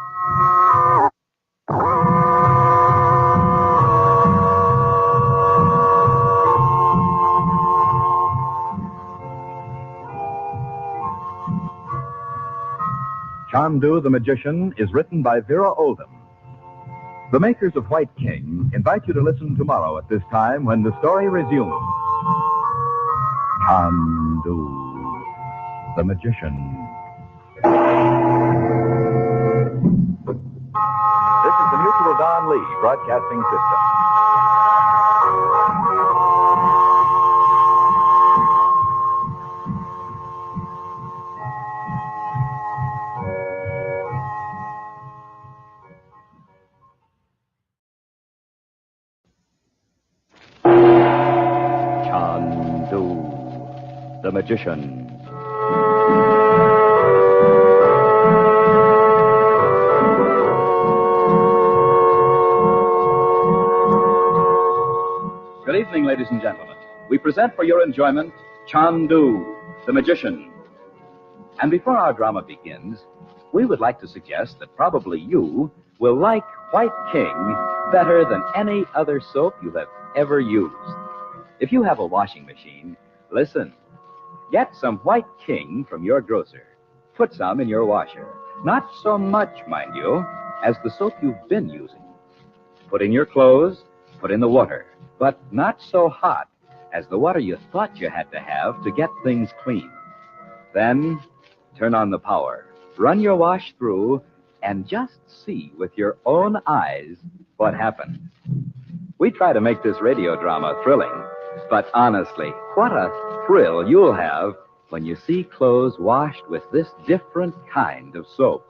Chandu the Magician is written by Vera Oldham. The makers of White King invite you to listen tomorrow at this time when the story resumes. CHANDU the Magician. This is the Mutual Don Lee Broadcasting System. CHANDU, the magician. Good evening, ladies and gentlemen. We present for your enjoyment CHANDU, the magician. And before our drama begins, we would like to suggest that probably you will like White King better than any other soap you have ever used. If you have a washing machine, listen. Get some White King from your grocer. Put some in your washer. Not so much, mind you, as the soap you've been using. Put in your clothes, put in the water, but not so hot as the water you thought you had to have to get things clean. Then turn on the power, run your wash through, and just see with your own eyes what happens. We try to make this radio drama thrilling, but honestly, what a thrill you'll have when you see clothes washed with this different kind of soap.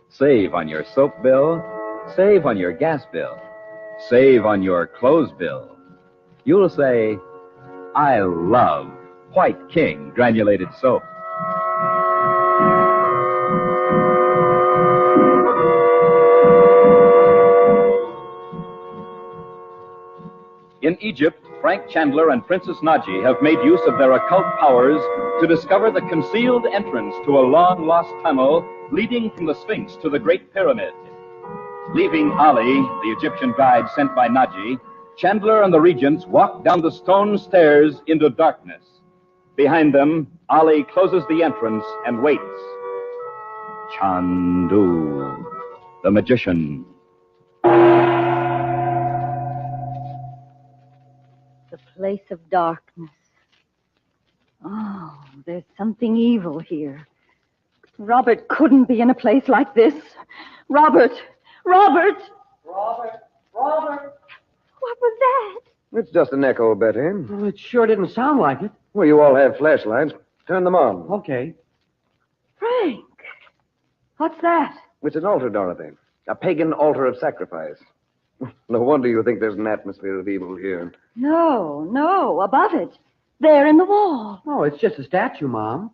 Save on your soap bill, save on your gas bill, save on your clothes bill. You'll say, I love White King granulated soap. In Egypt, Frank Chandler and Princess Naji have made use of their occult powers to discover the concealed entrance to a long-lost tunnel leading from the Sphinx to the Great Pyramid. Leaving Ali, the Egyptian guide sent by Naji, Chandler and the regents walk down the stone stairs into darkness. Behind them, Ali closes the entrance and waits. CHANDU, the magician. The place of darkness. Oh, there's something evil here. Robert couldn't be in a place like this. Robert! Robert! Robert! What was that? It's just an echo, Betty. Well, it sure didn't sound like it. Well, you all have flashlights. Turn them on. Okay. Frank! What's that? It's an altar, Dorothy. A pagan altar of sacrifice. No wonder you think there's an atmosphere of evil here. No, above it. There in the wall. Oh, it's just a statue, Mom.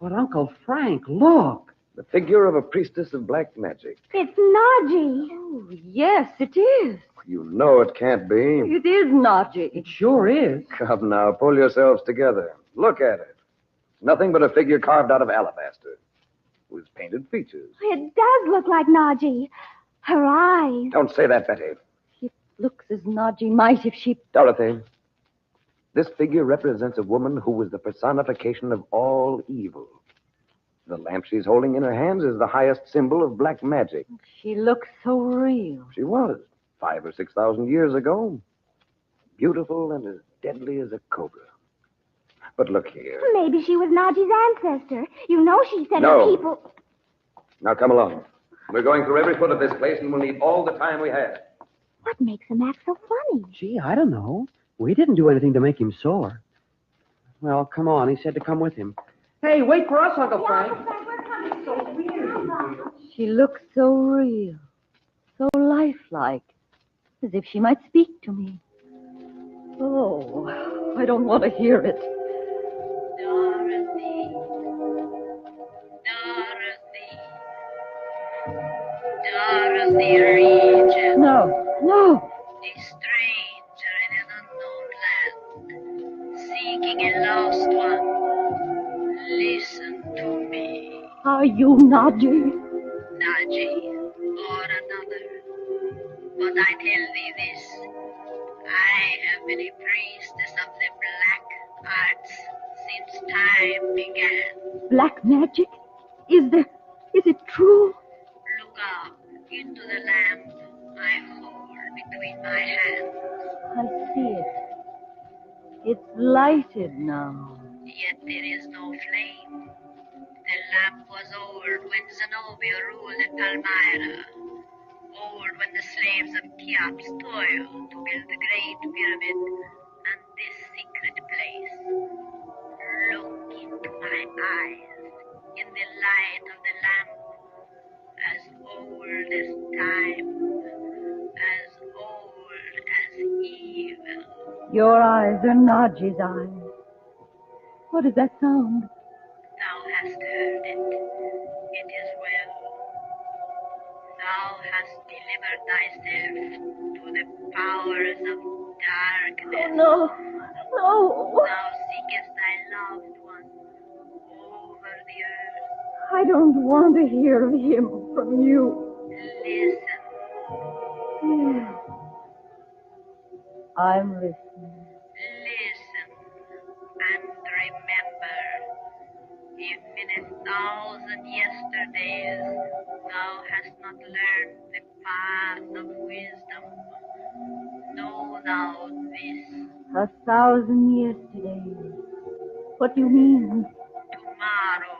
But Uncle Frank, look. The figure of a priestess of black magic. It's Naji. Oh, yes, it is. You know it can't be. It is Naji. It sure is. Come now, pull yourselves together. Look at it. It's nothing but a figure carved out of alabaster with painted features. It does look like Naji. Her eyes. Don't say that, Betty. It looks as Naji might if she... Dorothy, this figure represents a woman who was the personification of all evil. The lamp she's holding in her hands is the highest symbol of black magic. She looks so real. She was, 5,000 or 6,000 years ago. Beautiful and as deadly as a cobra. But look here. Maybe she was Naji's ancestor. You know she said No. that people... Now come along. We're going through every foot of this place, and we'll need all the time we have. What makes him act so funny? Gee, I don't know. We didn't do anything to make him sore. Well, come on. He said to come with him. Hey, wait for us, Uncle Frank. She looks so real, so lifelike, as if she might speak to me. Oh, I don't want to hear it. Dorothy Regent. No. A stranger in an unknown land, seeking a lost one. Listen to me. Are you Naji? Naji, or another. But I tell thee this, I have been a priestess of the black arts since time began. Black magic? Is it true? Look up into the lamp I hold between my hands. I see it. It's lighted now. Yet there is no flame. The lamp was old when Zenobia ruled at Palmyra. Old when the slaves of Cheops toiled to build the Great Pyramid and this secret place. Look into my eyes in the light of the lamp, as old as time, as old as evil. Your eyes are Naji's eyes. What is that sound? Thou hast heard it. It is well. Thou hast delivered thyself to the powers of darkness. Oh, no. No. Thou seekest thy loved one over the earth. I don't want to hear of him from you. Listen. Yes. I'm listening. Listen and remember. If in 1,000 yesterdays thou hast not learned the path of wisdom, know thou this. 1,000 yesterdays. What do you mean? Tomorrow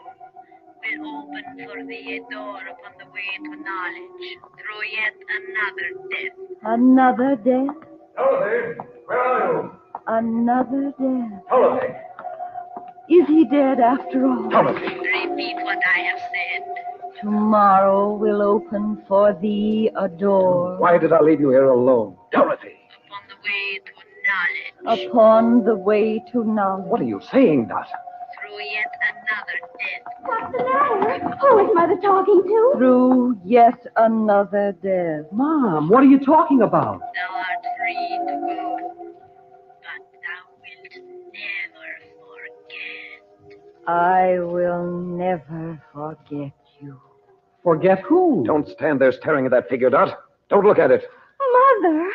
will open for thee a door upon the way to knowledge through yet another death. Another death? Dorothy, where are you? Another death. Dorothy. Is he dead after all? Dorothy. Repeat what I have said. Tomorrow will open for thee a door. Why did I leave you here alone? Dorothy! Upon the way to knowledge. Upon the way to knowledge. What are you saying, Dot? Through yet another death. What's the matter? Who is Mother talking to? Through yet another death. Mom, what are you talking about? Thou art free to go, but thou wilt never forget. I will never forget you. Forget who? Don't stand there staring at that figure, Dot. Don't look at it. Mother,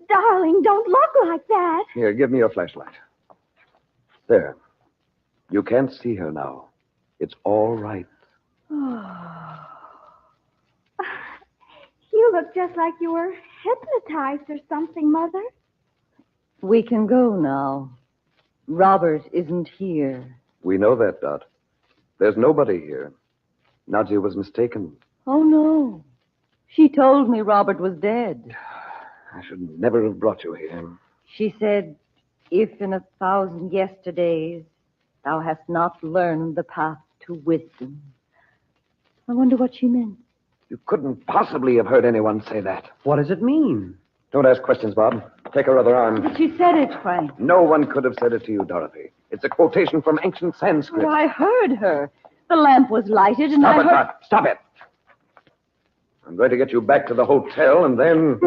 darling, don't look like that. Here, give me your flashlight. There. You can't see her now. It's all right. You look just like you were hypnotized or something, Mother. We can go now. Robert isn't here. We know that, Dot. There's nobody here. Nadia was mistaken. Oh, no. She told me Robert was dead. I should never have brought you here. She said, if in 1,000 yesterdays thou hast not learned the path to wisdom. I wonder what she meant. You couldn't possibly have heard anyone say that. What does it mean? Don't ask questions, Bob. Take her other arm. But she said it, Frank. No one could have said it to you, Dorothy. It's a quotation from ancient Sanskrit. But I heard her. The lamp was lighted and Stop I it, heard... Dot. Stop it. I'm going to get you back to the hotel and then...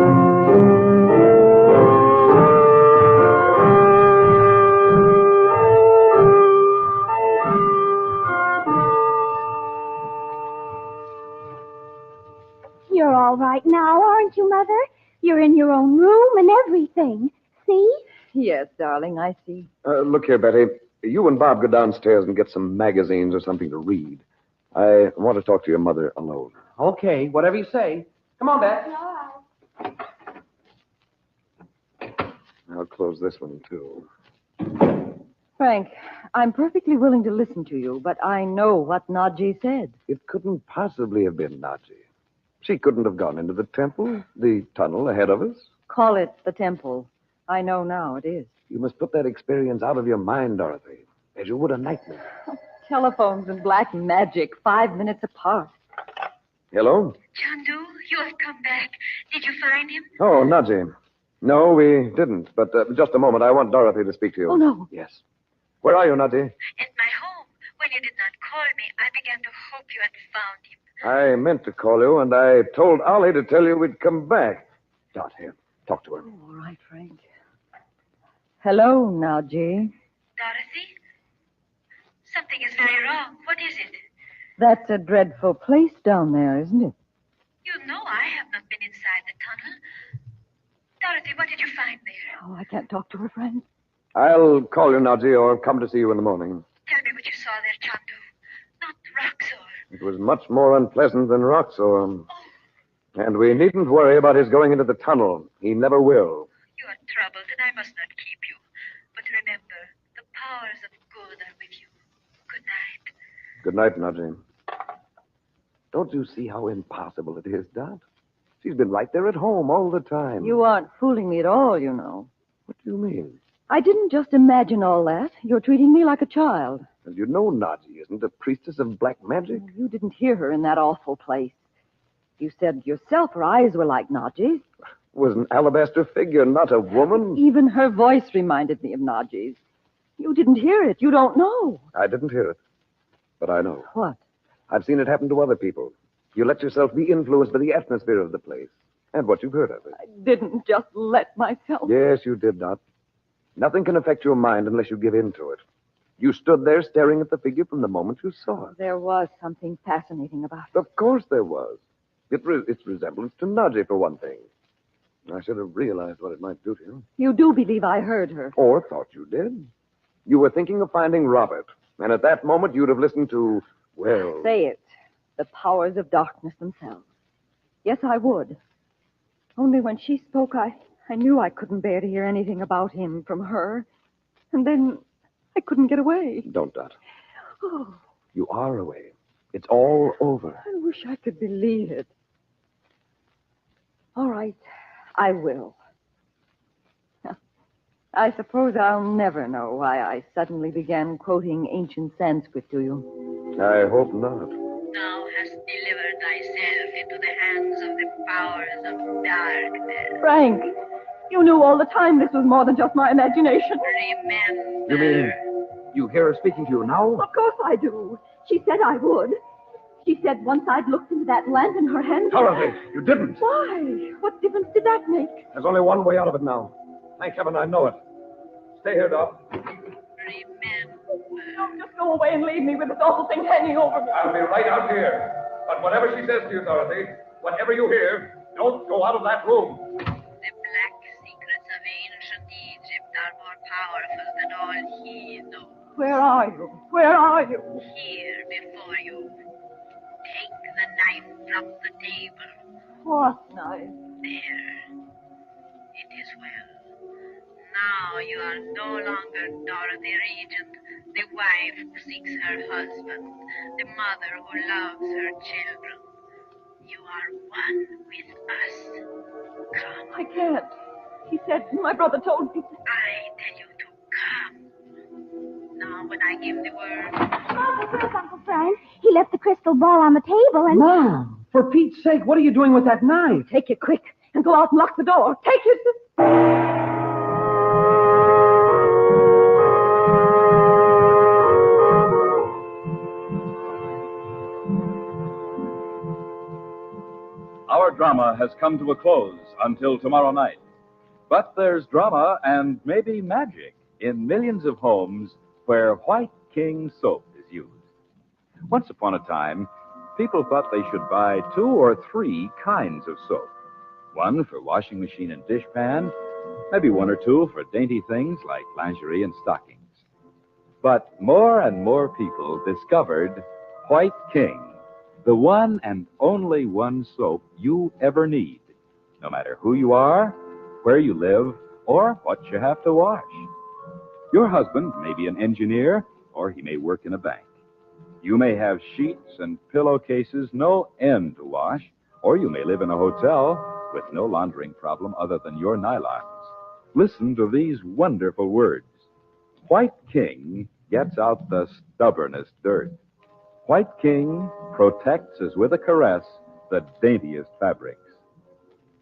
You're all right now, aren't you, Mother? You're in your own room and everything. See? Yes, darling, I see. Look here, Betty. You and Bob go downstairs and get some magazines or something to read. I want to talk to your mother alone. Okay, whatever you say. Come on, Beth. I'll close this one, too. Frank, I'm perfectly willing to listen to you, but I know what Naji said. It couldn't possibly have been Naji. She couldn't have gone into the temple, the tunnel ahead of us. Call it the temple. I know now it is. You must put that experience out of your mind, Dorothy, as you would a nightmare. Telephones and black magic, 5 minutes apart. Hello? Chandu, you have come back. Did you find him? Oh, Naji. No, we didn't. But just a moment. I want Dorothy to speak to you. Oh, no. Yes. Where are you, Naji? At my home. When you did not call me, I began to hope you had found him. I meant to call you, and I told Ollie to tell you we'd come back. Dot, here. Talk to her. All right, Frank. Hello, Naji. Dorothy? Something is very wrong. What is it? That's a dreadful place down there, isn't it? You know I have not been inside the tunnel. Dorothy, what did you find there? Oh, I can't talk to her, Frank. I'll call you, Naji, or come to see you in the morning. Tell me what you saw there, Chandu. Not Roxor. It was much more unpleasant than Roxor. And we needn't worry about his going into the tunnel. He never will. You are troubled, and I must not keep you. But remember, the powers of good are with you. Good night. Good night, Naji. Don't you see how impossible it is, Dot? She's been right there at home all the time. You aren't fooling me at all, you know. What do you mean? I didn't just imagine all that. You're treating me like a child. And you know Naji isn't a priestess of black magic. You didn't hear her in that awful place. You said yourself her eyes were like Naji's. Was an alabaster figure, not a woman. Even her voice reminded me of Naji's. You didn't hear it. You don't know. I didn't hear it, but I know. What? I've seen it happen to other people. You let yourself be influenced by the atmosphere of the place and what you've heard of it. I didn't just let myself. Yes, you did not. Nothing can affect your mind unless you give in to it. You stood there staring at the figure from the moment you saw it. There was something fascinating about it. Of course there was. Its resemblance to Naji, for one thing. I should have realized what it might do to you. You do believe I heard her. Or thought you did. You were thinking of finding Robert, and at that moment you'd have listened to, well... Say it. The powers of darkness themselves. Yes, I would. Only when she spoke, I knew I couldn't bear to hear anything about him from her. And then I couldn't get away. Don't, Dot. Oh, You are away. It's all over. I wish I could believe it. All right, I will. I suppose I'll never know why I suddenly began quoting ancient Sanskrit to you. I hope not. Thou hast delivered thyself into the hands of the powers of darkness. Frank, you knew all the time this was more than just my imagination. Remember. You mean you hear her speaking to you now? Of course I do. She said I would. She said once I'd looked into that lamp in her hand. Dorothy, you didn't. Why? What difference did that make? There's only one way out of it now. Thank heaven I know it. Stay here, Doc. Don't just go away and leave me with this awful thing hanging over me. I'll be right out here. But whatever she says to you, Dorothy, whatever you hear, don't go out of that room. The black secrets of ancient Egypt are more powerful than all he knows. Where are you? Where are you? Here before you. Take the knife from the table. What knife? There. It is well. Now you are no longer Dorothy Regent, the wife who seeks her husband, the mother who loves her children. You are one with us. Come. I can't. He said, my brother told me. I tell you to come. Now when I give the word... Where's Uncle Frank? He left the crystal ball on the table and... Mom, for Pete's sake, what are you doing with that knife? Take it quick and go out and lock the door. Take it. Our drama has come to a close until tomorrow night. But there's drama and maybe magic in millions of homes where White King soap is used. Once upon a time, people thought they should buy 2 or 3 kinds of soap. One for washing machine and dishpan, maybe 1 or 2 for dainty things like lingerie and stockings. But more and more people discovered White King, the one and only one soap you ever need, no matter who you are, where you live, or what you have to wash. Your husband may be an engineer, or he may work in a bank. You may have sheets and pillowcases no end to wash, or you may live in a hotel with no laundering problem other than your nylons. Listen to these wonderful words. White King gets out the stubbornest dirt. White King protects as with a caress the daintiest fabrics.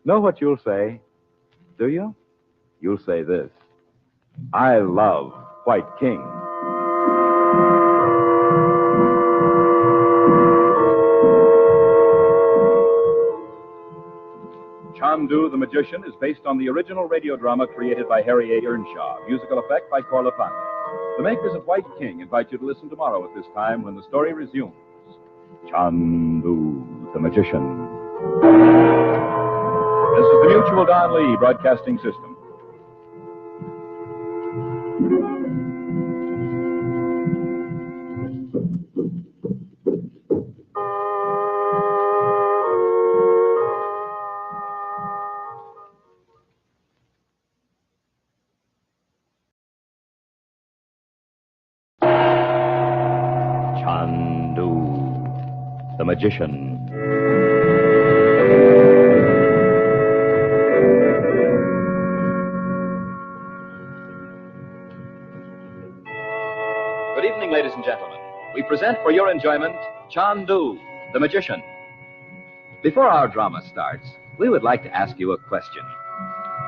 Know what you'll say? Do you? You'll say this: I love White King. CHANDU the Magician is based on the original radio drama created by Harry A. Earnshaw. Musical effect by Corla Ponte. The makers of White King invite you to listen tomorrow at this time when the story resumes. CHANDU the Magician. This is the Mutual Don Lee Broadcasting System. CHANDU the Magician. Good evening, ladies and gentlemen. We present for your enjoyment CHANDU the Magician. Before our drama starts, we would like to ask you a question.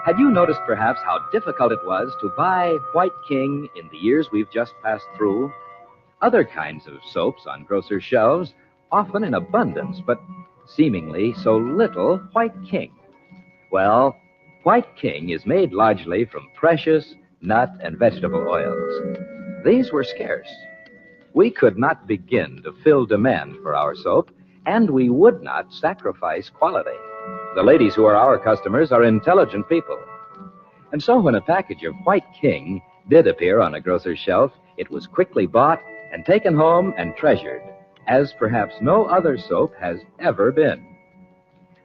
Had you noticed perhaps how difficult it was to buy White King in the years we've just passed through? Other kinds of soaps on grocers' shelves, often in abundance, but seemingly so little White King. Well, White King is made largely from precious nut and vegetable oils. These were scarce. We could not begin to fill demand for our soap, and we would not sacrifice quality. The ladies who are our customers are intelligent people. And so when a package of White King did appear on a grocer's shelf, it was quickly bought and taken home and treasured, as perhaps no other soap has ever been.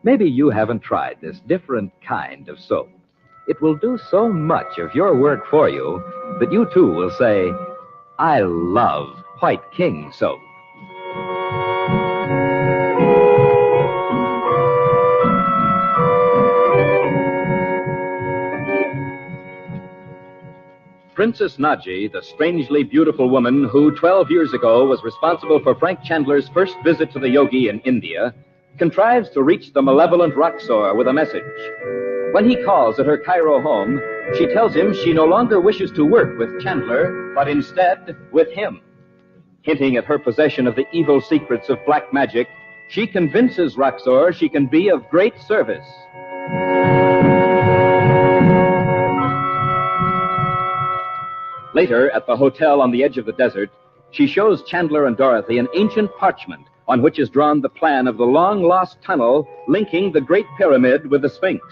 Maybe you haven't tried this different kind of soap. It will do so much of your work for you that you too will say, I love White King soap. Princess Naji, the strangely beautiful woman who 12 years ago was responsible for Frank Chandler's first visit to the yogi in India, contrives to reach the malevolent Roxor with a message. When he calls at her Cairo home, she tells him she no longer wishes to work with Chandler, but instead with him. Hinting at her possession of the evil secrets of black magic, she convinces Roxor she can be of great service. Later, at the hotel on the edge of the desert, she shows Chandler and Dorothy an ancient parchment on which is drawn the plan of the long-lost tunnel linking the Great Pyramid with the Sphinx.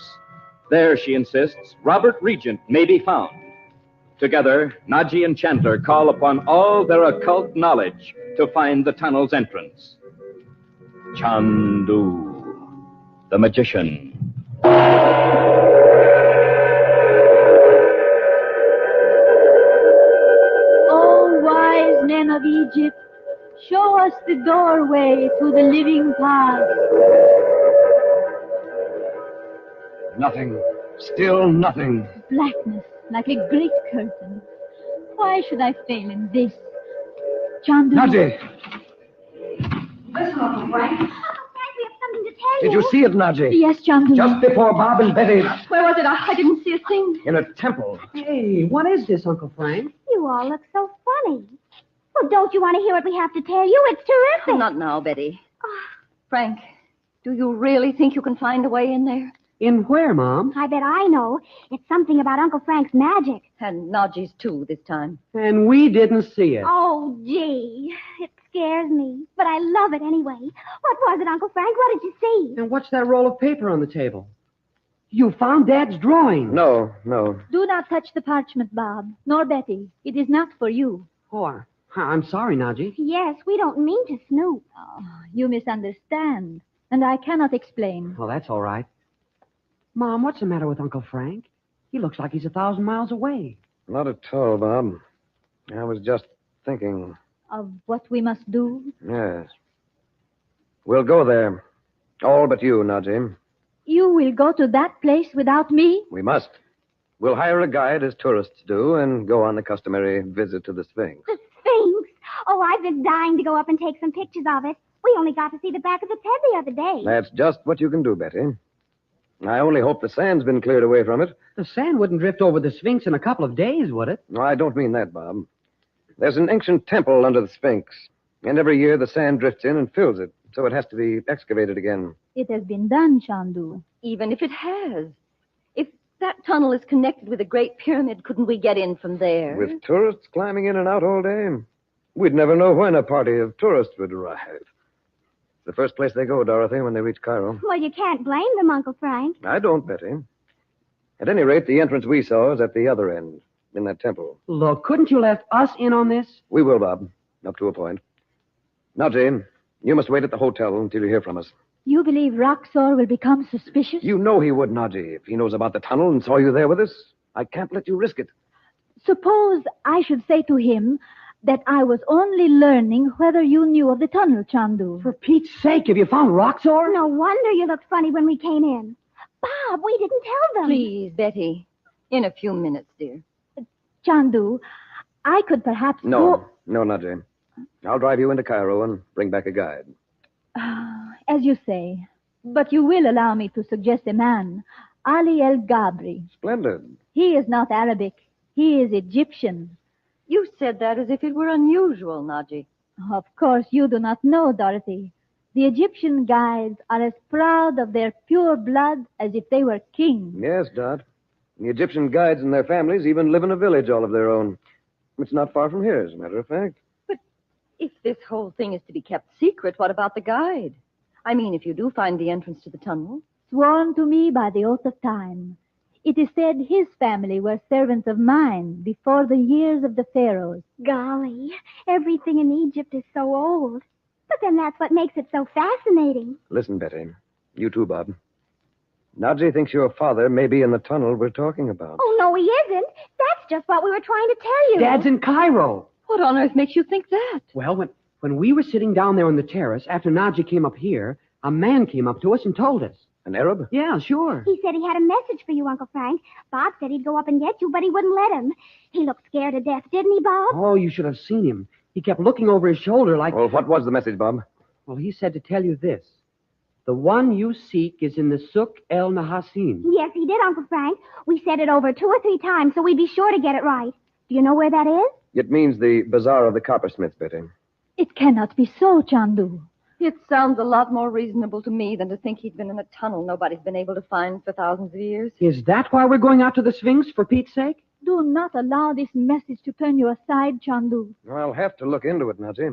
There, she insists, Robert Regent may be found. Together, Naji and Chandler call upon all their occult knowledge to find the tunnel's entrance. CHANDU, the magician. Wise men of Egypt, show us the doorway to the living path. Nothing. Still nothing. Blackness, like a great curtain. Why should I fail in this? CHANDU. Naji! Listen, Uncle Frank. Uncle Frank, we have something to tell you. Did you see it, Naji? Yes, CHANDU. Just before Bob and Betty. Where was it? I didn't see a thing. In a temple. Hey, what is this, Uncle Frank? You all look so funny. Well, don't you want to hear what we have to tell you? It's terrific. Not now, Betty. Frank, do you really think you can find a way in there? In where, Mom? I bet I know. It's something about Uncle Frank's magic. And Naji's, too, this time. And we didn't see it. Oh, gee. It scares me, but I love it anyway. What was it, Uncle Frank? What did you see? And what's that roll of paper on the table? You found Dad's drawing. No. Do not touch the parchment, Bob, nor Betty. It is not for you. Oh, I'm sorry, Naji. Yes, we don't mean to snoop. Oh, you misunderstand, and I cannot explain. Well, that's all right. Mom, what's the matter with Uncle Frank? He looks like he's 1,000 miles away. Not at all, Bob. I was just thinking. Of what we must do? Yes. We'll go there. All but you, Naji. You will go to that place without me? We must. We'll hire a guide, as tourists do, and go on the customary visit to the Sphinx. The Sphinx? Oh, I've been dying to go up and take some pictures of it. We only got to see the back of its head the other day. That's just what you can do, Betty. I only hope the sand's been cleared away from it. The sand wouldn't drift over the Sphinx in a couple of days, would it? No, I don't mean that, Bob. There's an ancient temple under the Sphinx, and every year the sand drifts in and fills it, so it has to be excavated again. It has been done, CHANDU. Even if it has. If that tunnel is connected with the Great Pyramid, couldn't we get in from there? With tourists climbing in and out all day, we'd never know when a party of tourists would arrive. It's the first place they go, Dorothy, when they reach Cairo. Well, you can't blame them, Uncle Frank. I don't, Betty. At any rate, the entrance we saw is at the other end, in that temple. Look, couldn't you let us in on this? We will, Bob, up to a point. Now, Jane, you must wait at the hotel until you hear from us. You believe Roxor will become suspicious? You know he would, Naji, if he knows about the tunnel and saw you there with us. I can't let you risk it. Suppose I should say to him that I was only learning whether you knew of the tunnel, CHANDU. For Pete's sake, have you found Roxor? No wonder you looked funny when we came in. Bob, we didn't tell them. Please, Betty. In a few minutes, dear. CHANDU, I could perhaps No, Naji. I'll drive you into Cairo and bring back a guide. As you say. But you will allow me to suggest a man. Ali El Gabri. Splendid. He is not Arabic. He is Egyptian. You said that as if it were unusual, Naji. Of course, you do not know, Dorothy. The Egyptian guides are as proud of their pure blood as if they were kings. Yes, Dot. The Egyptian guides and their families even live in a village all of their own. It's not far from here, as a matter of fact. But if this whole thing is to be kept secret, what about the guide? I mean, if you do find the entrance to the tunnel. Sworn to me by the oath of time. It is said his family were servants of mine before the years of the pharaohs. Golly, everything in Egypt is so old. But then that's what makes it so fascinating. Listen, Betty. You too, Bob. Naji thinks your father may be in the tunnel we're talking about. Oh, no, he isn't. That's just what we were trying to tell you. Dad's in Cairo. What on earth makes you think that? Well, when we were sitting down there on the terrace, after Naji came up here, a man came up to us and told us. An Arab? Yeah, sure. He said he had a message for you, Uncle Frank. Bob said he'd go up and get you, but he wouldn't let him. He looked scared to death, didn't he, Bob? Oh, you should have seen him. He kept looking over his shoulder like... Well, what was the message, Bob? Well, he said to tell you this. The one you seek is in the Souk El Nahasin. Yes, he did, Uncle Frank. We said it over 2 or 3 times, so we'd be sure to get it right. Do you know where that is? It means the Bazaar of the Coppersmiths, Betty. It cannot be so, Chandu. It sounds a lot more reasonable to me than to think he'd been in a tunnel nobody's been able to find for thousands of years. Is that why we're going out to the Sphinx, for Pete's sake? Do not allow this message to turn you aside, Chandu. I'll have to look into it, Nazi.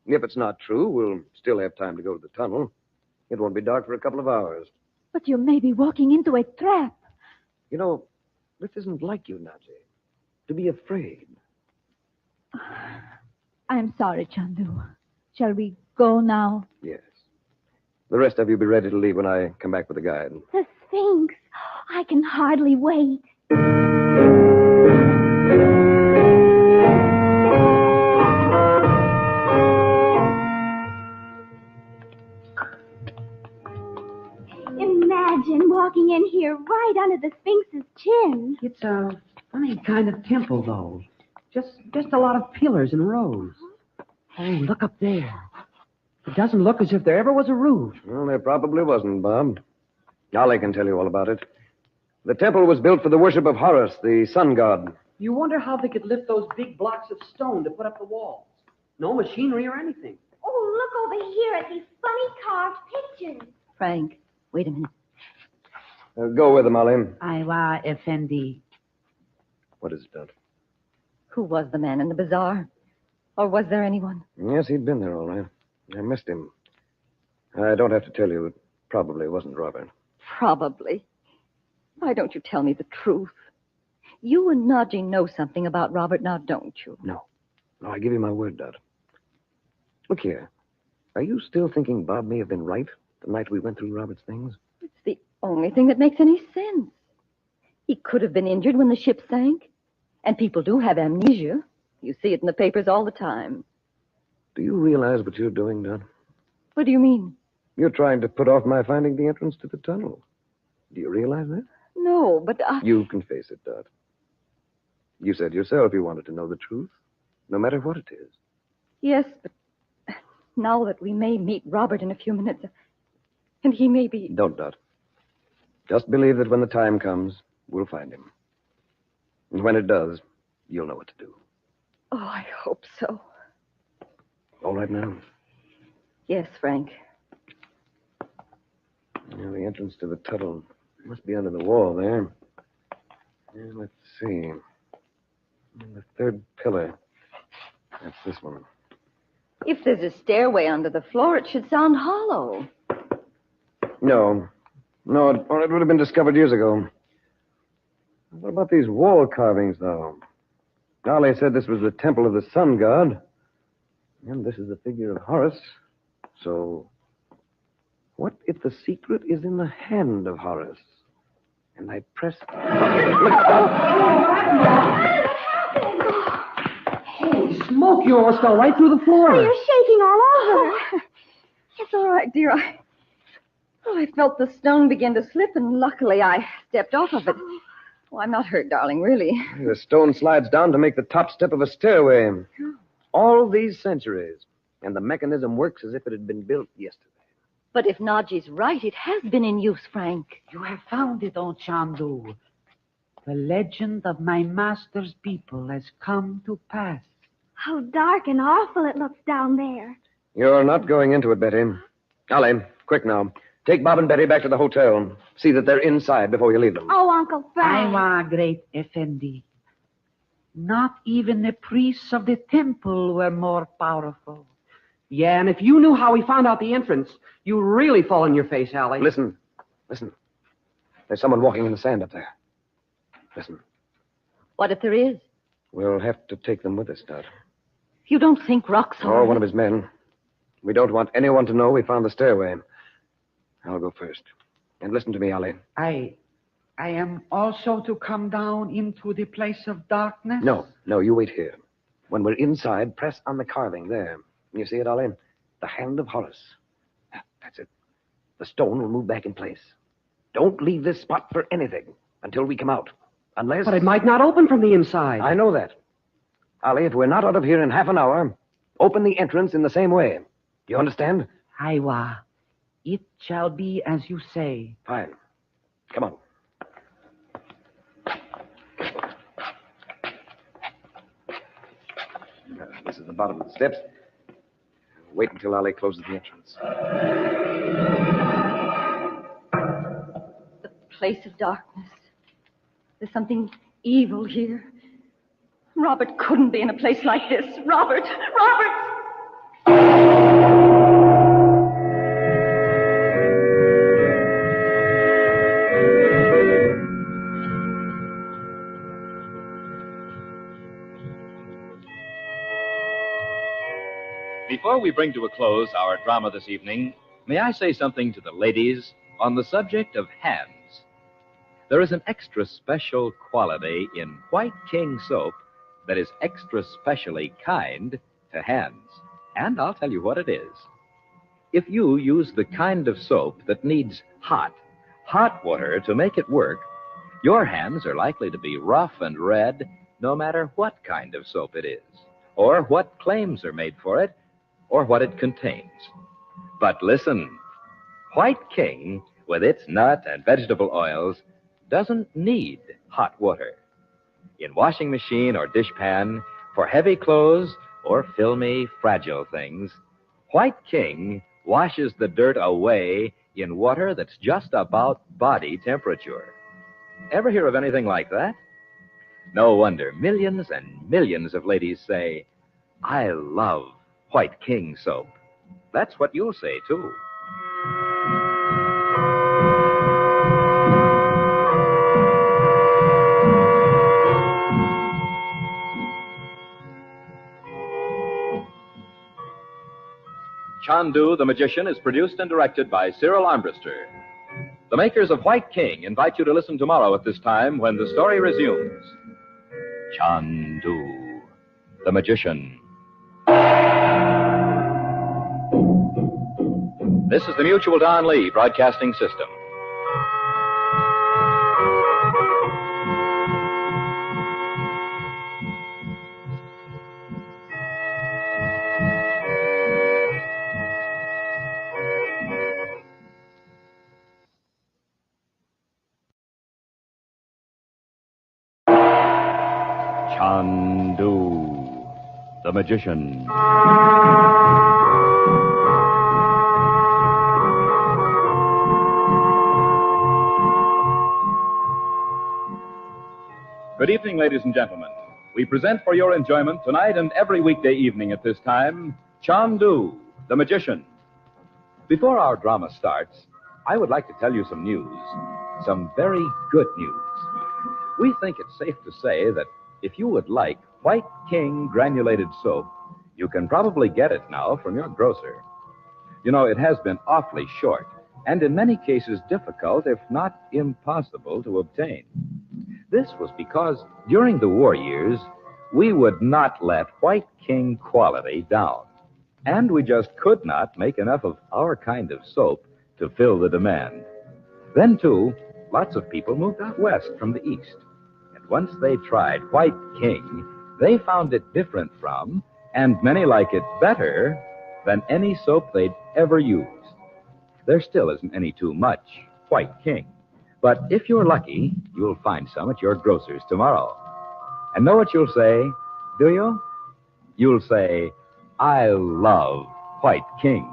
If it's not true, we'll still have time to go to the tunnel. It won't be dark for a couple of hours. But you may be walking into a trap. You know, this isn't like you, Nazi. To be afraid. I'm sorry, Chandu. Shall we go now? Yes. The rest of you be ready to leave when I come back with the guide. The Sphinx. I can hardly wait. Imagine walking in here right under the Sphinx's chin. It's a funny kind of temple, though. Just a lot of pillars and rows. Oh, look up there. It doesn't look as if there ever was a roof. Well, there probably wasn't, Bob. Ollie can tell you all about it. The temple was built for the worship of Horus, the sun god. You wonder how they could lift those big blocks of stone to put up the walls. No machinery or anything. Oh, look over here at these funny carved pictures. Frank, wait a minute. Go with them, Ollie. Aywa, Effendi. What is it, Dot? Who was the man in the bazaar? Or was there anyone? Yes, he'd been there, all right. I missed him. I don't have to tell you, it probably wasn't Robert. Probably. Why don't you tell me the truth? You and Naji know something about Robert now, don't you? No, I give you my word, Dot. Look here. Are you still thinking Bob may have been right the night we went through Robert's things? It's the only thing that makes any sense. He could have been injured when the ship sank. And people do have amnesia. You see it in the papers all the time. Do you realize what you're doing, Dot? What do you mean? You're trying to put off my finding the entrance to the tunnel. Do you realize that? No, but I... You can face it, Dot. You said yourself you wanted to know the truth, no matter what it is. Yes, but now that we may meet Robert in a few minutes, and he may be... Don't, Dot. Just believe that when the time comes, we'll find him. And when it does, you'll know what to do. Oh, I hope so. All right now? Yes, Frank. Yeah, the entrance to the tunnel must be under the wall there. Yeah, let's see. The third pillar. That's this one. If there's a stairway under the floor, it should sound hollow. No, it would have been discovered years ago. What about these wall carvings, though? Ollie said this was the temple of the sun god. And this is the figure of Horus. So, what if the secret is in the hand of Horus? And I press... Holy smoke, you almost fell right through the floor. Oh, you're shaking all over. It's all right, dear. I felt the stone begin to slip, and luckily I stepped off of it. Oh, I'm not hurt, darling, really. The stone slides down to make the top step of a stairway. All these centuries, and the mechanism works as if it had been built yesterday. But if Naji's right, it has been in use, Frank. You have found it, O Chandu. The legend of my master's people has come to pass. How dark and awful it looks down there. You're not going into it, Betty. Ollie, quick now. Take Bob and Betty back to the hotel. See that they're inside before you leave them. Oh, Uncle Frank. Aiwa, great Effendi. Not even the priests of the temple were more powerful. Yeah, and if you knew how we found out the entrance, you'd really fall on your face, Allie. Listen. There's someone walking in the sand up there. Listen. What if there is? We'll have to take them with us, Dot. You don't think Roxor... Or one of his men. We don't want anyone to know we found the stairway. I'll go first. And listen to me, Ollie. I am also to come down into the place of darkness? No, you wait here. When we're inside, press on the carving there. You see it, Ollie? The hand of Horus. That's it. The stone will move back in place. Don't leave this spot for anything until we come out. Unless... But it might not open from the inside. I know that. Ollie, if we're not out of here in half an hour, open the entrance in the same way. You understand? Aiwa. It shall be as you say. Fine. Come on. This is the bottom of the steps. Wait until Ollie closes the entrance. The place of darkness. There's something evil here. Robert couldn't be in a place like this. Robert! Before we bring to a close our drama this evening, may I say something to the ladies on the subject of hands? There is an extra special quality in White King soap that is extra specially kind to hands. And I'll tell you what it is. If you use the kind of soap that needs hot water to make it work, your hands are likely to be rough and red no matter what kind of soap it is, or what claims are made for it, or what it contains. But listen, White King, with its nut and vegetable oils, doesn't need hot water. In washing machine or dishpan, for heavy clothes or filmy, fragile things, White King washes the dirt away in water that's just about body temperature. Ever hear of anything like that? No wonder millions and millions of ladies say, I love White King soap. That's what you'll say, too. CHANDU, the Magician, is produced and directed by Cyril Armbruster. The makers of White King invite you to listen tomorrow at this time when the story resumes. CHANDU, the Magician. This is the Mutual Don Lee Broadcasting System. CHANDU, the Magician. Good evening, ladies and gentlemen. We present for your enjoyment tonight and every weekday evening at this time, CHANDU, the Magician. Before our drama starts, I would like to tell you some news, some very good news. We think it's safe to say that if you would like White King granulated soap, you can probably get it now from your grocer. You know, it has been awfully short, and in many cases difficult, if not impossible, to obtain. This was because during the war years, we would not let White King quality down. And we just could not make enough of our kind of soap to fill the demand. Then, too, lots of people moved out west from the east. And once they tried White King, they found it different from, and many like it better, than any soap they'd ever used. there still isn't any too much White King. But if you're lucky, you'll find some at your grocer's tomorrow. And know what you'll say, do you? You'll say, I love White King.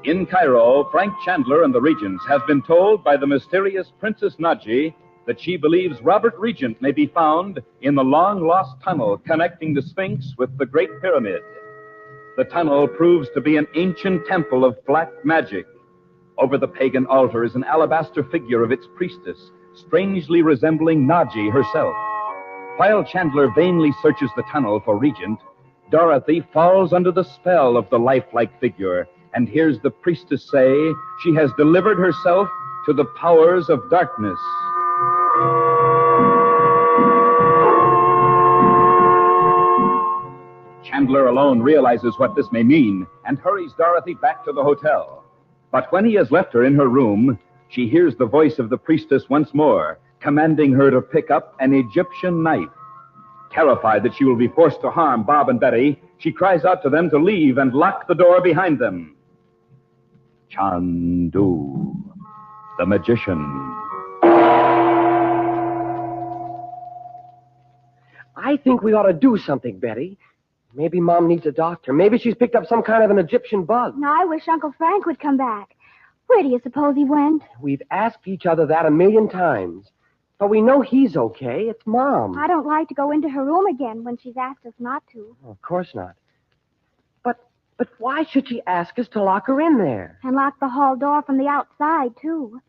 In Cairo, Frank Chandler and the Regents have been told by the mysterious Princess Naji that she believes Robert Regent may be found in the long-lost tunnel connecting the Sphinx with the Great Pyramid. The tunnel proves to be an ancient temple of black magic. Over the pagan altar is an alabaster figure of its priestess, strangely resembling Naji herself. While Chandler vainly searches the tunnel for Regent, Dorothy falls under the spell of the lifelike figure and hears the priestess say she has delivered herself to the powers of darkness. Chandler alone realizes what this may mean and hurries Dorothy back to the hotel. But when he has left her in her room, she hears the voice of the priestess once more, commanding her to pick up an Egyptian knife. Terrified that she will be forced to harm Bob and Betty, she cries out to them to leave and lock the door behind them. CHANDU, the magician. I think we ought to do something, Betty. Maybe Mom needs a doctor. Maybe she's picked up some kind of an Egyptian bug. Now, I wish Uncle Frank would come back. Where do you suppose he went? We've asked each other that 1,000,000 times. But we know he's okay. It's Mom. I don't like to go into her room again when she's asked us not to. Oh, of course not. But why should she ask us to lock her in there? And lock the hall door from the outside, too.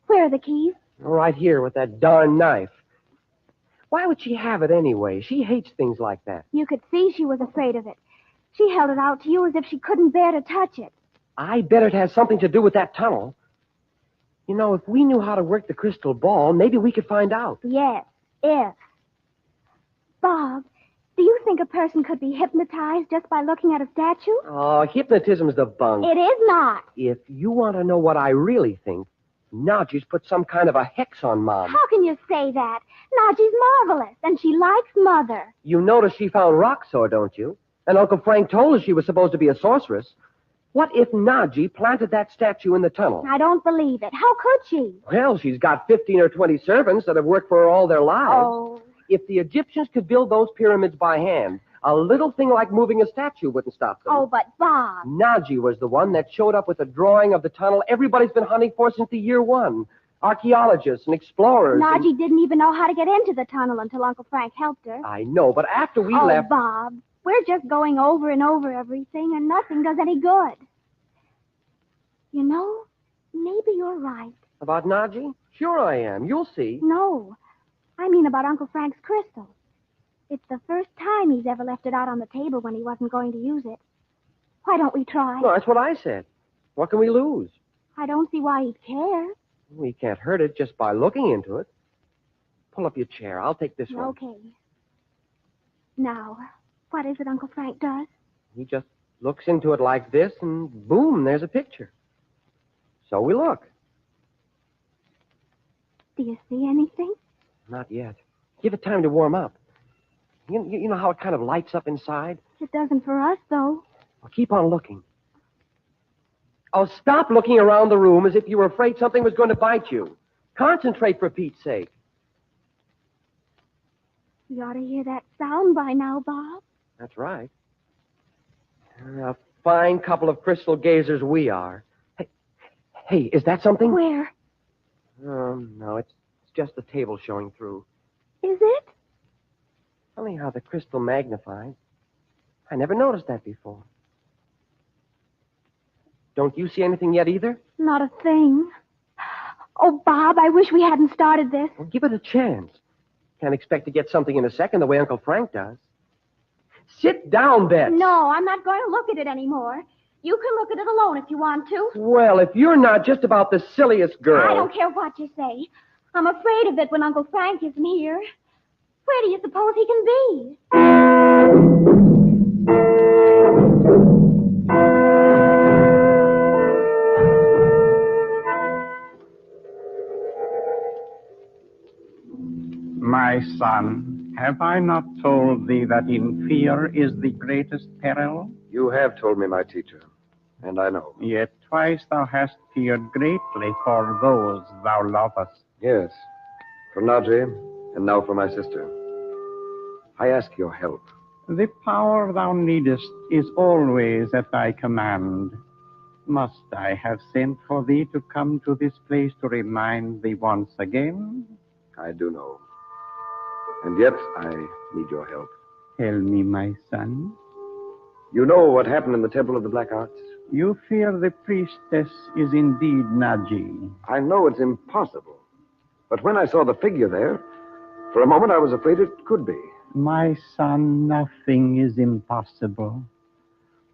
Where are the keys? Right here with that darn knife. Why would she have it anyway? She hates things like that. You could see she was afraid of it. She held it out to you as if she couldn't bear to touch it. I bet it has something to do with that tunnel. You know, if we knew how to work the crystal ball, maybe we could find out. Yes, if. Bob, do you think a person could be hypnotized just by looking at a statue? Oh, hypnotism's the bunk. It is not. If you want to know what I really think, Naji's put some kind of a hex on Mom. How can you say that? Naji's marvelous, and she likes Mother. You notice she found Roxor, don't you? And Uncle Frank told us she was supposed to be a sorceress. What if Naji planted that statue in the tunnel? I don't believe it. How could she? Well, she's got 15 or 20 servants that have worked for her all their lives. Oh. If the Egyptians could build those pyramids by hand, a little thing like moving a statue wouldn't stop them. Oh, but Bob. Naji was the one that showed up with a drawing of the tunnel everybody's been hunting for since the year 1. Archaeologists and explorers. Naji didn't even know how to get into the tunnel until Uncle Frank helped her. I know, but after we left... Oh, Bob, we're just going over and over everything, and nothing does any good. You know, maybe you're right. About Naji? Sure I am. You'll see. No, I mean about Uncle Frank's crystal. It's the first time he's ever left it out on the table when he wasn't going to use it. Why don't we try? No, that's what I said. What can we lose? I don't see why he'd care. We can't hurt it just by looking into it. Pull up your chair. I'll take this one. Okay. Now, what is it Uncle Frank does? He just looks into it like this, and boom, there's a picture. So we look. Do you see anything? Not yet. Give it time to warm up. You know how it kind of lights up inside? It doesn't for us, though. Well, keep on looking. Oh, stop looking around the room as if you were afraid something was going to bite you. Concentrate, for Pete's sake. You ought to hear that sound by now, Bob. That's right. A fine couple of crystal gazers we are. Hey, is that something? Where? No, it's just the table showing through. Is it? Funny how the crystal magnifies. I never noticed that before. Don't you see anything yet either? Not a thing. Oh, Bob, I wish we hadn't started this. Well, give it a chance. Can't expect to get something in a second the way Uncle Frank does. Sit down, Beth. No, I'm not going to look at it anymore. You can look at it alone if you want to. Well, if you're not just about the silliest girl... I don't care what you say. I'm afraid of it when Uncle Frank isn't here. Where do you suppose he can be? son, have I not told thee that in fear is the greatest peril? You have told me, my teacher, and I know. Yet twice thou hast feared greatly for those thou lovest. Yes, for Nadji, and now for my sister. I ask your help. The power thou needest is always at thy command. Must I have sent for thee to come to this place to remind thee once again? I do know. And yet I need your help. Tell me, my son. You know what happened in the Temple of the Black Arts? You fear the priestess is indeed Nadji. I know it's impossible. But when I saw the figure there, for a moment I was afraid it could be. My son, nothing is impossible.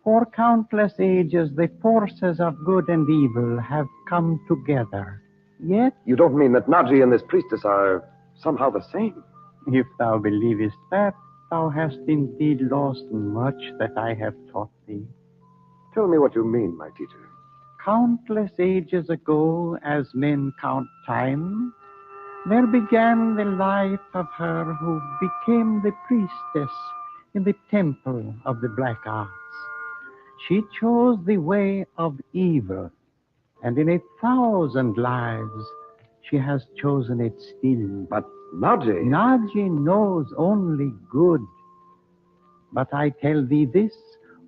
For countless ages, the forces of good and evil have come together. Yet, You don't mean that Nadji and this priestess are somehow the same? if thou believest that, thou hast indeed lost much that I have taught thee. Tell me what you mean, my teacher. Countless ages ago, as men count time, there began the life of her who became the priestess in the temple of the Black Arts. She chose the way of evil, and in 1,000 lives, she has chosen it still. But Nadji... Nadji knows only good. But I tell thee this,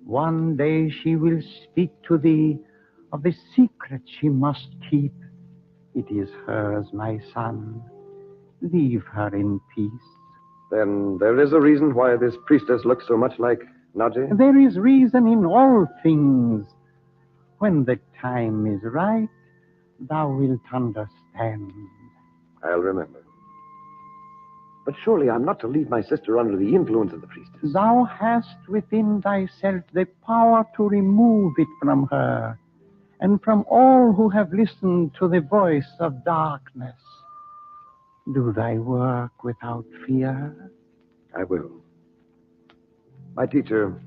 one day she will speak to thee of the secret she must keep. It is hers, my son. Leave her in peace. Then there is a reason why this priestess looks so much like Nadji? There is reason in all things. When the time is right, thou wilt understand. I'll remember. But surely I'm not to leave my sister under the influence of the priestess. Thou hast within thyself the power to remove it from her and from all who have listened to the voice of darkness. Do thy work without fear. I will. My teacher,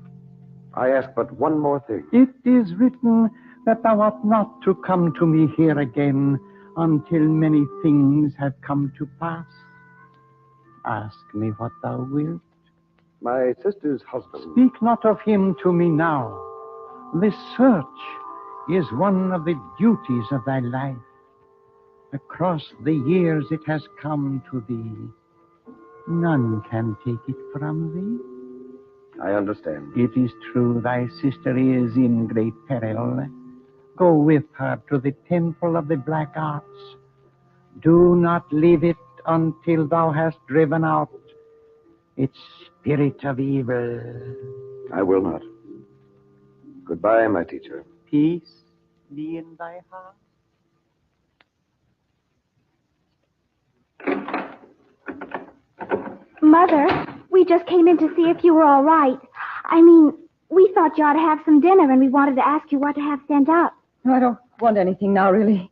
I ask but one more thing. It is written that thou art not to come to me here again until many things have come to pass. Ask me what thou wilt. My sister's husband. Speak not of him to me now. This search is one of the duties of thy life. Across the years it has come to thee. None can take it from thee. I understand. It is true thy sister is in great peril. Go with her to the temple of the Black Arts. Do not leave it until thou hast driven out its spirit of evil. I will not. Goodbye, my teacher. Peace be in thy heart. Mother, we just came in to see if you were all right. I mean, we thought you ought to have some dinner, and we wanted to ask you what to have sent up. No, I don't want anything now, really.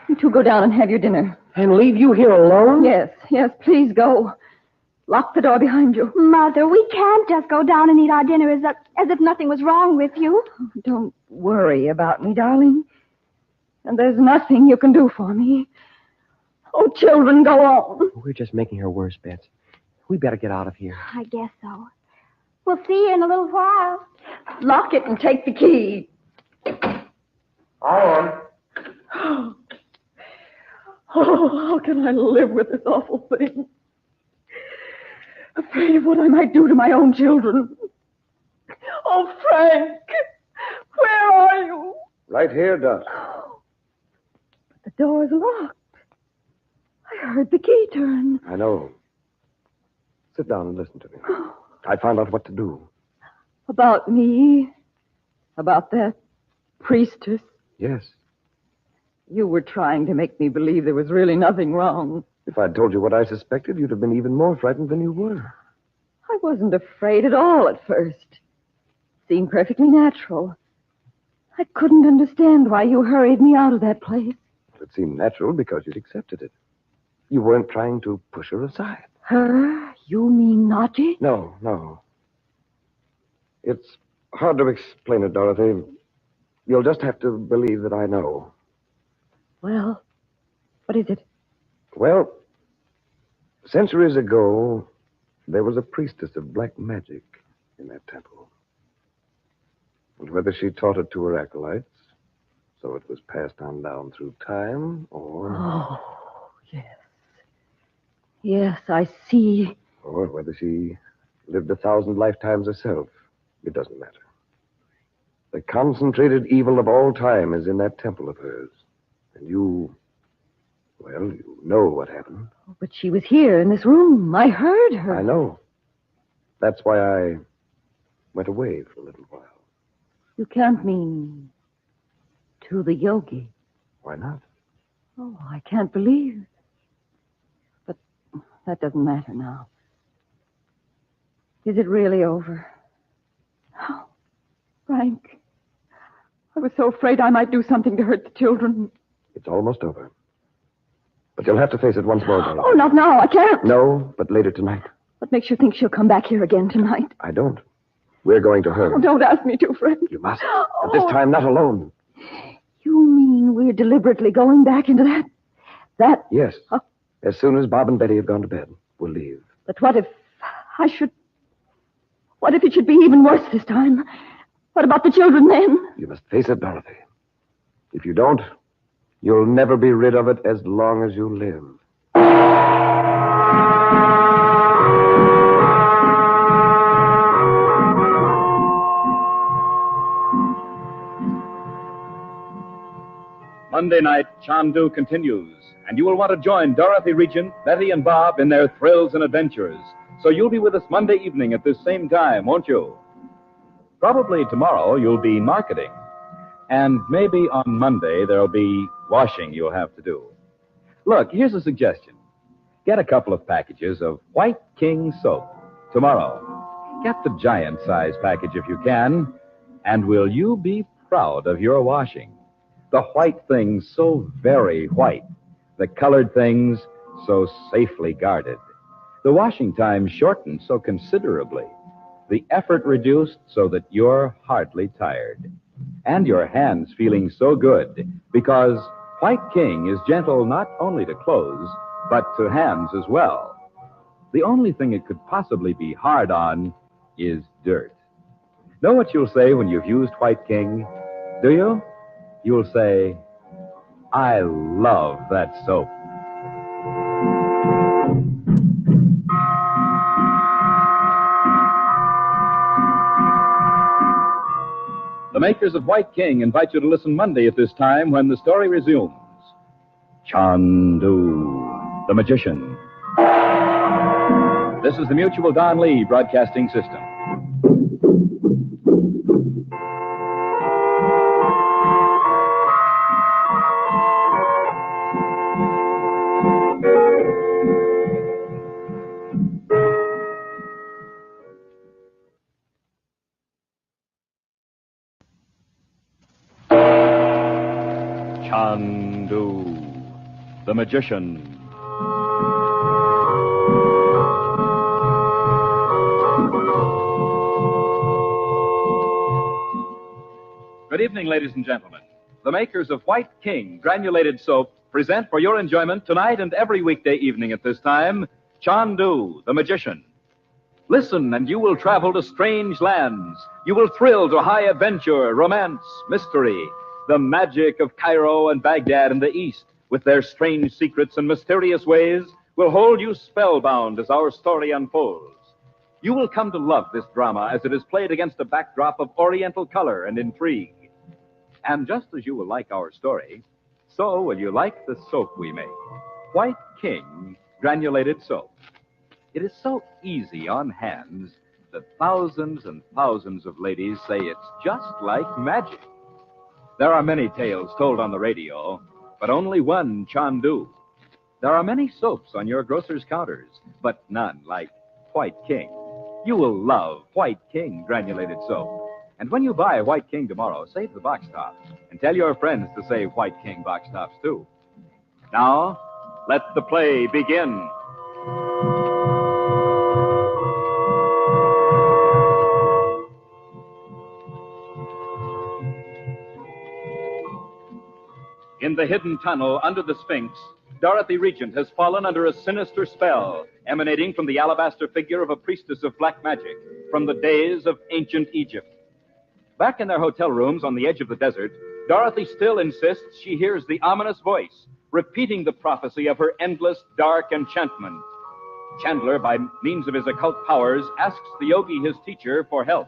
You two go down and have your dinner. And leave you here alone? Yes, please go. Lock the door behind you. Mother, we can't just go down and eat our dinner as if nothing was wrong with you. Don't worry about me, darling. And there's nothing you can do for me. Oh, children, go on. We're just making her worse, Betsy. We better get out of here. I guess so. We'll see you in a little while. Lock it and take the key. On. Oh, how can I live with this awful thing? Afraid of what I might do to my own children. Oh, Frank, where are you? Right here, Dot. But the door's locked. I heard the key turn. I know. Sit down and listen to me. I found out what to do. About me? About that priestess? Yes. You were trying to make me believe there was really nothing wrong. If I'd told you what I suspected, you'd have been even more frightened than you were. I wasn't afraid at all at first. It seemed perfectly natural. I couldn't understand why you hurried me out of that place. It seemed natural because you'd accepted it. You weren't trying to push her aside. Her? You mean Nadji? No. It's hard to explain it, Dorothy. You'll just have to believe that I know. Well, what is it? Well, Centuries ago, there was a priestess of black magic in that temple. And whether she taught it to her acolytes, so it was passed on down through time, or... Oh, yes. Yes, I see. Or whether she lived 1,000 lifetimes herself, it doesn't matter. The concentrated evil of all time is in that temple of hers. And you know what happened. But she was here in this room. I heard her. I know. That's why I went away for a little while. You can't mean to the yogi. Why not? Oh, I can't believe. But that doesn't matter now. Is it really over? Oh, Frank. I was so afraid I might do something to hurt the children. It's almost over. But you'll have to face it once more, Dorothy. Oh, not now. I can't. No, but later tonight. What makes you think she'll come back here again tonight? I don't. We're going to her. Oh, don't ask me to, Frank. You must. At this time, not alone. You mean we're deliberately going back into that? Yes. As soon as Bob and Betty have gone to bed, we'll leave. But what if it should be even worse this time? What about the children then? You must face it, Dorothy. If you don't, you'll never be rid of it as long as you live. Monday night, CHANDU continues, and you will want to join Dorothy Regent, Betty, and Bob in their thrills and adventures. So you'll be with us Monday evening at this same time, won't you? Probably tomorrow you'll be marketing. And maybe on Monday there'll be washing you'll have to do. Look, here's a suggestion. Get a couple of packages of White King soap tomorrow. Get the giant size package if you can. And will you be proud of your washing? The white things so very white. The colored things so safely guarded. The washing time shortened so considerably. The effort reduced so that you're hardly tired. And your hands feeling so good because White King is gentle not only to clothes, but to hands as well. The only thing it could possibly be hard on is dirt. Know what you'll say when you've used White King? Do you? You'll say, I love that soap. The makers of White King invite you to listen Monday at this time when the story resumes. CHANDU, the Magician. This is the Mutual Don Lee Broadcasting System. CHANDU, the Magician. Good evening, ladies and gentlemen. The makers of White King granulated soap present for your enjoyment tonight and every weekday evening at this time, CHANDU, the Magician. Listen, and you will travel to strange lands. You will thrill to high adventure, romance, mystery. The magic of Cairo and Baghdad in the East, with their strange secrets and mysterious ways, will hold you spellbound as our story unfolds. You will come to love this drama as it is played against a backdrop of Oriental color and intrigue. And just as you will like our story, so will you like the soap we make. White King granulated soap. It is so easy on hands that thousands and thousands of ladies say it's just like magic. There are many tales told on the radio, but only one CHANDU. There are many soaps on your grocer's counters, but none like White King. You will love White King granulated soap. And when you buy White King tomorrow, save the box tops and tell your friends to save White King box tops, too. Now, let the play begin. In the hidden tunnel under the Sphinx, Dorothy Regent has fallen under a sinister spell. emanating from the alabaster figure of a priestess of black magic from the days of ancient Egypt. Back in their hotel rooms on the edge of the desert, Dorothy still insists she hears the ominous voice repeating the prophecy of her endless dark enchantment. Chandler, by means of his occult powers, asks the yogi, his teacher, for help.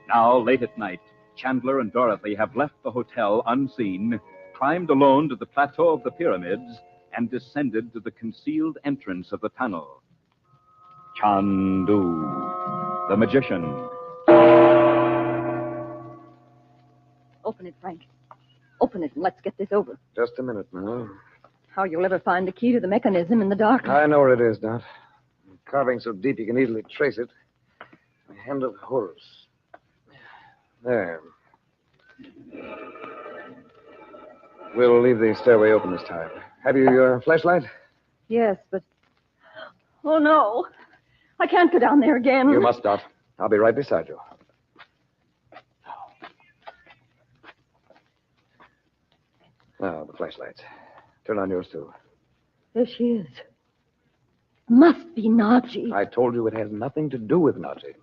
Now, late at night, Chandler and Dorothy have left the hotel unseen, climbed alone to the plateau of the pyramids, and descended to the concealed entrance of the tunnel. CHANDU, the magician. Open it, Frank. Open it and let's get this over. Just a minute now. How you'll ever find the key to the mechanism in the darkness. I know where it is, Dot. Carving so deep you can easily trace it. The hand of Horus. There. We'll leave the stairway open this time. Have you your flashlight? Yes, but... Oh, no. I can't go down there again. You must, Dot. I'll be right beside you. Now, the flashlights. Turn on yours, too. There she is. Must be Naji. I told you it has nothing to do with Nazi.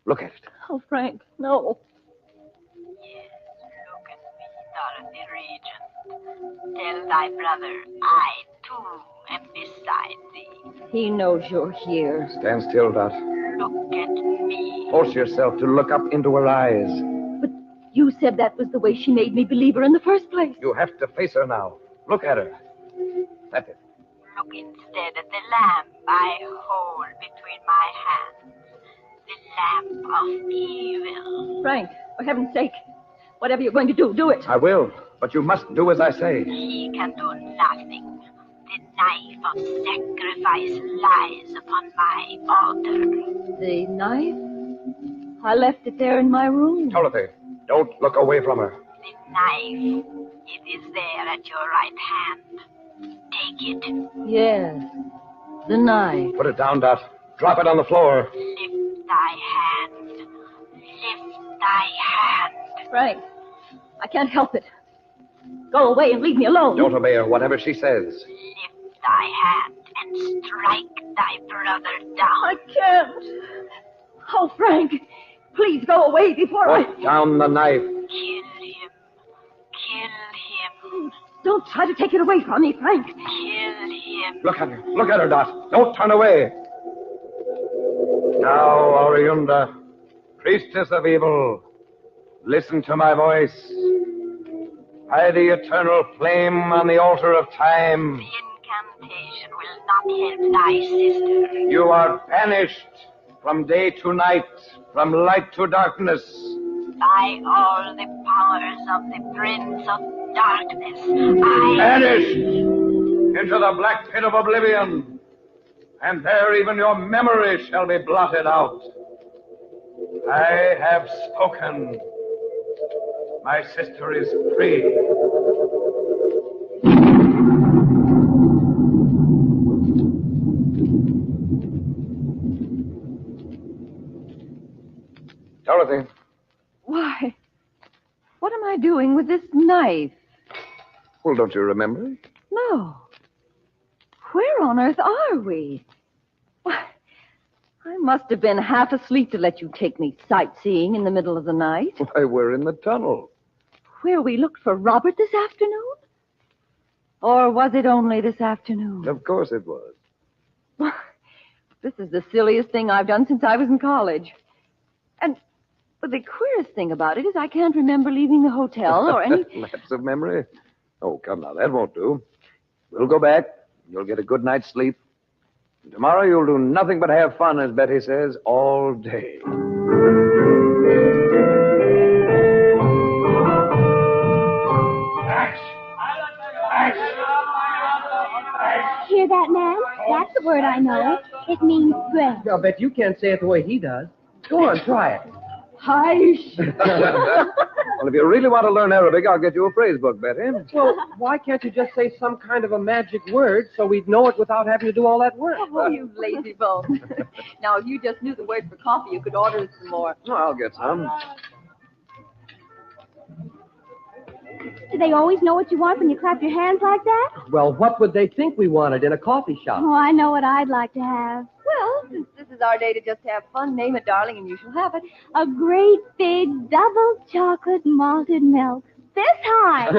Look at it. Oh, Frank, no. Dorothy Regent. Tell thy brother I, too, am beside thee. He knows you're here. Stand still, Dot. Look at me. Force yourself to look up into her eyes. But you said that was the way she made me believe her in the first place. You have to face her now. Look at her. That's it. Look instead at the lamp I hold between my hands. The lamp of evil. Frank, for heaven's sake, whatever you're going to do, do it. I will, but you must do as I say. He can do nothing. The knife of sacrifice lies upon my altar. The knife? I left it there in my room. Dorothy, don't look away from her. The knife, it is there at your right hand. Take it. Yes, the knife. Put it down, Dot. Drop it on the floor. Lift thy hand. Lift thy hand. Frank, I can't help it. Go away and leave me alone. Don't obey her, whatever she says. Lift thy hand and strike thy brother down. I can't. Oh, Frank, please go away before Put down the knife. Kill him. Kill him. Don't try to take it away from me, Frank. Kill him. Look at her. Look at her, Dot. Don't turn away. Now, Oriunda, priestess of evil, listen to my voice. By the eternal flame on the altar of time. The incantation will not help thy sister. You are banished from day to night, from light to darkness. By all the powers of the Prince of Darkness, I... Banished into the black pit of oblivion. And there even your memory shall be blotted out. I have spoken. My sister is free. Dorothy. Why? What am I doing with this knife? Well, don't you remember? No. Where on earth are we? Why, I must have been half asleep to let you take me sightseeing in the middle of the night. Why, we're in the tunnel. Where we looked for Robert this afternoon? Or was it only this afternoon? Of course it was. This is the silliest thing I've done since I was in college. And the queerest thing about it is I can't remember leaving the hotel or any... Lapse of memory? Oh, come now, that won't do. We'll go back. You'll get a good night's sleep. And tomorrow you'll do nothing but have fun, as Betty says, all day. Hear that, man? That's the word I know. It means bread. I'll bet you can't say it the way he does. Go on, try it. Hush. Well, if you really want to learn Arabic, I'll get you a phrase book, Betty. Well, why can't you just say some kind of a magic word so we'd know it without having to do all that work? Oh, you lazy bone. Now, if you just knew the word for coffee, you could order us some more. Oh, I'll get some. Do they always know what you want when you clap your hands like that? Well, what would they think we wanted in a coffee shop? Oh, I know what I'd like to have. Well, since this is our day to just have fun, name it, darling, and you shall have it. A great big double chocolate malted milk. This high.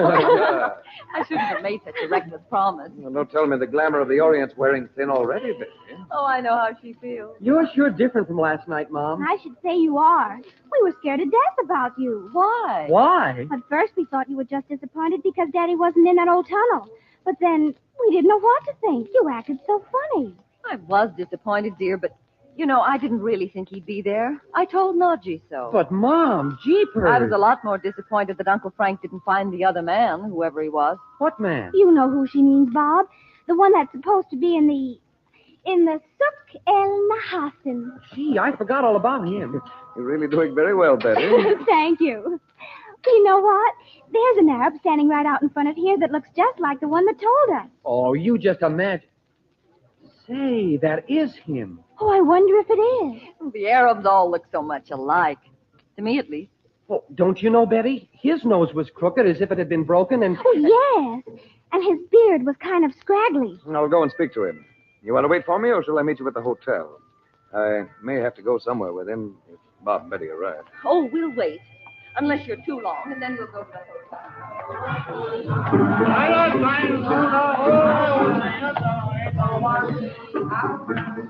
I shouldn't have made such a reckless promise. Well, don't tell me the glamour of the Orient's wearing thin already, Betty. Oh, I know how she feels. You're sure different from last night, Mom. I should say you are. We were scared to death about you. Why? Why? At first we thought you were just disappointed because Daddy wasn't in that old tunnel. But then we didn't know what to think. You acted so funny. I was disappointed, dear, but, you know, I didn't really think he'd be there. I told Najee so. But, Mom, jeepers. I was a lot more disappointed that Uncle Frank didn't find the other man, whoever he was. What man? You know who she means, Bob. The one that's supposed to be in the Souk El Nahasin. Gee, I forgot all about him. You're really doing very well, Betty. Thank you. You know what? There's an Arab standing right out in front of here that looks just like the one that told us. Oh, you just imagine. Say, that is him. Oh, I wonder if it is. The Arabs all look so much alike. To me, at least. Oh, don't you know, Betty? His nose was crooked as if it had been broken and... Oh, yes. And his beard was kind of scraggly. I'll go and speak to him. You want to wait for me, or shall I meet you at the hotel? I may have to go somewhere with him if Bob and Betty arrive. Oh, we'll wait. Unless you're too long, and then we'll go to the hotel.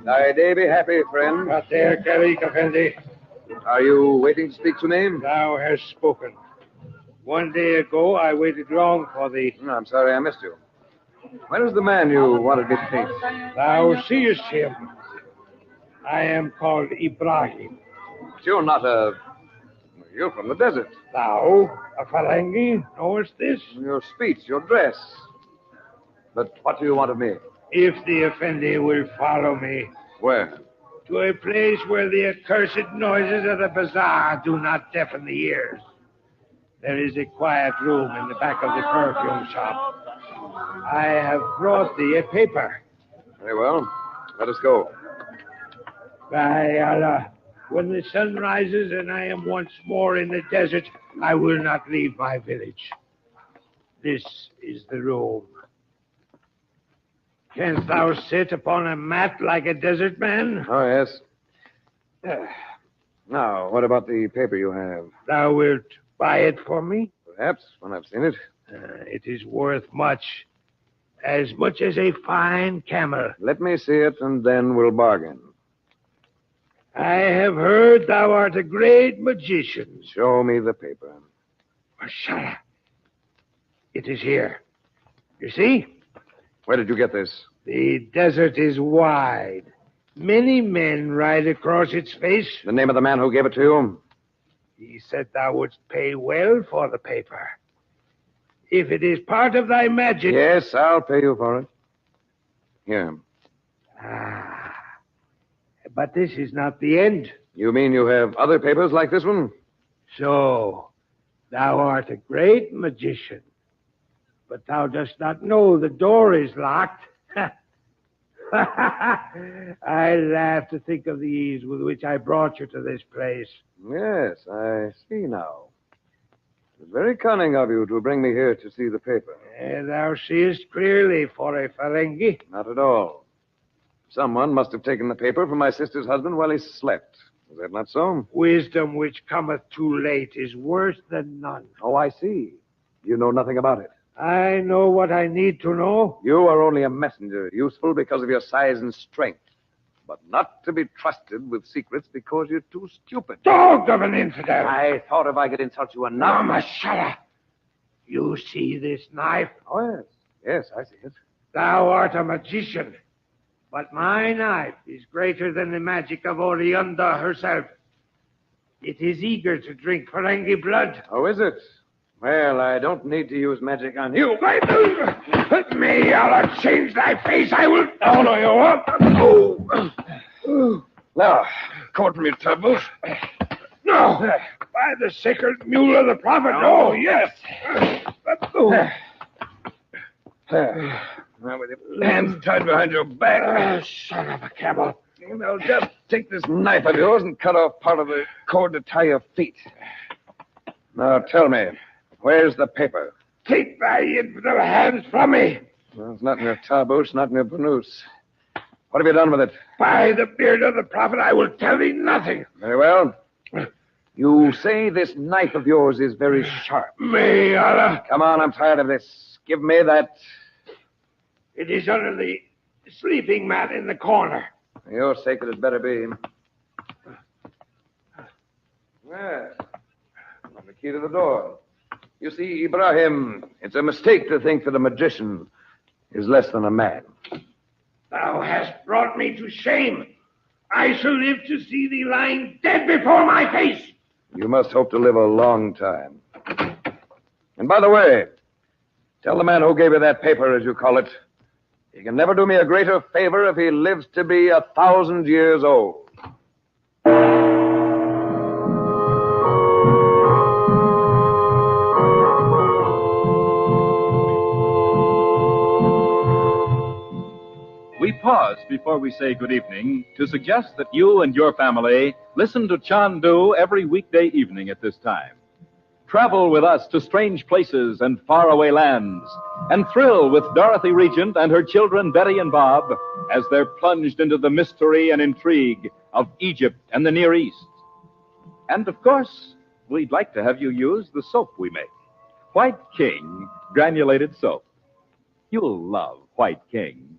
Aye, Davy, happy friend. Got there, Karik Effendi. Are you waiting to speak to me? Thou hast spoken. 1 day ago, I waited long for thee. I'm sorry I missed you. Where is the man you wanted me to meet? Thou seest him. I am called Ibrahim. But you're not a... You're from the desert. Thou, a Ferengi, knowest this? Your speech, your dress. But what do you want of me? If the Effendi will follow me. Where? To a place where the accursed noises of the bazaar do not deafen the ears. There is a quiet room in the back of the perfume shop. I have brought thee a paper. Very well. Let us go. By Allah, when the sun rises and I am once more in the desert, I will not leave my village. This is the room. Canst thou sit upon a mat like a desert man? Oh, yes. Now, what about the paper you have? Thou wilt buy it for me? Perhaps, when I've seen it. It is worth much. As much as a fine camel. Let me see it, and then we'll bargain. I have heard thou art a great magician. Show me the paper. Mashallah. It is here. You see? Where did you get this? The desert is wide. Many men ride across its face. The name of the man who gave it to you? He said thou wouldst pay well for the paper. If it is part of thy magic... Yes, I'll pay you for it. Here. But this is not the end. You mean you have other papers like this one? So, thou art a great magician. But thou dost not know the door is locked. I laugh to think of the ease with which I brought you to this place. Yes, I see now. It's very cunning of you to bring me here to see the paper. Thou seest clearly for a Ferengi. Not at all. Someone must have taken the paper from my sister's husband while he slept. Is that not so? Wisdom which cometh too late is worse than none. Oh, I see. You know nothing about it. I know what I need to know. You are only a messenger, useful because of your size and strength, but not to be trusted with secrets because you're too stupid. Dog of an infidel! I thought if I could insult you enough... No, Mashallah. You see this knife? Oh, yes. Yes, I see it. Thou art a magician, but my knife is greater than the magic of Orianda herself. It is eager to drink Ferengi blood. Oh, is it? Well, I don't need to use magic on you. May Allah change thy face. I will follow you up. Now, court me, Tubbles. No. By the sacred mule of the prophet. No, yes. Now, with your hands tied behind your back. Son of a camel. Now, just take this knife of yours and cut off part of the cord to tie your feet. Now, tell me, where's the paper? Take thy infidel hands from me. Well, it's not in your tarboosh, not in your burnous. What have you done with it? By the beard of the prophet, I will tell thee nothing. Very well. You say this knife of yours is very sharp. May Allah... Come on, I'm tired of this. Give me that. It is under the sleeping mat in the corner. For your sake, it had better be. Well, the key to the door. You see, Ibrahim, it's a mistake to think that a magician is less than a man. Thou hast brought me to shame. I shall live to see thee lying dead before my face. You must hope to live a long time. And by the way, tell the man who gave you that paper, as you call it, he can never do me a greater favor if he lives to be 1,000 years old. We pause before we say good evening to suggest that you and your family listen to CHANDU every weekday evening at this time. Travel with us to strange places and faraway lands, and thrill with Dorothy Regent and her children Betty and Bob as they're plunged into the mystery and intrigue of Egypt and the Near East. And of course, we'd like to have you use the soap we make, White King Granulated Soap. You'll love White King.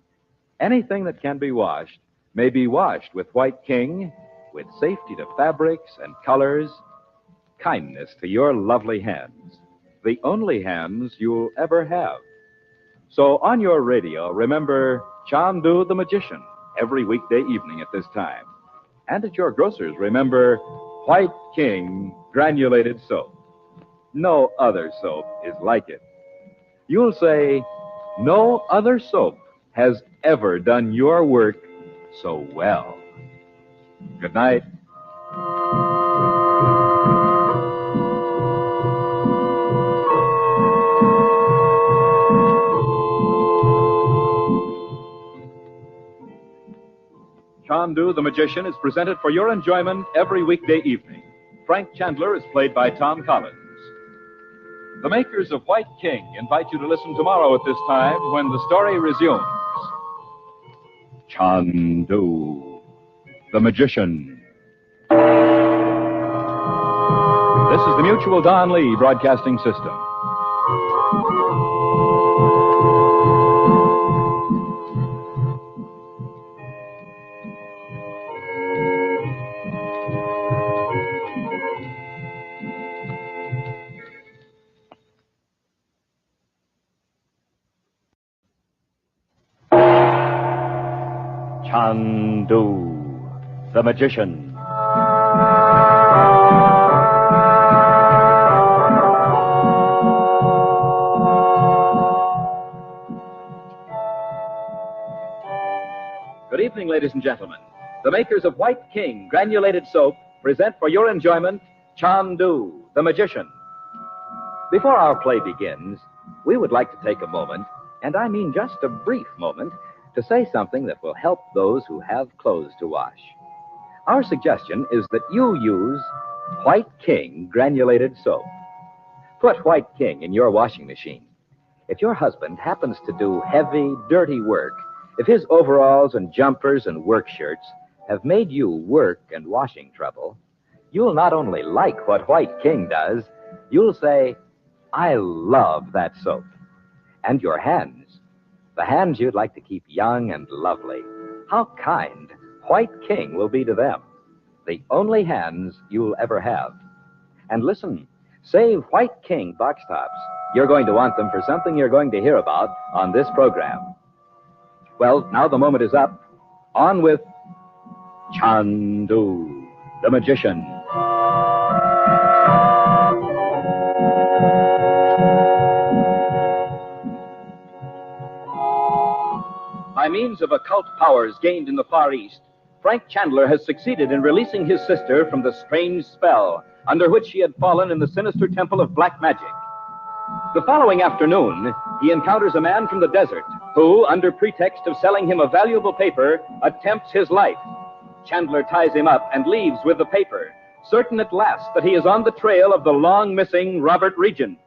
Anything that can be washed may be washed with White King, with safety to fabrics and colors, kindness to your lovely hands, the only hands you'll ever have. So on your radio, remember CHANDU the Magician every weekday evening at this time. And at your grocer's, remember White King Granulated Soap. No other soap is like it. You'll say, no other soap has ever done your work so well. Good night. CHANDU the Magician is presented for your enjoyment every weekday evening. Frank Chandler is played by Tom Collins. The makers of White King invite you to listen tomorrow at this time when the story resumes. CHANDU the Magician. This is the Mutual Don Lee Broadcasting System. CHANDU the Magician. Good evening, ladies and gentlemen. The makers of White King Granulated Soap present for your enjoyment CHANDU the Magician. Before our play begins, we would like to take a moment, and I mean just a brief moment, to say something that will help those who have clothes to wash. Our suggestion is that you use White King Granulated Soap. Put White King in your washing machine. If your husband happens to do heavy, dirty work, if his overalls and jumpers and work shirts have made you work and washing trouble, you'll not only like what White King does, you'll say, I love that soap. And your hands, the hands you'd like to keep young and lovely, how kind White King will be to them. The only hands you'll ever have. And listen, save White King box tops. You're going to want them for something you're going to hear about on this program. Well, now the moment is up. On with CHANDU the Magician. By means of occult powers gained in the Far East, Frank Chandler has succeeded in releasing his sister from the strange spell under which she had fallen in the sinister temple of black magic. The following afternoon, he encounters a man from the desert who, under pretext of selling him a valuable paper, attempts his life. Chandler ties him up and leaves with the paper, certain at last that he is on the trail of the long-missing Robert Regent.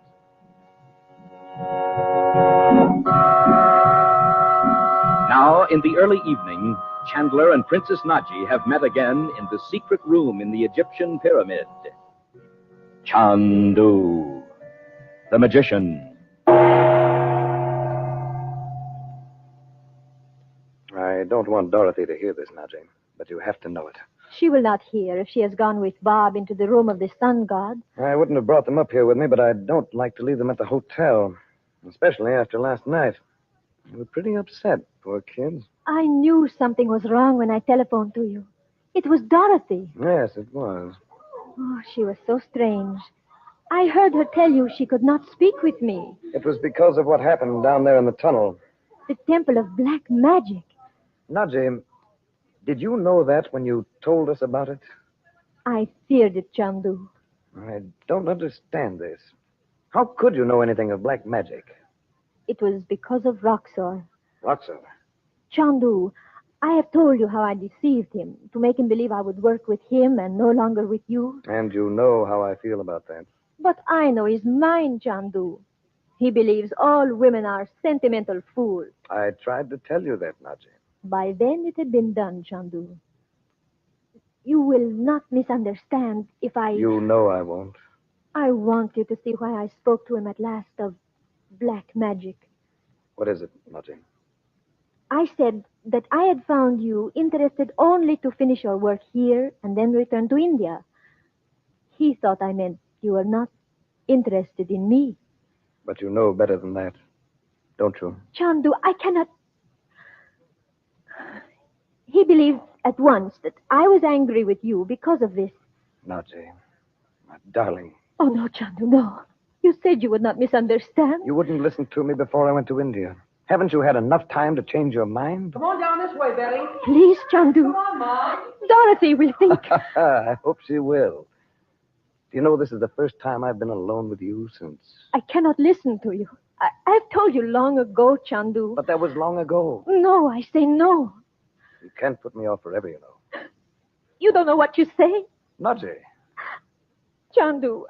Now, in the early evening, Chandler and Princess Naji have met again in the secret room in the Egyptian pyramid. Chandu, the magician. I don't want Dorothy to hear this, Naji, but you have to know it. She will not hear if she has gone with Bob into the room of the sun god. I wouldn't have brought them up here with me, but I don't like to leave them at the hotel, especially after last night. They were pretty upset, poor kids. I knew something was wrong when I telephoned to you. It was Dorothy. Yes, it was. Oh, she was so strange. I heard her tell you she could not speak with me. It was because of what happened down there in the tunnel. The Temple of Black Magic. Naji, did you know that when you told us about it? I feared it, Chandu. I don't understand this. How could you know anything of black magic? It was because of Roxor. Roxor? Chandu, I have told you how I deceived him to make him believe I would work with him and no longer with you. And you know how I feel about that. But I know he's mine, Chandu. He believes all women are sentimental fools. I tried to tell you that, Naji. By then it had been done, Chandu. You will not misunderstand if I... You know I won't. I want you to see why I spoke to him at last of black magic. What is it, Naji? I said that I had found you interested only to finish your work here and then return to India. He thought I meant you were not interested in me. But you know better than that, don't you? Chandu, I cannot... He believed at once that I was angry with you because of this. Naji, my darling. Oh, no, Chandu, no. You said you would not misunderstand. You wouldn't listen to me before I went to India. Haven't you had enough time to change your mind? Come on down this way, Betty. Please, Chandu. Come on, Mom. Dorothy will think... I hope she will. Do you know this is the first time I've been alone with you since... I cannot listen to you. I've told you long ago, Chandu. But that was long ago. No, I say no. You can't put me off forever, you know. You don't know what you say. Naji. Chandu,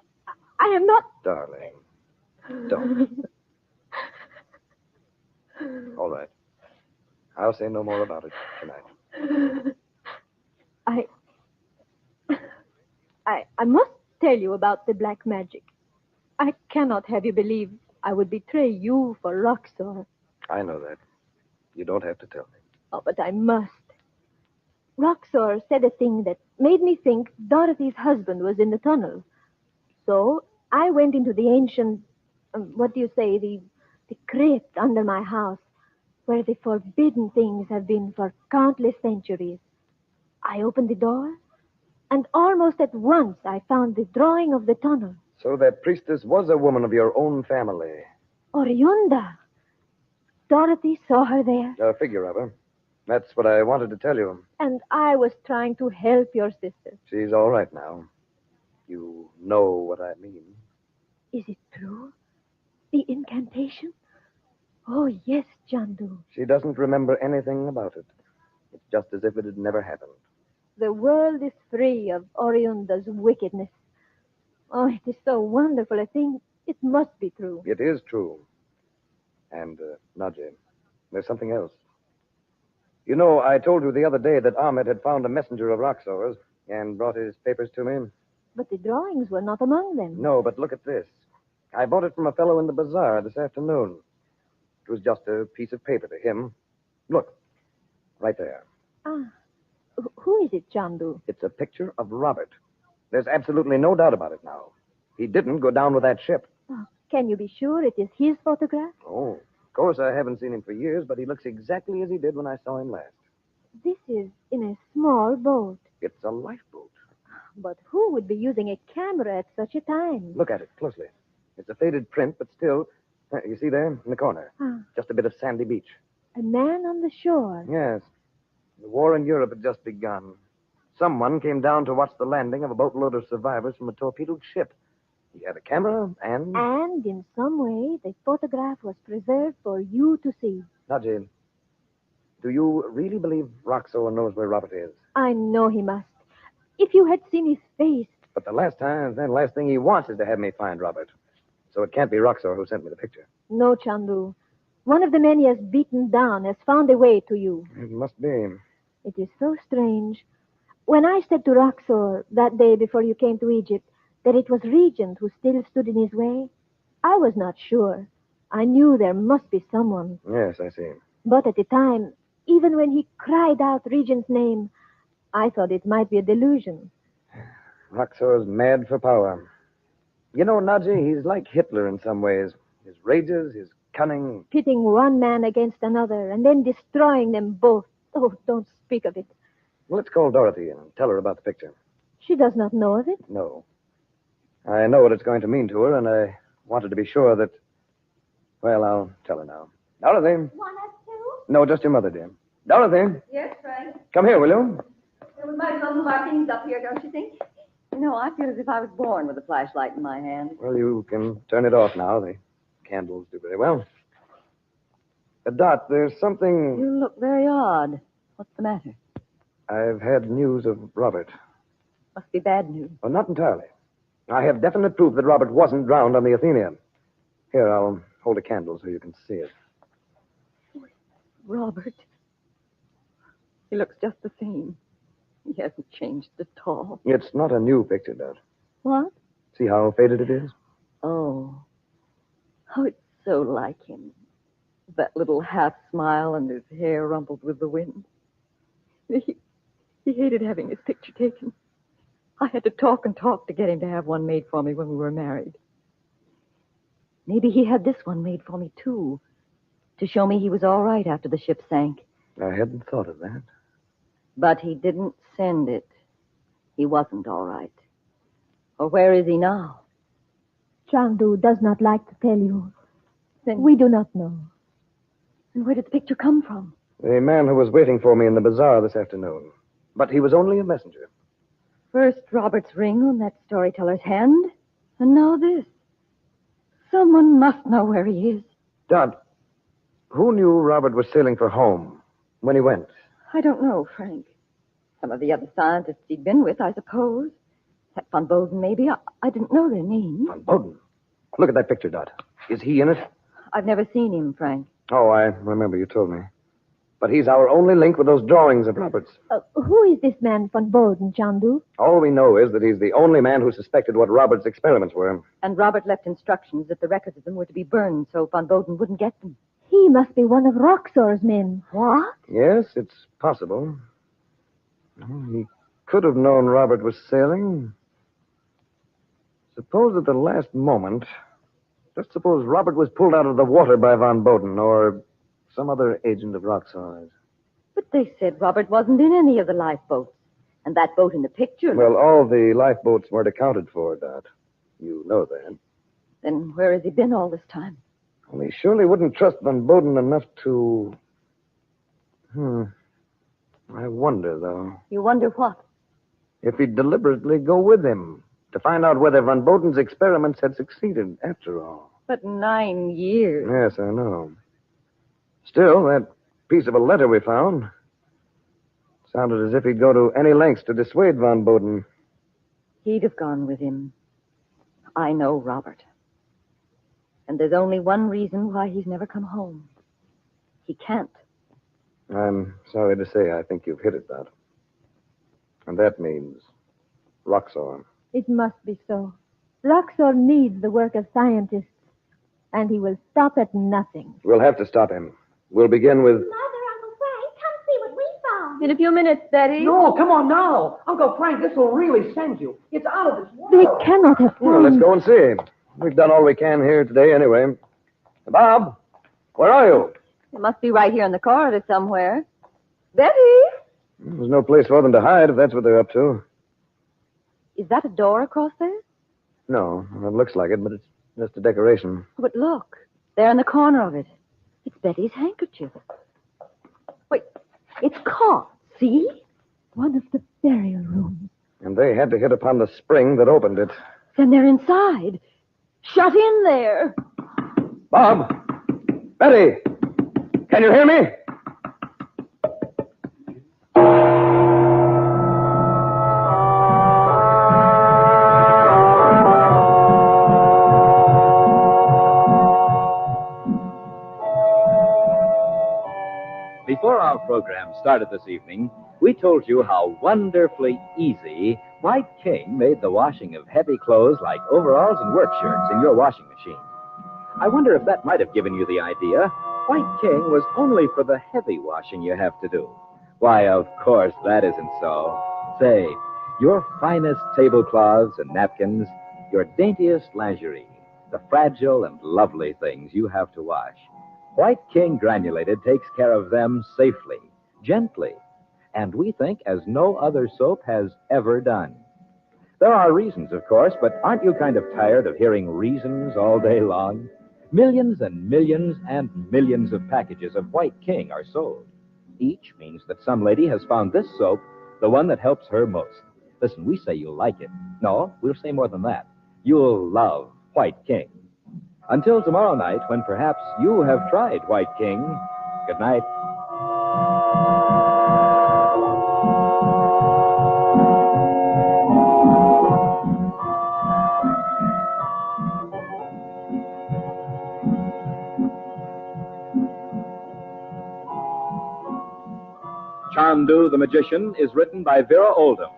I am not... Darling, don't. All right. I'll say no more about it tonight. I must tell you about the black magic. I cannot have you believe I would betray you for Roxor. I know that. You don't have to tell me. Oh, but I must. Roxor said a thing that made me think Dorothy's husband was in the tunnel. So I went into the ancient, the crypt under my house, where the forbidden things have been for countless centuries. I opened the door, and almost at once I found the drawing of the tunnel. So that priestess was a woman of your own family. Oriunda. Dorothy saw her there. A figure of her. That's what I wanted to tell you. And I was trying to help your sister. She's all right now. You know what I mean. Is it true? The incantation? Oh, yes, Chandu. She doesn't remember anything about it. It's just as if it had never happened. The world is free of Oriunda's wickedness. Oh, it is so wonderful a thing. It must be true. It is true. And, Naji, there's something else. You know, I told you the other day that Ahmed had found a messenger of Roxor's and brought his papers to me. But the drawings were not among them. No, but look at this. I bought it from a fellow in the bazaar this afternoon. It was just a piece of paper to him. Look, right there. Ah, who is it, Chandu? It's a picture of Robert. There's absolutely no doubt about it now. He didn't go down with that ship. Oh, can you be sure it is his photograph? Oh, of course I haven't seen him for years, but he looks exactly as he did when I saw him last. This is in a small boat. It's a lifeboat. But who would be using a camera at such a time? Look at it closely. It's a faded print, but still, you see there in the corner? Just a bit of sandy beach. A man on the shore. Yes. The war in Europe had just begun. Someone came down to watch the landing of a boatload of survivors from a torpedoed ship. He had a camera and... And in some way, the photograph was preserved for you to see. Naji, do you really believe Roxor knows where Robert is? I know he must. If you had seen his face... But the last thing he wants is to have me find Robert. So it can't be Roxor who sent me the picture. No, Chandu. One of the men he has beaten down has found a way to you. It must be. It is so strange. When I said to Roxor that day before you came to Egypt that it was Regent who still stood in his way, I was not sure. I knew there must be someone. Yes, I see. But at the time, even when he cried out Regent's name, I thought it might be a delusion. Roxor's mad for power. You know, Naji, he's like Hitler in some ways. His rages, his cunning. Pitting one man against another and then destroying them both. Oh, don't speak of it. Well, let's call Dorothy and tell her about the picture. She does not know of it. No. I know what it's going to mean to her, and I wanted to be sure that... Well, I'll tell her now. Dorothy. Want us to? No, just your mother, dear. Dorothy, Yes, Frank. come here, will you? We might as well move our things up here, don't you think? You know, I feel as if I was born with a flashlight in my hand. Well, you can turn it off now. The candles do very well. Dot, there's something... You look very odd. What's the matter? I've had news of Robert. Must be bad news. Well, not entirely. I have definite proof that Robert wasn't drowned on the Athenia. Here, I'll hold a candle so you can see it. Robert. He looks just the same. He hasn't changed at all. It's not a new picture, Dot. What? See how faded it is? Oh. Oh, it's so like him. That little half smile and his hair rumpled with the wind. He hated having his picture taken. I had to talk and talk to get him to have one made for me when we were married. Maybe he had this one made for me, too, to show me he was all right after the ship sank. I hadn't thought of that. But he didn't send it. He wasn't all right. Or where is he now? Chandu does not like to tell you. Then we do not know. And where did the picture come from? The man who was waiting for me in the bazaar this afternoon. But he was only a messenger. First Robert's ring on that storyteller's hand, and now this. Someone must know where he is. Dot, who knew Robert was sailing for home when he went? I don't know, Frank. Some of the other scientists he'd been with, I suppose. That Von Boden, maybe. I didn't know their names. Von Boden? Look at that picture, Dot. Is he in it? I've never seen him, Frank. Oh, I remember you told me. But he's our only link with those drawings of Robert's. Who is this man Von Boden, Chandu? All we know is that he's the only man who suspected what Robert's experiments were. And Robert left instructions that the records of them were to be burned so Von Boden wouldn't get them. He must be one of Roxor's men. What? Yes, it's possible. He could have known Robert was sailing. Suppose at the last moment, just suppose Robert was pulled out of the water by Von Boden or some other agent of Roxor's. But they said Robert wasn't in any of the lifeboats. And that boat in the picture... Well, all the lifeboats weren't accounted for, Dot. You know that. Then where has he been all this time? Well, he surely wouldn't trust Von Boden enough to... I wonder, though. You wonder what? If he'd deliberately go with him to find out whether Von Boden's experiments had succeeded after all. But 9 years. Yes, I know. Still, that piece of a letter we found sounded as if he'd go to any lengths to dissuade Von Boden. He'd have gone with him. I know Robert. And there's only one reason why he's never come home. He can't. I'm sorry to say I think you've hit it, Dot. And that means Roxor. It must be so. Roxor needs the work of scientists, and he will stop at nothing. We'll have to stop him. We'll begin with... Mother, Uncle Frank, come see what we found. In a few minutes, Betty. No, come on now. Uncle Frank, this will really send you. It's out of this world. They cannot have Well, found... let's go and see. We've done all we can here today anyway. Bob, where are you? It must be right here in the corridor somewhere. Betty! There's no place for them to hide if that's what they're up to. Is that a door across there? No, it looks like it, but it's just a decoration. But look, there in the corner of it. It's Betty's handkerchief. Wait, it's caught. See? One of the burial rooms. And they had to hit upon the spring that opened it. Then they're inside. Shut in there. Bob! Betty! Can you hear me? our program started this evening, we told you how wonderfully easy White King made the washing of heavy clothes like overalls and work shirts in your washing machine. I wonder if that might have given you the idea White King was only for the heavy washing you have to do. Why, of course, that isn't so. Say, your finest tablecloths and napkins, your daintiest lingerie, the fragile and lovely things you have to wash, White King Granulated takes care of them safely, gently, and we think as no other soap has ever done. There are reasons, of course, but aren't you kind of tired of hearing reasons all day long? Millions and millions and millions of packages of White King are sold. Each means that some lady has found this soap the one that helps her most. Listen, we say you'll like it. No, we'll say more than that. You'll love White King. Until tomorrow night, when perhaps you have tried White King. Good night. CHANDU the Magician is written by Vera Oldham.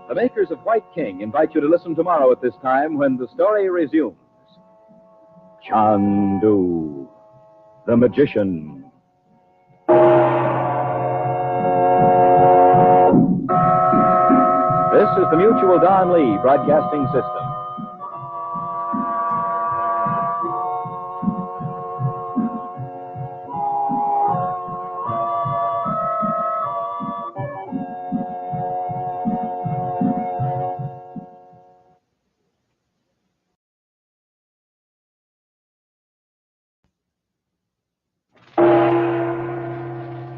The makers of White King invite you to listen tomorrow at this time when the story resumes. CHANDU the Magician. This is the Mutual Don Lee Broadcasting System.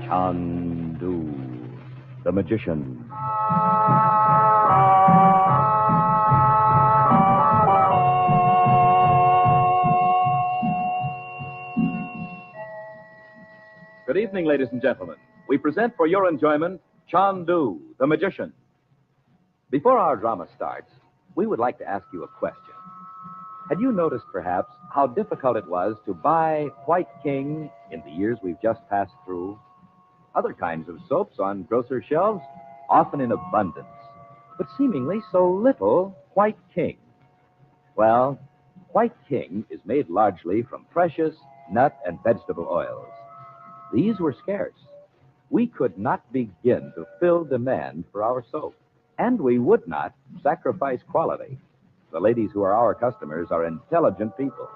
CHANDU the Magician. Good evening, ladies and gentlemen. We present for your enjoyment CHANDU the Magician. Before our drama starts, we would like to ask you a question. Had you noticed, perhaps, how difficult it was to buy White King in the years we've just passed through? Other kinds of soaps on grocer shelves, often in abundance, but seemingly so little White King. Well, White King is made largely from precious nut and vegetable oils. These were scarce. We could not begin to fill demand for our soap, and we would not sacrifice quality. The ladies who are our customers are intelligent people.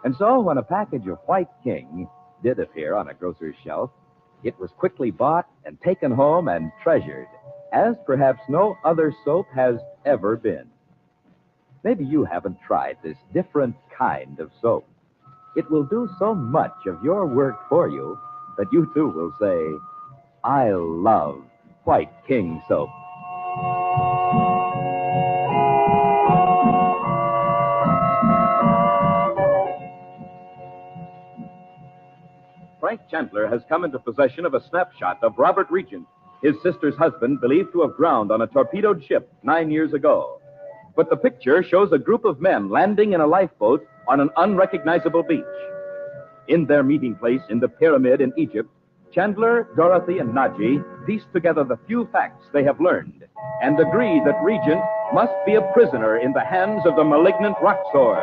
And so when a package of White King did appear on a grocer's shelf, it was quickly bought and taken home and treasured, as perhaps no other soap has ever been. Maybe you haven't tried this different kind of soap. It will do so much of your work for you that you too will say, I love White King soap. Frank Chandler has come into possession of a snapshot of Robert Regent, his sister's husband, believed to have drowned on a torpedoed ship 9 years ago. But the picture shows a group of men landing in a lifeboat on an unrecognizable beach. In their meeting place in the pyramid in Egypt, Chandler, Dorothy, and Naji piece together the few facts they have learned and agree that Regent must be a prisoner in the hands of the malignant rock sword.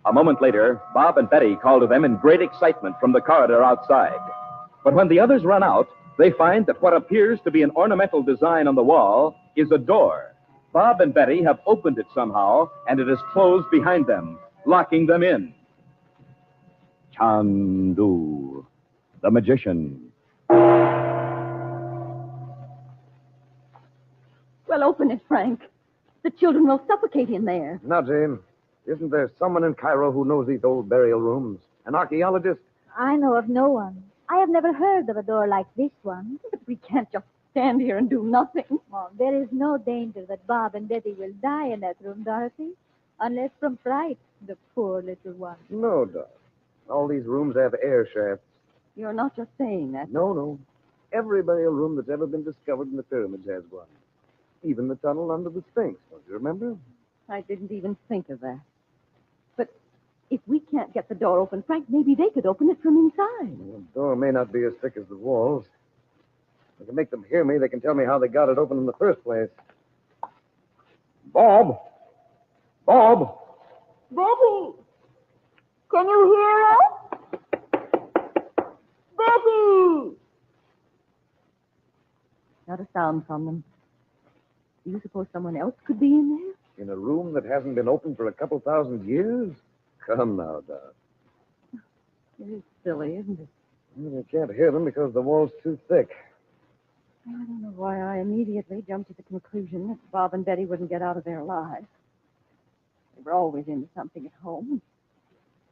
A moment later, Bob and Betty call to them in great excitement from the corridor outside. But when the others run out, they find that what appears to be an ornamental design on the wall is a door. Bob and Betty have opened it somehow, and it is closed behind them, locking them in. CHANDU the Magician. Well, open it, Frank. The children will suffocate in there. Now, Jane, isn't there someone in Cairo who knows these old burial rooms? An archaeologist? I know of no one. I have never heard of a door like this one. But we can't just stand here and do nothing. Well, there is no danger that Bob and Betty will die in that room, Dorothy. Unless from fright, the poor little one. No, Doc. All these rooms have air shafts. You're not just saying that. No. Every burial room that's ever been discovered in the pyramids has one. Even the tunnel under the Sphinx, don't you remember? I didn't even think of that. But if we can't get the door open, Frank, maybe they could open it from inside. The door may not be as thick as the walls. If I can make them hear me, they can tell me how they got it open in the first place. Bob! Bob! Betty! Can you hear us? Betty! Not a sound from them. Do you suppose someone else could be in there? In a room that hasn't been open for a couple thousand years? Come now, Doc. It is silly, isn't it? Well, I can't hear them because the wall's too thick. I don't know why I immediately jumped to the conclusion that Bob and Betty wouldn't get out of there alive. They were always into something at home.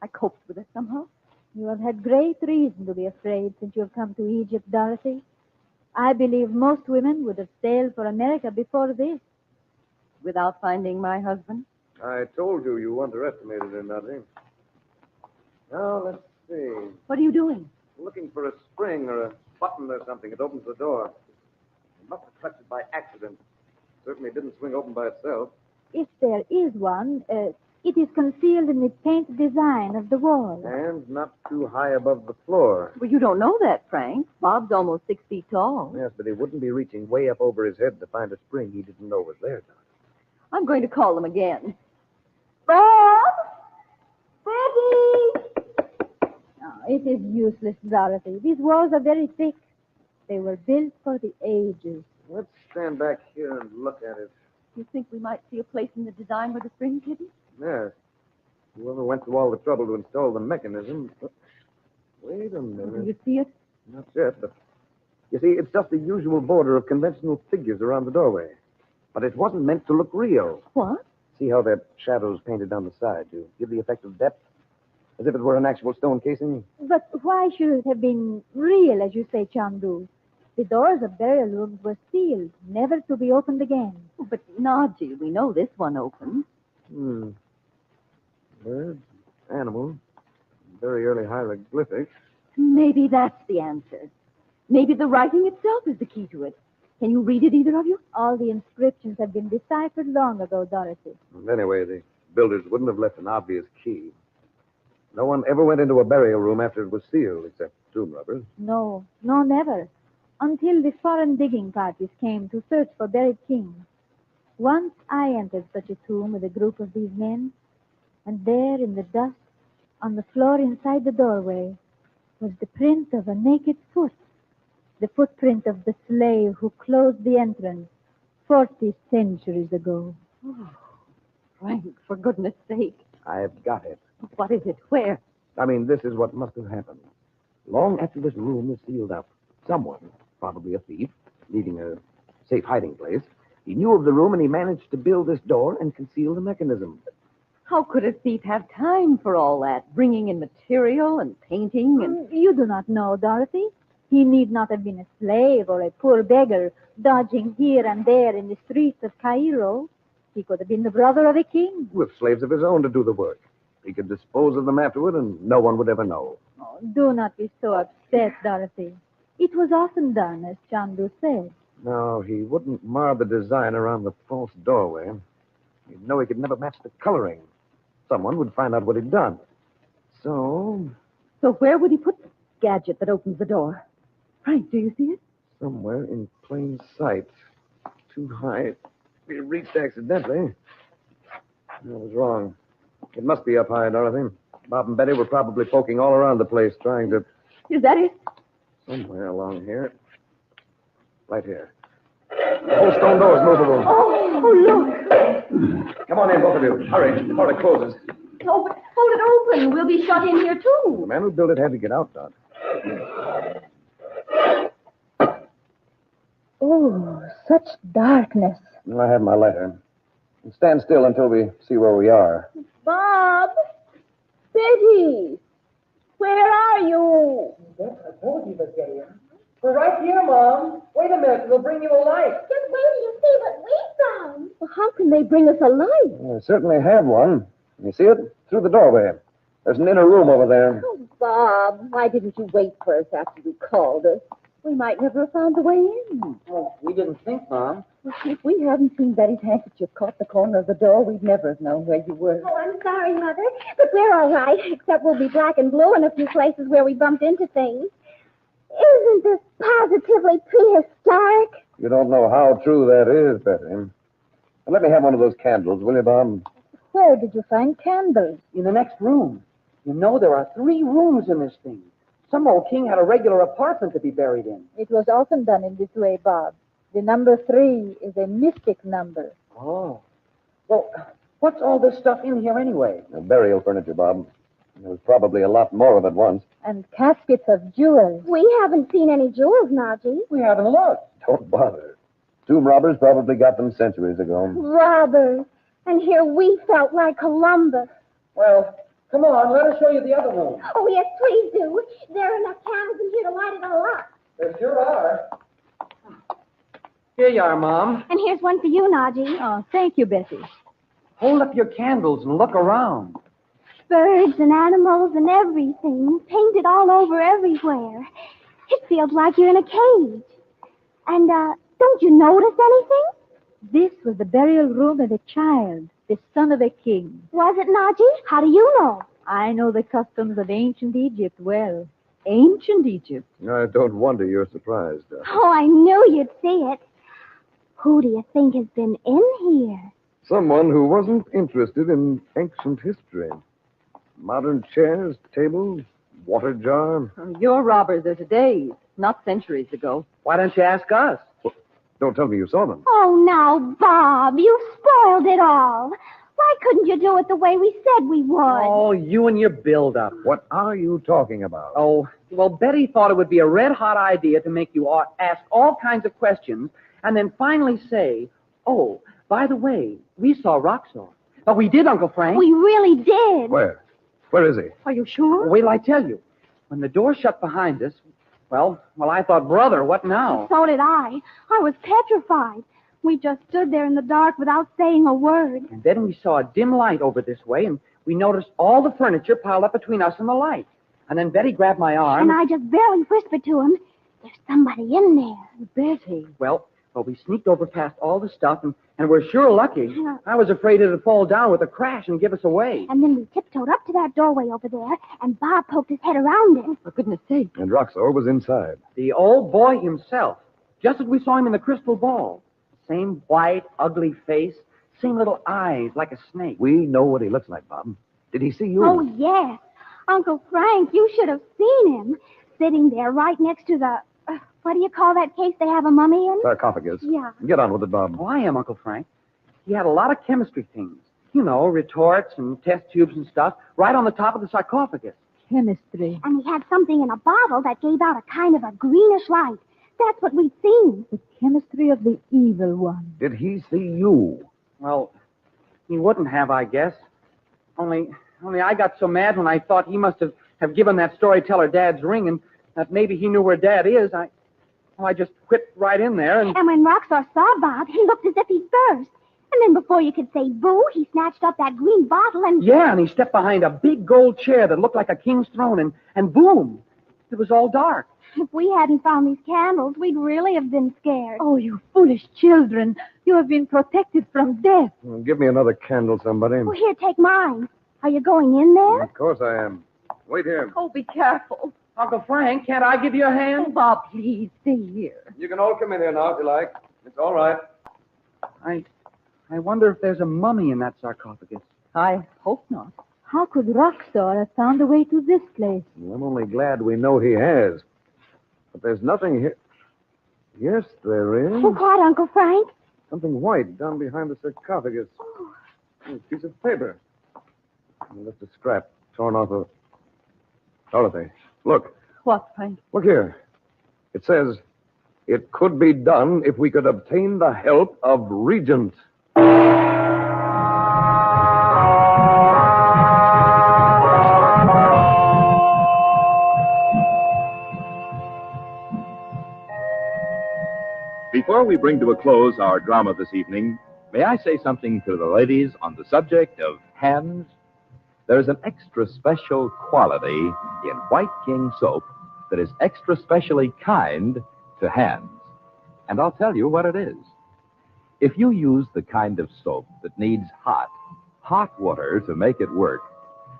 I coped with it somehow. You have had great reason to be afraid since you have come to Egypt, Dorothy. I believe most women would have sailed for America before this. Without finding my husband? I told you you underestimated her, nothing. Now, let's see. What are you doing? Looking for a spring or a button or something that opens the door. I must have touched it by accident. Certainly didn't swing open by itself. If there is one, it is concealed in the paint design of the wall. And not too high above the floor. Well, you don't know that, Frank. Bob's almost 6 feet tall. Yes, but he wouldn't be reaching way up over his head to find a spring he didn't know was there, Doc. I'm going to call them again. Bob? Betty! Oh, it is useless, Dorothy. These walls are very thick. They were built for the ages. Let's stand back here and look at it. You think we might see a place in the design where the spring's hidden? Yes. Whoever went through all the trouble to install the mechanism. Wait a minute. Do you see it? Not yet, but you see, it's just the usual border of conventional figures around the doorway. But it wasn't meant to look real. What? See how that shadow's painted down the side to give the effect of depth? As if it were an actual stone casing? But why should it have been real, as you say, Chandu? The doors of burial rooms were sealed, never to be opened again. But, Naji, we know this one opens. Birds, animals, very early hieroglyphics. Maybe that's the answer. Maybe the writing itself is the key to it. Can you read it, either of you? All the inscriptions have been deciphered long ago, Dorothy. Anyway, the builders wouldn't have left an obvious key. No one ever went into a burial room after it was sealed, except tomb robbers. No, never. Until the foreign digging parties came to search for buried kings. Once I entered such a tomb with a group of these men, and there in the dust, on the floor inside the doorway, was the print of a naked foot. The footprint of the slave who closed the entrance 40 centuries ago. Oh, Frank, for goodness sake. I've got it. What is it? Where? I mean, this is what must have happened. Long after this room was sealed up, someone, probably a thief, needing a safe hiding place, he knew of the room and he managed to build this door and conceal the mechanism. How could a thief have time for all that? Bringing in material and painting and... You do not know, Dorothy. He need not have been a slave or a poor beggar dodging here and there in the streets of Cairo. He could have been the brother of a king. With slaves of his own to do the work. He could dispose of them afterward and no one would ever know. Oh, do not be so upset, Dorothy. It was often done, as Chandu said. No, he wouldn't mar the design around the false doorway. He'd know he could never match the coloring. Someone would find out what he'd done. So where would he put the gadget that opens the door? Frank, do you see it? Somewhere in plain sight. Too high. We reached accidentally. I was wrong. It must be up high, Dorothy. Bob and Betty were probably poking all around the place, trying to... Is that it? Somewhere along here. Right here. The whole stone door is movable. Oh, look. Come on in, both of you. Hurry, before it closes. Oh, but hold it open. We'll be shut in here, too. The man who built it had to get out, Dot. Oh, such darkness. I have my lighter. Stand still until we see where we are. Bob! Betty! Where are you? I told you to get here. We're right here, Mom. Wait a minute. We'll bring you a light. Just wait till you see what we found. Well, how can they bring us a light? I certainly have one. You see it? Through the doorway. There's an inner room over there. Oh, Bob, why didn't you wait for us after you called us? We might never have found the way in. Well, we didn't think, Mom. Well, if we hadn't seen Betty's handkerchief caught the corner of the door, we'd never have known where you were. Oh, I'm sorry, Mother, but we're all right, except we'll be black and blue in a few places where we bumped into things. Isn't this positively prehistoric? You don't know how true that is, Betty. Let me have one of those candles, will you, Bob? Where did you find candles? In the next room. You know, there are 3 rooms in this thing. Some old king had a regular apartment to be buried in. It was often done in this way, Bob. The number 3 is a mystic number. Oh. Well, what's all this stuff in here anyway? Burial furniture, Bob. There was probably a lot more of it once. And caskets of jewels. We haven't seen any jewels, Najee. We haven't looked. Don't bother. Tomb robbers probably got them centuries ago. Robbers. And here we felt like Columbus. Well, come on, let us show you the other room. Oh, yes, please do. There are enough candles in here to light it all up. There sure are. Here you are, Mom. And here's one for you, Najee. Oh, thank you, Betty. Hold up your candles and look around. Birds and animals and everything, painted all over everywhere. It feels like you're in a cage. And, don't you notice anything? This was the burial room of a child, the son of a king. Was it, Najee? How do you know? I know the customs of ancient Egypt well. Ancient Egypt. I don't wonder you're surprised. Oh, I knew you'd see it. Who do you think has been in here? Someone who wasn't interested in ancient history. Modern chairs, tables, water jar. Your robbers are today's, not centuries ago. Why don't you ask us? Don't tell me you saw them. Oh, now, Bob, you spoiled it all. Why couldn't you do it the way we said we would? Oh, you and your build-up. What are you talking about? Oh, well, Betty thought it would be a red-hot idea to make you ask all kinds of questions and then finally say, oh, by the way, we saw Roxor. Oh, we did, Uncle Frank. We really did. Where? Where is he? Are you sure? Wait till I tell you. When the door shut behind us, well, I thought, brother, what now? So did I. I was petrified. We just stood there in the dark without saying a word. And then we saw a dim light over this way, and we noticed all the furniture piled up between us and the light. And then Betty grabbed my arm. And I just barely whispered to him, there's somebody in there. Betty. Well, we sneaked over past all the stuff, and we're sure lucky. I was afraid it'd fall down with a crash and give us away. And then we tiptoed up to that doorway over there, and Bob poked his head around it. For goodness sake. And Roxor was inside. The old boy himself, just as we saw him in the crystal ball. Same white, ugly face, same little eyes like a snake. We know what he looks like, Bob. Did he see you? Oh, yes. Uncle Frank, you should have seen him. Sitting there right next to the... what do you call that case they have a mummy in? Sarcophagus. Yeah. Get on with it, Bob. Oh, I am, Uncle Frank. He had a lot of chemistry things. You know, retorts and test tubes and stuff, right on the top of the sarcophagus. Chemistry. And he had something in a bottle that gave out a kind of a greenish light. That's what we'd seen. The chemistry of the evil one. Did he see you? Well, he wouldn't have, I guess. Only I got so mad when I thought he must have given that storyteller Dad's ring and that maybe he knew where Dad is. I just quit right in there and... And when Roxor saw Bob, he looked as if he'd burst. And then before you could say boo, he snatched up that green bottle and... Yeah, and he stepped behind a big gold chair that looked like a king's throne, and boom, it was all dark. If we hadn't found these candles, we'd really have been scared. Oh, you foolish children. You have been protected from death. Well, give me another candle, somebody. Oh, here, take mine. Are you going in there? Of course I am. Wait here. Oh, be careful. Uncle Frank, can't I give you a hand? Oh, Bob, please, stay here. You can all come in here now if you like. It's all right. I wonder if there's a mummy in that sarcophagus. I hope not. How could Roxor have found a way to this place? Well, I'm only glad we know he has. But there's nothing here. Yes, there is. What, Uncle Frank? Something white down behind the sarcophagus. A piece of paper. Just a scrap torn off of... Dorothy, look. What, Frank? Look here. It says, it could be done if we could obtain the help of Regent. Before we bring to a close our drama this evening, may I say something to the ladies on the subject of hands? There's an extra special quality in White King soap that is extra specially kind to hands. And I'll tell you what it is. If you use the kind of soap that needs hot water to make it work,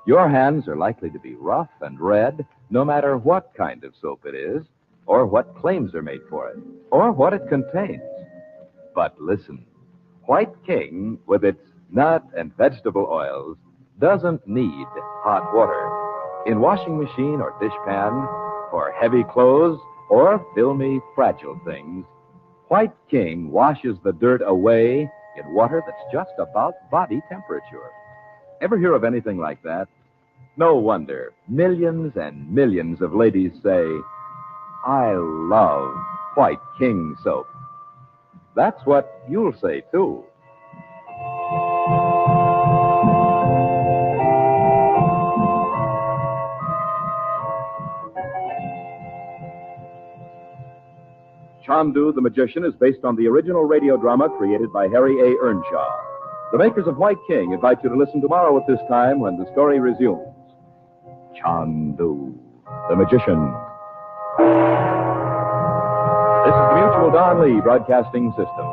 your hands are likely to be rough and red no matter what kind of soap it is, or what claims are made for it, or what it contains. But listen, White King, with its nut and vegetable oils, doesn't need hot water. In washing machine or dishpan, for heavy clothes or filmy, fragile things, White King washes the dirt away in water that's just about body temperature. Ever hear of anything like that? No wonder millions and millions of ladies say, I love White King soap. That's what you'll say, too. CHANDU, the Magician, is based on the original radio drama created by Harry A. Earnshaw. The makers of White King invite you to listen tomorrow at this time when the story resumes. CHANDU, the Magician. This is the Mutual Don Lee Broadcasting System.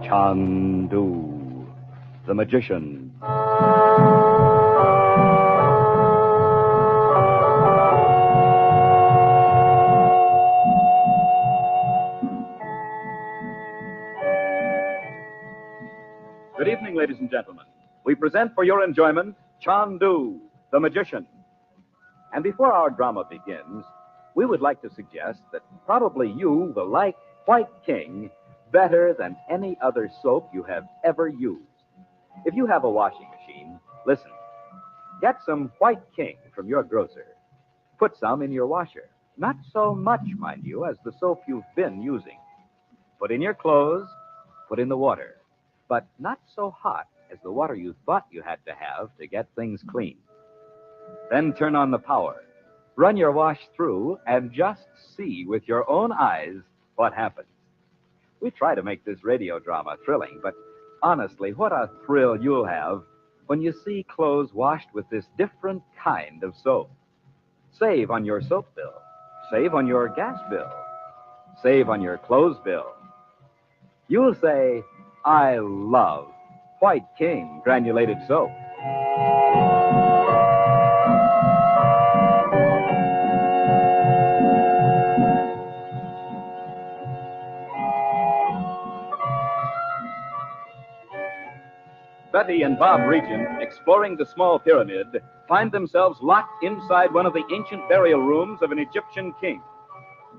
CHANDU, the Magician. Good evening, ladies and gentlemen. We present for your enjoyment CHANDU, the Magician. And before our drama begins, we would like to suggest that probably you will like White King better than any other soap you have ever used. If you have a washing machine, listen. Get some White King from your grocer. Put some in your washer. Not so much, mind you, as the soap you've been using. Put in your clothes, put in the water. But not so hot as the water you thought you had to have to get things clean. Then turn on the power. Run your wash through and just see with your own eyes what happens. We try to make this radio drama thrilling, but honestly, what a thrill you'll have when you see clothes washed with this different kind of soap. Save on your soap bill. Save on your gas bill. Save on your clothes bill. You'll say, I love White King granulated soap. Betty and Bob Regent, exploring the small pyramid, find themselves locked inside one of the ancient burial rooms of an Egyptian king.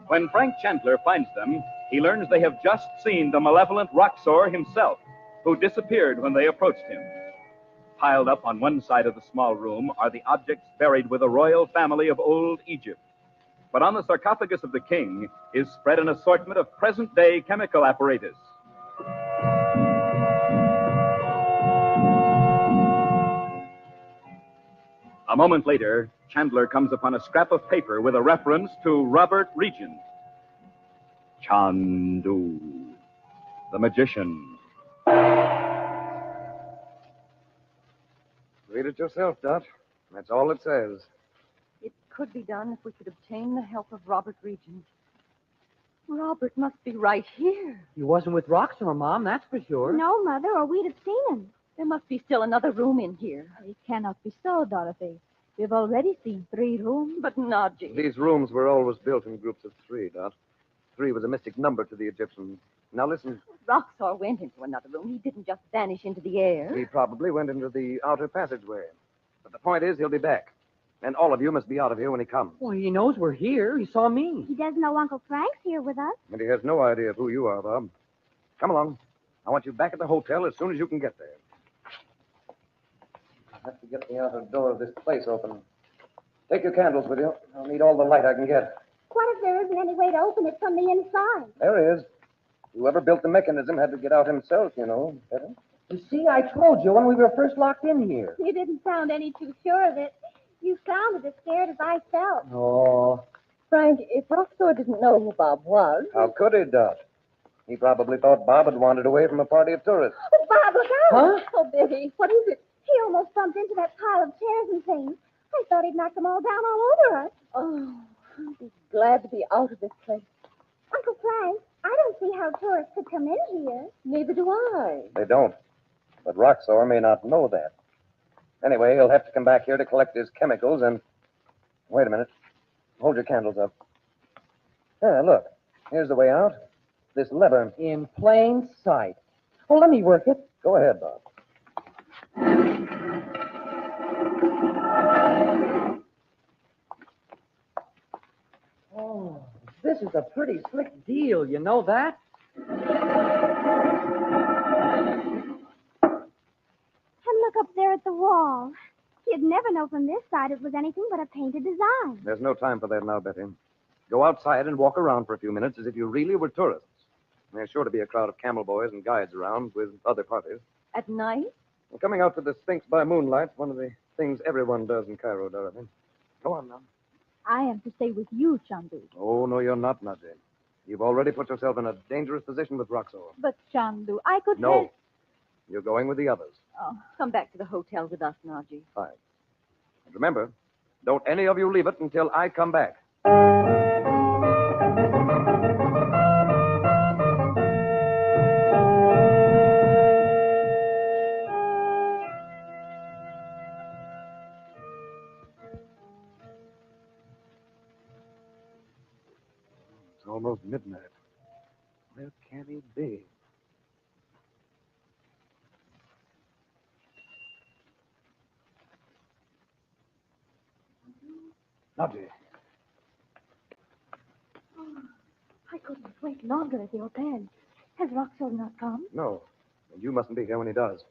When Frank Chandler finds them, he learns they have just seen the malevolent Roxor himself, who disappeared when they approached him. Piled up on one side of the small room are the objects buried with the royal family of old Egypt. But on the sarcophagus of the king is spread an assortment of present-day chemical apparatus. A moment later, Chandler comes upon a scrap of paper with a reference to Robert Regent. CHANDU, the Magician. Read it yourself, Dot. That's all it says. It could be done if we could obtain the help of Robert Regent. Robert must be right here. He wasn't with Roxor, Mom, that's for sure. No, Mother, or we'd have seen him. There must be still another room in here. It cannot be so, Dorothy. We've already seen 3 rooms. But Nadji. These rooms were always built in groups of 3, Dot. 3 was a mystic number to the Egyptians. Now listen. Roxor went into another room. He didn't just vanish into the air. He probably went into the outer passageway. But the point is, he'll be back. And all of you must be out of here when he comes. Well, he knows we're here. He saw me. He doesn't know Uncle Frank's here with us. And he has no idea of who you are, Bob. Come along. I want you back at the hotel as soon as you can get there. I have to get the outer door of this place open. Take your candles with you. I'll need all the light I can get. What if there isn't any way to open it from the inside? There is. Whoever built the mechanism had to get out himself, you know. Better. You see, I told you when we were first locked in here. You didn't sound any too sure of it. You sounded as scared as I felt. Oh. Frank, if Roxor didn't know who Bob was... How could he, Dot? He probably thought Bob had wandered away from a party of tourists. Oh, Bob, look out! Huh? Oh, Betty, what is it? He almost bumped into that pile of chairs and things. I thought he'd knocked them all down all over us. Oh, I'll be glad to be out of this place. Uncle Frank, I don't see how tourists could come in here. Neither do I. They don't. But Roxor may not know that. Anyway, he'll have to come back here to collect his chemicals and... Wait a minute. Hold your candles up. There, look. Here's the way out. This lever. In plain sight. Well, let me work it. Go ahead, Bob. Oh, this is a pretty slick deal. You know that? And look up there at the wall. You'd never know from this side it was anything but a painted design. There's no time for that now, Betty. Go outside and walk around for a few minutes as if you really were tourists. There's sure to be a crowd of camel boys and guides around with other parties. At night? Well, coming out to the Sphinx by moonlight's one of the things everyone does in Cairo, Dorothy. Go on now. I am to stay with you, Chandu. Oh, no, you're not, Najee. You've already put yourself in a dangerous position with Roxor. But, Chandu, I could No. help. You're going with the others. Oh, come back to the hotel with us, Najee. Fine. And remember, don't any of you leave it until I come back. It's almost midnight. Where can he be? Najee. I couldn't wait longer at the hotel. Has Roxor not come? No. And you mustn't be here when he does.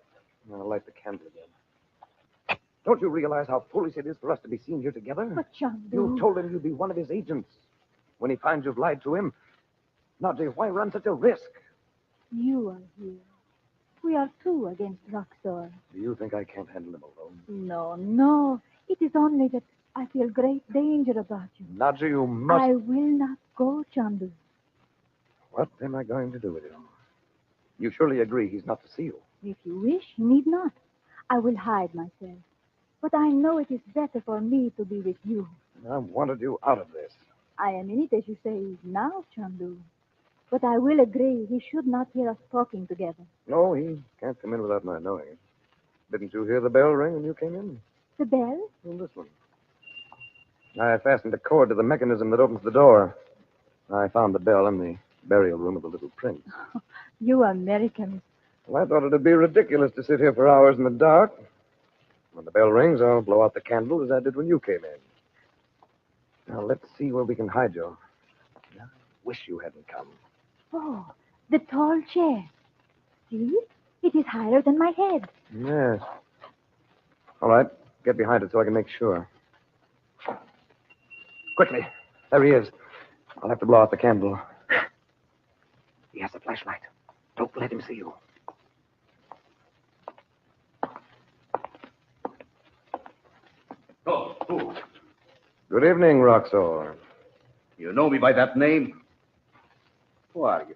I'll light the candle again. Don't you realize how foolish it is for us to be seen here together? But, Chandu... You told him you'd be one of his agents. When he finds you've lied to him, Najee, why run such a risk? You are here. We are two against Roxor. Do you think I can't handle him alone? No, no. It is only that I feel great danger about you. Najee, you must... I will not go, Chandu. What am I going to do with him? You surely agree he's not to see you. If you wish, you need not. I will hide myself. But I know it is better for me to be with you. I wanted you out of this. I am in it, as you say, now, Chandu. But I will agree he should not hear us talking together. No, he can't come in without my knowing it. Didn't you hear the bell ring when you came in? The bell? Well, this one. I fastened a cord to the mechanism that opens the door. I found the bell in the burial room of the little prince. You Americans. Well, I thought it'd be ridiculous to sit here for hours in the dark. When the bell rings, I'll blow out the candle as I did when you came in. Now, let's see where we can hide you. I wish you hadn't come. Oh, the tall chair. See? It is higher than my head. Yes. All right. Get behind it so I can make sure. Quickly. There he is. I'll have to blow out the candle. He has a flashlight. Don't let him see you. Oh. Good evening, Roxor. You know me by that name? Who are you?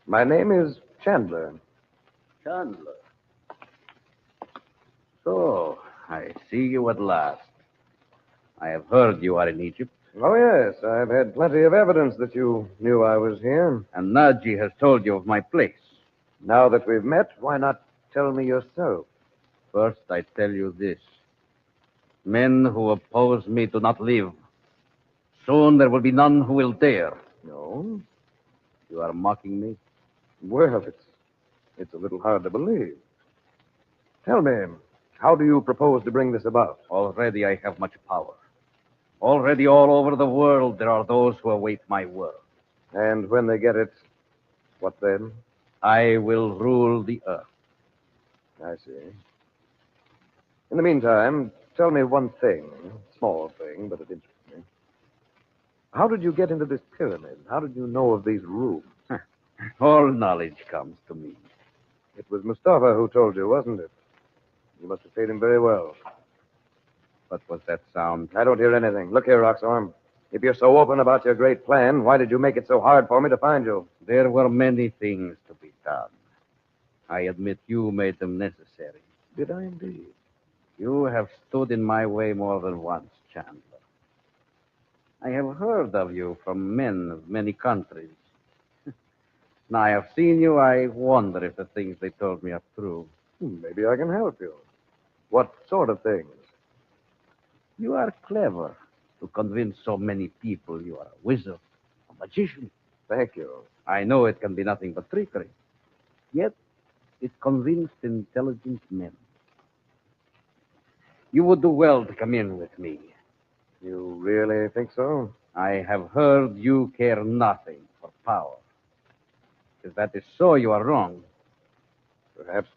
My name is Chandler. Chandler. So, I see you at last. I have heard you are in Egypt. Oh, yes. I've had plenty of evidence that you knew I was here. And Najee has told you of my place. Now that we've met, why not tell me yourself? First, I tell you this. Men who oppose me do not live. Soon there will be none who will dare. No? You are mocking me? Well, it's a little hard to believe. Tell me, how do you propose to bring this about? Already I have much power. Already all over the world there are those who await my word. And when they get it, what then? I will rule the earth. I see. In the meantime, tell me one thing. Small thing, but it interests me. How did you get into this pyramid? How did you know of these rooms? All knowledge comes to me. It was Mustafa who told you, wasn't it? You must have paid him very well. What was that sound? I don't hear anything. Look here, Roxorn. If you're so open about your great plan, why did you make it so hard for me to find you? There were many things to be done. I admit you made them necessary. Did I indeed? You have stood in my way more than once, Chandler. I have heard of you from men of many countries. Now I have seen you, I wonder if the things they told me are true. Maybe I can help you. What sort of things? You are clever to convince so many people you are a wizard, a magician. Thank you. I know it can be nothing but trickery. Yet, it convinced intelligent men. You would do well to come in with me. You really think so? I have heard you care nothing for power. If that is so, you are wrong. Perhaps.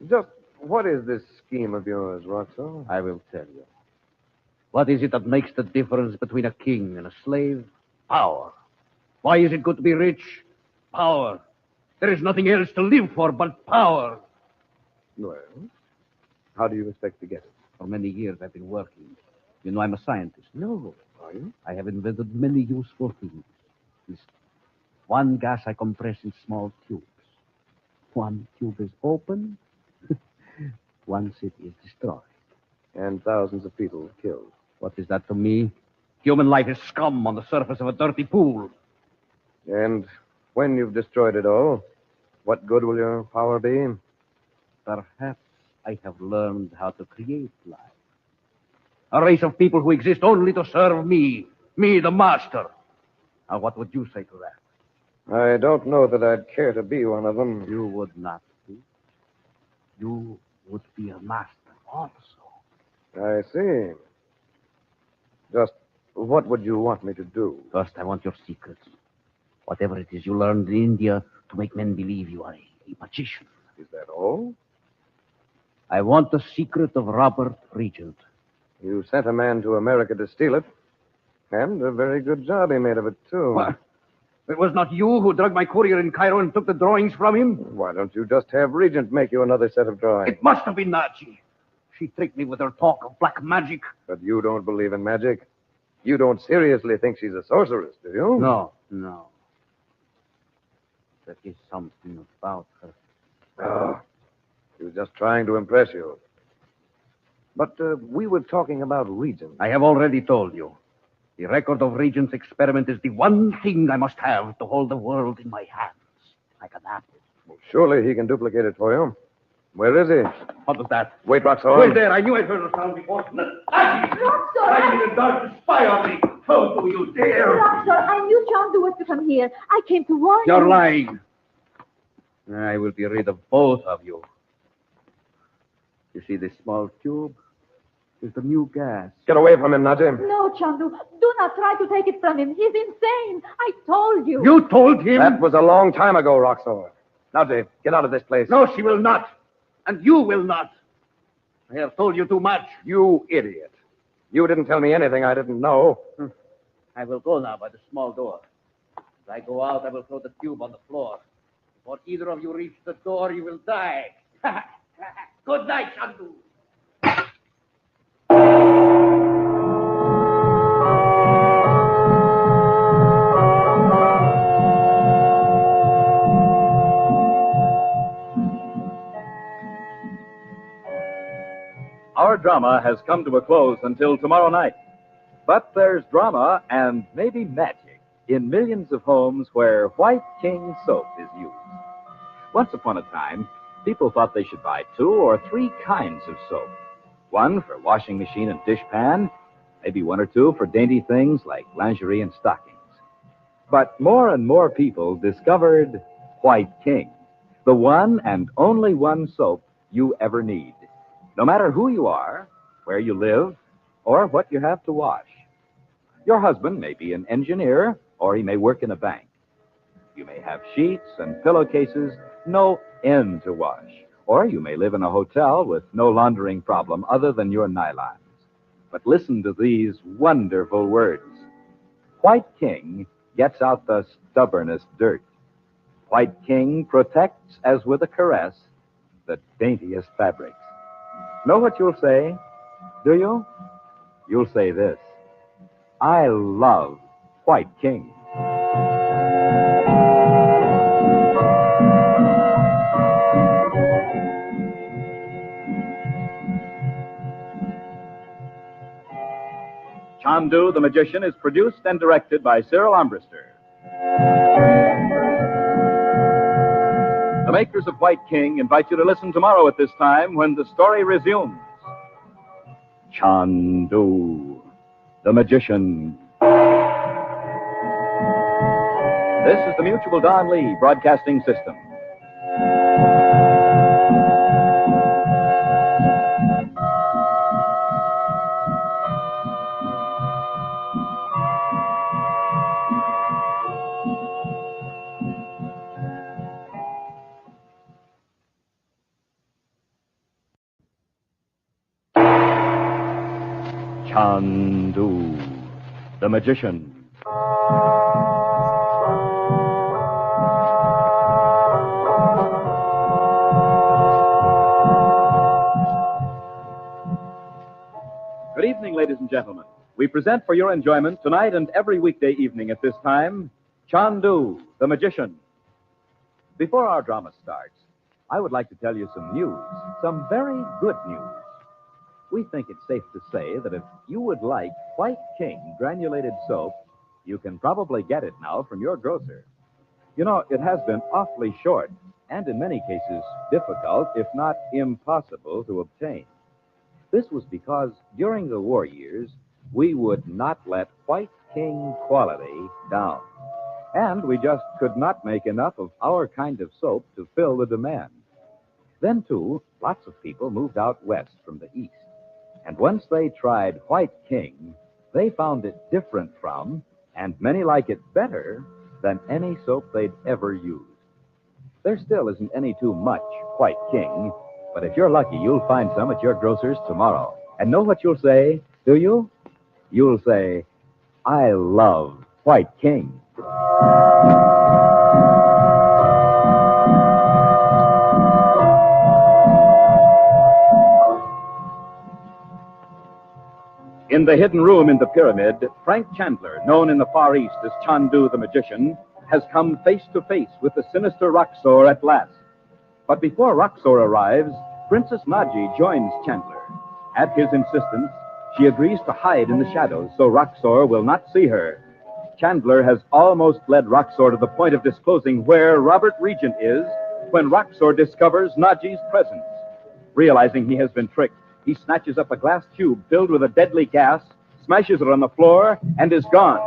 Just what is this scheme of yours, Roxo? I will tell you. What is it that makes the difference between a king and a slave? Power. Why is it good to be rich? Power. There is nothing else to live for but power. Well, how do you expect to get it? For many years I've been working. You know I'm a scientist. No, are you? I have invented many useful things. This one gas I compress in small tubes. One tube is open, one city is destroyed. And thousands of people killed. What is that to me? Human life is scum on the surface of a dirty pool. And when you've destroyed it all, what good will your power be? Perhaps I have learned how to create life. A race of people who exist only to serve me the master. Now, what would you say to that? I don't know that I'd care to be one of them. You would not be. You would be a master also. I see. Just what would you want me to do? First, I want your secrets. Whatever it is you learned in India to make men believe you are a magician. Is that all? I want the secret of Robert Regent. You sent a man to America to steal it. And a very good job he made of it, too. What? It was not you who drugged my courier in Cairo and took the drawings from him? Why don't you just have Regent make you another set of drawings? It must have been Naji. She tricked me with her talk of black magic. But you don't believe in magic. You don't seriously think she's a sorceress, do you? No. There is something about her. Oh, she was just trying to impress you. But we were talking about Regent. I have already told you. The record of Regent's experiment is the one thing I must have to hold the world in my hands, like an apple. Well, surely he can duplicate it for you. Where is he? What was that? Wait, Roxor. Wait there. I knew I'd heard a sound before. I in the dark to spy on me. How do you dare? Doctor, I knew Chandu was to come here. I came to warn you. You're lying. I will be rid of both of you. You see this small tube? It's the new gas. Get away from him, Najim. No, Chandu. Do not try to take it from him. He's insane. I told you. You told him? That was a long time ago, Roxor. Now, Dave, get out of this place. No, she will not. And you will not. I have told you too much. You idiot. You didn't tell me anything I didn't know. I will go now by the small door. As I go out, I will throw the tube on the floor. Before either of you reach the door, you will die. Good night, Chandu. Our drama has come to a close until tomorrow night. But there's drama and maybe magic in millions of homes where White King soap is used. Once upon a time, people thought they should buy 2 or 3 kinds of soap. One for washing machine and dishpan, maybe 1 or 2 for dainty things like lingerie and stockings. But more and more people discovered White King, the one and only one soap you ever need. No matter who you are, where you live, or what you have to wash. Your husband may be an engineer, or he may work in a bank. You may have sheets and pillowcases, no end to wash. Or you may live in a hotel with no laundering problem other than your nylons. But listen to these wonderful words. White King gets out the stubbornest dirt. White King protects, as with a caress, the daintiest fabrics. Know what you'll say? Do you? You'll say this: I love White King. CHANDU, the Magician, is produced and directed by Cyril Armbruster. The makers of White King invite you to listen tomorrow at this time when the story resumes. CHANDU, the Magician. This is the Mutual Don Lee Broadcasting System. CHANDU, the Magician. Good evening, ladies and gentlemen. We present for your enjoyment tonight and every weekday evening at this time, CHANDU, the Magician. Before our drama starts, I would like to tell you some news, some very good news. We think it's safe to say that if you would like White King granulated soap, you can probably get it now from your grocer. You know, it has been awfully short and in many cases difficult, if not impossible, to obtain. This was because during the war years, we would not let White King quality down. And we just could not make enough of our kind of soap to fill the demand. Then, too, lots of people moved out west from the east. And once they tried White King, they found it different from, and many like it better, than any soap they'd ever used. There still isn't any too much White King, but if you're lucky, you'll find some at your grocer's tomorrow. And know what you'll say, do you? You'll say, I love White King. In the hidden room in the pyramid, Frank Chandler, known in the Far East as CHANDU the Magician, has come face to face with the sinister Roxor at last. But before Roxor arrives, Princess Naji joins Chandler. At his insistence, she agrees to hide in the shadows so Roxor will not see her. Chandler has almost led Roxor to the point of disclosing where Robert Regent is when Roxor discovers Naji's presence. Realizing he has been tricked, he snatches up a glass tube filled with a deadly gas, smashes it on the floor, and is gone.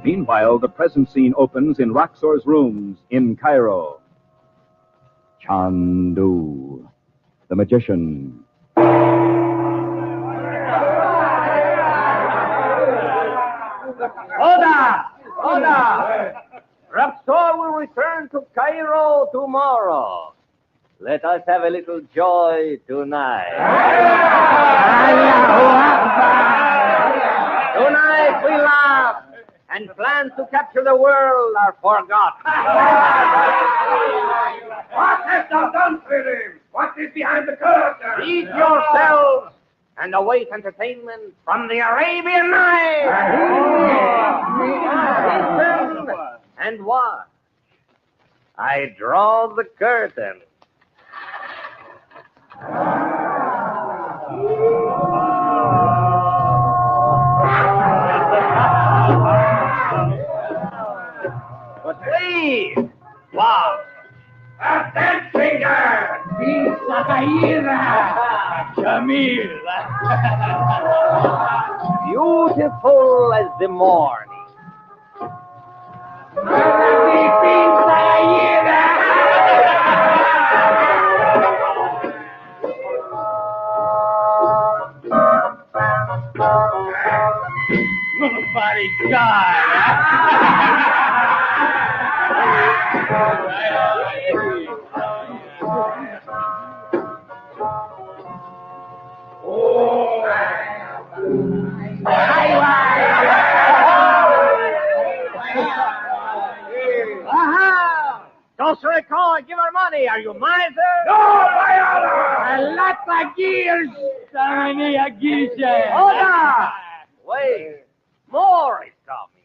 Meanwhile, the present scene opens in Roxor's rooms in Cairo. CHANDU, the Magician. Order! Roxor will return to Cairo tomorrow. Let us have a little joy tonight. Tonight we laugh, and plans to capture the world are forgotten. What hast thou done, Philip? What is behind the curtain? Eat yourselves and await entertainment from the Arabian Nights. Listen and watch. I draw the curtain. But please, what? A dead finger! Bisa Caira! Jamil! Beautiful as the morning. Nobody God! Oh! Grocery call, give her money. Are you miser? No, by Allah! A lot of gears. Hold on. Wait. More is coming.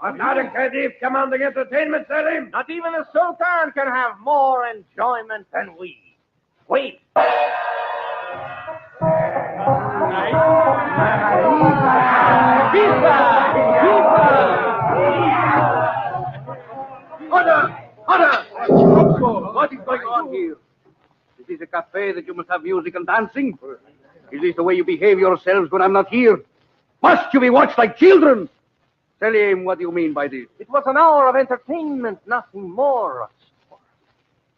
I'm not a Khadif commanding entertainment, Selim. Not even the Sultan can have more enjoyment than we. Wait. What is going on here? This is a cafe that you must have music and dancing. Is this the way you behave yourselves when I'm not here? Must you be watched like children? Selim, what do you mean by this? It was an hour of entertainment, nothing more.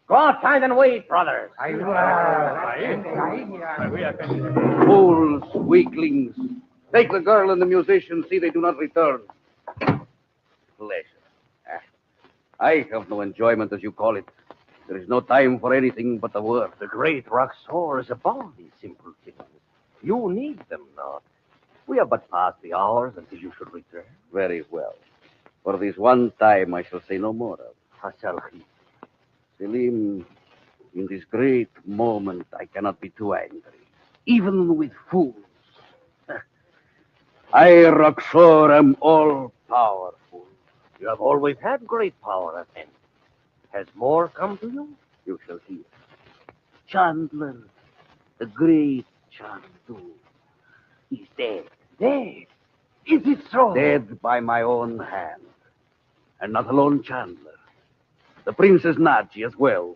Go outside and wait, brothers. Fools, weaklings. Take the girl and the musician, see they do not return. Pleasure. I have no enjoyment, as you call it. There is no time for anything but the work. The great Roxor is above these simple things. You need them not. We have but passed the hours until you should return. Very well. For this one time, I shall say no more of. Selim, in this great moment, I cannot be too angry. Even with fools. I, Roxor, am all-powerful. You have always had great power, Athene. Has more come to you? You shall hear. Chandler, the great Chandu, is dead. Dead? Is it so? Dead by my own hand. And not alone Chandler. The Princess Naji as well.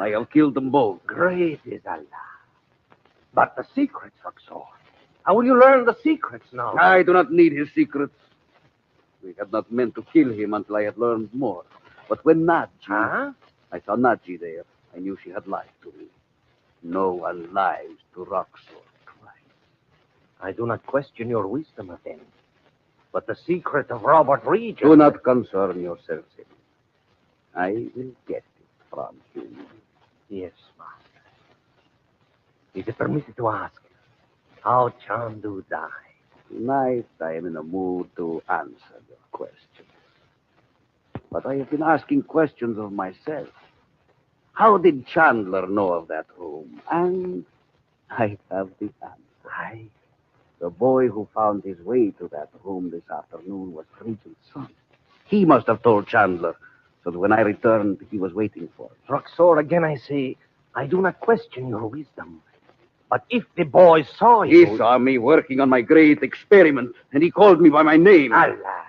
I have killed them both. Great is Allah. But the secrets, Roxor. How will you learn the secrets now? I do not need his secrets. We had not meant to kill him until I had learned more. But when Naji... I saw Naji there. I knew she had lied to me. No one lies to Roxor twice. I do not question your wisdom, Athene. But the secret of Robert Regent... Do not concern yourself, Sim. I will get it from him. Yes, Master. Is it permitted to ask how Chandu died? Tonight I am in a mood to answer your questions. But I have been asking questions of myself. How did Chandler know of that room? And I have the answer. The boy who found his way to that room this afternoon was Regent's son. He must have told Chandler, so that when I returned, he was waiting for me. Roxor, again I say, I do not question your wisdom. But if the boy saw you... He saw me working on my great experiment, and he called me by my name. Allah.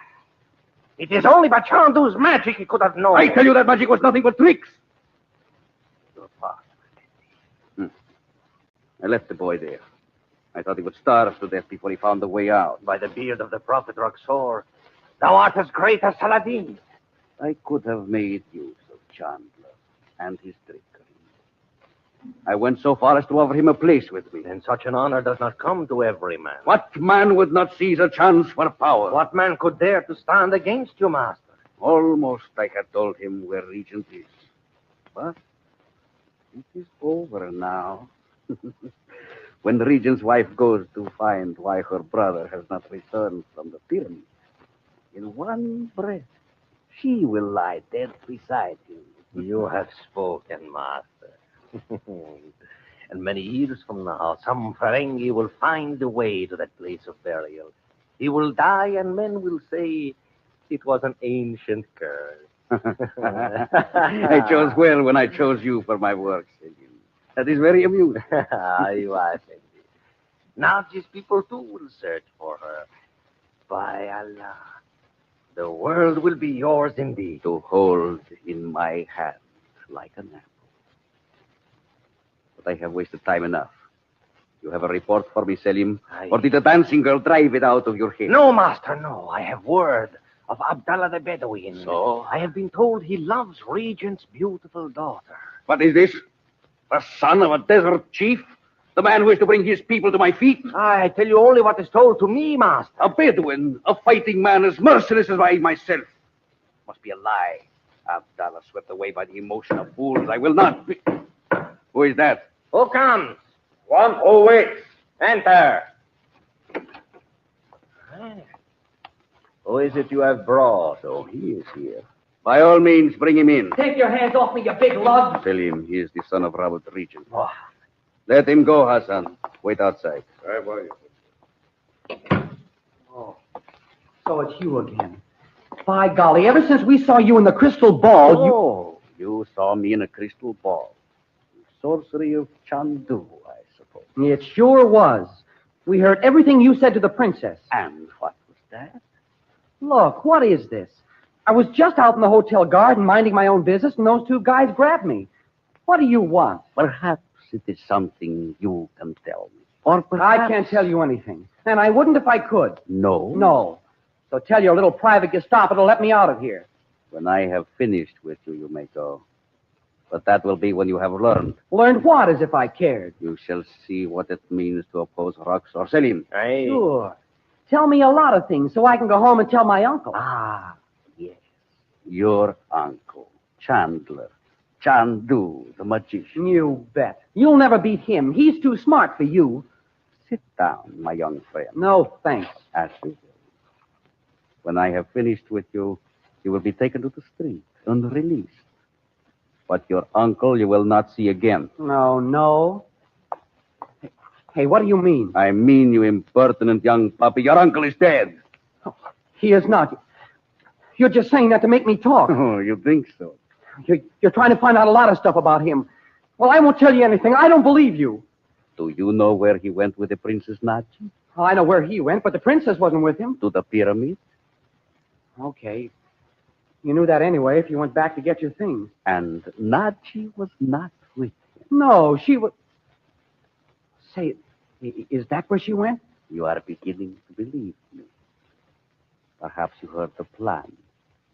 It is only by Chandu's magic he could have known. I tell you that magic was nothing but tricks. Your father. I left the boy there. I thought he would starve to death before he found the way out. By the beard of the prophet Roxor, thou art as great as Saladin. I could have made use of Chandler and his trickery. I went so far as to offer him a place with me. And such an honor does not come to every man. What man would not seize a chance for power? What man could dare to stand against you, Master? Almost I had told him where Regent is. But it is over now. When the Regent's wife goes to find why her brother has not returned from the pyramid, in one breath, she will lie dead beside him. You have spoken, Master. And many years from now, some Ferengi will find the way to that place of burial. He will die, and men will say it was an ancient curse. I chose well when I chose you for my work, Selim. That is very amusing. You are, Fendi. Now these people, too, will search for her. By Allah, the world will be yours indeed. To hold in my hand like an apple. But I have wasted time enough. You have a report for me, Selim? Or did the dancing girl drive it out of your head? No, Master, no. I have word of Abdallah the Bedouin. So? I have been told he loves Regent's beautiful daughter. What is this? The son of a desert chief? The man who is to bring his people to my feet? I tell you only what is told to me, Master. A Bedouin, a fighting man as merciless as I myself. Must be a lie. Abdallah swept away by the emotion of fools. I will not be... Who is that? Who comes? One who waits. Enter. Who Who is it you have brought? Oh, he is here. By all means, bring him in. Take your hands off me, you big lug. Tell him he is the son of Robert Regent. Oh. Let him go, Hassan. Wait outside. Right, boy. Oh, so it's you again. By golly, ever since we saw you in the crystal ball, Oh, you saw me in a crystal ball. Sorcery of Chandu, I suppose. It sure was. We heard everything you said to the princess. And what was that? Look, what is this? I was just out in the hotel garden minding my own business, and those two guys grabbed me. What do you want? Perhaps it is something you can tell me. Or perhaps... I can't tell you anything. And I wouldn't if I could. No? No. So tell your little private Gestapo to let me out of here. When I have finished with you, you may go. But that will be when you have learned. Learned what, as if I cared? You shall see what it means to oppose Roxor Selim. Hey. Sure. Tell me a lot of things so I can go home and tell my uncle. Ah, yes. Your uncle, Chandler. Chandu, the magician. You bet. You'll never beat him. He's too smart for you. Sit down, my young friend. No, thanks. As you will. When I have finished with you, you will be taken to the street and released. But your uncle you will not see again. No. Hey, what do you mean? I mean, you impertinent young puppy, your uncle is dead. Oh, he is not. You're just saying that to make me talk. Oh, you think so? You're trying to find out a lot of stuff about him. Well, I won't tell you anything. I don't believe you. Do you know where he went with the Princess Nachi? Well, I know where he went, but the princess wasn't with him. To the pyramid? Okay. You knew that anyway if you went back to get your things. And Nachi was not with him. No, she was... Say, is that where she went? You are beginning to believe me. Perhaps you heard the plan.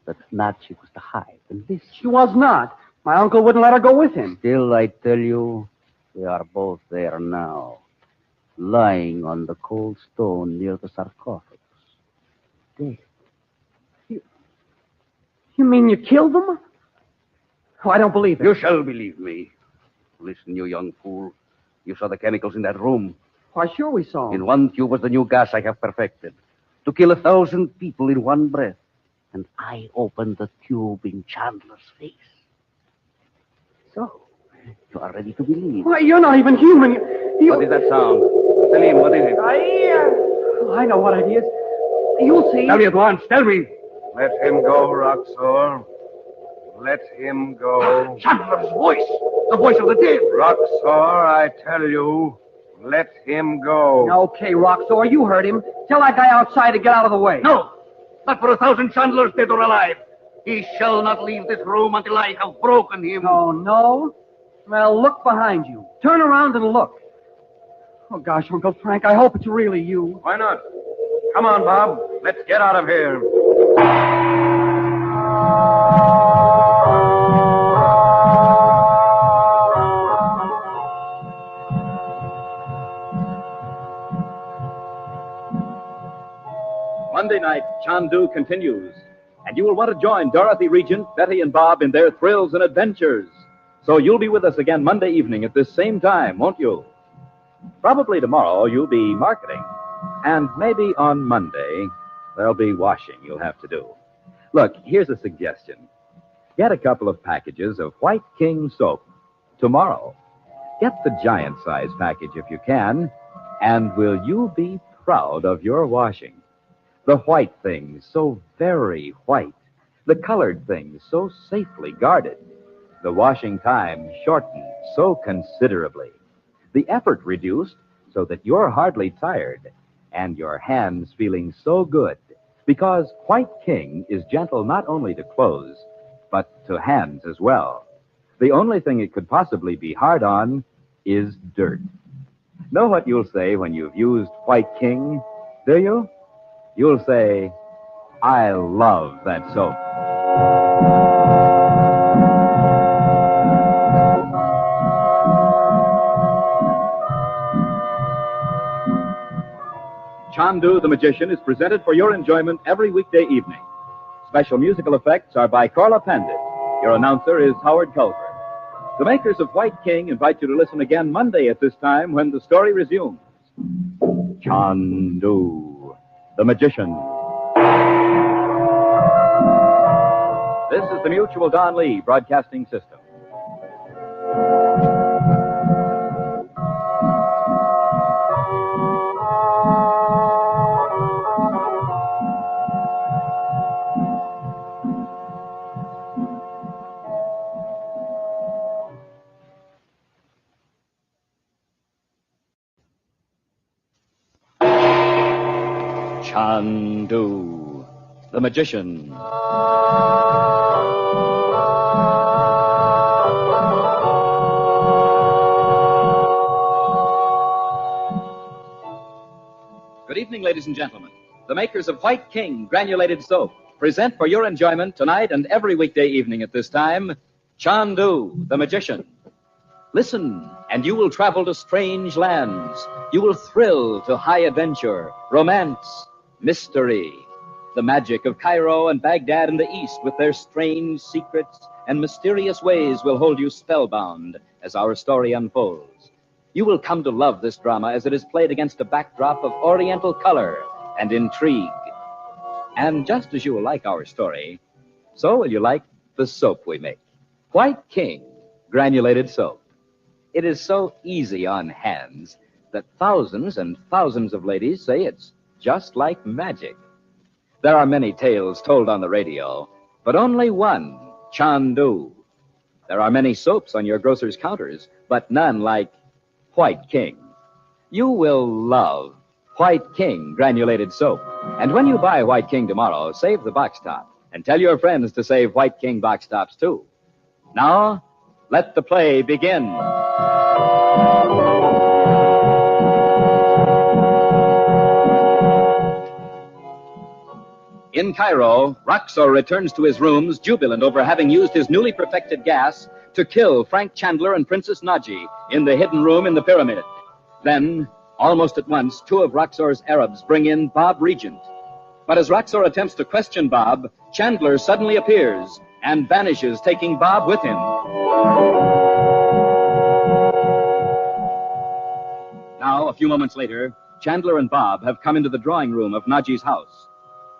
That Nachi was to hide in this. She was not. My uncle wouldn't let her go with him. Still, I tell you, they are both there now. Lying on the cold stone near the sarcophagus. Dead. You mean you killed them? Oh, I don't believe it. You shall believe me. Listen, you young fool. You saw the chemicals in that room. Why, sure we saw them. In one tube was the new gas I have perfected. To kill 1,000 people in one breath. And I opened the tube in Chandler's face. So, you are ready to believe. Why, you're not even human. What is that sound? Selim, what is it? I know what it is. You'll see. Tell me at once. Tell me. Let him go, Roxor. Let him go. Chandler's voice. The voice of the dead. Roxor, I tell you, let him go. Okay, Roxor, you heard him. Tell that guy outside to get out of the way. No. Not for 1,000 Chandlers, dead or alive. He shall not leave this room until I have broken him. Oh, no? Well, look behind you. Turn around and look. Oh, gosh, Uncle Frank, I hope it's really you. Why not? Come on, Bob. Let's get out of here. Monday night, CHANDU continues, and you will want to join Dorothy Regent, Betty, and Bob in their thrills and adventures. So you'll be with us again Monday evening at this same time, won't you? Probably tomorrow you'll be marketing, and maybe on Monday there'll be washing you'll have to do. Look, here's a suggestion. Get a couple of packages of White King soap tomorrow. Get the giant-size package if you can, and will you be proud of your washing? The white things so very white. The colored things so safely guarded. The washing time shortened so considerably. The effort reduced so that you're hardly tired. And your hands feeling so good. Because White King is gentle not only to clothes, but to hands as well. The only thing it could possibly be hard on is dirt. Know what you'll say when you've used White King, do you? You'll say, I love that soap. CHANDU the Magician is presented for your enjoyment every weekday evening. Special musical effects are by Carla Pandit. Your announcer is Howard Culver. The makers of White King invite you to listen again Monday at this time when the story resumes. CHANDU the Magician. the Mutual Don Lee Broadcasting System. CHANDU, the magician. Good evening, ladies and gentlemen. The makers of White King Granulated Soap present for your enjoyment tonight and every weekday evening at this time, CHANDU, the magician. Listen, and you will travel to strange lands. You will thrill to high adventure, romance, mystery. The magic of Cairo and Baghdad in the East with their strange secrets and mysterious ways will hold you spellbound as our story unfolds. You will come to love this drama as it is played against a backdrop of Oriental color and intrigue. And just as you will like our story, so will you like the soap we make. White King Granulated Soap. It is so easy on hands that thousands and thousands of ladies say it's just like magic. There are many tales told on the radio, but only one, CHANDU. There are many soaps on your grocer's counters, but none like White King. You will love White King Granulated Soap. And when you buy White King tomorrow, save the box top and tell your friends to save White King box tops too. Now, let the play begin. In Cairo, Roxor returns to his rooms jubilant over having used his newly perfected gas to kill Frank Chandler and Princess Naji in the hidden room in the pyramid. Then, almost at once, two of Roxor's Arabs bring in Bob Regent. But as Roxor attempts to question Bob, Chandler suddenly appears and vanishes, taking Bob with him. Now, a few moments later, Chandler and Bob have come into the drawing room of Naji's house.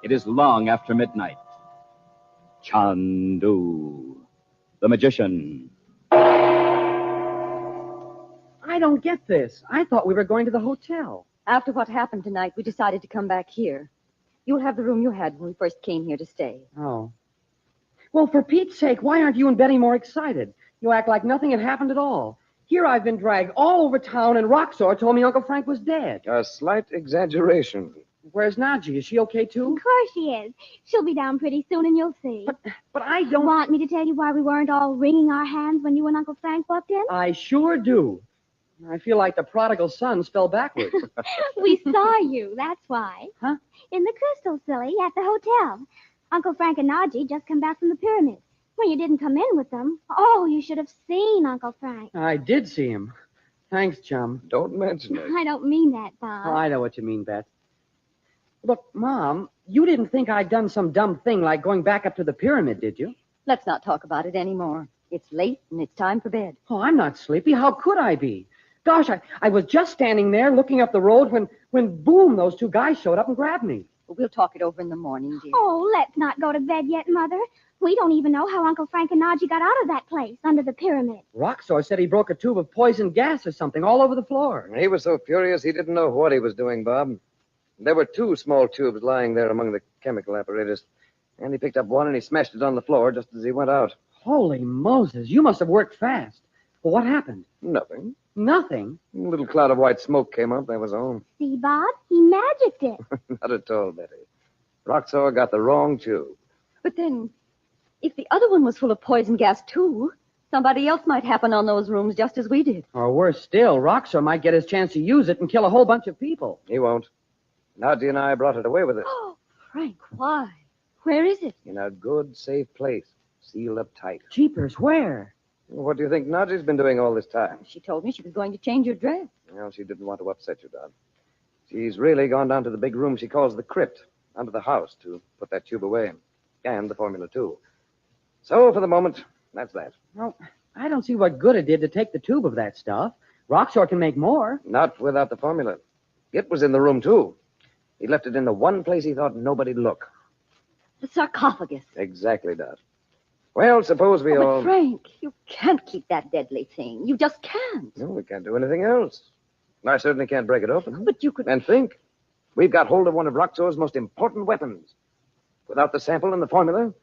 It is long after midnight. CHANDU, the magician. I don't get this. I thought we were going to the hotel. After what happened tonight, we decided to come back here. You'll have the room you had when we first came here to stay. Oh. Well, for Pete's sake, why aren't you and Betty more excited? You act like nothing had happened at all. Here I've been dragged all over town, and Roxor told me Uncle Frank was dead. A slight exaggeration. Where's Naji? Is she okay, too? Of course she is. She'll be down pretty soon, and you'll see. But I don't... Want me to tell you why we weren't all wringing our hands when you and Uncle Frank walked in? I sure do. I feel like the prodigal sons fell backwards. We saw you, that's why. Huh? In the Crystal, silly, at the hotel. Uncle Frank and Naji just come back from the pyramid. When you didn't come in with them, oh, you should have seen Uncle Frank. I did see him. Thanks, chum. Don't mention it. I don't mean that, Bob. Oh, I know what you mean, Beth. Look, Mom, you didn't think I'd done some dumb thing like going back up to the pyramid, did you? Let's not talk about it anymore. It's late, and it's time for bed. Oh, I'm not sleepy. How could I be? Gosh, I was just standing there looking up the road when boom, those two guys showed up and grabbed me. We'll talk it over in the morning, dear. Oh, let's not go to bed yet, Mother. We don't even know how Uncle Frank and Naji got out of that place, under the pyramid. Roxor said he broke a tube of poison gas or something all over the floor. He was so furious he didn't know what he was doing, Bob. There were two small tubes lying there among the chemical apparatus, and he picked up one and he smashed it on the floor just as he went out. Holy Moses, you must have worked fast. Well, what happened? Nothing. Nothing? A little cloud of white smoke came up, that was all. See, Bob? He magicked it. Not at all, Betty. Roxor got the wrong tube. But then, if the other one was full of poison gas, too, somebody else might happen on those rooms just as we did. Or worse still, Roxor might get his chance to use it and kill a whole bunch of people. He won't. Nadia and I brought it away with us. Oh, Frank, why? Where is it? In a good, safe place, sealed up tight. Jeepers, where? What do you think Nadia's been doing all this time? She told me she was going to change her dress. Well, she didn't want to upset you, Dad. She's really gone down to the big room she calls the crypt, under the house, to put that tube away. And the formula, too. So, for the moment, that's that. Well, I don't see what good it did to take the tube of that stuff. Roxor can make more. Not without the formula. It was in the room, too. He left it in the one place he thought nobody'd look. The sarcophagus. Exactly, Dot. Well, suppose we Oh, all... but Frank, you can't keep that deadly thing. You just can't. No, we can't do anything else. I certainly can't break it open. But you could... And think. We've got hold of one of Roxor's most important weapons. Without the sample and the formula, it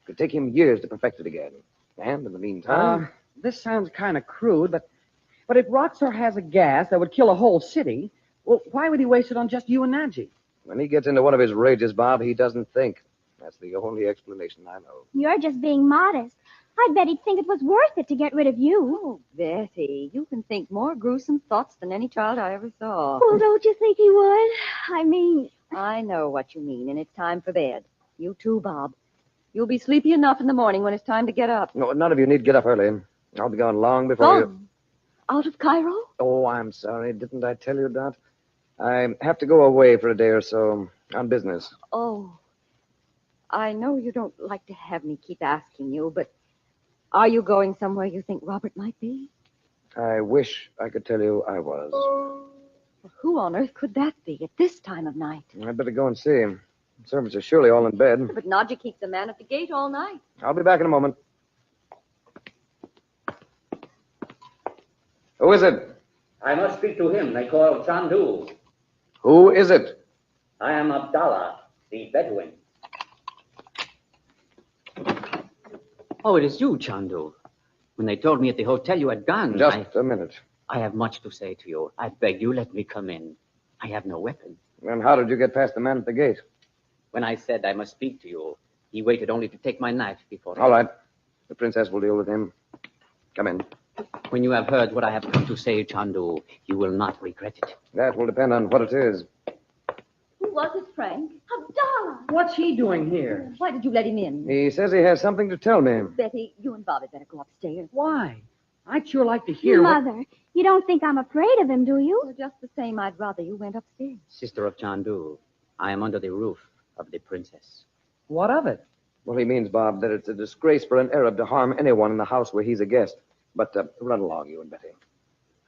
could take him years to perfect it again. And in the meantime... This sounds kind of crude, but if Roxor has a gas that would kill a whole city, well, why would he waste it on just you and Nadji? When he gets into one of his rages, Bob, he doesn't think. That's the only explanation I know. You're just being modest. I bet he'd think it was worth it to get rid of you. Oh, Betty, you can think more gruesome thoughts than any child I ever saw. Well, don't you think he would? I mean... I know what you mean, and it's time for bed. You too, Bob. You'll be sleepy enough in the morning when it's time to get up. No, none of you need to get up early. I'll be gone long before you... Out of Cairo? Oh, I'm sorry. Didn't I tell you, Dot? I have to go away for a day or so on business. Oh. I know you don't like to have me keep asking you, but are you going somewhere you think Robert might be? I wish I could tell you I was. Well, who on earth could that be at this time of night? I'd better go and see him. The servants are surely all in bed. But Nadja keeps the man at the gate all night. I'll be back in a moment. Who is it? I must speak to him. They call CHANDU. Who is it? I am Abdallah, the Bedouin. Oh, it is you, CHANDU. When they told me at the hotel you had gone... Just a minute. I have much to say to you. I beg you, let me come in. I have no weapon. Then how did you get past the man at the gate? When I said I must speak to you, he waited only to take my knife before... All right. The princess will deal with him. Come in. When you have heard what I have come to say, CHANDU, you will not regret it. That will depend on what it is. Who was it, Frank? Abdallah! What's he doing here? Why did you let him in? He says he has something to tell me. Betty, you and Bob had better go upstairs. Why? I'd sure like to hear Mother, you don't think I'm afraid of him, do you? Well, just the same, I'd rather you went upstairs. Sister of CHANDU, I am under the roof of the princess. What of it? Well, he means, Bob, that it's a disgrace for an Arab to harm anyone in the house where he's a guest. But run along, you and Betty.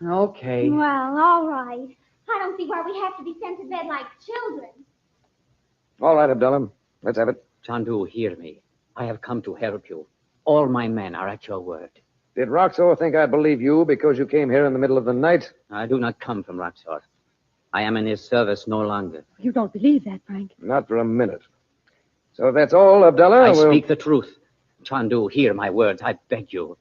Okay. Well, all right. I don't see why we have to be sent to bed like children. All right, Abdullah. Let's have it. CHANDU, hear me. I have come to help you. All my men are at your word. Did Roxor think I'd believe you because you came here in the middle of the night? I do not come from Roxor. I am in his service no longer. You don't believe that, Frank? Not for a minute. So if that's all, Abdullah, I speak the truth. CHANDU, hear my words. I beg you.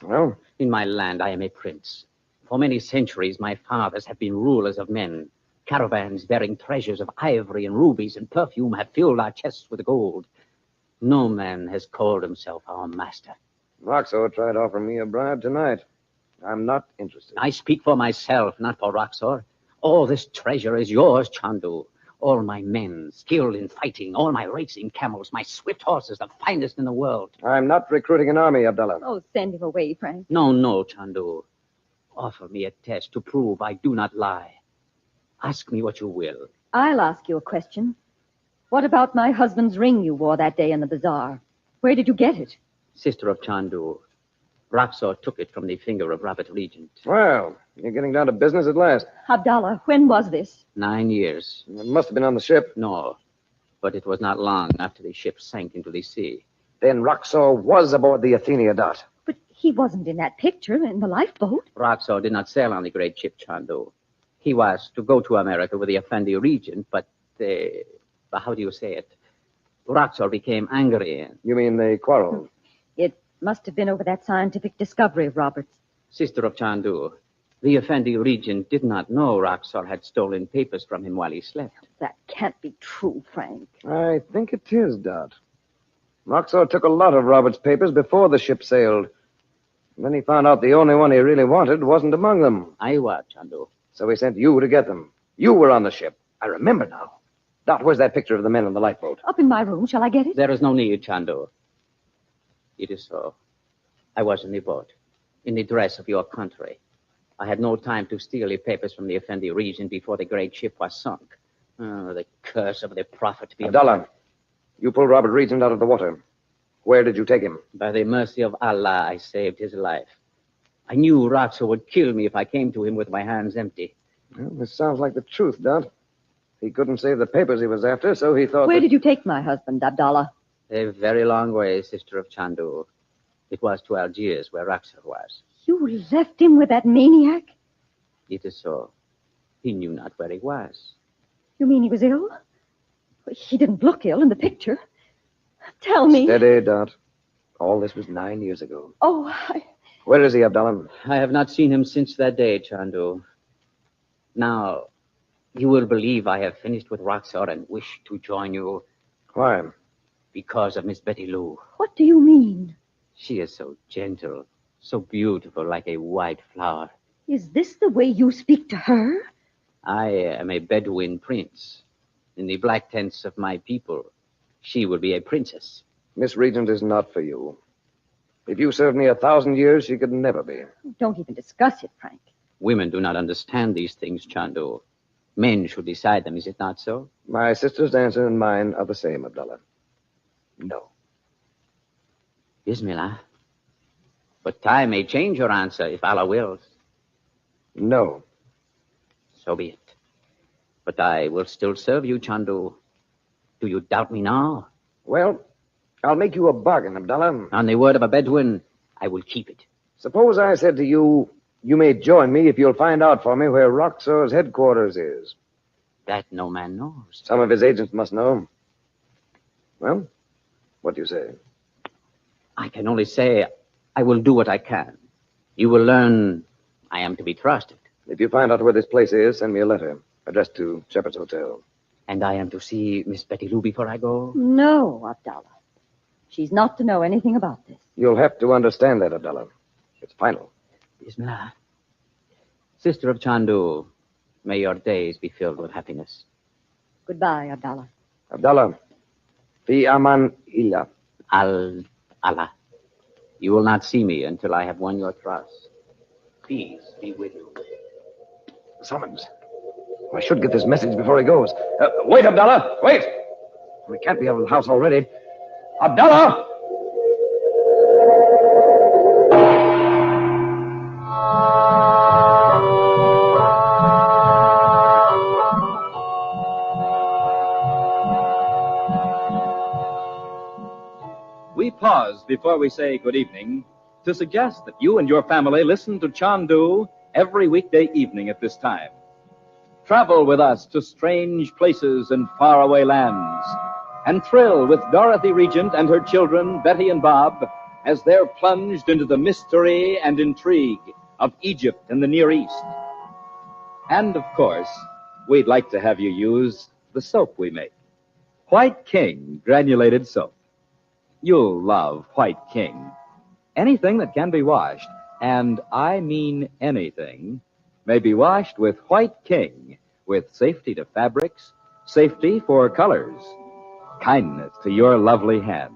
Well? In my land, I am a prince. For many centuries, my fathers have been rulers of men. Caravans bearing treasures of ivory and rubies and perfume have filled our chests with gold. No man has called himself our master. Roxor tried to offer me a bribe tonight. I'm not interested. I speak for myself, not for Roxor. All this treasure is yours, CHANDU. All my men, skilled in fighting, all my racing camels, my swift horses, the finest in the world. I'm not recruiting an army, Abdullah. Oh, send him away, Frank. No, CHANDU. Offer me a test to prove I do not lie. Ask me what you will. I'll ask you a question. What about my husband's ring you wore that day in the bazaar? Where did you get it? Sister of CHANDU, Roxor took it from the finger of Robert Regent. Well, you're getting down to business at last. Abdallah, when was this? 9 years. It must have been on the ship. No, but it was not long after the ship sank into the sea. Then Roxor was aboard the Athenia, Dot. But he wasn't in that picture in the lifeboat. Roxor did not sail on the great ship CHANDU. He was to go to America with the Effendi Regent, but how do you say it? Roxor became angry. You mean they quarreled? It must have been over that scientific discovery of Robert's. Sister of CHANDU, the Effendi Regent did not know Roxor had stolen papers from him while he slept. That can't be true, Frank. I think it is, Dot. Roxor took a lot of Robert's papers before the ship sailed. And then he found out the only one he really wanted wasn't among them. I was, CHANDU. So he sent you to get them. You were on the ship. I remember now. Dot, where's that picture of the men on the lifeboat? Up in my room. Shall I get it? There is no need, CHANDU. It is so. I was in the boat, in the dress of your country. I had no time to steal the papers from the Effendi Regent before the great ship was sunk. Oh, the curse of the prophet be Abdallah, you pulled Robert Regent out of the water. Where did you take him? By the mercy of Allah, I saved his life. I knew Roxor would kill me if I came to him with my hands empty. Well, this sounds like the truth, Dot. He couldn't save the papers he was after, so he thought Where did you take my husband, Abdallah? A very long way, sister of Chandu. It was to Algiers, where Raksar was. You left him with that maniac? It is so. He knew not where he was. You mean he was ill? He didn't look ill in the picture. Tell me. Steady, Dot. All this was 9 years ago. Oh, Where is he, Abdallah? I have not seen him since that day, Chandu. Now, you will believe I have finished with Raksar and wish to join you. Why? Because of Miss Betty Lou. What do you mean? She is so gentle, so beautiful, like a white flower. Is this the way you speak to her? I am a Bedouin prince. In the black tents of my people, she will be a princess. Miss Regent is not for you. If you served me 1,000 years, she could never be. Don't even discuss it, Frank. Women do not understand these things, Chandu. Men should decide them, is it not so? My sister's answer and mine are the same, Abdallah. No. Bismillah. But time may change your answer if Allah wills. No. So be it. But I will still serve you, Chandu. Do you doubt me now? Well, I'll make you a bargain, Abdallah. On the word of a Bedouin, I will keep it. Suppose I said to you, you may join me if you'll find out for me where Roxor's headquarters is. That no man knows. Some of his agents must know. Well, what do you say? I can only say I will do what I can. You will learn I am to be trusted. If you find out where this place is, send me a letter addressed to Shepherd's Hotel. And I am to see Miss Betty Lou before I go? No, Abdallah. She's not to know anything about this. You'll have to understand that, Abdallah. It's final. Bismillah. Sister of Chandu, may your days be filled with happiness. Goodbye, Abdallah. Abdallah, fi aman illah. Allah. You will not see me until I have won your trust. Peace be with you. Summons. I should get this message before he goes. Wait, Abdallah, wait! We can't be out of the house already. Abdallah! We pause before we say good evening to suggest that you and your family listen to Chandu every weekday evening at this time. Travel with us to strange places and faraway lands, and thrill with Dorothy Regent and her children, Betty and Bob, as they're plunged into the mystery and intrigue of Egypt and the Near East. And, of course, we'd like to have you use the soap we make. White King Granulated Soap. You'll love White King. Anything that can be washed, and I mean anything, may be washed with White King, with safety to fabrics, safety for colors, kindness to your lovely hands,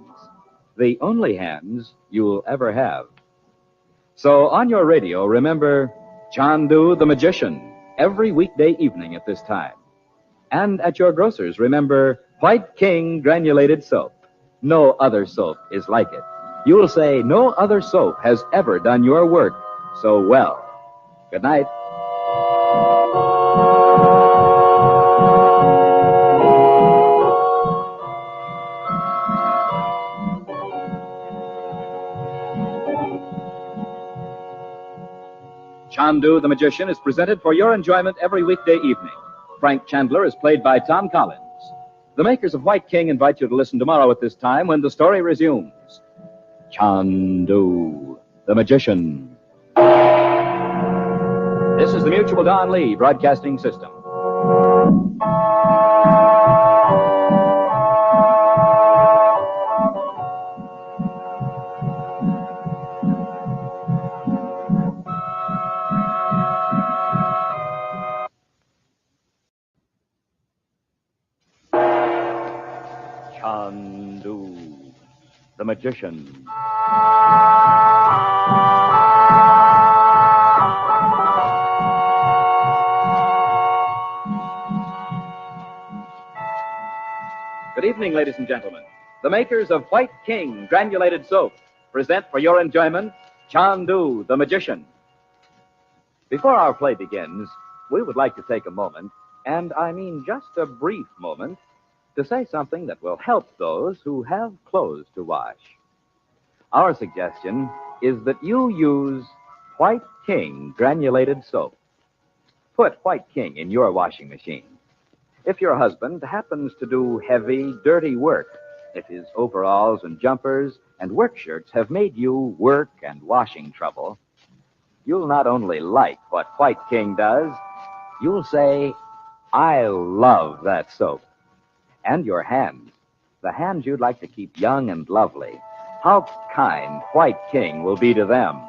the only hands you'll ever have. So on your radio, remember Chandu the Magician every weekday evening at this time. And at your grocer's, remember White King Granulated Soap. No other soap is like it. You'll say no other soap has ever done your work so well. Good night. Chandu the Magician is presented for your enjoyment every weekday evening. Frank Chandler is played by Tom Collins. The makers of White King invite you to listen tomorrow at this time when the story resumes. Chandu the Magician. This is the Mutual Don Lee Broadcasting System. Chandu the Magician. Good evening, ladies and gentlemen. The makers of White King Granulated Soap present for your enjoyment Chandu the Magician. Before our play begins, we would like to take a moment, and I mean just a brief moment, to say something that will help those who have clothes to wash. Our suggestion is that you use White King granulated soap. Put White King in your washing machine. If your husband happens to do heavy, dirty work, if his overalls and jumpers and work shirts have made you work and washing trouble, you'll not only like what White King does, you'll say, I love that soap. And your hands, the hands you'd like to keep young and lovely, how kind White King will be to them.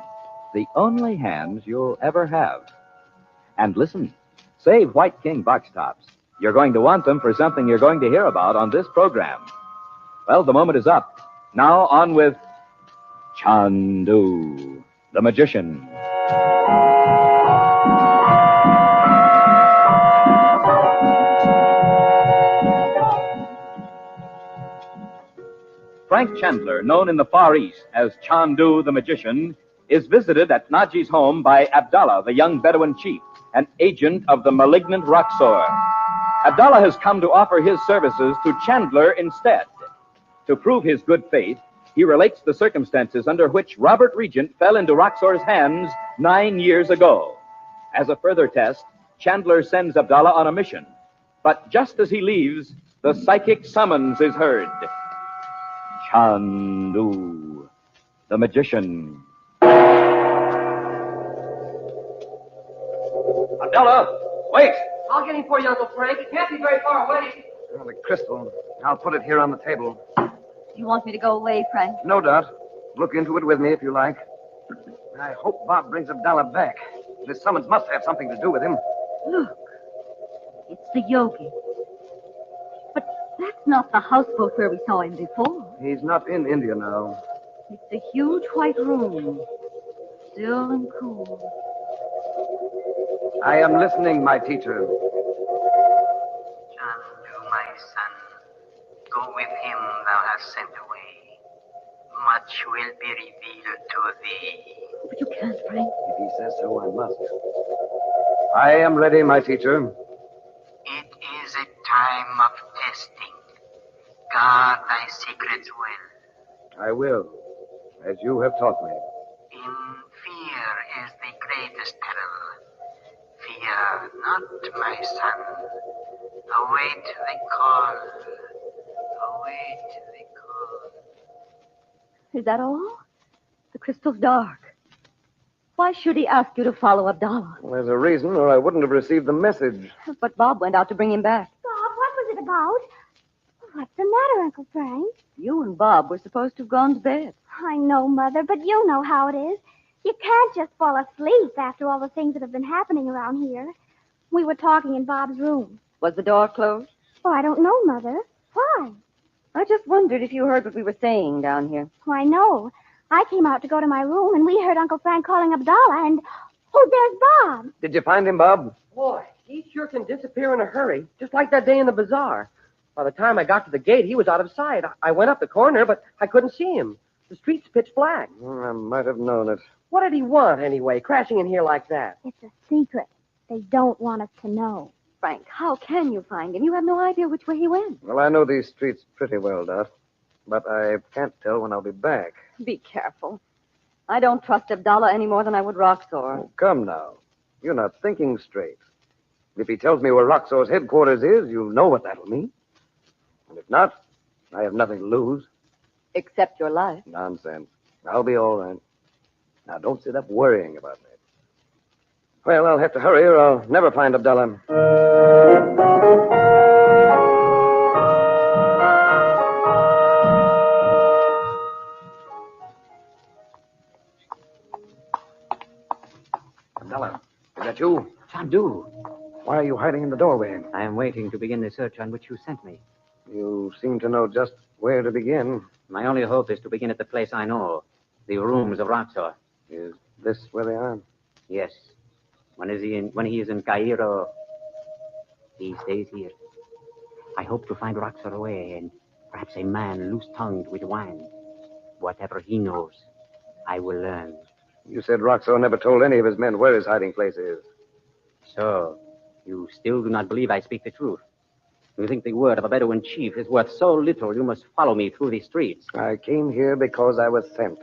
The only hands you'll ever have. And listen, save White King box tops. You're going to want them for something you're going to hear about on this program. Well, the moment is up. Now on with CHANDU, the magician. Frank Chandler, known in the Far East as CHANDU the magician, is visited at Naji's home by Abdallah, the young Bedouin chief, an agent of the malignant Roxor. Abdallah has come to offer his services to Chandler instead. To prove his good faith, he relates the circumstances under which Robert Regent fell into Roxor's hands 9 years ago. As a further test, Chandler sends Abdallah on a mission. But just as he leaves, the psychic summons is heard. CHANDU, the magician. Abdallah, wait! I'll get him for you, Uncle Frank. It can't be very far away. Oh, the crystal. I'll put it here on the table. You want me to go away, Frank? No doubt. Look into it with me if you like. I hope Bob brings Abdallah back. This summons must have something to do with him. Look, it's the yogi. But that's not the houseboat where we saw him before. He's not in India now. It's a huge white room, still and cool. I am listening, my teacher. CHANDU, my son, go with him thou hast sent away. Much will be revealed to thee. But you can't, Frank. If he says so, I must. I am ready, my teacher. It is a time of testing. Guard thy secrets well. I will, as you have taught me. In fear is the greatest peril. Fear not, my son. Await the call. Await the call. Is that all? The crystal's dark. Why should he ask you to follow Abdallah? Well, there's a reason, or I wouldn't have received the message. But Bob went out to bring him back. Bob, what was it about? What's the matter, Uncle Frank? You and Bob were supposed to have gone to bed. I know, Mother, but you know how it is. You can't just fall asleep after all the things that have been happening around here. We were talking in Bob's room. Was the door closed? Oh, I don't know, Mother. Why? I just wondered if you heard what we were saying down here. Oh, I know. I came out to go to my room, and we heard Uncle Frank calling Abdallah, and... Oh, there's Bob. Did you find him, Bob? Boy, he sure can disappear in a hurry, just like that day in the bazaar. By the time I got to the gate, he was out of sight. I went up the corner, but I couldn't see him. The street's pitch black. I might have known it. What did he want, anyway, crashing in here like that? It's a secret. They don't want us to know. Frank, how can you find him? You have no idea which way he went. Well, I know these streets pretty well, Dot. But I can't tell when I'll be back. Be careful. I don't trust Abdallah any more than I would Roxor. Oh, come now. You're not thinking straight. If he tells me where Roxor's headquarters is, you'll know what that'll mean. And if not, I have nothing to lose. Except your life. Nonsense. I'll be all right. Now, don't sit up worrying about me. Well, I'll have to hurry or I'll never find Abdallah. Abdallah, is that you? CHANDU. Why are you hiding in the doorway? I am waiting to begin the search on which you sent me. You seem to know just where to begin. My only hope is to begin at the place I know, the rooms of Roxor. Is this where they are? Yes. When he is in Cairo, he stays here. I hope to find Roxor away and perhaps a man loose-tongued with wine. Whatever he knows, I will learn. You said Roxor never told any of his men where his hiding place is. So, you still do not believe I speak the truth? You think the word of a Bedouin chief is worth so little you must follow me through the streets. I came here because I was sent.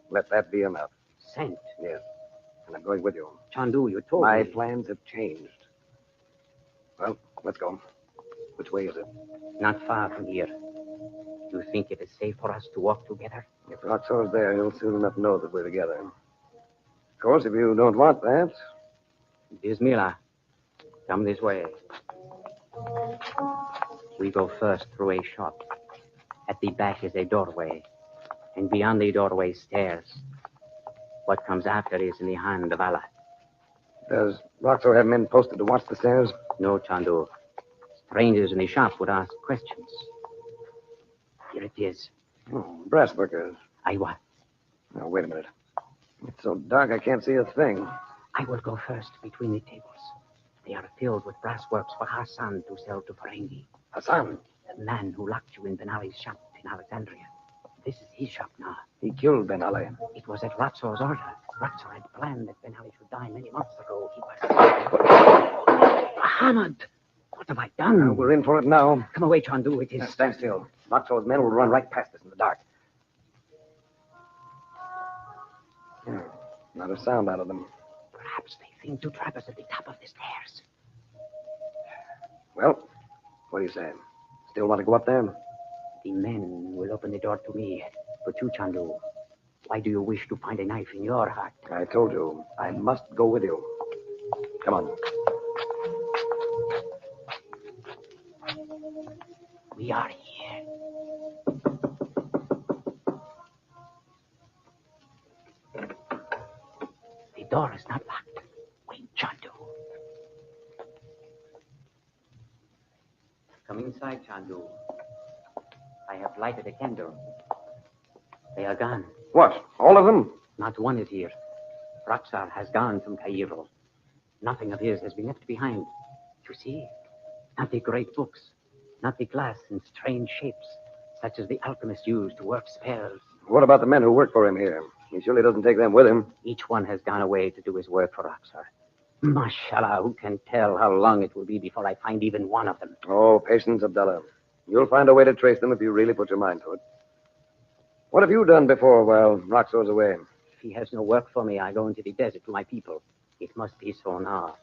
Let that be enough. Sent? Yes. And I'm going with you. Chandu, you told My me. plans have changed. Well, let's go. Which way is it? Not far from here. You think it is safe for us to walk together? If Roxor's there, he'll soon enough know that we're together. Of course, if you don't want that. Bismillah. Come this way. We go first through a shop. At the back is a doorway. And beyond the doorway, stairs. What comes after is in the hand of Allah. Does Roxor have men posted to watch the stairs? No, Chandu. Strangers in the shop would ask questions. Here it is. Oh, brass workers. Aywa. Now, wait a minute. It's so dark I can't see a thing. I will go first between the tables. They are filled with brass works for Hassan to sell to Ferengi. Hassan? The man who locked you in Ben Ali's shop in Alexandria. This is his shop now. He killed Ben Ali. It was at Ratsor's order. Ratsor had planned that Ben Ali should die many months ago. He was... Muhammad! What have I done? We're in for it now. Come away, Chandu. It is... Stand still. Roxor's men will run right past us in the dark. Not a sound out of them. Perhaps they think to trap us at the top of the stairs. Well, what do you say? Still want to go up there? The men will open the door to me. But you, Chandu, why do you wish to find a knife in your heart? I told you, I must go with you. Come on. We are here. The door is not locked. Wait, Chandu. Come inside, Chandu. I have lighted a candle. They are gone. What? All of them? Not one is here. Raksar has gone from Cairo. Nothing of his has been left behind. You see? Not the great books. Not the glass in strange shapes, such as the alchemists use to work spells. What about the men who work for him here? He surely doesn't take them with him. Each one has gone away to do his work for Raksar. Mashallah, who can tell how long it will be before I find even one of them? Oh, patience, Abdullah. You'll find a way to trace them if you really put your mind to it. What have you done before while Roxor's away? If he has no work for me, I go into the desert to my people. It must be so now.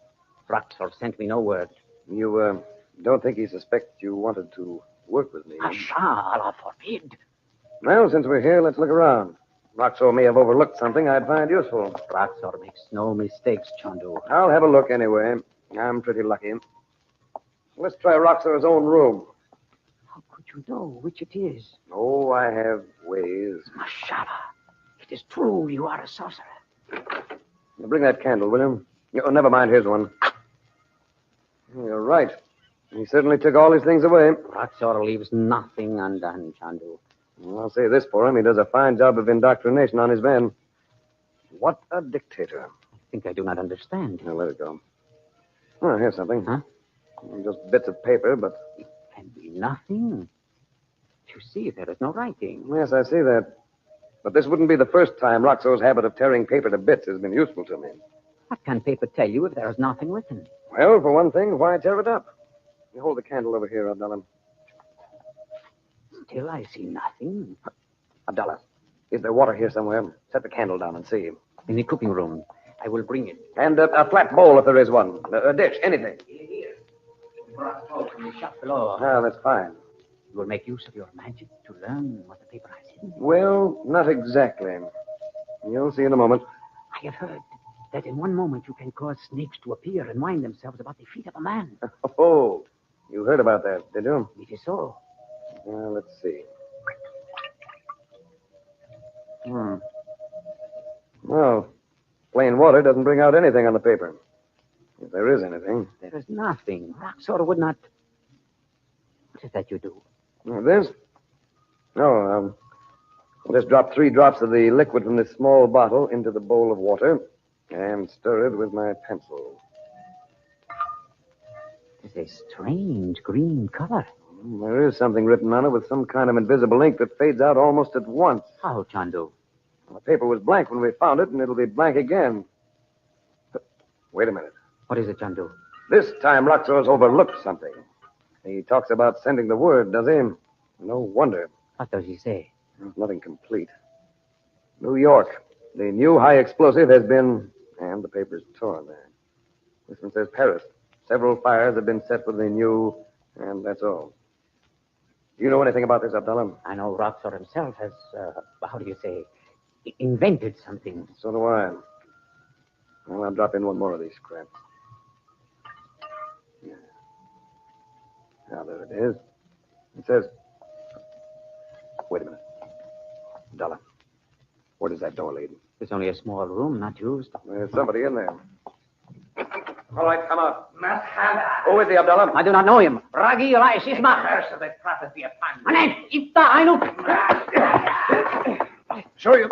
Raksar sent me no word. You, don't think he suspects you wanted to work with me? Asha, Allah forbid. Well, since we're here, let's look around. Roxor may have overlooked something I'd find useful. Raksar makes no mistakes, Chandu. I'll have a look anyway. I'm pretty lucky. Let's try Roxor's own room. How could you know which it is? Oh, I have ways. Mashallah. It is true you are a sorcerer. Now bring that candle, will you? Oh, never mind, here's one. You're right. He certainly took all his things away. Raksar leaves nothing undone, Chandu. Well, I'll say this for him. He does a fine job of indoctrination on his men. What a dictator. I think I do not understand. Now, let it go. Oh, here's something. Huh? Just bits of paper, but... It can be nothing. You see, there is no writing. Yes, I see that. But this wouldn't be the first time Roxor's habit of tearing paper to bits has been useful to me. What can paper tell you if there is nothing written? Well, for one thing, why tear it up? You hold the candle over here, Abdullah. Still, I see nothing. Abdullah, is there water here somewhere? Set the candle down and see. In the cooking room. I will bring it. And a flat bowl if there is one. A dish, anything. Here. From the shop below. Ah, that's fine. You will make use of your magic to learn what the paper has hidden. Well, not exactly. You'll see in a moment. I have heard that in one moment you can cause snakes to appear and wind themselves about the feet of a man. Oh, you heard about that, did you? It is so. Well, let's see. Well, plain water doesn't bring out anything on the paper. If there is anything. There is nothing. Roxor would not... What is that you do? This? Oh, I'll just drop 3 drops of the liquid from this small bottle into the bowl of water and stir it with my pencil. It's a strange green color. There is something written on it with some kind of invisible ink that fades out almost at once. How, Chandu? The paper was blank when we found it, and it'll be blank again. Wait a minute. What is it, Chandu? This time, Roxor's overlooked something. He talks about sending the word, does he? No wonder. What does he say? There's nothing complete. New York. The new high explosive has been... And the paper's torn there. This one says Paris. Several fires have been set with the new... And that's all. Do you know anything about this, Abdullah? I know Roxor himself has, how do you say, invented something. So do I. Well, I'll drop in one more of these scraps. Yeah. Now, there it is. It says... Wait a minute. Abdullah, where does that door lead? It's only a small room, not used. There's somebody in there. All right, come out. Mashallah. Who is he, Abdullah? I do not know him. Ragi Rai Shishma. Curse of the prophet be upon you. Manen, Ifta, I know. Sure you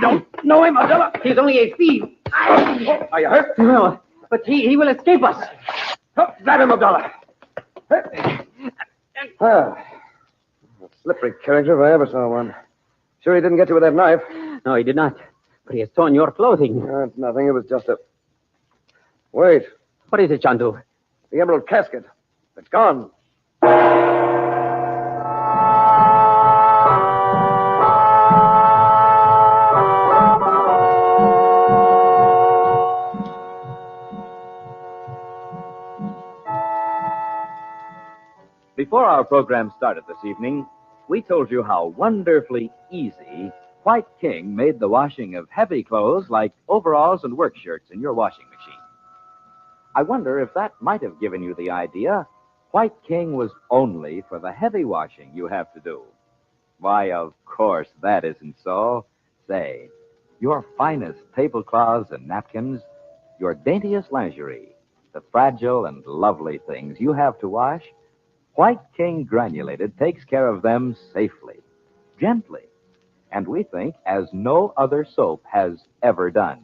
don't know him, Abdullah? He's only a thief. Are you hurt? No, but he will escape us. Oh, grab him, Abdullah. Ah, a slippery character if I ever saw one. Sure he didn't get you with that knife? No, he did not. But he has torn your clothing. It's nothing. It was just a... Wait. What is it, Chandu? The emerald casket. It's gone. Before our program started this evening, we told you how wonderfully easy White King made the washing of heavy clothes like overalls and work shirts in your washing machine. I wonder if that might have given you the idea White King was only for the heavy washing you have to do. Why, of course, that isn't so. Say, your finest tablecloths and napkins, your daintiest lingerie, the fragile and lovely things you have to wash, White King Granulated takes care of them safely, gently, and we think as no other soap has ever done.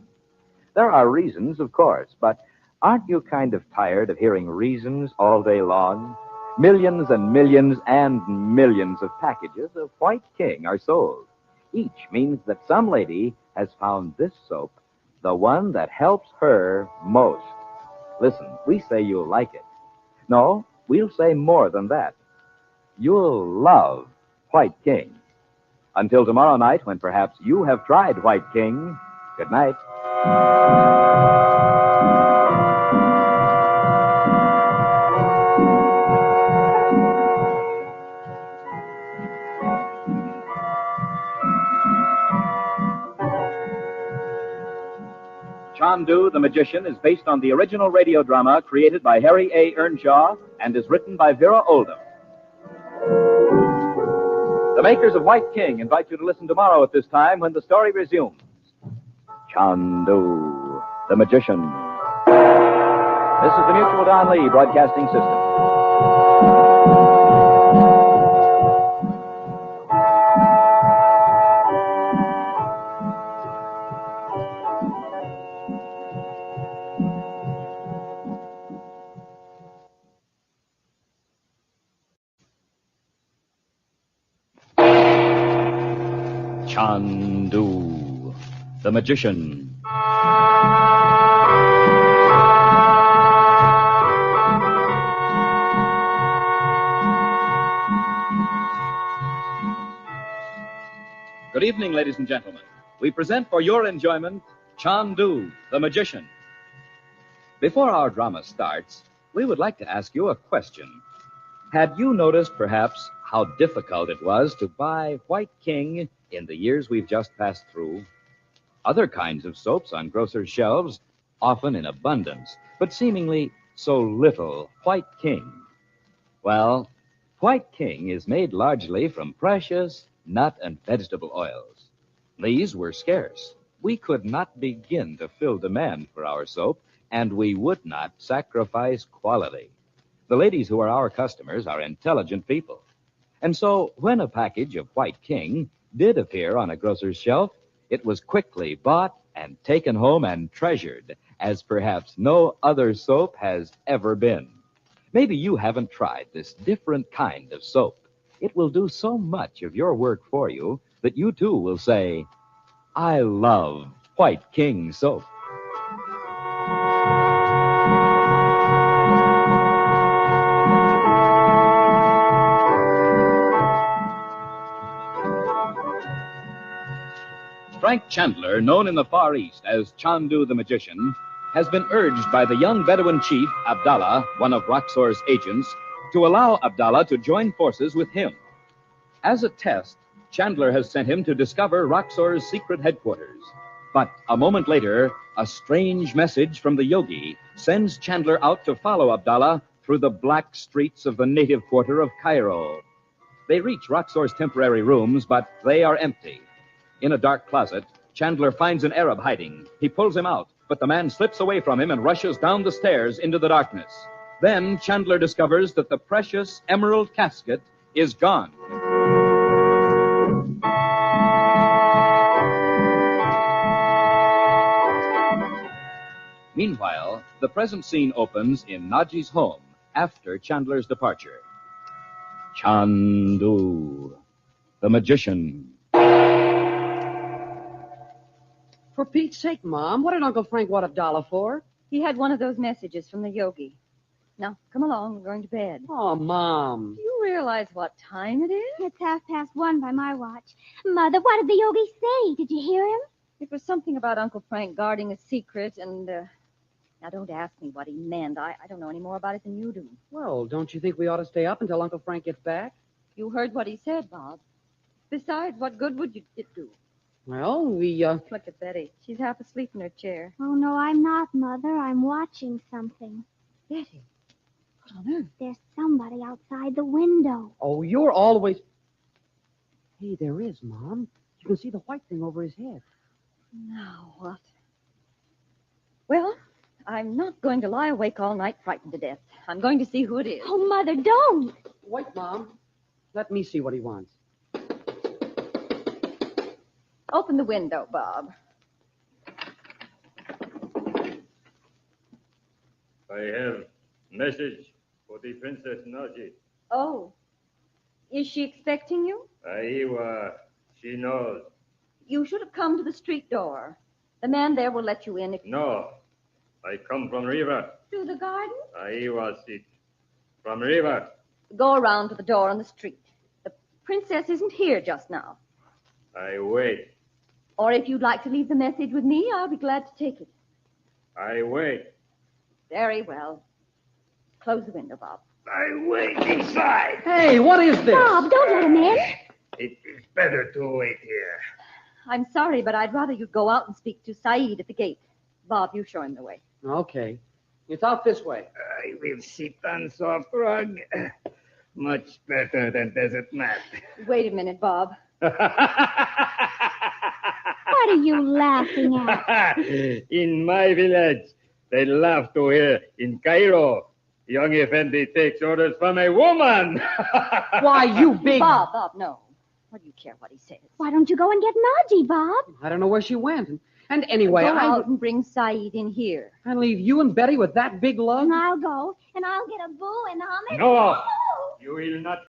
There are reasons, of course, but aren't you kind of tired of hearing reasons all day long? Millions and millions and millions of packages of White King are sold. Each means that some lady has found this soap, the one that helps her most. Listen, we say you'll like it. No, we'll say more than that. You'll love White King. Until tomorrow night, when perhaps you have tried White King, good night. CHANDU, the Magician, is based on the original radio drama created by Harry A. Earnshaw and is written by Vera Oldham. The makers of White King invite you to listen tomorrow at this time when the story resumes. CHANDU, the Magician. This is the Mutual Don Lee Broadcasting System. CHANDU, the Magician. Good evening, ladies and gentlemen. We present for your enjoyment CHANDU, the Magician. Before our drama starts, we would like to ask you a question. Had you noticed, perhaps, how difficult it was to buy White King in the years we've just passed through? Other kinds of soaps on grocers' shelves, often in abundance, but seemingly so little White King. Well, White King is made largely from precious nut and vegetable oils. These were scarce. We could not begin to fill demand for our soap, and we would not sacrifice quality. The ladies who are our customers are intelligent people. And so, when a package of White King did appear on a grocer's shelf, it was quickly bought and taken home and treasured, as perhaps no other soap has ever been. Maybe you haven't tried this different kind of soap. It will do so much of your work for you that you too will say, I love White King soap. Frank Chandler, known in the Far East as CHANDU the Magician, has been urged by the young Bedouin chief, Abdallah, one of Roxor's agents, to allow Abdallah to join forces with him. As a test, Chandler has sent him to discover Roxor's secret headquarters. But a moment later, a strange message from the yogi sends Chandler out to follow Abdallah through the black streets of the native quarter of Cairo. They reach Roxor's temporary rooms, but they are empty. In a dark closet, Chandler finds an Arab hiding. He pulls him out, but the man slips away from him and rushes down the stairs into the darkness. Then Chandler discovers that the precious emerald casket is gone. Meanwhile, the present scene opens in Naji's home after Chandler's departure. CHANDU, the magician. For Pete's sake, Mom, what did Uncle Frank want $1 for? He had one of those messages from the yogi. Now, come along. We're going to bed. Oh, Mom. Do you realize what time it is? It's 1:30 by my watch. Mother, what did the yogi say? Did you hear him? It was something about Uncle Frank guarding a secret, and, now don't ask me what he meant. I don't know any more about it than you do. Well, don't you think we ought to stay up until Uncle Frank gets back? You heard what he said, Bob. Besides, what good would it do? Well, Look at Betty. She's half asleep in her chair. Oh, no, I'm not, Mother. I'm watching something. Betty, what on earth? There's somebody outside the window. Oh, you're always... Hey, there is, Mom. You can see the white thing over his head. Now what? Well, I'm not going to lie awake all night frightened to death. I'm going to see who it is. Oh, Mother, don't. Wait, Mom. Let me see what he wants. Open the window, Bob. I have message for the Princess Naji. Oh. Is she expecting you? Aiwa, she knows. You should have come to the street door. The man there will let you in if you... No, I come from river. To the garden? Aiwa sit. From river. Go around to the door on the street. The princess isn't here just now. I wait. Or if you'd like to leave the message with me, I'll be glad to take it. I wait. Very well. Close the window, Bob. I wait inside. Hey, what is this? Bob, don't let him in. It is better to wait here. I'm sorry, but I'd rather you go out and speak to Saeed at the gate. Bob, you show him the way. Okay. It's out this way. I will sit on soft rug. Much better than desert mat. Wait a minute, Bob. What are you laughing at? In my village, they laugh to hear in Cairo. Young Effendi takes orders from a woman. Why, you big... Bob, no. What do you care what he says? Why don't you go and get Naji, Bob? I don't know where she went. And anyway, Go out and bring Saeed in here. I leave you and Betty with that big lug? And I'll go, and I'll get a boo and hummus. No, you will not